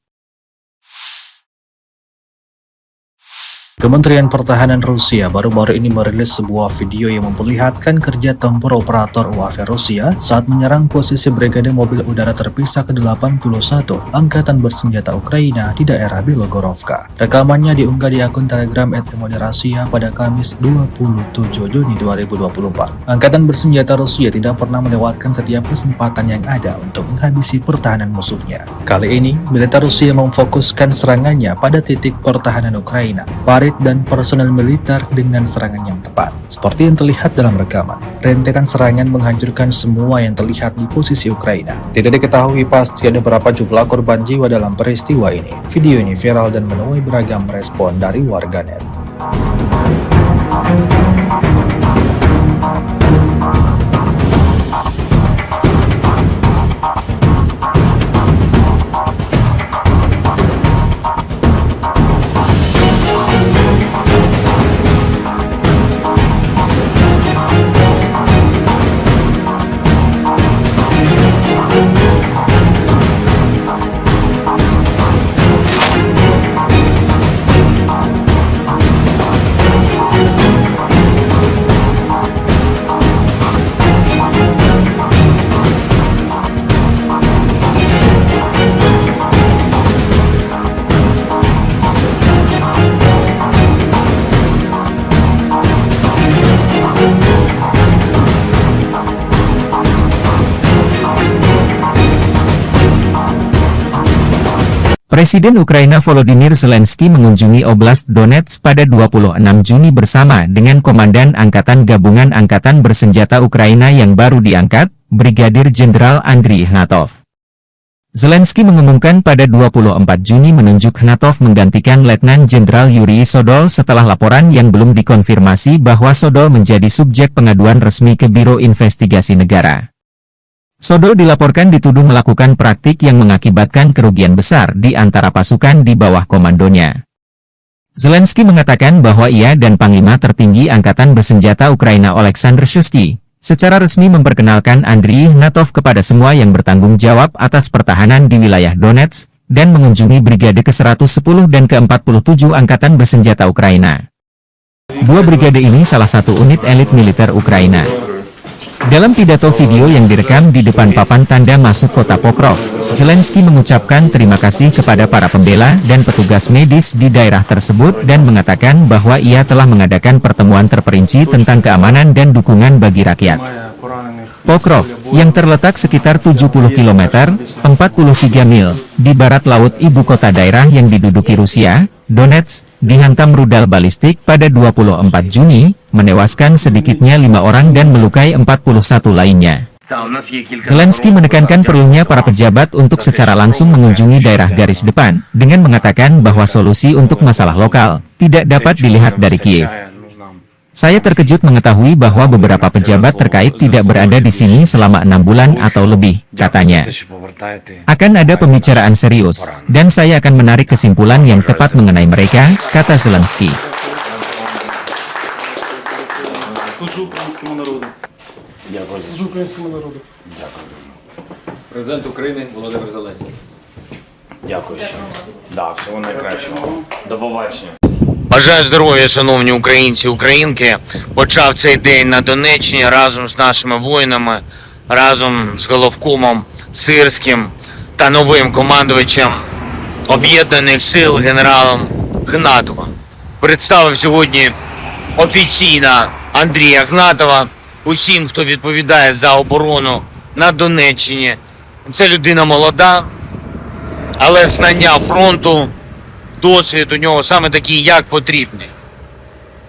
Kementerian Pertahanan Rusia baru-baru ini merilis sebuah video yang memperlihatkan kerja tempur operator UAV Rusia saat menyerang posisi Brigade Mobil Udara Terpisah ke-81 Angkatan Bersenjata Ukraina di daerah Bilogorovka. Rekamannya diunggah di akun Telegram @Moderasia pada Kamis 27 Juni 2024. Angkatan Bersenjata Rusia tidak pernah melewatkan setiap kesempatan yang ada untuk menghabisi pertahanan musuhnya. Kali ini, militer Rusia memfokuskan serangannya pada titik pertahanan Ukraina, dan personel militer dengan serangan yang tepat. Seperti yang terlihat dalam rekaman, rentetan serangan menghancurkan semua yang terlihat di posisi Ukraina. Tidak diketahui pasti ada berapa jumlah korban jiwa dalam peristiwa ini. Video ini viral dan menuai beragam respon dari warganet. Presiden Ukraina Volodymyr Zelensky mengunjungi Oblast Donetsk pada 26 Juni bersama dengan Komandan Angkatan Gabungan Angkatan Bersenjata Ukraina yang baru diangkat, Brigadir Jenderal Andriy Ignatov. Zelensky mengumumkan pada 24 Juni menunjuk Ignatov menggantikan Letnan Jenderal Yuri Sodol setelah laporan yang belum dikonfirmasi bahwa Sodol menjadi subjek pengaduan resmi ke Biro Investigasi Negara. Sodol dilaporkan dituduh melakukan praktik yang mengakibatkan kerugian besar di antara pasukan di bawah komandonya. Zelensky mengatakan bahwa ia dan Panglima tertinggi Angkatan Bersenjata Ukraina Oleksandr Shuisky secara resmi memperkenalkan Andriy Ignatov kepada semua yang bertanggung jawab atas pertahanan di wilayah Donetsk dan mengunjungi Brigade ke-110 dan ke-47 Angkatan Bersenjata Ukraina. Dua brigade ini salah satu unit elit militer Ukraina. Dalam pidato video yang direkam di depan papan tanda masuk kota Pokrov, Zelensky mengucapkan terima kasih kepada para pembela dan petugas medis di daerah tersebut dan mengatakan bahwa ia telah mengadakan pertemuan terperinci tentang keamanan dan dukungan bagi rakyat. Pokrov, yang terletak sekitar 70 km, 43 mil, di barat laut ibu kota daerah yang diduduki Rusia, Donetsk, dihantam rudal balistik pada 24 Juni, menewaskan sedikitnya 5 orang dan melukai 41 lainnya. Zelensky menekankan perlunya para pejabat untuk secara langsung mengunjungi daerah garis depan, dengan mengatakan bahwa solusi untuk masalah lokal tidak dapat dilihat dari Kiev. Saya terkejut mengetahui bahwa beberapa pejabat terkait tidak berada di sini selama 6 bulan atau lebih, katanya. Akan ada pembicaraan serius, dan saya akan menarik kesimpulan yang tepat mengenai mereka, kata Zelensky. Президент України Володимир Зеленський. Дякую ще. Да, всього найкращого. До побачення. Бажаю здоров'я, шановні українці і українки. Почав цей день на Донеччині разом з нашими воїнами, разом з головкомом Сирським та новим командувачем Об'єднаних сил генералом Ігнатовим. Представив сьогодні офіційно Андрія Ігнатова усім, хто відповідає за оборону на Донеччині. Це людина молода, але знання фронту, досвід у нього саме такий, як потрібний.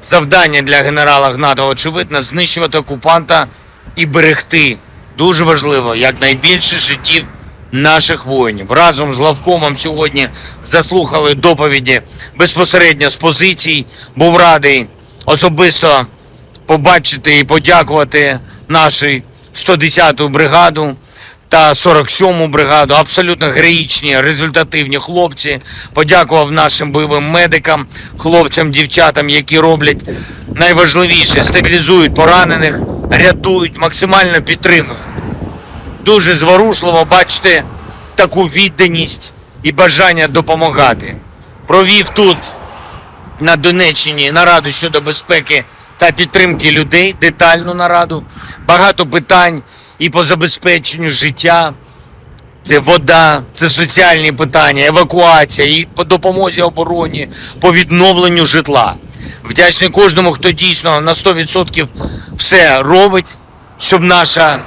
Завдання для генерала Ігнатова, очевидно, знищувати окупанта і берегти, дуже важливо, якнайбільше життів наших воїнів. Разом з главкомом сьогодні заслухали доповіді безпосередньо з позицій. Був радий особисто побачити і подякувати нашу 110-ту бригаду та 47-му бригаду. Абсолютно героїчні, результативні хлопці. Подякував нашим бойовим медикам, хлопцям, дівчатам, які роблять найважливіше – стабілізують поранених, рятують, максимально підтримують. Дуже зворушливо бачити таку відданість і бажання допомагати. Провів тут, на Донеччині, нараду щодо безпеки та підтримки людей, детальну нараду. Багато питань і по забезпеченню життя. Це вода, це соціальні питання, евакуація, і по допомозі обороні, по відновленню житла. Вдячний кожному, хто дійсно на 100% все робить, щоб наша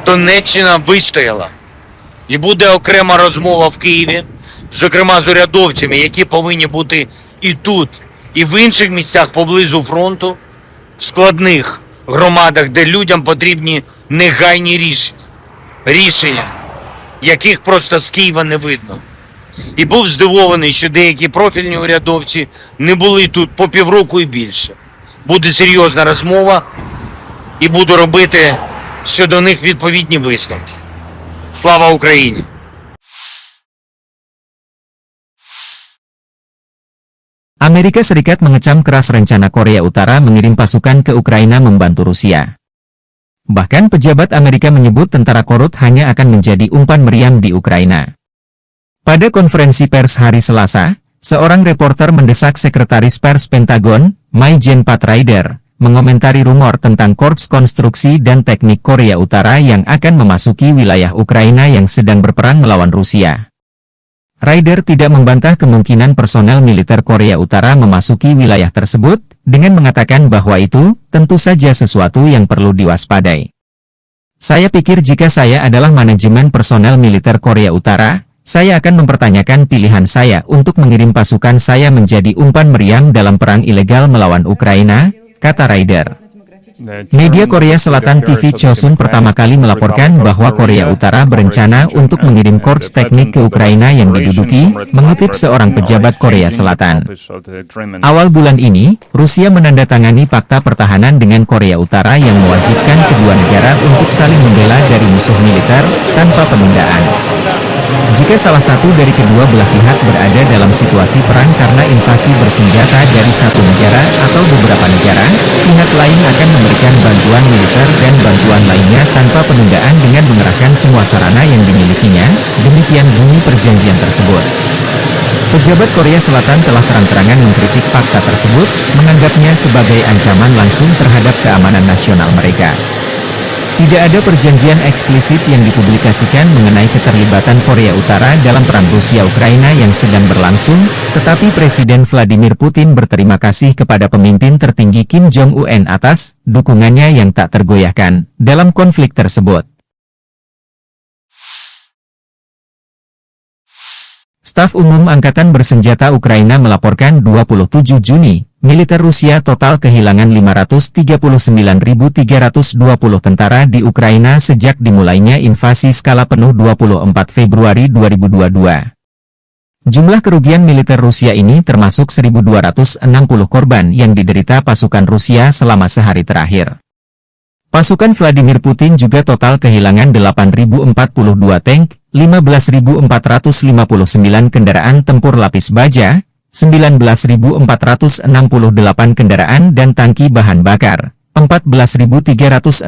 Донеччина вистояла. І буде окрема розмова в Києві, зокрема з урядовцями, які повинні бути і тут, і в інших місцях поблизу фронту, в складних громадах, де людям потрібні негайні рішення, яких просто з Києва не видно. І був здивований, що деякі профільні урядовці не були тут по півроку і більше. Буде серйозна розмова і буду робити щодо них відповідні висновки. Слава Україні! Amerika Serikat mengecam keras rencana Korea Utara mengirim pasukan ke Ukraina membantu Rusia. Bahkan pejabat Amerika menyebut tentara korut hanya akan menjadi umpan meriam di Ukraina. Pada konferensi pers hari Selasa, seorang reporter mendesak Sekretaris Pers Pentagon, Mai-Jen Ryder, mengomentari rumor tentang Korps Konstruksi dan Teknik Korea Utara yang akan memasuki wilayah Ukraina yang sedang berperang melawan Rusia. Ryder tidak membantah kemungkinan personel militer Korea Utara memasuki wilayah tersebut, dengan mengatakan bahwa itu tentu saja sesuatu yang perlu diwaspadai. Saya pikir jika saya adalah manajemen personel militer Korea Utara, saya akan mempertanyakan pilihan saya untuk mengirim pasukan saya menjadi umpan meriam dalam perang ilegal melawan Ukraina, kata Ryder. Media Korea Selatan TV Chosun pertama kali melaporkan bahwa Korea Utara berencana untuk mengirim korps teknik ke Ukraina yang diduduki, mengutip seorang pejabat Korea Selatan. Awal bulan ini, Rusia menandatangani fakta pertahanan dengan Korea Utara yang mewajibkan kedua negara untuk saling membela dari musuh militer, tanpa penundaan. Jika salah satu dari kedua belah pihak berada dalam situasi perang karena invasi bersenjata dari satu negara atau beberapa negara, pihak lain akan memberikan bantuan militer dan bantuan lainnya tanpa penundaan dengan mengerahkan semua sarana yang dimilikinya, demikian bunyi perjanjian tersebut. Pejabat Korea Selatan telah terang-terangan mengkritik fakta tersebut, menganggapnya sebagai ancaman langsung terhadap keamanan nasional mereka. Tidak ada perjanjian eksplisit yang dipublikasikan mengenai keterlibatan Korea Utara dalam perang Rusia-Ukraina yang sedang berlangsung, tetapi Presiden Vladimir Putin berterima kasih kepada pemimpin tertinggi Kim Jong-un atas dukungannya yang tak tergoyahkan dalam konflik tersebut. Staf Umum Angkatan Bersenjata Ukraina melaporkan 27 Juni, militer Rusia total kehilangan 539.320 tentara di Ukraina sejak dimulainya invasi skala penuh 24 Februari 2022. Jumlah kerugian militer Rusia ini termasuk 1.260 korban yang diderita pasukan Rusia selama sehari terakhir. Pasukan Vladimir Putin juga total kehilangan 8.042 tank, 15.459 kendaraan tempur lapis baja, 19.468 kendaraan dan tangki bahan bakar, 14.363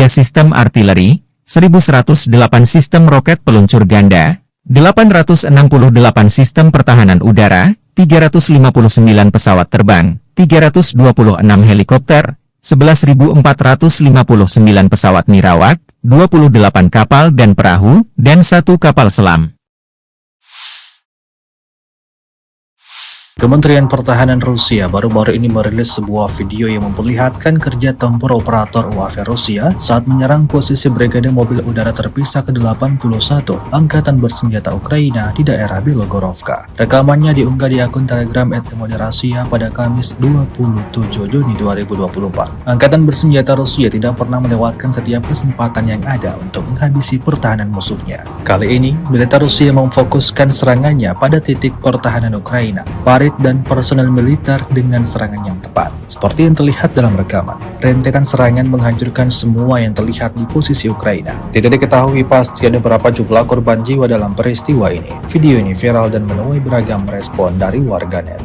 sistem artileri, 1.108 sistem roket peluncur ganda, 868 sistem pertahanan udara, 359 pesawat terbang, 326 helikopter, 11.459 pesawat nirawak, 28 kapal dan perahu, dan 1 kapal selam. Kementerian Pertahanan Rusia baru-baru ini merilis sebuah video yang memperlihatkan kerja tempur operator UAV Rusia saat menyerang posisi Brigade Mobil Udara Terpisah ke-81 Angkatan Bersenjata Ukraina di daerah Belogorovka. Rekamannya diunggah di akun Telegram @Rasia pada Kamis 27 Juni 2024. Angkatan Bersenjata Rusia tidak pernah melewatkan setiap kesempatan yang ada untuk menghabisi pertahanan musuhnya. Kali ini, militer Rusia memfokuskan serangannya pada titik pertahanan Ukraina. Farid prajurit dan personel militer dengan serangan yang tepat. Seperti yang terlihat dalam rekaman, rentetan serangan menghancurkan semua yang terlihat di posisi Ukraina. Tidak diketahui pasti ada berapa jumlah korban jiwa dalam peristiwa ini. Video ini viral dan menuai beragam respon dari warganet.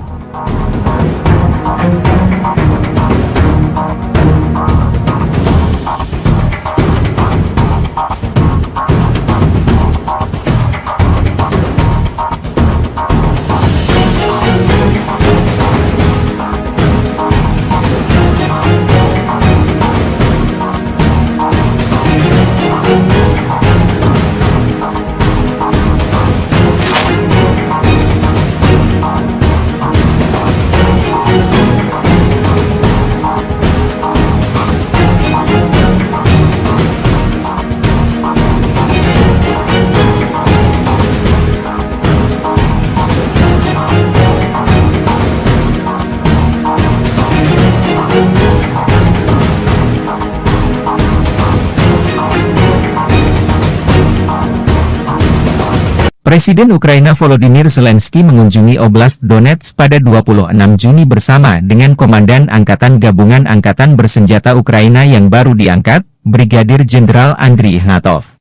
Presiden Ukraina Volodymyr Zelensky mengunjungi Oblast Donetsk pada 26 Juni bersama dengan Komandan Angkatan Gabungan Angkatan Bersenjata Ukraina yang baru diangkat, Brigadir Jenderal Andriy Ignatov.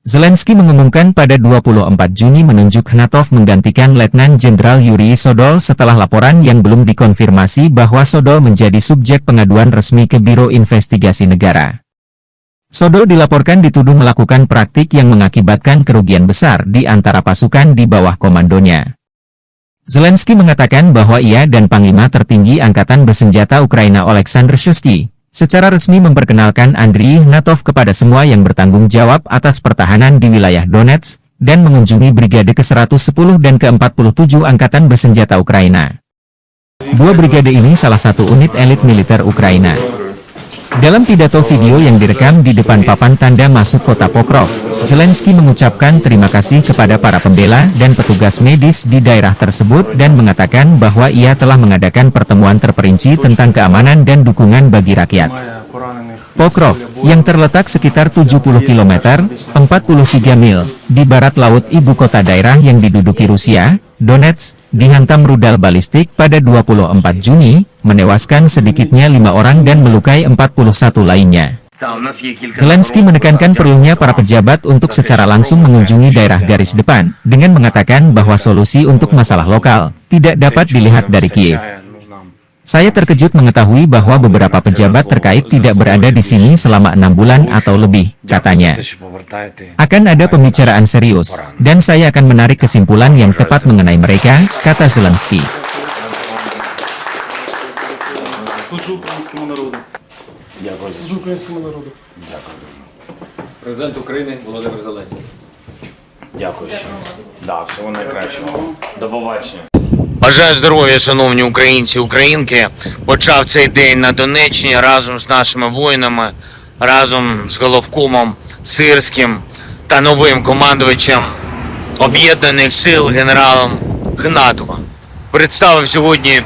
Zelensky mengumumkan pada 24 Juni menunjuk Ignatov menggantikan Letnan Jenderal Yuri Sodol setelah laporan yang belum dikonfirmasi bahwa Sodol menjadi subjek pengaduan resmi ke Biro Investigasi Negara. Sodol dilaporkan dituduh melakukan praktik yang mengakibatkan kerugian besar di antara pasukan di bawah komandonya. Zelensky mengatakan bahwa ia dan Panglima Tertinggi Angkatan Bersenjata Ukraina Oleksandr Shuisky secara resmi memperkenalkan Andriy Ignatov kepada semua yang bertanggung jawab atas pertahanan di wilayah Donetsk dan mengunjungi Brigade ke-110 dan ke-47 Angkatan Bersenjata Ukraina. Dua brigade ini salah satu unit elit militer Ukraina. Dalam pidato video yang direkam di depan papan tanda masuk kota Pokrov, Zelensky mengucapkan terima kasih kepada para pembela dan petugas medis di daerah tersebut dan mengatakan bahwa ia telah mengadakan pertemuan terperinci tentang keamanan dan dukungan bagi rakyat. Pokrov, yang terletak sekitar 70 km, 43 mil, di barat laut ibu kota daerah yang diduduki Rusia, Donetsk, dihantam rudal balistik pada 24 Juni, menewaskan sedikitnya 5 orang dan melukai 41 lainnya. Zelensky menekankan perlunya para pejabat untuk secara langsung mengunjungi daerah garis depan, dengan mengatakan bahwa solusi untuk masalah lokal tidak dapat dilihat dari Kiev. Saya terkejut mengetahui bahwa beberapa pejabat terkait tidak berada di sini selama 6 bulan atau lebih, katanya. Akan ada pembicaraan serius, dan saya akan menarik kesimpulan yang tepat mengenai mereka, kata Zelensky. Президент України Володимир Зеленський. Дякую ще. Да, всього найкращого. До побачення. Бажаю здоров'я, шановні українці, українки. Почав цей день на Донеччині разом з нашими воїнами, разом з головкомом Сирським та новим командувачем Об'єднаних сил генералом Ігнатовим. Представив сьогодні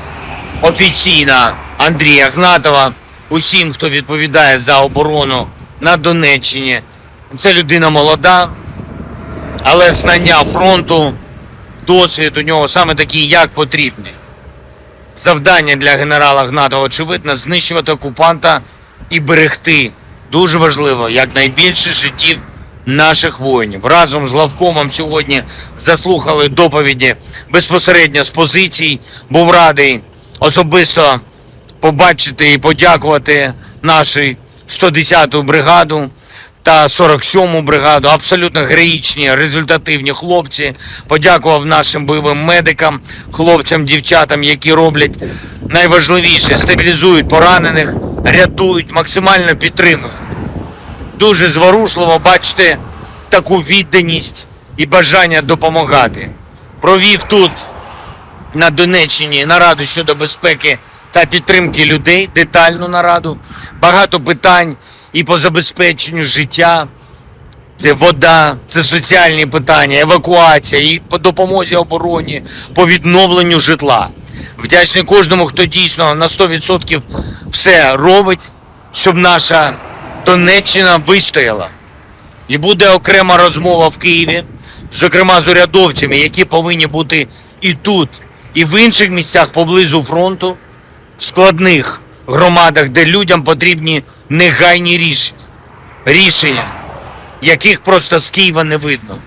офіційно Андрія Ігнатова усім, хто відповідає за оборону на Донеччині. Це людина молода, але знання фронту, досвід у нього саме такий, як потрібний. Завдання для генерала Ігнатова, очевидно, знищувати окупанта і берегти, дуже важливо, якнайбільше життів наших воїнів. Разом з главкомом сьогодні заслухали доповіді безпосередньо з позицій. Був радий особисто побачити і подякувати нашу 110-ту бригаду та 47-му бригаду. Абсолютно героїчні, результативні хлопці. Подякував нашим бойовим медикам, хлопцям, дівчатам, які роблять найважливіше – стабілізують поранених, рятують, максимально підтримують. Дуже зворушливо бачити таку відданість і бажання допомагати. Провів тут, на Донеччині, нараду щодо безпеки та підтримки людей, детальну нараду. Багато питань і по забезпеченню життя. Це вода, це соціальні питання, евакуація, і по допомозі обороні, по відновленню житла. Вдячний кожному, хто дійсно на 100% все робить, щоб наша Донеччина вистояла. І буде окрема розмова в Києві, зокрема з урядовцями, які повинні бути і тут, і в інших місцях поблизу фронту, в складних громадах, де людям потрібні негайні рішення, яких просто з Києва не видно.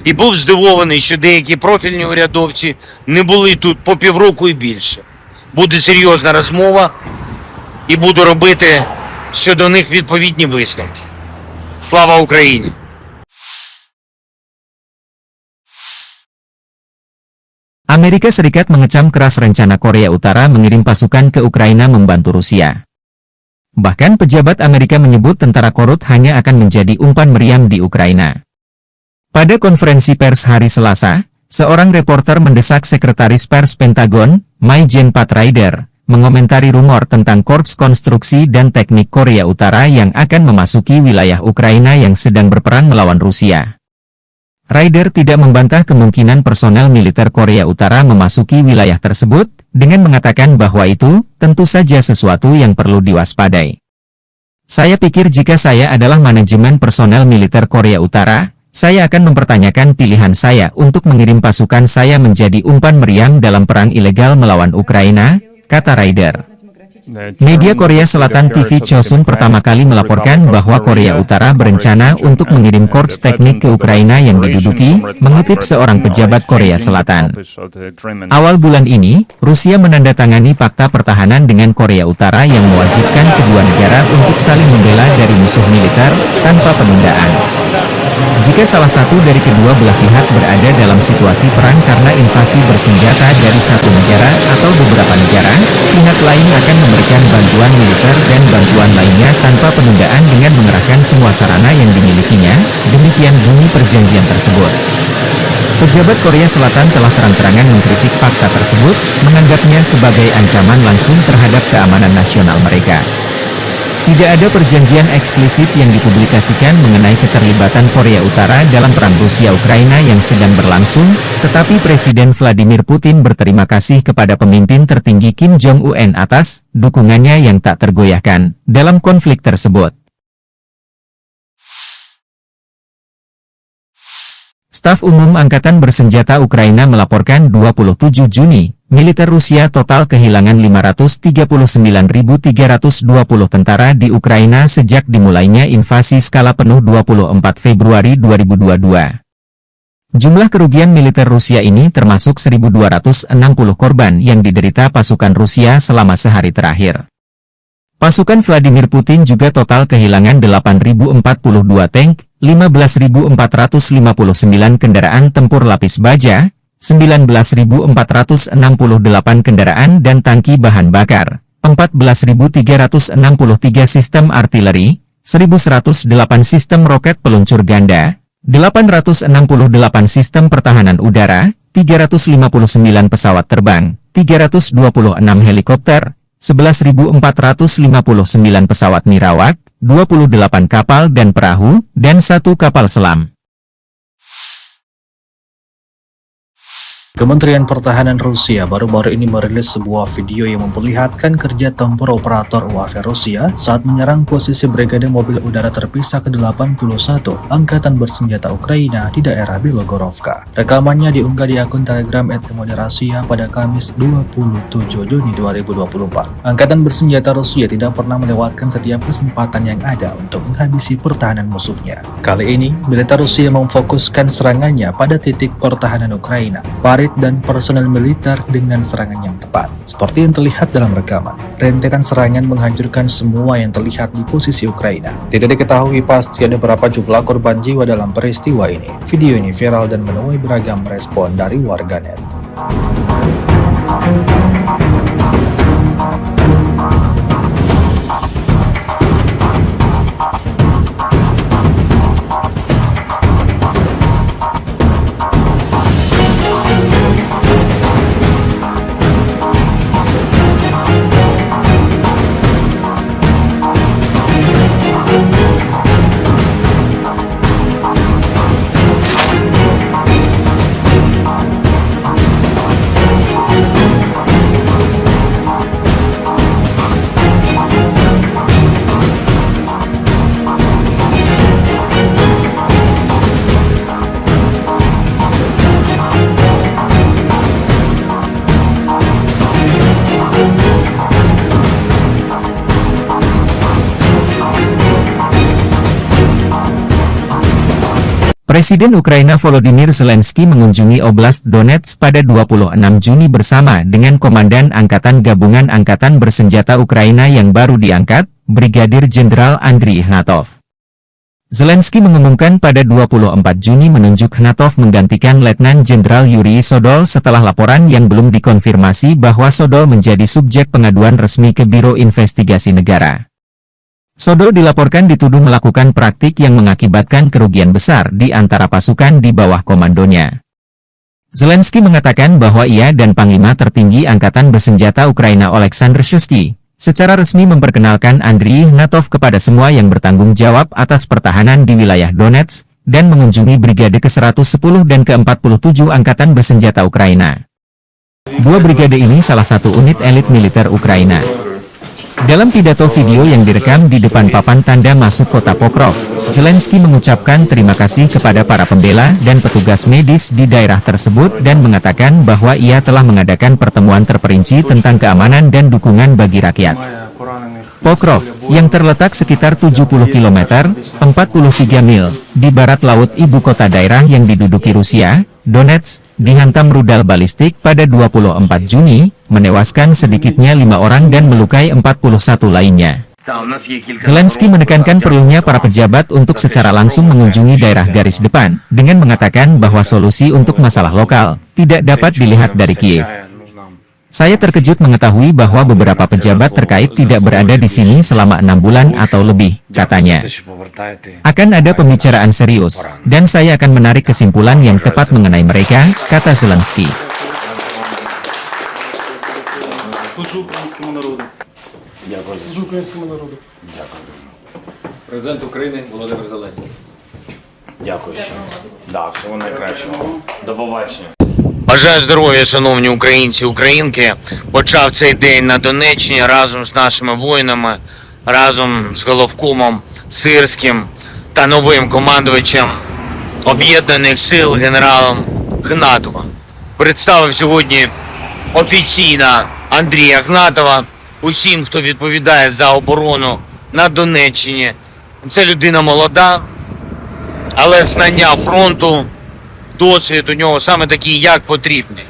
І був здивований, що деякі профільні урядовці не були тут по півроку і більше. Буде серйозна розмова і буду робити щодо них відповідні висновки. Слава Україні! Amerika Serikat mengecam keras rencana Korea Utara mengirim pasukan ke Ukraina membantu Rusia. Bahkan pejabat Amerika menyebut tentara Korut hanya akan menjadi umpan meriam di Ukraina. Pada konferensi pers hari Selasa, seorang reporter mendesak Sekretaris Pers Pentagon, Mai-Jen Pat Ryder, mengomentari rumor tentang Korps Konstruksi dan Teknik Korea Utara yang akan memasuki wilayah Ukraina yang sedang berperang melawan Rusia. Ryder tidak membantah kemungkinan personel militer Korea Utara memasuki wilayah tersebut, dengan mengatakan bahwa itu tentu saja sesuatu yang perlu diwaspadai. Saya pikir jika saya adalah manajemen personel militer Korea Utara, saya akan mempertanyakan pilihan saya untuk mengirim pasukan saya menjadi umpan meriam dalam perang ilegal melawan Ukraina, kata Ryder. Media Korea Selatan TV Chosun pertama kali melaporkan bahwa Korea Utara berencana untuk mengirim korps teknik ke Ukraina yang diduduki, mengutip seorang pejabat Korea Selatan. Awal bulan ini, Rusia menandatangani fakta pertahanan dengan Korea Utara yang mewajibkan kedua negara untuk saling membela dari musuh militer, tanpa penundaan. Jika salah satu dari kedua belah pihak berada dalam situasi perang karena invasi bersenjata dari satu negara atau beberapa negara, pihak lain akan memberikan bantuan militer dan bantuan lainnya tanpa penundaan dengan mengerahkan semua sarana yang dimilikinya, demikian bunyi perjanjian tersebut. Pejabat Korea Selatan telah terang-terangan mengkritik fakta tersebut, menganggapnya sebagai ancaman langsung terhadap keamanan nasional mereka. Tidak ada perjanjian eksplisit yang dipublikasikan mengenai keterlibatan Korea Utara dalam perang Rusia-Ukraina yang sedang berlangsung, tetapi Presiden Vladimir Putin berterima kasih kepada pemimpin tertinggi Kim Jong-un atas dukungannya yang tak tergoyahkan dalam konflik tersebut. Staf Umum Angkatan Bersenjata Ukraina melaporkan 27 Juni, militer Rusia total kehilangan 539.320 tentara di Ukraina sejak dimulainya invasi skala penuh 24 Februari 2022. Jumlah kerugian militer Rusia ini termasuk 1.260 korban yang diderita pasukan Rusia selama sehari terakhir. Pasukan Vladimir Putin juga total kehilangan 8.042 tank, 15.459 kendaraan tempur lapis baja, 19.468 kendaraan dan tangki bahan bakar, 14.363 sistem artileri, 1.108 sistem roket peluncur ganda, 868 sistem pertahanan udara, 359 pesawat terbang, 326 helikopter, 11.459 pesawat nirawak, 28 kapal dan perahu, dan 1 kapal selam. Kementerian Pertahanan Rusia baru-baru ini merilis sebuah video yang memperlihatkan kerja tempur operator UAV Rusia saat menyerang posisi Brigade Mobil Udara Terpisah ke-81 Angkatan Bersenjata Ukraina di daerah Bilogorovka. Rekamannya diunggah di akun Telegram @Moderasia pada Kamis 27 Juni 2024. Angkatan Bersenjata Rusia tidak pernah melewatkan setiap kesempatan yang ada untuk menghabisi pertahanan musuhnya. Kali ini, militer Rusia memfokuskan serangannya pada titik pertahanan Ukraina, dan personel militer dengan serangan yang tepat. Seperti yang terlihat dalam rekaman, rentetan serangan menghancurkan semua yang terlihat di posisi Ukraina. Tidak diketahui pasti ada berapa jumlah korban jiwa dalam peristiwa ini. Video ini viral dan menuai beragam respon dari warganet. Presiden Ukraina Volodymyr Zelensky mengunjungi Oblast Donetsk pada 26 Juni bersama dengan Komandan Angkatan Gabungan Angkatan Bersenjata Ukraina yang baru diangkat, Brigadir Jenderal Andriy Ignatov. Zelensky mengumumkan pada 24 Juni menunjuk Ignatov menggantikan Letnan Jenderal Yuri Sodol setelah laporan yang belum dikonfirmasi bahwa Sodol menjadi subjek pengaduan resmi ke Biro Investigasi Negara. Sodol dilaporkan dituduh melakukan praktik yang mengakibatkan kerugian besar di antara pasukan di bawah komandonya. Zelensky mengatakan bahwa ia dan Panglima Tertinggi Angkatan Bersenjata Ukraina Oleksandr Shuisky secara resmi memperkenalkan Andriy Ignatov kepada semua yang bertanggung jawab atas pertahanan di wilayah Donetsk dan mengunjungi Brigade ke-110 dan ke-47 Angkatan Bersenjata Ukraina. Dua brigade ini salah satu unit elit militer Ukraina. Dalam pidato video yang direkam di depan papan tanda masuk kota Pokrov, Zelensky mengucapkan terima kasih kepada para pembela dan petugas medis di daerah tersebut dan mengatakan bahwa ia telah mengadakan pertemuan terperinci tentang keamanan dan dukungan bagi rakyat. Pokrov, yang terletak sekitar 70 km, 43 mil, di barat laut ibu kota daerah yang diduduki Rusia, Donetsk, dihantam rudal balistik pada 24 Juni, menewaskan sedikitnya 5 orang dan melukai 41 lainnya. Zelensky menekankan perlunya para pejabat untuk secara langsung mengunjungi daerah garis depan, dengan mengatakan bahwa solusi untuk masalah lokal tidak dapat dilihat dari Kiev. Saya terkejut mengetahui bahwa beberapa pejabat terkait tidak berada di sini selama 6 bulan atau lebih, katanya. Akan ada pembicaraan serius, dan saya akan menarik kesimpulan yang tepat mengenai mereka, kata Zelensky. Президент України Володимир Зеленський. Дякую ще. Да, всього найкращого. До побачення. Бажаю здоров'я, шановні українці, українки. Почав цей день на Донеччині разом з нашими воїнами, разом з головкомом Сирським та новим командувачем Об'єднаних сил генералом Гнатовим. Представив сьогодні офіційно Андрія Гнатова усім, хто відповідає за оборону на Донеччині. Це людина молода, але знання фронту, досвід у нього саме такий, як потрібний.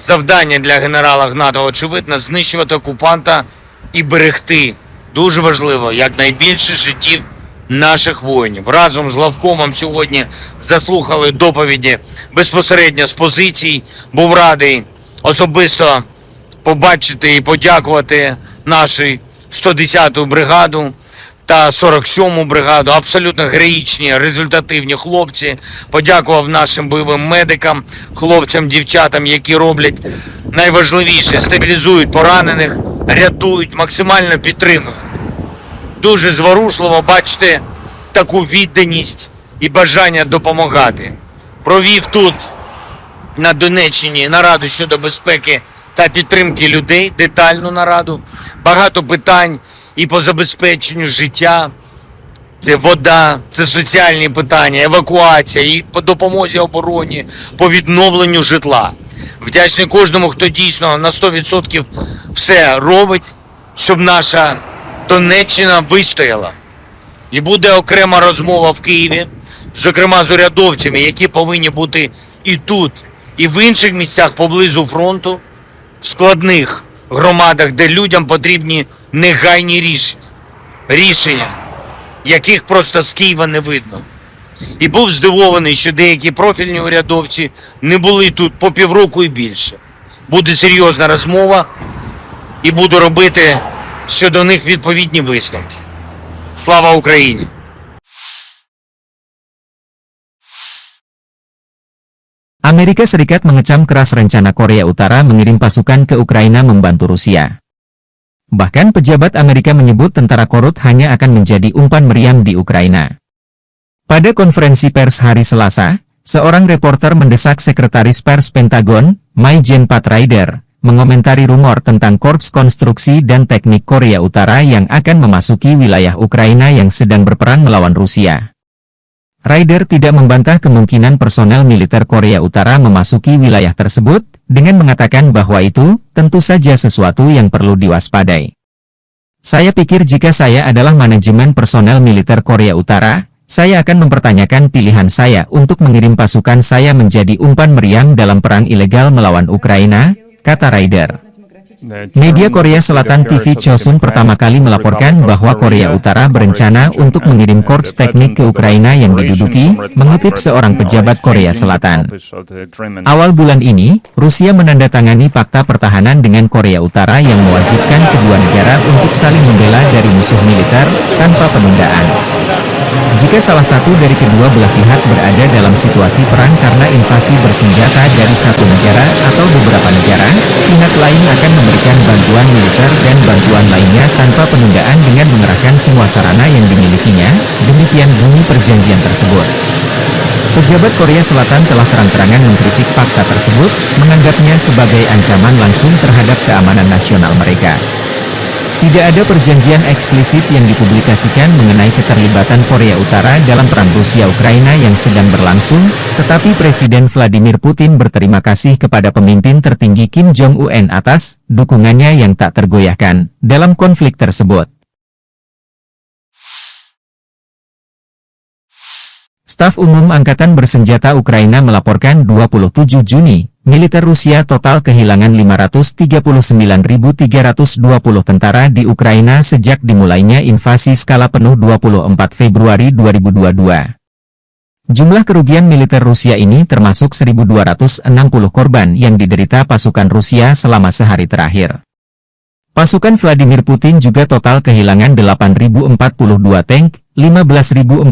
Завдання для генерала Гнатова, очевидно, знищувати окупанта і берегти, дуже важливо, якнайбільше життів наших воїнів. Разом з главкомом сьогодні заслухали доповіді безпосередньо з позицій. Був радий особисто побачити і подякувати нашу 110-ту бригаду та 47-му бригаду. Абсолютно героїчні, результативні хлопці. Подякував нашим бойовим медикам, хлопцям, дівчатам, які роблять найважливіше – стабілізують поранених, рятують, максимально підтримують. Дуже зворушливо бачити таку відданість і бажання допомагати. Провів тут, на Донеччині, нараду щодо безпеки та підтримки людей, детальну нараду. Багато питань і по забезпеченню життя. Це вода, це соціальні питання, евакуація, і по допомозі обороні, по відновленню житла. Вдячний кожному, хто дійсно на 100% все робить, щоб наша Донеччина вистояла. І буде окрема розмова в Києві, зокрема з урядовцями, які повинні бути і тут, і в інших місцях поблизу фронту, в складних громадах, де людям потрібні негайні рішення, яких просто з Києва не видно. І був здивований, що деякі профільні урядовці не були тут по півроку і більше. Буде серйозна розмова і буду робити щодо них відповідні висновки. Слава Україні! Amerika Serikat mengecam keras rencana Korea Utara mengirim pasukan ke Ukraina membantu Rusia. Bahkan pejabat Amerika menyebut tentara korut hanya akan menjadi umpan meriam di Ukraina. Pada konferensi pers hari Selasa, seorang reporter mendesak Sekretaris Pers Pentagon, Mai-Jen Pat Ryder, mengomentari rumor tentang Korps Konstruksi dan Teknik Korea Utara yang akan memasuki wilayah Ukraina yang sedang berperang melawan Rusia. Ryder tidak membantah kemungkinan personel militer Korea Utara memasuki wilayah tersebut, dengan mengatakan bahwa itu tentu saja sesuatu yang perlu diwaspadai. Saya pikir jika saya adalah manajemen personel militer Korea Utara, Saya akan mempertanyakan pilihan saya untuk mengirim pasukan saya menjadi umpan meriam dalam perang ilegal melawan Ukraina, kata Ryder. Media Korea Selatan TV Chosun pertama kali melaporkan bahwa Korea Utara berencana untuk mengirim korps teknik ke Ukraina yang diduduki, mengutip seorang pejabat Korea Selatan. Awal bulan ini, Rusia menandatangani fakta pertahanan dengan Korea Utara yang mewajibkan kedua negara untuk saling membela dari musuh militer, tanpa penundaan. Jika salah satu dari kedua belah pihak berada dalam situasi perang karena invasi bersenjata dari satu negara atau beberapa negara, pihak lain akan memberikan bantuan militer dan bantuan lainnya tanpa penundaan dengan mengerahkan semua sarana yang dimilikinya, demikian bunyi perjanjian tersebut. Pejabat Korea Selatan telah terang-terangan mengkritik fakta tersebut, menganggapnya sebagai ancaman langsung terhadap keamanan nasional mereka. Tidak ada perjanjian eksplisit yang dipublikasikan mengenai keterlibatan Korea Utara dalam perang Rusia-Ukraina yang sedang berlangsung, tetapi Presiden Vladimir Putin berterima kasih kepada pemimpin tertinggi Kim Jong-un atas dukungannya yang tak tergoyahkan dalam konflik tersebut. Staf Umum Angkatan Bersenjata Ukraina melaporkan 27 Juni, militer Rusia total kehilangan 539.320 tentara di Ukraina sejak dimulainya invasi skala penuh 24 Februari 2022. Jumlah kerugian militer Rusia ini termasuk 1.260 korban yang diderita pasukan Rusia selama sehari terakhir. Pasukan Vladimir Putin juga total kehilangan 8.042 tank, 15.459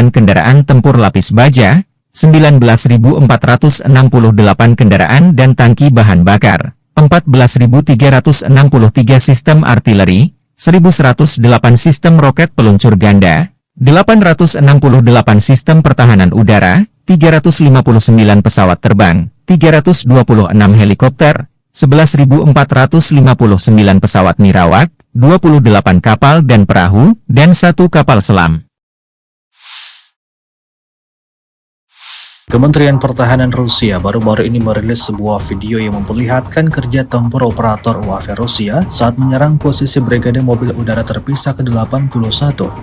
kendaraan tempur lapis baja, 19.468 kendaraan dan tangki bahan bakar, 14.363 sistem artileri, 1.108 sistem roket peluncur ganda, 868 sistem pertahanan udara, 359 pesawat terbang, 326 helikopter, 11.459 pesawat nirawak, 28 kapal dan perahu, dan 1 kapal selam. Kementerian Pertahanan Rusia baru-baru ini merilis sebuah video yang memperlihatkan kerja tempur operator UAV Rusia saat menyerang posisi Brigade Mobil Udara Terpisah ke-81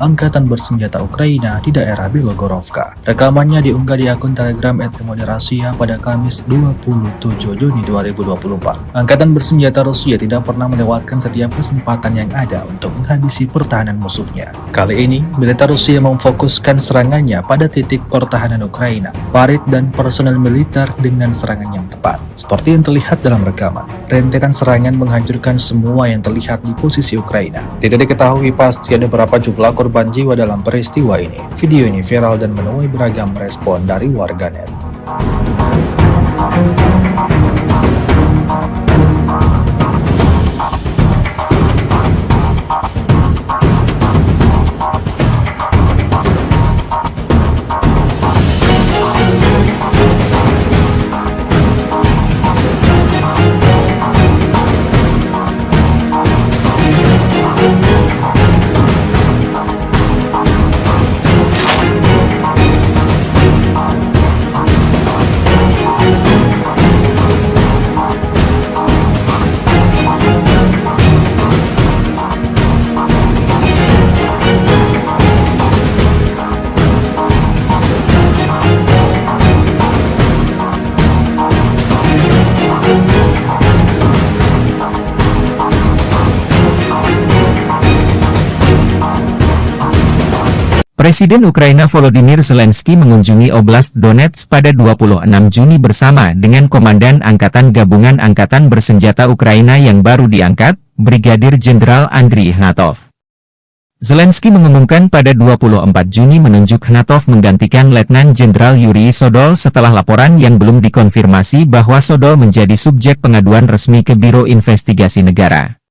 Angkatan Bersenjata Ukraina di daerah Bilogorovka. Rekamannya diunggah di akun Telegram @Rasia pada Kamis 27 Juni 2024. Angkatan Bersenjata Rusia tidak pernah melewatkan setiap kesempatan yang ada untuk menghabisi pertahanan musuhnya. Kali ini, militer Rusia memfokuskan serangannya pada titik pertahanan Ukraina, dan personel militer dengan serangan yang tepat. Seperti yang terlihat dalam rekaman, rentetan serangan menghancurkan semua yang terlihat di posisi Ukraina. Tidak diketahui pasti ada berapa jumlah korban jiwa dalam peristiwa ini. Video ini viral dan menuai beragam respon dari warganet. Presiden Ukraina Volodymyr Zelensky mengunjungi Oblast Donetsk pada 26 Juni bersama dengan Komandan Angkatan Gabungan Angkatan Bersenjata Ukraina yang baru diangkat, Brigadir Jenderal Andriy Ignatov. Zelensky mengumumkan pada 24 Juni menunjuk Ignatov menggantikan Letnan Jenderal Yuri Sodol setelah laporan yang belum dikonfirmasi bahwa Sodol menjadi subjek pengaduan resmi ke Biro Investigasi Negara.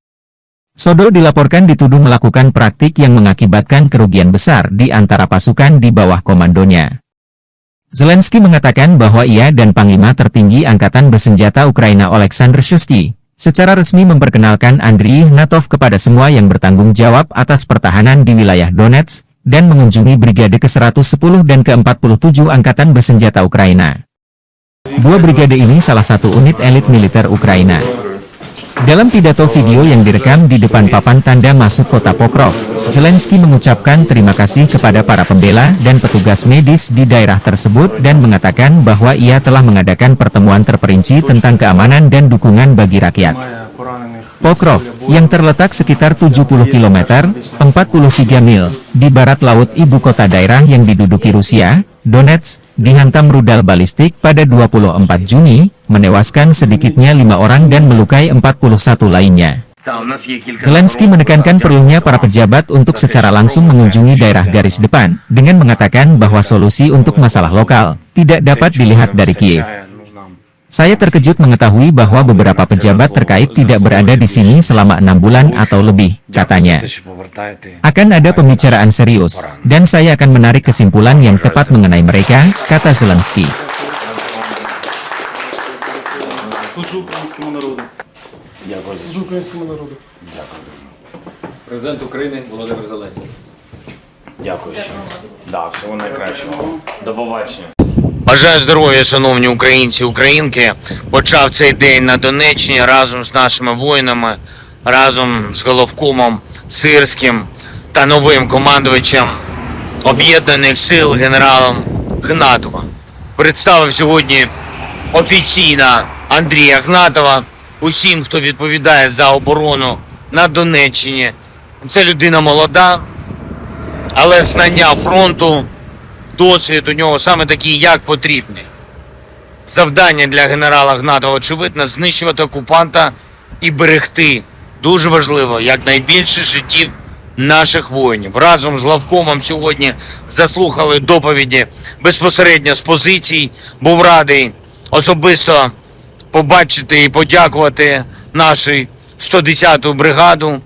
Sodol dilaporkan dituduh melakukan praktik yang mengakibatkan kerugian besar di antara pasukan di bawah komandonya. Zelensky mengatakan bahwa ia dan Panglima Tertinggi Angkatan Bersenjata Ukraina Oleksandr Shuisky secara resmi memperkenalkan Andriy Ignatov kepada semua yang bertanggung jawab atas pertahanan di wilayah Donetsk dan mengunjungi Brigade ke-110 dan ke-47 Angkatan Bersenjata Ukraina. Dua brigade ini salah satu unit elit militer Ukraina. Dalam pidato video yang direkam di depan papan tanda masuk kota Pokrov, Zelensky mengucapkan terima kasih kepada para pembela dan petugas medis di daerah tersebut dan mengatakan bahwa ia telah mengadakan pertemuan terperinci tentang keamanan dan dukungan bagi rakyat. Pokrov, yang terletak sekitar 70 km, 43 mil, di barat laut ibu kota daerah yang diduduki Rusia, Donetsk, dihantam rudal balistik pada 24 Juni, menewaskan sedikitnya 5 orang dan melukai 41 lainnya. Zelensky menekankan perlunya para pejabat untuk secara langsung mengunjungi daerah garis depan, dengan mengatakan bahwa solusi untuk masalah lokal tidak dapat dilihat dari Kiev. Saya terkejut mengetahui bahwa beberapa pejabat terkait tidak berada di sini selama 6 bulan atau lebih, katanya. Akan ada pembicaraan serius, dan saya akan menarik kesimpulan yang tepat mengenai mereka, kata Zelensky. Президент України Володимир Зеленський. Дякую ще. Да, всього найкращого. До побачення. Бажаю здоров'я, шановні українці, українки. Почав цей день на Донеччині разом з нашими воїнами, разом з головкомом Сирським та новим командувачем Об'єднаних сил генералом Гнатовим. Представив сьогодні офіційно Андрія Гнатова усім, хто відповідає за оборону на Донеччині. Це людина молода, але знання фронту, досвід у нього саме такий, як потрібний. Завдання для генерала Гнатова, очевидно, знищувати окупанта і берегти, дуже важливо, якнайбільше життів наших воїнів. Разом з главкомом сьогодні заслухали доповіді безпосередньо з позицій. Був радий особисто побачити і подякувати нашу 110-ту бригаду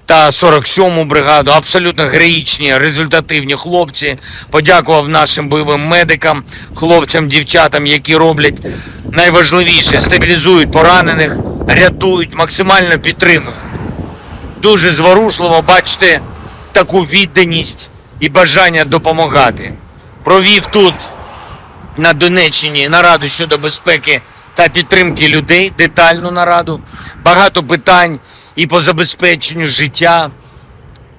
та 47-му бригаду. Абсолютно героїчні, результативні хлопці. Подякував нашим бойовим медикам, хлопцям, дівчатам, які роблять найважливіше – стабілізують поранених, рятують, максимально підтримують. Дуже зворушливо бачити таку відданість і бажання допомагати. Провів тут, на Донеччині, нараду щодо безпеки та підтримки людей, детальну нараду. Багато питань і по забезпеченню життя.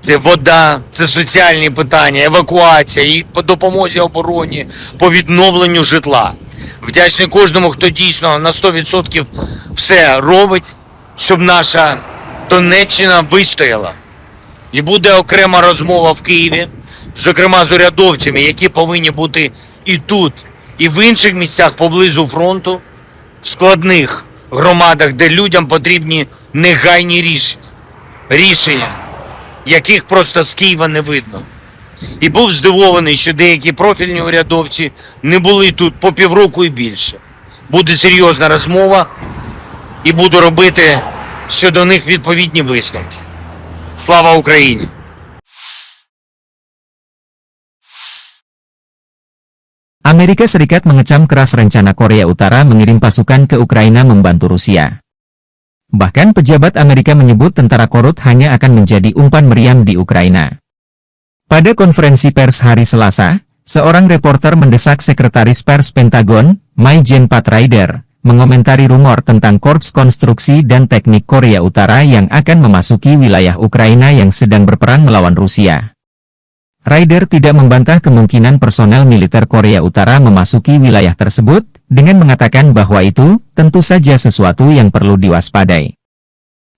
Це вода, це соціальні питання, евакуація, і по допомозі обороні, по відновленню житла. Вдячний кожному, хто дійсно на 100% все робить, щоб наша Донеччина вистояла. І буде окрема розмова в Києві, зокрема з урядовцями, які повинні бути і тут, і в інших місцях поблизу фронту, в складних громадах, де людям потрібні негайні рішення, яких просто з Києва не видно. І був здивований, що деякі профільні урядовці не були тут по півроку і більше. Буде серйозна розмова і буду робити щодо них відповідні висновки. Слава Україні! Amerika Serikat mengecam keras rencana Korea Utara mengirim pasukan ke Ukraina membantu Rusia. Bahkan pejabat Amerika menyebut tentara korut hanya akan menjadi umpan meriam di Ukraina. Pada konferensi pers hari Selasa, seorang reporter mendesak Sekretaris Pers Pentagon, Maijen Pat Ryder, mengomentari rumor tentang Korps Konstruksi dan Teknik Korea Utara yang akan memasuki wilayah Ukraina yang sedang berperang melawan Rusia. Ryder tidak membantah kemungkinan personel militer Korea Utara memasuki wilayah tersebut, dengan mengatakan bahwa itu tentu saja sesuatu yang perlu diwaspadai.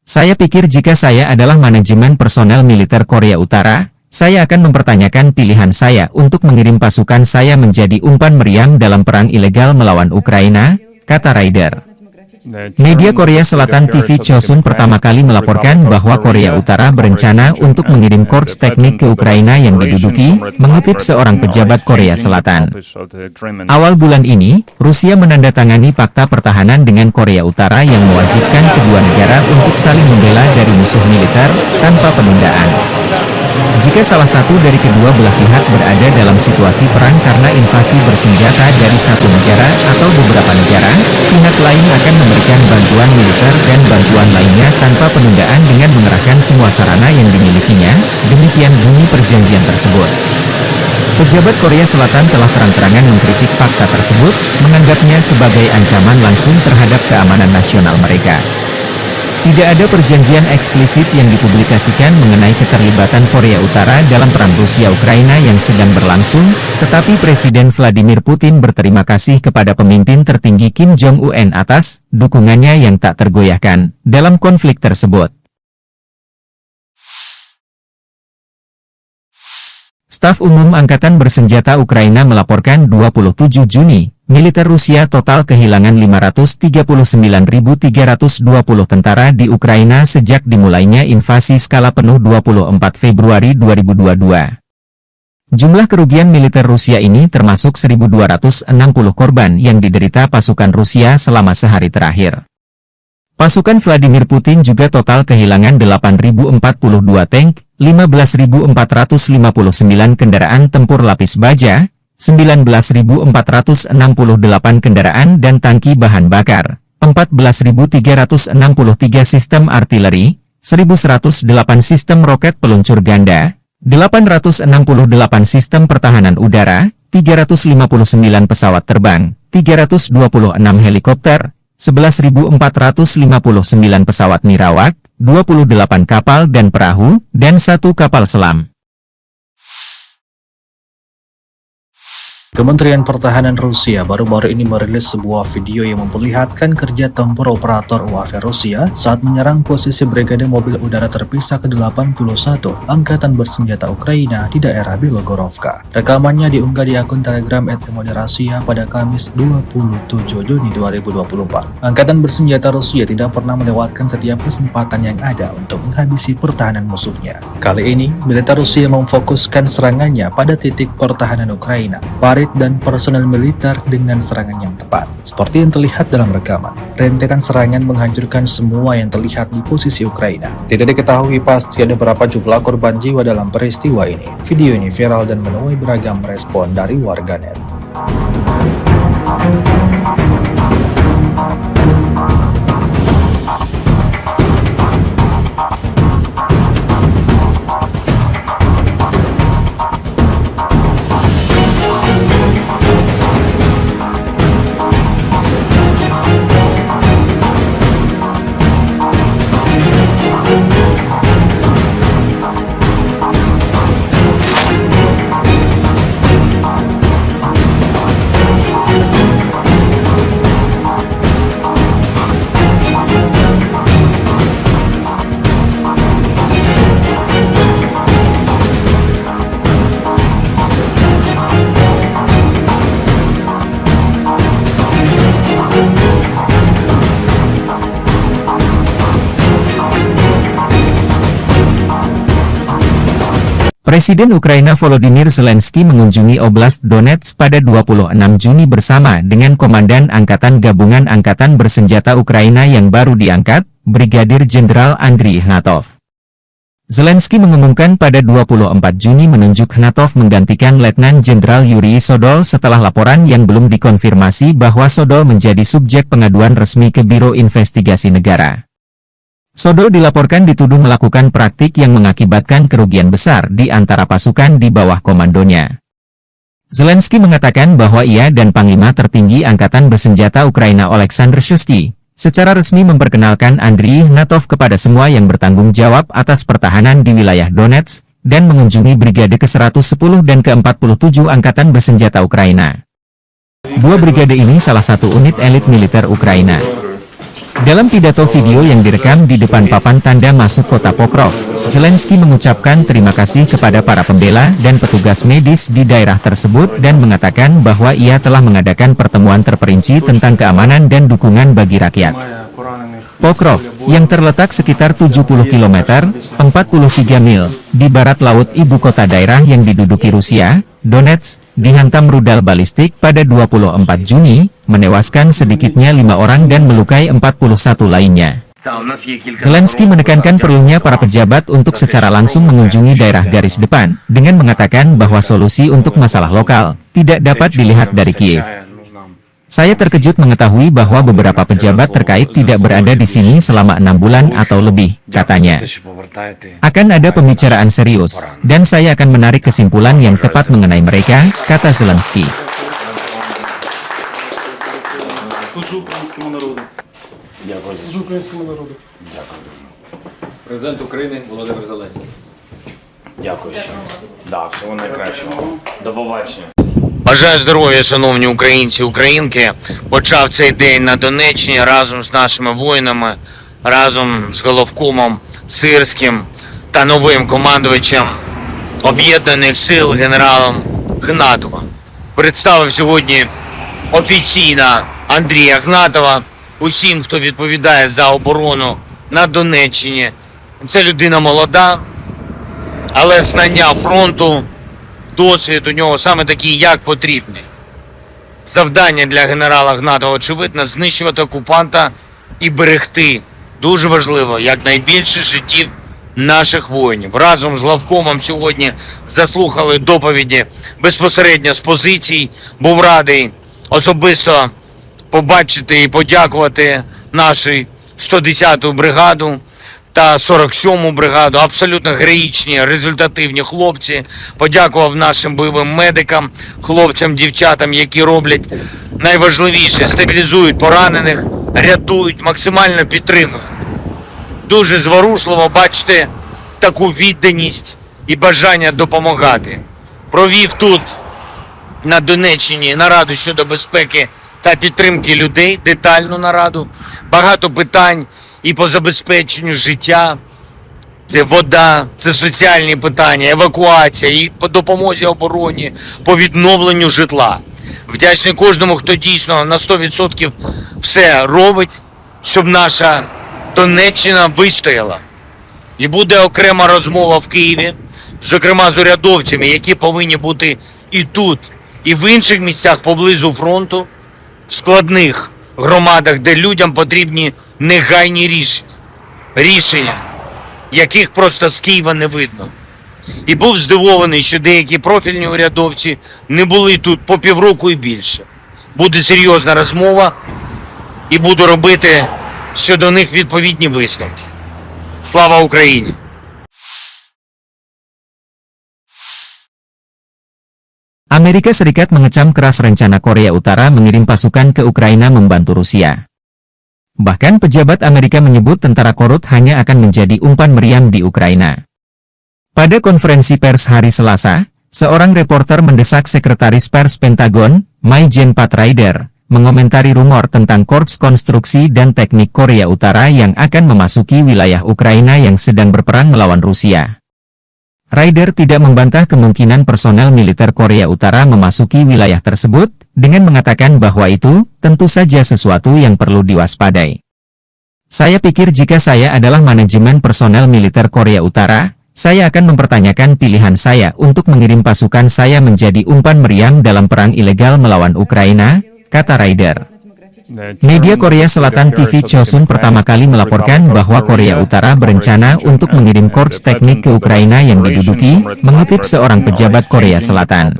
Saya pikir jika saya adalah manajemen personel militer Korea Utara, saya akan mempertanyakan pilihan saya untuk mengirim pasukan saya menjadi umpan meriam dalam perang ilegal melawan Ukraina, kata Ryder. Media Korea Selatan TV Chosun pertama kali melaporkan bahwa Korea Utara berencana untuk mengirim korps teknik ke Ukraina yang diduduki, mengutip seorang pejabat Korea Selatan. Awal bulan ini, Rusia menandatangani fakta pertahanan dengan Korea Utara yang mewajibkan kedua negara untuk saling membela dari musuh militer, tanpa penundaan. Jika salah satu dari kedua belah pihak berada dalam situasi perang karena invasi bersenjata dari satu negara atau beberapa negara, pihak lain akan memberikan bantuan militer dan bantuan lainnya tanpa penundaan dengan mengerahkan semua sarana yang dimilikinya, demikian bunyi perjanjian tersebut. Pejabat Korea Selatan telah terang-terangan mengkritik fakta tersebut, menganggapnya sebagai ancaman langsung terhadap keamanan nasional mereka. Tidak ada perjanjian eksplisit yang dipublikasikan mengenai keterlibatan Korea Utara dalam perang Rusia-Ukraina yang sedang berlangsung, tetapi Presiden Vladimir Putin berterima kasih kepada pemimpin tertinggi Kim Jong-un atas dukungannya yang tak tergoyahkan dalam konflik tersebut. Staf Umum Angkatan Bersenjata Ukraina melaporkan 27 Juni, militer Rusia total kehilangan 539.320 tentara di Ukraina sejak dimulainya invasi skala penuh 24 Februari 2022. Jumlah kerugian militer Rusia ini termasuk 1.260 korban yang diderita pasukan Rusia selama sehari terakhir. Pasukan Vladimir Putin juga total kehilangan 8.042 tank, 15.459 kendaraan tempur lapis baja, 19.468 kendaraan dan tangki bahan bakar, 14.363 sistem artileri, 1.108 sistem roket peluncur ganda, 868 sistem pertahanan udara, 359 pesawat terbang, 326 helikopter, 11.459 pesawat nirawak, 28 kapal dan perahu, dan 1 kapal selam. Kementerian Pertahanan Rusia baru-baru ini merilis sebuah video yang memperlihatkan kerja tempur operator UAV Rusia saat menyerang posisi Brigade Mobil Udara Terpisah ke-81 Angkatan Bersenjata Ukraina di daerah Bilogorovka. Rekamannya diunggah di akun Telegram @Moderasia pada Kamis 27 Juni 2024. Angkatan Bersenjata Rusia tidak pernah melewatkan setiap kesempatan yang ada untuk menghabisi pertahanan musuhnya. Kali ini, militer Rusia memfokuskan serangannya pada titik pertahanan Ukraina, parit dan personel militer dengan serangan yang tepat. Seperti yang terlihat dalam rekaman, rentetan serangan menghancurkan semua yang terlihat di posisi Ukraina. Tidak diketahui pasti ada berapa jumlah korban jiwa dalam peristiwa ini. Video ini viral dan menuai beragam respon dari warganet. Presiden Ukraina Volodymyr Zelensky mengunjungi Oblast Donetsk pada 26 Juni bersama dengan Komandan Angkatan Gabungan Angkatan Bersenjata Ukraina yang baru diangkat, Brigadir Jenderal Andriy Ignatov. Zelensky mengumumkan pada 24 Juni menunjuk Ignatov menggantikan Letnan Jenderal Yuri Sodol setelah laporan yang belum dikonfirmasi bahwa Sodol menjadi subjek pengaduan resmi ke Biro Investigasi Negara. Sodol dilaporkan dituduh melakukan praktik yang mengakibatkan kerugian besar di antara pasukan di bawah komandonya. Zelensky mengatakan bahwa ia dan Panglima Tertinggi Angkatan Bersenjata Ukraina Oleksandr Shuisky secara resmi memperkenalkan Andriy Ignatov kepada semua yang bertanggung jawab atas pertahanan di wilayah Donetsk dan mengunjungi Brigade ke-110 dan ke-47 Angkatan Bersenjata Ukraina. Dua brigade ini salah satu unit elit militer Ukraina. Dalam pidato video yang direkam di depan papan tanda masuk kota Pokrov, Zelensky mengucapkan terima kasih kepada para pembela dan petugas medis di daerah tersebut dan mengatakan bahwa ia telah mengadakan pertemuan terperinci tentang keamanan dan dukungan bagi rakyat. Pokrov, yang terletak sekitar 70 km, 43 mil, di barat laut ibu kota daerah yang diduduki Rusia, Donetsk, dihantam rudal balistik pada 24 Juni, menewaskan sedikitnya 5 orang dan melukai 41 lainnya. Zelensky menekankan perlunya para pejabat untuk secara langsung mengunjungi daerah garis depan, dengan mengatakan bahwa solusi untuk masalah lokal tidak dapat dilihat dari Kiev. Saya terkejut mengetahui bahwa beberapa pejabat terkait tidak berada di sini selama 6 bulan atau lebih, katanya. Akan ada pembicaraan serius, dan saya akan menarik kesimpulan yang tepat mengenai mereka, kata Zelensky. Служу українському народу. Дякую. Служу українському народу. Дякую. Президент України Володимир Зеленський. Дякую ще. Да, всього найкращого. До побачення. Бажаю здоров'я, шановні українці, українки. Почав цей день на Донеччині разом з нашими воїнами, разом з головкомом Сирським та новим командувачем Об'єднаних сил генералом Гнатовим. Представив сьогодні офіційно Андрія Гнатова усім, хто відповідає за оборону на Донеччині. Це людина молода, але знання фронту, досвід у нього саме такий, як потрібний. Завдання для генерала Гнатова, очевидно, знищувати окупанта і берегти, дуже важливо, якнайбільше життів наших воїнів. Разом з главкомом сьогодні заслухали доповіді безпосередньо з позицій. Був радий особисто побачити і подякувати нашу 110-ту бригаду та 47-му бригаду. Абсолютно героїчні, результативні хлопці. Подякував нашим бойовим медикам, хлопцям, дівчатам, які роблять найважливіше, стабілізують поранених, рятують, максимально підтримують. Дуже зворушливо бачити таку відданість і бажання допомагати. Провів тут, на Донеччині, нараду щодо безпеки та підтримки людей, детальну нараду. Багато питань і по забезпеченню життя. Це вода, це соціальні питання, евакуація, і по допомозі обороні, по відновленню житла. Вдячний кожному, хто дійсно на 100% все робить, щоб наша Донеччина вистояла. І буде окрема розмова в Києві, зокрема з урядовцями, які повинні бути і тут, і в інших місцях поблизу фронту, в складних громадах, де людям потрібні негайні рішення. Рішення, яких просто з Києва не видно. І був здивований, що деякі профільні урядовці не були тут по півроку і більше. Буде серйозна розмова і буду робити щодо них відповідні висновки. Слава Україні! Amerika Serikat mengecam keras rencana Korea Utara mengirim pasukan ke Ukraina membantu Rusia. Bahkan pejabat Amerika menyebut tentara Korut hanya akan menjadi umpan meriam di Ukraina. Pada konferensi pers hari Selasa, seorang reporter mendesak Sekretaris Pers Pentagon, Mai-Jen Pat Ryder, mengomentari rumor tentang Korps Konstruksi dan Teknik Korea Utara yang akan memasuki wilayah Ukraina yang sedang berperang melawan Rusia. Ryder tidak membantah kemungkinan personel militer Korea Utara memasuki wilayah tersebut, dengan mengatakan bahwa itu tentu saja sesuatu yang perlu diwaspadai. Saya pikir jika saya adalah manajemen personel militer Korea Utara, saya akan mempertanyakan pilihan saya untuk mengirim pasukan saya menjadi umpan meriam dalam perang ilegal melawan Ukraina, kata Ryder. Media Korea Selatan TV Chosun pertama kali melaporkan bahwa Korea Utara berencana untuk mengirim korps teknik ke Ukraina yang diduduki, mengutip seorang pejabat Korea Selatan.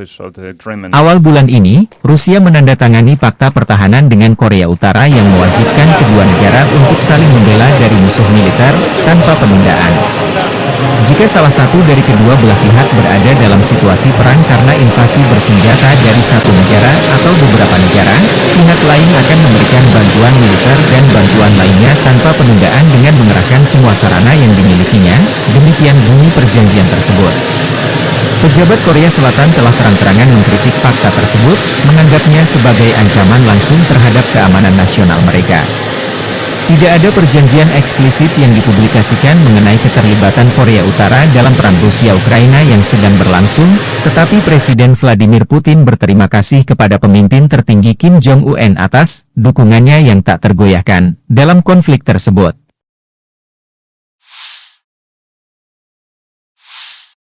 Awal bulan ini, Rusia menandatangani fakta pertahanan dengan Korea Utara yang mewajibkan kedua negara untuk saling membela dari musuh militer, tanpa penundaan. Jika salah satu dari kedua belah pihak berada dalam situasi perang karena invasi bersenjata dari satu negara atau beberapa negara, pihak lain akan memberikan bantuan militer dan bantuan lainnya tanpa penundaan dengan mengerahkan semua sarana yang dimilikinya, demikian bunyi perjanjian tersebut. Pejabat Korea Selatan telah terang-terangan mengkritik fakta tersebut, menganggapnya sebagai ancaman langsung terhadap keamanan nasional mereka. Tidak ada perjanjian eksplisit yang dipublikasikan mengenai keterlibatan Korea Utara dalam perang Rusia-Ukraina yang sedang berlangsung, tetapi Presiden Vladimir Putin berterima kasih kepada pemimpin tertinggi Kim Jong-un atas dukungannya yang tak tergoyahkan dalam konflik tersebut.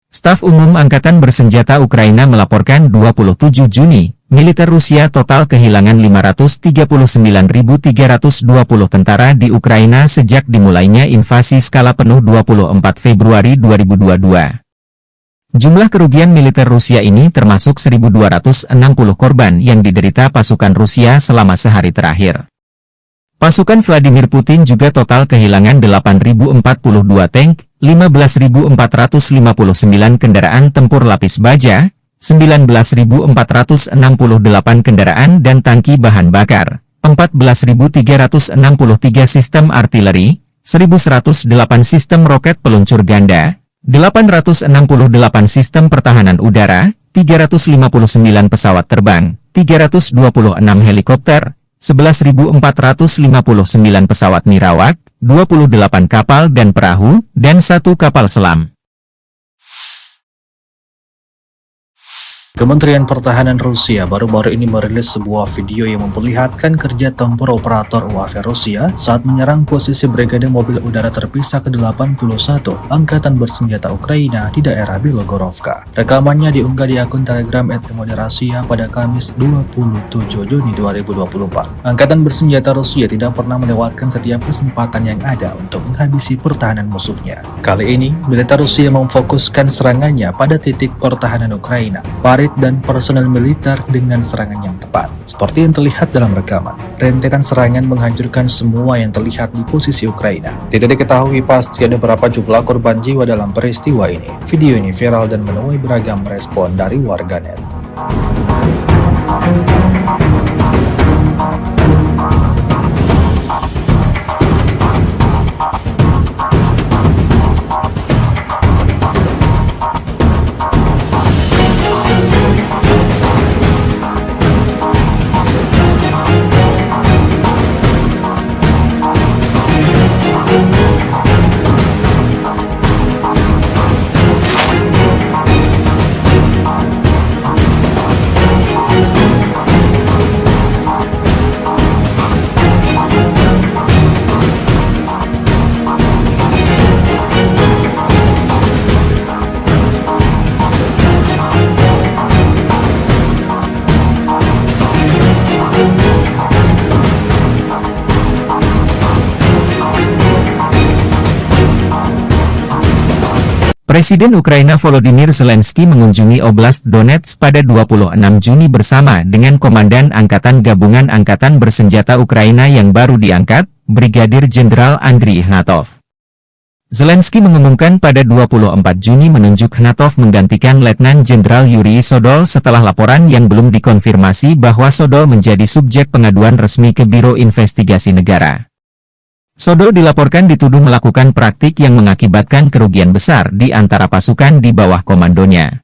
Staf Umum Angkatan Bersenjata Ukraina melaporkan 27 Juni, militer Rusia total kehilangan 539.320 tentara di Ukraina sejak dimulainya invasi skala penuh 24 Februari 2022. Jumlah kerugian militer Rusia ini termasuk 1.260 korban yang diderita pasukan Rusia selama sehari terakhir. Pasukan Vladimir Putin juga total kehilangan 8.042 tank, 15.459 kendaraan tempur lapis baja, 19.468 kendaraan dan tangki bahan bakar, 14.363 sistem artileri, 1108 sistem roket peluncur ganda, 868 sistem pertahanan udara, 359 pesawat terbang, 326 helikopter, 11.459 pesawat nirawak, 28 kapal dan perahu, dan 1 kapal selam. Kementerian Pertahanan Rusia baru-baru ini merilis sebuah video yang memperlihatkan kerja tempur operator UAV Rusia saat menyerang posisi Brigade Mobil Udara Terpisah ke-81 Angkatan Bersenjata Ukraina di daerah Bilogorovka. Rekamannya diunggah di akun Telegram @Moderasia pada Kamis 27 Juni 2024. Angkatan Bersenjata Rusia tidak pernah melewatkan setiap kesempatan yang ada untuk menghabisi pertahanan musuhnya. Kali ini, militer Rusia memfokuskan serangannya pada titik pertahanan Ukraina, dan personel militer dengan serangan yang tepat. Seperti yang terlihat dalam rekaman, rentetan serangan menghancurkan semua yang terlihat di posisi Ukraina. Tidak diketahui pasti ada berapa jumlah korban jiwa dalam peristiwa ini. Video ini viral dan menuai beragam respon dari warganet. Presiden Ukraina Volodymyr Zelensky mengunjungi Oblast Donetsk pada 26 Juni bersama dengan Komandan Angkatan Gabungan Angkatan Bersenjata Ukraina yang baru diangkat, Brigadir Jenderal Andriy Ignatov. Zelensky mengumumkan pada 24 Juni menunjuk Ignatov menggantikan Letnan Jenderal Yuri Sodol setelah laporan yang belum dikonfirmasi bahwa Sodol menjadi subjek pengaduan resmi ke Biro Investigasi Negara. Sodol dilaporkan dituduh melakukan praktik yang mengakibatkan kerugian besar di antara pasukan di bawah komandonya.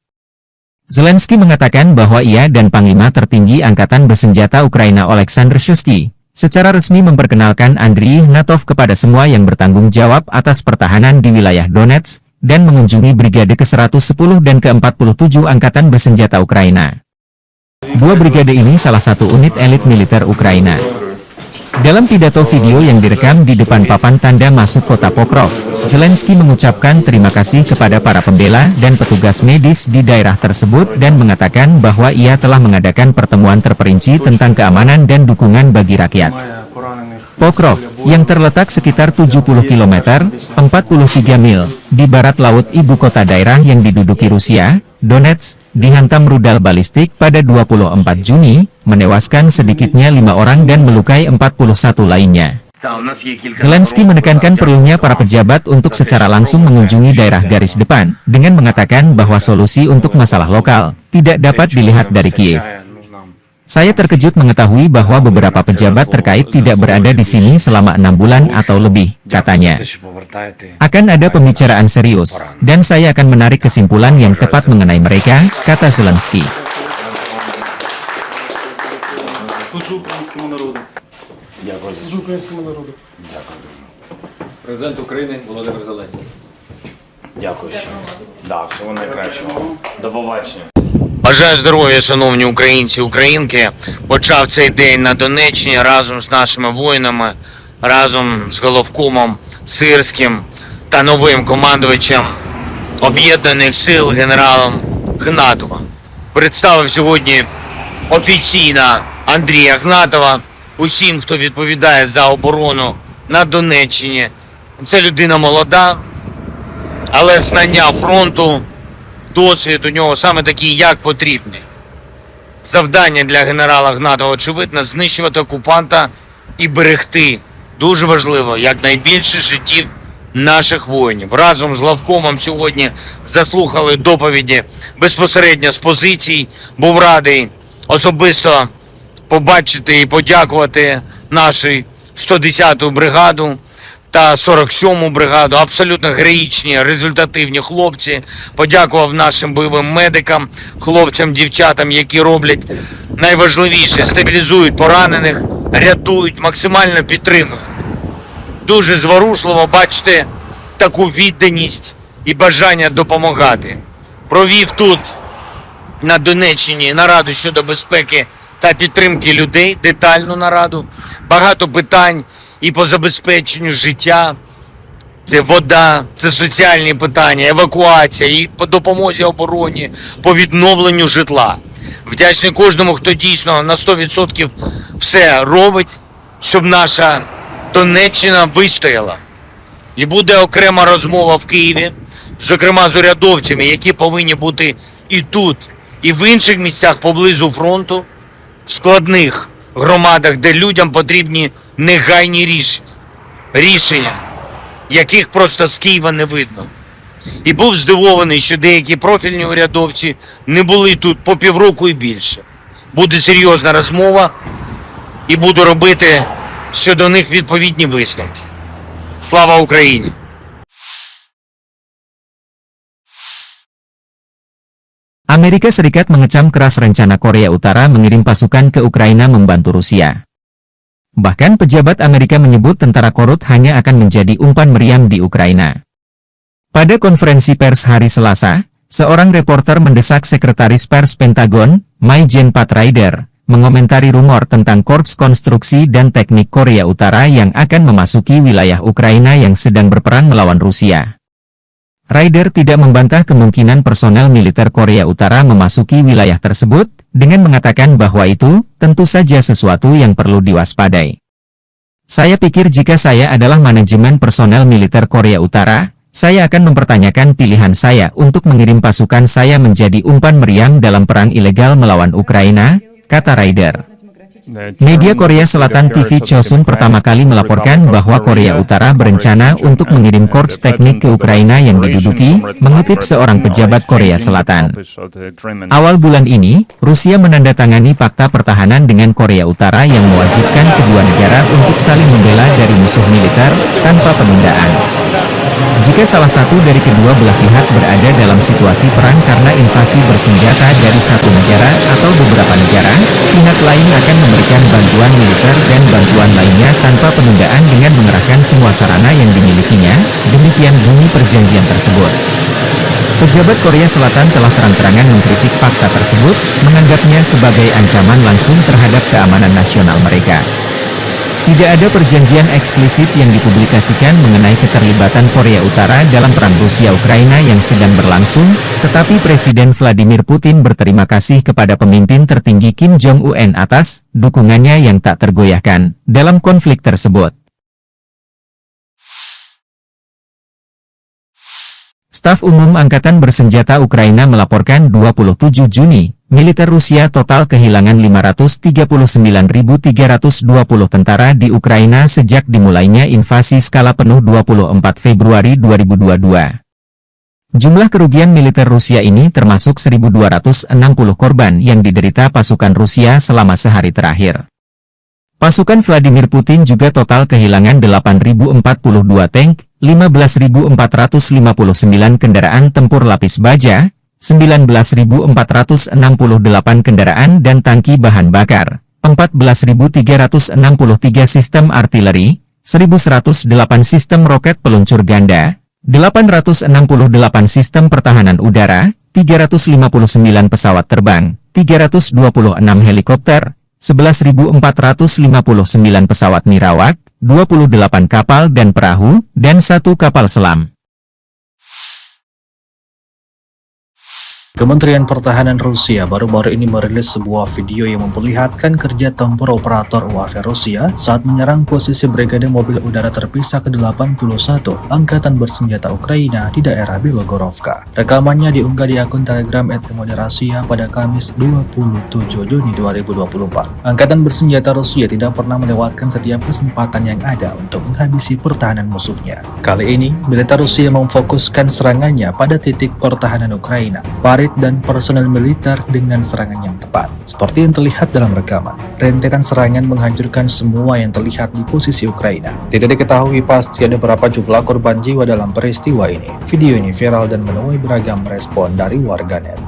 Zelensky mengatakan bahwa ia dan Panglima tertinggi Angkatan Bersenjata Ukraina Oleksandr Shuisky secara resmi memperkenalkan Andriy Ignatov kepada semua yang bertanggung jawab atas pertahanan di wilayah Donetsk dan mengunjungi Brigade ke-110 dan ke-47 Angkatan Bersenjata Ukraina. Dua brigade ini salah satu unit elit militer Ukraina. Dalam pidato video yang direkam di depan papan tanda masuk kota Pokrov, Zelensky mengucapkan terima kasih kepada para pembela dan petugas medis di daerah tersebut dan mengatakan bahwa ia telah mengadakan pertemuan terperinci tentang keamanan dan dukungan bagi rakyat. Pokrov, yang terletak sekitar 70 km, 43 mil, di barat laut ibu kota daerah yang diduduki Rusia, Donetsk, dihantam rudal balistik pada 24 Juni, menewaskan sedikitnya 5 orang dan melukai 41 lainnya. Zelensky menekankan perlunya para pejabat untuk secara langsung mengunjungi daerah garis depan, dengan mengatakan bahwa solusi untuk masalah lokal tidak dapat dilihat dari Kiev. Saya terkejut mengetahui bahwa beberapa pejabat terkait tidak berada di sini selama 6 bulan atau lebih, katanya. Akan ada pembicaraan serius, dan saya akan menarik kesimpulan yang tepat mengenai mereka, kata Zelensky. Президент України Володимир Зеленський. Дякую. Да, всього найкращого. До побачення. Бажаю здоров'я, шановні українці і українки. Почав цей день на Донеччині разом з нашими воїнами, разом з головкомом Сирським та новим командувачем Об'єднаних сил генералом Ігнатовим. Представив сьогодні офіційно Андрія Ігнатова усім, хто відповідає за оборону на Донеччині. Це людина молода, але знання фронту, досвід у нього саме такий, як потрібний. Завдання для генерала Ігнатова, очевидно, знищувати окупанта і берегти, дуже важливо, якнайбільше життів наших воїнів. Разом з главкомом сьогодні заслухали доповіді безпосередньо з позицій. Був радий особисто побачити і подякувати нашу 110-ту бригаду та 47-му бригаду. Абсолютно героїчні, результативні хлопці. Подякував нашим бойовим медикам, хлопцям, дівчатам, які роблять найважливіше – стабілізують поранених, рятують, максимально підтримують. Дуже зворушливо бачити таку відданість і бажання допомагати. Провів тут, на Донеччині, нараду щодо безпеки та підтримки людей, детальну нараду. Багато питань і по забезпеченню життя. Це вода, це соціальні питання, евакуація, і по допомозі обороні, по відновленню житла. Вдячний кожному, хто дійсно на 100% все робить, щоб наша Донеччина вистояла. І буде окрема розмова в Києві, зокрема з урядовцями, які повинні бути і тут, і в інших місцях поблизу фронту, в складних громадах, де людям потрібні негайні рішення, яких просто з Києва не видно. І був здивований, що деякі профільні урядовці не були тут по півроку і більше. Буде серйозна розмова і буду робити щодо них відповідні висновки. Слава Україні! Amerika Serikat mengecam keras rencana Korea Utara mengirim pasukan ke Ukraina membantu Rusia. Bahkan pejabat Amerika menyebut tentara korut hanya akan menjadi umpan meriam di Ukraina. Pada konferensi pers hari Selasa, seorang reporter mendesak Sekretaris Pers Pentagon, Mai-Jen Pat Ryder, mengomentari rumor tentang Korps Konstruksi dan Teknik Korea Utara yang akan memasuki wilayah Ukraina yang sedang berperang melawan Rusia. Ryder tidak membantah kemungkinan personel militer Korea Utara memasuki wilayah tersebut, dengan mengatakan bahwa itu tentu saja sesuatu yang perlu diwaspadai. Saya pikir jika saya adalah manajemen personel militer Korea Utara, saya akan mempertanyakan pilihan saya untuk mengirim pasukan saya menjadi umpan meriam dalam perang ilegal melawan Ukraina, kata Ryder. Media Korea Selatan TV Chosun pertama kali melaporkan bahwa Korea Utara berencana untuk mengirim korps teknik ke Ukraina yang diduduki, mengutip seorang pejabat Korea Selatan. Awal bulan ini, Rusia menandatangani fakta pertahanan dengan Korea Utara yang mewajibkan kedua negara untuk saling membela dari musuh militer, tanpa penundaan. Jika salah satu dari kedua belah pihak berada dalam situasi perang karena invasi bersenjata dari satu negara atau beberapa negara, pihak lain akan memberikan bantuan militer dan bantuan lainnya tanpa penundaan dengan mengerahkan semua sarana yang dimilikinya, demikian bunyi perjanjian tersebut. Pejabat Korea Selatan telah terang-terangan mengkritik fakta tersebut, menganggapnya sebagai ancaman langsung terhadap keamanan nasional mereka. Tidak ada perjanjian eksplisit yang dipublikasikan mengenai keterlibatan Korea Utara dalam perang Rusia-Ukraina yang sedang berlangsung, tetapi Presiden Vladimir Putin berterima kasih kepada pemimpin tertinggi Kim Jong-un atas dukungannya yang tak tergoyahkan dalam konflik tersebut. Staf Umum Angkatan Bersenjata Ukraina melaporkan 27 Juni, militer Rusia total kehilangan 539.320 tentara di Ukraina sejak dimulainya invasi skala penuh 24 Februari 2022. Jumlah kerugian militer Rusia ini termasuk 1.260 korban yang diderita pasukan Rusia selama sehari terakhir. Pasukan Vladimir Putin juga total kehilangan 8.042 tank, 15.459 kendaraan tempur lapis baja, 19.468 kendaraan dan tangki bahan bakar, 14.363 sistem artileri, 1.108 sistem roket peluncur ganda, 868 sistem pertahanan udara, 359 pesawat terbang, 326 helikopter, 11.459 pesawat nirawak, 28 kapal dan perahu, dan 1 kapal selam. Kementerian Pertahanan Rusia baru-baru ini merilis sebuah video yang memperlihatkan kerja tempur operator UAV Rusia saat menyerang posisi Brigade Mobil Udara Terpisah ke-81 Angkatan Bersenjata Ukraina di daerah Belogorovka. Rekamannya diunggah di akun Telegram @Rasia pada Kamis 27 Juni 2024. Angkatan Bersenjata Rusia tidak pernah melewatkan setiap kesempatan yang ada untuk menghabisi pertahanan musuhnya. Kali ini, militer Rusia memfokuskan serangannya pada titik pertahanan Ukraina. Farid prajurit dan personel militer dengan serangan yang tepat. Seperti yang terlihat dalam rekaman, rentetan serangan menghancurkan semua yang terlihat di posisi Ukraina. Tidak diketahui pasti ada berapa jumlah korban jiwa dalam peristiwa ini. Video ini viral dan menuai beragam respon dari warganet.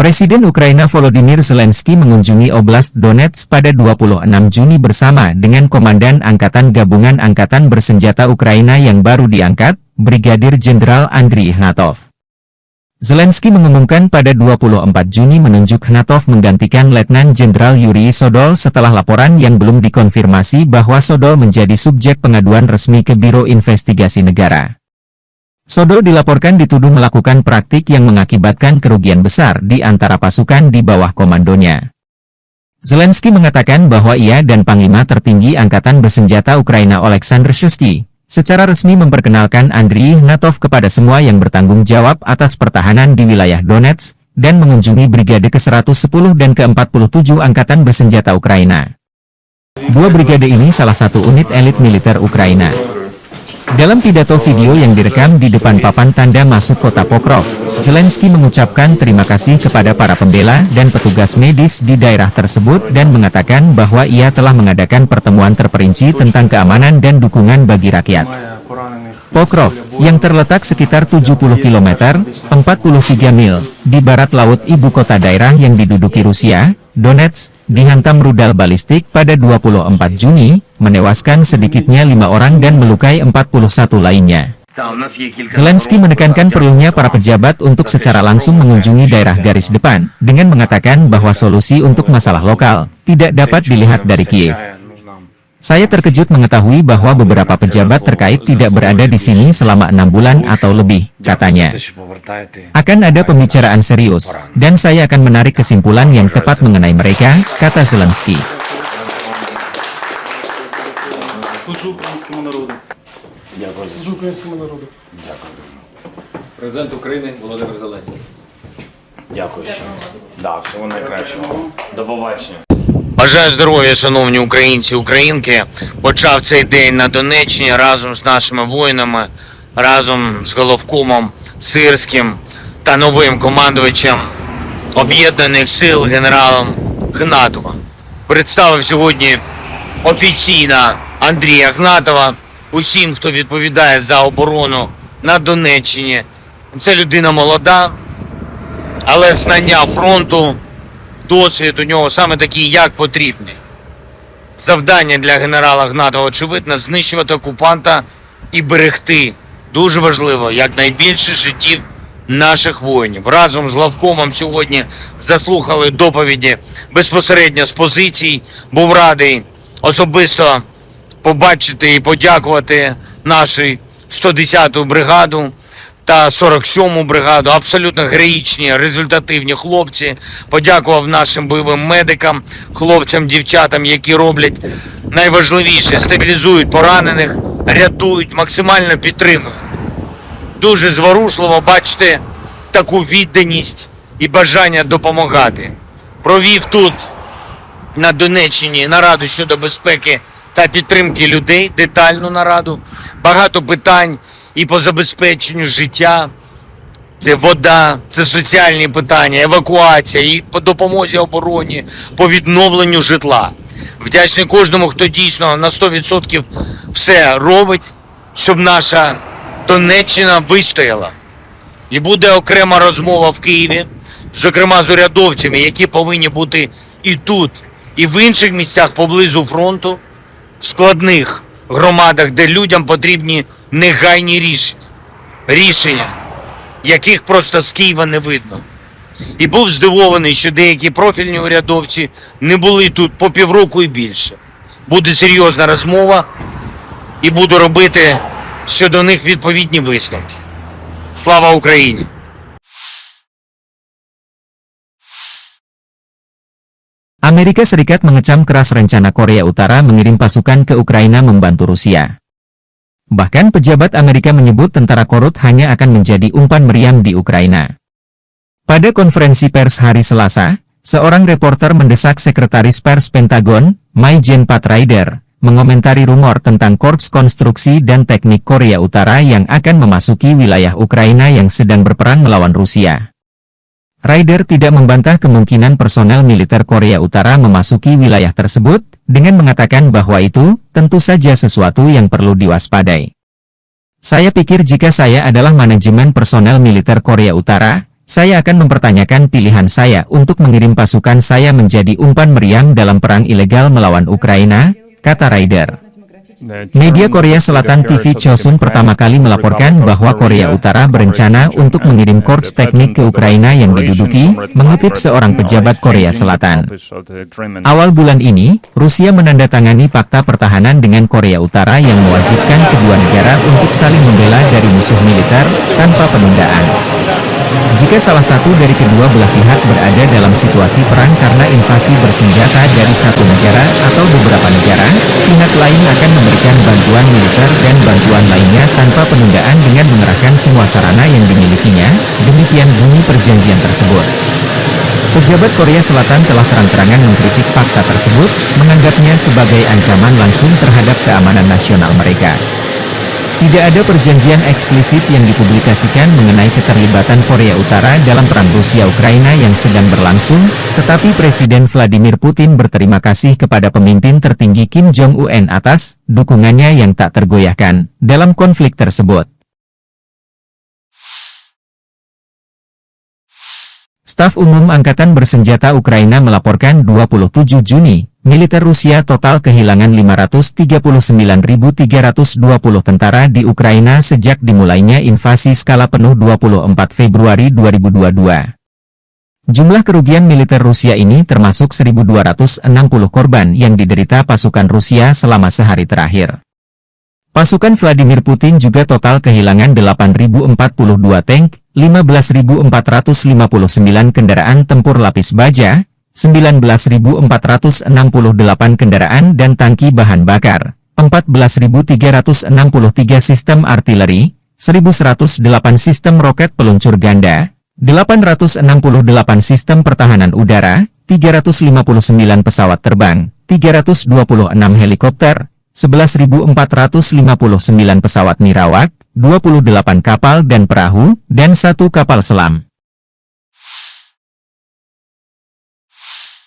Presiden Ukraina Volodymyr Zelensky mengunjungi Oblast Donetsk pada 26 Juni bersama dengan Komandan Angkatan Gabungan Angkatan Bersenjata Ukraina yang baru diangkat, Brigadir Jenderal Andriy Ignatov. Zelensky mengumumkan pada 24 Juni menunjuk Ignatov menggantikan Letnan Jenderal Yuri Sodol setelah laporan yang belum dikonfirmasi bahwa Sodol menjadi subjek pengaduan resmi ke Biro Investigasi Negara. Sodol dilaporkan dituduh melakukan praktik yang mengakibatkan kerugian besar di antara pasukan di bawah komandonya. Zelensky mengatakan bahwa ia dan Panglima Tertinggi Angkatan Bersenjata Ukraina Oleksandr Shuisky secara resmi memperkenalkan Andriy Ignatov kepada semua yang bertanggung jawab atas pertahanan di wilayah Donetsk dan mengunjungi Brigade ke-110 dan ke-47 Angkatan Bersenjata Ukraina. Dua brigade ini salah satu unit elit militer Ukraina. Dalam pidato video yang direkam di depan papan tanda masuk kota Pokrov, Zelensky mengucapkan terima kasih kepada para pembela dan petugas medis di daerah tersebut dan mengatakan bahwa ia telah mengadakan pertemuan terperinci tentang keamanan dan dukungan bagi rakyat. Pokrov, yang terletak sekitar 70 km, 43 mil, di barat laut ibu kota daerah yang diduduki Rusia, Donetsk, dihantam rudal balistik pada 24 Juni, menewaskan sedikitnya 5 orang dan melukai 41 lainnya. Zelensky menekankan perlunya para pejabat untuk secara langsung mengunjungi daerah garis depan, dengan mengatakan bahwa solusi untuk masalah lokal tidak dapat dilihat dari Kiev. Saya terkejut mengetahui bahwa beberapa pejabat terkait tidak berada di sini selama 6 bulan atau lebih, katanya. Akan ada pembicaraan serius, dan saya akan menarik kesimpulan yang tepat mengenai mereka, kata Zelensky. Президент України Володимир Зеленський. Дякую ще. Да, всього найкращого. До побачення. Бажаю здоров'я, шановні українці, українки. Почав цей день на Донеччині разом з нашими воїнами, разом з головкомом Сирським та новим командувачем Об'єднаних сил генералом Ігнатовим. Представив сьогодні офіційно Андрія Ігнатова усім, хто відповідає за оборону на Донеччині. Це людина молода, але знання фронту, досвід у нього саме такий, як потрібний. Завдання для генерала Ігнатова, очевидно, знищувати окупанта і берегти, дуже важливо, якнайбільше життів наших воїнів. Разом з главкомом сьогодні заслухали доповіді безпосередньо з позицій. Був радий особисто побачити і подякувати нашу 110-ту бригаду та 47-му бригаду. Абсолютно героїчні, результативні хлопці. Подякував нашим бойовим медикам, хлопцям, дівчатам, які роблять найважливіше – стабілізують поранених, рятують, максимально підтримують. Дуже зворушливо бачити таку відданість і бажання допомагати. Провів тут, на Донеччині, нараду щодо безпеки та підтримки людей, детальну нараду. Багато питань і по забезпеченню життя. Це вода, це соціальні питання, евакуація, і по допомозі обороні, по відновленню житла. Вдячний кожному, хто дійсно на 100% все робить, щоб наша Донеччина вистояла. І буде окрема розмова в Києві, зокрема з урядовцями, які повинні бути і тут, і в інших місцях поблизу фронту, в складних громадах, де людям потрібні негайні рішення, яких просто з Києва не видно. І був здивований, що деякі профільні урядовці не були тут по півроку і більше. Буде серйозна розмова і буду робити щодо них відповідні висновки. Слава Україні! Amerika Serikat mengecam keras rencana Korea Utara mengirim pasukan ke Ukraina membantu Rusia. Bahkan pejabat Amerika menyebut tentara Korut hanya akan menjadi umpan meriam di Ukraina. Pada konferensi pers hari Selasa, seorang reporter mendesak Sekretaris Pers Pentagon, Mai-Jen Pat Ryder, mengomentari rumor tentang Korps Konstruksi dan Teknik Korea Utara yang akan memasuki wilayah Ukraina yang sedang berperang melawan Rusia. Ryder tidak membantah kemungkinan personel militer Korea Utara memasuki wilayah tersebut, dengan mengatakan bahwa itu tentu saja sesuatu yang perlu diwaspadai. Saya pikir jika saya adalah manajemen personel militer Korea Utara, saya akan mempertanyakan pilihan saya untuk mengirim pasukan saya menjadi umpan meriam dalam perang ilegal melawan Ukraina, kata Ryder. Media Korea Selatan TV Chosun pertama kali melaporkan bahwa Korea Utara berencana untuk mengirim korps teknik ke Ukraina yang diduduki, mengutip seorang pejabat Korea Selatan. Awal bulan ini, Rusia menandatangani fakta pertahanan dengan Korea Utara yang mewajibkan kedua negara untuk saling membela dari musuh militer, tanpa penundaan. Jika salah satu dari kedua belah pihak berada dalam situasi perang karena invasi bersenjata dari satu negara atau beberapa negara, pihak lain akan memberikan bantuan militer dan bantuan lainnya tanpa penundaan dengan mengerahkan semua sarana yang dimilikinya, demikian bunyi perjanjian tersebut. Pejabat Korea Selatan telah terang-terangan mengkritik fakta tersebut, menganggapnya sebagai ancaman langsung terhadap keamanan nasional mereka. Tidak ada perjanjian eksplisit yang dipublikasikan mengenai keterlibatan Korea Utara dalam perang Rusia-Ukraina yang sedang berlangsung, tetapi Presiden Vladimir Putin berterima kasih kepada pemimpin tertinggi Kim Jong-un atas dukungannya yang tak tergoyahkan dalam konflik tersebut. Staf Umum Angkatan Bersenjata Ukraina melaporkan 27 Juni, militer Rusia total kehilangan 539.320 tentara di Ukraina sejak dimulainya invasi skala penuh 24 Februari 2022. Jumlah kerugian militer Rusia ini termasuk 1.260 korban yang diderita pasukan Rusia selama sehari terakhir. Pasukan Vladimir Putin juga total kehilangan 8.042 tank, 15.459 kendaraan tempur lapis baja, 19.468 kendaraan dan tangki bahan bakar, 14.363 sistem artileri, 1.108 sistem roket peluncur ganda, 868 sistem pertahanan udara, 359 pesawat terbang, 326 helikopter, 11.459 pesawat nirawak, 28 kapal dan perahu, dan 1 kapal selam.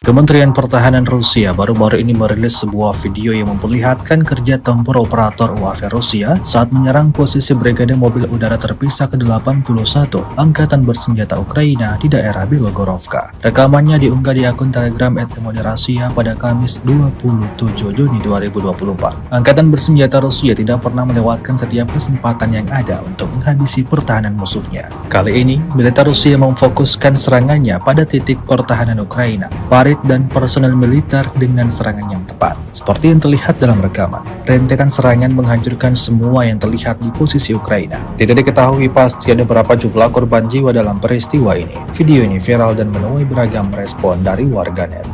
Kementerian Pertahanan Rusia baru-baru ini merilis sebuah video yang memperlihatkan kerja tempur operator UAV Rusia saat menyerang posisi Brigade Mobil Udara Terpisah ke-81 Angkatan Bersenjata Ukraina di daerah Bilogorovka. Rekamannya diunggah di akun Telegram @Moderasia pada Kamis 27 Juni 2024. Angkatan Bersenjata Rusia tidak pernah melewatkan setiap kesempatan yang ada untuk menghabisi pertahanan musuhnya. Kali ini, militer Rusia memfokuskan serangannya pada titik pertahanan Ukraina, dan personel militer dengan serangan yang tepat. Seperti yang terlihat dalam rekaman, rentetan serangan menghancurkan semua yang terlihat di posisi Ukraina. Tidak diketahui pasti ada berapa jumlah korban jiwa dalam peristiwa ini. Video ini viral dan menuai beragam respon dari warganet.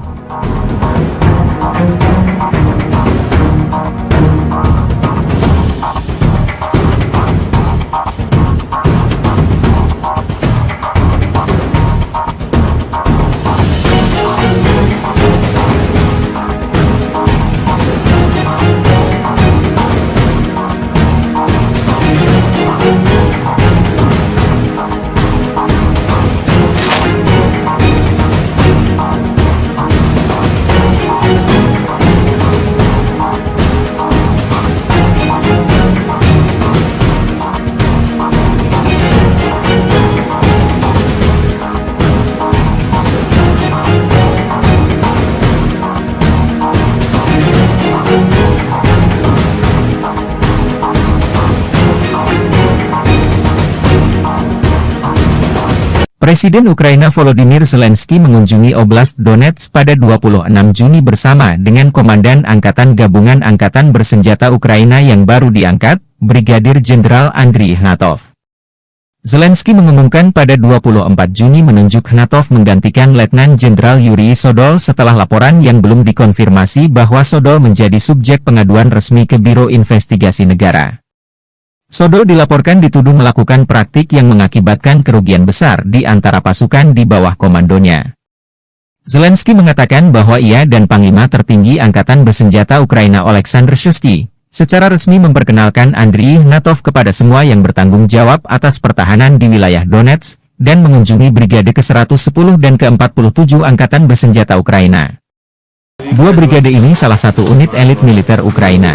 Presiden Ukraina Volodymyr Zelensky mengunjungi Oblast Donetsk pada 26 Juni bersama dengan Komandan Angkatan Gabungan Angkatan Bersenjata Ukraina yang baru diangkat, Brigadir Jenderal Andriy Ignatov. Zelensky mengumumkan pada 24 Juni menunjuk Ignatov menggantikan Letnan Jenderal Yuri Sodol setelah laporan yang belum dikonfirmasi bahwa Sodol menjadi subjek pengaduan resmi ke Biro Investigasi Negara. Sodol dilaporkan dituduh melakukan praktik yang mengakibatkan kerugian besar di antara pasukan di bawah komandonya. Zelensky mengatakan bahwa ia dan Panglima tertinggi Angkatan Bersenjata Ukraina Oleksandr Syrskyi secara resmi memperkenalkan Andriy Ignatov kepada semua yang bertanggung jawab atas pertahanan di wilayah Donetsk dan mengunjungi Brigade ke-110 dan ke-47 Angkatan Bersenjata Ukraina. Dua brigade ini salah satu unit elit militer Ukraina.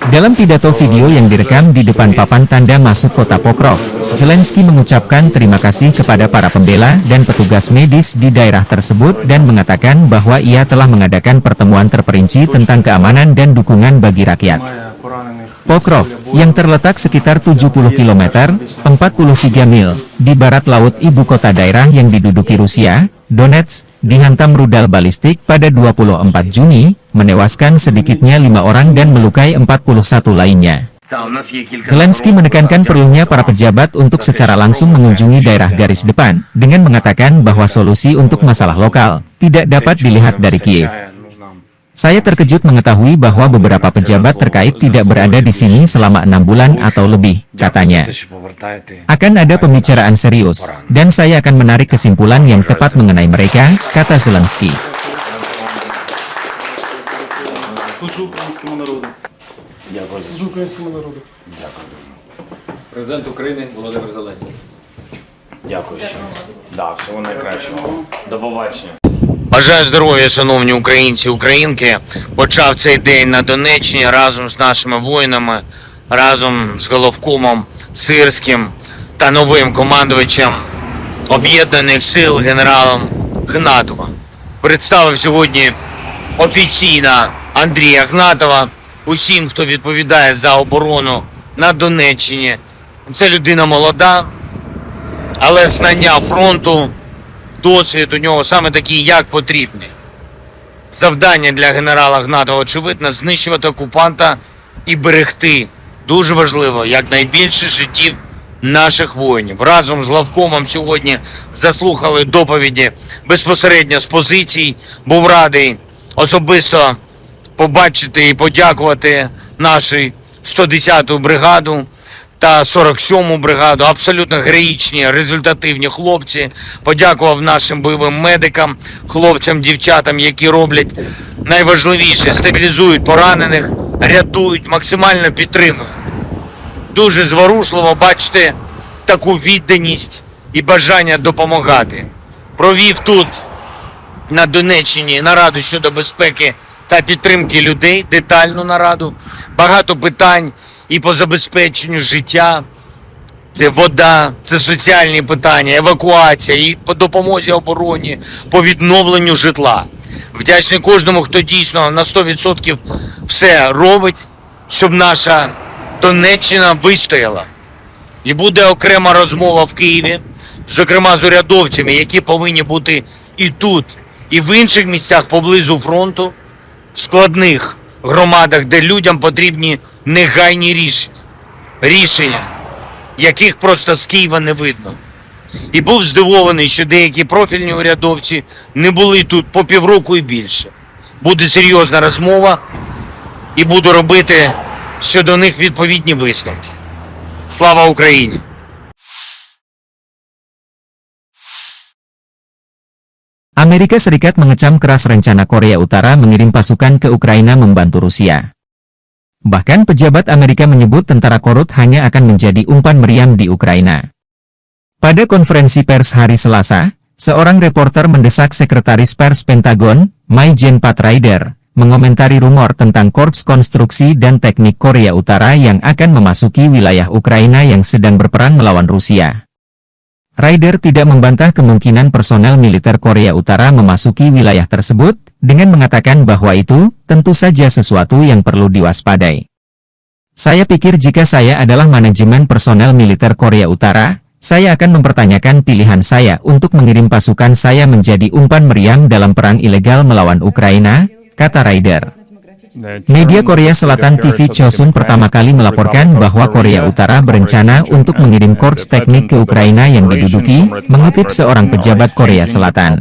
Dalam pidato video yang direkam di depan papan tanda masuk kota Pokrov, Zelensky mengucapkan terima kasih kepada para pembela dan petugas medis di daerah tersebut dan mengatakan bahwa ia telah mengadakan pertemuan terperinci tentang keamanan dan dukungan bagi rakyat. Pokrov, yang terletak sekitar 70 km, 43 mil, di barat laut ibu kota daerah yang diduduki Rusia, Donetsk, dihantam rudal balistik pada 24 Juni, menewaskan sedikitnya 5 orang dan melukai 41 lainnya. Zelensky menekankan perlunya para pejabat untuk secara langsung mengunjungi daerah garis depan, dengan mengatakan bahwa solusi untuk masalah lokal tidak dapat dilihat dari Kiev. Saya terkejut mengetahui bahwa beberapa pejabat terkait tidak berada di sini selama 6 bulan atau lebih, katanya. Akan ada pembicaraan serius, dan saya akan menarik kesimpulan yang tepat mengenai mereka, kata Zelensky. Президент України Володимир Зеленський. Дякую ще. Да, всього найкращого. До побачення. Бажаю здоров'я, шановні українці, українки. Почав цей день на Донеччині разом з нашими воїнами, разом з головкомом Сирським та новим командувачем Об'єднаних сил генералом Гнатовим. Представив сьогодні офіційно Андрія Гнатова усім, хто відповідає за оборону на Донеччині. Це людина молода, але знання фронту, досвід у нього саме такий, як потрібний. Завдання для генерала Гнатова, очевидно, знищувати окупанта і берегти, дуже важливо, якнайбільше життів наших воїнів. Разом з главкомом сьогодні заслухали доповіді безпосередньо з позицій. Був радий особисто побачити і подякувати нашу 110-ту бригаду та 47-му бригаду. Абсолютно героїчні, результативні хлопці. Подякував нашим бойовим медикам, хлопцям, дівчатам, які роблять найважливіше – стабілізують поранених, рятують, максимально підтримують. Дуже зворушливо бачити таку відданість і бажання допомагати. Провів тут, на Донеччині, нараду щодо безпеки та підтримки людей, детальну нараду. Багато питань і по забезпеченню життя. Це вода, це соціальні питання, евакуація, і по допомозі обороні, по відновленню житла. Вдячний кожному, хто дійсно на 100% все робить, щоб наша Донеччина вистояла. І буде окрема розмова в Києві, зокрема з урядовцями, які повинні бути і тут, і в інших місцях поблизу фронту, в складних громадах, де людям потрібні негайні рішення, яких просто з Києва не видно. І був здивований, що деякі профільні урядовці не були тут по півроку і більше. Буде серйозна розмова і буду робити щодо них відповідні висновки. Слава Україні! Amerika Serikat mengecam keras rencana Korea Utara mengirim pasukan ke Ukraina membantu Rusia. Bahkan pejabat Amerika menyebut tentara korut hanya akan menjadi umpan meriam di Ukraina. Pada konferensi pers hari Selasa, seorang reporter mendesak Sekretaris Pers Pentagon, Mai-Jen Pat Ryder, mengomentari rumor tentang Korps Konstruksi dan Teknik Korea Utara yang akan memasuki wilayah Ukraina yang sedang berperang melawan Rusia. Ryder tidak membantah kemungkinan personel militer Korea Utara memasuki wilayah tersebut, dengan mengatakan bahwa itu tentu saja sesuatu yang perlu diwaspadai. Saya pikir jika saya adalah manajemen personel militer Korea Utara, Saya akan mempertanyakan pilihan saya untuk mengirim pasukan saya menjadi umpan meriam dalam perang ilegal melawan Ukraina, kata Ryder. Media Korea Selatan TV Chosun pertama kali melaporkan bahwa Korea Utara berencana untuk mengirim korps teknik ke Ukraina yang diduduki, mengutip seorang pejabat Korea Selatan.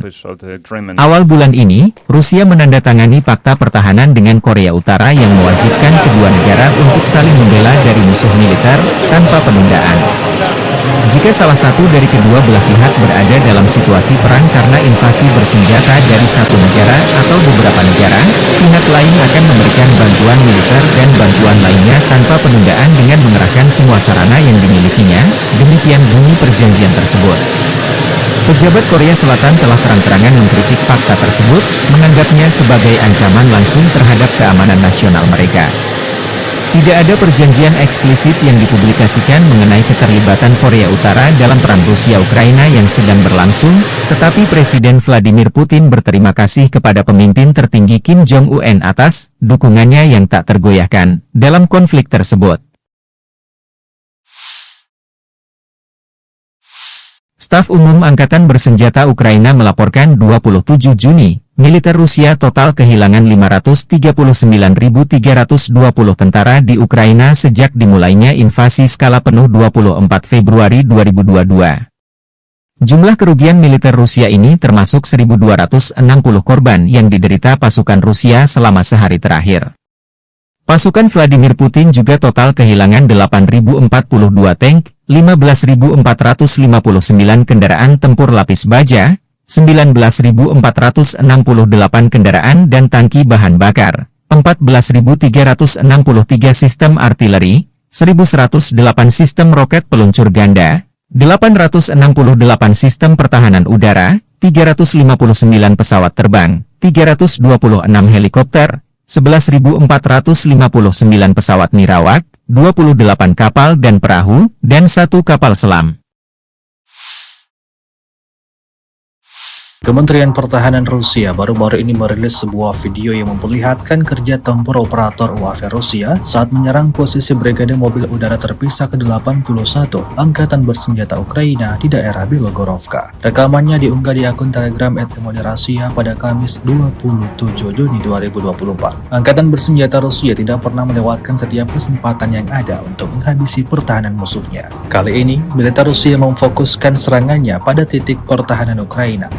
Awal bulan ini, Rusia menandatangani fakta pertahanan dengan Korea Utara yang mewajibkan kedua negara untuk saling membela dari musuh militer, tanpa penundaan. Jika salah satu dari kedua belah pihak berada dalam situasi perang karena invasi bersenjata dari satu negara atau beberapa negara, pihak lain akan memberikan bantuan militer dan bantuan lainnya tanpa penundaan dengan mengerahkan semua sarana yang dimilikinya, demikian bunyi perjanjian tersebut. Pejabat Korea Selatan telah terang-terangan mengkritik fakta tersebut, menganggapnya sebagai ancaman langsung terhadap keamanan nasional mereka. Tidak ada perjanjian eksplisit yang dipublikasikan mengenai keterlibatan Korea Utara dalam perang Rusia-Ukraina yang sedang berlangsung, tetapi Presiden Vladimir Putin berterima kasih kepada pemimpin tertinggi Kim Jong-un atas dukungannya yang tak tergoyahkan dalam konflik tersebut. Staf Umum Angkatan Bersenjata Ukraina melaporkan 27 Juni, militer Rusia total kehilangan 539.320 tentara di Ukraina sejak dimulainya invasi skala penuh 24 Februari 2022. Jumlah kerugian militer Rusia ini termasuk 1.260 korban yang diderita pasukan Rusia selama sehari terakhir. Pasukan Vladimir Putin juga total kehilangan 8.042 tank, 15.459 kendaraan tempur lapis baja, 19.468 kendaraan dan tangki bahan bakar, 14.363 sistem artileri, 1.108 sistem roket peluncur ganda, 868 sistem pertahanan udara, 359 pesawat terbang, 326 helikopter, 11.459 pesawat nirawak, 28 kapal dan perahu, dan 1 kapal selam. Kementerian Pertahanan Rusia baru-baru ini merilis sebuah video yang memperlihatkan kerja tempur operator UAV Rusia saat menyerang posisi Brigade Mobil Udara Terpisah ke-81 Angkatan Bersenjata Ukraina di daerah Bilogorovka. Rekamannya diunggah di akun Telegram @emoderasiya pada Kamis 27 Juni 2024. Angkatan Bersenjata Rusia tidak pernah melewatkan setiap kesempatan yang ada untuk menghabisi pertahanan musuhnya. Kali ini, militer Rusia memfokuskan serangannya pada titik pertahanan Ukraina,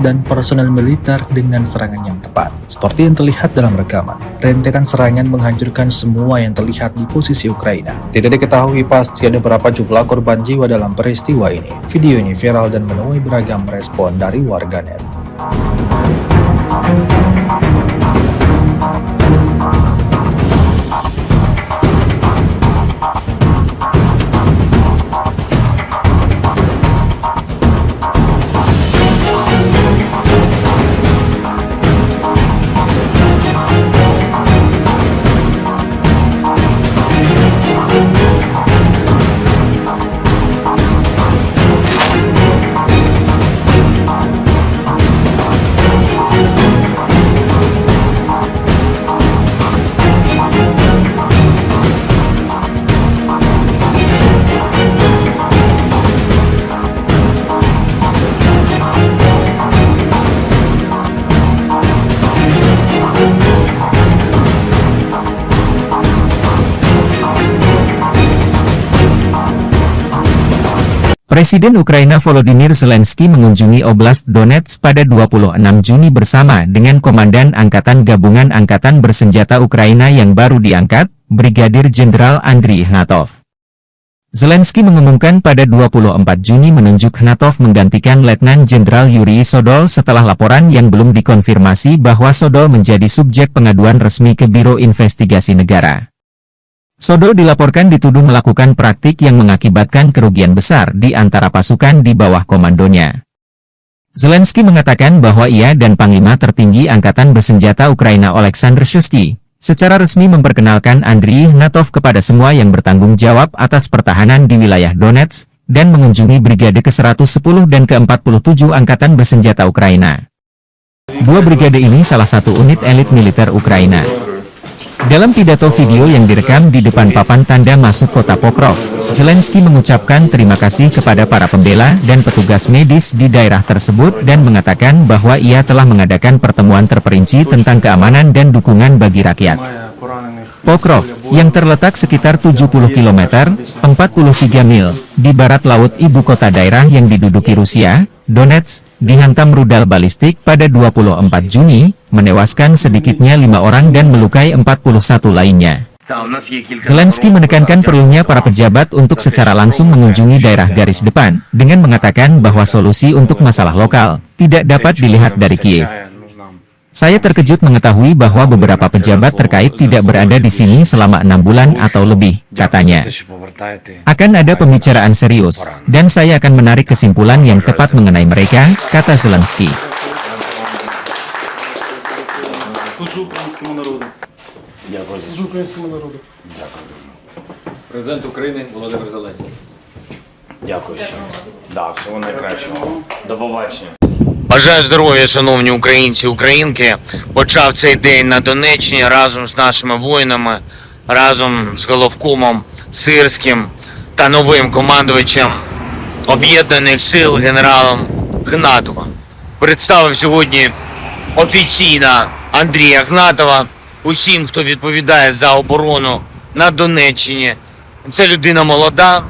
dan personel militer dengan serangan yang tepat. Seperti yang terlihat dalam rekaman, rentetan serangan menghancurkan semua yang terlihat di posisi Ukraina. Tidak diketahui pasti ada berapa jumlah korban jiwa dalam peristiwa ini. Video ini viral dan menuai beragam respon dari warganet. Presiden Ukraina Volodymyr Zelensky mengunjungi Oblast Donetsk pada 26 Juni bersama dengan Komandan Angkatan Gabungan Angkatan Bersenjata Ukraina yang baru diangkat, Brigadir Jenderal Andriy Ignatov. Zelensky mengumumkan pada 24 Juni menunjuk Ignatov menggantikan Letnan Jenderal Yuri Sodol setelah laporan yang belum dikonfirmasi bahwa Sodol menjadi subjek pengaduan resmi ke Biro Investigasi Negara. Sodol dilaporkan dituduh melakukan praktik yang mengakibatkan kerugian besar di antara pasukan di bawah komandonya. Zelensky mengatakan bahwa ia dan Panglima Tertinggi Angkatan Bersenjata Ukraina Oleksandr Shuisky secara resmi memperkenalkan Andriy Ignatov kepada semua yang bertanggung jawab atas pertahanan di wilayah Donetsk dan mengunjungi Brigade ke-110 dan ke-47 Angkatan Bersenjata Ukraina. Dua brigade ini salah satu unit elit militer Ukraina. Dalam pidato video yang direkam di depan papan tanda masuk kota Pokrov, Zelensky mengucapkan terima kasih kepada para pembela dan petugas medis di daerah tersebut dan mengatakan bahwa ia telah mengadakan pertemuan terperinci tentang keamanan dan dukungan bagi rakyat. Pokrov, yang terletak sekitar 70 km, 43 mil, di barat laut ibu kota daerah yang diduduki Rusia, Donetsk, dihantam rudal balistik pada 24 Juni, menewaskan sedikitnya 5 orang dan melukai 41 lainnya. Zelensky menekankan perlunya para pejabat untuk secara langsung mengunjungi daerah garis depan, dengan mengatakan bahwa solusi untuk masalah lokal tidak dapat dilihat dari Kiev. Saya terkejut mengetahui bahwa beberapa pejabat terkait tidak berada di sini selama 6 bulan atau lebih, katanya. Akan ada pembicaraan serius, dan saya akan menarik kesimpulan yang tepat mengenai mereka, kata Zelensky. Президент України Володимир Зеленський. Дякую ще. Да, всього найкращого. До побачення. Бажаю здоров'я, шановні українці, українки. Почав цей день на Донеччині разом з нашими воїнами, разом з головкомом Сирським та новим командувачем Об'єднаних сил генералом Гнатовим. Представив сьогодні офіційно Андрія Гнатова усім, хто відповідає за оборону на Донеччині. Це людина молода,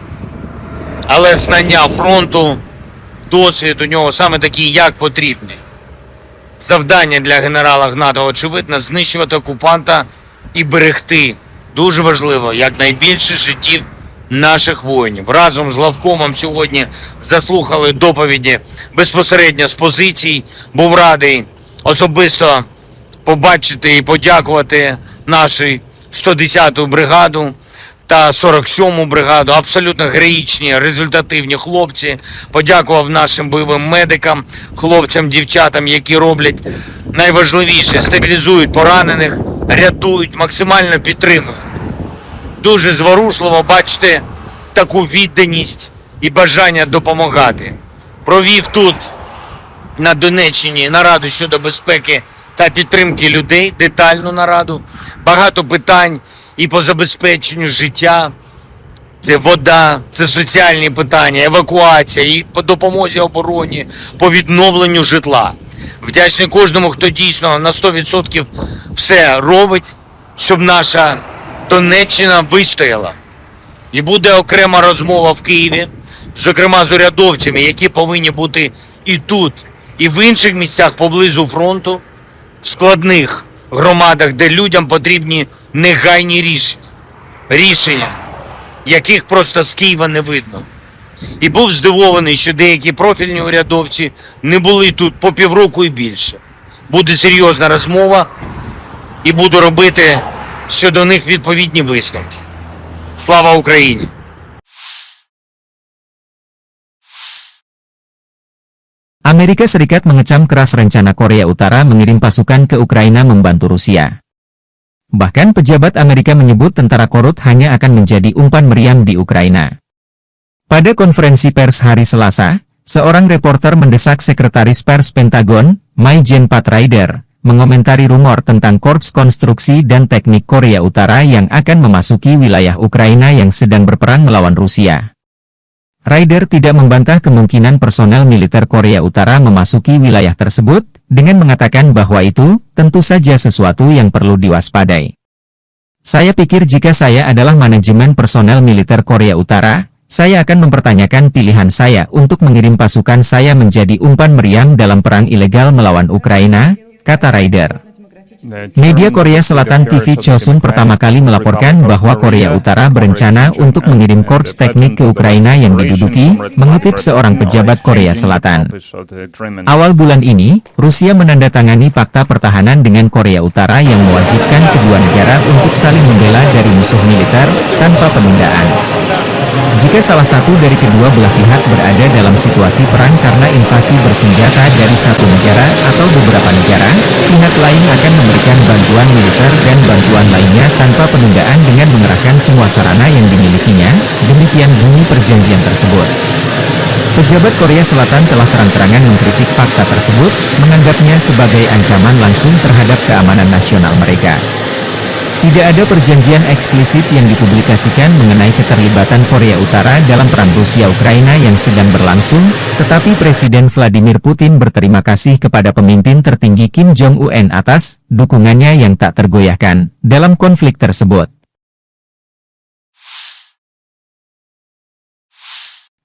але знання фронту, досвід у нього саме такий, як потрібний. Завдання для генерала Гнатова, очевидно, знищувати окупанта і берегти, дуже важливо, якнайбільше життів наших воїнів. Разом з главкомом сьогодні заслухали доповіді безпосередньо з позицій. Був радий особисто побачити і подякувати нашу 110-ту бригаду та 47-му бригаду. Абсолютно героїчні, результативні хлопці. Подякував нашим бойовим медикам, хлопцям, дівчатам, які роблять найважливіше – стабілізують поранених, рятують, максимально підтримують. Дуже зворушливо бачити таку відданість і бажання допомагати. Провів тут, на Донеччині, нараду щодо безпеки та підтримки людей, детальну нараду. Багато питань і по забезпеченню життя. Це вода, це соціальні питання, евакуація, і по допомозі обороні, по відновленню житла. Вдячний кожному, хто дійсно на 100% все робить, щоб наша Донеччина вистояла. І буде окрема розмова в Києві, зокрема з урядовцями, які повинні бути і тут, і в інших місцях поблизу фронту, в складних громадах, де людям потрібні негайні рішення, яких просто з Києва не видно. І був здивований, що деякі профільні урядовці не були тут по півроку і більше. Буде серйозна розмова і буду робити щодо них відповідні висновки. Слава Україні! Amerika Serikat mengecam keras rencana Korea Utara mengirim pasukan ke Ukraina membantu Rusia. Bahkan pejabat Amerika menyebut tentara korut hanya akan menjadi umpan meriam di Ukraina. Pada konferensi pers hari Selasa, seorang reporter mendesak Sekretaris Pers Pentagon, Maijen Pat Ryder, mengomentari rumor tentang Korps Konstruksi dan Teknik Korea Utara yang akan memasuki wilayah Ukraina yang sedang berperang melawan Rusia. Ryder tidak membantah kemungkinan personel militer Korea Utara memasuki wilayah tersebut, dengan mengatakan bahwa itu tentu saja sesuatu yang perlu diwaspadai. Saya pikir jika saya adalah manajemen personel militer Korea Utara, saya akan mempertanyakan pilihan saya untuk mengirim pasukan saya menjadi umpan meriam dalam perang ilegal melawan Ukraina, kata Ryder. Media Korea Selatan TV Chosun pertama kali melaporkan bahwa Korea Utara berencana untuk mengirim korps teknik ke Ukraina yang diduduki, mengutip seorang pejabat Korea Selatan. Awal bulan ini, Rusia menandatangani fakta pertahanan dengan Korea Utara yang mewajibkan kedua negara untuk saling membela dari musuh militer, tanpa penundaan. Jika salah satu dari kedua belah pihak berada dalam situasi perang karena invasi bersenjata dari satu negara atau beberapa negara, pihak lain akan memberikan bantuan militer dan bantuan lainnya tanpa penundaan dengan mengerahkan semua sarana yang dimilikinya, demikian bunyi perjanjian tersebut. Pejabat Korea Selatan telah terang-terangan mengkritik fakta tersebut, menganggapnya sebagai ancaman langsung terhadap keamanan nasional mereka. Tidak ada perjanjian eksplisit yang dipublikasikan mengenai keterlibatan Korea Utara dalam perang Rusia-Ukraina yang sedang berlangsung, tetapi Presiden Vladimir Putin berterima kasih kepada pemimpin tertinggi Kim Jong-un atas dukungannya yang tak tergoyahkan dalam konflik tersebut.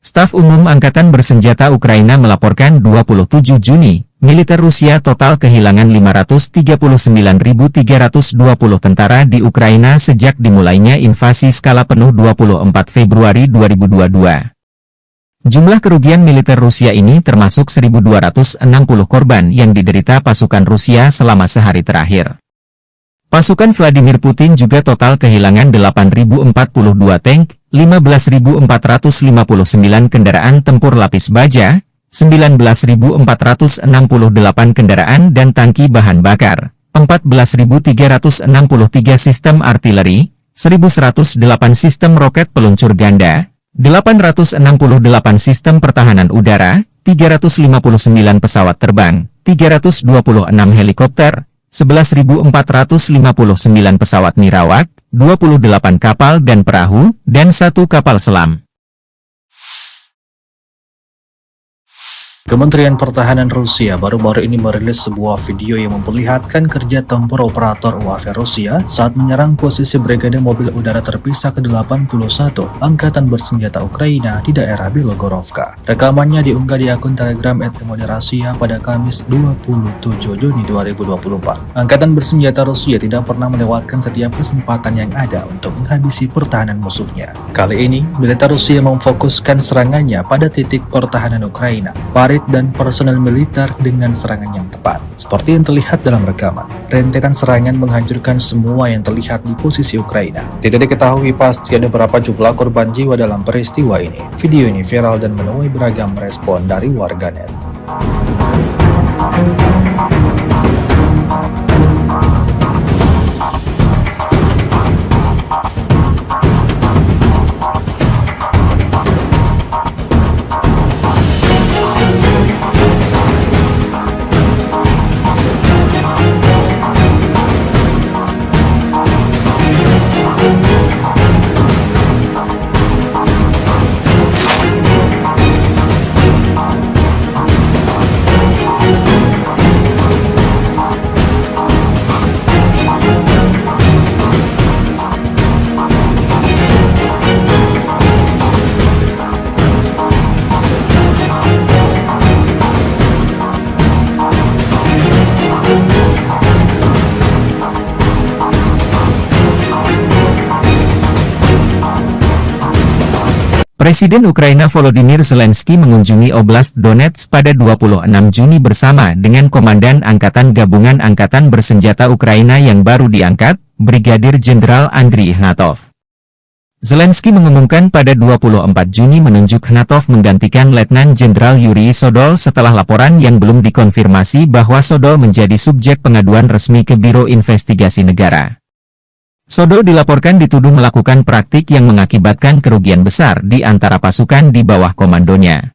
Staf Umum Angkatan Bersenjata Ukraina melaporkan 27 Juni, militer Rusia total kehilangan 539.320 tentara di Ukraina sejak dimulainya invasi skala penuh 24 Februari 2022. Jumlah kerugian militer Rusia ini termasuk 1.260 korban yang diderita pasukan Rusia selama sehari terakhir. Pasukan Vladimir Putin juga total kehilangan 8.042 tank, 15.459 kendaraan tempur lapis baja, 19.468 kendaraan dan tangki bahan bakar, 14.363 sistem artileri, 1.108 sistem roket peluncur ganda, 868 sistem pertahanan udara, 359 pesawat terbang, 326 helikopter, 11.459 pesawat nirawak, 28 kapal dan perahu, dan 1 kapal selam. Kementerian Pertahanan Rusia baru-baru ini merilis sebuah video yang memperlihatkan kerja tempur operator UAV Rusia saat menyerang posisi Brigade Mobil Udara Terpisah ke-81 Angkatan Bersenjata Ukraina di daerah Bilogorovka. Rekamannya diunggah di akun Telegram @Moderasia pada Kamis 27 Juni 2024. Angkatan Bersenjata Rusia tidak pernah melewatkan setiap kesempatan yang ada untuk menghabisi pertahanan musuhnya. Kali ini, militer Rusia memfokuskan serangannya pada titik pertahanan Ukraina, parit dan personel militer dengan serangan yang tepat. Seperti yang terlihat dalam rekaman, rentetan serangan menghancurkan semua yang terlihat di posisi Ukraina. Tidak diketahui pasti ada berapa jumlah korban jiwa dalam peristiwa ini. Video ini viral dan menuai beragam respon dari warganet. Presiden Ukraina Volodymyr Zelensky mengunjungi Oblast Donetsk pada 26 Juni bersama dengan Komandan Angkatan Gabungan Angkatan Bersenjata Ukraina yang baru diangkat, Brigadir Jenderal Andriy Ignatov. Zelensky mengumumkan pada 24 Juni menunjuk Ignatov menggantikan Letnan Jenderal Yuri Sodol setelah laporan yang belum dikonfirmasi bahwa Sodol menjadi subjek pengaduan resmi ke Biro Investigasi Negara. Sodol dilaporkan dituduh melakukan praktik yang mengakibatkan kerugian besar di antara pasukan di bawah komandonya.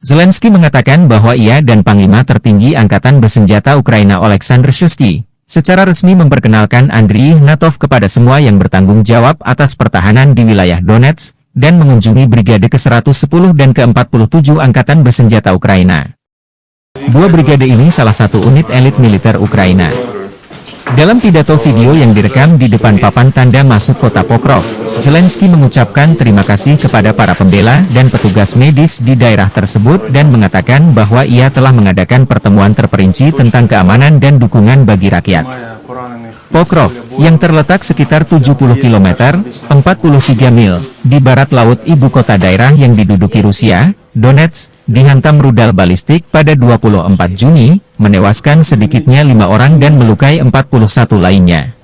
Zelensky mengatakan bahwa ia dan Panglima Tertinggi Angkatan Bersenjata Ukraina Oleksandr Shuisky secara resmi memperkenalkan Andriy Ignatov kepada semua yang bertanggung jawab atas pertahanan di wilayah Donetsk dan mengunjungi Brigade ke-110 dan ke-47 Angkatan Bersenjata Ukraina. Dua brigade ini salah satu unit elit militer Ukraina. Dalam pidato video yang direkam di depan papan tanda masuk kota Pokrov, Zelensky mengucapkan terima kasih kepada para pembela dan petugas medis di daerah tersebut dan mengatakan bahwa ia telah mengadakan pertemuan terperinci tentang keamanan dan dukungan bagi rakyat. Pokrov, yang terletak sekitar 70 km, 43 mil, di barat laut ibu kota daerah yang diduduki Rusia, Donetsk, dihantam rudal balistik pada 24 Juni, menewaskan sedikitnya 5 orang dan melukai 41 lainnya.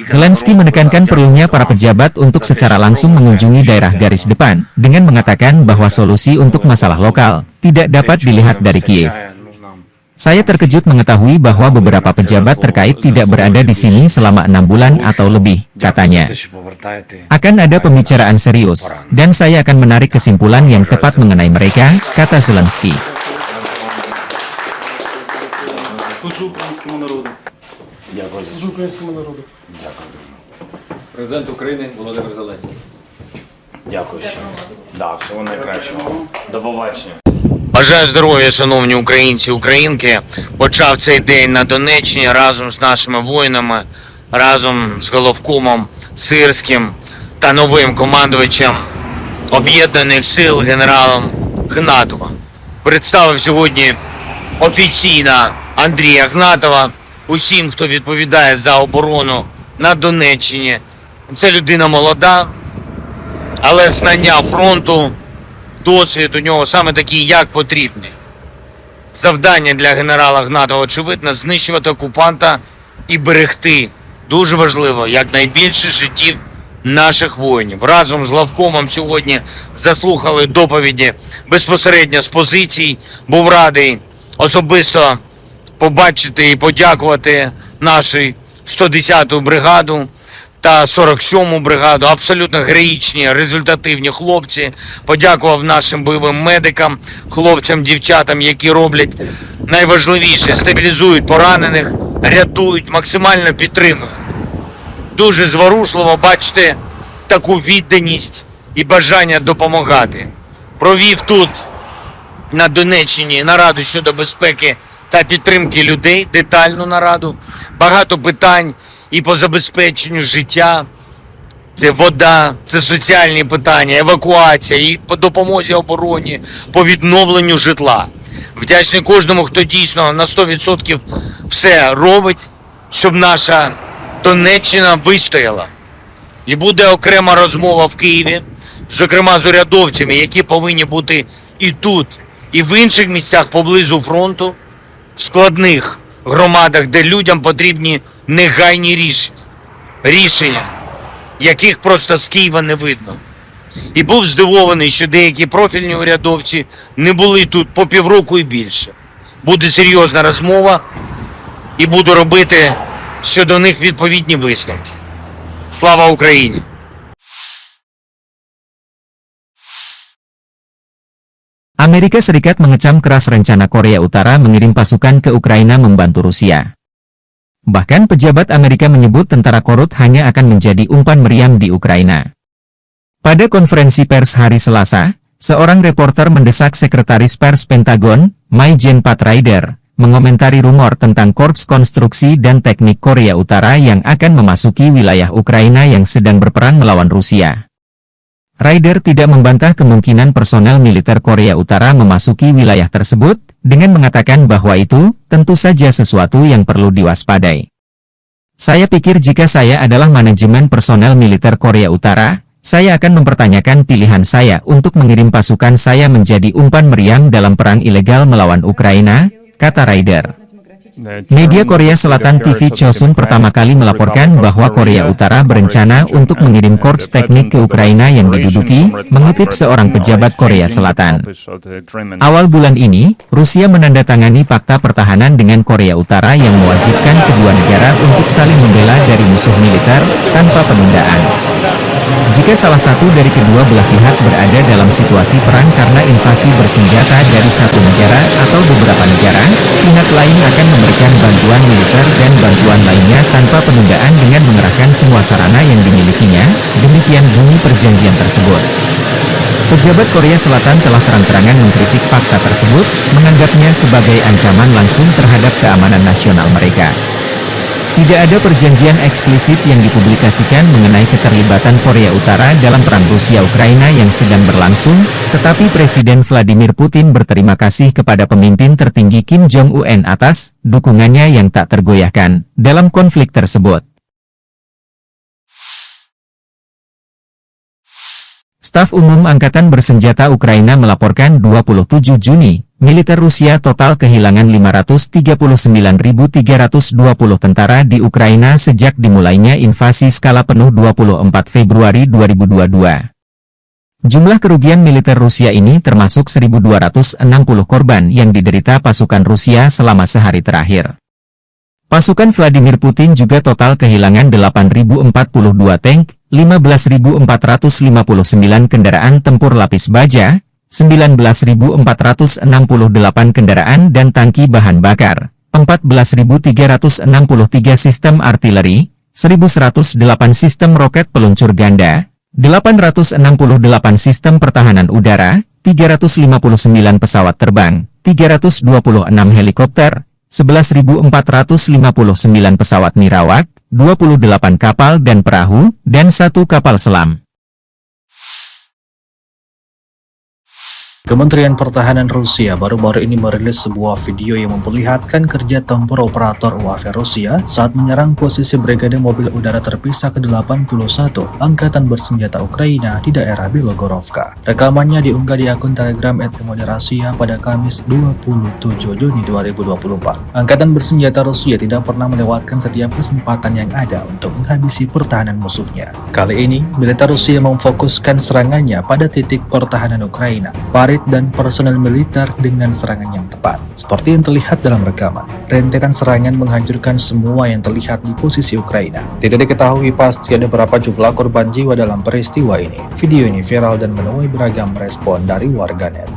Zelensky menekankan perlunya para pejabat untuk secara langsung mengunjungi daerah garis depan, dengan mengatakan bahwa solusi untuk masalah lokal tidak dapat dilihat dari Kiev. Saya terkejut mengetahui bahwa beberapa pejabat terkait tidak berada di sini selama 6 bulan atau lebih, katanya. Akan ada pembicaraan serius, dan saya akan menarik kesimpulan yang tepat mengenai mereka, kata Zelensky. Дякую за Служу українському народу. Дякую дуже. Президент України Володимир Зеленський. Дякую ще. Да, всього найкращого. До побачення. Бажаю здоров'я, шановні українці, українки. Почав цей день на Донеччині разом з нашими воїнами, разом з головкомом Сирським та новим командувачем Об'єднаних сил генералом Гнатовим. Представив сьогодні офіційно Андрія Гнатова усім, хто відповідає за оборону на Донеччині. Це людина молода, але знання фронту, досвід у нього саме такий, як потрібний. Завдання для генерала Гнатова, очевидно, знищувати окупанта і берегти, дуже важливо, якнайбільше життів наших воїнів. Разом з главкомом сьогодні заслухали доповіді безпосередньо з позицій. Був радий особисто побачити і подякувати нашу 110-ту бригаду та 47-му бригаду. Абсолютно героїчні, результативні хлопці. Подякував нашим бойовим медикам, хлопцям, дівчатам, які роблять найважливіше, стабілізують поранених, рятують, максимально підтримують. Дуже зворушливо бачити таку відданість і бажання допомагати. Провів тут, на Донеччині, нараду щодо безпеки та підтримки людей, детальну нараду. Багато питань і по забезпеченню життя. Це вода, це соціальні питання, евакуація, і по допомозі обороні, по відновленню житла. Вдячний кожному, хто дійсно на 100% все робить, щоб наша Донеччина вистояла. І буде окрема розмова в Києві, зокрема з урядовцями, які повинні бути і тут, і в інших місцях поблизу фронту, в складних громадах, де людям потрібні негайні рішення. Рішення, яких просто з Києва не видно. І був здивований, що деякі профільні урядовці не були тут по півроку і більше. Буде серйозна розмова і буду робити щодо них відповідні висновки. Слава Україні! Amerika Serikat mengecam keras rencana Korea Utara mengirim pasukan ke Ukraina membantu Rusia. Bahkan pejabat Amerika menyebut tentara Korut hanya akan menjadi umpan meriam di Ukraina. Pada konferensi pers hari Selasa, seorang reporter mendesak Sekretaris Pers Pentagon, Mai-Jen Pat Ryder, mengomentari rumor tentang Korps Konstruksi dan Teknik Korea Utara yang akan memasuki wilayah Ukraina yang sedang berperang melawan Rusia. Ryder tidak membantah kemungkinan personel militer Korea Utara memasuki wilayah tersebut, dengan mengatakan bahwa itu tentu saja sesuatu yang perlu diwaspadai. Saya pikir jika saya adalah manajemen personel militer Korea Utara, saya akan mempertanyakan pilihan saya untuk mengirim pasukan saya menjadi umpan meriam dalam perang ilegal melawan Ukraina, kata Ryder. Media Korea Selatan TV Chosun pertama kali melaporkan bahwa Korea Utara berencana untuk mengirim korps teknik ke Ukraina yang diduduki, mengutip seorang pejabat Korea Selatan. Awal bulan ini, Rusia menandatangani fakta pertahanan dengan Korea Utara yang mewajibkan kedua negara untuk saling membela dari musuh militer, tanpa penundaan. Jika salah satu dari kedua belah pihak berada dalam situasi perang karena invasi bersenjata dari satu negara atau beberapa negara, pihak lain akan memberikan bantuan militer dan bantuan lainnya tanpa penundaan dengan mengerahkan semua sarana yang dimilikinya, demikian bunyi perjanjian tersebut. Pejabat Korea Selatan telah terang-terangan mengkritik fakta tersebut, menganggapnya sebagai ancaman langsung terhadap keamanan nasional mereka. Tidak ada perjanjian eksplisit yang dipublikasikan mengenai keterlibatan Korea Utara dalam perang Rusia-Ukraina yang sedang berlangsung, tetapi Presiden Vladimir Putin berterima kasih kepada pemimpin tertinggi Kim Jong-un atas dukungannya yang tak tergoyahkan dalam konflik tersebut. Staf Umum Angkatan Bersenjata Ukraina melaporkan 27 Juni, militer Rusia total kehilangan 539.320 tentara di Ukraina sejak dimulainya invasi skala penuh 24 Februari 2022. Jumlah kerugian militer Rusia ini termasuk 1.260 korban yang diderita pasukan Rusia selama sehari terakhir. Pasukan Vladimir Putin juga total kehilangan 8.042 tank, 15.459 kendaraan tempur lapis baja, 19.468 kendaraan dan tangki bahan bakar, 14.363 sistem artileri, 1.108 sistem roket peluncur ganda, 868 sistem pertahanan udara, 359 pesawat terbang, 326 helikopter, 11.459 pesawat nirawak, 28 kapal dan perahu, dan 1 kapal selam. Kementerian Pertahanan Rusia baru-baru ini merilis sebuah video yang memperlihatkan kerja tempur operator UAV Rusia saat menyerang posisi Brigade Mobil Udara Terpisah ke-81 Angkatan Bersenjata Ukraina di daerah Bilogorovka. Rekamannya diunggah di akun Telegram @Moderasia pada Kamis 27 Juni 2024. Angkatan Bersenjata Rusia tidak pernah melewatkan setiap kesempatan yang ada untuk menghabisi pertahanan musuhnya. Kali ini, militer Rusia memfokuskan serangannya pada titik pertahanan Ukraina, dan personel militer dengan serangan yang tepat. Seperti yang terlihat dalam rekaman, rentetan serangan menghancurkan semua yang terlihat di posisi Ukraina. Tidak diketahui pasti ada berapa jumlah korban jiwa dalam peristiwa ini. Video ini viral dan menuai beragam respon dari warganet.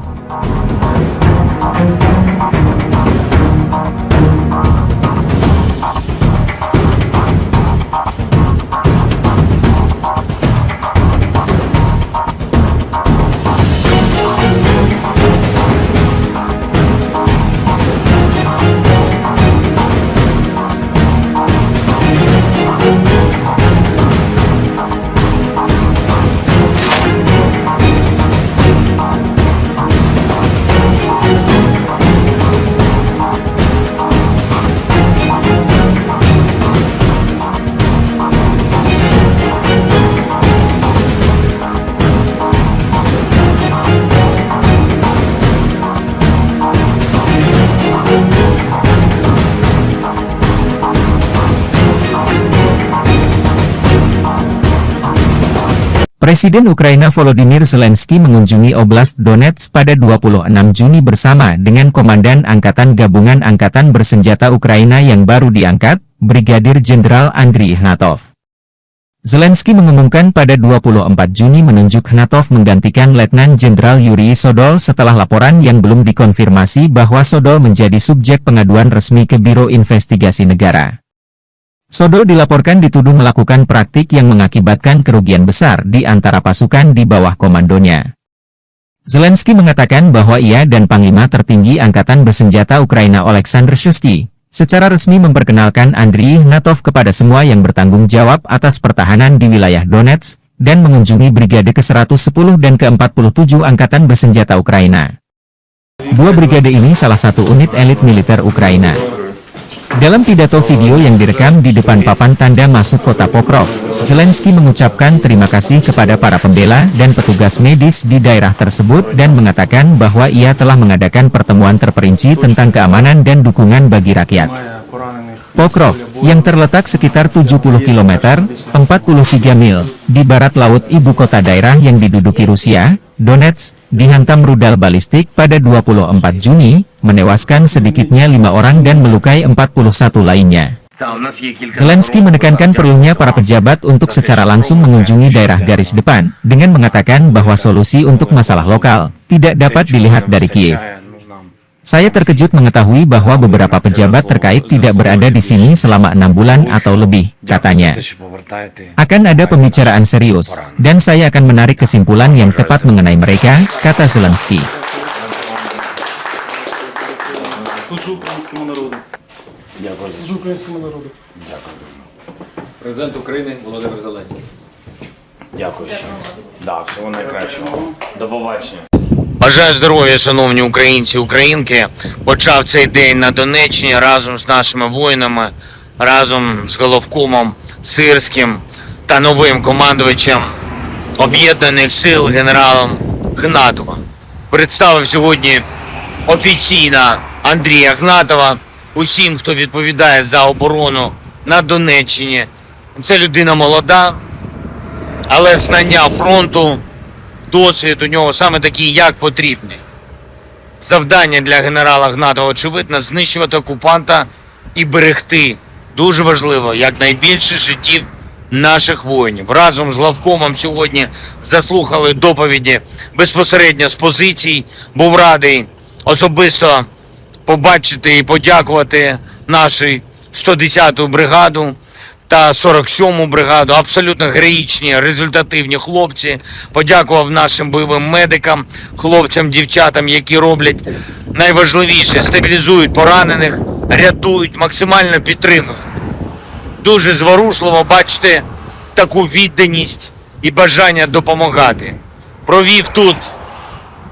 Presiden Ukraina Volodymyr Zelensky mengunjungi Oblast Donetsk pada 26 Juni bersama dengan Komandan Angkatan Gabungan Angkatan Bersenjata Ukraina yang baru diangkat, Brigadir Jenderal Andriy Ignatov. Zelensky mengumumkan pada 24 Juni menunjuk Ignatov menggantikan Letnan Jenderal Yuri Sodol setelah laporan yang belum dikonfirmasi bahwa Sodol menjadi subjek pengaduan resmi ke Biro Investigasi Negara. Sodol dilaporkan dituduh melakukan praktik yang mengakibatkan kerugian besar di antara pasukan di bawah komandonya. Zelensky mengatakan bahwa ia dan Panglima tertinggi Angkatan Bersenjata Ukraina Oleksandr Shuisky secara resmi memperkenalkan Andriy Ignatov kepada semua yang bertanggung jawab atas pertahanan di wilayah Donetsk dan mengunjungi Brigade ke-110 dan ke-47 Angkatan Bersenjata Ukraina. Dua brigade ini salah satu unit elit militer Ukraina. Dalam pidato video yang direkam di depan papan tanda masuk kota Pokrov, Zelensky mengucapkan terima kasih kepada para pembela dan petugas medis di daerah tersebut dan mengatakan bahwa ia telah mengadakan pertemuan terperinci tentang keamanan dan dukungan bagi rakyat. Pokrov, yang terletak sekitar 70 km, 43 mil, di barat laut ibu kota daerah yang diduduki Rusia, Donetsk, dihantam rudal balistik pada 24 Juni, menewaskan sedikitnya 5 orang dan melukai 41 lainnya. Zelensky menekankan perlunya para pejabat untuk secara langsung mengunjungi daerah garis depan, dengan mengatakan bahwa solusi untuk masalah lokal tidak dapat dilihat dari Kiev. Saya terkejut mengetahui bahwa beberapa pejabat terkait tidak berada di sini selama 6 bulan atau lebih, katanya. Akan ada pembicaraan serius, dan saya akan menarik kesimpulan yang tepat mengenai mereka, kata Zelensky. Президент України Володимир Зеленський. Дякую. Да, всього найкращого. До побачення. Бажаю здоров'я, шановні українці і українки. Почав цей день на Донеччині разом з нашими воїнами, разом з головкомом Сирським та новим командувачем Об'єднаних сил генералом Ігнатовим. Представив сьогодні офіційно Андрія Ігнатова усім, хто відповідає за оборону на Донеччині. Це людина молода, але знання фронту, досвід у нього саме такий, як потрібний. Завдання для генерала Ігнатова, очевидно, знищувати окупанта і берегти, дуже важливо, якнайбільше життів наших воїнів. Разом з главкомом сьогодні заслухали доповіді безпосередньо з позицій. Був радий особисто побачити і подякувати нашій 110-ту бригаду та 47-му бригаду. Абсолютно героїчні, результативні хлопці. Подякував нашим бойовим медикам, хлопцям, дівчатам, які роблять найважливіше – стабілізують поранених, рятують, максимально підтримують. Дуже зворушливо бачити таку відданість і бажання допомагати. Провів тут,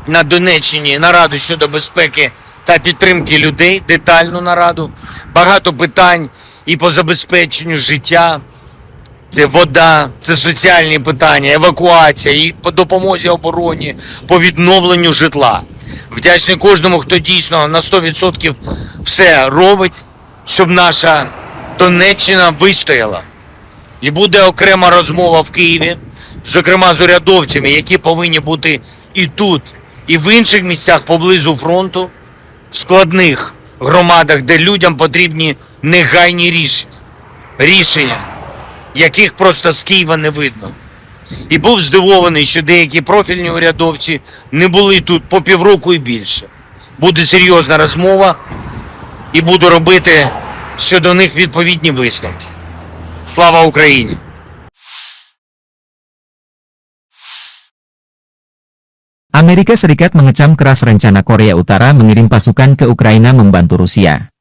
на Донеччині, нараду щодо безпеки та підтримки людей, детальну нараду. Багато питань і по забезпеченню життя. Це вода, це соціальні питання, евакуація, і по допомозі обороні, по відновленню житла. Вдячний кожному, хто дійсно на 100% все робить, щоб наша Донеччина вистояла. І буде окрема розмова в Києві, зокрема з урядовцями, які повинні бути і тут, і в інших місцях поблизу фронту, в складних громадах, де людям потрібні негайні рішення, яких просто з Києва не видно. І був здивований, що деякі профільні урядовці не були тут по півроку і більше. Буде серйозна розмова і буду робити щодо них відповідні висновки. Слава Україні! Amerika Serikat mengecam keras rencana Korea Utara mengirim pasukan ke Ukraina membantu Rusia.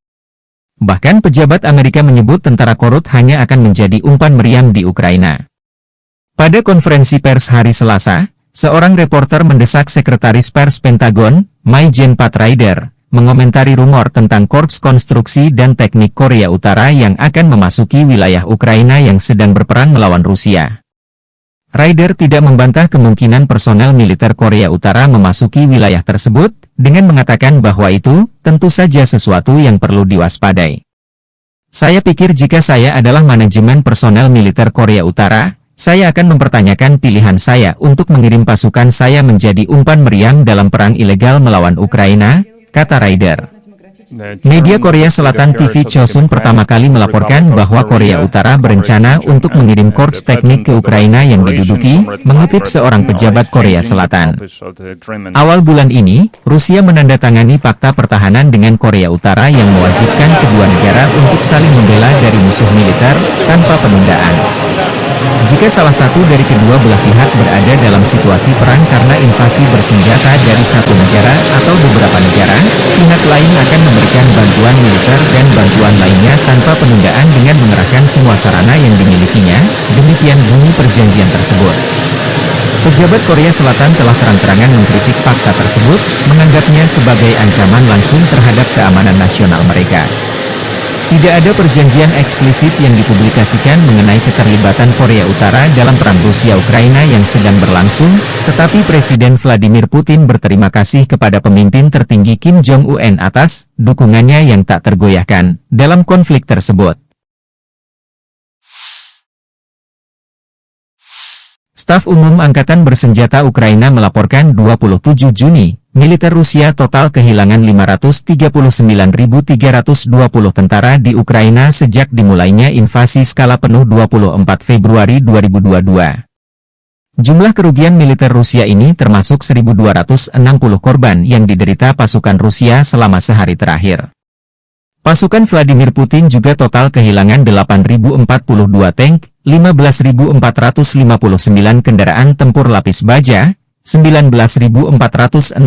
Bahkan pejabat Amerika menyebut tentara korut hanya akan menjadi umpan meriam di Ukraina. Pada konferensi pers hari Selasa, seorang reporter mendesak Sekretaris Pers Pentagon, Mai-Jen Pat Ryder, mengomentari rumor tentang Korps Konstruksi dan Teknik Korea Utara yang akan memasuki wilayah Ukraina yang sedang berperang melawan Rusia. Ryder tidak membantah kemungkinan personel militer Korea Utara memasuki wilayah tersebut, dengan mengatakan bahwa itu tentu saja sesuatu yang perlu diwaspadai. Saya pikir jika saya adalah manajemen personel militer Korea Utara, saya akan mempertanyakan pilihan saya untuk mengirim pasukan saya menjadi umpan meriam dalam perang ilegal melawan Ukraina, kata Ryder. Media Korea Selatan TV Chosun pertama kali melaporkan bahwa Korea Utara berencana untuk mengirim korps teknik ke Ukraina yang diduduki, mengutip seorang pejabat Korea Selatan. Awal bulan ini, Rusia menandatangani fakta pertahanan dengan Korea Utara yang mewajibkan kedua negara untuk saling membela dari musuh militer, tanpa penundaan. Jika salah satu dari kedua belah pihak berada dalam situasi perang karena invasi bersenjata dari satu negara atau beberapa negara, pihak lain akan memberikan bantuan militer dan bantuan lainnya tanpa penundaan dengan mengerahkan semua sarana yang dimilikinya, demikian bunyi perjanjian tersebut. Pejabat Korea Selatan telah terang-terangan mengkritik fakta tersebut, menganggapnya sebagai ancaman langsung terhadap keamanan nasional mereka. Tidak ada perjanjian eksplisit yang dipublikasikan mengenai keterlibatan Korea Utara dalam perang Rusia-Ukraina yang sedang berlangsung, tetapi Presiden Vladimir Putin berterima kasih kepada pemimpin tertinggi Kim Jong-un atas dukungannya yang tak tergoyahkan dalam konflik tersebut. Staf Umum Angkatan Bersenjata Ukraina melaporkan 27 Juni, militer Rusia total kehilangan 539.320 tentara di Ukraina sejak dimulainya invasi skala penuh 24 Februari 2022. Jumlah kerugian militer Rusia ini termasuk 1.260 korban yang diderita pasukan Rusia selama sehari terakhir. Pasukan Vladimir Putin juga total kehilangan 8.042 tank, 15.459 kendaraan tempur lapis baja, 19.468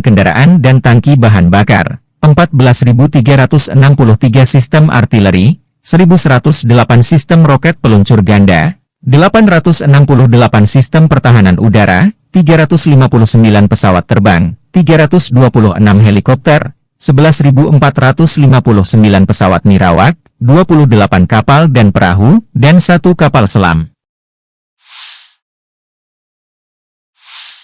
kendaraan dan tangki bahan bakar, 14.363 sistem artileri, 1.108 sistem roket peluncur ganda, 868 sistem pertahanan udara, 359 pesawat terbang, 326 helikopter, 11.459 pesawat nirawak, 28 kapal dan perahu, dan 1 kapal selam.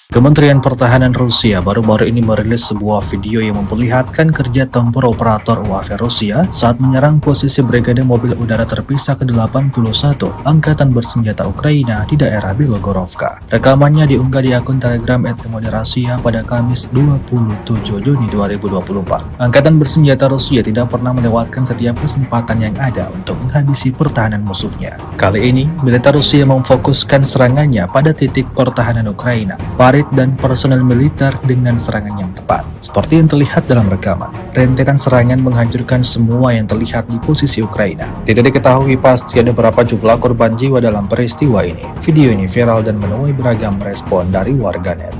Kementerian Pertahanan Rusia baru-baru ini merilis sebuah video yang memperlihatkan kerja tempur operator UAV Rusia saat menyerang posisi Brigade Mobil Udara Terpisah ke-81 Angkatan Bersenjata Ukraina di daerah Bilogorovka. Rekamannya diunggah di akun Telegram @Rasia pada Kamis 27 Juni 2024. Angkatan Bersenjata Rusia tidak pernah melewatkan setiap kesempatan yang ada untuk menghabisi pertahanan musuhnya. Kali ini, militer Rusia memfokuskan serangannya pada titik pertahanan Ukraina. Farid satelit dan personel militer dengan serangan yang tepat. Seperti yang terlihat dalam rekaman, rentetan serangan menghancurkan semua yang terlihat di posisi Ukraina. Tidak diketahui pasti ada berapa jumlah korban jiwa dalam peristiwa ini. Video ini viral dan menuai beragam respon dari warganet.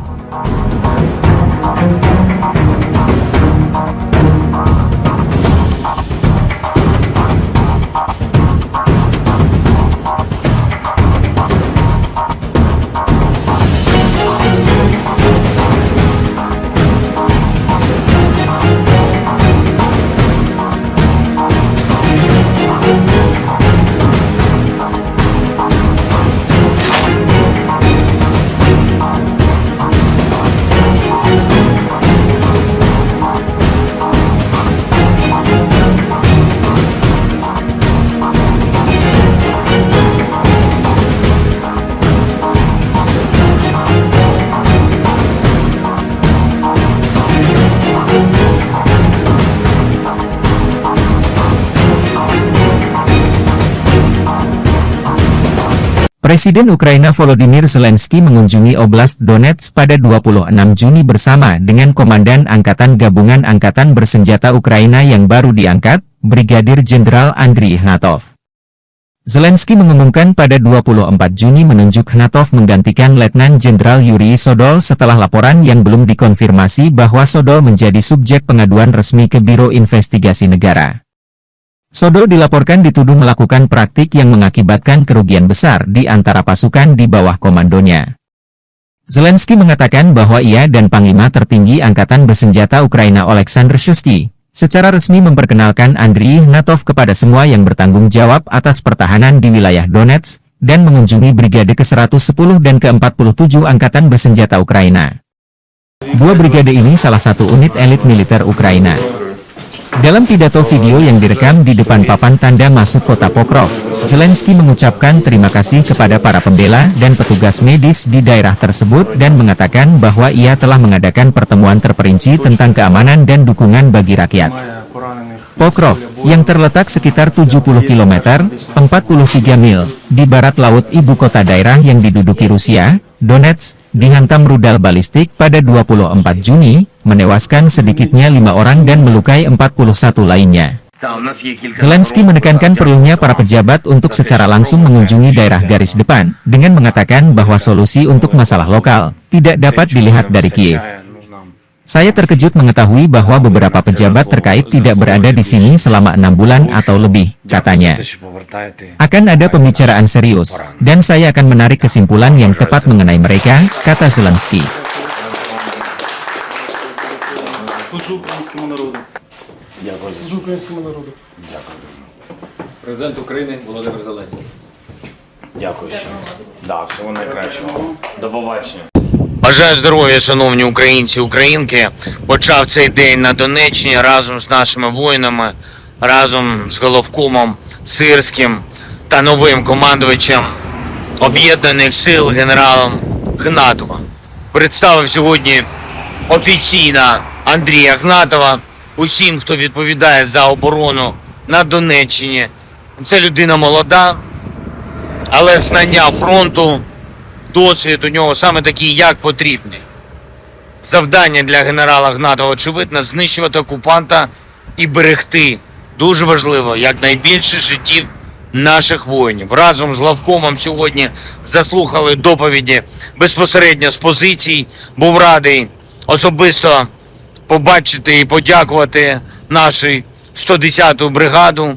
Presiden Ukraina Volodymyr Zelensky mengunjungi Oblast Donetsk pada 26 Juni bersama dengan Komandan Angkatan Gabungan Angkatan Bersenjata Ukraina yang baru diangkat, Brigadir Jenderal Andriy Ignatov. Zelensky mengumumkan pada 24 Juni menunjuk Ignatov menggantikan Letnan Jenderal Yuri Sodol setelah laporan yang belum dikonfirmasi bahwa Sodol menjadi subjek pengaduan resmi ke Biro Investigasi Negara. Sodol dilaporkan dituduh melakukan praktik yang mengakibatkan kerugian besar di antara pasukan di bawah komandonya. Zelensky mengatakan bahwa ia dan Panglima Tertinggi Angkatan Bersenjata Ukraina Oleksandr Shuisky secara resmi memperkenalkan Andriy Ignatov kepada semua yang bertanggung jawab atas pertahanan di wilayah Donetsk dan mengunjungi Brigade ke-110 dan ke-47 Angkatan Bersenjata Ukraina. Dua brigade ini salah satu unit elit militer Ukraina. Dalam pidato video yang direkam di depan papan tanda masuk kota Pokrov, Zelensky mengucapkan terima kasih kepada para pembela dan petugas medis di daerah tersebut dan mengatakan bahwa ia telah mengadakan pertemuan terperinci tentang keamanan dan dukungan bagi rakyat. Pokrov, yang terletak sekitar 70 km, 43 mil, di barat laut ibu kota daerah yang diduduki Rusia, Donetsk, dihantam rudal balistik pada 24 Juni, menewaskan sedikitnya 5 orang dan melukai 41 lainnya. Zelensky menekankan perlunya para pejabat untuk secara langsung mengunjungi daerah garis depan, dengan mengatakan bahwa solusi untuk masalah lokal tidak dapat dilihat dari Kiev. Saya terkejut mengetahui bahwa beberapa pejabat terkait tidak berada di sini selama 6 bulan atau lebih, katanya. Akan ada pembicaraan serius, dan saya akan menarik kesimpulan yang tepat mengenai mereka, kata Zelensky. Президент України Володимир Зеленський. Дякую ще. Да, всього найкращого. До побачення. Бажаю здоров'я, шановні українці, українки. Почав цей день на Донеччині разом з нашими воїнами, разом з головкомом Сирським та новим командувачем Об'єднаних сил генералом Ігнатовим. Представив сьогодні офіційно Андрія Ігнатова усім, хто відповідає за оборону на Донеччині. Це людина молода, але знання фронту, досвід у нього саме такий, як потрібний. Завдання для генерала Ігнатова, очевидно, знищувати окупанта і берегти, дуже важливо, якнайбільше життів наших воїнів. Разом з главкомом сьогодні заслухали доповіді безпосередньо з позицій. Був радий особисто побачити і подякувати нашу 110-ту бригаду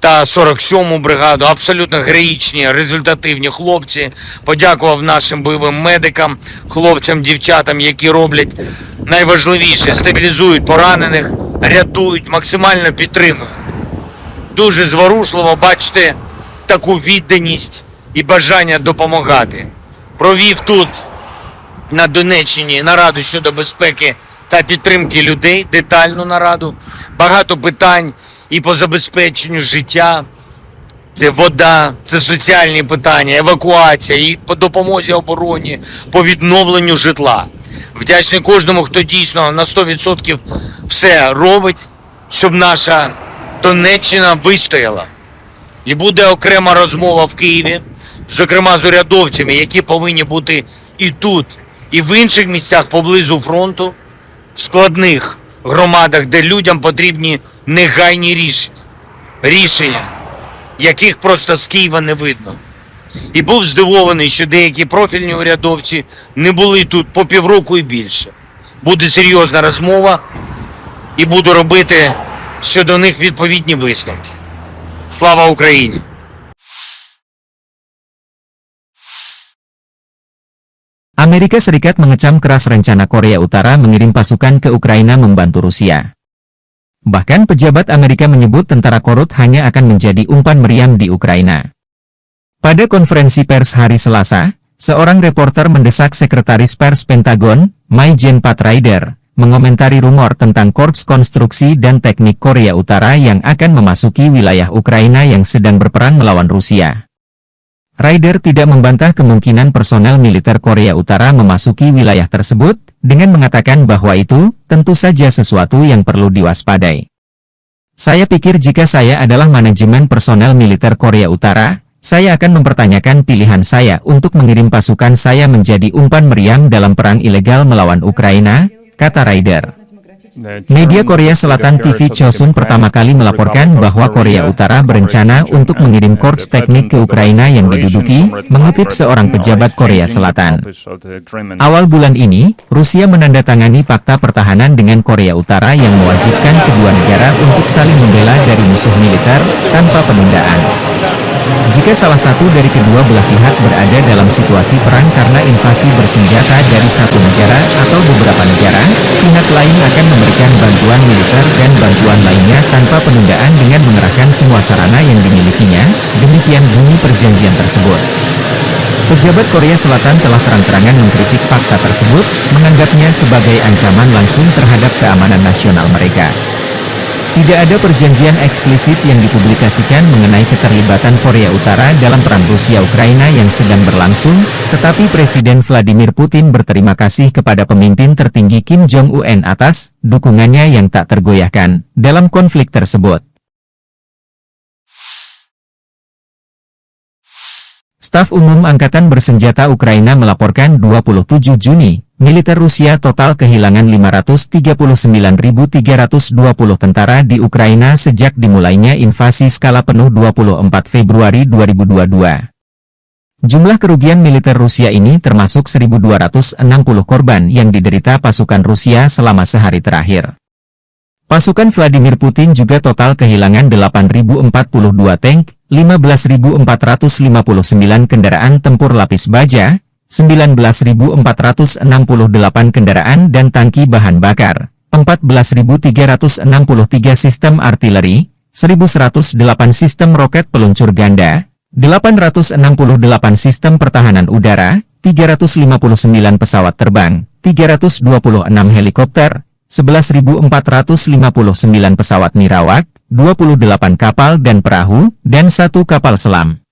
та 47-му бригаду. Абсолютно героїчні, результативні хлопці. Подякував нашим бойовим медикам, хлопцям, дівчатам, які роблять найважливіше – стабілізують поранених, рятують, максимально підтримують. Дуже зворушливо бачити таку відданість і бажання допомагати. Провів тут, на Донеччині, нараду щодо безпеки та підтримки людей, детальну нараду. Багато питань і по забезпеченню життя. Це вода, це соціальні питання, евакуація, і по допомозі обороні, по відновленню житла. Вдячний кожному, хто дійсно на 100% все робить, щоб наша Донеччина вистояла. І буде окрема розмова в Києві, зокрема з урядовцями, які повинні бути і тут, і в інших місцях поблизу фронту, в складних громадах, де людям потрібні негайні рішення, яких просто з Києва не видно. І був здивований, що деякі профільні урядовці не були тут по півроку і більше. Буде серйозна розмова і буду робити щодо них відповідні висновки. Слава Україні! Amerika Serikat mengecam keras rencana Korea Utara mengirim pasukan ke Ukraina membantu Rusia. Bahkan pejabat Amerika menyebut tentara Korut hanya akan menjadi umpan meriam di Ukraina. Pada konferensi pers hari Selasa, seorang reporter mendesak Sekretaris Pers Pentagon, Mai-Jen Pat Ryder, mengomentari rumor tentang Korps Konstruksi dan Teknik Korea Utara yang akan memasuki wilayah Ukraina yang sedang berperang melawan Rusia. Ryder tidak membantah kemungkinan personel militer Korea Utara memasuki wilayah tersebut, dengan mengatakan bahwa itu tentu saja sesuatu yang perlu diwaspadai. Saya pikir jika saya adalah manajemen personel militer Korea Utara, saya akan mempertanyakan pilihan saya untuk mengirim pasukan saya menjadi umpan meriam dalam perang ilegal melawan Ukraina, kata Ryder. Media Korea Selatan TV Chosun pertama kali melaporkan bahwa Korea Utara berencana untuk mengirim korps teknik ke Ukraina yang diduduki, mengutip seorang pejabat Korea Selatan. Awal bulan ini, Rusia menandatangani fakta pertahanan dengan Korea Utara yang mewajibkan kedua negara untuk saling membela dari musuh militer, tanpa penundaan. Jika salah satu dari kedua belah pihak berada dalam situasi perang karena invasi bersenjata dari satu negara atau beberapa negara, pihak lain akan memberikan bantuan militer dan bantuan lainnya tanpa penundaan dengan mengerahkan semua sarana yang dimilikinya, demikian bunyi perjanjian tersebut. Pejabat Korea Selatan telah terang-terangan mengkritik fakta tersebut, menganggapnya sebagai ancaman langsung terhadap keamanan nasional mereka. Tidak ada perjanjian eksplisit yang dipublikasikan mengenai keterlibatan Korea Utara dalam perang Rusia-Ukraina yang sedang berlangsung, tetapi Presiden Vladimir Putin berterima kasih kepada pemimpin tertinggi Kim Jong-un atas dukungannya yang tak tergoyahkan dalam konflik tersebut. Staf Umum Angkatan Bersenjata Ukraina melaporkan 27 Juni, militer Rusia total kehilangan 539.320 tentara di Ukraina sejak dimulainya invasi skala penuh 24 Februari 2022. Jumlah kerugian militer Rusia ini termasuk 1.260 korban yang diderita pasukan Rusia selama sehari terakhir. Pasukan Vladimir Putin juga total kehilangan 8.042 tank, 15.459 kendaraan tempur lapis baja, 19.468 kendaraan dan tangki bahan bakar, 14.363 sistem artileri, 1.108 sistem roket peluncur ganda, 868 sistem pertahanan udara, 359 pesawat terbang, 326 helikopter, 11.459 pesawat nirawak, 28 kapal dan perahu, dan 1 kapal selam.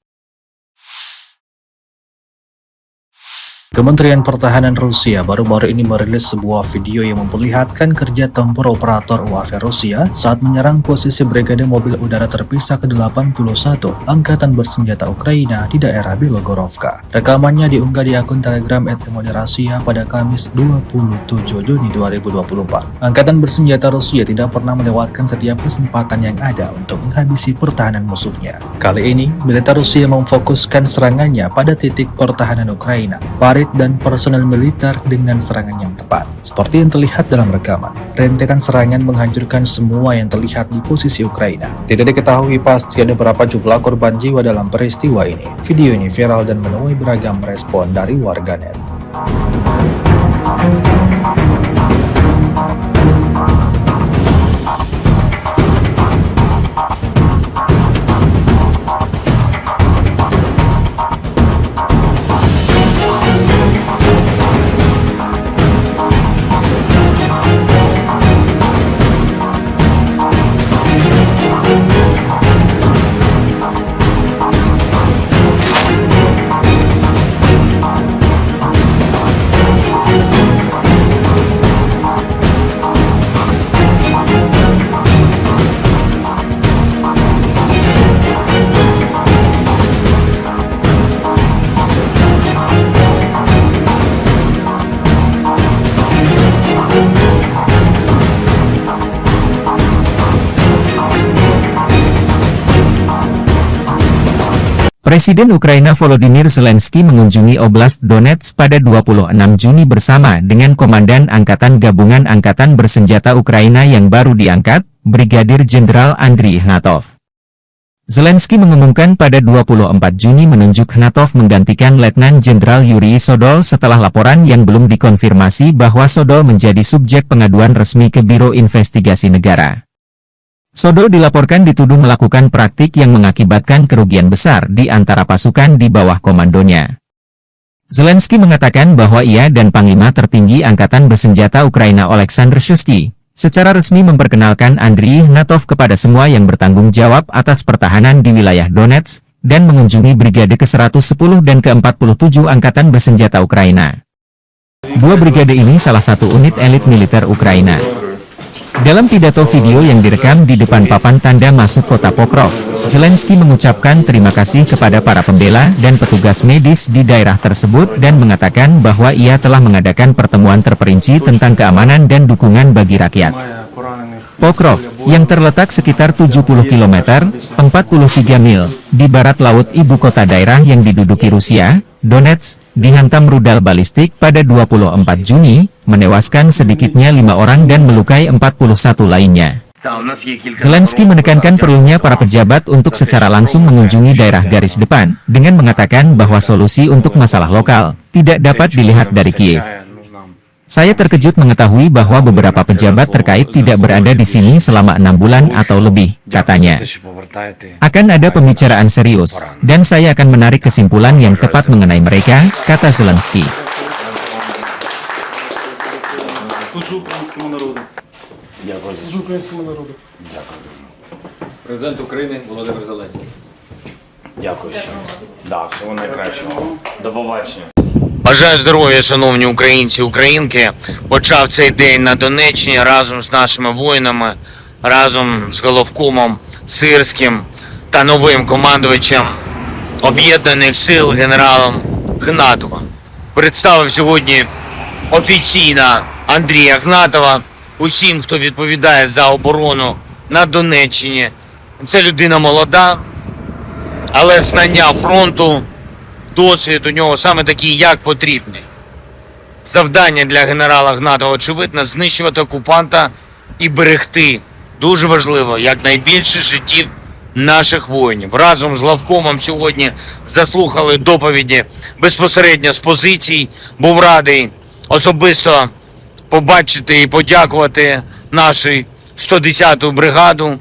Kementerian Pertahanan Rusia baru-baru ini merilis sebuah video yang memperlihatkan kerja tempur operator UAV Rusia saat menyerang posisi Brigade Mobil Udara Terpisah ke-81 Angkatan Bersenjata Ukraina di daerah Bilogorovka. Rekamannya diunggah di akun Telegram @Moderasia pada Kamis 27 Juni 2024. Angkatan Bersenjata Rusia tidak pernah melewatkan setiap kesempatan yang ada untuk menghabisi pertahanan musuhnya. Kali ini, militer Rusia memfokuskan serangannya pada titik pertahanan Ukraina, dan personel militer dengan serangan yang tepat. Seperti yang terlihat dalam rekaman, rentetan serangan menghancurkan semua yang terlihat di posisi Ukraina. Tidak diketahui pasti ada berapa jumlah korban jiwa dalam peristiwa ini. Video ini viral dan menuai beragam respon dari warganet. Presiden Ukraina Volodymyr Zelensky mengunjungi Oblast Donetsk pada 26 Juni bersama dengan Komandan Angkatan Gabungan Angkatan Bersenjata Ukraina yang baru diangkat, Brigadir Jenderal Andriy Ignatov. Zelensky mengumumkan pada 24 Juni menunjuk Ignatov menggantikan Letnan Jenderal Yuri Sodol setelah laporan yang belum dikonfirmasi bahwa Sodol menjadi subjek pengaduan resmi ke Biro Investigasi Negara. Sodol dilaporkan dituduh melakukan praktik yang mengakibatkan kerugian besar di antara pasukan di bawah komandonya. Zelensky mengatakan bahwa ia dan Panglima tertinggi Angkatan Bersenjata Ukraina Oleksandr Shuisky secara resmi memperkenalkan Andriy Ignatov kepada semua yang bertanggung jawab atas pertahanan di wilayah Donetsk dan mengunjungi Brigade ke-110 dan ke-47 Angkatan Bersenjata Ukraina. Dua brigade ini salah satu unit elit militer Ukraina. Dalam pidato video yang direkam di depan papan tanda masuk kota Pokrov, Zelensky mengucapkan terima kasih kepada para pembela dan petugas medis di daerah tersebut dan mengatakan bahwa ia telah mengadakan pertemuan terperinci tentang keamanan dan dukungan bagi rakyat. Pokrov, yang terletak sekitar 70 km, 43 mil, di barat laut ibu kota daerah yang diduduki Rusia, Donetsk, dihantam rudal balistik pada 24 Juni, menewaskan sedikitnya 5 orang dan melukai 41 lainnya. Zelensky menekankan perlunya para pejabat untuk secara langsung mengunjungi daerah garis depan, dengan mengatakan bahwa solusi untuk masalah lokal tidak dapat dilihat dari Kiev. Saya terkejut mengetahui bahwa beberapa pejabat terkait tidak berada di sini selama 6 bulan atau lebih, katanya. Akan ada pembicaraan serius, dan saya akan menarik kesimpulan yang tepat mengenai mereka, kata Zelensky. Президент України Володимир Зеленський. Дякую ще. Да, всього найкращого. До побачення. Бажаю здоров'я, шановні українці, українки. Почав цей день на Донеччині разом з нашими воїнами, разом з головкомом Сирським та новим командувачем Об'єднаних сил генералом Гнатовим. Представив сьогодні офіційно Андрія Гнатова усім, хто відповідає за оборону на Донеччині. Це людина молода, але знання фронту, досвід у нього саме такий, як потрібний. Завдання для генерала Гнатова, очевидно, знищувати окупанта і берегти, дуже важливо, якнайбільше життів наших воїнів. Разом з главкомом сьогодні заслухали доповіді безпосередньо з позицій. Був радий особисто побачити і подякувати нашу 110-ту бригаду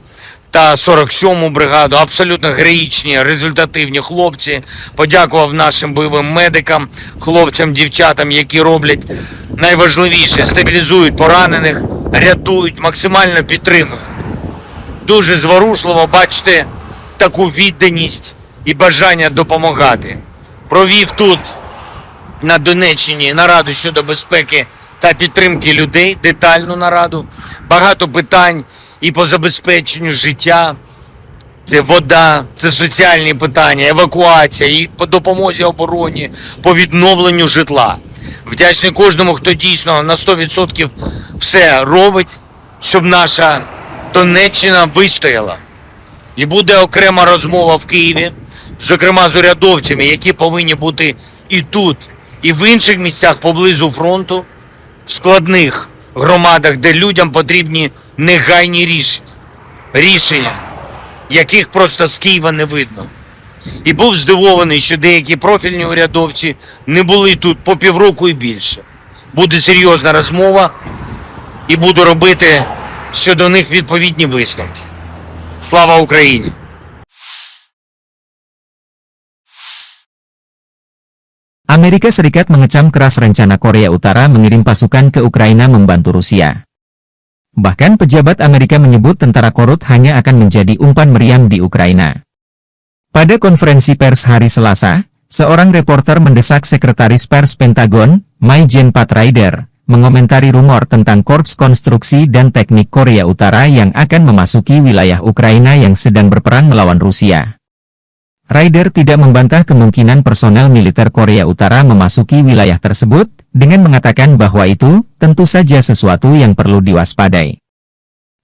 та 47-му бригаду. Абсолютно героїчні, результативні хлопці. Подякував нашим бойовим медикам, хлопцям, дівчатам, які роблять найважливіше – стабілізують поранених, рятують, максимально підтримують. Дуже зворушливо бачити таку відданість і бажання допомагати. Провів тут, на Донеччині, нараду щодо безпеки та підтримки людей, детальну нараду. Багато питань і по забезпеченню життя. Це вода, це соціальні питання, евакуація, і по допомозі обороні, по відновленню житла. Вдячний кожному, хто дійсно на 100% все робить, щоб наша Донеччина вистояла. І буде окрема розмова в Києві, зокрема з урядовцями, які повинні бути і тут, і в інших місцях поблизу фронту, в складних громадах, де людям потрібні негайні рішення, яких просто з Києва не видно. І був здивований, що деякі профільні урядовці не були тут по півроку і більше. Буде серйозна розмова і буду робити щодо них відповідні висновки. Слава Україні! Amerika Serikat mengecam keras rencana Korea Utara mengirim pasukan ke Ukraina membantu Rusia. Bahkan pejabat Amerika menyebut tentara korut hanya akan menjadi umpan meriam di Ukraina. Pada konferensi pers hari Selasa, seorang reporter mendesak Sekretaris Pers Pentagon, Maijen Pat Ryder, mengomentari rumor tentang Korps Konstruksi dan Teknik Korea Utara yang akan memasuki wilayah Ukraina yang sedang berperang melawan Rusia. Ryder tidak membantah kemungkinan personel militer Korea Utara memasuki wilayah tersebut, dengan mengatakan bahwa itu tentu saja sesuatu yang perlu diwaspadai.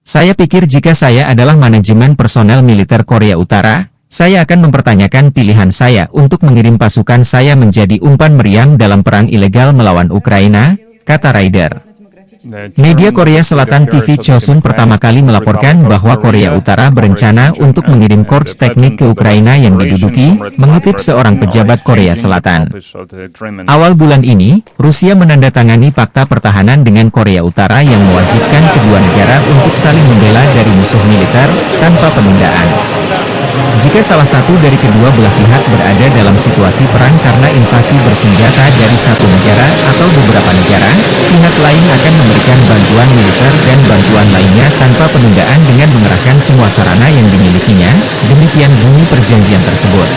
Saya pikir jika saya adalah manajemen personel militer Korea Utara, Saya akan mempertanyakan pilihan saya untuk mengirim pasukan saya menjadi umpan meriam dalam perang ilegal melawan Ukraina, kata Ryder. Media Korea Selatan TV Chosun pertama kali melaporkan bahwa Korea Utara berencana untuk mengirim korps teknik ke Ukraina yang diduduki, mengutip seorang pejabat Korea Selatan. Awal bulan ini, Rusia menandatangani fakta pertahanan dengan Korea Utara yang mewajibkan kedua negara untuk saling membela dari musuh militer, tanpa penundaan. Jika salah satu dari kedua belah pihak berada dalam situasi perang karena invasi bersenjata dari satu negara atau beberapa negara, pihak lain akan memberikan bantuan militer dan bantuan lainnya tanpa penundaan dengan mengerahkan semua sarana yang dimilikinya, demikian bunyi perjanjian tersebut.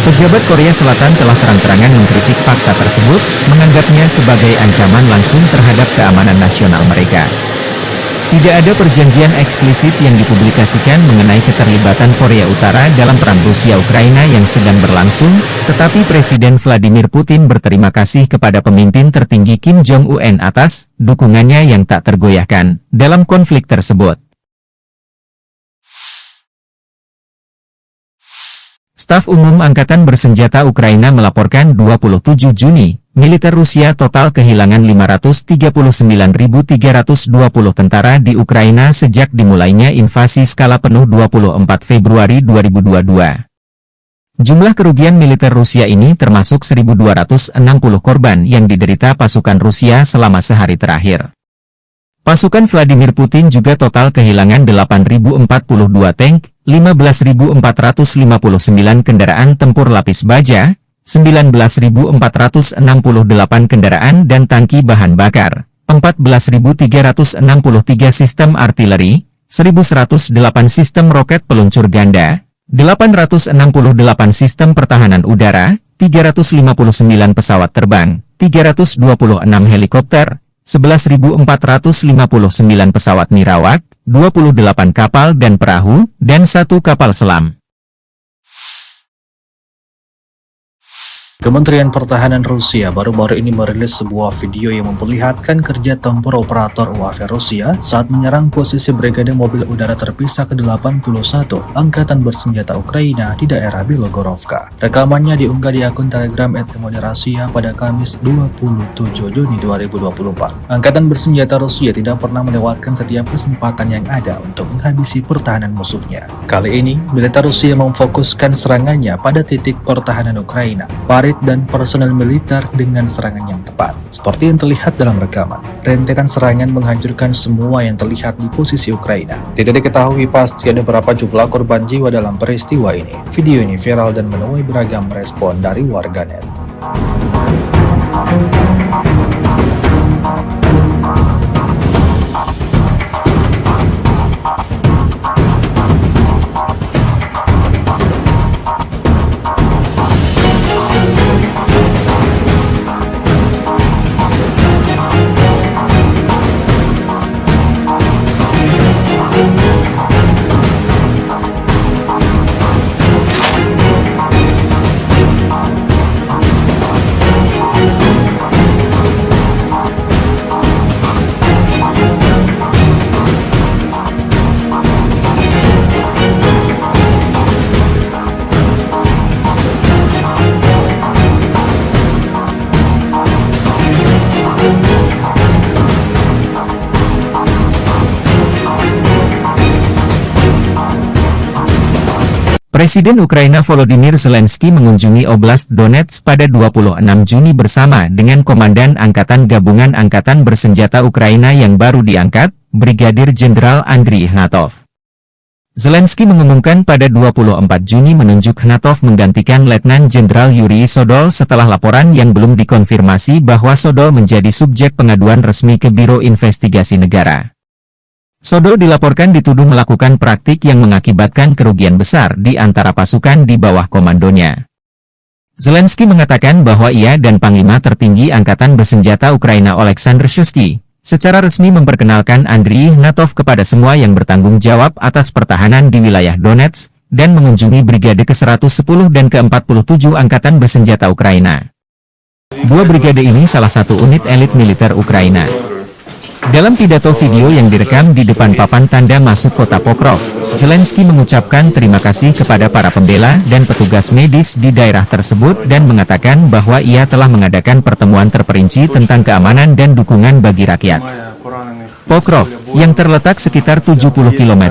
Pejabat Korea Selatan telah terang-terangan mengkritik fakta tersebut, menganggapnya sebagai ancaman langsung terhadap keamanan nasional mereka. Tidak ada perjanjian eksplisit yang dipublikasikan mengenai keterlibatan Korea Utara dalam perang Rusia-Ukraina yang sedang berlangsung, tetapi Presiden Vladimir Putin berterima kasih kepada pemimpin tertinggi Kim Jong-un atas dukungannya yang tak tergoyahkan dalam konflik tersebut. Staf Umum Angkatan Bersenjata Ukraina melaporkan 27 Juni, militer Rusia total kehilangan 539.320 tentara di Ukraina sejak dimulainya invasi skala penuh 24 Februari 2022. Jumlah kerugian militer Rusia ini termasuk 1.260 korban yang diderita pasukan Rusia selama sehari terakhir. Pasukan Vladimir Putin juga total kehilangan 8.042 tank, 15.459 kendaraan tempur lapis baja, 19.468 kendaraan dan tangki bahan bakar, 14.363 sistem artileri, 1.108 sistem roket peluncur ganda, 868 sistem pertahanan udara, 359 pesawat terbang, 326 helikopter, 11.459 pesawat nirawak, 28 kapal dan perahu, dan 1 kapal selam. Kementerian Pertahanan Rusia baru-baru ini merilis sebuah video yang memperlihatkan kerja tempur operator UAV Rusia saat menyerang posisi Brigade Mobil Udara Terpisah ke-81 Angkatan Bersenjata Ukraina di daerah Bilogorovka. Rekamannya diunggah di akun Telegram @Rasia pada Kamis 27 Juni 2024. Angkatan Bersenjata Rusia tidak pernah melewatkan setiap kesempatan yang ada untuk menghabisi pertahanan musuhnya. Kali ini, militer Rusia memfokuskan serangannya pada titik pertahanan Ukraina, dan personel militer dengan serangan yang tepat. Seperti yang terlihat dalam rekaman, rentetan serangan menghancurkan semua yang terlihat di posisi Ukraina. Tidak diketahui pasti ada berapa jumlah korban jiwa dalam peristiwa ini. Video ini viral dan menuai beragam respon dari warganet. Presiden Ukraina Volodymyr Zelensky mengunjungi Oblast Donetsk pada 26 Juni bersama dengan Komandan Angkatan Gabungan Angkatan Bersenjata Ukraina yang baru diangkat, Brigadir Jenderal Andriy Ignatov. Zelensky mengumumkan pada 24 Juni menunjuk Ignatov menggantikan Letnan Jenderal Yuri Sodol setelah laporan yang belum dikonfirmasi bahwa Sodol menjadi subjek pengaduan resmi ke Biro Investigasi Negara. Sodol dilaporkan dituduh melakukan praktik yang mengakibatkan kerugian besar di antara pasukan di bawah komandonya. Zelensky mengatakan bahwa ia dan Panglima Tertinggi Angkatan Bersenjata Ukraina Oleksandr Shuisky secara resmi memperkenalkan Andriy Ignatov kepada semua yang bertanggung jawab atas pertahanan di wilayah Donetsk dan mengunjungi Brigade ke-110 dan ke-47 Angkatan Bersenjata Ukraina. Dua brigade ini salah satu unit elit militer Ukraina. Dalam pidato video yang direkam di depan papan tanda masuk kota Pokrov, Zelensky mengucapkan terima kasih kepada para pembela dan petugas medis di daerah tersebut dan mengatakan bahwa ia telah mengadakan pertemuan terperinci tentang keamanan dan dukungan bagi rakyat. Pokrov, yang terletak sekitar 70 km,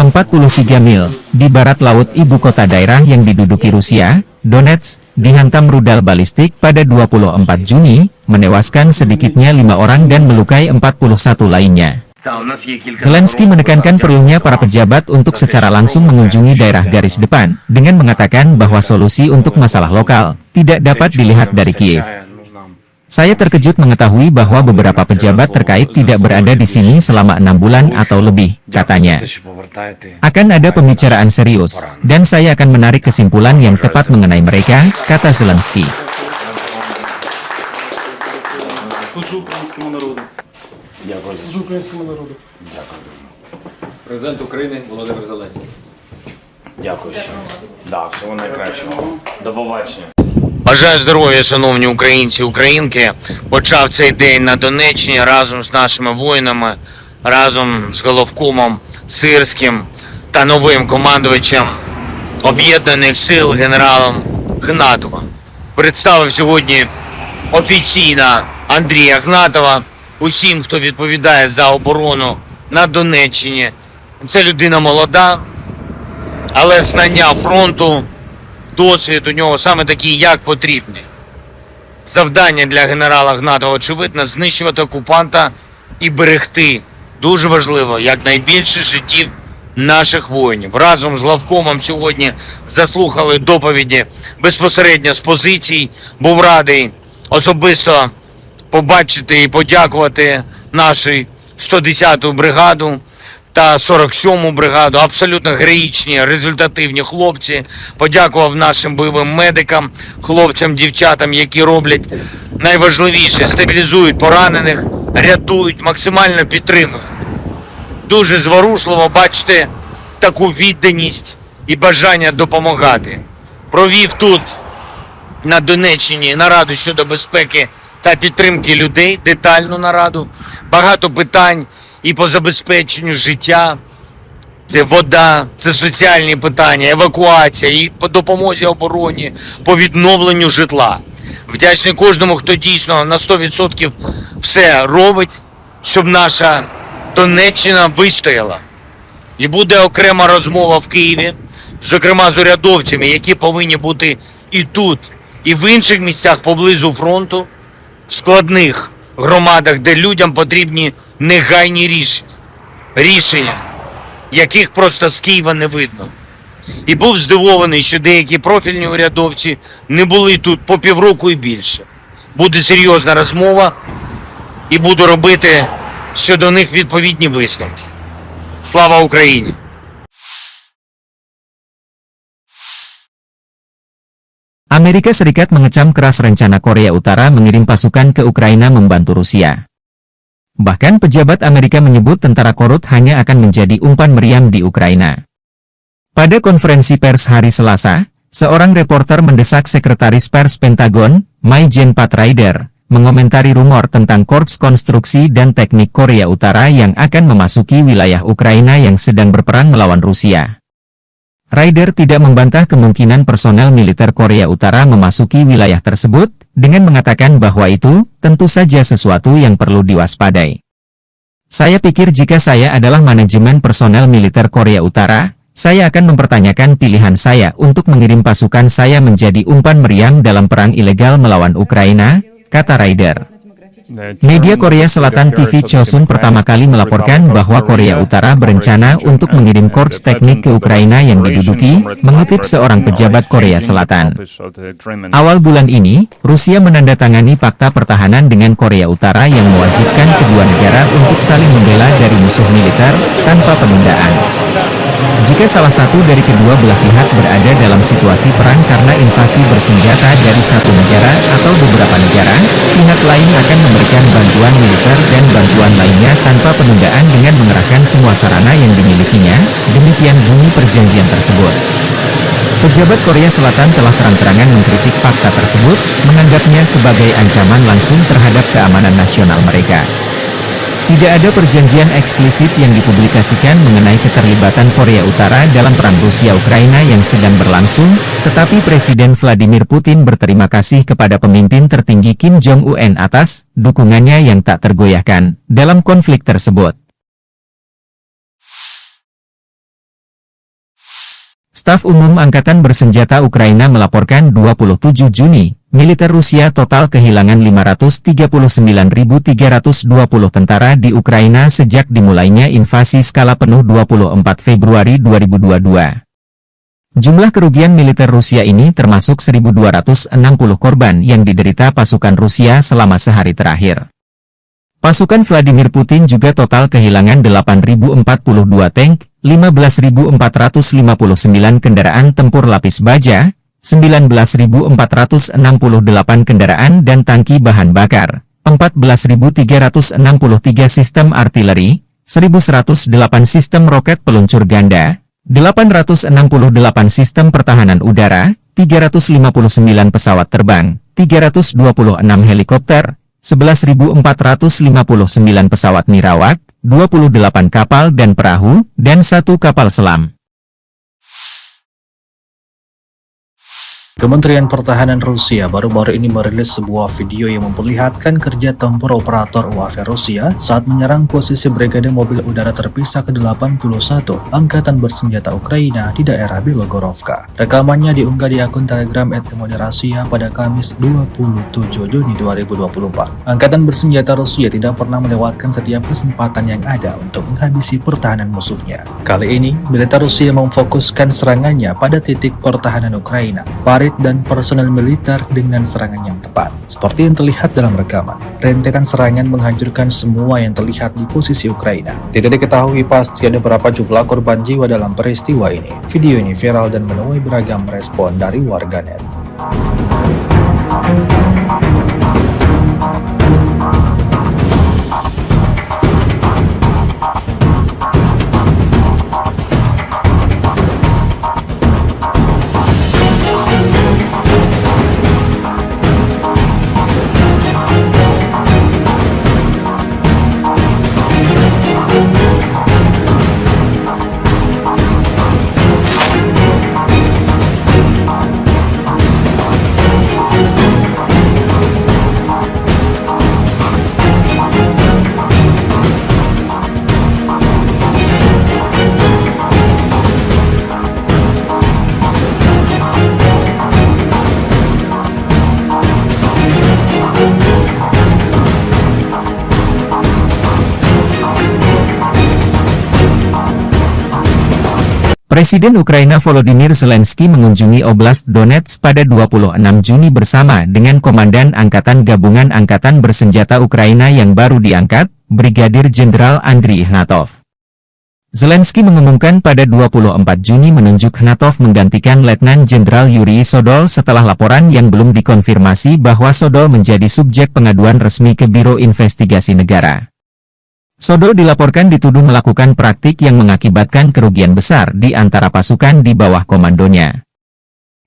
43 mil, di barat laut ibu kota daerah yang diduduki Rusia, Donetsk, dihantam rudal balistik pada 24 Juni, menewaskan sedikitnya 5 orang dan melukai 41 lainnya. Zelensky menekankan perlunya para pejabat untuk secara langsung mengunjungi daerah garis depan, dengan mengatakan bahwa solusi untuk masalah lokal tidak dapat dilihat dari Kiev. Saya terkejut mengetahui bahwa beberapa pejabat terkait tidak berada di sini selama 6 bulan atau lebih, katanya. Akan ada pembicaraan serius, dan saya akan menarik kesimpulan yang tepat mengenai mereka, kata Zelensky. Президент України Володимир Зеленський. Дякую ще. Да, всього найкращого. До побачення. Бажаю здоров'я, шановні українці, українки. Почав цей день на Донеччині разом з нашими воїнами, разом з головкомом Сирським та новим командувачем Об'єднаних сил генералом Гнатовим. Представив сьогодні офіційно Андрія Гнатова усім, хто відповідає за оборону на Донеччині. Це людина молода, але знання фронту, досвід у нього саме такий, як потрібний. Завдання для генерала Гнатова, очевидно, знищувати окупанта і берегти, дуже важливо, якнайбільше життів наших воїнів. Разом з главкомом сьогодні заслухали доповіді безпосередньо з позицій. Був радий особисто побачити і подякувати нашу 110-ту бригаду та 47-му бригаду. Абсолютно героїчні, результативні хлопці. Подякував нашим бойовим медикам, хлопцям, дівчатам, які роблять найважливіше – стабілізують поранених, рятують, максимально підтримують. Дуже зворушливо бачити таку відданість і бажання допомагати. Провів тут, на Донеччині, нараду щодо безпеки та підтримки людей, детальну нараду. Багато питань і по забезпеченню життя. Це вода, це соціальні питання, евакуація, і по допомозі обороні, по відновленню житла. Вдячний кожному, хто дійсно на 100% все робить, щоб наша Донеччина вистояла. І буде окрема розмова в Києві, зокрема з урядовцями, які повинні бути і тут, і в інших місцях поблизу фронту, в складних громадах, де людям потрібні негайні рішення, яких просто з Києва не видно. І був здивований, що деякі профільні урядовці не були тут по півроку і більше. Буде серйозна розмова і буду робити щодо них відповідні висновки. Слава Україні! Amerika Serikat mengecam keras rencana Korea Utara mengirim pasukan ke Ukraina membantu Rusia. Bahkan pejabat Amerika menyebut tentara korut hanya akan menjadi umpan meriam di Ukraina. Pada konferensi pers hari Selasa, seorang reporter mendesak Sekretaris Pers Pentagon, Maijen Pat Ryder, mengomentari rumor tentang Korps Konstruksi dan Teknik Korea Utara yang akan memasuki wilayah Ukraina yang sedang berperang melawan Rusia. Ryder tidak membantah kemungkinan personel militer Korea Utara memasuki wilayah tersebut, dengan mengatakan bahwa itu tentu saja sesuatu yang perlu diwaspadai. Saya pikir jika saya adalah manajemen personel militer Korea Utara, saya akan mempertanyakan pilihan saya untuk mengirim pasukan saya menjadi umpan meriam dalam perang ilegal melawan Ukraina, kata Ryder. Media Korea Selatan TV Chosun pertama kali melaporkan bahwa Korea Utara berencana untuk mengirim korps teknik ke Ukraina yang diduduki, mengutip seorang pejabat Korea Selatan. Awal bulan ini, Rusia menandatangani fakta pertahanan dengan Korea Utara yang mewajibkan kedua negara untuk saling membela dari musuh militer, tanpa penundaan. Jika salah satu dari kedua belah pihak berada dalam situasi perang karena invasi bersenjata dari satu negara atau beberapa negara, pihak lain akan memberikan bantuan militer dan bantuan lainnya tanpa penundaan dengan mengerahkan semua sarana yang dimilikinya, demikian bunyi perjanjian tersebut. Pejabat Korea Selatan telah terang-terangan mengkritik fakta tersebut, menganggapnya sebagai ancaman langsung terhadap keamanan nasional mereka. Tidak ada perjanjian eksplisit yang dipublikasikan mengenai keterlibatan Korea Utara dalam perang Rusia-Ukraina yang sedang berlangsung, tetapi Presiden Vladimir Putin berterima kasih kepada pemimpin tertinggi Kim Jong-un atas dukungannya yang tak tergoyahkan dalam konflik tersebut. Staf Umum Angkatan Bersenjata Ukraina melaporkan 27 Juni, militer Rusia total kehilangan 539.320 tentara di Ukraina sejak dimulainya invasi skala penuh 24 Februari 2022. Jumlah kerugian militer Rusia ini termasuk 1.260 korban yang diderita pasukan Rusia selama sehari terakhir. Pasukan Vladimir Putin juga total kehilangan 8.042 tank, 15.459 kendaraan tempur lapis baja, 19.468 kendaraan dan tangki bahan bakar, 14.363 sistem artileri, 1.108 sistem roket peluncur ganda, 868 sistem pertahanan udara, 359 pesawat terbang, 326 helikopter, 11.459 pesawat nirawak, 28 kapal dan perahu, dan 1 kapal selam. Kementerian Pertahanan Rusia baru-baru ini merilis sebuah video yang memperlihatkan kerja tempur operator UAV Rusia saat menyerang posisi Brigade Mobil Udara Terpisah ke-81 Angkatan Bersenjata Ukraina di daerah Belogorovka. Rekamannya diunggah di akun Telegram @Rasia pada Kamis 27 Juni 2024. Angkatan Bersenjata Rusia tidak pernah melewatkan setiap kesempatan yang ada untuk menghabisi pertahanan musuhnya. Kali ini, militer Rusia memfokuskan serangannya pada titik pertahanan Ukraina, parit dan personel militer dengan serangan yang tepat. Seperti yang terlihat dalam rekaman, rentetan serangan menghancurkan semua yang terlihat di posisi Ukraina. Tidak diketahui pasti ada berapa jumlah korban jiwa dalam peristiwa ini. Video ini viral dan menuai beragam respon dari warganet. Presiden Ukraina Volodymyr Zelensky mengunjungi Oblast Donetsk pada 26 Juni bersama dengan Komandan Angkatan Gabungan Angkatan Bersenjata Ukraina yang baru diangkat, Brigadir Jenderal Andriy Ignatov. Zelensky mengumumkan pada 24 Juni menunjuk Ignatov menggantikan Letnan Jenderal Yuri Sodol setelah laporan yang belum dikonfirmasi bahwa Sodol menjadi subjek pengaduan resmi ke Biro Investigasi Negara. Sodol dilaporkan dituduh melakukan praktik yang mengakibatkan kerugian besar di antara pasukan di bawah komandonya.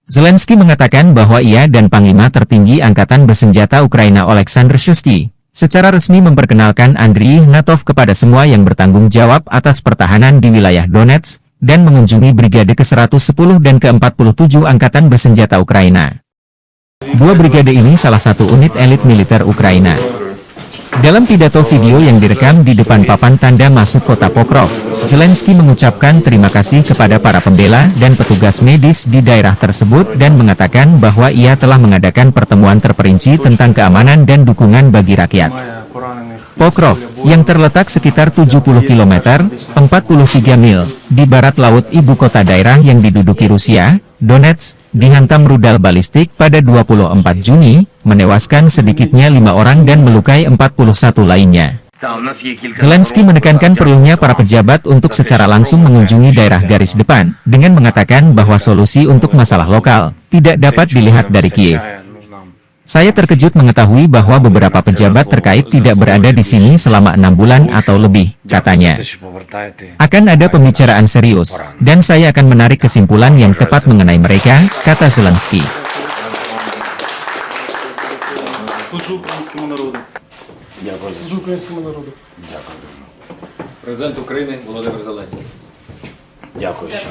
Zelensky mengatakan bahwa ia dan Panglima Tertinggi Angkatan Bersenjata Ukraina Oleksandr Shuisky secara resmi memperkenalkan Andriy Ignatov kepada semua yang bertanggung jawab atas pertahanan di wilayah Donetsk dan mengunjungi Brigade ke-110 dan ke-47 Angkatan Bersenjata Ukraina. Dua brigade ini salah satu unit elit militer Ukraina. Dalam pidato video yang direkam di depan papan tanda masuk kota Pokrov, Zelensky mengucapkan terima kasih kepada para pembela dan petugas medis di daerah tersebut dan mengatakan bahwa ia telah mengadakan pertemuan terperinci tentang keamanan dan dukungan bagi rakyat. Pokrov, yang terletak sekitar 70 km, 43 mil, di barat laut ibu kota daerah yang diduduki Rusia, Donetsk, dihantam rudal balistik pada 24 Juni, menewaskan sedikitnya 5 orang dan melukai 41 lainnya. Zelensky menekankan perlunya para pejabat untuk secara langsung mengunjungi daerah garis depan, dengan mengatakan bahwa solusi untuk masalah lokal tidak dapat dilihat dari Kiev. Saya terkejut mengetahui bahwa beberapa pejabat terkait tidak berada di sini selama 6 bulan atau lebih, katanya. Akan ada pembicaraan serius, dan saya akan menarik kesimpulan yang tepat mengenai mereka, kata Zelensky. Дякую за Служу українському народу. Дякую дуже. Президент України Володимир Зеленський. Дякую ще.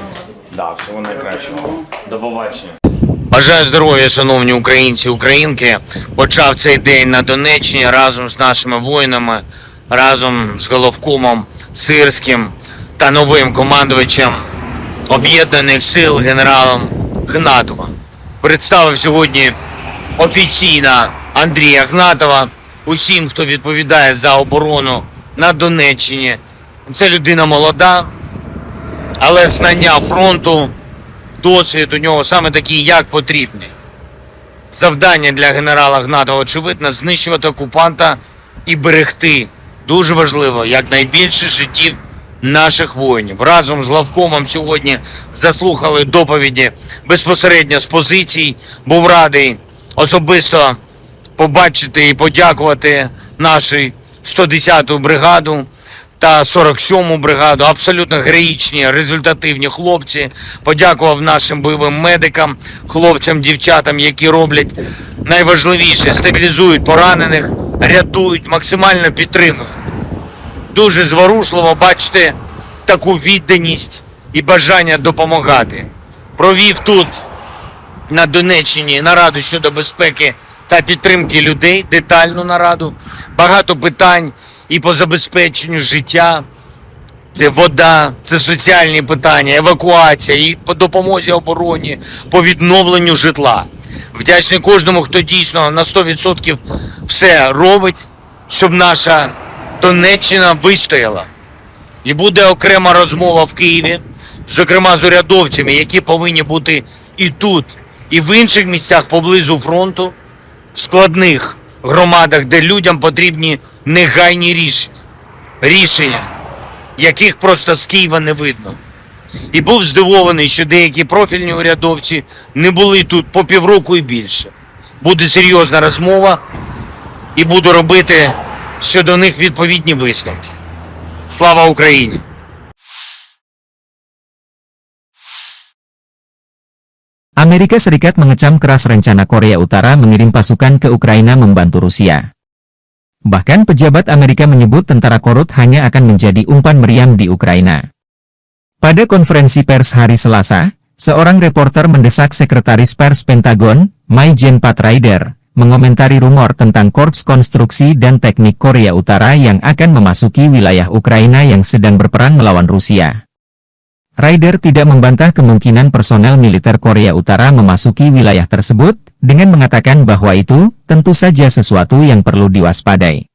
Да, всього найкращого. До побачення. Бажаю здоров'я, шановні українці, українки. Почав цей день на Донеччині разом з нашими воїнами, разом з головкомом Сирським та новим командувачем Об'єднаних сил генералом Гнатовим. Представив сьогодні офіційно Андрія Гнатова усім, хто відповідає за оборону на Донеччині. Це людина молода, але знання фронту, досвід у нього саме такий, як потрібний. Завдання для генерала Гнатова, очевидно, знищувати окупанта і берегти, дуже важливо, якнайбільше життів наших воїнів. Разом з главкомом сьогодні заслухали доповіді безпосередньо з позицій. Був радий особисто побачити і подякувати нашу 110-ту бригаду та 47-му бригаду. Абсолютно героїчні, результативні хлопці. Подякував нашим бойовим медикам, хлопцям, дівчатам, які роблять найважливіше, стабілізують поранених, рятують, максимально підтримують. Дуже зворушливо бачити таку відданість і бажання допомагати. Провів тут, на Донеччині, нараду щодо безпеки та підтримки людей, детальну нараду. Багато питань і по забезпеченню життя. Це вода, це соціальні питання, евакуація, і по допомозі обороні, по відновленню житла. Вдячний кожному, хто дійсно на 100% все робить, щоб наша Донеччина вистояла. І буде окрема розмова в Києві, зокрема з урядовцями, які повинні бути і тут, і в інших місцях поблизу фронту, в складних громадах, де людям потрібні негайні рішення. Рішення, яких просто з Києва не видно. І був здивований, що деякі профільні урядовці не були тут по півроку і більше. Буде серйозна розмова і буду робити щодо них відповідні висновки. Слава Україні! Amerika Serikat mengecam keras rencana Korea Utara mengirim pasukan ke Ukraina membantu Rusia. Bahkan pejabat Amerika menyebut tentara Korut hanya akan menjadi umpan meriam di Ukraina. Pada konferensi pers hari Selasa, seorang reporter mendesak Sekretaris Pers Pentagon, Mai-Jen Pat Ryder, mengomentari rumor tentang Korps Konstruksi dan Teknik Korea Utara yang akan memasuki wilayah Ukraina yang sedang berperang melawan Rusia. Ryder tidak membantah kemungkinan personel militer Korea Utara memasuki wilayah tersebut, dengan mengatakan bahwa itu tentu saja sesuatu yang perlu diwaspadai.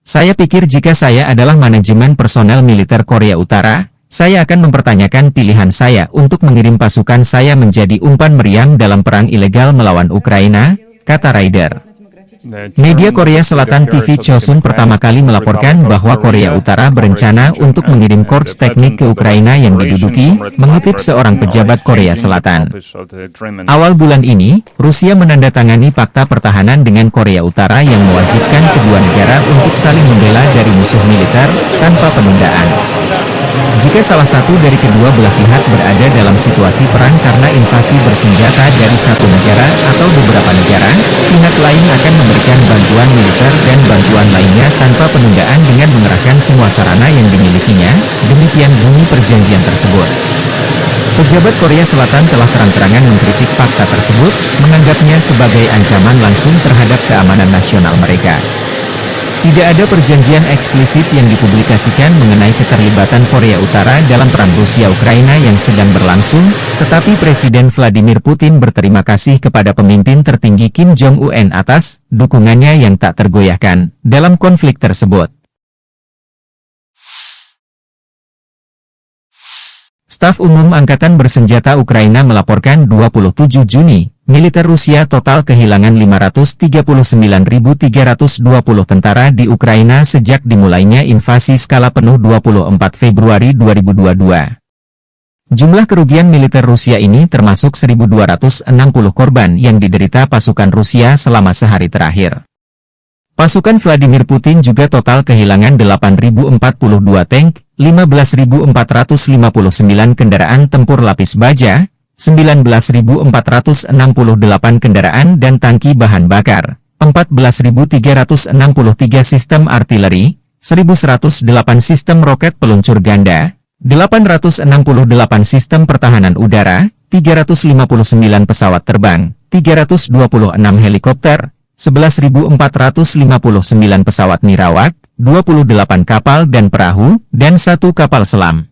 Saya pikir jika saya adalah manajemen personel militer Korea Utara, saya akan mempertanyakan pilihan saya untuk mengirim pasukan saya menjadi umpan meriam dalam perang ilegal melawan Ukraina, kata Ryder. Media Korea Selatan TV Chosun pertama kali melaporkan bahwa Korea Utara berencana untuk mengirim korps teknik ke Ukraina yang diduduki, mengutip seorang pejabat Korea Selatan. Awal bulan ini, Rusia menandatangani fakta pertahanan dengan Korea Utara yang mewajibkan kedua negara untuk saling membela dari musuh militer, tanpa penundaan. Jika salah satu dari kedua belah pihak berada dalam situasi perang karena invasi bersenjata dari satu negara atau beberapa negara, pihak lain akan memberikan bantuan militer dan bantuan lainnya tanpa penundaan dengan mengerahkan semua sarana yang dimilikinya, demikian bunyi perjanjian tersebut. Pejabat Korea Selatan telah terang-terangan mengkritik fakta tersebut, menganggapnya sebagai ancaman langsung terhadap keamanan nasional mereka. Tidak ada perjanjian eksplisit yang dipublikasikan mengenai keterlibatan Korea Utara dalam perang Rusia-Ukraina yang sedang berlangsung, tetapi Presiden Vladimir Putin berterima kasih kepada pemimpin tertinggi Kim Jong-un atas dukungannya yang tak tergoyahkan dalam konflik tersebut. Staf Umum Angkatan Bersenjata Ukraina melaporkan 27 Juni, militer Rusia total kehilangan 539.320 tentara di Ukraina sejak dimulainya invasi skala penuh 24 Februari 2022. Jumlah kerugian militer Rusia ini termasuk 1.260 korban yang diderita pasukan Rusia selama sehari terakhir. Pasukan Vladimir Putin juga total kehilangan 8.042 tank, 15.459 kendaraan tempur lapis baja, 19.468 kendaraan dan tangki bahan bakar, 14.363 sistem artileri, 1.108 sistem roket peluncur ganda, 868 sistem pertahanan udara, 359 pesawat terbang, 326 helikopter, 11.459 pesawat nirawak, 28 kapal dan perahu, dan 1 kapal selam.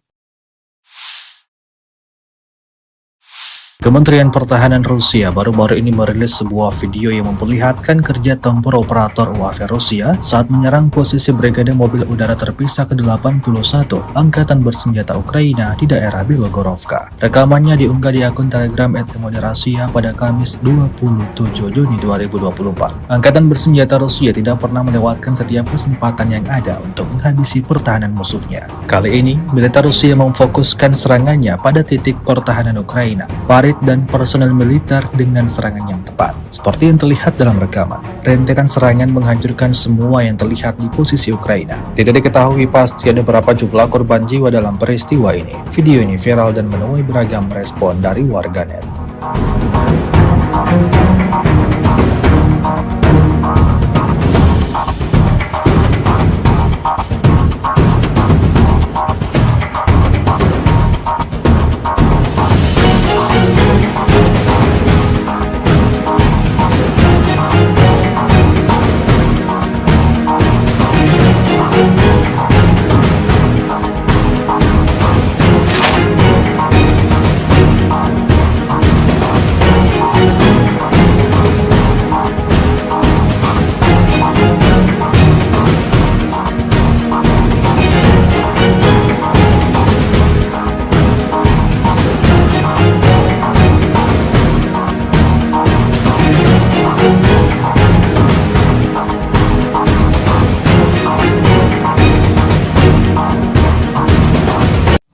Kementerian Pertahanan Rusia baru-baru ini merilis sebuah video yang memperlihatkan kerja tempur operator UAV Rusia saat menyerang posisi Brigade Mobil Udara Terpisah ke-81 Angkatan Bersenjata Ukraina di daerah Bilogorovka. Rekamannya diunggah di akun Telegram @moderasia pada Kamis 27 Juni 2024. Angkatan Bersenjata Rusia tidak pernah melewatkan setiap kesempatan yang ada untuk menghabisi pertahanan musuhnya. Kali ini, militer Rusia memfokuskan serangannya pada titik pertahanan Ukraina, dan personel militer dengan serangan yang tepat. Seperti yang terlihat dalam rekaman, rentetan serangan menghancurkan semua yang terlihat di posisi Ukraina. Tidak diketahui pasti ada berapa jumlah korban jiwa dalam peristiwa ini. Video ini viral dan menuai beragam respon dari warganet.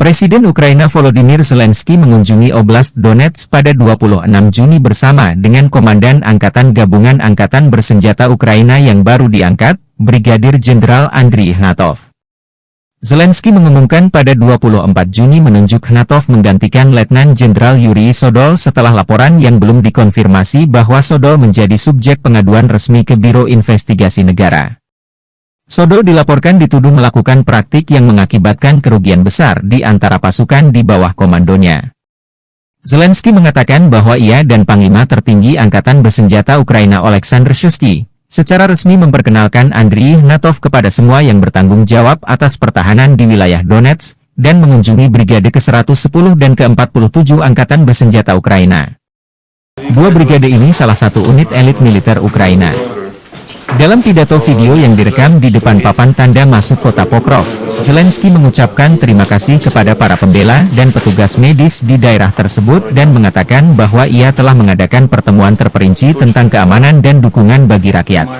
Presiden Ukraina Volodymyr Zelensky mengunjungi Oblast Donetsk pada 26 Juni bersama dengan Komandan Angkatan Gabungan Angkatan Bersenjata Ukraina yang baru diangkat, Brigadir Jenderal Andriy Ignatov. Zelensky mengumumkan pada 24 Juni menunjuk Ignatov menggantikan Letnan Jenderal Yuri Sodol setelah laporan yang belum dikonfirmasi bahwa Sodol menjadi subjek pengaduan resmi ke Biro Investigasi Negara. Sodol dilaporkan dituduh melakukan praktik yang mengakibatkan kerugian besar di antara pasukan di bawah komandonya. Zelensky mengatakan bahwa ia dan Panglima tertinggi Angkatan Bersenjata Ukraina Oleksandr Shuisky secara resmi memperkenalkan Andriy Ignatov kepada semua yang bertanggung jawab atas pertahanan di wilayah Donetsk dan mengunjungi Brigade ke-110 dan ke-47 Angkatan Bersenjata Ukraina. Dua brigade ini salah satu unit elit militer Ukraina. Dalam pidato video yang direkam di depan papan tanda masuk kota Pokrov, Zelensky mengucapkan terima kasih kepada para pembela dan petugas medis di daerah tersebut dan mengatakan bahwa ia telah mengadakan pertemuan terperinci tentang keamanan dan dukungan bagi rakyat.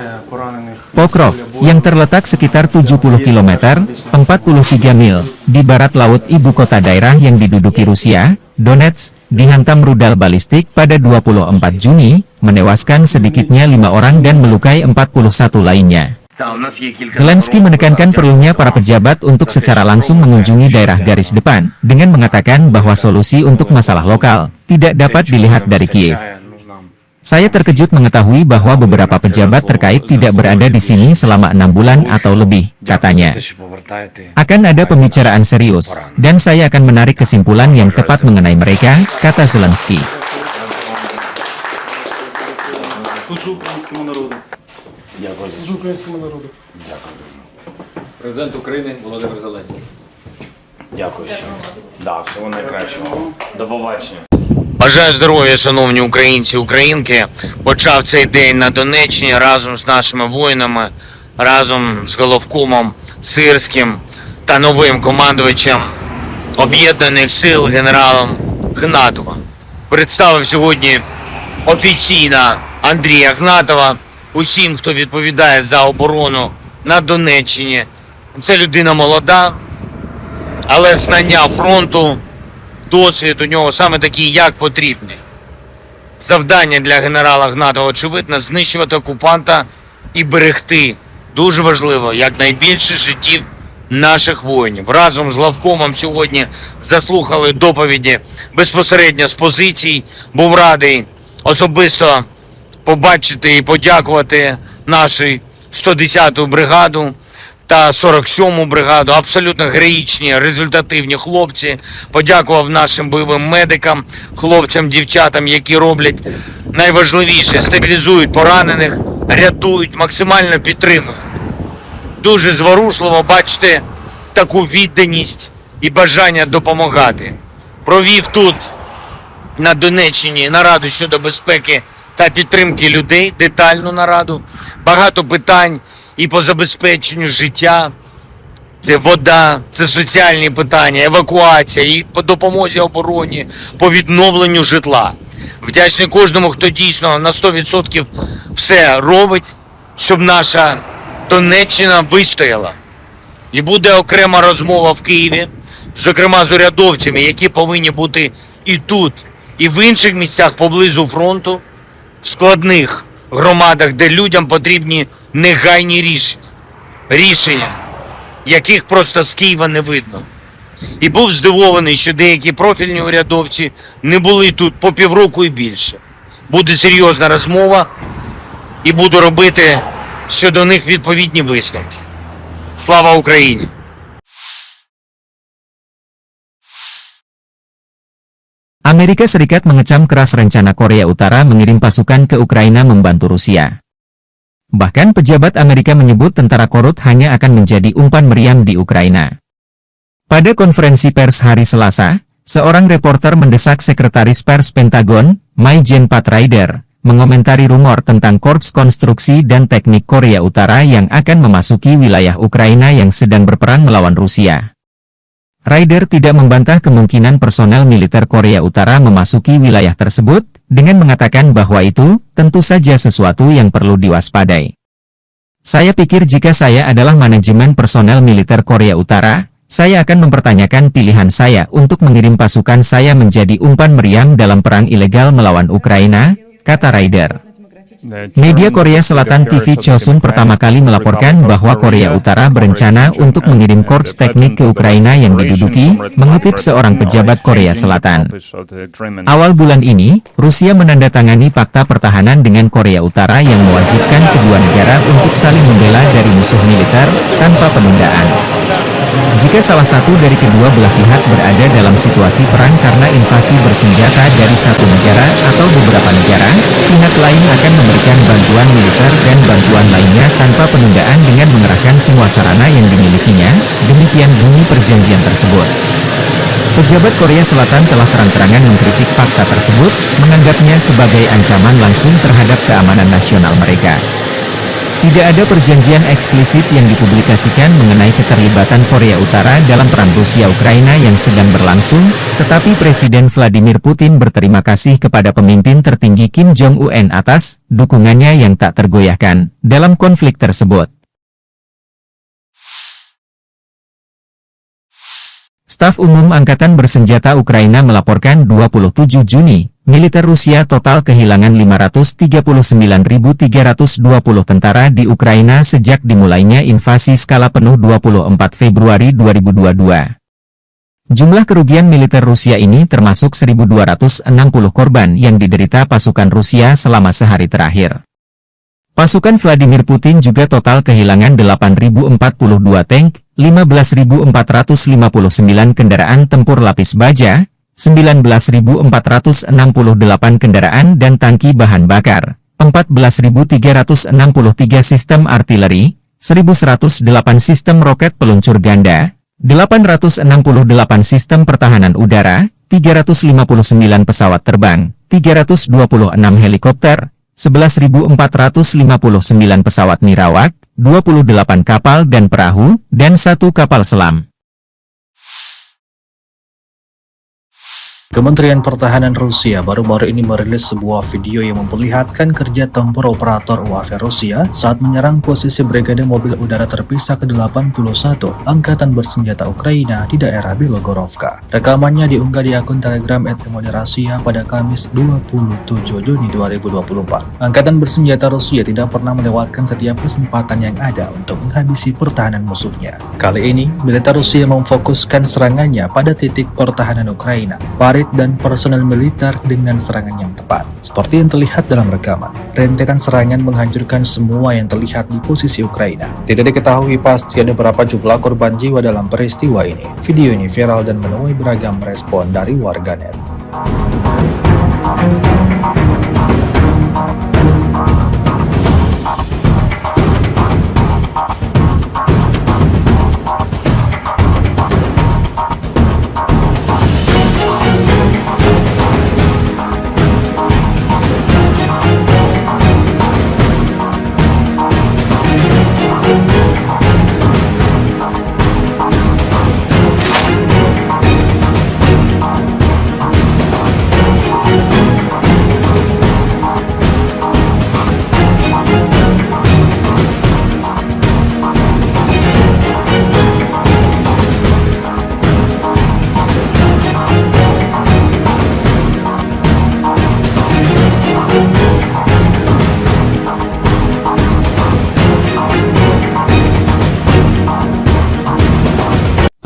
Pokrov, yang terletak sekitar 70 km, 43 mil, di barat laut ibu kota daerah yang diduduki Rusia, Donetsk, dihantam rudal balistik pada 24 Juni, menewaskan sedikitnya 5 orang dan melukai 41 lainnya. Zelensky menekankan perlunya para pejabat untuk secara langsung mengunjungi daerah garis depan, dengan mengatakan bahwa solusi untuk masalah lokal tidak dapat dilihat dari Kiev. Saya terkejut mengetahui bahwa beberapa pejabat terkait tidak berada di sini selama 6 bulan atau lebih, katanya. Akan ada pembicaraan serius, dan saya akan menarik kesimpulan yang tepat mengenai mereka, kata Zelensky. Президент України Володимир Зеленський. Дякую. Да, всього найкращого. До побачення. Бажаю здоров'я, шановні українці і українки. Почав цей день на Донеччині разом з нашими воїнами, разом з головкомом Сирським та новим командувачем Об'єднаних сил генералом Ігнатовим. Представив сьогодні офіційно Андрія Ігнатова усім, хто відповідає за оборону на Донеччині. Це людина молода, але знання фронту, досвід у нього саме такий, як потрібний. Завдання для генерала Ігнатова, очевидно, знищувати окупанта і берегти, дуже важливо, якнайбільше життів наших воїнів. Разом з главкомом сьогодні заслухали доповіді безпосередньо з позицій. Був радий особисто побачити і подякувати нашій 110-ту бригаду та 47-му бригаду. Абсолютно героїчні, результативні хлопці. Подякував нашим бойовим медикам, хлопцям, дівчатам, які роблять найважливіше – стабілізують поранених, рятують, максимально підтримують. Дуже зворушливо бачити таку відданість і бажання допомагати. Провів тут, на Донеччині, нараду щодо безпеки та підтримки людей, детальну нараду. Багато питань і по забезпеченню життя. Це вода, це соціальні питання, евакуація, і по допомозі обороні, по відновленню житла. Вдячний кожному, хто дійсно на 100% все робить, щоб наша Донеччина вистояла. І буде окрема розмова в Києві, зокрема з урядовцями, які повинні бути і тут, і в інших місцях поблизу фронту, в складних громадах, де людям потрібні негайні рішення, яких просто з Києва не видно. І був здивований, що деякі профільні урядовці не були тут по півроку і більше. Буде серйозна розмова і буду робити щодо них відповідні висновки. Слава Україні! Amerika Serikat mengecam keras rencana Korea Utara mengirim pasukan ke Ukraina membantu Rusia. Bahkan pejabat Amerika menyebut tentara korut hanya akan menjadi umpan meriam di Ukraina. Pada konferensi pers hari Selasa, seorang reporter mendesak Sekretaris Pers Pentagon, Mai-Jen Pat Ryder, mengomentari rumor tentang Korps Konstruksi dan Teknik Korea Utara yang akan memasuki wilayah Ukraina yang sedang berperang melawan Rusia. Ryder tidak membantah kemungkinan personel militer Korea Utara memasuki wilayah tersebut, dengan mengatakan bahwa itu tentu saja sesuatu yang perlu diwaspadai. Saya pikir jika saya adalah manajemen personel militer Korea Utara, saya akan mempertanyakan pilihan saya untuk mengirim pasukan saya menjadi umpan meriam dalam perang ilegal melawan Ukraina, kata Ryder. Media Korea Selatan TV Chosun pertama kali melaporkan bahwa Korea Utara berencana untuk mengirim korps teknik ke Ukraina yang diduduki, mengutip seorang pejabat Korea Selatan. Awal bulan ini, Rusia menandatangani fakta pertahanan dengan Korea Utara yang mewajibkan kedua negara untuk saling membela dari musuh militer, tanpa penundaan. Jika salah satu dari kedua belah pihak berada dalam situasi perang karena invasi bersenjata dari satu negara atau beberapa negara, pihak lain akan memberikan bantuan militer dan bantuan lainnya tanpa penundaan dengan mengerahkan semua sarana yang dimilikinya, demikian bunyi perjanjian tersebut. Pejabat Korea Selatan telah terang-terangan mengkritik fakta tersebut, menganggapnya sebagai ancaman langsung terhadap keamanan nasional mereka. Tidak ada perjanjian eksplisit yang dipublikasikan mengenai keterlibatan Korea Utara dalam perang Rusia-Ukraina yang sedang berlangsung, tetapi Presiden Vladimir Putin berterima kasih kepada pemimpin tertinggi Kim Jong-un atas dukungannya yang tak tergoyahkan dalam konflik tersebut. Staf Umum Angkatan Bersenjata Ukraina melaporkan 27 Juni, militer Rusia total kehilangan 539.320 tentara di Ukraina sejak dimulainya invasi skala penuh 24 Februari 2022. Jumlah kerugian militer Rusia ini termasuk 1.260 korban yang diderita pasukan Rusia selama sehari terakhir. Pasukan Vladimir Putin juga total kehilangan 8.042 tank, 15.459 kendaraan tempur lapis baja, 19.468 kendaraan dan tangki bahan bakar, 14.363 sistem artileri, 1.108 sistem roket peluncur ganda, 868 sistem pertahanan udara, 359 pesawat terbang, 326 helikopter, 11.459 pesawat nirawak, 28 kapal dan perahu, dan 1 kapal selam. Kementerian Pertahanan Rusia baru-baru ini merilis sebuah video yang memperlihatkan kerja tempur operator UAV Rusia saat menyerang posisi Brigade Mobil Udara Terpisah ke-81 Angkatan Bersenjata Ukraina di daerah Belogorovka. Rekamannya diunggah di akun Telegram @Rasia pada Kamis 27 Juni 2024. Angkatan Bersenjata Rusia tidak pernah melewatkan setiap kesempatan yang ada untuk menghabisi pertahanan musuhnya. Kali ini, militer Rusia memfokuskan serangannya pada titik pertahanan Ukraina. Farid prajurit dan personel militer dengan serangan yang tepat. Seperti yang terlihat dalam rekaman, rentetan serangan menghancurkan semua yang terlihat di posisi Ukraina. Tidak diketahui pasti ada berapa jumlah korban jiwa dalam peristiwa ini. Video ini viral dan menuai beragam respon dari warganet.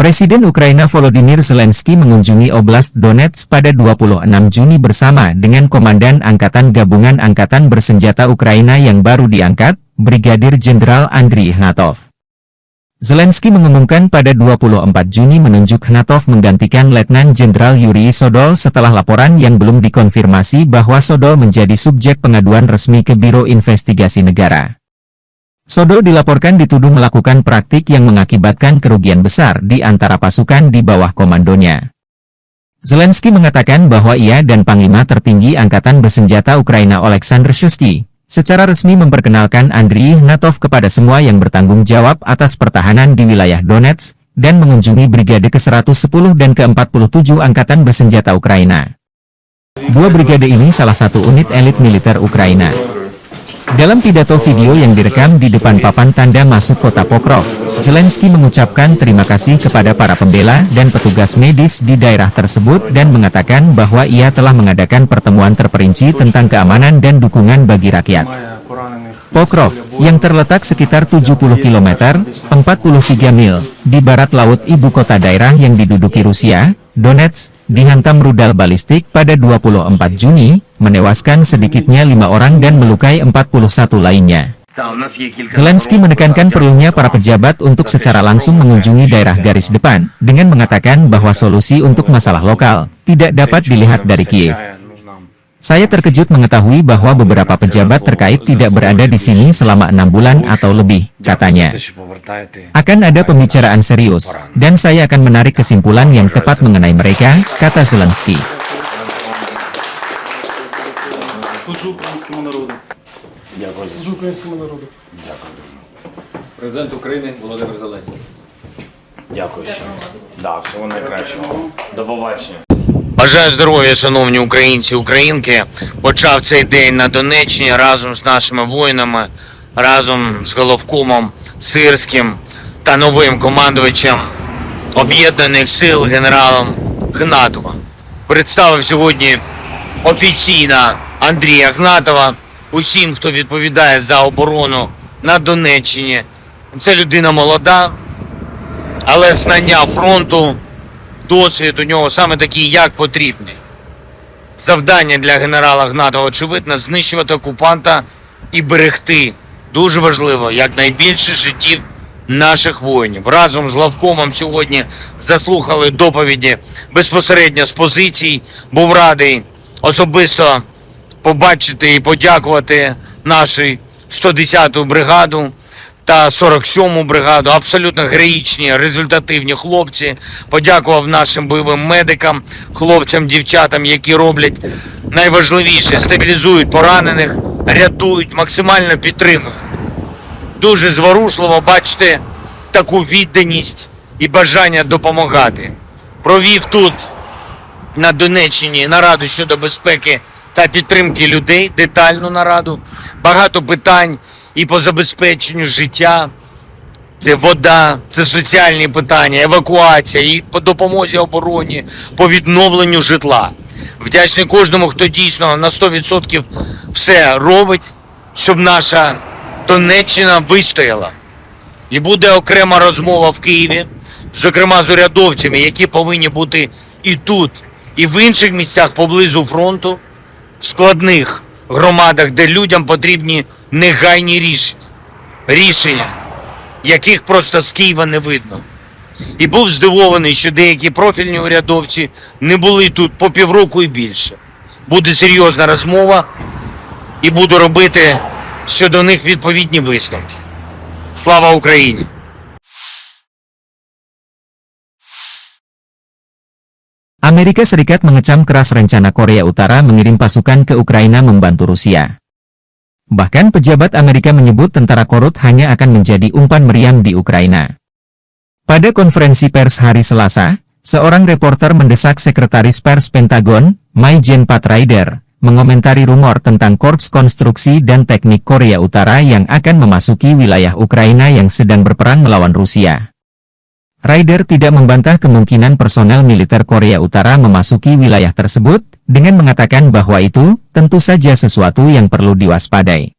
Presiden Ukraina Volodymyr Zelensky mengunjungi Oblast Donetsk pada 26 Juni bersama dengan Komandan Angkatan Gabungan Angkatan Bersenjata Ukraina yang baru diangkat, Brigadir Jenderal Andriy Ignatov. Zelensky mengumumkan pada 24 Juni menunjuk Ignatov menggantikan Letnan Jenderal Yuri Sodol setelah laporan yang belum dikonfirmasi bahwa Sodol menjadi subjek pengaduan resmi ke Biro Investigasi Negara. Sodol dilaporkan dituduh melakukan praktik yang mengakibatkan kerugian besar di antara pasukan di bawah komandonya. Zelensky mengatakan bahwa ia dan Panglima Tertinggi Angkatan Bersenjata Ukraina Oleksandr Shuisky secara resmi memperkenalkan Andriy Ignatov kepada semua yang bertanggung jawab atas pertahanan di wilayah Donetsk dan mengunjungi Brigade ke-110 dan ke-47 Angkatan Bersenjata Ukraina. Dua brigade ini salah satu unit elit militer Ukraina. Dalam pidato video yang direkam di depan papan tanda masuk kota Pokrov, Zelensky mengucapkan terima kasih kepada para pembela dan petugas medis di daerah tersebut dan mengatakan bahwa ia telah mengadakan pertemuan terperinci tentang keamanan dan dukungan bagi rakyat. Pokrov, yang terletak sekitar 70 km, 43 mil, di barat laut ibu kota daerah yang diduduki Rusia, Donetsk, dihantam rudal balistik pada 24 Juni, menewaskan sedikitnya 5 orang dan melukai 41 lainnya. Zelensky menekankan perlunya para pejabat untuk secara langsung mengunjungi daerah garis depan, dengan mengatakan bahwa solusi untuk masalah lokal tidak dapat dilihat dari Kiev. Saya terkejut mengetahui bahwa beberapa pejabat terkait tidak berada di sini selama 6 bulan atau lebih, katanya. Akan ada pembicaraan serius, dan saya akan menarik kesimpulan yang tepat mengenai mereka, kata Zelensky. Президент України Володимир Зеленський. Дякую ще. Да, всього найкращого. До побачення. Бажаю здоров'я, шановні українці, українки. Почав цей день на Донеччині разом з нашими воїнами, разом з головкомом Сирським та новим командувачем Об'єднаних сил генералом Ігнатовим. Представив сьогодні офіційно Андрія Ігнатова усім, хто відповідає за оборону на Донеччині. Це людина молода, але знання фронту, досвід у нього саме такий, як потрібний. Завдання для генерала Ігнатова, очевидно, знищувати окупанта і берегти, дуже важливо, якнайбільше життів наших воїнів. Разом з главкомом сьогодні заслухали доповіді безпосередньо з позицій. Був радий особисто побачити і подякувати нашу 110-ту бригаду та 47-му бригаду. Абсолютно героїчні, результативні хлопці. Подякував нашим бойовим медикам, хлопцям, дівчатам, які роблять найважливіше – стабілізують поранених, рятують, максимально підтримують. Дуже зворушливо бачити таку відданість і бажання допомагати. Провів тут, на Донеччині, нараду щодо безпеки та підтримки людей, детальну нараду. Багато питань і по забезпеченню життя. Це вода, це соціальні питання, евакуація, і по допомозі обороні, по відновленню житла. Вдячний кожному, хто дійсно на 100% все робить, щоб наша Донеччина вистояла. І буде окрема розмова в Києві, зокрема з урядовцями, які повинні бути і тут, і в інших місцях поблизу фронту, в складних громадах, де людям потрібні негайні рішення, яких просто з Києва не видно. І був здивований, що деякі профільні урядовці не були тут по півроку і більше. Буде серйозна розмова і буду робити щодо них відповідні висновки. Слава Україні! Amerika Serikat mengecam keras rencana Korea Utara mengirim pasukan ke Ukraina membantu Rusia. Bahkan pejabat Amerika menyebut tentara Korut hanya akan menjadi umpan meriam di Ukraina. Pada konferensi pers hari Selasa, seorang reporter mendesak Sekretaris Pers Pentagon, Mai-Jen Pat Ryder, mengomentari rumor tentang Korps Konstruksi dan Teknik Korea Utara yang akan memasuki wilayah Ukraina yang sedang berperang melawan Rusia. Ryder tidak membantah kemungkinan personel militer Korea Utara memasuki wilayah tersebut, dengan mengatakan bahwa itu tentu saja sesuatu yang perlu diwaspadai.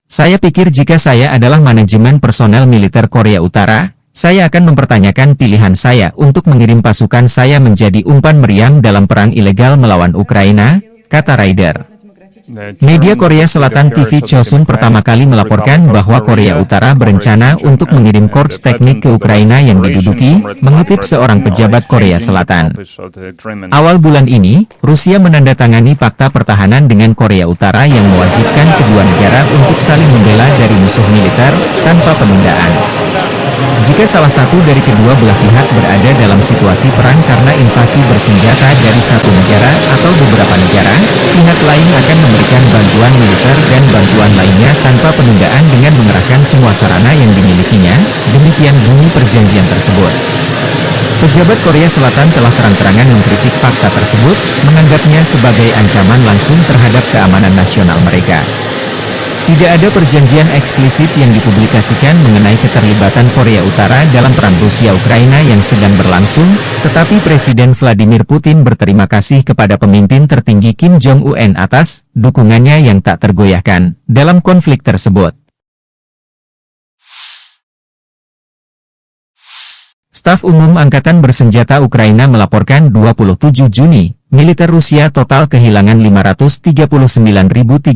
Saya pikir jika saya adalah manajemen personel militer Korea Utara, saya akan mempertanyakan pilihan saya untuk mengirim pasukan saya menjadi umpan meriam dalam perang ilegal melawan Ukraina, kata Ryder. Media Korea Selatan TV Chosun pertama kali melaporkan bahwa Korea Utara berencana untuk mengirim korps teknik ke Ukraina yang diduduki, mengutip seorang pejabat Korea Selatan. Awal bulan ini, Rusia menandatangani fakta pertahanan dengan Korea Utara yang mewajibkan kedua negara untuk saling membela dari musuh militer, tanpa penundaan. Jika salah satu dari kedua belah pihak berada dalam situasi perang karena invasi bersenjata dari satu negara atau beberapa negara, pihak lain akan memberikan bantuan militer dan bantuan lainnya tanpa penundaan dengan mengerahkan semua sarana yang dimilikinya, demikian bunyi perjanjian tersebut. Pejabat Korea Selatan telah terang-terangan mengkritik fakta tersebut, menganggapnya sebagai ancaman langsung terhadap keamanan nasional mereka. Tidak ada perjanjian eksplisit yang dipublikasikan mengenai keterlibatan Korea Utara dalam perang Rusia-Ukraina yang sedang berlangsung, tetapi Presiden Vladimir Putin berterima kasih kepada pemimpin tertinggi Kim Jong-un atas dukungannya yang tak tergoyahkan dalam konflik tersebut. Staf Umum Angkatan Bersenjata Ukraina melaporkan 27 Juni, militer Rusia total kehilangan 539.320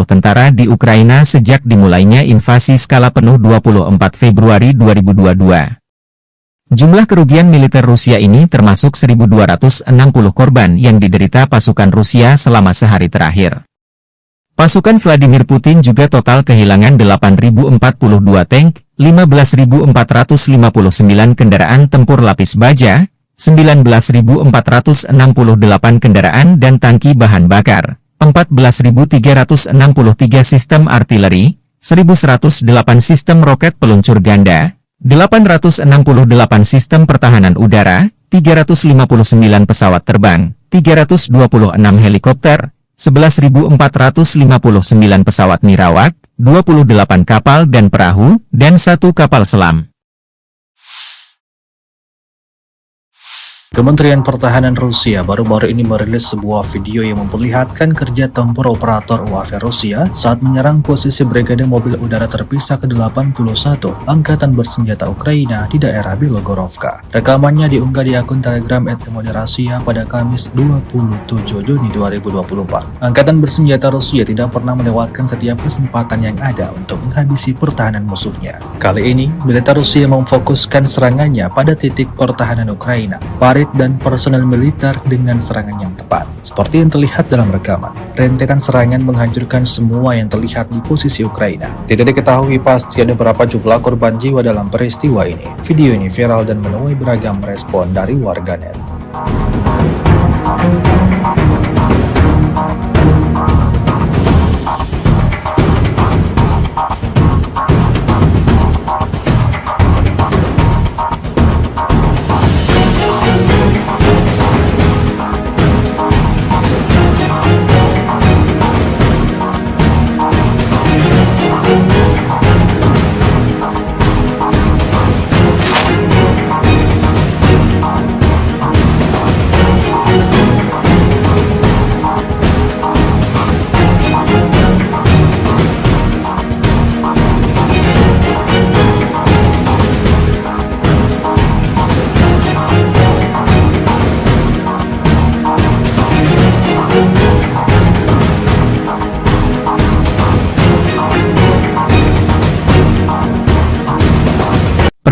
tentara di Ukraina sejak dimulainya invasi skala penuh 24 Februari 2022. Jumlah kerugian militer Rusia ini termasuk 1.260 korban yang diderita pasukan Rusia selama sehari terakhir. Pasukan Vladimir Putin juga total kehilangan 8.042 tank, 15.459 kendaraan tempur lapis baja, 19.468 kendaraan dan tangki bahan bakar, 14.363 sistem artileri, 1.108 sistem roket peluncur ganda, 868 sistem pertahanan udara, 359 pesawat terbang, 326 helikopter, 11.459 pesawat nirawak, 28 kapal dan perahu, dan 1 kapal selam. Kementerian Pertahanan Rusia baru-baru ini merilis sebuah video yang memperlihatkan kerja tempur operator UAV Rusia saat menyerang posisi Brigade Mobil Udara Terpisah ke-81 Angkatan Bersenjata Ukraina di daerah Bilogorovka. Rekamannya diunggah di akun Telegram @Moderasia pada Kamis 27 Juni 2024. Angkatan Bersenjata Rusia tidak pernah melewatkan setiap kesempatan yang ada untuk menghabisi pertahanan musuhnya. Kali ini, militer Rusia memfokuskan serangannya pada titik pertahanan Ukraina, dan personel militer dengan serangan yang tepat. Seperti yang terlihat dalam rekaman, rentetan serangan menghancurkan semua yang terlihat di posisi Ukraina. Tidak diketahui pasti ada berapa jumlah korban jiwa dalam peristiwa ini. Video ini viral dan menuai beragam respon dari warganet.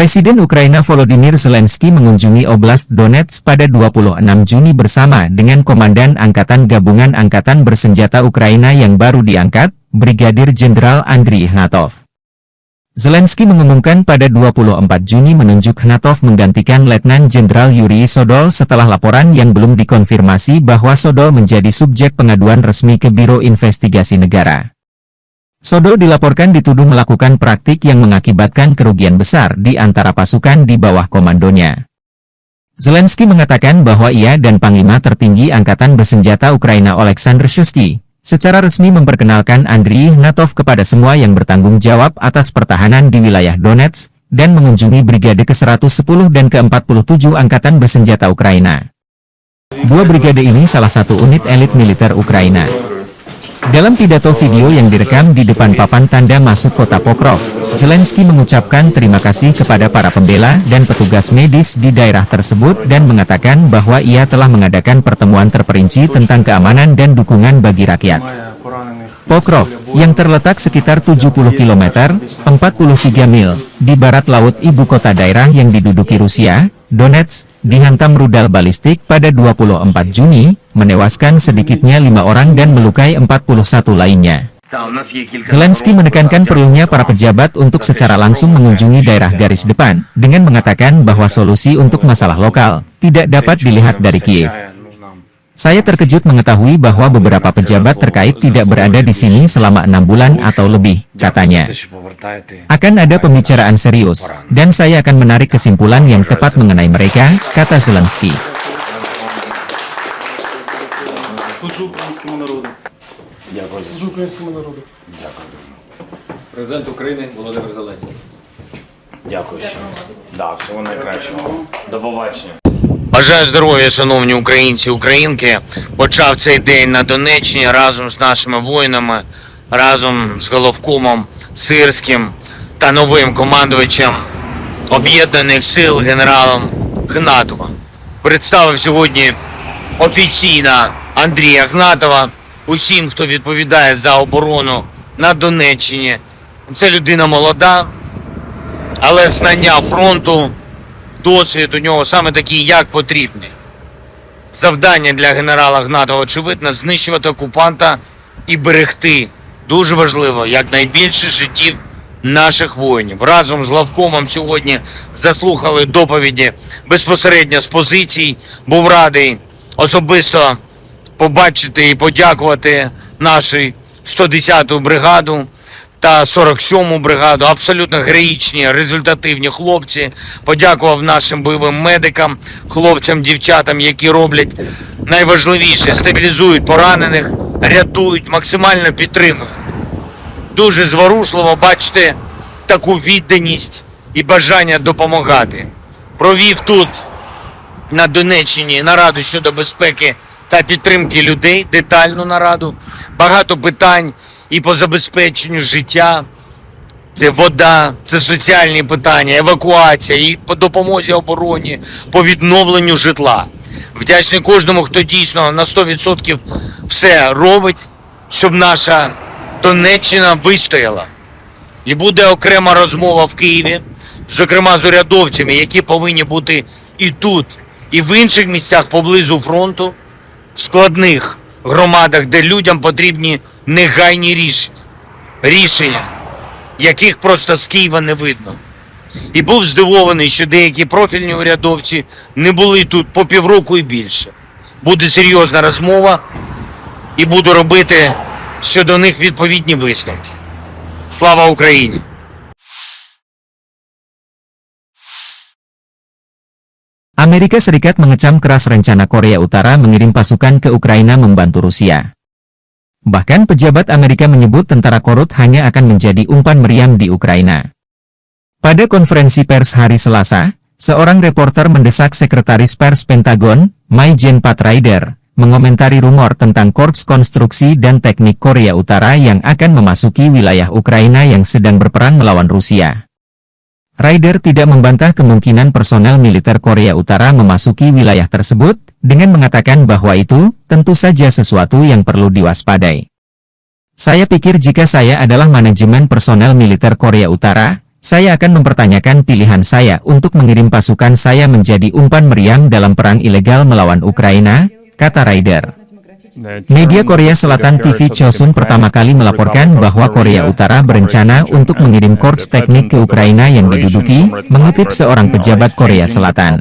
Presiden Ukraina Volodymyr Zelensky mengunjungi Oblast Donetsk pada 26 Juni bersama dengan Komandan Angkatan Gabungan Angkatan Bersenjata Ukraina yang baru diangkat, Brigadir Jenderal Andriy Ignatov. Zelensky mengumumkan pada 24 Juni menunjuk Ignatov menggantikan Letnan Jenderal Yuri Sodol setelah laporan yang belum dikonfirmasi bahwa Sodol menjadi subjek pengaduan resmi ke Biro Investigasi Negara. Sodol dilaporkan dituduh melakukan praktik yang mengakibatkan kerugian besar di antara pasukan di bawah komandonya. Zelensky mengatakan bahwa ia dan Panglima Tertinggi Angkatan Bersenjata Ukraina Oleksandr Shuisky secara resmi memperkenalkan Andriy Ignatov kepada semua yang bertanggung jawab atas pertahanan di wilayah Donetsk dan mengunjungi Brigade ke-110 dan ke-47 Angkatan Bersenjata Ukraina. Dua brigade ini salah satu unit elit militer Ukraina. Dalam pidato video yang direkam di depan papan tanda masuk kota Pokrov, Zelensky mengucapkan terima kasih kepada para pembela dan petugas medis di daerah tersebut dan mengatakan bahwa ia telah mengadakan pertemuan terperinci tentang keamanan dan dukungan bagi rakyat. Pokrov, yang terletak sekitar 70 km, 43 mil, di barat laut ibu kota daerah yang diduduki Rusia, Donetsk, dihantam rudal balistik pada 24 Juni, menewaskan sedikitnya 5 orang dan melukai 41 lainnya. Zelensky menekankan perlunya para pejabat untuk secara langsung mengunjungi daerah garis depan, dengan mengatakan bahwa solusi untuk masalah lokal tidak dapat dilihat dari Kiev. Saya terkejut mengetahui bahwa beberapa pejabat terkait tidak berada di sini selama 6 bulan atau lebih, katanya. Akan ada pembicaraan serius, dan saya akan menarik kesimpulan yang tepat mengenai mereka, kata Zelensky. Президент України Володимир Зеленський. Дякую. Да, всього найкращого. До побачення. Бажаю здоров'я, шановні українці, українки. Почав цей день на Донеччині разом з нашими воїнами, разом з головкомом Сирським та новим командувачем Об'єднаних сил генералом Гнатовим. Представив сьогодні офіційно Андрія Гнатова усім, хто відповідає за оборону на Донеччині. Це людина молода, але знання фронту, досвід у нього саме такий, як потрібний. Завдання для генерала Гнатова, очевидно, знищувати окупанта і берегти, дуже важливо, якнайбільше життів наших воїнів. Разом з главкомом сьогодні заслухали доповіді безпосередньо з позицій. Був радий особисто побачити і подякувати нашу 110-ту бригаду та 47-му бригаду. Абсолютно героїчні, результативні хлопці. Подякував нашим бойовим медикам, хлопцям, дівчатам, які роблять найважливіше – стабілізують поранених, рятують, максимально підтримують. Дуже зворушливо бачити таку відданість і бажання допомагати. Провів тут, на Донеччині, нараду щодо безпеки та підтримки людей, детальну нараду. Багато питань і по забезпеченню життя. Це вода, це соціальні питання, евакуація, і по допомозі обороні, по відновленню житла. Вдячний кожному, хто дійсно на 100% все робить, щоб наша Донеччина вистояла. І буде окрема розмова в Києві, зокрема з урядовцями, які повинні бути і тут, і в інших місцях поблизу фронту, в складних громадах, де людям потрібні негайні рішення, яких просто з Києва не видно. І був здивований, що деякі профільні урядовці не були тут по півроку і більше. Буде серйозна розмова і буду робити щодо них відповідні висновки. Слава Україні! Amerika Serikat mengecam keras rencana Korea Utara mengirim pasukan ke Ukraina membantu Rusia. Bahkan pejabat Amerika menyebut tentara korut hanya akan menjadi umpan meriam di Ukraina. Pada konferensi pers hari Selasa, seorang reporter mendesak Sekretaris Pers Pentagon, Mai-Jen Patrider, mengomentari rumor tentang Korps Konstruksi dan Teknik Korea Utara yang akan memasuki wilayah Ukraina yang sedang berperang melawan Rusia. Ryder tidak membantah kemungkinan personel militer Korea Utara memasuki wilayah tersebut, dengan mengatakan bahwa itu tentu saja sesuatu yang perlu diwaspadai. Saya pikir jika saya adalah manajemen personel militer Korea Utara, Saya akan mempertanyakan pilihan saya untuk mengirim pasukan saya menjadi umpan meriam dalam perang ilegal melawan Ukraina, kata Ryder. Media Korea Selatan TV Chosun pertama kali melaporkan bahwa Korea Utara berencana untuk mengirim korps teknik ke Ukraina yang diduduki, mengutip seorang pejabat Korea Selatan.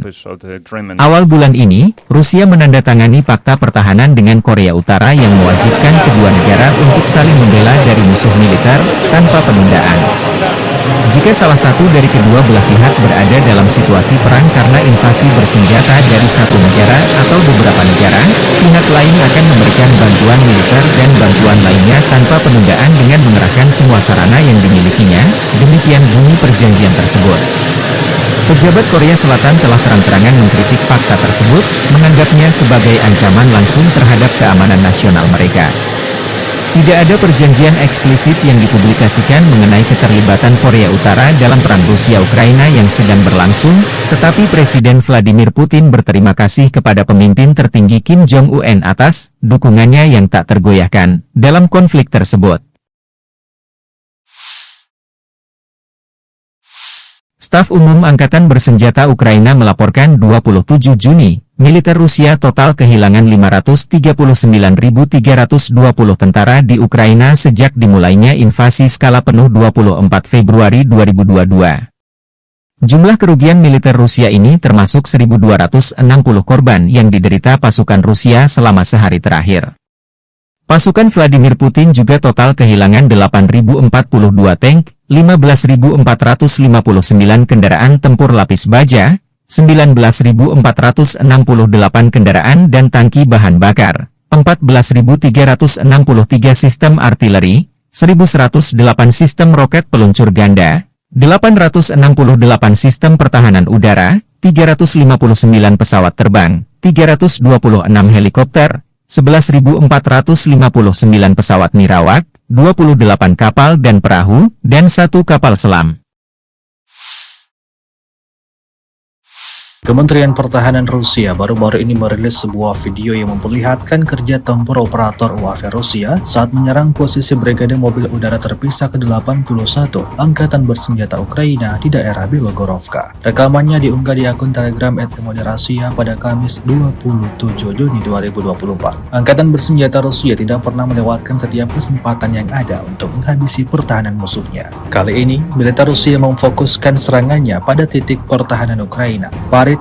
Awal bulan ini, Rusia menandatangani fakta pertahanan dengan Korea Utara yang mewajibkan kedua negara untuk saling membela dari musuh militer, tanpa penundaan. Jika salah satu dari kedua belah pihak berada dalam situasi perang karena invasi bersenjata dari satu negara atau beberapa negara, pihak lain akan memberikan bantuan militer dan bantuan lainnya tanpa penundaan dengan mengerahkan semua sarana yang dimilikinya, demikian bunyi perjanjian tersebut. Pejabat Korea Selatan telah terang-terangan mengkritik fakta tersebut, menganggapnya sebagai ancaman langsung terhadap keamanan nasional mereka. Tidak ada perjanjian eksplisit yang dipublikasikan mengenai keterlibatan Korea Utara dalam perang Rusia-Ukraina yang sedang berlangsung, tetapi Presiden Vladimir Putin berterima kasih kepada pemimpin tertinggi Kim Jong-un atas dukungannya yang tak tergoyahkan dalam konflik tersebut. Staf Umum Angkatan Bersenjata Ukraina melaporkan 27 Juni, militer Rusia total kehilangan 539.320 tentara di Ukraina sejak dimulainya invasi skala penuh 24 Februari 2022. Jumlah kerugian militer Rusia ini termasuk 1.260 korban yang diderita pasukan Rusia selama sehari terakhir. Pasukan Vladimir Putin juga total kehilangan 8.042 tank, 15.459 kendaraan tempur lapis baja, 19.468 kendaraan dan tangki bahan bakar, 14.363 sistem artileri, 1.108 sistem roket peluncur ganda, 868 sistem pertahanan udara, 359 pesawat terbang, 326 helikopter, 11.459 pesawat nirawak, 28 kapal dan perahu, dan 1 kapal selam. Kementerian Pertahanan Rusia baru-baru ini merilis sebuah video yang memperlihatkan kerja tempur operator UAV Rusia saat menyerang posisi Brigade Mobil Udara Terpisah ke-81 Angkatan Bersenjata Ukraina di daerah Belogorovka. Rekamannya diunggah di akun Telegram @Moderasia pada Kamis 27 Juni 2024. Angkatan Bersenjata Rusia tidak pernah melewatkan setiap kesempatan yang ada untuk menghabisi pertahanan musuhnya. Kali ini, militer Rusia memfokuskan serangannya pada titik pertahanan Ukraina,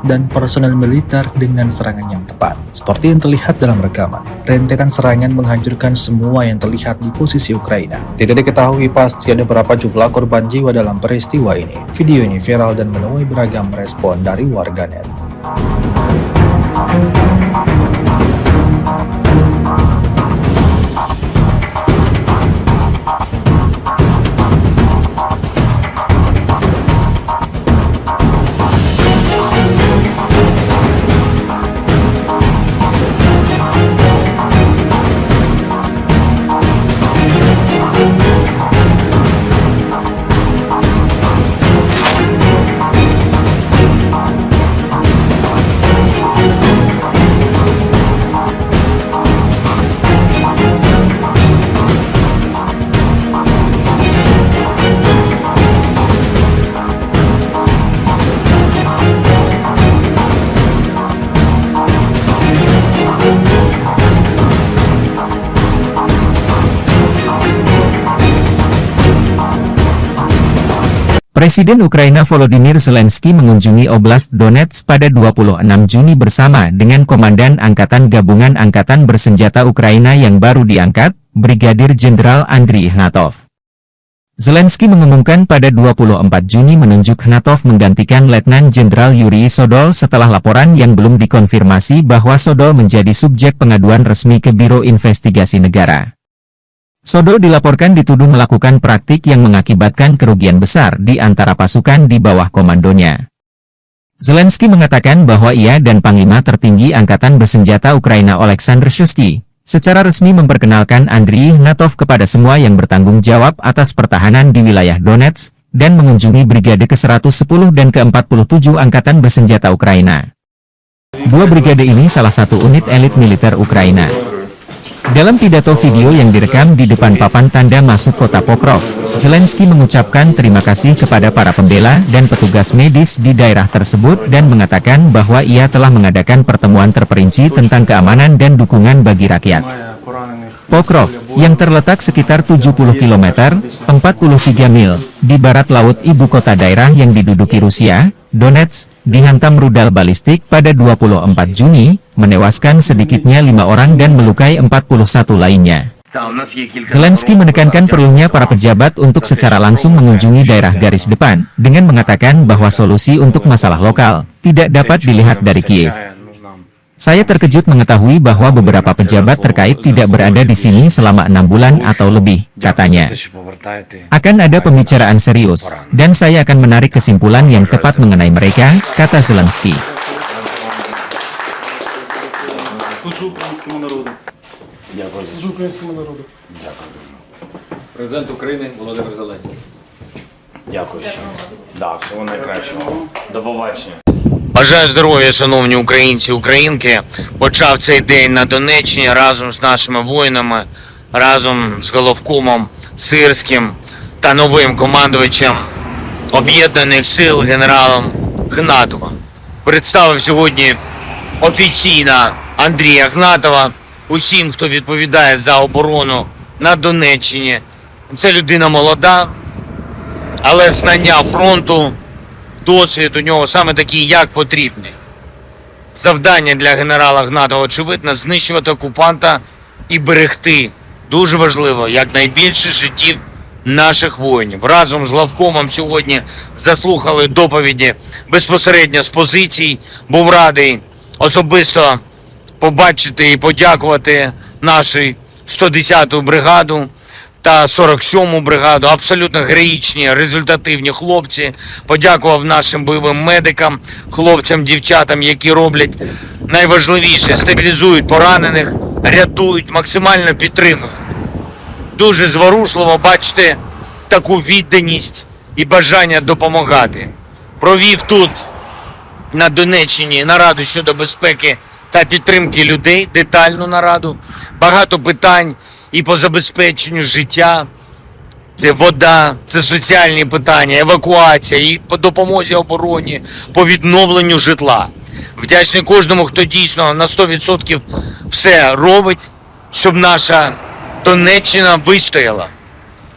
dan personel militer dengan serangan yang tepat. Seperti yang terlihat dalam rekaman, rentetan serangan menghancurkan semua yang terlihat di posisi Ukraina. Tidak diketahui pasti ada berapa jumlah korban jiwa dalam peristiwa ini. Video ini viral dan menuai beragam respon dari warganet. Presiden Ukraina Volodymyr Zelensky mengunjungi Oblast Donetsk pada 26 Juni bersama dengan Komandan Angkatan Gabungan Angkatan Bersenjata Ukraina yang baru diangkat, Brigadir Jenderal Andriy Ignatov. Zelensky mengumumkan pada 24 Juni menunjuk Ignatov menggantikan Letnan Jenderal Yuri Sodol setelah laporan yang belum dikonfirmasi bahwa Sodol menjadi subjek pengaduan resmi ke Biro Investigasi Negara. Sodol dilaporkan dituduh melakukan praktik yang mengakibatkan kerugian besar di antara pasukan di bawah komandonya. Zelensky mengatakan bahwa ia dan Panglima Tertinggi Angkatan Bersenjata Ukraina Oleksandr Shuisky secara resmi memperkenalkan Andriy Ignatov kepada semua yang bertanggung jawab atas pertahanan di wilayah Donetsk dan mengunjungi Brigade ke-110 dan ke-47 Angkatan Bersenjata Ukraina. Dua brigade ini salah satu unit elit militer Ukraina. Dalam pidato video yang direkam di depan papan tanda masuk kota Pokrov, Zelensky mengucapkan terima kasih kepada para pembela dan petugas medis di daerah tersebut dan mengatakan bahwa ia telah mengadakan pertemuan terperinci tentang keamanan dan dukungan bagi rakyat. Pokrov, yang terletak sekitar 70 km, 43 mil, di barat laut ibu kota daerah yang diduduki Rusia, Donetsk, dihantam rudal balistik pada 24 Juni, menewaskan sedikitnya 5 orang dan melukai 41 lainnya. Zelensky menekankan perlunya para pejabat untuk secara langsung mengunjungi daerah garis depan, dengan mengatakan bahwa solusi untuk masalah lokal tidak dapat dilihat dari Kiev. Saya terkejut mengetahui bahwa beberapa pejabat terkait tidak berada di sini selama 6 bulan atau lebih, katanya. Akan ada pembicaraan serius, dan saya akan menarik kesimpulan yang tepat mengenai mereka, kata Zelensky. Президент України Володимир Зеленський. Дякую ще. Да, всього найкращого. До побачення. Бажаю здоров'я, шановні українці, українки. Почав цей день на Донеччині разом з нашими воїнами, разом з головкомом Сирським та новим командувачем Об'єднаних сил генералом Гнатовим. Представив сьогодні офіційно Андрія Гнатова усім, хто відповідає за оборону на Донеччині. Це людина молода, але знання фронту, досвід у нього саме такий, як потрібний. Завдання для генерала Гнатова, очевидно, знищувати окупанта і берегти, дуже важливо, якнайбільше життів наших воїнів. Разом з главкомом сьогодні заслухали доповіді безпосередньо з позицій. Був радий особисто побачити і подякувати нашу 110-ту бригаду та 47-му бригаду. Абсолютно героїчні, результативні хлопці. Подякував нашим бойовим медикам, хлопцям, дівчатам, які роблять найважливіше – стабілізують поранених, рятують, максимально підтримують. Дуже зворушливо бачити таку відданість і бажання допомагати. Провів тут, на Донеччині, нараду щодо безпеки та підтримки людей, детальну нараду. Багато питань і по забезпеченню життя. Це вода, це соціальні питання, евакуація, і по допомозі обороні, по відновленню житла. Вдячний кожному, хто дійсно на 100% все робить, щоб наша Донеччина вистояла.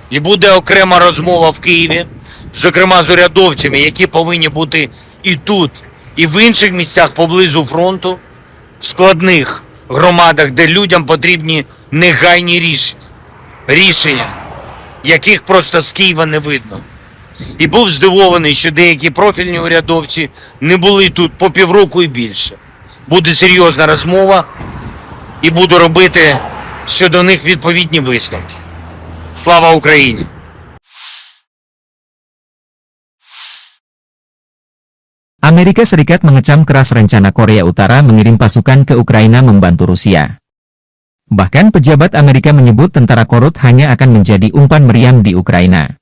І буде окрема розмова в Києві, зокрема з урядовцями, які повинні бути і тут, і в інших місцях поблизу фронту, в складних громадах, де людям потрібні негайні рішення, яких просто з Києва не видно. І був здивований, що деякі профільні урядовці не були тут по півроку і більше. Буде серйозна розмова і буду робити щодо них відповідні висновки. Слава Україні! Amerika Serikat mengecam keras rencana Korea Utara mengirim pasukan ke Ukraina membantu Rusia. Bahkan pejabat Amerika menyebut tentara korut hanya akan menjadi umpan meriam di Ukraina.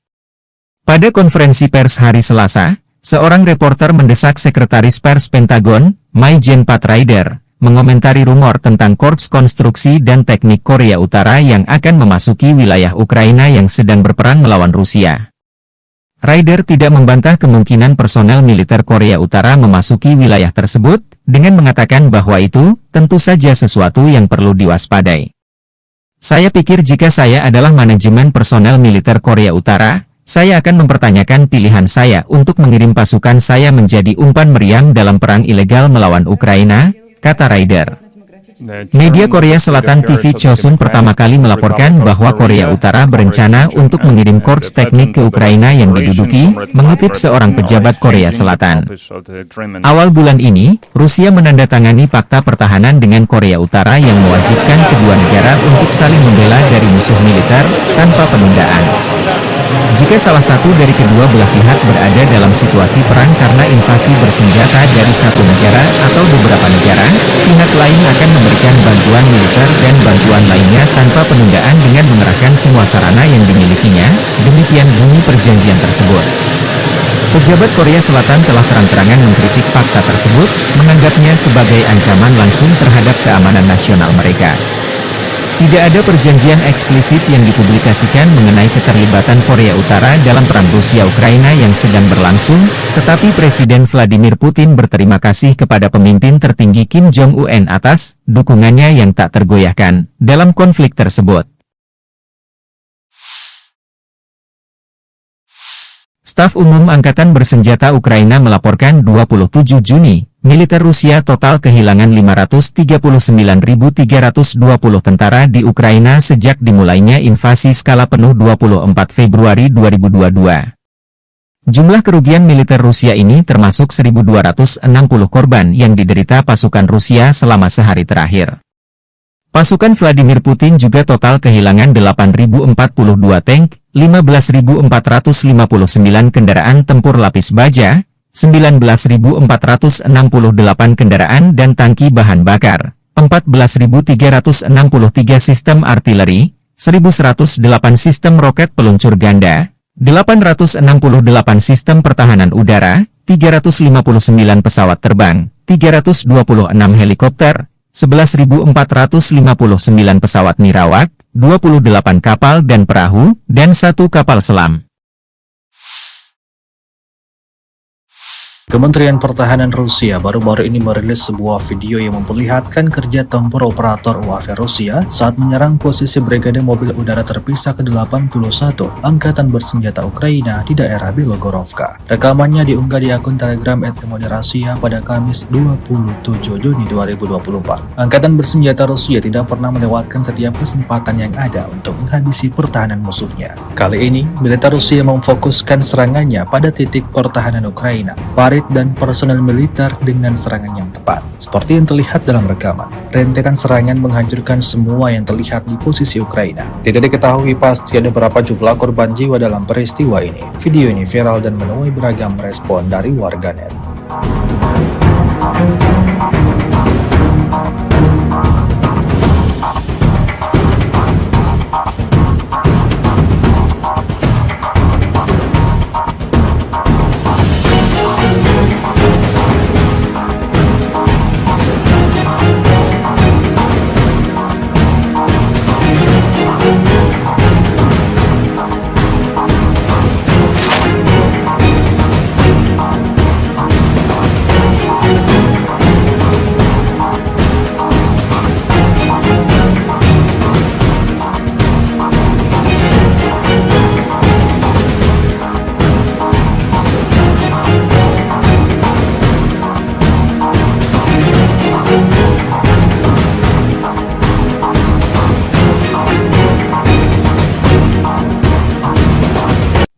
Pada konferensi pers hari Selasa, seorang reporter mendesak Sekretaris Pers Pentagon, Maijen Pat Ryder, mengomentari rumor tentang Korps Konstruksi dan Teknik Korea Utara yang akan memasuki wilayah Ukraina yang sedang berperang melawan Rusia. Ryder tidak membantah kemungkinan personel militer Korea Utara memasuki wilayah tersebut, dengan mengatakan bahwa itu tentu saja sesuatu yang perlu diwaspadai. Saya pikir jika saya adalah manajemen personel militer Korea Utara, saya akan mempertanyakan pilihan saya untuk mengirim pasukan saya menjadi umpan meriam dalam perang ilegal melawan Ukraina, kata Ryder. Media Korea Selatan TV Chosun pertama kali melaporkan bahwa Korea Utara berencana untuk mengirim korps teknik ke Ukraina yang diduduki, mengutip seorang pejabat Korea Selatan. Awal bulan ini, Rusia menandatangani fakta pertahanan dengan Korea Utara yang mewajibkan kedua negara untuk saling membela dari musuh militer, tanpa penundaan. Jika salah satu dari kedua belah pihak berada dalam situasi perang karena invasi bersenjata dari satu negara atau beberapa negara, pihak lain akan memberikan bantuan militer dan bantuan lainnya tanpa penundaan dengan mengerahkan semua sarana yang dimilikinya, demikian bunyi perjanjian tersebut. Pejabat Korea Selatan telah terang-terangan mengkritik fakta tersebut, menganggapnya sebagai ancaman langsung terhadap keamanan nasional mereka. Tidak ada perjanjian eksplisit yang dipublikasikan mengenai keterlibatan Korea Utara dalam perang Rusia-Ukraina yang sedang berlangsung, tetapi Presiden Vladimir Putin berterima kasih kepada pemimpin tertinggi Kim Jong-un atas dukungannya yang tak tergoyahkan dalam konflik tersebut. Staf Umum Angkatan Bersenjata Ukraina melaporkan 27 Juni, militer Rusia total kehilangan 539.320 tentara di Ukraina sejak dimulainya invasi skala penuh 24 Februari 2022. Jumlah kerugian militer Rusia ini termasuk 1.260 korban yang diderita pasukan Rusia selama sehari terakhir. Pasukan Vladimir Putin juga total kehilangan 8.042 tank, 15.459 kendaraan tempur lapis baja, 19.468 kendaraan dan tangki bahan bakar, 14.363 sistem artileri, 1.108 sistem roket peluncur ganda, 868 sistem pertahanan udara, 359 pesawat terbang, 326 helikopter, 11.459 pesawat nirawak, 28 kapal dan perahu, dan 1 kapal selam. Kementerian Pertahanan Rusia baru-baru ini merilis sebuah video yang memperlihatkan kerja tempur operator UAV Rusia saat menyerang posisi Brigade Mobil Udara Terpisah ke-81 Angkatan Bersenjata Ukraina di daerah Belogorovka. Rekamannya diunggah di akun Telegram @Rasia pada Kamis 27 Juni 2024. Angkatan Bersenjata Rusia tidak pernah melewatkan setiap kesempatan yang ada untuk menghabisi pertahanan musuhnya. Kali ini, militer Rusia memfokuskan serangannya pada titik pertahanan Ukraina, parit dan personel militer dengan serangan yang tepat. Seperti yang terlihat dalam rekaman, rentetan serangan menghancurkan semua yang terlihat di posisi Ukraina. Tidak diketahui pasti ada berapa jumlah korban jiwa dalam peristiwa ini. Video ini viral dan menuai beragam respon dari warganet.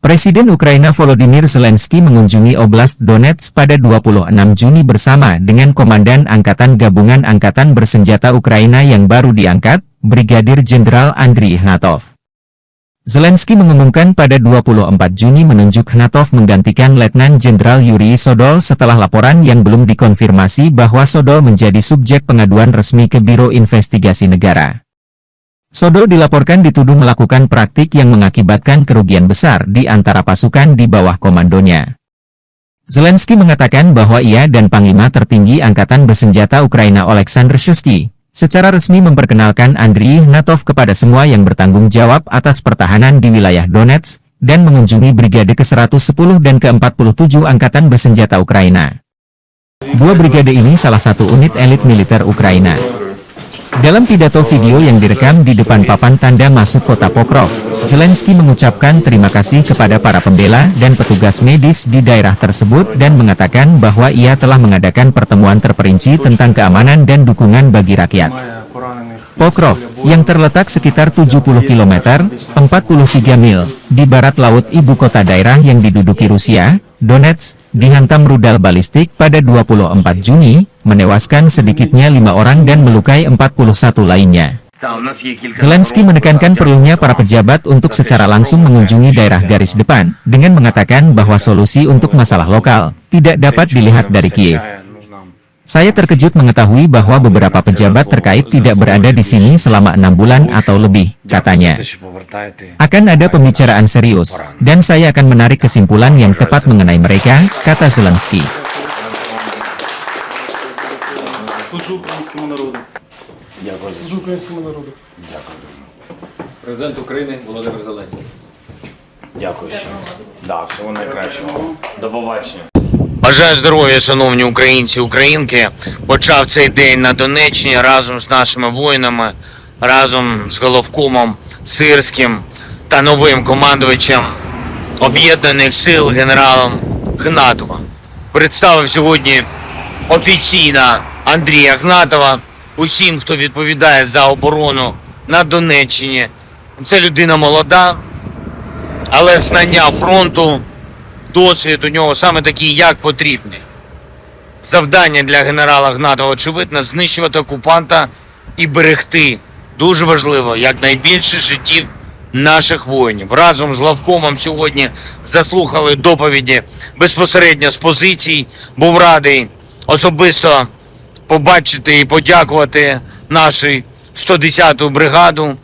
Presiden Ukraina Volodymyr Zelensky mengunjungi Oblast Donetsk pada 26 Juni bersama dengan Komandan Angkatan Gabungan Angkatan Bersenjata Ukraina yang baru diangkat, Brigadir Jenderal Andriy Ignatov. Zelensky mengumumkan pada 24 Juni menunjuk Ignatov menggantikan Letnan Jenderal Yuri Sodol setelah laporan yang belum dikonfirmasi bahwa Sodol menjadi subjek pengaduan resmi ke Biro Investigasi Negara. Sodol dilaporkan dituduh melakukan praktik yang mengakibatkan kerugian besar di antara pasukan di bawah komandonya. Zelensky mengatakan bahwa ia dan Panglima Tertinggi Angkatan Bersenjata Ukraina Oleksandr Syrskyi secara resmi memperkenalkan Andriy Ignatov kepada semua yang bertanggung jawab atas pertahanan di wilayah Donetsk dan mengunjungi Brigade ke-110 dan ke-47 Angkatan Bersenjata Ukraina. Dua brigade ini salah satu unit elit militer Ukraina. Dalam pidato video yang direkam di depan papan tanda masuk kota Pokrov, Zelensky mengucapkan terima kasih kepada para pembela dan petugas medis di daerah tersebut dan mengatakan bahwa ia telah mengadakan pertemuan terperinci tentang keamanan dan dukungan bagi rakyat. Pokrov, yang terletak sekitar 70 km, 43 mil, di barat laut ibu kota daerah yang diduduki Rusia, Donetsk, dihantam rudal balistik pada 24 Juni, menewaskan sedikitnya 5 orang dan melukai 41 lainnya. Zelensky menekankan perlunya para pejabat untuk secara langsung mengunjungi daerah garis depan, dengan mengatakan bahwa solusi untuk masalah lokal tidak dapat dilihat dari Kiev. Saya terkejut mengetahui bahwa beberapa pejabat terkait tidak berada di sini selama 6 bulan atau lebih, katanya. Akan ada pembicaraan serius, dan saya akan menarik kesimpulan yang tepat mengenai mereka, kata Zelensky. Служу українському народу. Дякую. Служу українському народу. Дякую. президент України Володимир Зеленський. Дякую ще. Да, всього найкращого. До побачення. Бажаю здоров'я, шановні українці, українки. Почав цей день на Донеччині разом з нашими воїнами, разом з головкомом Сирським та новим командувачем Об'єднаних сил генералом Гнатовим. Представив сьогодні офіційно Андрія Гнатова усім, хто відповідає за оборону на Донеччині. Це людина молода, але знання фронту, досвід у нього саме такий, як потрібний. Завдання для генерала Гнатова, очевидно, знищувати окупанта і берегти, дуже важливо, якнайбільше життів наших воїнів. Разом з главкомом сьогодні заслухали доповіді безпосередньо з позицій. Був радий особисто побачити і подякувати нашу 110-ту бригаду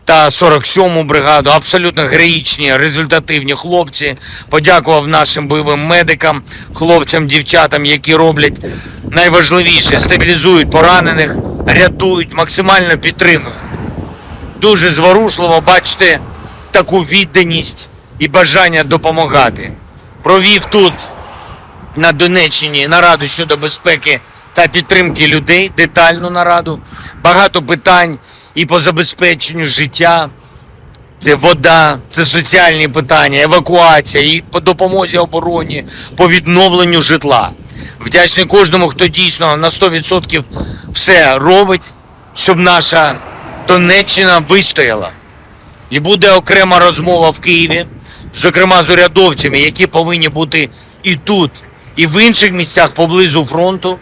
та 47-му бригаду. Абсолютно героїчні, результативні хлопці. Подякував нашим бойовим медикам, хлопцям, дівчатам, які роблять найважливіше, стабілізують поранених, рятують, максимально підтримують. Дуже зворушливо бачити таку відданість і бажання допомагати. Провів тут, на Донеччині, нараду щодо безпеки та підтримки людей, детальну нараду. Багато питань і по забезпеченню життя. Це вода, це соціальні питання, евакуація, і по допомозі обороні, по відновленню житла. Вдячний кожному, хто дійсно на 100% все робить, щоб наша Донеччина вистояла. І буде окрема розмова в Києві, зокрема з урядовцями, які повинні бути і тут, і в інших місцях поблизу фронту,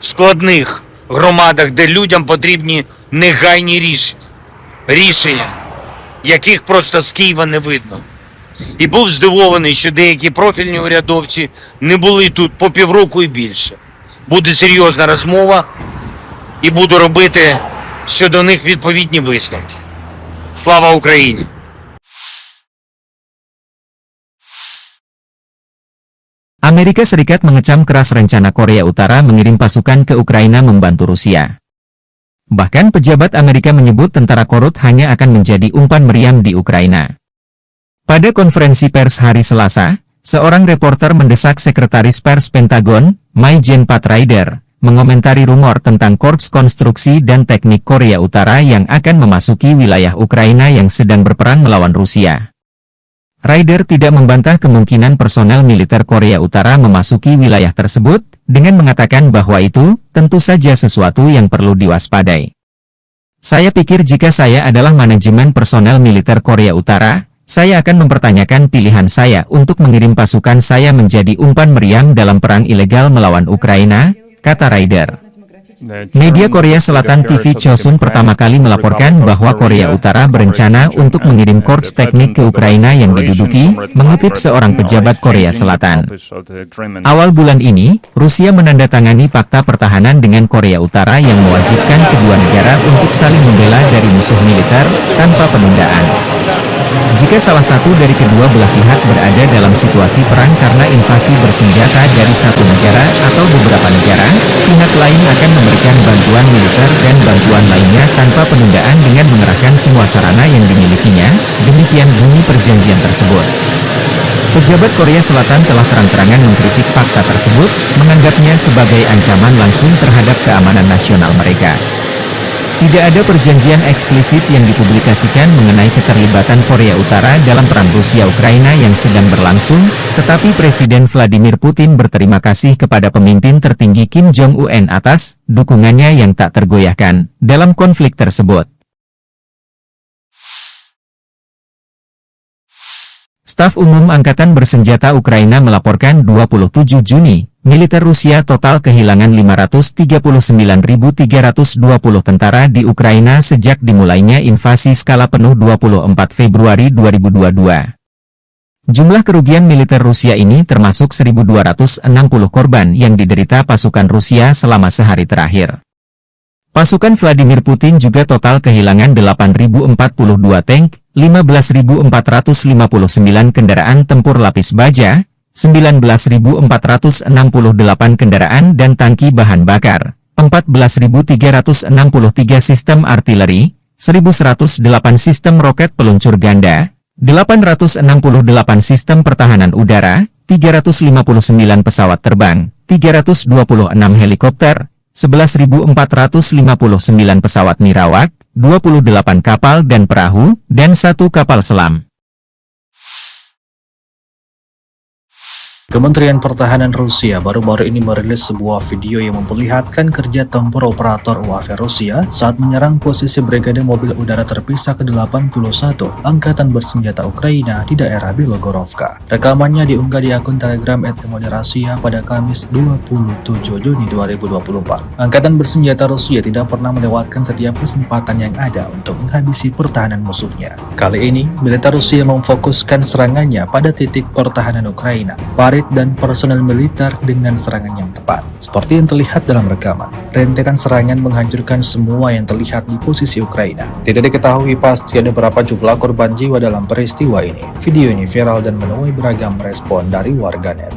в складних громадах, де людям потрібні негайні рішення, яких просто з Києва не видно. І був здивований, що деякі профільні урядовці не були тут по півроку і більше. Буде серйозна розмова і буду робити щодо них відповідні висновки. Слава Україні! Amerika Serikat mengecam keras rencana Korea Utara mengirim pasukan ke Ukraina membantu Rusia. Bahkan pejabat Amerika menyebut tentara Korut hanya akan menjadi umpan meriam di Ukraina. Pada konferensi pers hari Selasa, seorang reporter mendesak Sekretaris Pers Pentagon, Mai-Jen Pat Ryder, mengomentari rumor tentang Korps Konstruksi dan Teknik Korea Utara yang akan memasuki wilayah Ukraina yang sedang berperang melawan Rusia. Ryder tidak membantah kemungkinan personel militer Korea Utara memasuki wilayah tersebut, dengan mengatakan bahwa itu tentu saja sesuatu yang perlu diwaspadai. Saya pikir jika saya adalah manajemen personel militer Korea Utara, saya akan mempertanyakan pilihan saya untuk mengirim pasukan saya menjadi umpan meriam dalam perang ilegal melawan Ukraina, kata Ryder. Media Korea Selatan TV Chosun pertama kali melaporkan bahwa Korea Utara berencana untuk mengirim korps teknik ke Ukraina yang diduduki, mengutip seorang pejabat Korea Selatan. Awal bulan ini, Rusia menandatangani fakta pertahanan dengan Korea Utara yang mewajibkan kedua negara untuk saling membela dari musuh militer, tanpa penundaan. Jika salah satu dari kedua belah pihak berada dalam situasi perang karena invasi bersenjata dari satu negara atau beberapa negara, pihak lain akan memberikan bantuan militer dan bantuan lainnya tanpa penundaan dengan mengerahkan semua sarana yang dimilikinya, demikian bunyi perjanjian tersebut. Pejabat Korea Selatan telah terang-terangan mengkritik fakta tersebut, menganggapnya sebagai ancaman langsung terhadap keamanan nasional mereka. Tidak ada perjanjian eksplisit yang dipublikasikan mengenai keterlibatan Korea Utara dalam perang Rusia-Ukraina yang sedang berlangsung, tetapi Presiden Vladimir Putin berterima kasih kepada pemimpin tertinggi Kim Jong-un atas dukungannya yang tak tergoyahkan dalam konflik tersebut. Staf Umum Angkatan Bersenjata Ukraina melaporkan 27 Juni, militer Rusia total kehilangan 539.320 tentara di Ukraina sejak dimulainya invasi skala penuh 24 Februari 2022. Jumlah kerugian militer Rusia ini termasuk 1.260 korban yang diderita pasukan Rusia selama sehari terakhir. Pasukan Vladimir Putin juga total kehilangan 8.042 tank, 15.459 kendaraan tempur lapis baja, 19.468 kendaraan dan tangki bahan bakar, 14.363 sistem artileri, 1.108 sistem roket peluncur ganda, 868 sistem pertahanan udara, 359 pesawat terbang, 326 helikopter, 11.459 pesawat nirawak, 28 kapal dan perahu, dan 1 kapal selam. Kementerian Pertahanan Rusia baru-baru ini merilis sebuah video yang memperlihatkan kerja tempur operator UAV Rusia saat menyerang posisi Brigade Mobil Udara Terpisah ke-81 Angkatan Bersenjata Ukraina di daerah Bilogorovka. Rekamannya diunggah di akun Telegram @Moderasia pada Kamis 27 Juni 2024. Angkatan Bersenjata Rusia tidak pernah melewatkan setiap kesempatan yang ada untuk menghabisi pertahanan musuhnya. Kali ini, militer Rusia memfokuskan serangannya pada titik pertahanan Ukraina, dan personel militer dengan serangan yang tepat. Seperti yang terlihat dalam rekaman, rentetan serangan menghancurkan semua yang terlihat di posisi Ukraina. Tidak diketahui pasti ada berapa jumlah korban jiwa dalam peristiwa ini. Video ini viral dan menuai beragam respon dari warganet.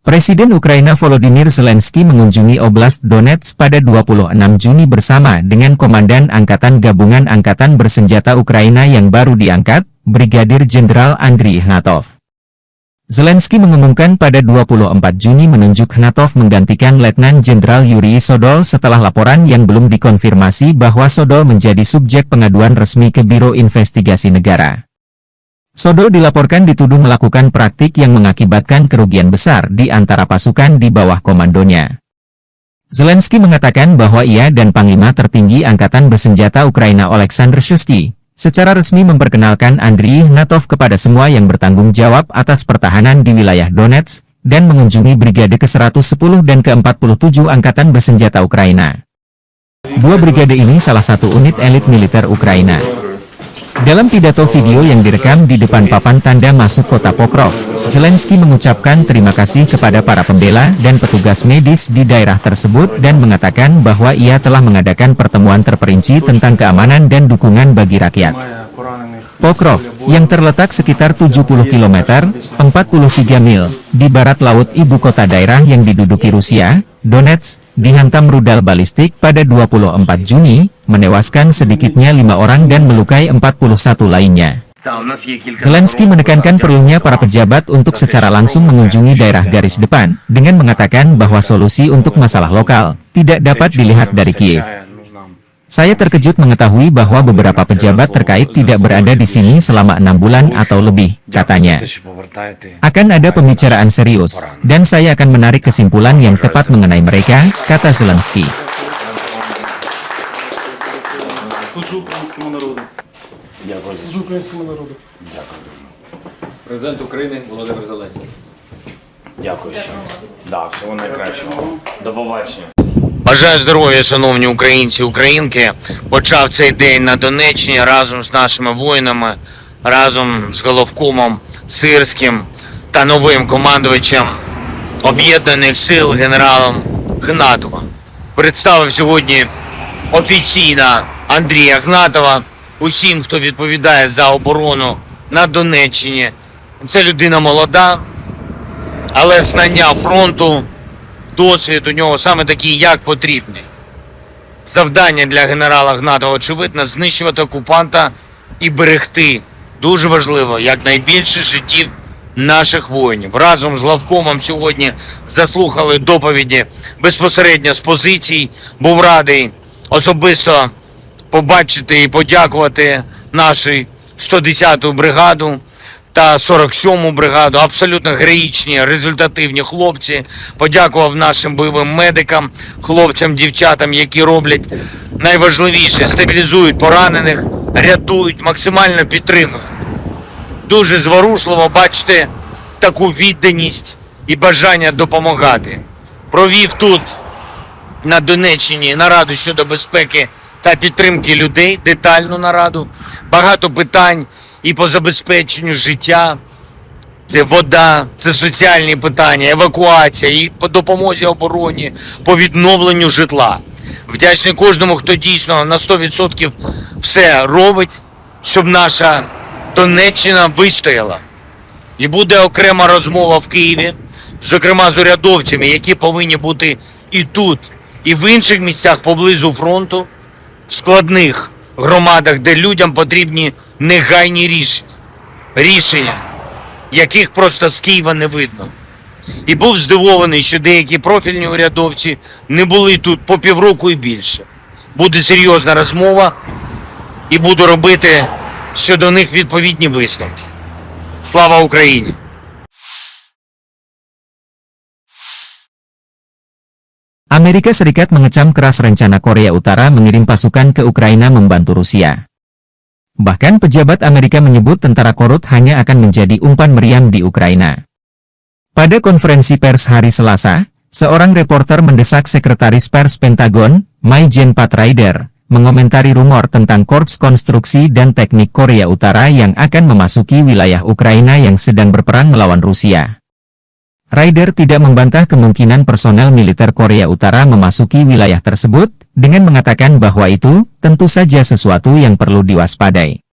Presiden Ukraina Volodymyr Zelensky mengunjungi Oblast Donetsk pada 26 Juni bersama dengan Komandan Angkatan Gabungan Angkatan Bersenjata Ukraina yang baru diangkat, Brigadir Jenderal Andriy Ignatov. Zelensky mengumumkan pada 24 Juni menunjuk Ignatov menggantikan Letnan Jenderal Yuri Sodol setelah laporan yang belum dikonfirmasi bahwa Sodol menjadi subjek pengaduan resmi ke Biro Investigasi Negara. Sodol dilaporkan dituduh melakukan praktik yang mengakibatkan kerugian besar di antara pasukan di bawah komandonya. Zelensky mengatakan bahwa ia dan Panglima Tertinggi Angkatan Bersenjata Ukraina Oleksandr Shuisky secara resmi memperkenalkan Andriy Ignatov kepada semua yang bertanggung jawab atas pertahanan di wilayah Donetsk dan mengunjungi Brigade ke-110 dan ke-47 Angkatan Bersenjata Ukraina. Dua brigade ini salah satu unit elit militer Ukraina. Dalam pidato video yang direkam di depan papan tanda masuk kota Pokrov, Zelensky mengucapkan terima kasih kepada para pembela dan petugas medis di daerah tersebut dan mengatakan bahwa ia telah mengadakan pertemuan terperinci tentang keamanan dan dukungan bagi rakyat. Pokrov, yang terletak sekitar 70 km, 43 mil, di barat laut ibu kota daerah yang diduduki Rusia, Donetsk, dihantam rudal balistik pada 24 Juni, menewaskan sedikitnya 5 orang dan melukai 41 lainnya. Zelensky menekankan perlunya para pejabat untuk secara langsung mengunjungi daerah garis depan, dengan mengatakan bahwa solusi untuk masalah lokal tidak dapat dilihat dari Kiev. Saya terkejut mengetahui bahwa beberapa pejabat terkait tidak berada di sini selama 6 bulan atau lebih, katanya. Akan ada pembicaraan serius, dan saya akan menarik kesimpulan yang tepat mengenai mereka, kata Zelensky. Президент України Володимир Зеленський. Дякую ще. Да, всього найкращого. До побачення. Бажаю здоров'я, шановні українці і українки. Почав цей день на Донеччині разом з нашими воїнами, разом з головкомом Сирським та новим командувачем Об'єднаних сил генералом Ігнатовим. Представив сьогодні офіційно Андрія Ігнатова усім, хто відповідає за оборону на Донеччині. Це людина молода, але знання фронту, досвід у нього саме такий, як потрібний. Завдання для генерала Ігнатова, очевидно, знищувати окупанта і берегти, дуже важливо, якнайбільше життів наших воїнів. Разом з главкомом сьогодні заслухали доповіді безпосередньо з позицій. Був радий особисто побачити і подякувати нашу 110-ту бригаду та 47-му бригаду. Абсолютно героїчні, результативні хлопці. Подякував нашим бойовим медикам, хлопцям, дівчатам, які роблять найважливіше – стабілізують поранених, рятують, максимально підтримують. Дуже зворушливо бачити таку відданість і бажання допомагати. Провів тут, на Донеччині, нараду щодо безпеки та підтримки людей, детальну нараду. Багато питань і по забезпеченню життя. Це вода, це соціальні питання, евакуація, і по допомозі обороні, по відновленню житла. Вдячний кожному, хто дійсно на 100% все робить, щоб наша Донеччина вистояла. І буде окрема розмова в Києві, зокрема з урядовцями, які повинні бути і тут, і в інших місцях поблизу фронту, в складних громадах, де людям потрібні негайні рішення, яких просто з Києва не видно. І був здивований, що деякі профільні урядовці не були тут по півроку і більше. Буде серйозна розмова і буду робити щодо них відповідні висновки. Слава Україні! Amerika Serikat mengecam keras rencana Korea Utara mengirim pasukan ke Ukraina membantu Rusia. Bahkan pejabat Amerika menyebut tentara korut hanya akan menjadi umpan meriam di Ukraina. Pada konferensi pers hari Selasa, seorang reporter mendesak Sekretaris Pers Pentagon, Mai-Jen Pat Ryder, mengomentari rumor tentang Korps Konstruksi dan Teknik Korea Utara yang akan memasuki wilayah Ukraina yang sedang berperang melawan Rusia. Ryder tidak membantah kemungkinan personel militer Korea Utara memasuki wilayah tersebut, dengan mengatakan bahwa itu tentu saja sesuatu yang perlu diwaspadai.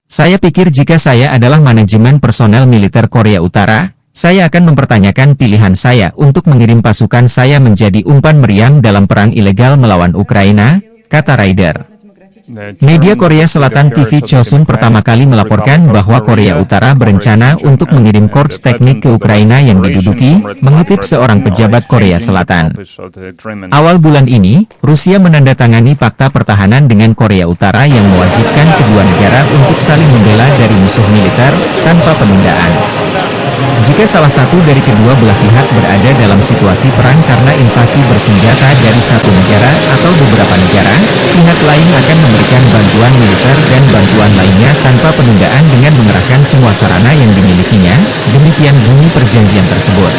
Saya pikir jika saya adalah manajemen personel militer Korea Utara, saya akan mempertanyakan pilihan saya untuk mengirim pasukan saya menjadi umpan meriam dalam perang ilegal melawan Ukraina, kata Ryder. Media Korea Selatan TV Chosun pertama kali melaporkan bahwa Korea Utara berencana untuk mengirim korps teknik ke Ukraina yang diduduki, mengutip seorang pejabat Korea Selatan. Awal bulan ini, Rusia menandatangani fakta pertahanan dengan Korea Utara yang mewajibkan kedua negara untuk saling membela dari musuh militer, tanpa penundaan. Jika salah satu dari kedua belah pihak berada dalam situasi perang karena invasi bersenjata dari satu negara atau beberapa negara, pihak lain akan memberikan bantuan militer dan bantuan lainnya tanpa penundaan dengan mengerahkan semua sarana yang dimilikinya, demikian bunyi perjanjian tersebut.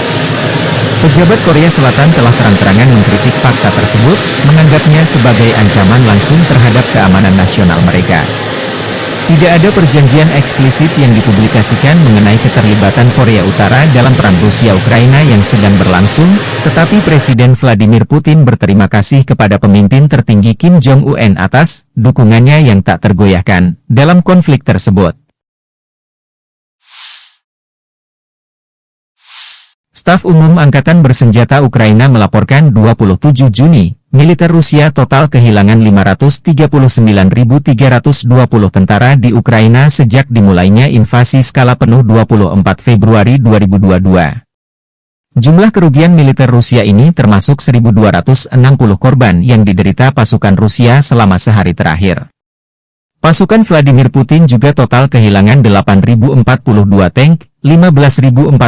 Pejabat Korea Selatan telah terang-terangan mengkritik fakta tersebut, menganggapnya sebagai ancaman langsung terhadap keamanan nasional mereka. Tidak ada perjanjian eksplisit yang dipublikasikan mengenai keterlibatan Korea Utara dalam perang Rusia-Ukraina yang sedang berlangsung, tetapi Presiden Vladimir Putin berterima kasih kepada pemimpin tertinggi Kim Jong-un atas dukungannya yang tak tergoyahkan dalam konflik tersebut. Staf Umum Angkatan Bersenjata Ukraina melaporkan 27 Juni, militer Rusia total kehilangan 539.320 tentara di Ukraina sejak dimulainya invasi skala penuh 24 Februari 2022. Jumlah kerugian militer Rusia ini termasuk 1.260 korban yang diderita pasukan Rusia selama sehari terakhir. Pasukan Vladimir Putin juga total kehilangan 8.042 tank, 15.459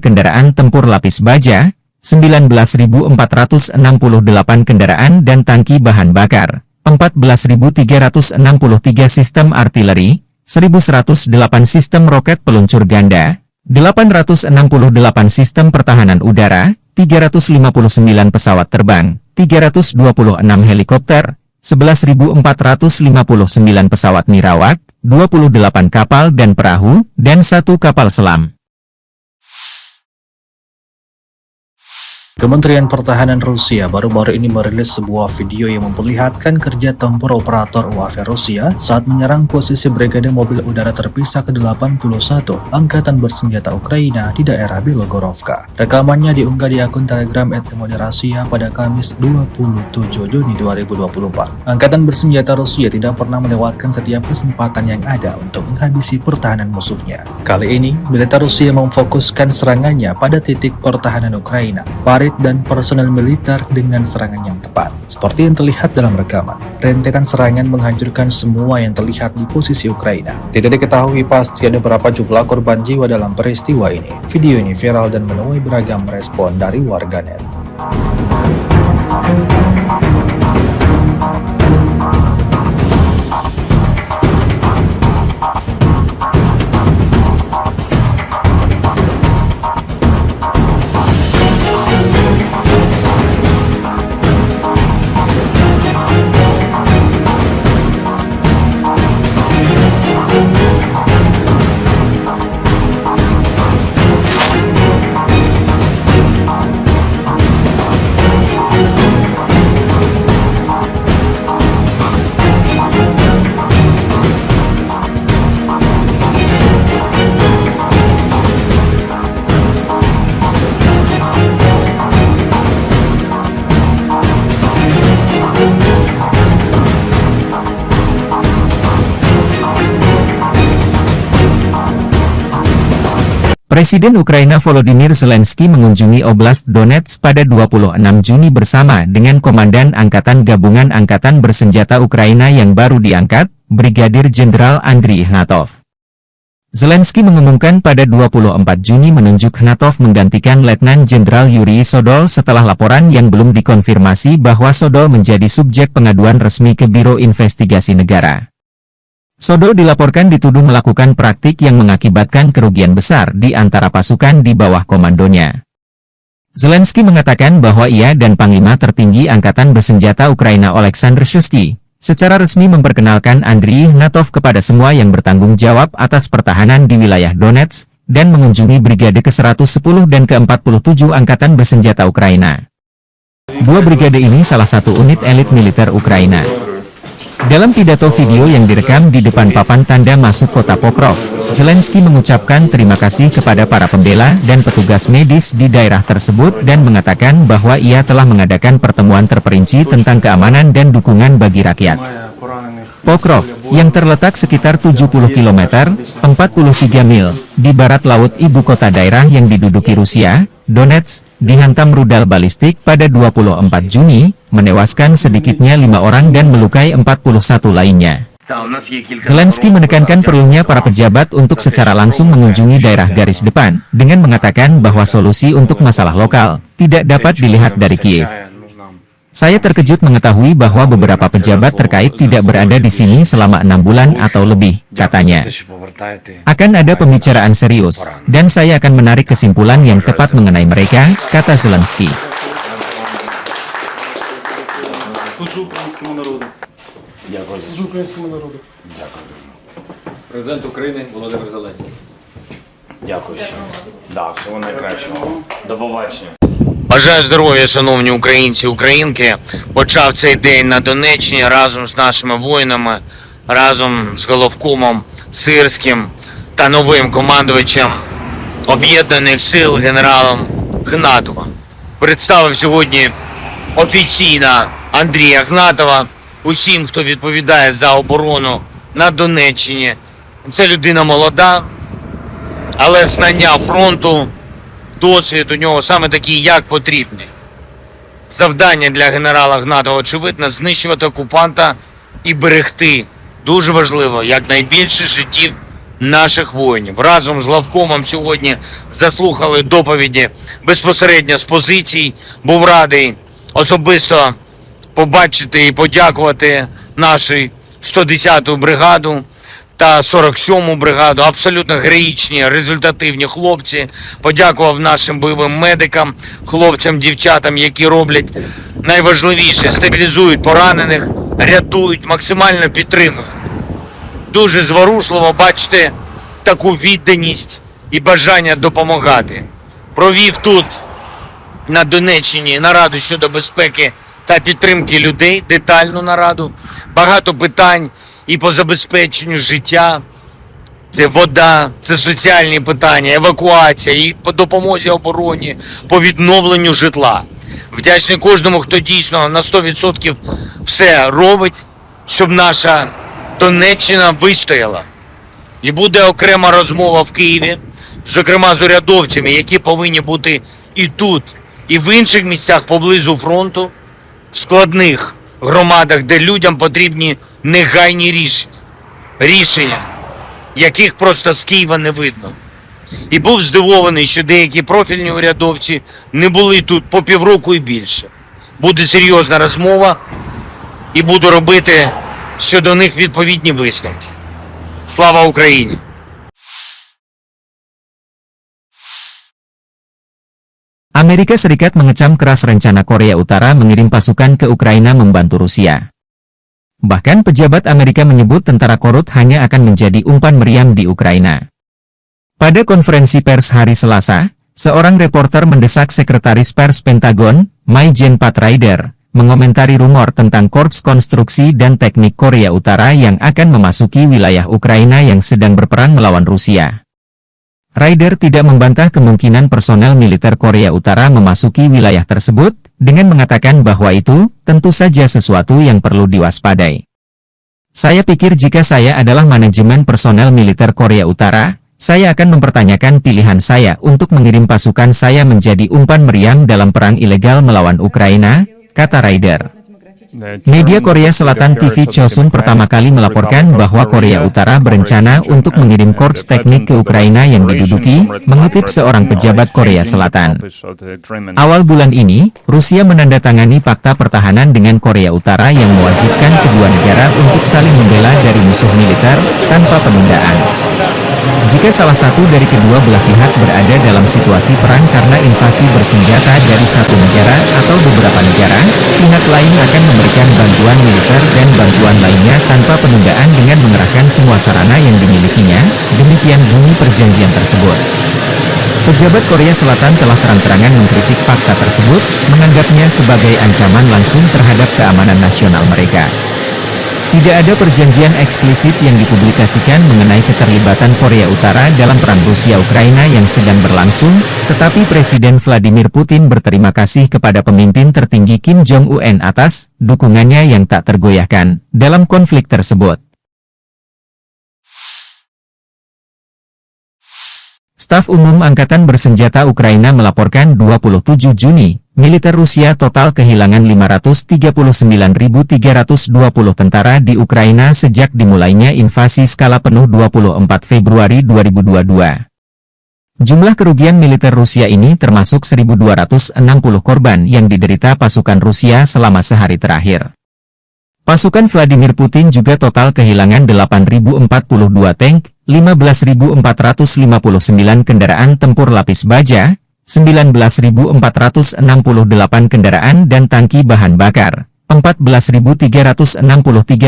kendaraan tempur lapis baja, 19.468 kendaraan dan tangki bahan bakar, 14.363 sistem artileri, 1.108 sistem roket peluncur ganda, 868 sistem pertahanan udara, 359 pesawat terbang, 326 helikopter, 11.459 pesawat nirawak, 28 kapal dan perahu, dan 1 kapal selam. Kementerian Pertahanan Rusia baru-baru ini merilis sebuah video yang memperlihatkan kerja tempur operator UAV Rusia saat menyerang posisi Brigade Mobil Udara Terpisah ke-81 Angkatan Bersenjata Ukraina di daerah Belogorovka. Rekamannya diunggah di akun Telegram @Rasia pada Kamis 27 Juni 2024. Angkatan Bersenjata Rusia tidak pernah melewatkan setiap kesempatan yang ada untuk menghabisi pertahanan musuhnya. Kali ini, militer Rusia memfokuskan serangannya pada titik pertahanan Ukraina. Farid prajurit dan personel militer dengan serangan yang tepat. Seperti yang terlihat dalam rekaman, rentetan serangan menghancurkan semua yang terlihat di posisi Ukraina. Tidak diketahui pasti ada berapa jumlah korban jiwa dalam peristiwa ini. Video ini viral dan menuai beragam respon dari warganet. Presiden Ukraina Volodymyr Zelensky mengunjungi Oblast Donetsk pada 26 Juni bersama dengan Komandan Angkatan Gabungan Angkatan Bersenjata Ukraina yang baru diangkat, Brigadir Jenderal Andriy Ignatov. Zelensky mengumumkan pada 24 Juni menunjuk Ignatov menggantikan Letnan Jenderal Yuri Sodol setelah laporan yang belum dikonfirmasi bahwa Sodol menjadi subjek pengaduan resmi ke Biro Investigasi Negara. Sodol dilaporkan dituduh melakukan praktik yang mengakibatkan kerugian besar di antara pasukan di bawah komandonya. Zelensky mengatakan bahwa ia dan Panglima Tertinggi Angkatan Bersenjata Ukraina Oleksandr Shuisky secara resmi memperkenalkan Andriy Ignatov kepada semua yang bertanggung jawab atas pertahanan di wilayah Donetsk dan mengunjungi Brigade ke-110 dan ke-47 Angkatan Bersenjata Ukraina. Dua brigade ini salah satu unit elit militer Ukraina. Dalam pidato video yang direkam di depan papan tanda masuk kota Pokrov, Zelensky mengucapkan terima kasih kepada para pembela dan petugas medis di daerah tersebut dan mengatakan bahwa ia telah mengadakan pertemuan terperinci tentang keamanan dan dukungan bagi rakyat. Pokrov, yang terletak sekitar 70 km, 43 mil, di barat laut ibu kota daerah yang diduduki Rusia, Donetsk, dihantam rudal balistik pada 24 Juni, menewaskan sedikitnya 5 orang dan melukai 41 lainnya. Zelensky menekankan perlunya para pejabat untuk secara langsung mengunjungi daerah garis depan, dengan mengatakan bahwa solusi untuk masalah lokal tidak dapat dilihat dari Kiev. Saya terkejut mengetahui bahwa beberapa pejabat terkait tidak berada di sini selama 6 bulan atau lebih, katanya. Akan ada pembicaraan serius, dan saya akan menarik kesimpulan yang tepat mengenai mereka, kata Zelensky. Президент України Володимир Зеленський. Дякую ще. Да, всього найкращого. До побачення. Бажаю здоров'я, шановні українці, українки. Почав цей день на Донеччині разом з нашими воїнами, разом з головкомом Сирським та новим командувачем Об'єднаних сил генералом Ігнатовим. Представив сьогодні офіційно Андрія Ігнатова усім, хто відповідає за оборону на Донеччині. Це людина молода, але знання фронту, досвід у нього саме такий, як потрібний. Завдання для генерала Ігнатова, очевидно, знищувати окупанта і берегти, дуже важливо, якнайбільше життів наших воїнів. Разом з главкомом сьогодні заслухали доповіді безпосередньо з позицій. Був радий особисто побачити і подякувати нашу 110-ту бригаду та 47-му бригаду. Абсолютно героїчні, результативні хлопці. Подякував нашим бойовим медикам, хлопцям, дівчатам, які роблять найважливіше – стабілізують поранених, рятують, максимально підтримують. Дуже зворушливо бачити таку відданість і бажання допомагати. Провів тут, на Донеччині, нараду щодо безпеки та підтримки людей, детальну нараду. Багато питань і по забезпеченню життя. Це вода, це соціальні питання, евакуація, і по допомозі обороні, по відновленню житла. Вдячний кожному, хто дійсно на 100% все робить, щоб наша Донеччина вистояла. І буде окрема розмова в Києві, зокрема з урядовцями, які повинні бути і тут, і в інших місцях поблизу фронту, в складних громадах, де людям потрібні негайні рішення, яких просто з Києва не видно. І був здивований, що деякі профільні урядовці не були тут по півроку і більше. Буде серйозна розмова і буду робити щодо них відповідні висновки. Слава Україні! Amerika Serikat mengecam keras rencana Korea Utara mengirim pasukan ke Ukraina membantu Rusia. Bahkan pejabat Amerika menyebut tentara Korut hanya akan menjadi umpan meriam di Ukraina. Pada konferensi pers hari Selasa, seorang reporter mendesak Sekretaris Pers Pentagon, Mai-Jen Pat Ryder, mengomentari rumor tentang Korps Konstruksi dan Teknik Korea Utara yang akan memasuki wilayah Ukraina yang sedang berperang melawan Rusia. Ryder tidak membantah kemungkinan personel militer Korea Utara memasuki wilayah tersebut, dengan mengatakan bahwa itu tentu saja sesuatu yang perlu diwaspadai. Saya pikir jika saya adalah manajemen personel militer Korea Utara, saya akan mempertanyakan pilihan saya untuk mengirim pasukan saya menjadi umpan meriam dalam perang ilegal melawan Ukraina, kata Ryder. Media Korea Selatan TV Chosun pertama kali melaporkan bahwa Korea Utara berencana untuk mengirim korps teknik ke Ukraina yang diduduki, mengutip seorang pejabat Korea Selatan. Awal bulan ini, Rusia menandatangani fakta pertahanan dengan Korea Utara yang mewajibkan kedua negara untuk saling membela dari musuh militer, tanpa penundaan. Jika salah satu dari kedua belah pihak berada dalam situasi perang karena invasi bersenjata dari satu negara atau beberapa negara, pihak lain akan memberikan bantuan militer dan bantuan lainnya tanpa penundaan dengan mengerahkan semua sarana yang dimilikinya, demikian bunyi perjanjian tersebut. Pejabat Korea Selatan telah terang-terangan mengkritik fakta tersebut, menganggapnya sebagai ancaman langsung terhadap keamanan nasional mereka. Tidak ada perjanjian eksplisit yang dipublikasikan mengenai keterlibatan Korea Utara dalam perang Rusia-Ukraina yang sedang berlangsung, tetapi Presiden Vladimir Putin berterima kasih kepada pemimpin tertinggi Kim Jong-un atas dukungannya yang tak tergoyahkan dalam konflik tersebut. Staf Umum Angkatan Bersenjata Ukraina melaporkan 27 Juni, militer Rusia total kehilangan 539.320 tentara di Ukraina sejak dimulainya invasi skala penuh 24 Februari 2022. Jumlah kerugian militer Rusia ini termasuk 1.260 korban yang diderita pasukan Rusia selama sehari terakhir. Pasukan Vladimir Putin juga total kehilangan 8.042 tank, 15.459 kendaraan tempur lapis baja, 19.468 kendaraan dan tangki bahan bakar, 14.363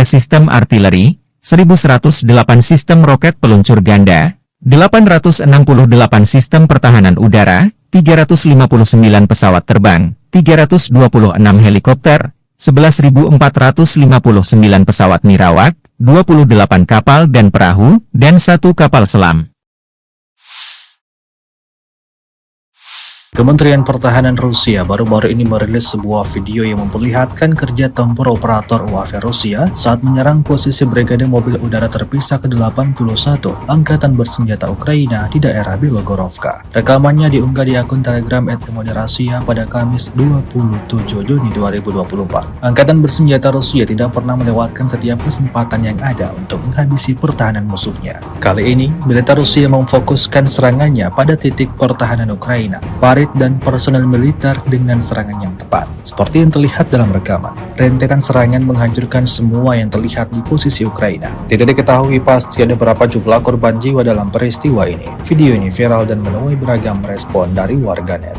sistem artileri, 1.108 sistem roket peluncur ganda, 868 sistem pertahanan udara, 359 pesawat terbang, 326 helikopter, 11.459 pesawat nirawak, 28 kapal dan perahu, dan 1 kapal selam. Kementerian Pertahanan Rusia baru-baru ini merilis sebuah video yang memperlihatkan kerja tempur operator UAV Rusia saat menyerang posisi Brigade Mobil Udara Terpisah ke-81 Angkatan Bersenjata Ukraina di daerah Bilogorovka. Rekamannya diunggah di akun Telegram @Rasia pada Kamis 27 Juni 2024. Angkatan Bersenjata Rusia tidak pernah melewatkan setiap kesempatan yang ada untuk menghabisi pertahanan musuhnya. Kali ini, militer Rusia memfokuskan serangannya pada titik pertahanan Ukraina, dan personel militer dengan serangan yang tepat. Seperti yang terlihat dalam rekaman, rentetan serangan menghancurkan semua yang terlihat di posisi Ukraina. Tidak diketahui pasti ada berapa jumlah korban jiwa dalam peristiwa ini. Video ini viral dan menuai beragam respon dari warganet.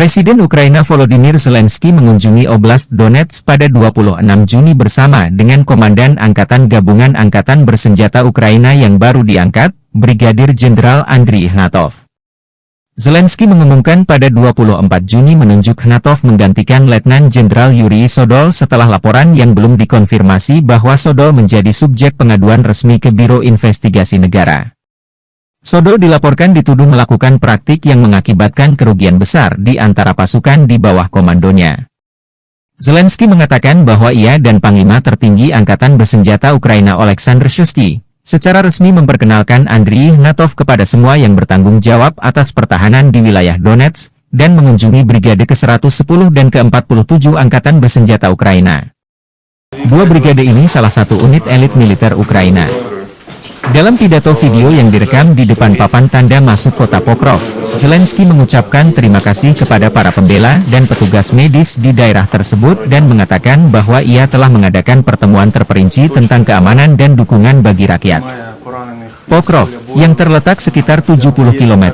Presiden Ukraina Volodymyr Zelensky mengunjungi Oblast Donetsk pada 26 Juni bersama dengan Komandan Angkatan Gabungan Angkatan Bersenjata Ukraina yang baru diangkat, Brigadir Jenderal Andriy Ignatov. Zelensky mengumumkan pada 24 Juni menunjuk Ignatov menggantikan Letnan Jenderal Yuri Sodol setelah laporan yang belum dikonfirmasi bahwa Sodol menjadi subjek pengaduan resmi ke Biro Investigasi Negara. Sodol dilaporkan dituduh melakukan praktik yang mengakibatkan kerugian besar di antara pasukan di bawah komandonya. Zelensky mengatakan bahwa ia dan Panglima Tertinggi Angkatan Bersenjata Ukraina Oleksandr Shuisky secara resmi memperkenalkan Andriy Ignatov kepada semua yang bertanggung jawab atas pertahanan di wilayah Donetsk dan mengunjungi Brigade ke-110 dan ke-47 Angkatan Bersenjata Ukraina. Dua brigade ini salah satu unit elit militer Ukraina. Dalam pidato video yang direkam di depan papan tanda masuk kota Pokrov, Zelensky mengucapkan terima kasih kepada para pembela dan petugas medis di daerah tersebut dan mengatakan bahwa ia telah mengadakan pertemuan terperinci tentang keamanan dan dukungan bagi rakyat. Pokrov, yang terletak sekitar 70 km,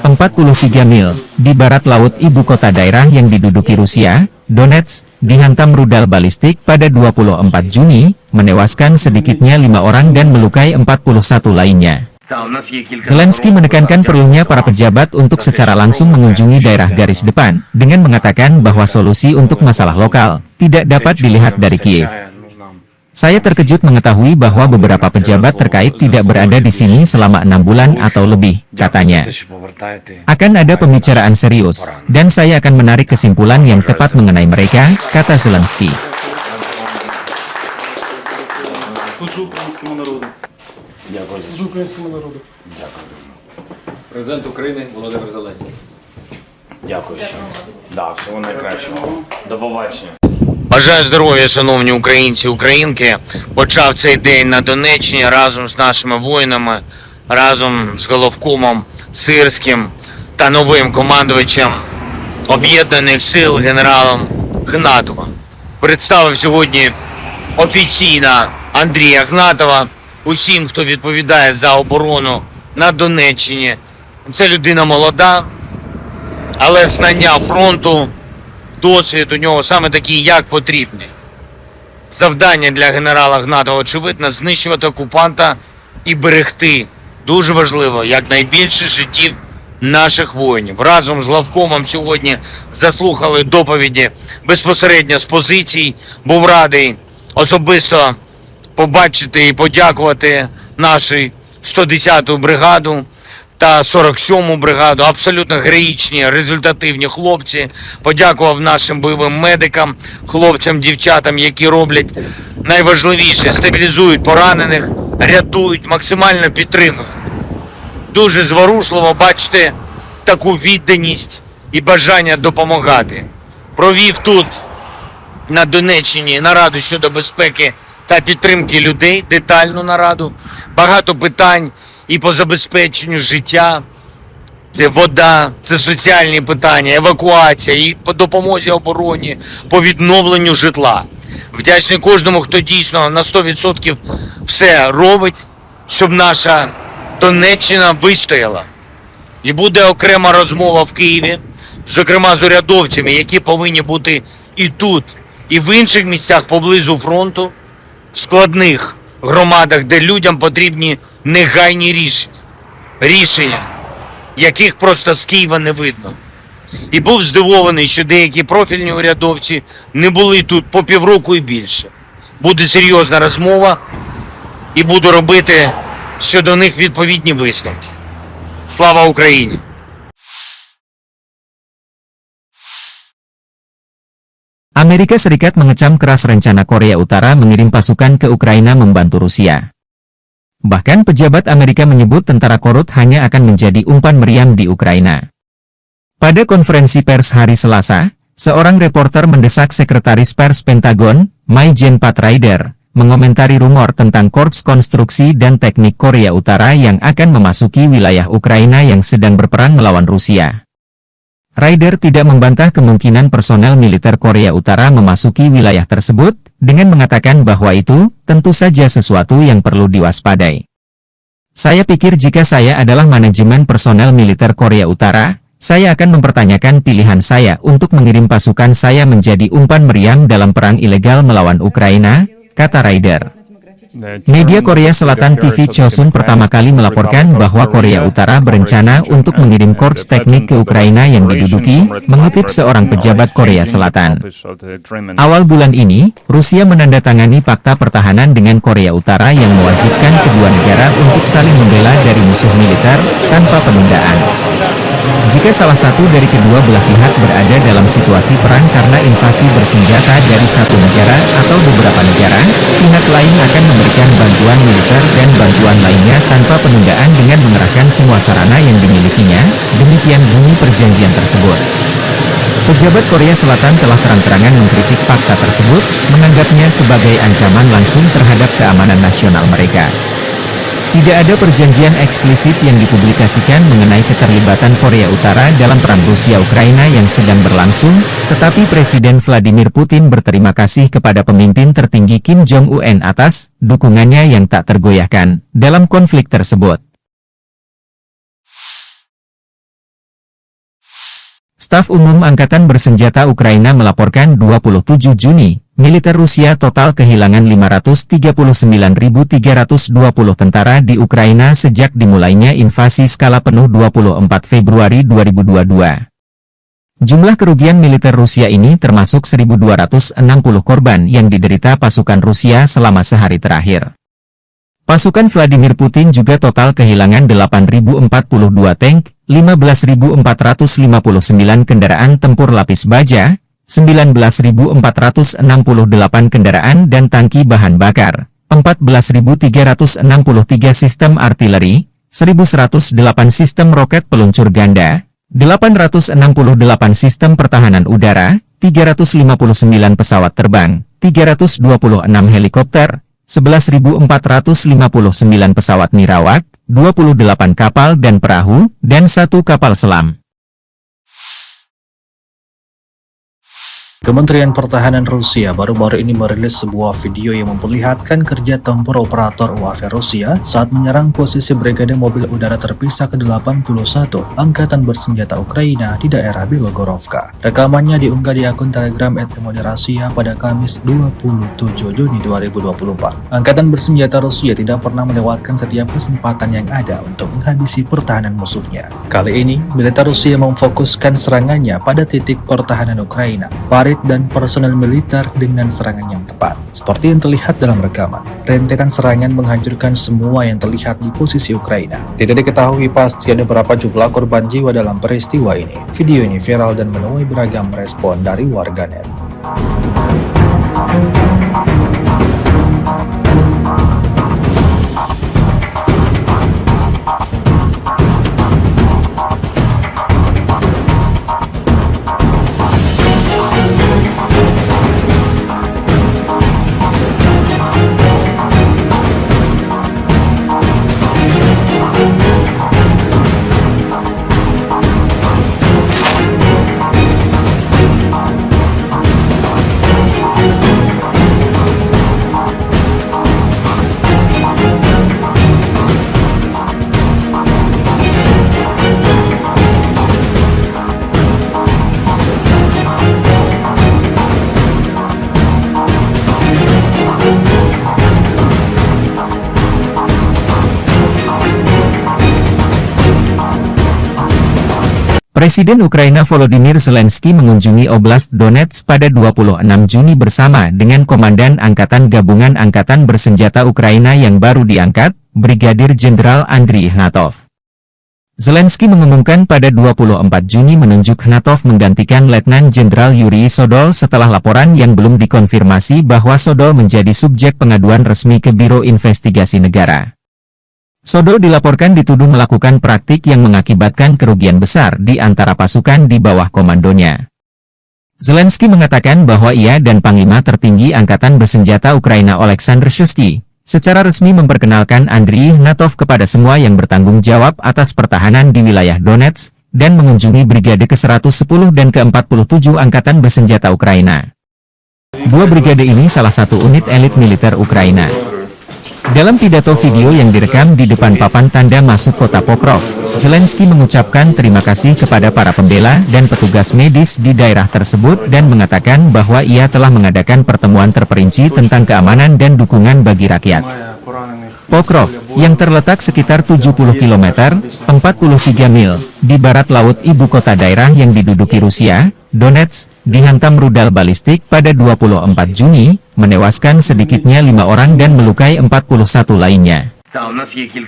43 mil, di barat laut ibu kota daerah yang diduduki Rusia, Donetsk, dihantam rudal balistik pada 24 Juni, menewaskan sedikitnya 5 orang dan melukai 41 lainnya. Zelensky menekankan perlunya para pejabat untuk secara langsung mengunjungi daerah garis depan, dengan mengatakan bahwa solusi untuk masalah lokal tidak dapat dilihat dari Kiev. Saya terkejut mengetahui bahwa beberapa pejabat terkait tidak berada di sini selama 6 bulan atau lebih, katanya. Akan ada pembicaraan serius, dan saya akan menarik kesimpulan yang tepat mengenai mereka, kata Zelensky. Президент України Володимир Зеленський. Дякую. Да, всього найкращого. До побачення. Бажаю здоров'я, шановні українці, українки. Почав цей день на Донеччині разом з нашими воїнами, разом з головкомом Сирським та новим командувачем Об'єднаних сил генералом Гнатовим. Представив сьогодні офіційно Андрія Гнатова усім, хто відповідає за оборону на Донеччині. Це людина молода, але знання фронту, досвід у нього саме такий, як потрібний. Завдання для генерала Гнатова, очевидно, знищувати окупанта і берегти, дуже важливо, якнайбільше життів наших воїнів. Разом з главкомом сьогодні заслухали доповіді безпосередньо з позицій. Був радий особисто побачити і подякувати нашу 110-ту бригаду та 47-му бригаду. Абсолютно героїчні, результативні хлопці. Подякував нашим бойовим медикам, хлопцям, дівчатам, які роблять найважливіше – стабілізують поранених, рятують, максимально підтримують. Дуже зворушливо бачити таку відданість і бажання допомагати. Провів тут, на Донеччині, нараду щодо безпеки та підтримки людей, детальну нараду. Багато питань і по забезпеченню життя. Це вода, це соціальні питання, евакуація, і по допомозі обороні, по відновленню житла. Вдячний кожному, хто дійсно на 100% все робить, щоб наша Донеччина вистояла. І буде окрема розмова в Києві, зокрема з урядовцями, які повинні бути і тут, і в інших місцях поблизу фронту, в складних громадах, де людям потрібні негайні рішення. Рішення, яких просто з Києва не видно. І був здивований, що деякі профільні урядовці не були тут по півроку і більше. Буде серйозна розмова і буду робити щодо них відповідні висновки. Слава Україні! Amerika Serikat mengecam keras rencana Korea Utara mengirim pasukan ke Ukraina membantu Rusia. Bahkan pejabat Amerika menyebut tentara korut hanya akan menjadi umpan meriam di Ukraina. Pada konferensi pers hari Selasa, seorang reporter mendesak Sekretaris Pers Pentagon, Mai-Jen Pat Ryder, mengomentari rumor tentang Korps Konstruksi dan Teknik Korea Utara yang akan memasuki wilayah Ukraina yang sedang berperang melawan Rusia. Ryder tidak membantah kemungkinan personel militer Korea Utara memasuki wilayah tersebut, dengan mengatakan bahwa itu tentu saja sesuatu yang perlu diwaspadai. Saya pikir jika saya adalah manajemen personel militer Korea Utara, Saya akan mempertanyakan pilihan saya untuk mengirim pasukan saya menjadi umpan meriam dalam perang ilegal melawan Ukraina, kata Ryder. Media Korea Selatan TV Chosun pertama kali melaporkan bahwa Korea Utara berencana untuk mengirim korps teknik ke Ukraina yang diduduki, mengutip seorang pejabat Korea Selatan. Awal bulan ini, Rusia menandatangani fakta pertahanan dengan Korea Utara yang mewajibkan kedua negara untuk saling membela dari musuh militer, tanpa penundaan. Jika salah satu dari kedua belah pihak berada dalam situasi perang karena invasi bersenjata dari satu negara atau beberapa negara, pihak lain akan memberikan bantuan militer dan bantuan lainnya tanpa penundaan dengan mengerahkan semua sarana yang dimilikinya, demikian bunyi perjanjian tersebut. Pejabat Korea Selatan telah terang-terangan mengkritik fakta tersebut, menganggapnya sebagai ancaman langsung terhadap keamanan nasional mereka. Tidak ada perjanjian eksplisit yang dipublikasikan mengenai keterlibatan Korea Utara dalam perang Rusia-Ukraina yang sedang berlangsung, tetapi Presiden Vladimir Putin berterima kasih kepada pemimpin tertinggi Kim Jong-un atas dukungannya yang tak tergoyahkan dalam konflik tersebut. Staf Umum Angkatan Bersenjata Ukraina melaporkan 27 Juni, militer Rusia total kehilangan 539.320 tentara di Ukraina sejak dimulainya invasi skala penuh 24 Februari 2022. Jumlah kerugian militer Rusia ini termasuk 1.260 korban yang diderita pasukan Rusia selama sehari terakhir. Pasukan Vladimir Putin juga total kehilangan 8.042 tank, 15.459 kendaraan tempur lapis baja, 19.468 kendaraan dan tangki bahan bakar, 14.363 sistem artileri, 1.108 sistem roket peluncur ganda, 868 sistem pertahanan udara, 359 pesawat terbang, 326 helikopter, 11.459 pesawat nirawak, 28 kapal dan perahu, dan 1 kapal selam. Kementerian Pertahanan Rusia baru-baru ini merilis sebuah video yang memperlihatkan kerja tempur operator UAV Rusia saat menyerang posisi Brigade Mobil Udara Terpisah ke-81 Angkatan Bersenjata Ukraina di daerah Bilogorovka. Rekamannya diunggah di akun Telegram @Rasia pada Kamis 27 Juni 2024. Angkatan Bersenjata Rusia tidak pernah melewatkan setiap kesempatan yang ada untuk menghabisi pertahanan musuhnya. Kali ini, militer Rusia memfokuskan serangannya pada titik pertahanan Ukraina, dan personel militer dengan serangan yang tepat. Seperti yang terlihat dalam rekaman, rentetan serangan menghancurkan semua yang terlihat di posisi Ukraina. Tidak diketahui pasti ada berapa jumlah korban jiwa dalam peristiwa ini. Video ini viral dan menuai beragam respon dari warganet. Presiden Ukraina Volodymyr Zelensky mengunjungi Oblast Donetsk pada 26 Juni bersama dengan Komandan Angkatan Gabungan Angkatan Bersenjata Ukraina yang baru diangkat, Brigadir Jenderal Andriy Ignatov. Zelensky mengumumkan pada 24 Juni menunjuk Ignatov menggantikan Letnan Jenderal Yuri Sodol setelah laporan yang belum dikonfirmasi bahwa Sodol menjadi subjek pengaduan resmi ke Biro Investigasi Negara. Sodol dilaporkan dituduh melakukan praktik yang mengakibatkan kerugian besar di antara pasukan di bawah komandonya. Zelensky mengatakan bahwa ia dan Panglima Tertinggi Angkatan Bersenjata Ukraina Oleksandr Shuisky secara resmi memperkenalkan Andriy Ignatov kepada semua yang bertanggung jawab atas pertahanan di wilayah Donetsk dan mengunjungi Brigade ke-110 dan ke-47 Angkatan Bersenjata Ukraina. Dua brigade ini salah satu unit elit militer Ukraina. Dalam pidato video yang direkam di depan papan tanda masuk kota Pokrov, Zelensky mengucapkan terima kasih kepada para pembela dan petugas medis di daerah tersebut dan mengatakan bahwa ia telah mengadakan pertemuan terperinci tentang keamanan dan dukungan bagi rakyat. Pokrov, yang terletak sekitar 70 km, 43 mil, di barat laut ibu kota daerah yang diduduki Rusia, Donetsk, dihantam rudal balistik pada 24 Juni, menewaskan sedikitnya 5 orang dan melukai 41 lainnya.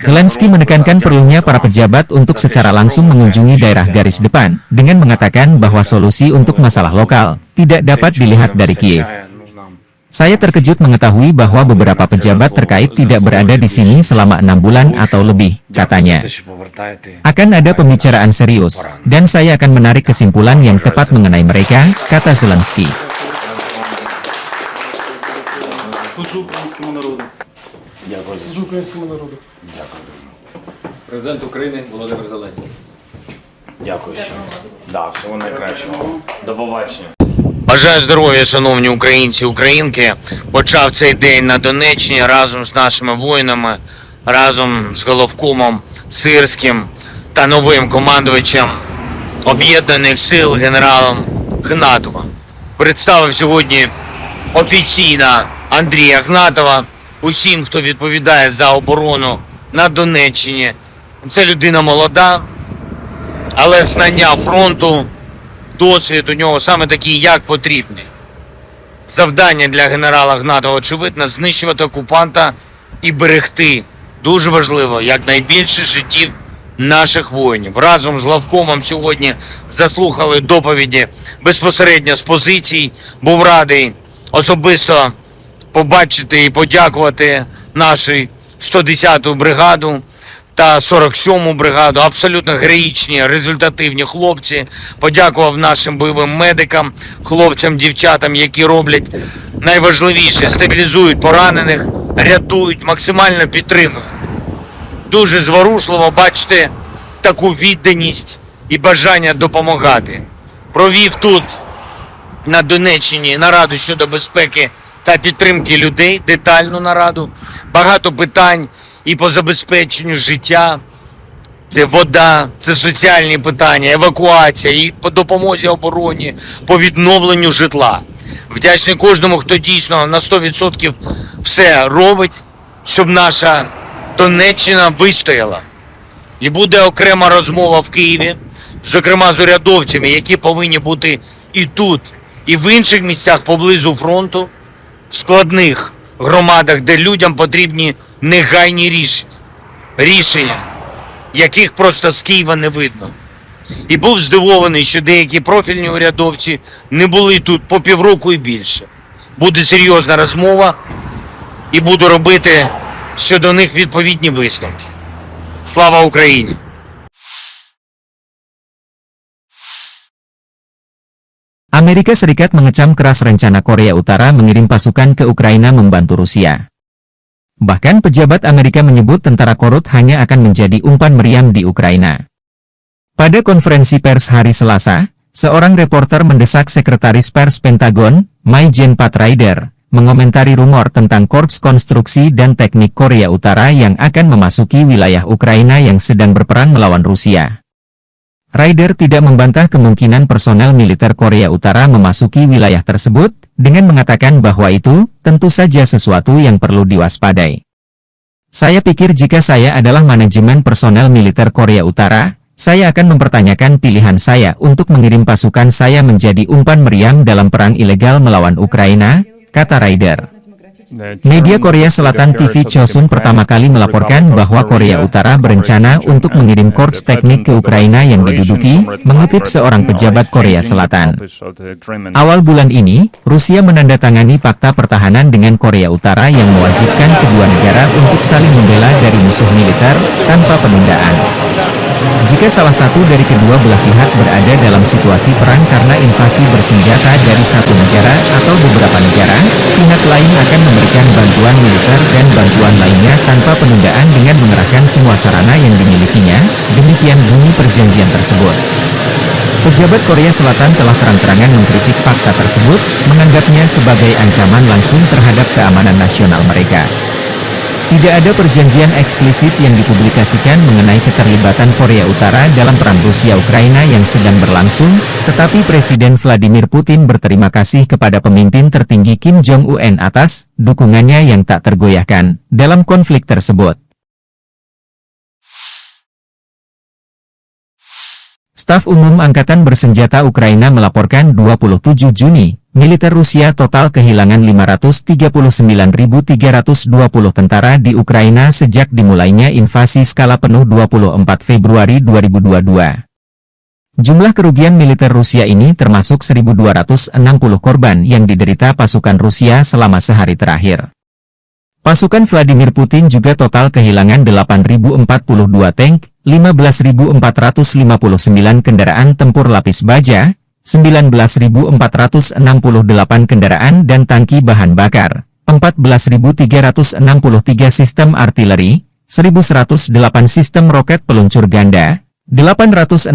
Zelensky menekankan perlunya para pejabat untuk secara langsung mengunjungi daerah garis depan, dengan mengatakan bahwa solusi untuk masalah lokal tidak dapat dilihat dari Kiev. Saya terkejut mengetahui bahwa beberapa pejabat terkait tidak berada di sini selama 6 bulan atau lebih, katanya. Akan ada pembicaraan serius, dan saya akan menarik kesimpulan yang tepat mengenai mereka, kata Zelensky. Президент України Володимир Зеленський. Дякую ще. Да, всього найкращого. До побачення. Бажаю здоров'я, шановні українці, українки. Почав цей день на Донеччині разом з нашими воїнами, разом з головкомом Сирським та новим командувачем Об'єднаних сил генералом Гнатовим. Представив сьогодні офіційно Андрія Гнатова усім, хто відповідає за оборону на Донеччині. Це людина молода, але знання фронту, досвід у нього саме такий, як потрібний. Завдання для генерала Гнатова, очевидно, знищувати окупанта і берегти, дуже важливо, якнайбільше життів наших воїнів. Разом з главкомом сьогодні заслухали доповіді безпосередньо з позицій. Був радий особисто побачити і подякувати нашу 110-ту бригаду та 47-му бригаду. Абсолютно героїчні, результативні хлопці. Подякував нашим бойовим медикам, хлопцям, дівчатам, які роблять найважливіше – стабілізують поранених, рятують, максимально підтримують. Дуже зворушливо бачити таку відданість і бажання допомагати. Провів тут, на Донеччині, нараду щодо безпеки та підтримки людей, детальну нараду. Багато питань і по забезпеченню життя. Це вода, це соціальні питання, евакуація, і по допомозі обороні, по відновленню житла. Вдячний кожному, хто дійсно на 100% все робить, щоб наша Донеччина вистояла. І буде окрема розмова в Києві, зокрема з урядовцями, які повинні бути і тут, і в інших місцях поблизу фронту, в складних громадах, де людям потрібні негайні рішення, яких просто з Києва не видно. І був здивований, що деякі профільні урядовці не були тут по півроку і більше. Буде серйозна розмова і буду робити щодо них відповідні висновки. Слава Україні! Amerika Serikat mengecam keras rencana Korea Utara mengirim pasukan ke Ukraina membantu Rusia. Bahkan pejabat Amerika menyebut tentara korut hanya akan menjadi umpan meriam di Ukraina. Pada konferensi pers hari Selasa, seorang reporter mendesak Sekretaris Pers Pentagon, Mai-Jen Pat Ryder, mengomentari rumor tentang Korps Konstruksi dan Teknik Korea Utara yang akan memasuki wilayah Ukraina yang sedang berperang melawan Rusia. Ryder tidak membantah kemungkinan personel militer Korea Utara memasuki wilayah tersebut, dengan mengatakan bahwa itu tentu saja sesuatu yang perlu diwaspadai. Saya pikir jika saya adalah manajemen personel militer Korea Utara, saya akan mempertanyakan pilihan saya untuk mengirim pasukan saya menjadi umpan meriam dalam perang ilegal melawan Ukraina, kata Ryder. Media Korea Selatan TV Chosun pertama kali melaporkan bahwa Korea Utara berencana untuk mengirim korps teknik ke Ukraina yang diduduki, mengutip seorang pejabat Korea Selatan. Awal bulan ini, Rusia menandatangani fakta pertahanan dengan Korea Utara yang mewajibkan kedua negara untuk saling membela dari musuh militer, tanpa penundaan. Jika salah satu dari kedua belah pihak berada dalam situasi perang karena invasi bersenjata dari satu negara atau beberapa negara, pihak lain akan memberikan bantuan militer dan bantuan lainnya tanpa penundaan dengan mengerahkan semua sarana yang dimilikinya, demikian bunyi perjanjian tersebut. Pejabat Korea Selatan telah terang-terangan mengkritik fakta tersebut, menganggapnya sebagai ancaman langsung terhadap keamanan nasional mereka. Tidak ada perjanjian eksplisit yang dipublikasikan mengenai keterlibatan Korea Utara dalam perang Rusia-Ukraina yang sedang berlangsung, tetapi Presiden Vladimir Putin berterima kasih kepada pemimpin tertinggi Kim Jong-un atas dukungannya yang tak tergoyahkan dalam konflik tersebut. Staf Umum Angkatan Bersenjata Ukraina melaporkan 27 Juni, militer Rusia total kehilangan 539.320 tentara di Ukraina sejak dimulainya invasi skala penuh 24 Februari 2022. Jumlah kerugian militer Rusia ini termasuk 1.260 korban yang diderita pasukan Rusia selama sehari terakhir. Pasukan Vladimir Putin juga total kehilangan 8.042 tank, 15.459 kendaraan tempur lapis baja, 19.468 kendaraan dan tangki bahan bakar, 14.363 sistem artileri, 1.108 sistem roket peluncur ganda, 868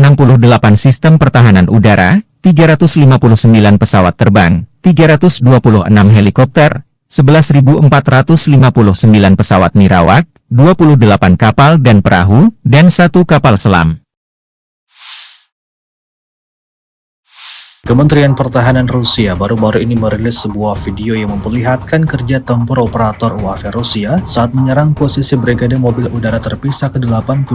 sistem pertahanan udara, 359 pesawat terbang, 326 helikopter, 11.459 pesawat nirawak, 28 kapal dan perahu, dan 1 kapal selam. Kementerian Pertahanan Rusia baru-baru ini merilis sebuah video yang memperlihatkan kerja tempur operator UAV Rusia saat menyerang posisi Brigade Mobil Udara Terpisah ke-81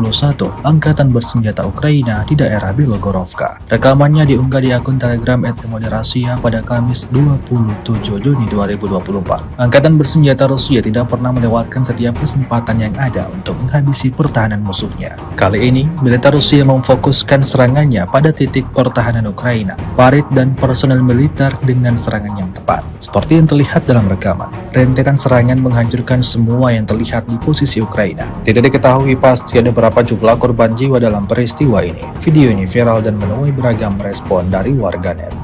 Angkatan Bersenjata Ukraina di daerah Bilogorovka. Rekamannya diunggah di akun Telegram @Moderasia pada Kamis 27 Juni 2024. Angkatan Bersenjata Rusia tidak pernah melewatkan setiap kesempatan yang ada untuk menghabisi pertahanan musuhnya. Kali ini, militer Rusia memfokuskan serangannya pada titik pertahanan Ukraina, parit dan personel militer dengan serangan yang tepat. Seperti yang terlihat dalam rekaman, rentetan serangan menghancurkan semua yang terlihat di posisi Ukraina. Tidak diketahui pasti ada berapa jumlah korban jiwa dalam peristiwa ini. Video ini viral dan menuai beragam respon dari warganet.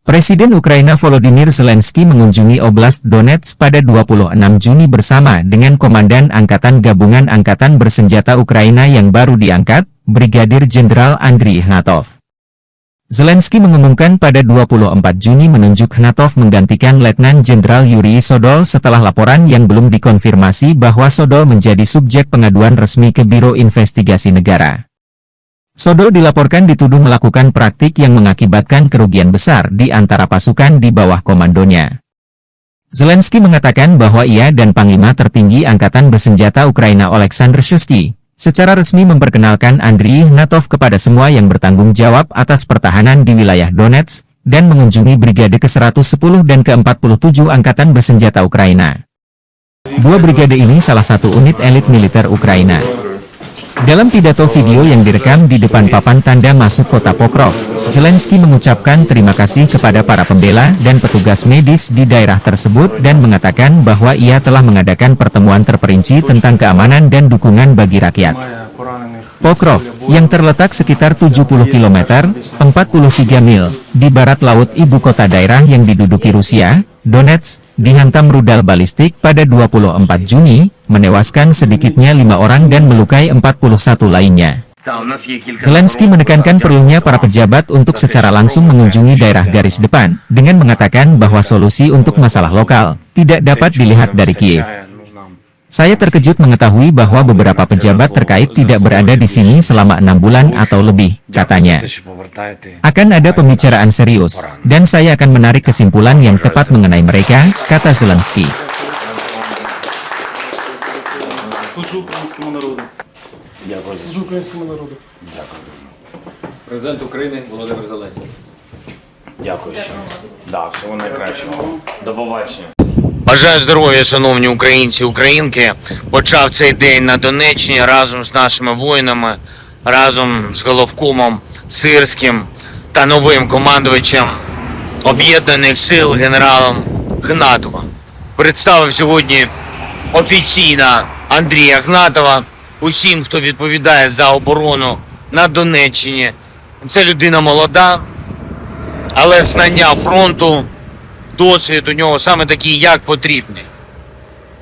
Presiden Ukraina Volodymyr Zelensky mengunjungi Oblast Donetsk pada 26 Juni bersama dengan Komandan Angkatan Gabungan Angkatan Bersenjata Ukraina yang baru diangkat, Brigadir Jenderal Andriy Ignatov. Zelensky mengumumkan pada 24 Juni menunjuk Ignatov menggantikan Letnan Jenderal Yuri Sodol setelah laporan yang belum dikonfirmasi bahwa Sodol menjadi subjek pengaduan resmi ke Biro Investigasi Negara. Sodol dilaporkan dituduh melakukan praktik yang mengakibatkan kerugian besar di antara pasukan di bawah komandonya. Zelensky mengatakan bahwa ia dan Panglima Tertinggi Angkatan Bersenjata Ukraina Oleksandr Shuisky secara resmi memperkenalkan Andriy Ignatov kepada semua yang bertanggung jawab atas pertahanan di wilayah Donetsk dan mengunjungi Brigade ke-110 dan ke-47 Angkatan Bersenjata Ukraina. Dua brigade ini salah satu unit elit militer Ukraina. Dalam pidato video yang direkam di depan papan tanda masuk kota Pokrov, Zelensky mengucapkan terima kasih kepada para pembela dan petugas medis di daerah tersebut dan mengatakan bahwa ia telah mengadakan pertemuan terperinci tentang keamanan dan dukungan bagi rakyat. Pokrov, yang terletak sekitar 70 km, 43 mil, di barat laut ibu kota daerah yang diduduki Rusia, Donetsk, dihantam rudal balistik pada 24 Juni, menewaskan sedikitnya 5 orang dan melukai 41 lainnya. Zelensky menekankan perlunya para pejabat untuk secara langsung mengunjungi daerah garis depan, dengan mengatakan bahwa solusi untuk masalah lokal tidak dapat dilihat dari Kiev. Saya terkejut mengetahui bahwa beberapa pejabat terkait tidak berada di sini selama 6 bulan atau lebih, katanya. Akan ada pembicaraan serius, dan saya akan menarik kesimpulan yang tepat mengenai mereka, kata Zelensky. Дякую за Служу українському народу. Дякую. Президент України Володимир Зеленський. Дякую ще. Да, всього найкращого. До побачення. Бажаю здоров'я, шановні українці, українки. Почав цей день на Донеччині разом з нашими воїнами, разом з головкомом Сирським та новим командувачем Об'єднаних сил генералом Гнатовим. Представив сьогодні офіційно Андрія Гнатова усім, хто відповідає за оборону на Донеччині. Це людина молода, але знання фронту, досвід у нього саме такий, як потрібний.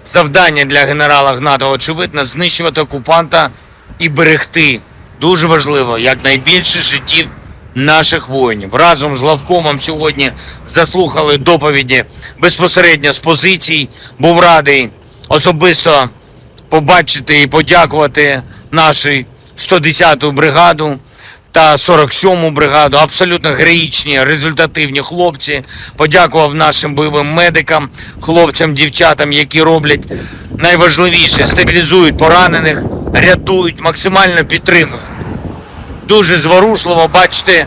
Завдання для генерала Гнатова, очевидно, знищувати окупанта і берегти, дуже важливо, якнайбільше життів наших воїнів. Разом з главкомом сьогодні заслухали доповіді безпосередньо з позицій. Був радий особисто побачити і подякувати нашу 110-ту бригаду та 47-му бригаду. Абсолютно героїчні, результативні хлопці. Подякував нашим бойовим медикам, хлопцям, дівчатам, які роблять найважливіше, стабілізують поранених, рятують, максимально підтримують. Дуже зворушливо бачити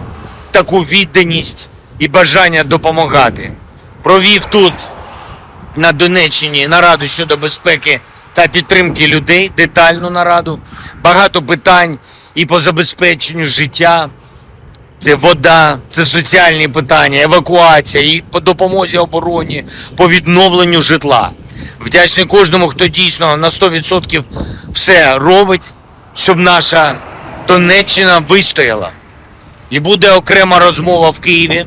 таку відданість і бажання допомагати. Провів тут, на Донеччині, нараду щодо безпеки та підтримки людей, детальну нараду. Багато питань і по забезпеченню життя. Це вода, це соціальні питання, евакуація, і по допомозі обороні, по відновленню житла. Вдячний кожному, хто дійсно на 100% все робить, щоб наша Донеччина вистояла. І буде окрема розмова в Києві,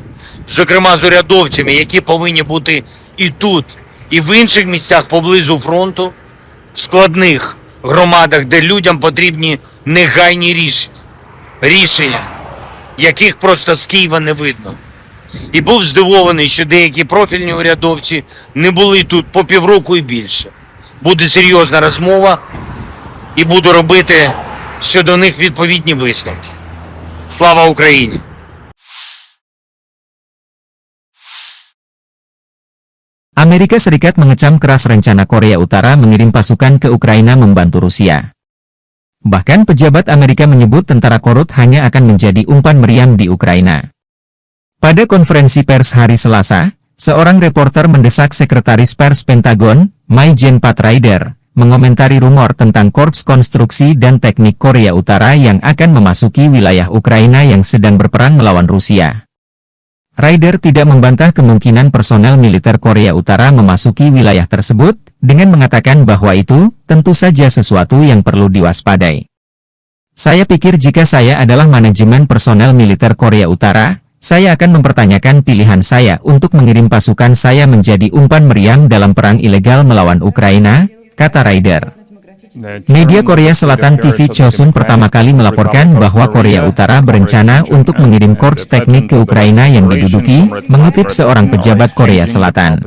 зокрема з урядовцями, які повинні бути і тут, і в інших місцях поблизу фронту, в складних громадах, де людям потрібні негайні рішення, яких просто з Києва не видно. І був здивований, що деякі профільні урядовці не були тут по півроку і більше. Буде серйозна розмова і буду робити щодо них відповідні висновки. Слава Україні! Amerika Serikat mengecam keras rencana Korea Utara mengirim pasukan ke Ukraina membantu Rusia. Bahkan pejabat Amerika menyebut tentara Korut hanya akan menjadi umpan meriam di Ukraina. Pada konferensi pers hari Selasa, seorang reporter mendesak Sekretaris Pers Pentagon, Mai-Jen Pat Ryder, mengomentari rumor tentang Korps Konstruksi dan Teknik Korea Utara yang akan memasuki wilayah Ukraina yang sedang berperang melawan Rusia. Ryder tidak membantah kemungkinan personel militer Korea Utara memasuki wilayah tersebut, dengan mengatakan bahwa itu tentu saja sesuatu yang perlu diwaspadai. Saya pikir jika saya adalah manajemen personel militer Korea Utara, saya akan mempertanyakan pilihan saya untuk mengirim pasukan saya menjadi umpan meriam dalam perang ilegal melawan Ukraina, kata Ryder. Media Korea Selatan TV Chosun pertama kali melaporkan bahwa Korea Utara berencana untuk mengirim korps teknik ke Ukraina yang diduduki, mengutip seorang pejabat Korea Selatan.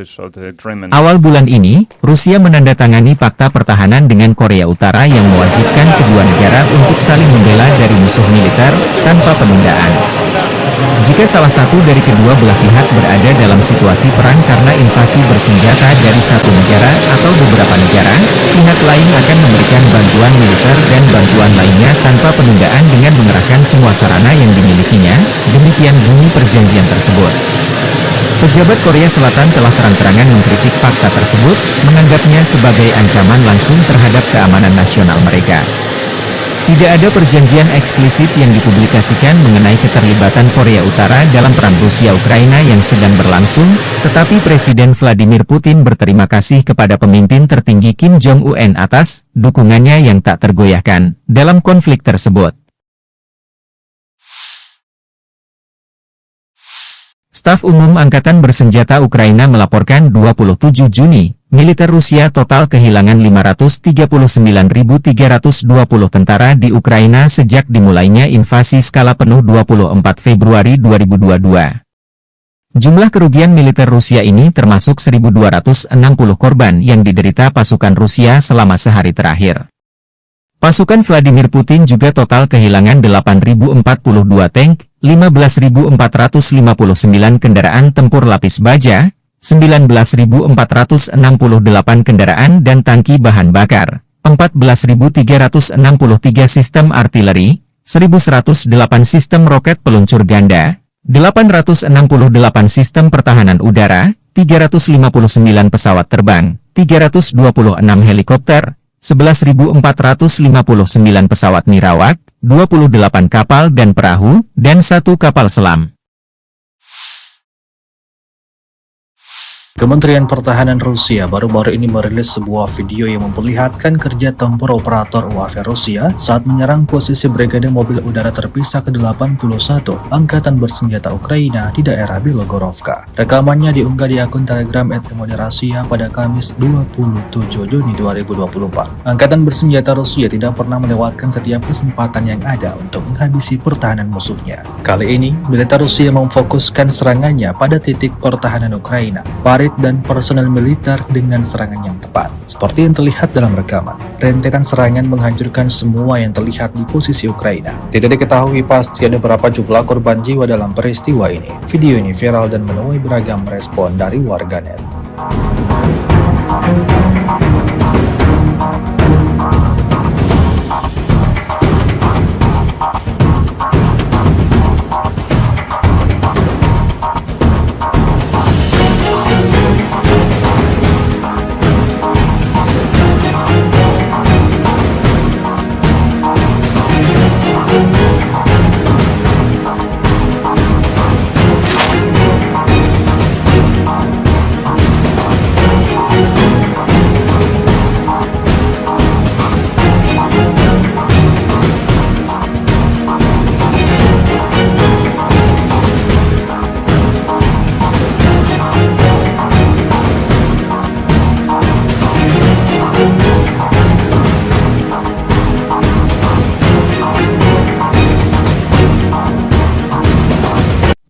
Awal bulan ini, Rusia menandatangani fakta pertahanan dengan Korea Utara yang mewajibkan kedua negara untuk saling membela dari musuh militer, tanpa penundaan. Jika salah satu dari kedua belah pihak berada dalam situasi perang karena invasi bersenjata dari satu negara atau beberapa negara, pihak lain akan memberikan bantuan militer dan bantuan lainnya tanpa penundaan dengan mengerahkan semua sarana yang dimilikinya, demikian bunyi perjanjian tersebut. Pejabat Korea Selatan telah terang-terangan mengkritik fakta tersebut, menganggapnya sebagai ancaman langsung terhadap keamanan nasional mereka. Tidak ada perjanjian eksplisit yang dipublikasikan mengenai keterlibatan Korea Utara dalam perang Rusia-Ukraina yang sedang berlangsung, tetapi Presiden Vladimir Putin berterima kasih kepada pemimpin tertinggi Kim Jong-un atas dukungannya yang tak tergoyahkan dalam konflik tersebut. Staf Umum Angkatan Bersenjata Ukraina melaporkan 27 Juni, militer Rusia total kehilangan 539.320 tentara di Ukraina sejak dimulainya invasi skala penuh 24 Februari 2022. Jumlah kerugian militer Rusia ini termasuk 1.260 korban yang diderita pasukan Rusia selama sehari terakhir. Pasukan Vladimir Putin juga total kehilangan 8.042 tank, 15.459 kendaraan tempur lapis baja, 19.468 kendaraan dan tangki bahan bakar, 14.363 sistem artileri, 1.108 sistem roket peluncur ganda, 868 sistem pertahanan udara, 359 pesawat terbang, 326 helikopter, 11.459 pesawat nirawak, 28 kapal dan perahu, dan 1 kapal selam. Kementerian Pertahanan Rusia baru-baru ini merilis sebuah video yang memperlihatkan kerja tempur operator UAV Rusia saat menyerang posisi Brigade Mobil Udara Terpisah ke-81 Angkatan Bersenjata Ukraina di daerah Bilogorovka. Rekamannya diunggah di akun Telegram @Moderasia pada Kamis 27 Juni 2024. Angkatan Bersenjata Rusia tidak pernah melewatkan setiap kesempatan yang ada untuk menghabisi pertahanan musuhnya. Kali ini, militer Rusia memfokuskan serangannya pada titik pertahanan Ukraina, dan personel militer dengan serangan yang tepat. Seperti yang terlihat dalam rekaman, rentetan serangan menghancurkan semua yang terlihat di posisi Ukraina. Tidak diketahui pasti ada berapa jumlah korban jiwa dalam peristiwa ini. Video ini viral dan menuai beragam respon dari warganet.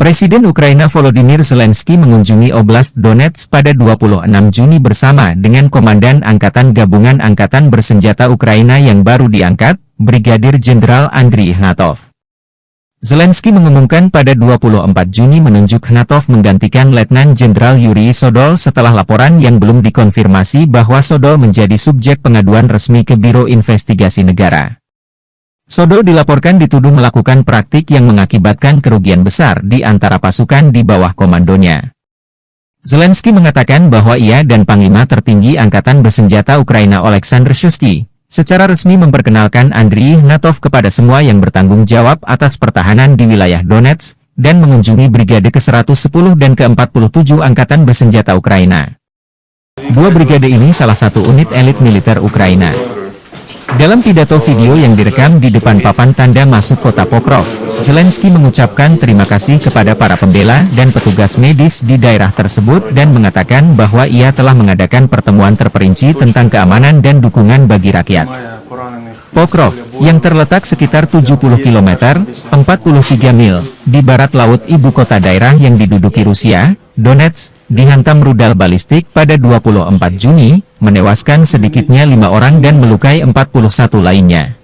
Presiden Ukraina Volodymyr Zelensky mengunjungi Oblast Donetsk pada 26 Juni bersama dengan Komandan Angkatan Gabungan Angkatan Bersenjata Ukraina yang baru diangkat, Brigadir Jenderal Andriy Ignatov. Zelensky mengumumkan pada 24 Juni menunjuk Ignatov menggantikan Letnan Jenderal Yuri Sodol setelah laporan yang belum dikonfirmasi bahwa Sodol menjadi subjek pengaduan resmi ke Biro Investigasi Negara. Sodol dilaporkan dituduh melakukan praktik yang mengakibatkan kerugian besar di antara pasukan di bawah komandonya. Zelensky mengatakan bahwa ia dan Panglima Tertinggi Angkatan Bersenjata Ukraina Oleksandr Shuisky secara resmi memperkenalkan Andriy Ignatov kepada semua yang bertanggung jawab atas pertahanan di wilayah Donetsk dan mengunjungi Brigade ke-110 dan ke-47 Angkatan Bersenjata Ukraina. Dua brigade ini salah satu unit elit militer Ukraina. Dalam pidato video yang direkam di depan papan tanda masuk kota Pokrov, Zelensky mengucapkan terima kasih kepada para pembela dan petugas medis di daerah tersebut dan mengatakan bahwa ia telah mengadakan pertemuan terperinci tentang keamanan dan dukungan bagi rakyat. Pokrov, yang terletak sekitar 70 km, 43 mil, di barat laut ibu kota daerah yang diduduki Rusia, Donetsk, dihantam rudal balistik pada 24 Juni, menewaskan sedikitnya 5 orang dan melukai 41 lainnya.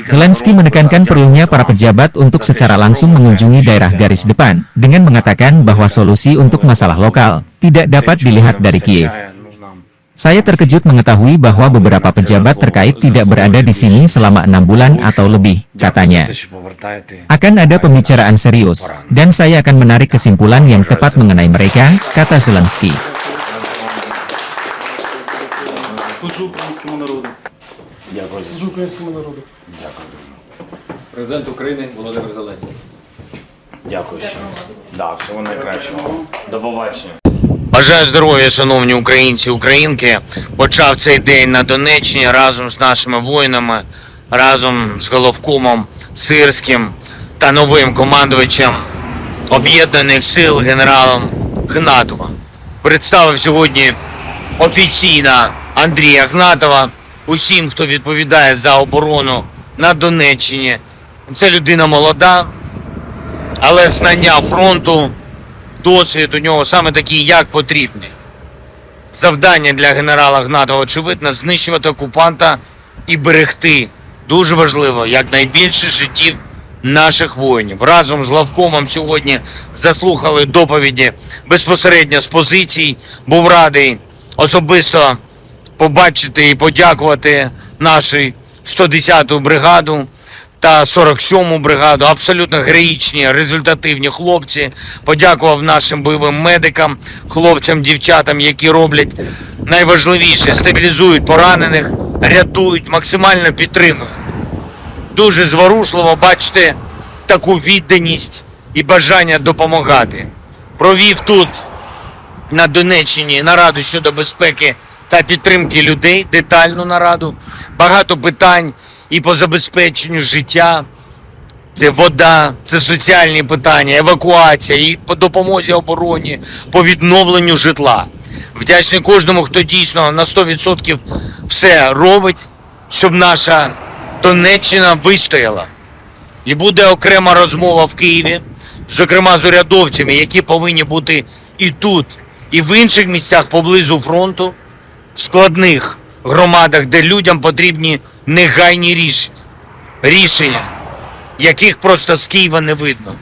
Zelensky menekankan perlunya para pejabat untuk secara langsung mengunjungi daerah garis depan, dengan mengatakan bahwa solusi untuk masalah lokal tidak dapat dilihat dari Kiev. Saya terkejut mengetahui bahwa beberapa pejabat terkait tidak berada di sini selama 6 bulan atau lebih, katanya. Akan ada pembicaraan serius, dan saya akan menarik kesimpulan yang tepat mengenai mereka, kata Zelensky. Президент України Володимир Зеленський. Дякую ще. Да, всього найкращого. До побачення. Бажаю здоров'я, шановні українці і українки. Почав цей день на Донеччині разом з нашими воїнами, разом з головкомом Сирським та новим командувачем Об'єднаних сил генералом Ігнатовим. Представив сьогодні офіційно Андрія Ігнатова усім, хто відповідає за оборону на Донеччині. Це людина молода, але знання фронту, досвід у нього саме такий, як потрібний. Завдання для генерала Ігнатова, очевидно, знищувати окупанта і берегти, дуже важливо, якнайбільше життів наших воїнів. Разом з главкомом сьогодні заслухали доповіді безпосередньо з позицій. Був радий особисто побачити і подякувати нашій 110-ту бригаду та 47-му бригаду. Абсолютно героїчні, результативні хлопці. Подякував нашим бойовим медикам, хлопцям, дівчатам, які роблять найважливіше – стабілізують поранених, рятують, максимально підтримують. Дуже зворушливо бачити таку відданість і бажання допомагати. Провів тут, на Донеччині, нараду щодо безпеки та підтримки людей, детальну нараду. Багато питань і по забезпеченню життя. Це вода, це соціальні питання, евакуація, і по допомозі обороні, по відновленню житла. Вдячний кожному, хто дійсно на 100% все робить, щоб наша Донеччина вистояла. І буде окрема розмова в Києві, зокрема з урядовцями, які повинні бути і тут, і в інших місцях поблизу фронту, в складних громадах, де людям потрібні негайні рішення, яких просто з Києва не видно.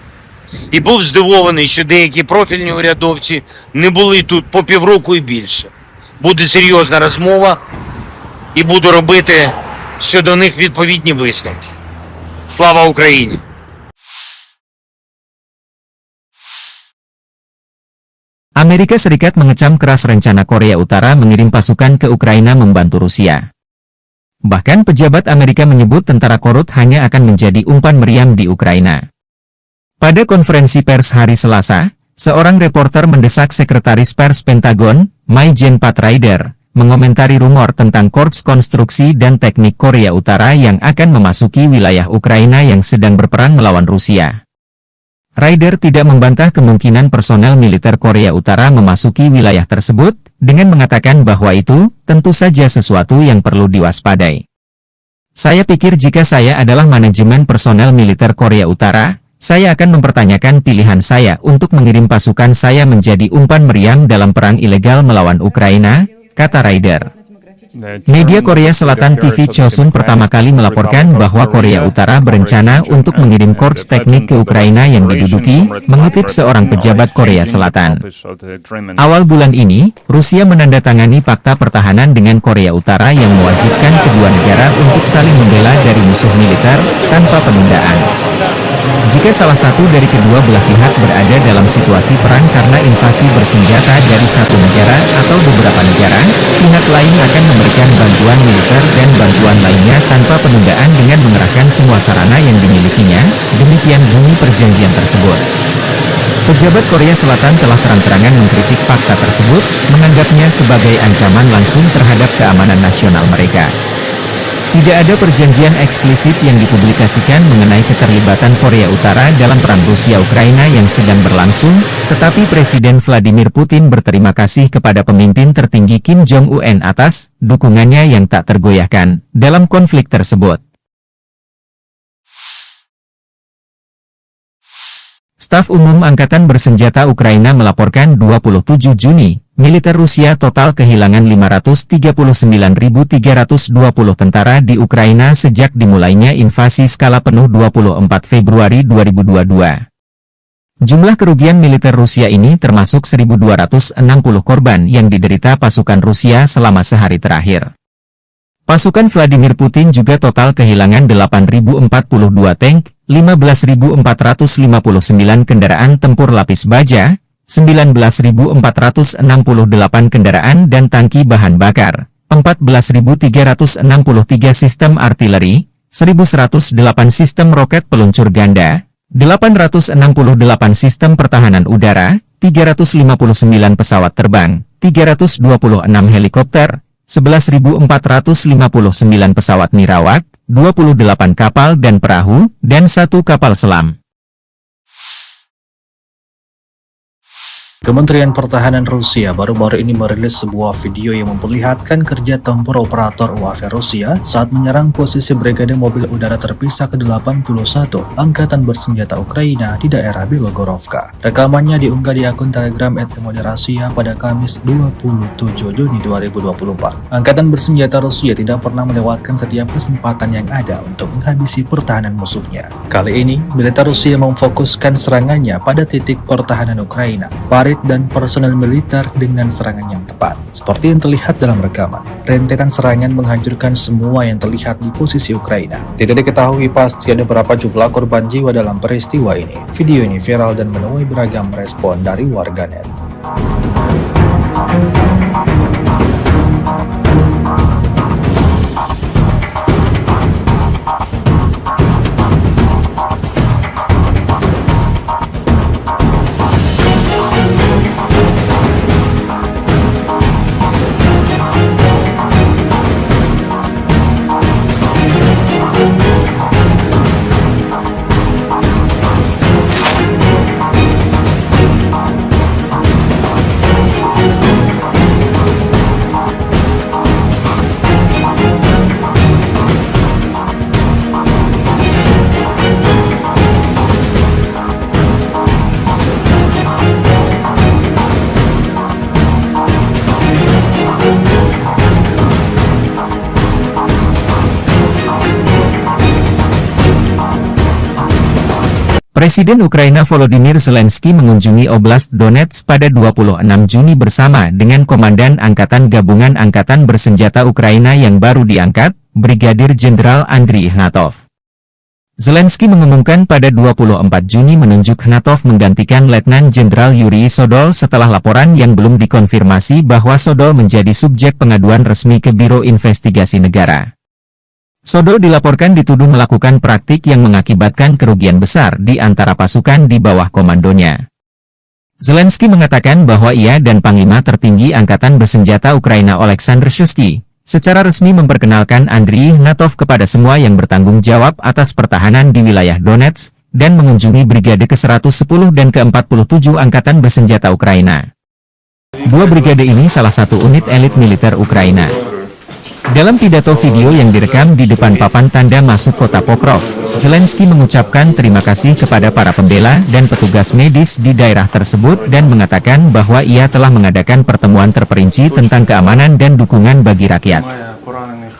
І був здивований, що деякі профільні урядовці не були тут по півроку і більше. Буде серйозна розмова і буду робити щодо них відповідні висновки. Слава Україні! Amerika Serikat mengecam keras rencana Korea Utara mengirim pasukan ke Ukraina membantu Rusia. Bahkan pejabat Amerika menyebut tentara korut hanya akan menjadi umpan meriam di Ukraina. Pada konferensi pers hari Selasa, seorang reporter mendesak Sekretaris Pers Pentagon, Mai-Jen Pat Ryder, mengomentari rumor tentang Korps Konstruksi dan Teknik Korea Utara yang akan memasuki wilayah Ukraina yang sedang berperang melawan Rusia. Ryder tidak membantah kemungkinan personel militer Korea Utara memasuki wilayah tersebut, dengan mengatakan bahwa itu tentu saja sesuatu yang perlu diwaspadai. Saya pikir jika saya adalah manajemen personel militer Korea Utara, saya akan mempertanyakan pilihan saya untuk mengirim pasukan saya menjadi umpan meriam dalam perang ilegal melawan Ukraina, kata Ryder. Media Korea Selatan TV Chosun pertama kali melaporkan bahwa Korea Utara berencana untuk mengirim korps teknik ke Ukraina yang diduduki, mengutip seorang pejabat Korea Selatan. Awal bulan ini, Rusia menandatangani fakta pertahanan dengan Korea Utara yang mewajibkan kedua negara untuk saling membela dari musuh militer, tanpa penundaan. Jika salah satu dari kedua belah pihak berada dalam situasi perang karena invasi bersenjata dari satu negara atau beberapa negara, pihak lain akan memberikan bantuan militer dan bantuan lainnya tanpa penundaan dengan mengerahkan semua sarana yang dimilikinya, demikian bunyi perjanjian tersebut. Pejabat Korea Selatan telah terang-terangan mengkritik fakta tersebut, menganggapnya sebagai ancaman langsung terhadap keamanan nasional mereka. Tidak ada perjanjian eksplisit yang dipublikasikan mengenai keterlibatan Korea Utara dalam perang Rusia-Ukraina yang sedang berlangsung, tetapi Presiden Vladimir Putin berterima kasih kepada pemimpin tertinggi Kim Jong-un atas dukungannya yang tak tergoyahkan dalam konflik tersebut. Staf Umum Angkatan Bersenjata Ukraina melaporkan 27 Juni, militer Rusia total kehilangan 539.320 tentara di Ukraina sejak dimulainya invasi skala penuh 24 Februari 2022. Jumlah kerugian militer Rusia ini termasuk 1.260 korban yang diderita pasukan Rusia selama sehari terakhir. Pasukan Vladimir Putin juga total kehilangan 8.042 tank, 15.459 kendaraan tempur lapis baja, 19.468 kendaraan dan tangki bahan bakar, 14.363 sistem artileri, 1.108 sistem roket peluncur ganda, 868 sistem pertahanan udara, 359 pesawat terbang, 326 helikopter, 11.459 pesawat nirawak, 28 kapal dan perahu, dan 1 kapal selam. Kementerian Pertahanan Rusia baru-baru ini merilis sebuah video yang memperlihatkan kerja tempur operator UAV Rusia saat menyerang posisi Brigade Mobil Udara Terpisah ke-81 Angkatan Bersenjata Ukraina di daerah Belogorovka. Rekamannya diunggah di akun Telegram @Rasia pada Kamis 27 Juni 2024. Angkatan Bersenjata Rusia tidak pernah melewatkan setiap kesempatan yang ada untuk menghabisi pertahanan musuhnya. Kali ini, militer Rusia memfokuskan serangannya pada titik pertahanan Ukraina. Farid prajurit dan personel militer dengan serangan yang tepat. Seperti yang terlihat dalam rekaman, rentetan serangan menghancurkan semua yang terlihat di posisi Ukraina. Tidak diketahui pasti ada berapa jumlah korban jiwa dalam peristiwa ini. Video ini viral dan menuai beragam respon dari warganet. Presiden Ukraina Volodymyr Zelensky mengunjungi Oblast Donetsk pada 26 Juni bersama dengan Komandan Angkatan Gabungan Angkatan Bersenjata Ukraina yang baru diangkat, Brigadir Jenderal Andriy Ignatov. Zelensky mengumumkan pada 24 Juni menunjuk Ignatov menggantikan Letnan Jenderal Yuri Sodol setelah laporan yang belum dikonfirmasi bahwa Sodol menjadi subjek pengaduan resmi ke Biro Investigasi Negara. Sodol dilaporkan dituduh melakukan praktik yang mengakibatkan kerugian besar di antara pasukan di bawah komandonya. Zelensky mengatakan bahwa ia dan Panglima Tertinggi Angkatan Bersenjata Ukraina Oleksandr Shuisky secara resmi memperkenalkan Andriy Ignatov kepada semua yang bertanggung jawab atas pertahanan di wilayah Donetsk dan mengunjungi Brigade ke-110 dan ke-47 Angkatan Bersenjata Ukraina. Dua brigade ini salah satu unit elit militer Ukraina. Dalam pidato video yang direkam di depan papan tanda masuk kota Pokrov, Zelensky mengucapkan terima kasih kepada para pembela dan petugas medis di daerah tersebut dan mengatakan bahwa ia telah mengadakan pertemuan terperinci tentang keamanan dan dukungan bagi rakyat.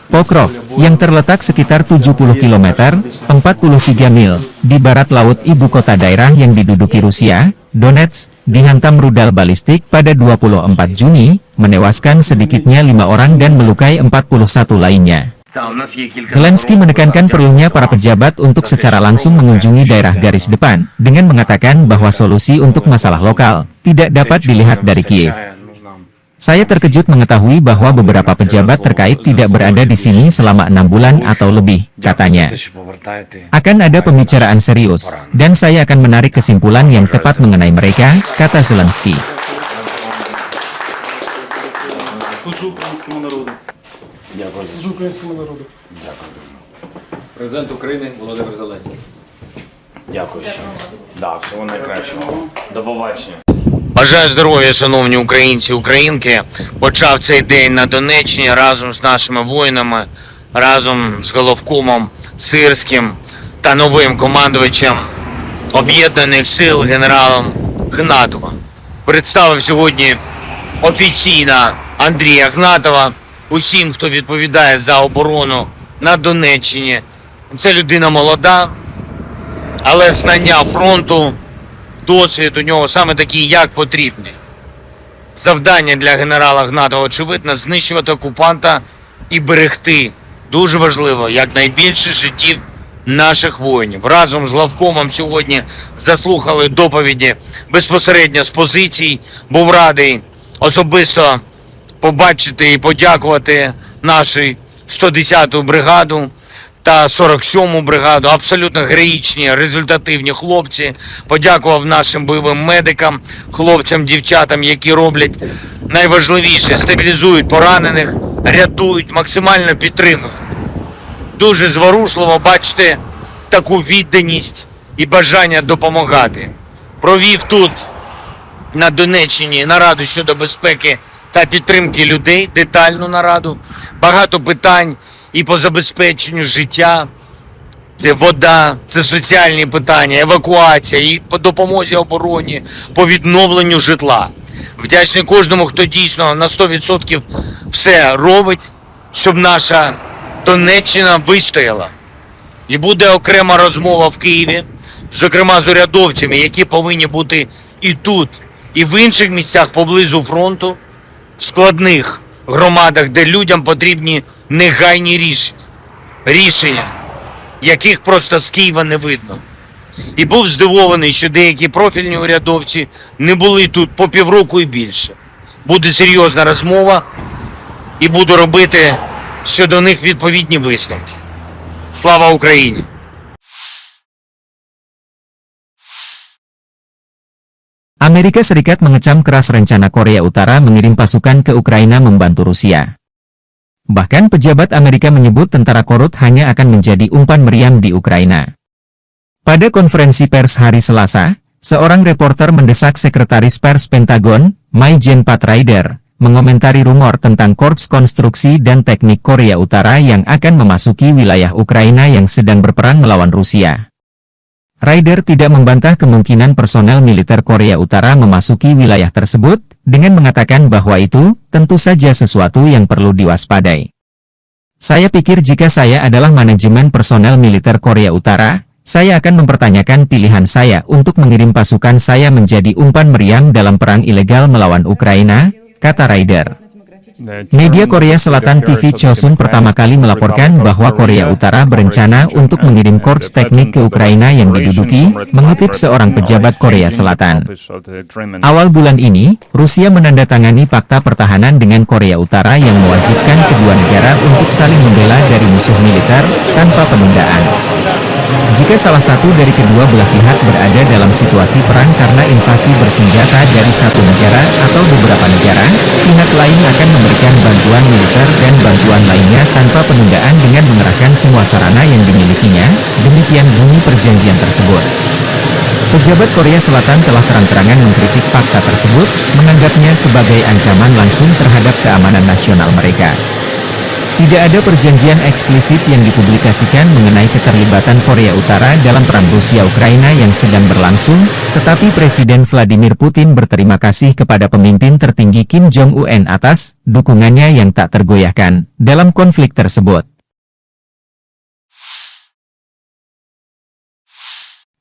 Pokrov, yang terletak sekitar 70 km, 43 mil, di barat laut ibu kota daerah yang diduduki Rusia, Donetsk, dihantam rudal balistik pada 24 Juni, menewaskan sedikitnya 5 orang dan melukai 41 lainnya. Zelensky menekankan perlunya para pejabat untuk secara langsung mengunjungi daerah garis depan, dengan mengatakan bahwa solusi untuk masalah lokal tidak dapat dilihat dari Kiev. Saya terkejut mengetahui bahwa beberapa pejabat terkait tidak berada di sini selama 6 bulan atau lebih, katanya. Akan ada pembicaraan serius, dan saya akan menarik kesimpulan yang tepat mengenai mereka, kata Zelensky. Президент України Володимир Зеленський. Дякую ще. Да, всього найкращого. До побачення. Бажаю здоров'я, шановні українці, українки. Почав цей день на Донеччині разом з нашими воїнами, разом з головкомом Сирським та новим командувачем Об'єднаних сил генералом Ігнатовим. Представив сьогодні офіційно Андрія Ігнатова усім, хто відповідає за оборону на Донеччині. Це людина молода, але знання фронту, досвід у нього саме такий, як потрібний. Завдання для генерала Ігнатова, очевидно, знищувати окупанта і берегти, дуже важливо, якнайбільше життів наших воїнів. Разом з главкомом сьогодні заслухали доповіді безпосередньо з позицій. Був радий особисто побачити і подякувати нашу 110-ту бригаду та 47-му бригаду. Абсолютно героїчні, результативні хлопці. Подякував нашим бойовим медикам, хлопцям, дівчатам, які роблять найважливіше – стабілізують поранених, рятують, максимально підтримують. Дуже зворушливо бачити таку відданість і бажання допомагати. Провів тут, на Донеччині, нараду щодо безпеки та підтримки людей, детальну нараду. Багато питань і по забезпеченню життя. Це вода, це соціальні питання, евакуація, і по допомозі обороні, по відновленню житла. Вдячний кожному, хто дійсно на 100% все робить, щоб наша Донеччина вистояла. І буде окрема розмова в Києві, зокрема з урядовцями, які повинні бути і тут, і в інших місцях поблизу фронту, в складних громадах, де людям потрібні негайні рішення, яких просто з Києва не видно. І був здивований, що деякі профільні урядовці не були тут по півроку і більше. Буде серйозна розмова і буду робити щодо них відповідні висновки. Слава Україні! Amerika Serikat mengecam keras rencana Korea Utara mengirim pasukan ke Ukraina membantu Rusia. Bahkan pejabat Amerika menyebut tentara Korut hanya akan menjadi umpan meriam di Ukraina. Pada konferensi pers hari Selasa, seorang reporter mendesak Sekretaris Pers Pentagon, Mai-Jen Pat Ryder, mengomentari rumor tentang Korps Konstruksi dan Teknik Korea Utara yang akan memasuki wilayah Ukraina yang sedang berperang melawan Rusia. Ryder tidak membantah kemungkinan personel militer Korea Utara memasuki wilayah tersebut, dengan mengatakan bahwa itu tentu saja sesuatu yang perlu diwaspadai. Saya pikir jika saya adalah manajemen personel militer Korea Utara, saya akan mempertanyakan pilihan saya untuk mengirim pasukan saya menjadi umpan meriam dalam perang ilegal melawan Ukraina, kata Ryder. Media Korea Selatan TV Chosun pertama kali melaporkan bahwa Korea Utara berencana untuk mengirim korps teknik ke Ukraina yang diduduki, mengutip seorang pejabat Korea Selatan. Awal bulan ini, Rusia menandatangani fakta pertahanan dengan Korea Utara yang mewajibkan kedua negara untuk saling membela dari musuh militer, tanpa penundaan. Jika salah satu dari kedua belah pihak berada dalam situasi perang karena invasi bersenjata dari satu negara atau beberapa negara, pihak lain akan memberikan bantuan militer dan bantuan lainnya tanpa penundaan dengan mengerahkan semua sarana yang dimilikinya, demikian bunyi perjanjian tersebut. Pejabat Korea Selatan telah terang-terangan mengkritik fakta tersebut, menganggapnya sebagai ancaman langsung terhadap keamanan nasional mereka. Tidak ada perjanjian eksplisit yang dipublikasikan mengenai keterlibatan Korea Utara dalam perang Rusia-Ukraina yang sedang berlangsung, tetapi Presiden Vladimir Putin berterima kasih kepada pemimpin tertinggi Kim Jong-un atas dukungannya yang tak tergoyahkan dalam konflik tersebut.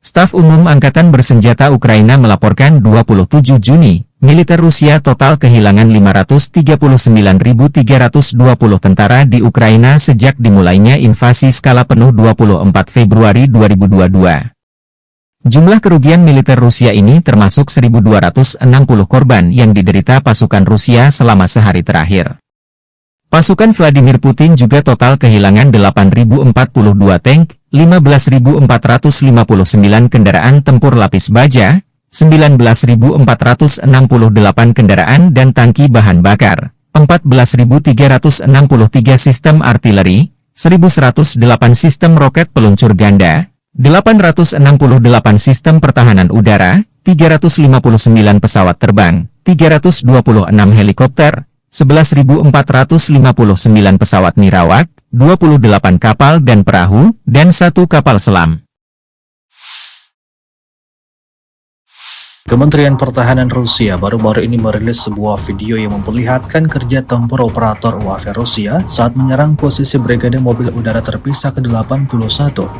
Staf Umum Angkatan Bersenjata Ukraina melaporkan 27 Juni, militer Rusia total kehilangan 539.320 tentara di Ukraina sejak dimulainya invasi skala penuh 24 Februari 2022. Jumlah kerugian militer Rusia ini termasuk 1.260 korban yang diderita pasukan Rusia selama sehari terakhir. Pasukan Vladimir Putin juga total kehilangan 8.042 tank, 15.459 kendaraan tempur lapis baja, 19.468 kendaraan dan tangki bahan bakar, 14.363 sistem artileri, 1.108 sistem roket peluncur ganda, 868 sistem pertahanan udara, 359 pesawat terbang, 326 helikopter, 11.459 pesawat nirawak, 28 kapal dan perahu, dan 1 kapal selam. Kementerian Pertahanan Rusia baru-baru ini merilis sebuah video yang memperlihatkan kerja tempur operator UAV Rusia saat menyerang posisi Brigade Mobil Udara Terpisah ke-81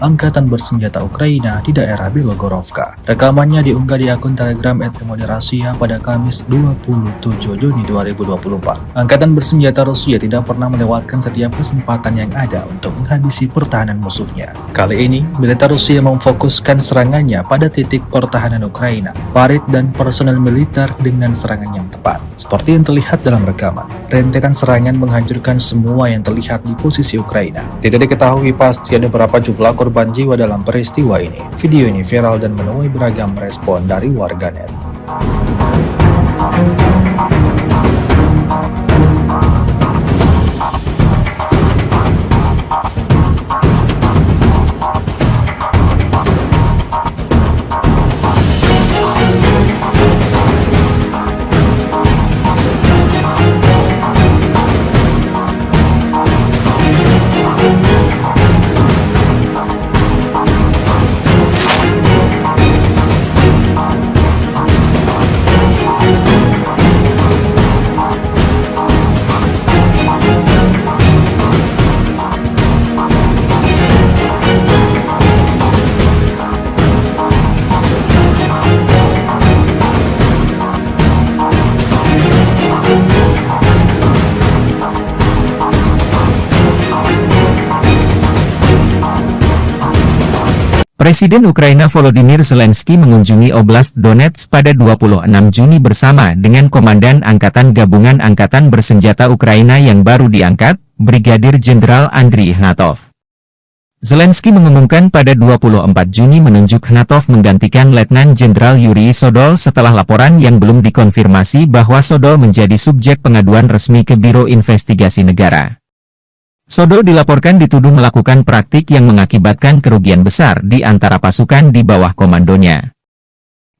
Angkatan Bersenjata Ukraina di daerah Bilogorovka. Rekamannya diunggah di akun Telegram @Rasia pada Kamis 27 Juni 2024. Angkatan Bersenjata Rusia tidak pernah melewatkan setiap kesempatan yang ada untuk menghabisi pertahanan musuhnya. Kali ini, militer Rusia memfokuskan serangannya pada titik pertahanan Ukraina, dan personel militer dengan serangan yang tepat. Seperti yang terlihat dalam rekaman, rentetan serangan menghancurkan semua yang terlihat di posisi Ukraina. Tidak diketahui pasti ada berapa jumlah korban jiwa dalam peristiwa ini. Video ini viral dan menuai beragam respon dari warganet. Presiden Ukraina Volodymyr Zelensky mengunjungi Oblast Donetsk pada 26 Juni bersama dengan Komandan Angkatan Gabungan Angkatan Bersenjata Ukraina yang baru diangkat, Brigadir Jenderal Andriy Ignatov. Zelensky mengumumkan pada 24 Juni menunjuk Ignatov menggantikan Letnan Jenderal Yuri Sodol setelah laporan yang belum dikonfirmasi bahwa Sodol menjadi subjek pengaduan resmi ke Biro Investigasi Negara. Sodol dilaporkan dituduh melakukan praktik yang mengakibatkan kerugian besar di antara pasukan di bawah komandonya.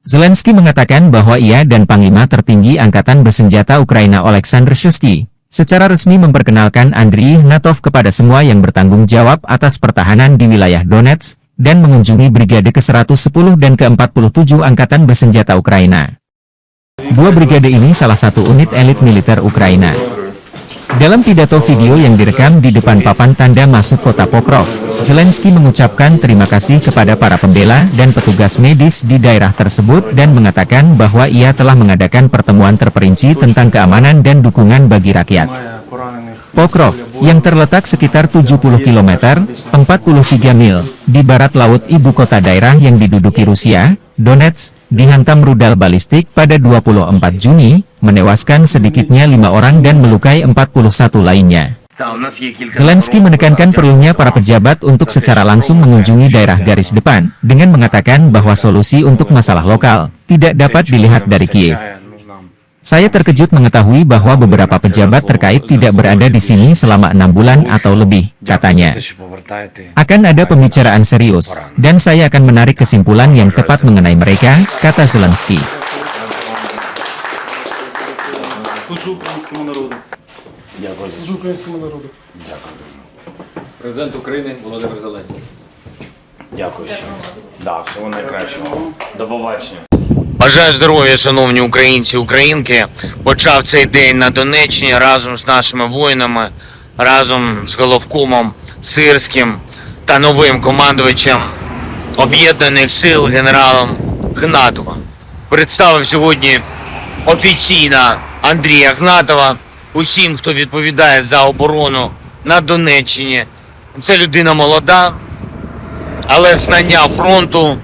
Zelensky mengatakan bahwa ia dan Panglima Tertinggi Angkatan Bersenjata Ukraina Oleksandr Shuisky secara resmi memperkenalkan Andriy Ignatov kepada semua yang bertanggung jawab atas pertahanan di wilayah Donetsk dan mengunjungi Brigade ke-110 dan ke-47 Angkatan Bersenjata Ukraina. Dua brigade ini salah satu unit elit militer Ukraina. Dalam pidato video yang direkam di depan papan tanda masuk kota Pokrov, Zelensky mengucapkan terima kasih kepada para pembela dan petugas medis di daerah tersebut dan mengatakan bahwa ia telah mengadakan pertemuan terperinci tentang keamanan dan dukungan bagi rakyat. Pokrov, yang terletak sekitar 70 km, 43 mil, di barat laut ibu kota daerah yang diduduki Rusia, Donetsk, dihantam rudal balistik pada 24 Juni, menewaskan sedikitnya 5 orang dan melukai 41 lainnya. Zelensky menekankan perlunya para pejabat untuk secara langsung mengunjungi daerah garis depan, dengan mengatakan bahwa solusi untuk masalah lokal tidak dapat dilihat dari Kiev. Saya terkejut mengetahui bahwa beberapa pejabat terkait tidak berada di sini selama 6 bulan atau lebih, katanya. Akan ada pembicaraan serius, dan saya akan menarik kesimpulan yang tepat mengenai mereka, kata Zelensky. Президент України Володимир Зеленський. Дякую. Да, всього найкращого. До побачення. Бажаю здоров'я, шановні українці, українки. Почав цей день на Донеччині разом з нашими воїнами, разом з головкомом Сирським та новим командувачем Об'єднаних сил генералом Гнатовим. Представив сьогодні офіційно Андрія Гнатова усім, хто відповідає за оборону на Донеччині. Це людина молода, але знання фронту,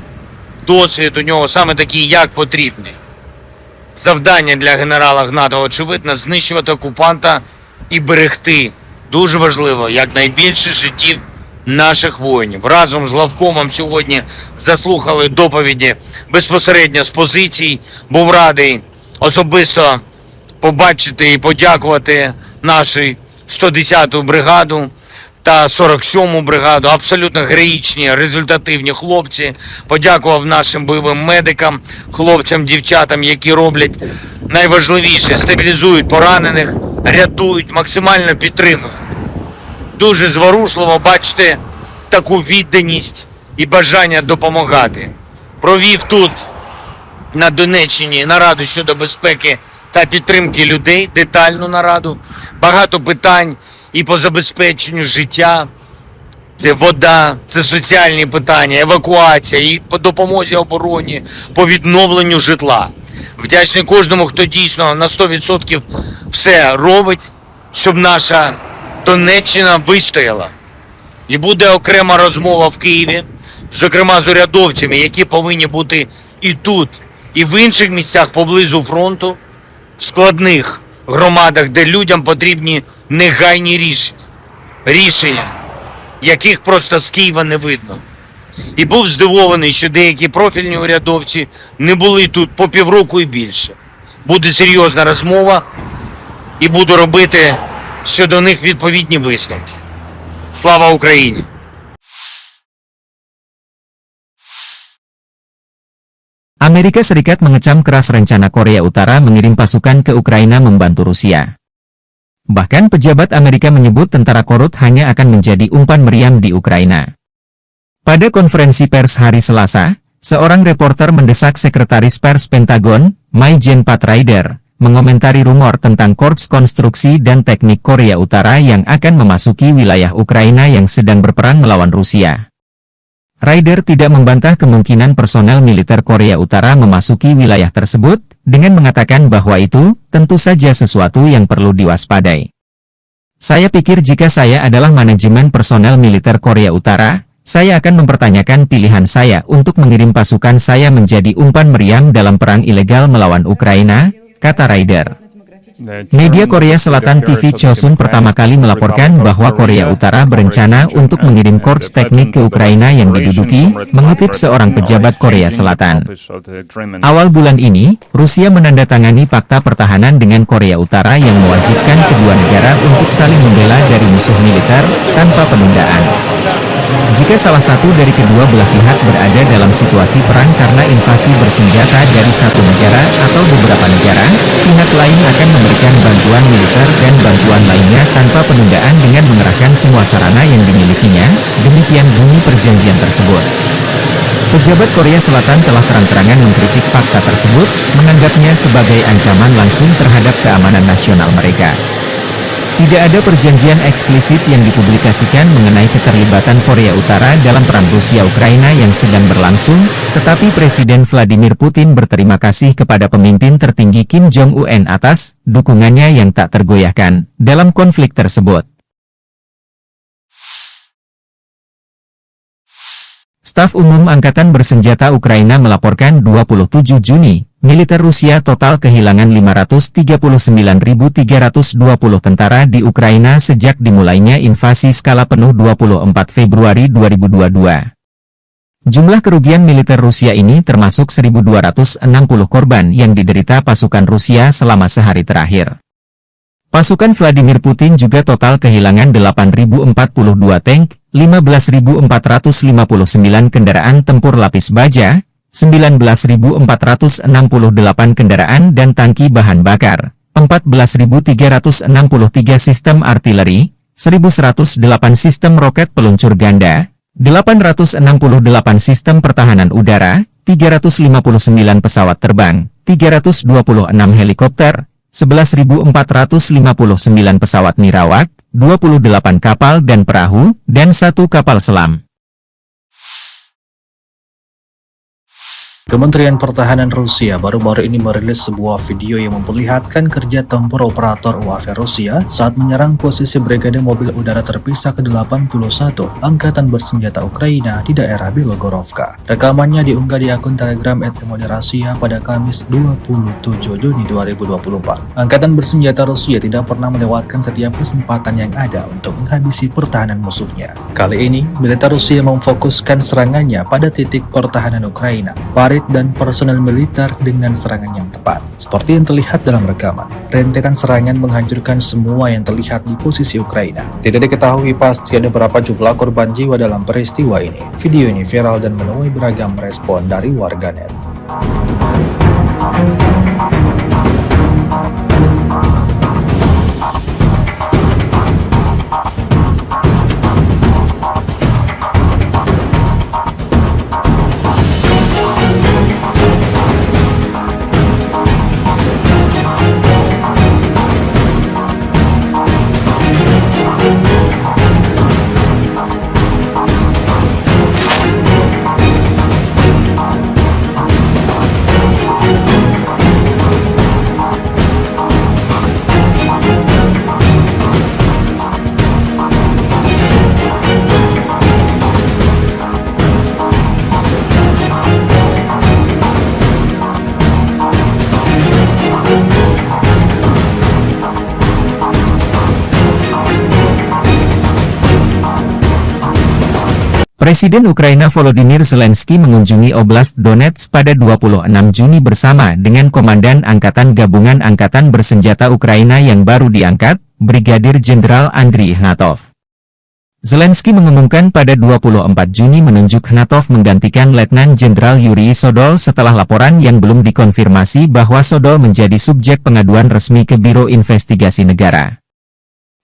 досвід у нього саме такий, як потрібний. Завдання для генерала Гнатова, очевидно, знищувати окупанта і берегти, дуже важливо, якнайбільше життів наших воїнів. Разом з главкомом сьогодні заслухали доповіді безпосередньо з позицій. Був радий особисто побачити і подякувати нашу 110-ту бригаду та 47-му бригаду. Абсолютно героїчні, результативні хлопці. Подякував нашим бойовим медикам, хлопцям, дівчатам, які роблять найважливіше – стабілізують поранених, рятують, максимально підтримують. Дуже зворушливо бачити таку відданість і бажання допомагати. Провів тут, на Донеччині, нараду щодо безпеки та підтримки людей, детальну нараду. Багато питань і по забезпеченню життя. Це вода, це соціальні питання, евакуація, і по допомозі обороні, по відновленню житла. Вдячний кожному, хто дійсно на 100% все робить, щоб наша Донеччина вистояла. І буде окрема розмова в Києві, зокрема з урядовцями, які повинні бути і тут, і в інших місцях поблизу фронту, в складних громадах, де людям потрібні негайні рішення, яких просто з Києва не видно. І був здивований, що деякі профільні урядовці не були тут по півроку і більше. Буде серйозна розмова і буду робити щодо них відповідні висновки. Слава Україні! Amerika Serikat mengecam keras rencana Korea Utara mengirim pasukan ke Ukraina membantu Rusia. Bahkan pejabat Amerika menyebut tentara korut hanya akan menjadi umpan meriam di Ukraina. Pada konferensi pers hari Selasa, seorang reporter mendesak Sekretaris Pers Pentagon, Mai-Jen Pat Ryder, mengomentari rumor tentang Korps Konstruksi dan Teknik Korea Utara yang akan memasuki wilayah Ukraina yang sedang berperang melawan Rusia. Ryder tidak membantah kemungkinan personel militer Korea Utara memasuki wilayah tersebut, dengan mengatakan bahwa itu tentu saja sesuatu yang perlu diwaspadai. Saya pikir jika saya adalah manajemen personel militer Korea Utara, Saya akan mempertanyakan pilihan saya untuk mengirim pasukan saya menjadi umpan meriam dalam perang ilegal melawan Ukraina, kata Ryder. Media Korea Selatan TV Chosun pertama kali melaporkan bahwa Korea Utara berencana untuk mengirim korps teknik ke Ukraina yang diduduki, mengutip seorang pejabat Korea Selatan. Awal bulan ini, Rusia menandatangani fakta pertahanan dengan Korea Utara yang mewajibkan kedua negara untuk saling membela dari musuh militer, tanpa penundaan. Jika salah satu dari kedua belah pihak berada dalam situasi perang karena invasi bersenjata dari satu negara atau beberapa negara, pihak lain akan memberikan bantuan militer dan bantuan lainnya tanpa penundaan dengan mengerahkan semua sarana yang dimilikinya, demikian bunyi perjanjian tersebut. Pejabat Korea Selatan telah terang-terangan mengkritik fakta tersebut, menganggapnya sebagai ancaman langsung terhadap keamanan nasional mereka. Tidak ada perjanjian eksplisit yang dipublikasikan mengenai keterlibatan Korea Utara dalam perang Rusia-Ukraina yang sedang berlangsung, tetapi Presiden Vladimir Putin berterima kasih kepada pemimpin tertinggi Kim Jong-un atas dukungannya yang tak tergoyahkan dalam konflik tersebut. Staf Umum Angkatan Bersenjata Ukraina melaporkan 27 Juni, militer Rusia total kehilangan 539.320 tentara di Ukraina sejak dimulainya invasi skala penuh 24 Februari 2022. Jumlah kerugian militer Rusia ini termasuk 1.260 korban yang diderita pasukan Rusia selama sehari terakhir. Pasukan Vladimir Putin juga total kehilangan 8.042 tank, 15.459 kendaraan tempur lapis baja, 19.468 kendaraan dan tangki bahan bakar, 14.363 sistem artileri, 1.108 sistem roket peluncur ganda, 868 sistem pertahanan udara, 359 pesawat terbang, 326 helikopter, 11.459 pesawat nirawak, 28 kapal dan perahu, dan 1 kapal selam. Kementerian Pertahanan Rusia baru-baru ini merilis sebuah video yang memperlihatkan kerja tempur operator UAV Rusia saat menyerang posisi Brigade Mobil Udara Terpisah ke-81 Angkatan Bersenjata Ukraina di daerah Bilogorovka. Rekamannya diunggah di akun Telegram @Moderasia pada Kamis 27 Juni 2024. Angkatan Bersenjata Rusia tidak pernah melewatkan setiap kesempatan yang ada untuk menghabisi pertahanan musuhnya. Kali ini, militer Rusia memfokuskan serangannya pada titik pertahanan Ukraina, dan personel militer dengan serangan yang tepat. Seperti yang terlihat dalam rekaman, rentetan serangan menghancurkan semua yang terlihat di posisi Ukraina. Tidak diketahui pasti ada berapa jumlah korban jiwa dalam peristiwa ini. Video ini viral dan menuai beragam respon dari warganet. Presiden Ukraina Volodymyr Zelensky mengunjungi Oblast Donetsk pada 26 Juni bersama dengan Komandan Angkatan Gabungan Angkatan Bersenjata Ukraina yang baru diangkat, Brigadir Jenderal Andriy Ignatov. Zelensky mengumumkan pada 24 Juni menunjuk Ignatov menggantikan Letnan Jenderal Yuri Sodol setelah laporan yang belum dikonfirmasi bahwa Sodol menjadi subjek pengaduan resmi ke Biro Investigasi Negara.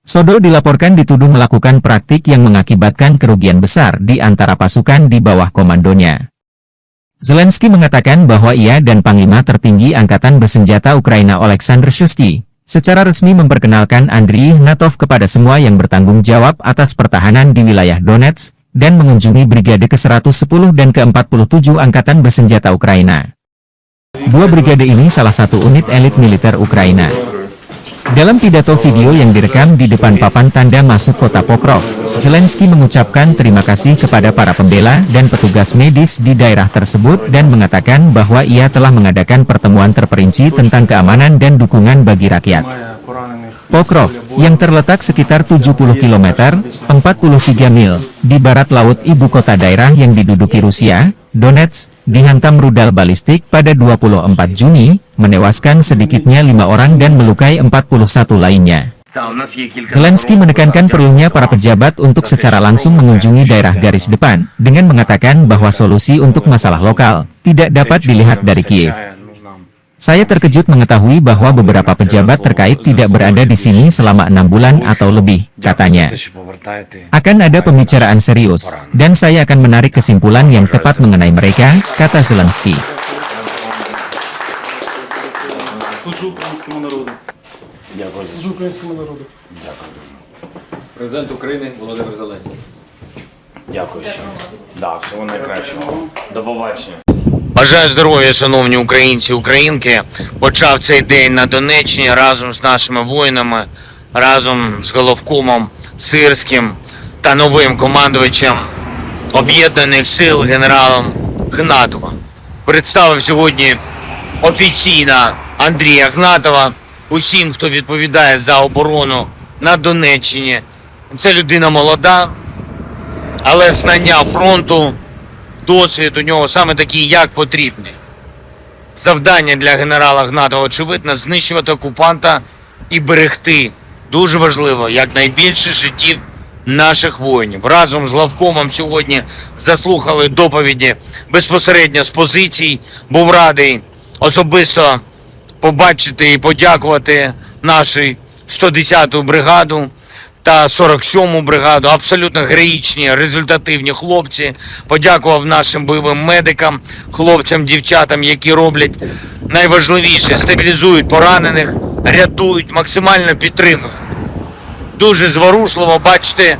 Sodol dilaporkan dituduh melakukan praktik yang mengakibatkan kerugian besar di antara pasukan di bawah komandonya. Zelensky mengatakan bahwa ia dan Panglima Tertinggi Angkatan Bersenjata Ukraina Oleksandr Shuisky secara resmi memperkenalkan Andriy Ignatov kepada semua yang bertanggung jawab atas pertahanan di wilayah Donetsk dan mengunjungi Brigade ke-110 dan ke-47 Angkatan Bersenjata Ukraina. Dua brigade ini salah satu unit elit militer Ukraina. Dalam pidato video yang direkam di depan papan tanda masuk kota Pokrov, Zelensky mengucapkan terima kasih kepada para pembela dan petugas medis di daerah tersebut dan mengatakan bahwa ia telah mengadakan pertemuan terperinci tentang keamanan dan dukungan bagi rakyat. Pokrov, yang terletak sekitar 70 km, 43 mil, di barat laut ibu kota daerah yang diduduki Rusia, Donetsk, dihantam rudal balistik pada 24 Juni, menewaskan sedikitnya 5 orang dan melukai 41 lainnya. Zelensky menekankan perlunya para pejabat untuk secara langsung mengunjungi daerah garis depan, dengan mengatakan bahwa solusi untuk masalah lokal tidak dapat dilihat dari Kiev. Saya terkejut mengetahui bahwa beberapa pejabat terkait tidak berada di sini selama 6 bulan atau lebih, katanya. Akan ada pembicaraan serius, dan saya akan menarik kesimpulan yang tepat mengenai mereka, kata Zelensky. Президент України Володимир Зеленський. Дякую ще. Да, всього найкращого. До побачення. Бажаю здоров'я, шановні українці, українки. Почав цей день на Донеччині разом з нашими воїнами, разом з головкомом Сирським та новим командувачем Об'єднаних сил генералом Гнатовим. Представив сьогодні офіційно Андрія Гнатова усім, хто відповідає за оборону на Донеччині. Це людина молода, але знання фронту, досвід у нього саме такий, як потрібний. Завдання для генерала Гнатова, очевидно, знищувати окупанта і берегти, дуже важливо, якнайбільше життів наших воїнів. Разом з главкомом сьогодні заслухали доповіді безпосередньо з позицій. Був радий особисто побачити і подякувати нашу 110-ту бригаду та 47-му бригаду. Абсолютно героїчні, результативні хлопці. Подякував нашим бойовим медикам, хлопцям, дівчатам, які роблять найважливіше – стабілізують поранених, рятують, максимально підтримують. Дуже зворушливо бачити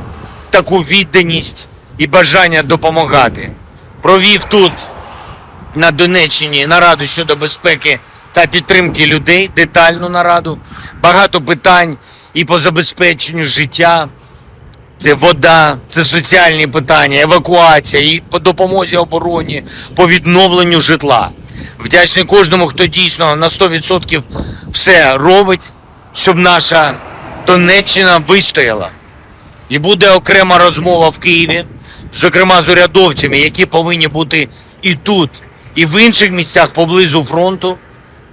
таку відданість і бажання допомагати. Провів тут, на Донеччині, нараду щодо безпеки та підтримки людей, детальну нараду. Багато питань і по забезпеченню життя. Це вода, це соціальні питання, евакуація, і по допомозі обороні, по відновленню житла. Вдячний кожному, хто дійсно на 100% все робить, щоб наша Донеччина вистояла. І буде окрема розмова в Києві, зокрема з урядовцями, які повинні бути і тут, і в інших місцях поблизу фронту,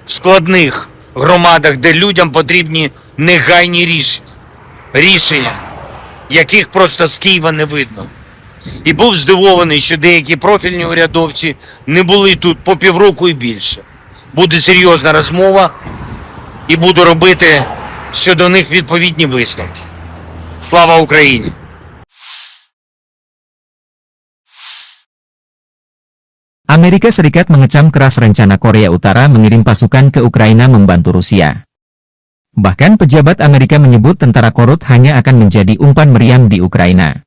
в складних громадах, де людям потрібні негайні рішення, яких просто з Києва не видно. І був здивований, що деякі профільні урядовці не були тут по півроку і більше. Буде серйозна розмова і буду робити щодо них відповідні висновки. Слава Україні! Amerika Serikat mengecam keras rencana Korea Utara mengirim pasukan ke Ukraina membantu Rusia. Bahkan pejabat Amerika menyebut tentara korut hanya akan menjadi umpan meriam di Ukraina.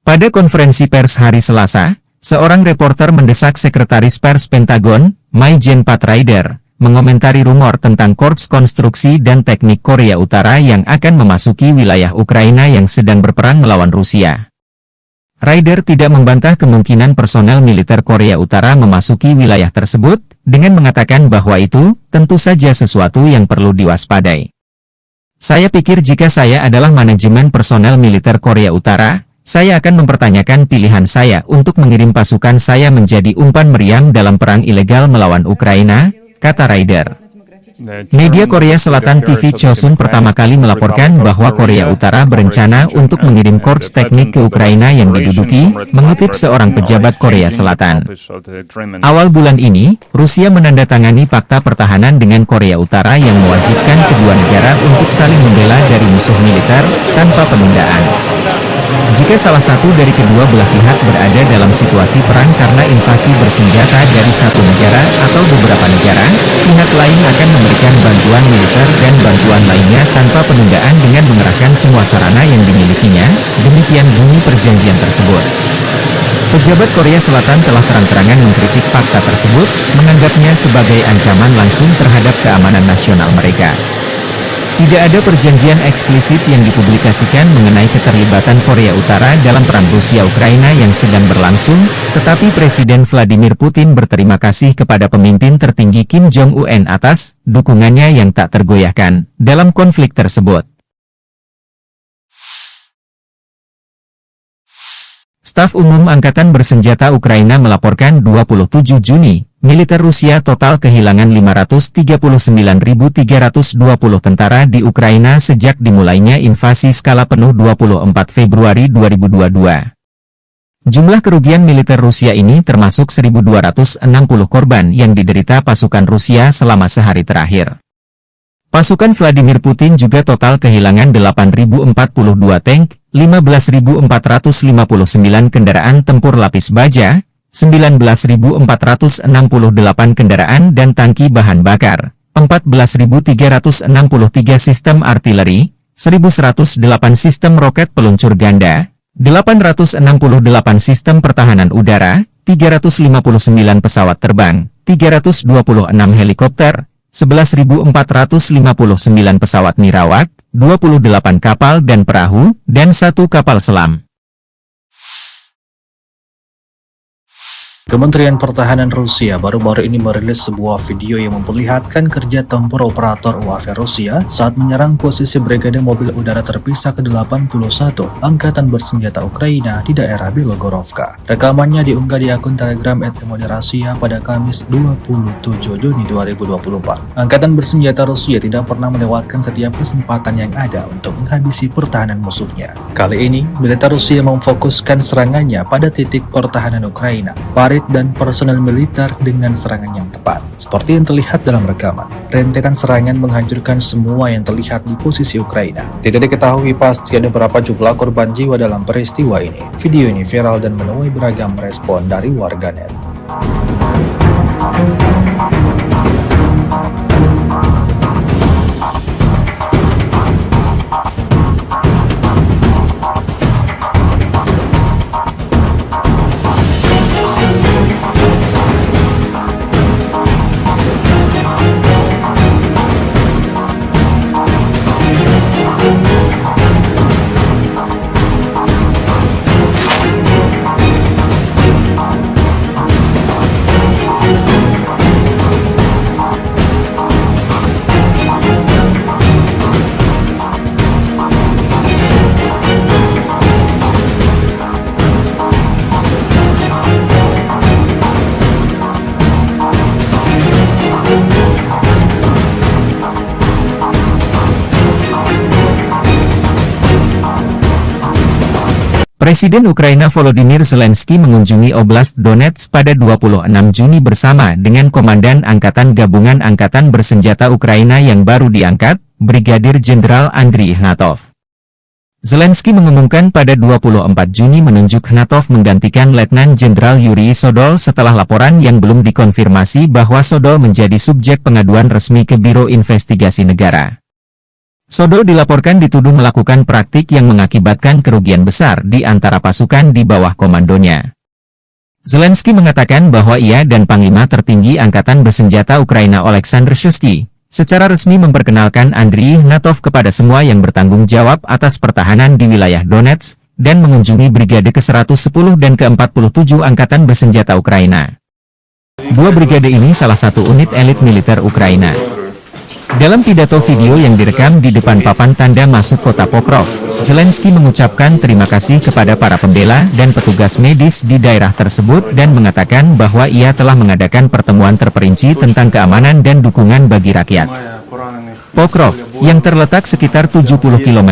Pada konferensi pers hari Selasa, seorang reporter mendesak Sekretaris Pers Pentagon, Maijen Pat Ryder, mengomentari rumor tentang Korps Konstruksi dan Teknik Korea Utara yang akan memasuki wilayah Ukraina yang sedang berperang melawan Rusia. Ryder tidak membantah kemungkinan personel militer Korea Utara memasuki wilayah tersebut, dengan mengatakan bahwa itu tentu saja sesuatu yang perlu diwaspadai. Saya pikir jika saya adalah manajemen personel militer Korea Utara, saya akan mempertanyakan pilihan saya untuk mengirim pasukan saya menjadi umpan meriam dalam perang ilegal melawan Ukraina, kata Ryder. Media Korea Selatan TV Chosun pertama kali melaporkan bahwa Korea Utara berencana untuk mengirim korps teknik ke Ukraina yang diduduki, mengutip seorang pejabat Korea Selatan. Awal bulan ini, Rusia menandatangani fakta pertahanan dengan Korea Utara yang mewajibkan kedua negara untuk saling membela dari musuh militer, tanpa penundaan. Jika salah satu dari kedua belah pihak berada dalam situasi perang karena invasi bersenjata dari satu negara atau beberapa negara, pihak lain akan memberikan bantuan militer dan bantuan lainnya tanpa penundaan dengan mengerahkan semua sarana yang dimilikinya, demikian bunyi perjanjian tersebut. Pejabat Korea Selatan telah terang-terangan mengkritik fakta tersebut, menganggapnya sebagai ancaman langsung terhadap keamanan nasional mereka. Tidak ada perjanjian eksplisit yang dipublikasikan mengenai keterlibatan Korea Utara dalam perang Rusia-Ukraina yang sedang berlangsung, tetapi Presiden Vladimir Putin berterima kasih kepada pemimpin tertinggi Kim Jong-un atas dukungannya yang tak tergoyahkan dalam konflik tersebut. Staf Umum Angkatan Bersenjata Ukraina melaporkan 27 Juni, militer Rusia total kehilangan 539.320 tentara di Ukraina sejak dimulainya invasi skala penuh 24 Februari 2022. Jumlah kerugian militer Rusia ini termasuk 1.260 korban yang diderita pasukan Rusia selama sehari terakhir. Pasukan Vladimir Putin juga total kehilangan 8.042 tank, 15.459 kendaraan tempur lapis baja, 19.468 kendaraan dan tangki bahan bakar, 14.363 sistem artileri, 1.108 sistem roket peluncur ganda, 868 sistem pertahanan udara, 359 pesawat terbang, 326 helikopter, 11.459 pesawat nirawak, 28 kapal dan perahu, dan 1 kapal selam. Kementerian Pertahanan Rusia baru-baru ini merilis sebuah video yang memperlihatkan kerja tempur operator UAV Rusia saat menyerang posisi Brigade Mobil Udara Terpisah ke-81 Angkatan Bersenjata Ukraina di daerah Belogorovka. Rekamannya diunggah di akun Telegram @Moderasia pada Kamis 27 Juni 2024. Angkatan Bersenjata Rusia tidak pernah melewatkan setiap kesempatan yang ada untuk menghabisi pertahanan musuhnya. Kali ini, militer Rusia memfokuskan serangannya pada titik pertahanan Ukraina, parit dan personel militer dengan serangan yang tepat. Seperti yang terlihat dalam rekaman, rentetan serangan menghancurkan semua yang terlihat di posisi Ukraina. Tidak diketahui pasti ada berapa jumlah korban jiwa dalam peristiwa ini. Video ini viral dan menuai beragam respon dari warganet. Presiden Ukraina Volodymyr Zelensky mengunjungi Oblast Donetsk pada 26 Juni bersama dengan Komandan Angkatan Gabungan Angkatan Bersenjata Ukraina yang baru diangkat, Brigadir Jenderal Andriy Ignatov. Zelensky mengumumkan pada 24 Juni menunjuk Ignatov menggantikan Letnan Jenderal Yuri Sodol setelah laporan yang belum dikonfirmasi bahwa Sodol menjadi subjek pengaduan resmi ke Biro Investigasi Negara. Sodol dilaporkan dituduh melakukan praktik yang mengakibatkan kerugian besar di antara pasukan di bawah komandonya. Zelensky mengatakan bahwa ia dan Panglima Tertinggi Angkatan Bersenjata Ukraina Oleksandr Syrskyi secara resmi memperkenalkan Andriy Ignatov kepada semua yang bertanggung jawab atas pertahanan di wilayah Donetsk dan mengunjungi Brigade ke-110 dan ke-47 Angkatan Bersenjata Ukraina. Dua brigade ini salah satu unit elit militer Ukraina. Dalam pidato video yang direkam di depan papan tanda masuk kota Pokrov, Zelensky mengucapkan terima kasih kepada para pembela dan petugas medis di daerah tersebut dan mengatakan bahwa ia telah mengadakan pertemuan terperinci tentang keamanan dan dukungan bagi rakyat. Pokrov, yang terletak sekitar 70 km,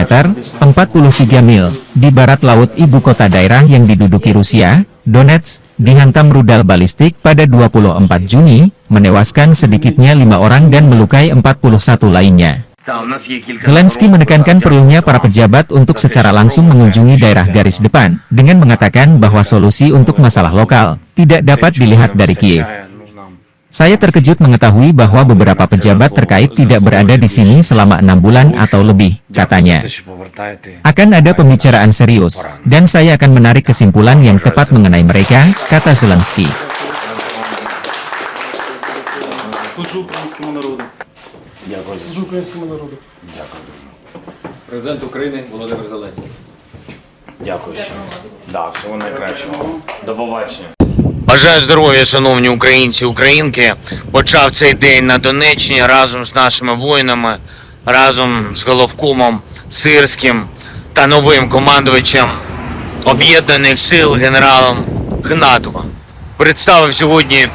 43 mil, di barat laut ibu kota daerah yang diduduki Rusia, Donetsk, dihantam rudal balistik pada 24 Juni, menewaskan sedikitnya 5 orang dan melukai 41 lainnya. Zelensky menekankan perlunya para pejabat untuk secara langsung mengunjungi daerah garis depan, dengan mengatakan bahwa solusi untuk masalah lokal tidak dapat dilihat dari Kiev. Saya terkejut mengetahui bahwa beberapa pejabat terkait tidak berada di sini selama 6 bulan atau lebih, katanya. Akan ada pembicaraan serius, dan saya akan menarik kesimpulan yang tepat mengenai mereka, kata Zelensky. Дякую за Служу українському народу. Дякую дуже. Президент України Володимир Зеленський. Дякую ще. Да, всього найкращого. До побачення. Бажаю здоров'я, шановні українці, українки. Почав цей день на Донеччині разом з нашими воїнами, разом з головкомом Сирським та новим командувачем Об'єднаних сил генералом Гнатовим. Представив сьогодні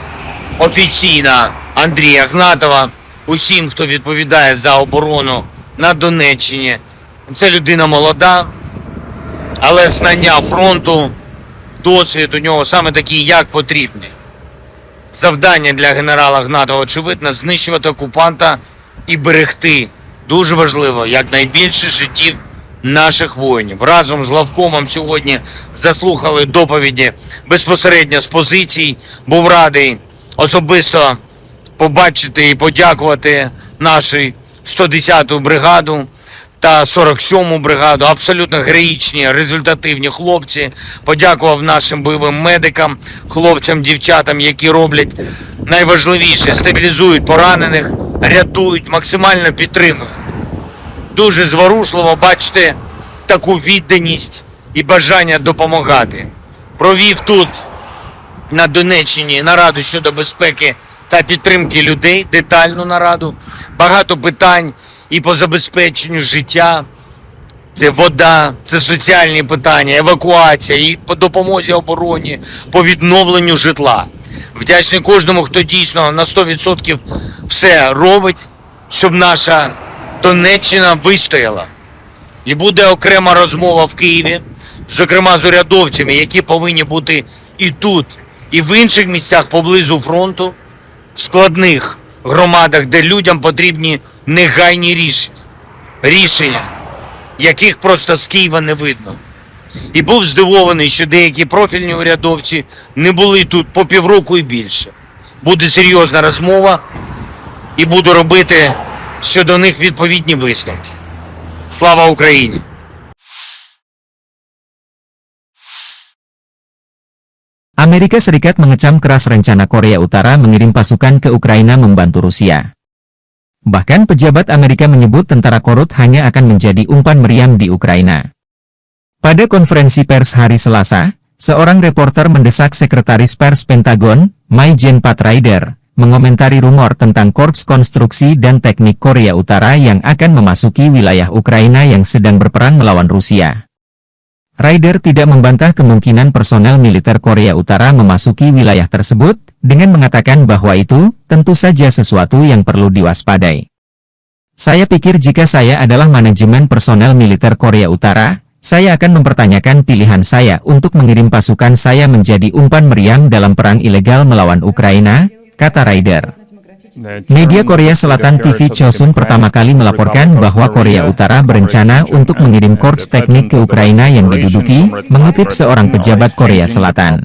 офіційно Андрія Гнатова усім, хто відповідає за оборону на Донеччині. Це людина молода, але знання фронту, досвід у нього саме такий, як потрібний. Завдання для генерала Гнатова, очевидно, знищувати окупанта і берегти, дуже важливо, якнайбільше життів наших воїнів. Разом з главкомом сьогодні заслухали доповіді безпосередньо з позицій. Був радий особисто побачити і подякувати нашу 110-ту бригаду та 47-му бригаду. Абсолютно героїчні, результативні хлопці. Подякував нашим бойовим медикам, хлопцям, дівчатам, які роблять найважливіше, стабілізують поранених, рятують, максимально підтримують. Дуже зворушливо бачити таку відданість і бажання допомагати. Провів тут, на Донеччині, нараду щодо безпеки та підтримки людей, детальну нараду. Багато питань і по забезпеченню життя. Це вода, це соціальні питання, евакуація, і по допомозі обороні, по відновленню житла. Вдячний кожному, хто дійсно на 100% все робить, щоб наша Донеччина вистояла. І буде окрема розмова в Києві, зокрема з урядовцями, які повинні бути і тут, і в інших місцях поблизу фронту, в складних громадах, де людям потрібні негайні рішення. Рішення, яких просто з Києва не видно. І був здивований, що деякі профільні урядовці не були тут по півроку і більше. Буде серйозна розмова і буду робити щодо них відповідні висновки. Слава Україні! Amerika Serikat mengecam keras rencana Korea Utara mengirim pasukan ke Ukraina membantu Rusia. Bahkan pejabat Amerika menyebut tentara Korut hanya akan menjadi umpan meriam di Ukraina. Pada konferensi pers hari Selasa, seorang reporter mendesak Sekretaris Pers Pentagon, Mai-Jen Pat Ryder, mengomentari rumor tentang Korps Konstruksi dan Teknik Korea Utara yang akan memasuki wilayah Ukraina yang sedang berperang melawan Rusia. Ryder tidak membantah kemungkinan personel militer Korea Utara memasuki wilayah tersebut, dengan mengatakan bahwa itu tentu saja sesuatu yang perlu diwaspadai. Saya pikir jika saya adalah manajemen personel militer Korea Utara, saya akan mempertanyakan pilihan saya untuk mengirim pasukan saya menjadi umpan meriam dalam perang ilegal melawan Ukraina, kata Ryder. Media Korea Selatan TV Chosun pertama kali melaporkan bahwa Korea Utara berencana untuk mengirim korps teknik ke Ukraina yang diduduki, mengutip seorang pejabat Korea Selatan.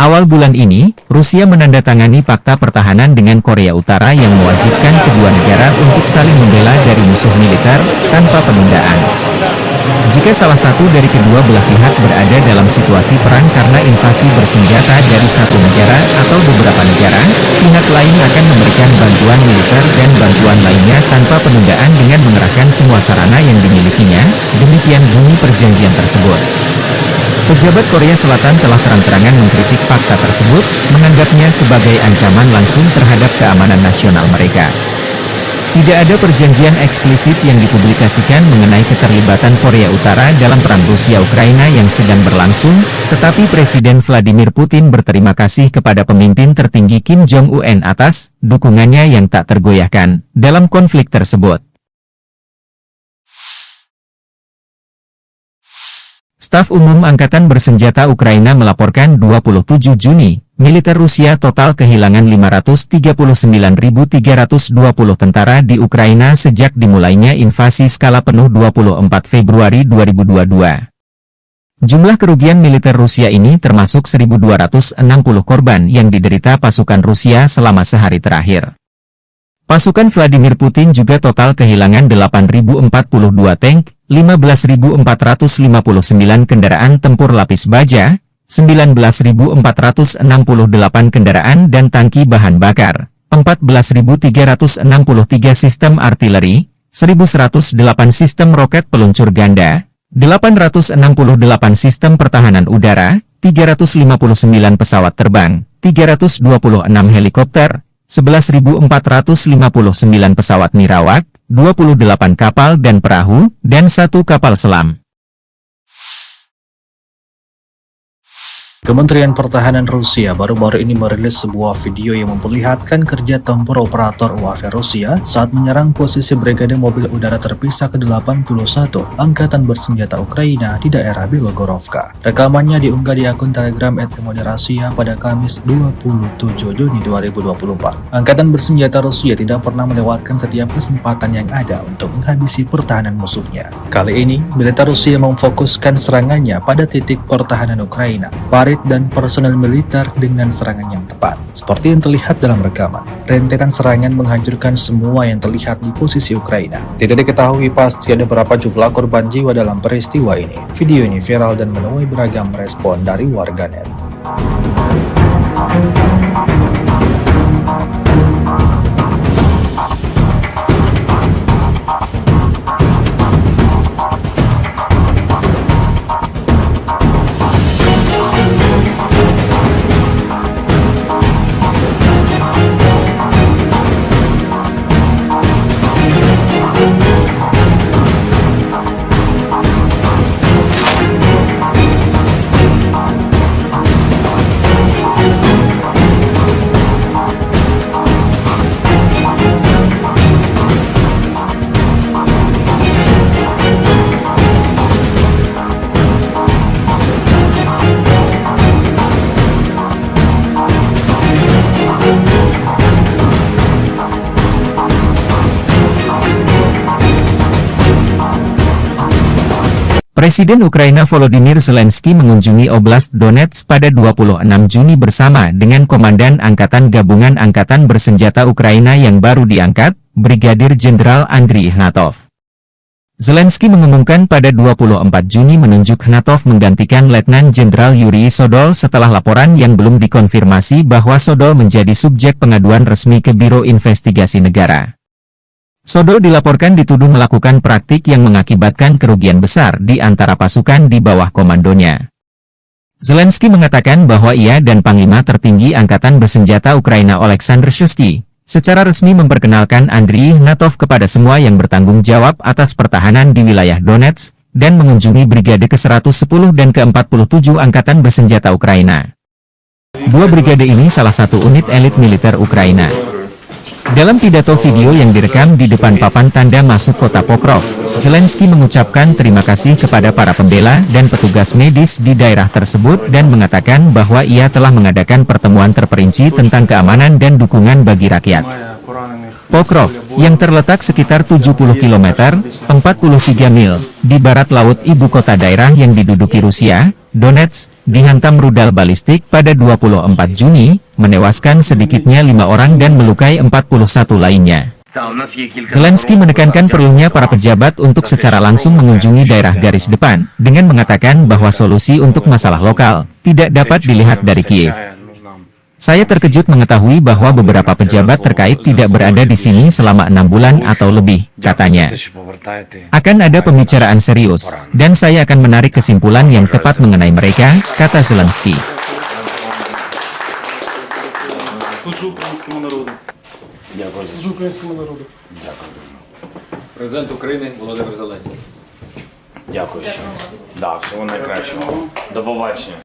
Awal bulan ini, Rusia menandatangani fakta pertahanan dengan Korea Utara yang mewajibkan kedua negara untuk saling membela dari musuh militer, tanpa penundaan. Jika salah satu dari kedua belah pihak berada dalam situasi perang karena invasi bersenjata dari satu negara atau beberapa negara, pihak lain akan memberikan bantuan militer dan bantuan lainnya tanpa penundaan dengan mengerahkan semua sarana yang dimilikinya, demikian bunyi perjanjian tersebut. Pejabat Korea Selatan telah terang-terangan mengkritik fakta tersebut, menganggapnya sebagai ancaman langsung terhadap keamanan nasional mereka. Tidak ada perjanjian eksplisit yang dipublikasikan mengenai keterlibatan Korea Utara dalam perang Rusia-Ukraina yang sedang berlangsung, tetapi Presiden Vladimir Putin berterima kasih kepada pemimpin tertinggi Kim Jong-un atas dukungannya yang tak tergoyahkan dalam konflik tersebut. Staf Umum Angkatan Bersenjata Ukraina melaporkan 27 Juni, militer Rusia total kehilangan 539.320 tentara di Ukraina sejak dimulainya invasi skala penuh 24 Februari 2022. Jumlah kerugian militer Rusia ini termasuk 1.260 korban yang diderita pasukan Rusia selama sehari terakhir. Pasukan Vladimir Putin juga total kehilangan 8.042 tank, 15.459 kendaraan tempur lapis baja, 19.468 kendaraan dan tangki bahan bakar, 14.363 sistem artileri, 1.108 sistem roket peluncur ganda, 868 sistem pertahanan udara, 359 pesawat terbang, 326 helikopter, 11.459 pesawat nirawak, 28 kapal dan perahu, dan 1 kapal selam. Kementerian Pertahanan Rusia baru-baru ini merilis sebuah video yang memperlihatkan kerja tempur operator UAV Rusia saat menyerang posisi Brigade Mobil Udara Terpisah ke-81 Angkatan Bersenjata Ukraina di daerah Bilogorovka. Rekamannya diunggah di akun Telegram @Moderasia pada Kamis 27 Juni 2024. Angkatan Bersenjata Rusia tidak pernah melewatkan setiap kesempatan yang ada untuk menghabisi pertahanan musuhnya. Kali ini, militer Rusia memfokuskan serangannya pada titik pertahanan Ukraina, dan personel militer dengan serangan yang tepat. Seperti yang terlihat dalam rekaman, rentetan serangan menghancurkan semua yang terlihat di posisi Ukraina. Tidak diketahui pasti ada berapa jumlah korban jiwa dalam peristiwa ini. Video ini viral dan menuai beragam respon dari warganet. Presiden Ukraina Volodymyr Zelensky mengunjungi Oblast Donetsk pada 26 Juni bersama dengan Komandan Angkatan Gabungan Angkatan Bersenjata Ukraina yang baru diangkat, Brigadir Jenderal Andriy Ignatov. Zelensky mengumumkan pada 24 Juni menunjuk Ignatov menggantikan Letnan Jenderal Yuri Sodol setelah laporan yang belum dikonfirmasi bahwa Sodol menjadi subjek pengaduan resmi ke Biro Investigasi Negara. Sodol dilaporkan dituduh melakukan praktik yang mengakibatkan kerugian besar di antara pasukan di bawah komandonya. Zelensky mengatakan bahwa ia dan Panglima tertinggi Angkatan Bersenjata Ukraina Oleksandr Shuisky secara resmi memperkenalkan Andriy Ignatov kepada semua yang bertanggung jawab atas pertahanan di wilayah Donetsk dan mengunjungi Brigade ke-110 dan ke-47 Angkatan Bersenjata Ukraina. Dua brigade ini salah satu unit elit militer Ukraina. Dalam pidato video yang direkam di depan papan tanda masuk kota Pokrov, Zelensky mengucapkan terima kasih kepada para pembela dan petugas medis di daerah tersebut dan mengatakan bahwa ia telah mengadakan pertemuan terperinci tentang keamanan dan dukungan bagi rakyat. Pokrov, yang terletak sekitar 70 km, 43 mil, di barat laut ibu kota daerah yang diduduki Rusia, Donetsk, dihantam rudal balistik pada 24 Juni, menewaskan sedikitnya 5 orang dan melukai 41 lainnya. Zelensky menekankan perlunya para pejabat untuk secara langsung mengunjungi daerah garis depan, dengan mengatakan bahwa solusi untuk masalah lokal tidak dapat dilihat dari Kiev. Saya terkejut mengetahui bahwa beberapa pejabat terkait tidak berada di sini selama 6 bulan atau lebih, katanya. Akan ada pembicaraan serius, dan saya akan menarik kesimpulan yang tepat mengenai mereka, kata Zelensky. Президент України Володимир Зеленський. Дякую ще. Да, всього найкращого. До побачення.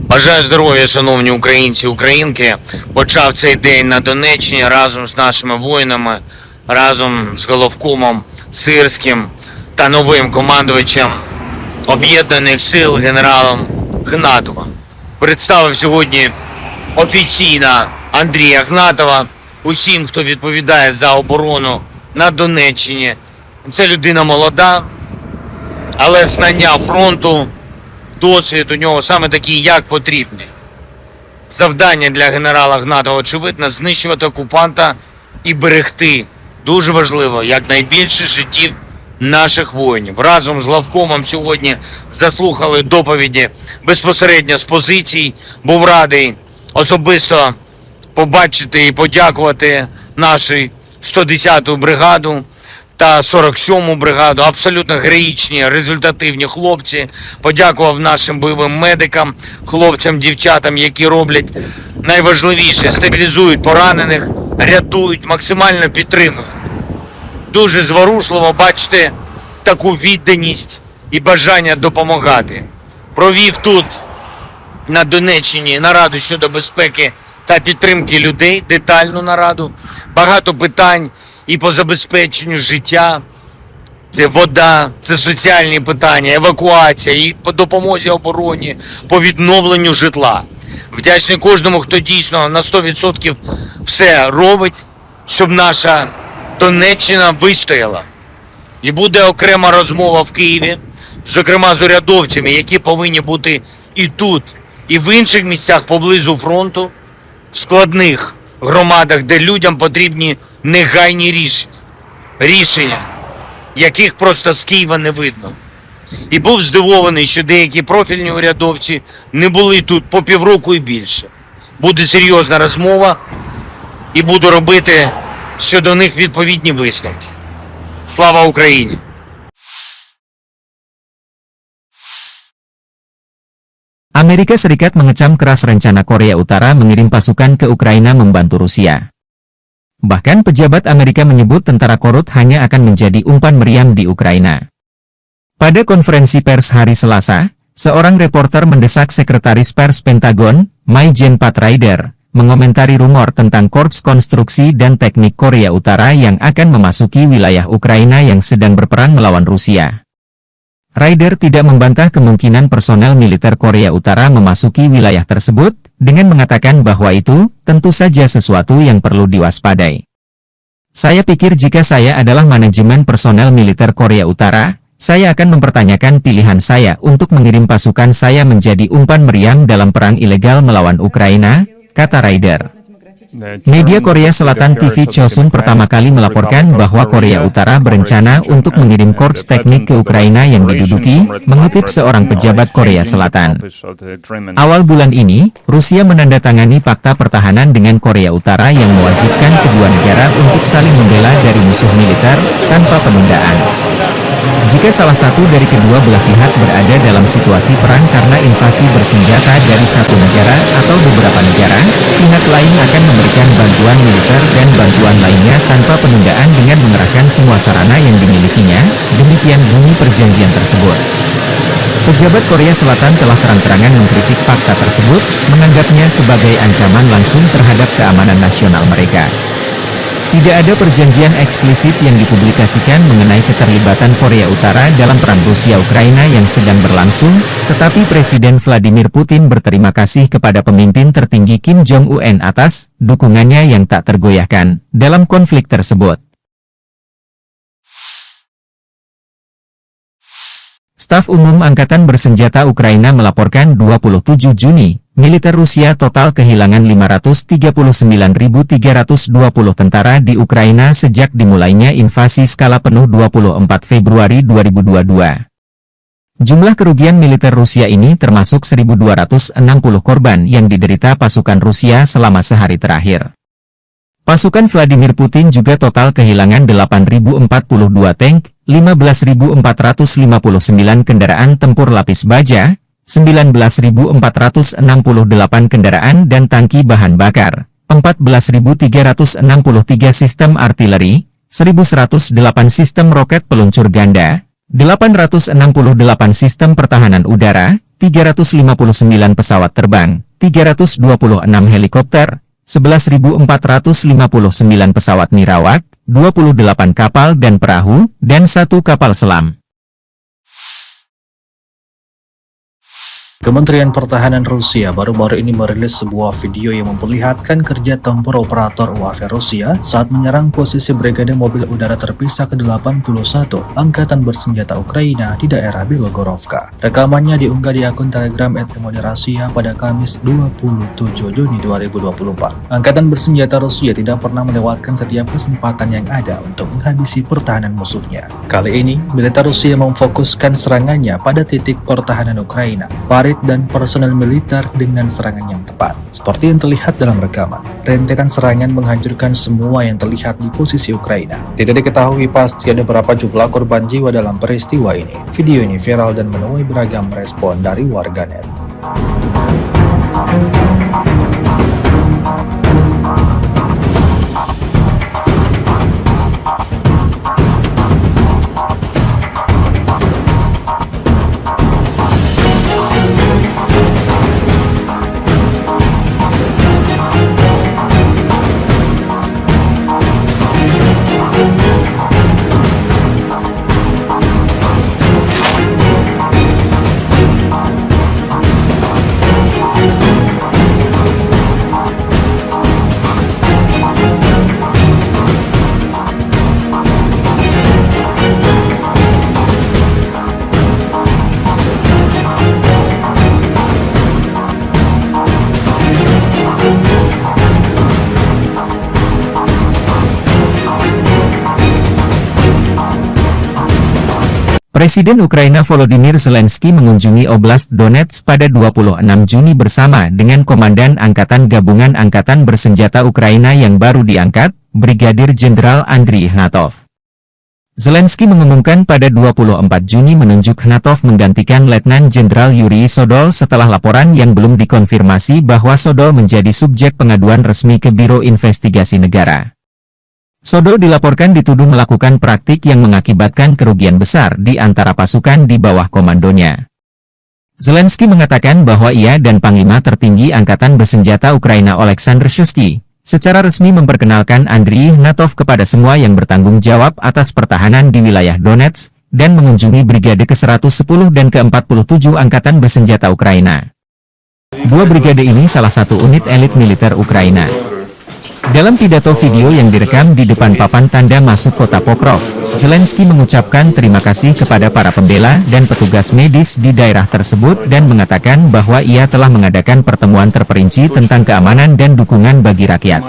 Бажаю здоров'я, шановні українці і українки. Почав цей день на Донеччині разом з нашими воїнами, разом з головкомом Сирським та новим командувачем Об'єднаних сил генералом Ігнатовим. Представив сьогодні офіційно Андрія Ігнатова усім, хто відповідає за оборону на Донеччині. Це людина молода, але знання фронту, досвід у нього саме такий, як потрібний. Завдання для генерала Ігнатова, очевидно, знищувати окупанта і берегти, дуже важливо, якнайбільше життів наших воїнів. Разом з главкомом сьогодні заслухали доповіді безпосередньо з позицій. Був радий особисто побачити і подякувати нашій 110-ту бригаду та 47-му бригаду. Абсолютно героїчні, результативні хлопці. Подякував нашим бойовим медикам, хлопцям, дівчатам, які роблять найважливіше – стабілізують поранених, рятують, максимально підтримують. Дуже зворушливо бачити таку відданість і бажання допомагати. Провів тут, на Донеччині, нараду щодо безпеки та підтримки людей, детальну нараду. Багато питань і по забезпеченню життя. Це вода, це соціальні питання, евакуація, і по допомозі обороні, по відновленню житла. Вдячний кожному, хто дійсно на 100% все робить, щоб наша Донеччина вистояла. І буде окрема розмова в Києві, зокрема з урядовцями, які повинні бути і тут, і в інших місцях поблизу фронту, в складних громадах, де людям потрібні негайні рішення, яких просто з Києва не видно. І був здивований, що деякі профільні урядовці не були тут по півроку і більше. Буде серйозна розмова і буду робити щодо них відповідні висновки. Слава Україні! Amerika Serikat mengecam keras rencana Korea Utara mengirim pasukan ke Ukraina membantu Rusia. Bahkan pejabat Amerika menyebut tentara korut hanya akan menjadi umpan meriam di Ukraina. Pada konferensi pers hari Selasa, seorang reporter mendesak Sekretaris Pers Pentagon, Mai-Jen Pat Ryder, mengomentari rumor tentang Korps Konstruksi dan Teknik Korea Utara yang akan memasuki wilayah Ukraina yang sedang berperang melawan Rusia. Ryder tidak membantah kemungkinan personel militer Korea Utara memasuki wilayah tersebut, dengan mengatakan bahwa itu tentu saja sesuatu yang perlu diwaspadai. Saya pikir jika saya adalah manajemen personel militer Korea Utara, saya akan mempertanyakan pilihan saya untuk mengirim pasukan saya menjadi umpan meriam dalam perang ilegal melawan Ukraina, kata Ryder. Media Korea Selatan TV Chosun pertama kali melaporkan bahwa Korea Utara berencana untuk mengirim korps teknik ke Ukraina yang diduduki, mengutip seorang pejabat Korea Selatan. Awal bulan ini, Rusia menandatangani fakta pertahanan dengan Korea Utara yang mewajibkan kedua negara untuk saling membela dari musuh militer, tanpa penundaan. Jika salah satu dari kedua belah pihak berada dalam situasi perang karena invasi bersenjata dari satu negara atau beberapa negara, pihak lain akan memberikan bantuan militer dan bantuan lainnya tanpa penundaan dengan mengerahkan semua sarana yang dimilikinya, demikian bunyi perjanjian tersebut. Pejabat Korea Selatan telah terang-terangan mengkritik fakta tersebut, menganggapnya sebagai ancaman langsung terhadap keamanan nasional mereka. Tidak ada perjanjian eksplisit yang dipublikasikan mengenai keterlibatan Korea Utara dalam perang Rusia-Ukraina yang sedang berlangsung, tetapi Presiden Vladimir Putin berterima kasih kepada pemimpin tertinggi Kim Jong-un atas dukungannya yang tak tergoyahkan dalam konflik tersebut. Staf Umum Angkatan Bersenjata Ukraina melaporkan 27 Juni, militer Rusia total kehilangan 539.320 tentara di Ukraina sejak dimulainya invasi skala penuh 24 Februari 2022. Jumlah kerugian militer Rusia ini termasuk 1.260 korban yang diderita pasukan Rusia selama sehari terakhir. Pasukan Vladimir Putin juga total kehilangan 8.042 tank, 15.459 kendaraan tempur lapis baja, 19.468 kendaraan dan tangki bahan bakar, 14.363 sistem artileri, 1.108 sistem roket peluncur ganda, 868 sistem pertahanan udara, 359 pesawat terbang, 326 helikopter, 11.459 pesawat nirawak, 28 kapal dan perahu, dan 1 kapal selam. Kementerian Pertahanan Rusia baru-baru ini merilis sebuah video yang memperlihatkan kerja tempur operator UAV Rusia saat menyerang posisi Brigade Mobil Udara Terpisah ke-81 Angkatan Bersenjata Ukraina di daerah Bilogorovka. Rekamannya diunggah di akun Telegram @Rasia pada Kamis 27 Juni 2024. Angkatan Bersenjata Rusia tidak pernah melewatkan setiap kesempatan yang ada untuk menghabisi pertahanan musuhnya. Kali ini, militer Rusia memfokuskan serangannya pada titik pertahanan Ukraina. Farid prajurit dan personel militer dengan serangan yang tepat. Seperti yang terlihat dalam rekaman, rentetan serangan menghancurkan semua yang terlihat di posisi Ukraina. Tidak diketahui pasti ada berapa jumlah korban jiwa dalam peristiwa ini. Video ini viral dan menuai beragam respon dari warganet. Presiden Ukraina Volodymyr Zelensky mengunjungi Oblast Donetsk pada 26 Juni bersama dengan Komandan Angkatan Gabungan Angkatan Bersenjata Ukraina yang baru diangkat, Brigadir Jenderal Andriy Ignatov. Zelensky mengumumkan pada 24 Juni menunjuk Ignatov menggantikan Letnan Jenderal Yuri Sodol setelah laporan yang belum dikonfirmasi bahwa Sodol menjadi subjek pengaduan resmi ke Biro Investigasi Negara. Sodol dilaporkan dituduh melakukan praktik yang mengakibatkan kerugian besar di antara pasukan di bawah komandonya. Zelensky mengatakan bahwa ia dan Panglima Tertinggi Angkatan Bersenjata Ukraina Oleksandr Shuisky secara resmi memperkenalkan Andriy Ignatov kepada semua yang bertanggung jawab atas pertahanan di wilayah Donetsk dan mengunjungi Brigade ke-110 dan ke-47 Angkatan Bersenjata Ukraina. Dua brigade ini salah satu unit elit militer Ukraina. Dalam pidato video yang direkam di depan papan tanda masuk kota Pokrov, Zelensky mengucapkan terima kasih kepada para pembela dan petugas medis di daerah tersebut dan mengatakan bahwa ia telah mengadakan pertemuan terperinci tentang keamanan dan dukungan bagi rakyat.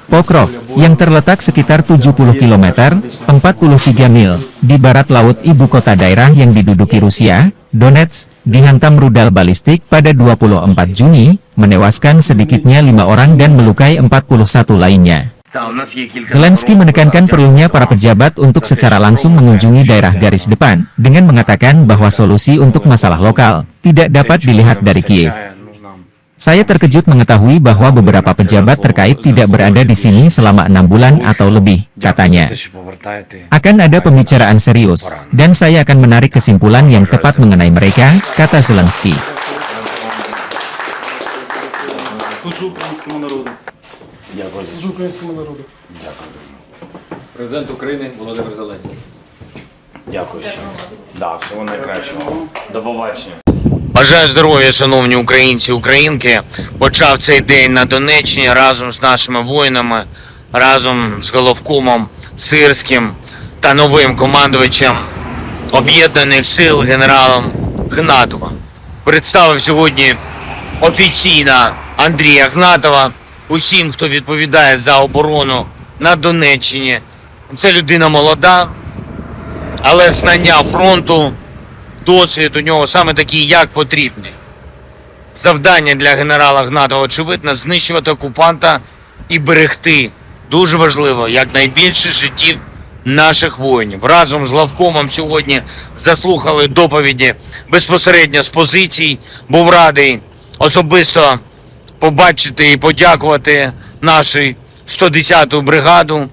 Pokrov, yang terletak sekitar 70 km, 43 mil, di barat laut ibu kota daerah yang diduduki Rusia, Donetsk, dihantam rudal balistik pada 24 Juni, menewaskan sedikitnya 5 orang dan melukai 41 lainnya. Zelensky menekankan perlunya para pejabat untuk secara langsung mengunjungi daerah garis depan, dengan mengatakan bahwa solusi untuk masalah lokal tidak dapat dilihat dari Kiev. Saya terkejut mengetahui bahwa beberapa pejabat terkait tidak berada di sini selama 6 bulan atau lebih, katanya. Akan ada pembicaraan serius, dan saya akan menarik kesimpulan yang tepat mengenai mereka, kata Zelensky. Президент України Володимир Зеленський. Дякую ще. Да, всього найкращого. До побачення. Бажаю здоров'я, шановні українці, українки. Почав цей день на Донеччині разом з нашими воїнами, разом з головкомом Сирським та новим командувачем Об'єднаних сил генералом Ігнатовим. Представив сьогодні офіційно Андрія Ігнатова усім, хто відповідає за оборону на Донеччині. Це людина молода, але знання фронту, досвід у нього саме такий, як потрібний. Завдання для генерала Ігнатова, очевидно, знищувати окупанта і берегти, дуже важливо, якнайбільше життів наших воїнів. Разом з главкомом сьогодні заслухали доповіді безпосередньо з позицій. Був радий особисто побачити і подякувати нашу 110-ту бригаду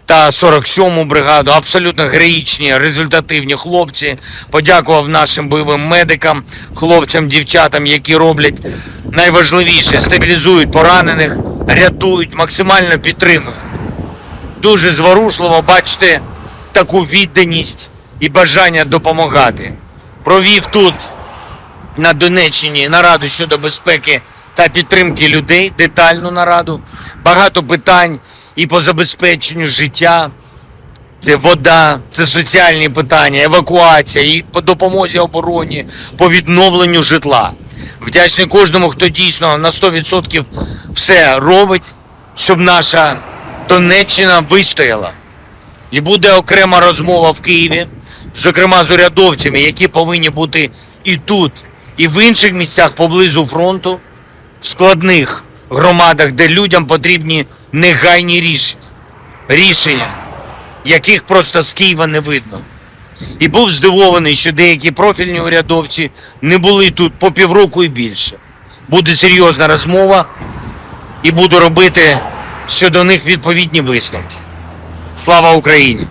та 47-му бригаду. Абсолютно героїчні, результативні хлопці. Подякував нашим бойовим медикам, хлопцям, дівчатам, які роблять найважливіше – стабілізують поранених, рятують, максимально підтримують. Дуже зворушливо бачити таку відданість і бажання допомагати. Провів тут, на Донеччині, нараду щодо безпеки та підтримки людей, детальну нараду. Багато питань і по забезпеченню життя. Це вода, це соціальні питання, евакуація, і по допомозі обороні, по відновленню житла. Вдячний кожному, хто дійсно на 100% все робить, щоб наша Донеччина вистояла. І буде окрема розмова в Києві, зокрема з урядовцями, які повинні бути і тут, і в інших місцях поблизу фронту, в складних громадах, де людям потрібні негайні рішення, яких просто з Києва не видно. І був здивований, що деякі профільні урядовці не були тут по півроку і більше. Буде серйозна розмова і буду робити щодо них відповідні висновки. Слава Україні!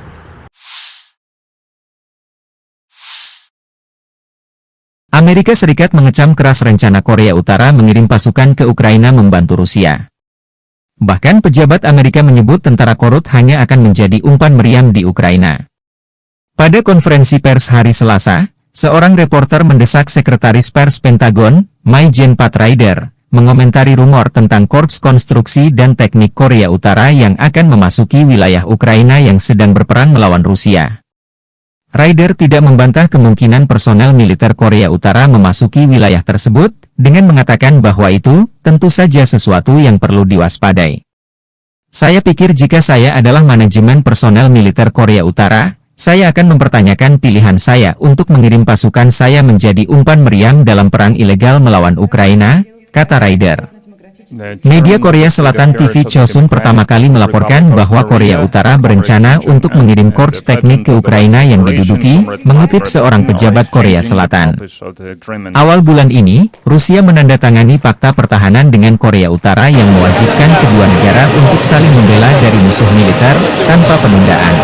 Amerika Serikat mengecam keras rencana Korea Utara mengirim pasukan ke Ukraina membantu Rusia. Bahkan pejabat Amerika menyebut tentara Korut hanya akan menjadi umpan meriam di Ukraina. Pada konferensi pers hari Selasa, seorang reporter mendesak Sekretaris Pers Pentagon, Mai-Jen Pat Ryder, mengomentari rumor tentang Korps Konstruksi dan Teknik Korea Utara yang akan memasuki wilayah Ukraina yang sedang berperang melawan Rusia. Ryder tidak membantah kemungkinan personel militer Korea Utara memasuki wilayah tersebut, dengan mengatakan bahwa itu tentu saja sesuatu yang perlu diwaspadai. Saya pikir jika saya adalah manajemen personel militer Korea Utara, saya akan mempertanyakan pilihan saya untuk mengirim pasukan saya menjadi umpan meriam dalam perang ilegal melawan Ukraina, kata Ryder. Media Korea Selatan TV Chosun pertama kali melaporkan bahwa Korea Utara berencana untuk mengirim korps teknik ke Ukraina yang diduduki, mengutip seorang pejabat Korea Selatan. Awal bulan ini, Rusia menandatangani fakta pertahanan dengan Korea Utara yang mewajibkan kedua negara untuk saling membela dari musuh militer, tanpa penundaan.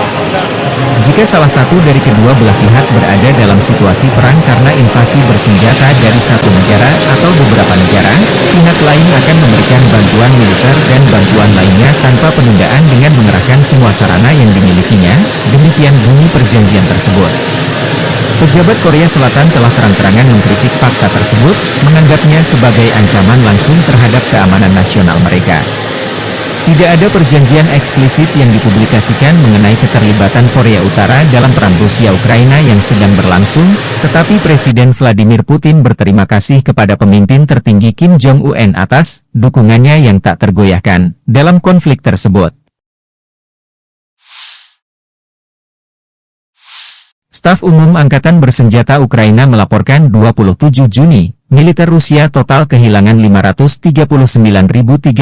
Jika salah satu dari kedua belah pihak berada dalam situasi perang karena invasi bersenjata dari satu negara atau beberapa negara, pihak lain akan memberikan bantuan militer dan bantuan lainnya tanpa penundaan dengan mengerahkan semua sarana yang dimilikinya, demikian bunyi perjanjian tersebut. Pejabat Korea Selatan telah terang-terangan mengkritik fakta tersebut, menganggapnya sebagai ancaman langsung terhadap keamanan nasional mereka. Tidak ada perjanjian eksplisit yang dipublikasikan mengenai keterlibatan Korea Utara dalam perang Rusia-Ukraina yang sedang berlangsung, tetapi Presiden Vladimir Putin berterima kasih kepada pemimpin tertinggi Kim Jong-un atas dukungannya yang tak tergoyahkan dalam konflik tersebut. Staf Umum Angkatan Bersenjata Ukraina melaporkan 27 Juni, militer Rusia total kehilangan 539.320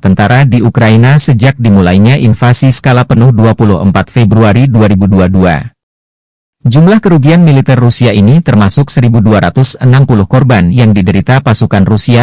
tentara di Ukraina sejak dimulainya invasi skala penuh 24 Februari 2022. Jumlah kerugian militer Rusia ini termasuk 1.260 korban yang diderita pasukan Rusia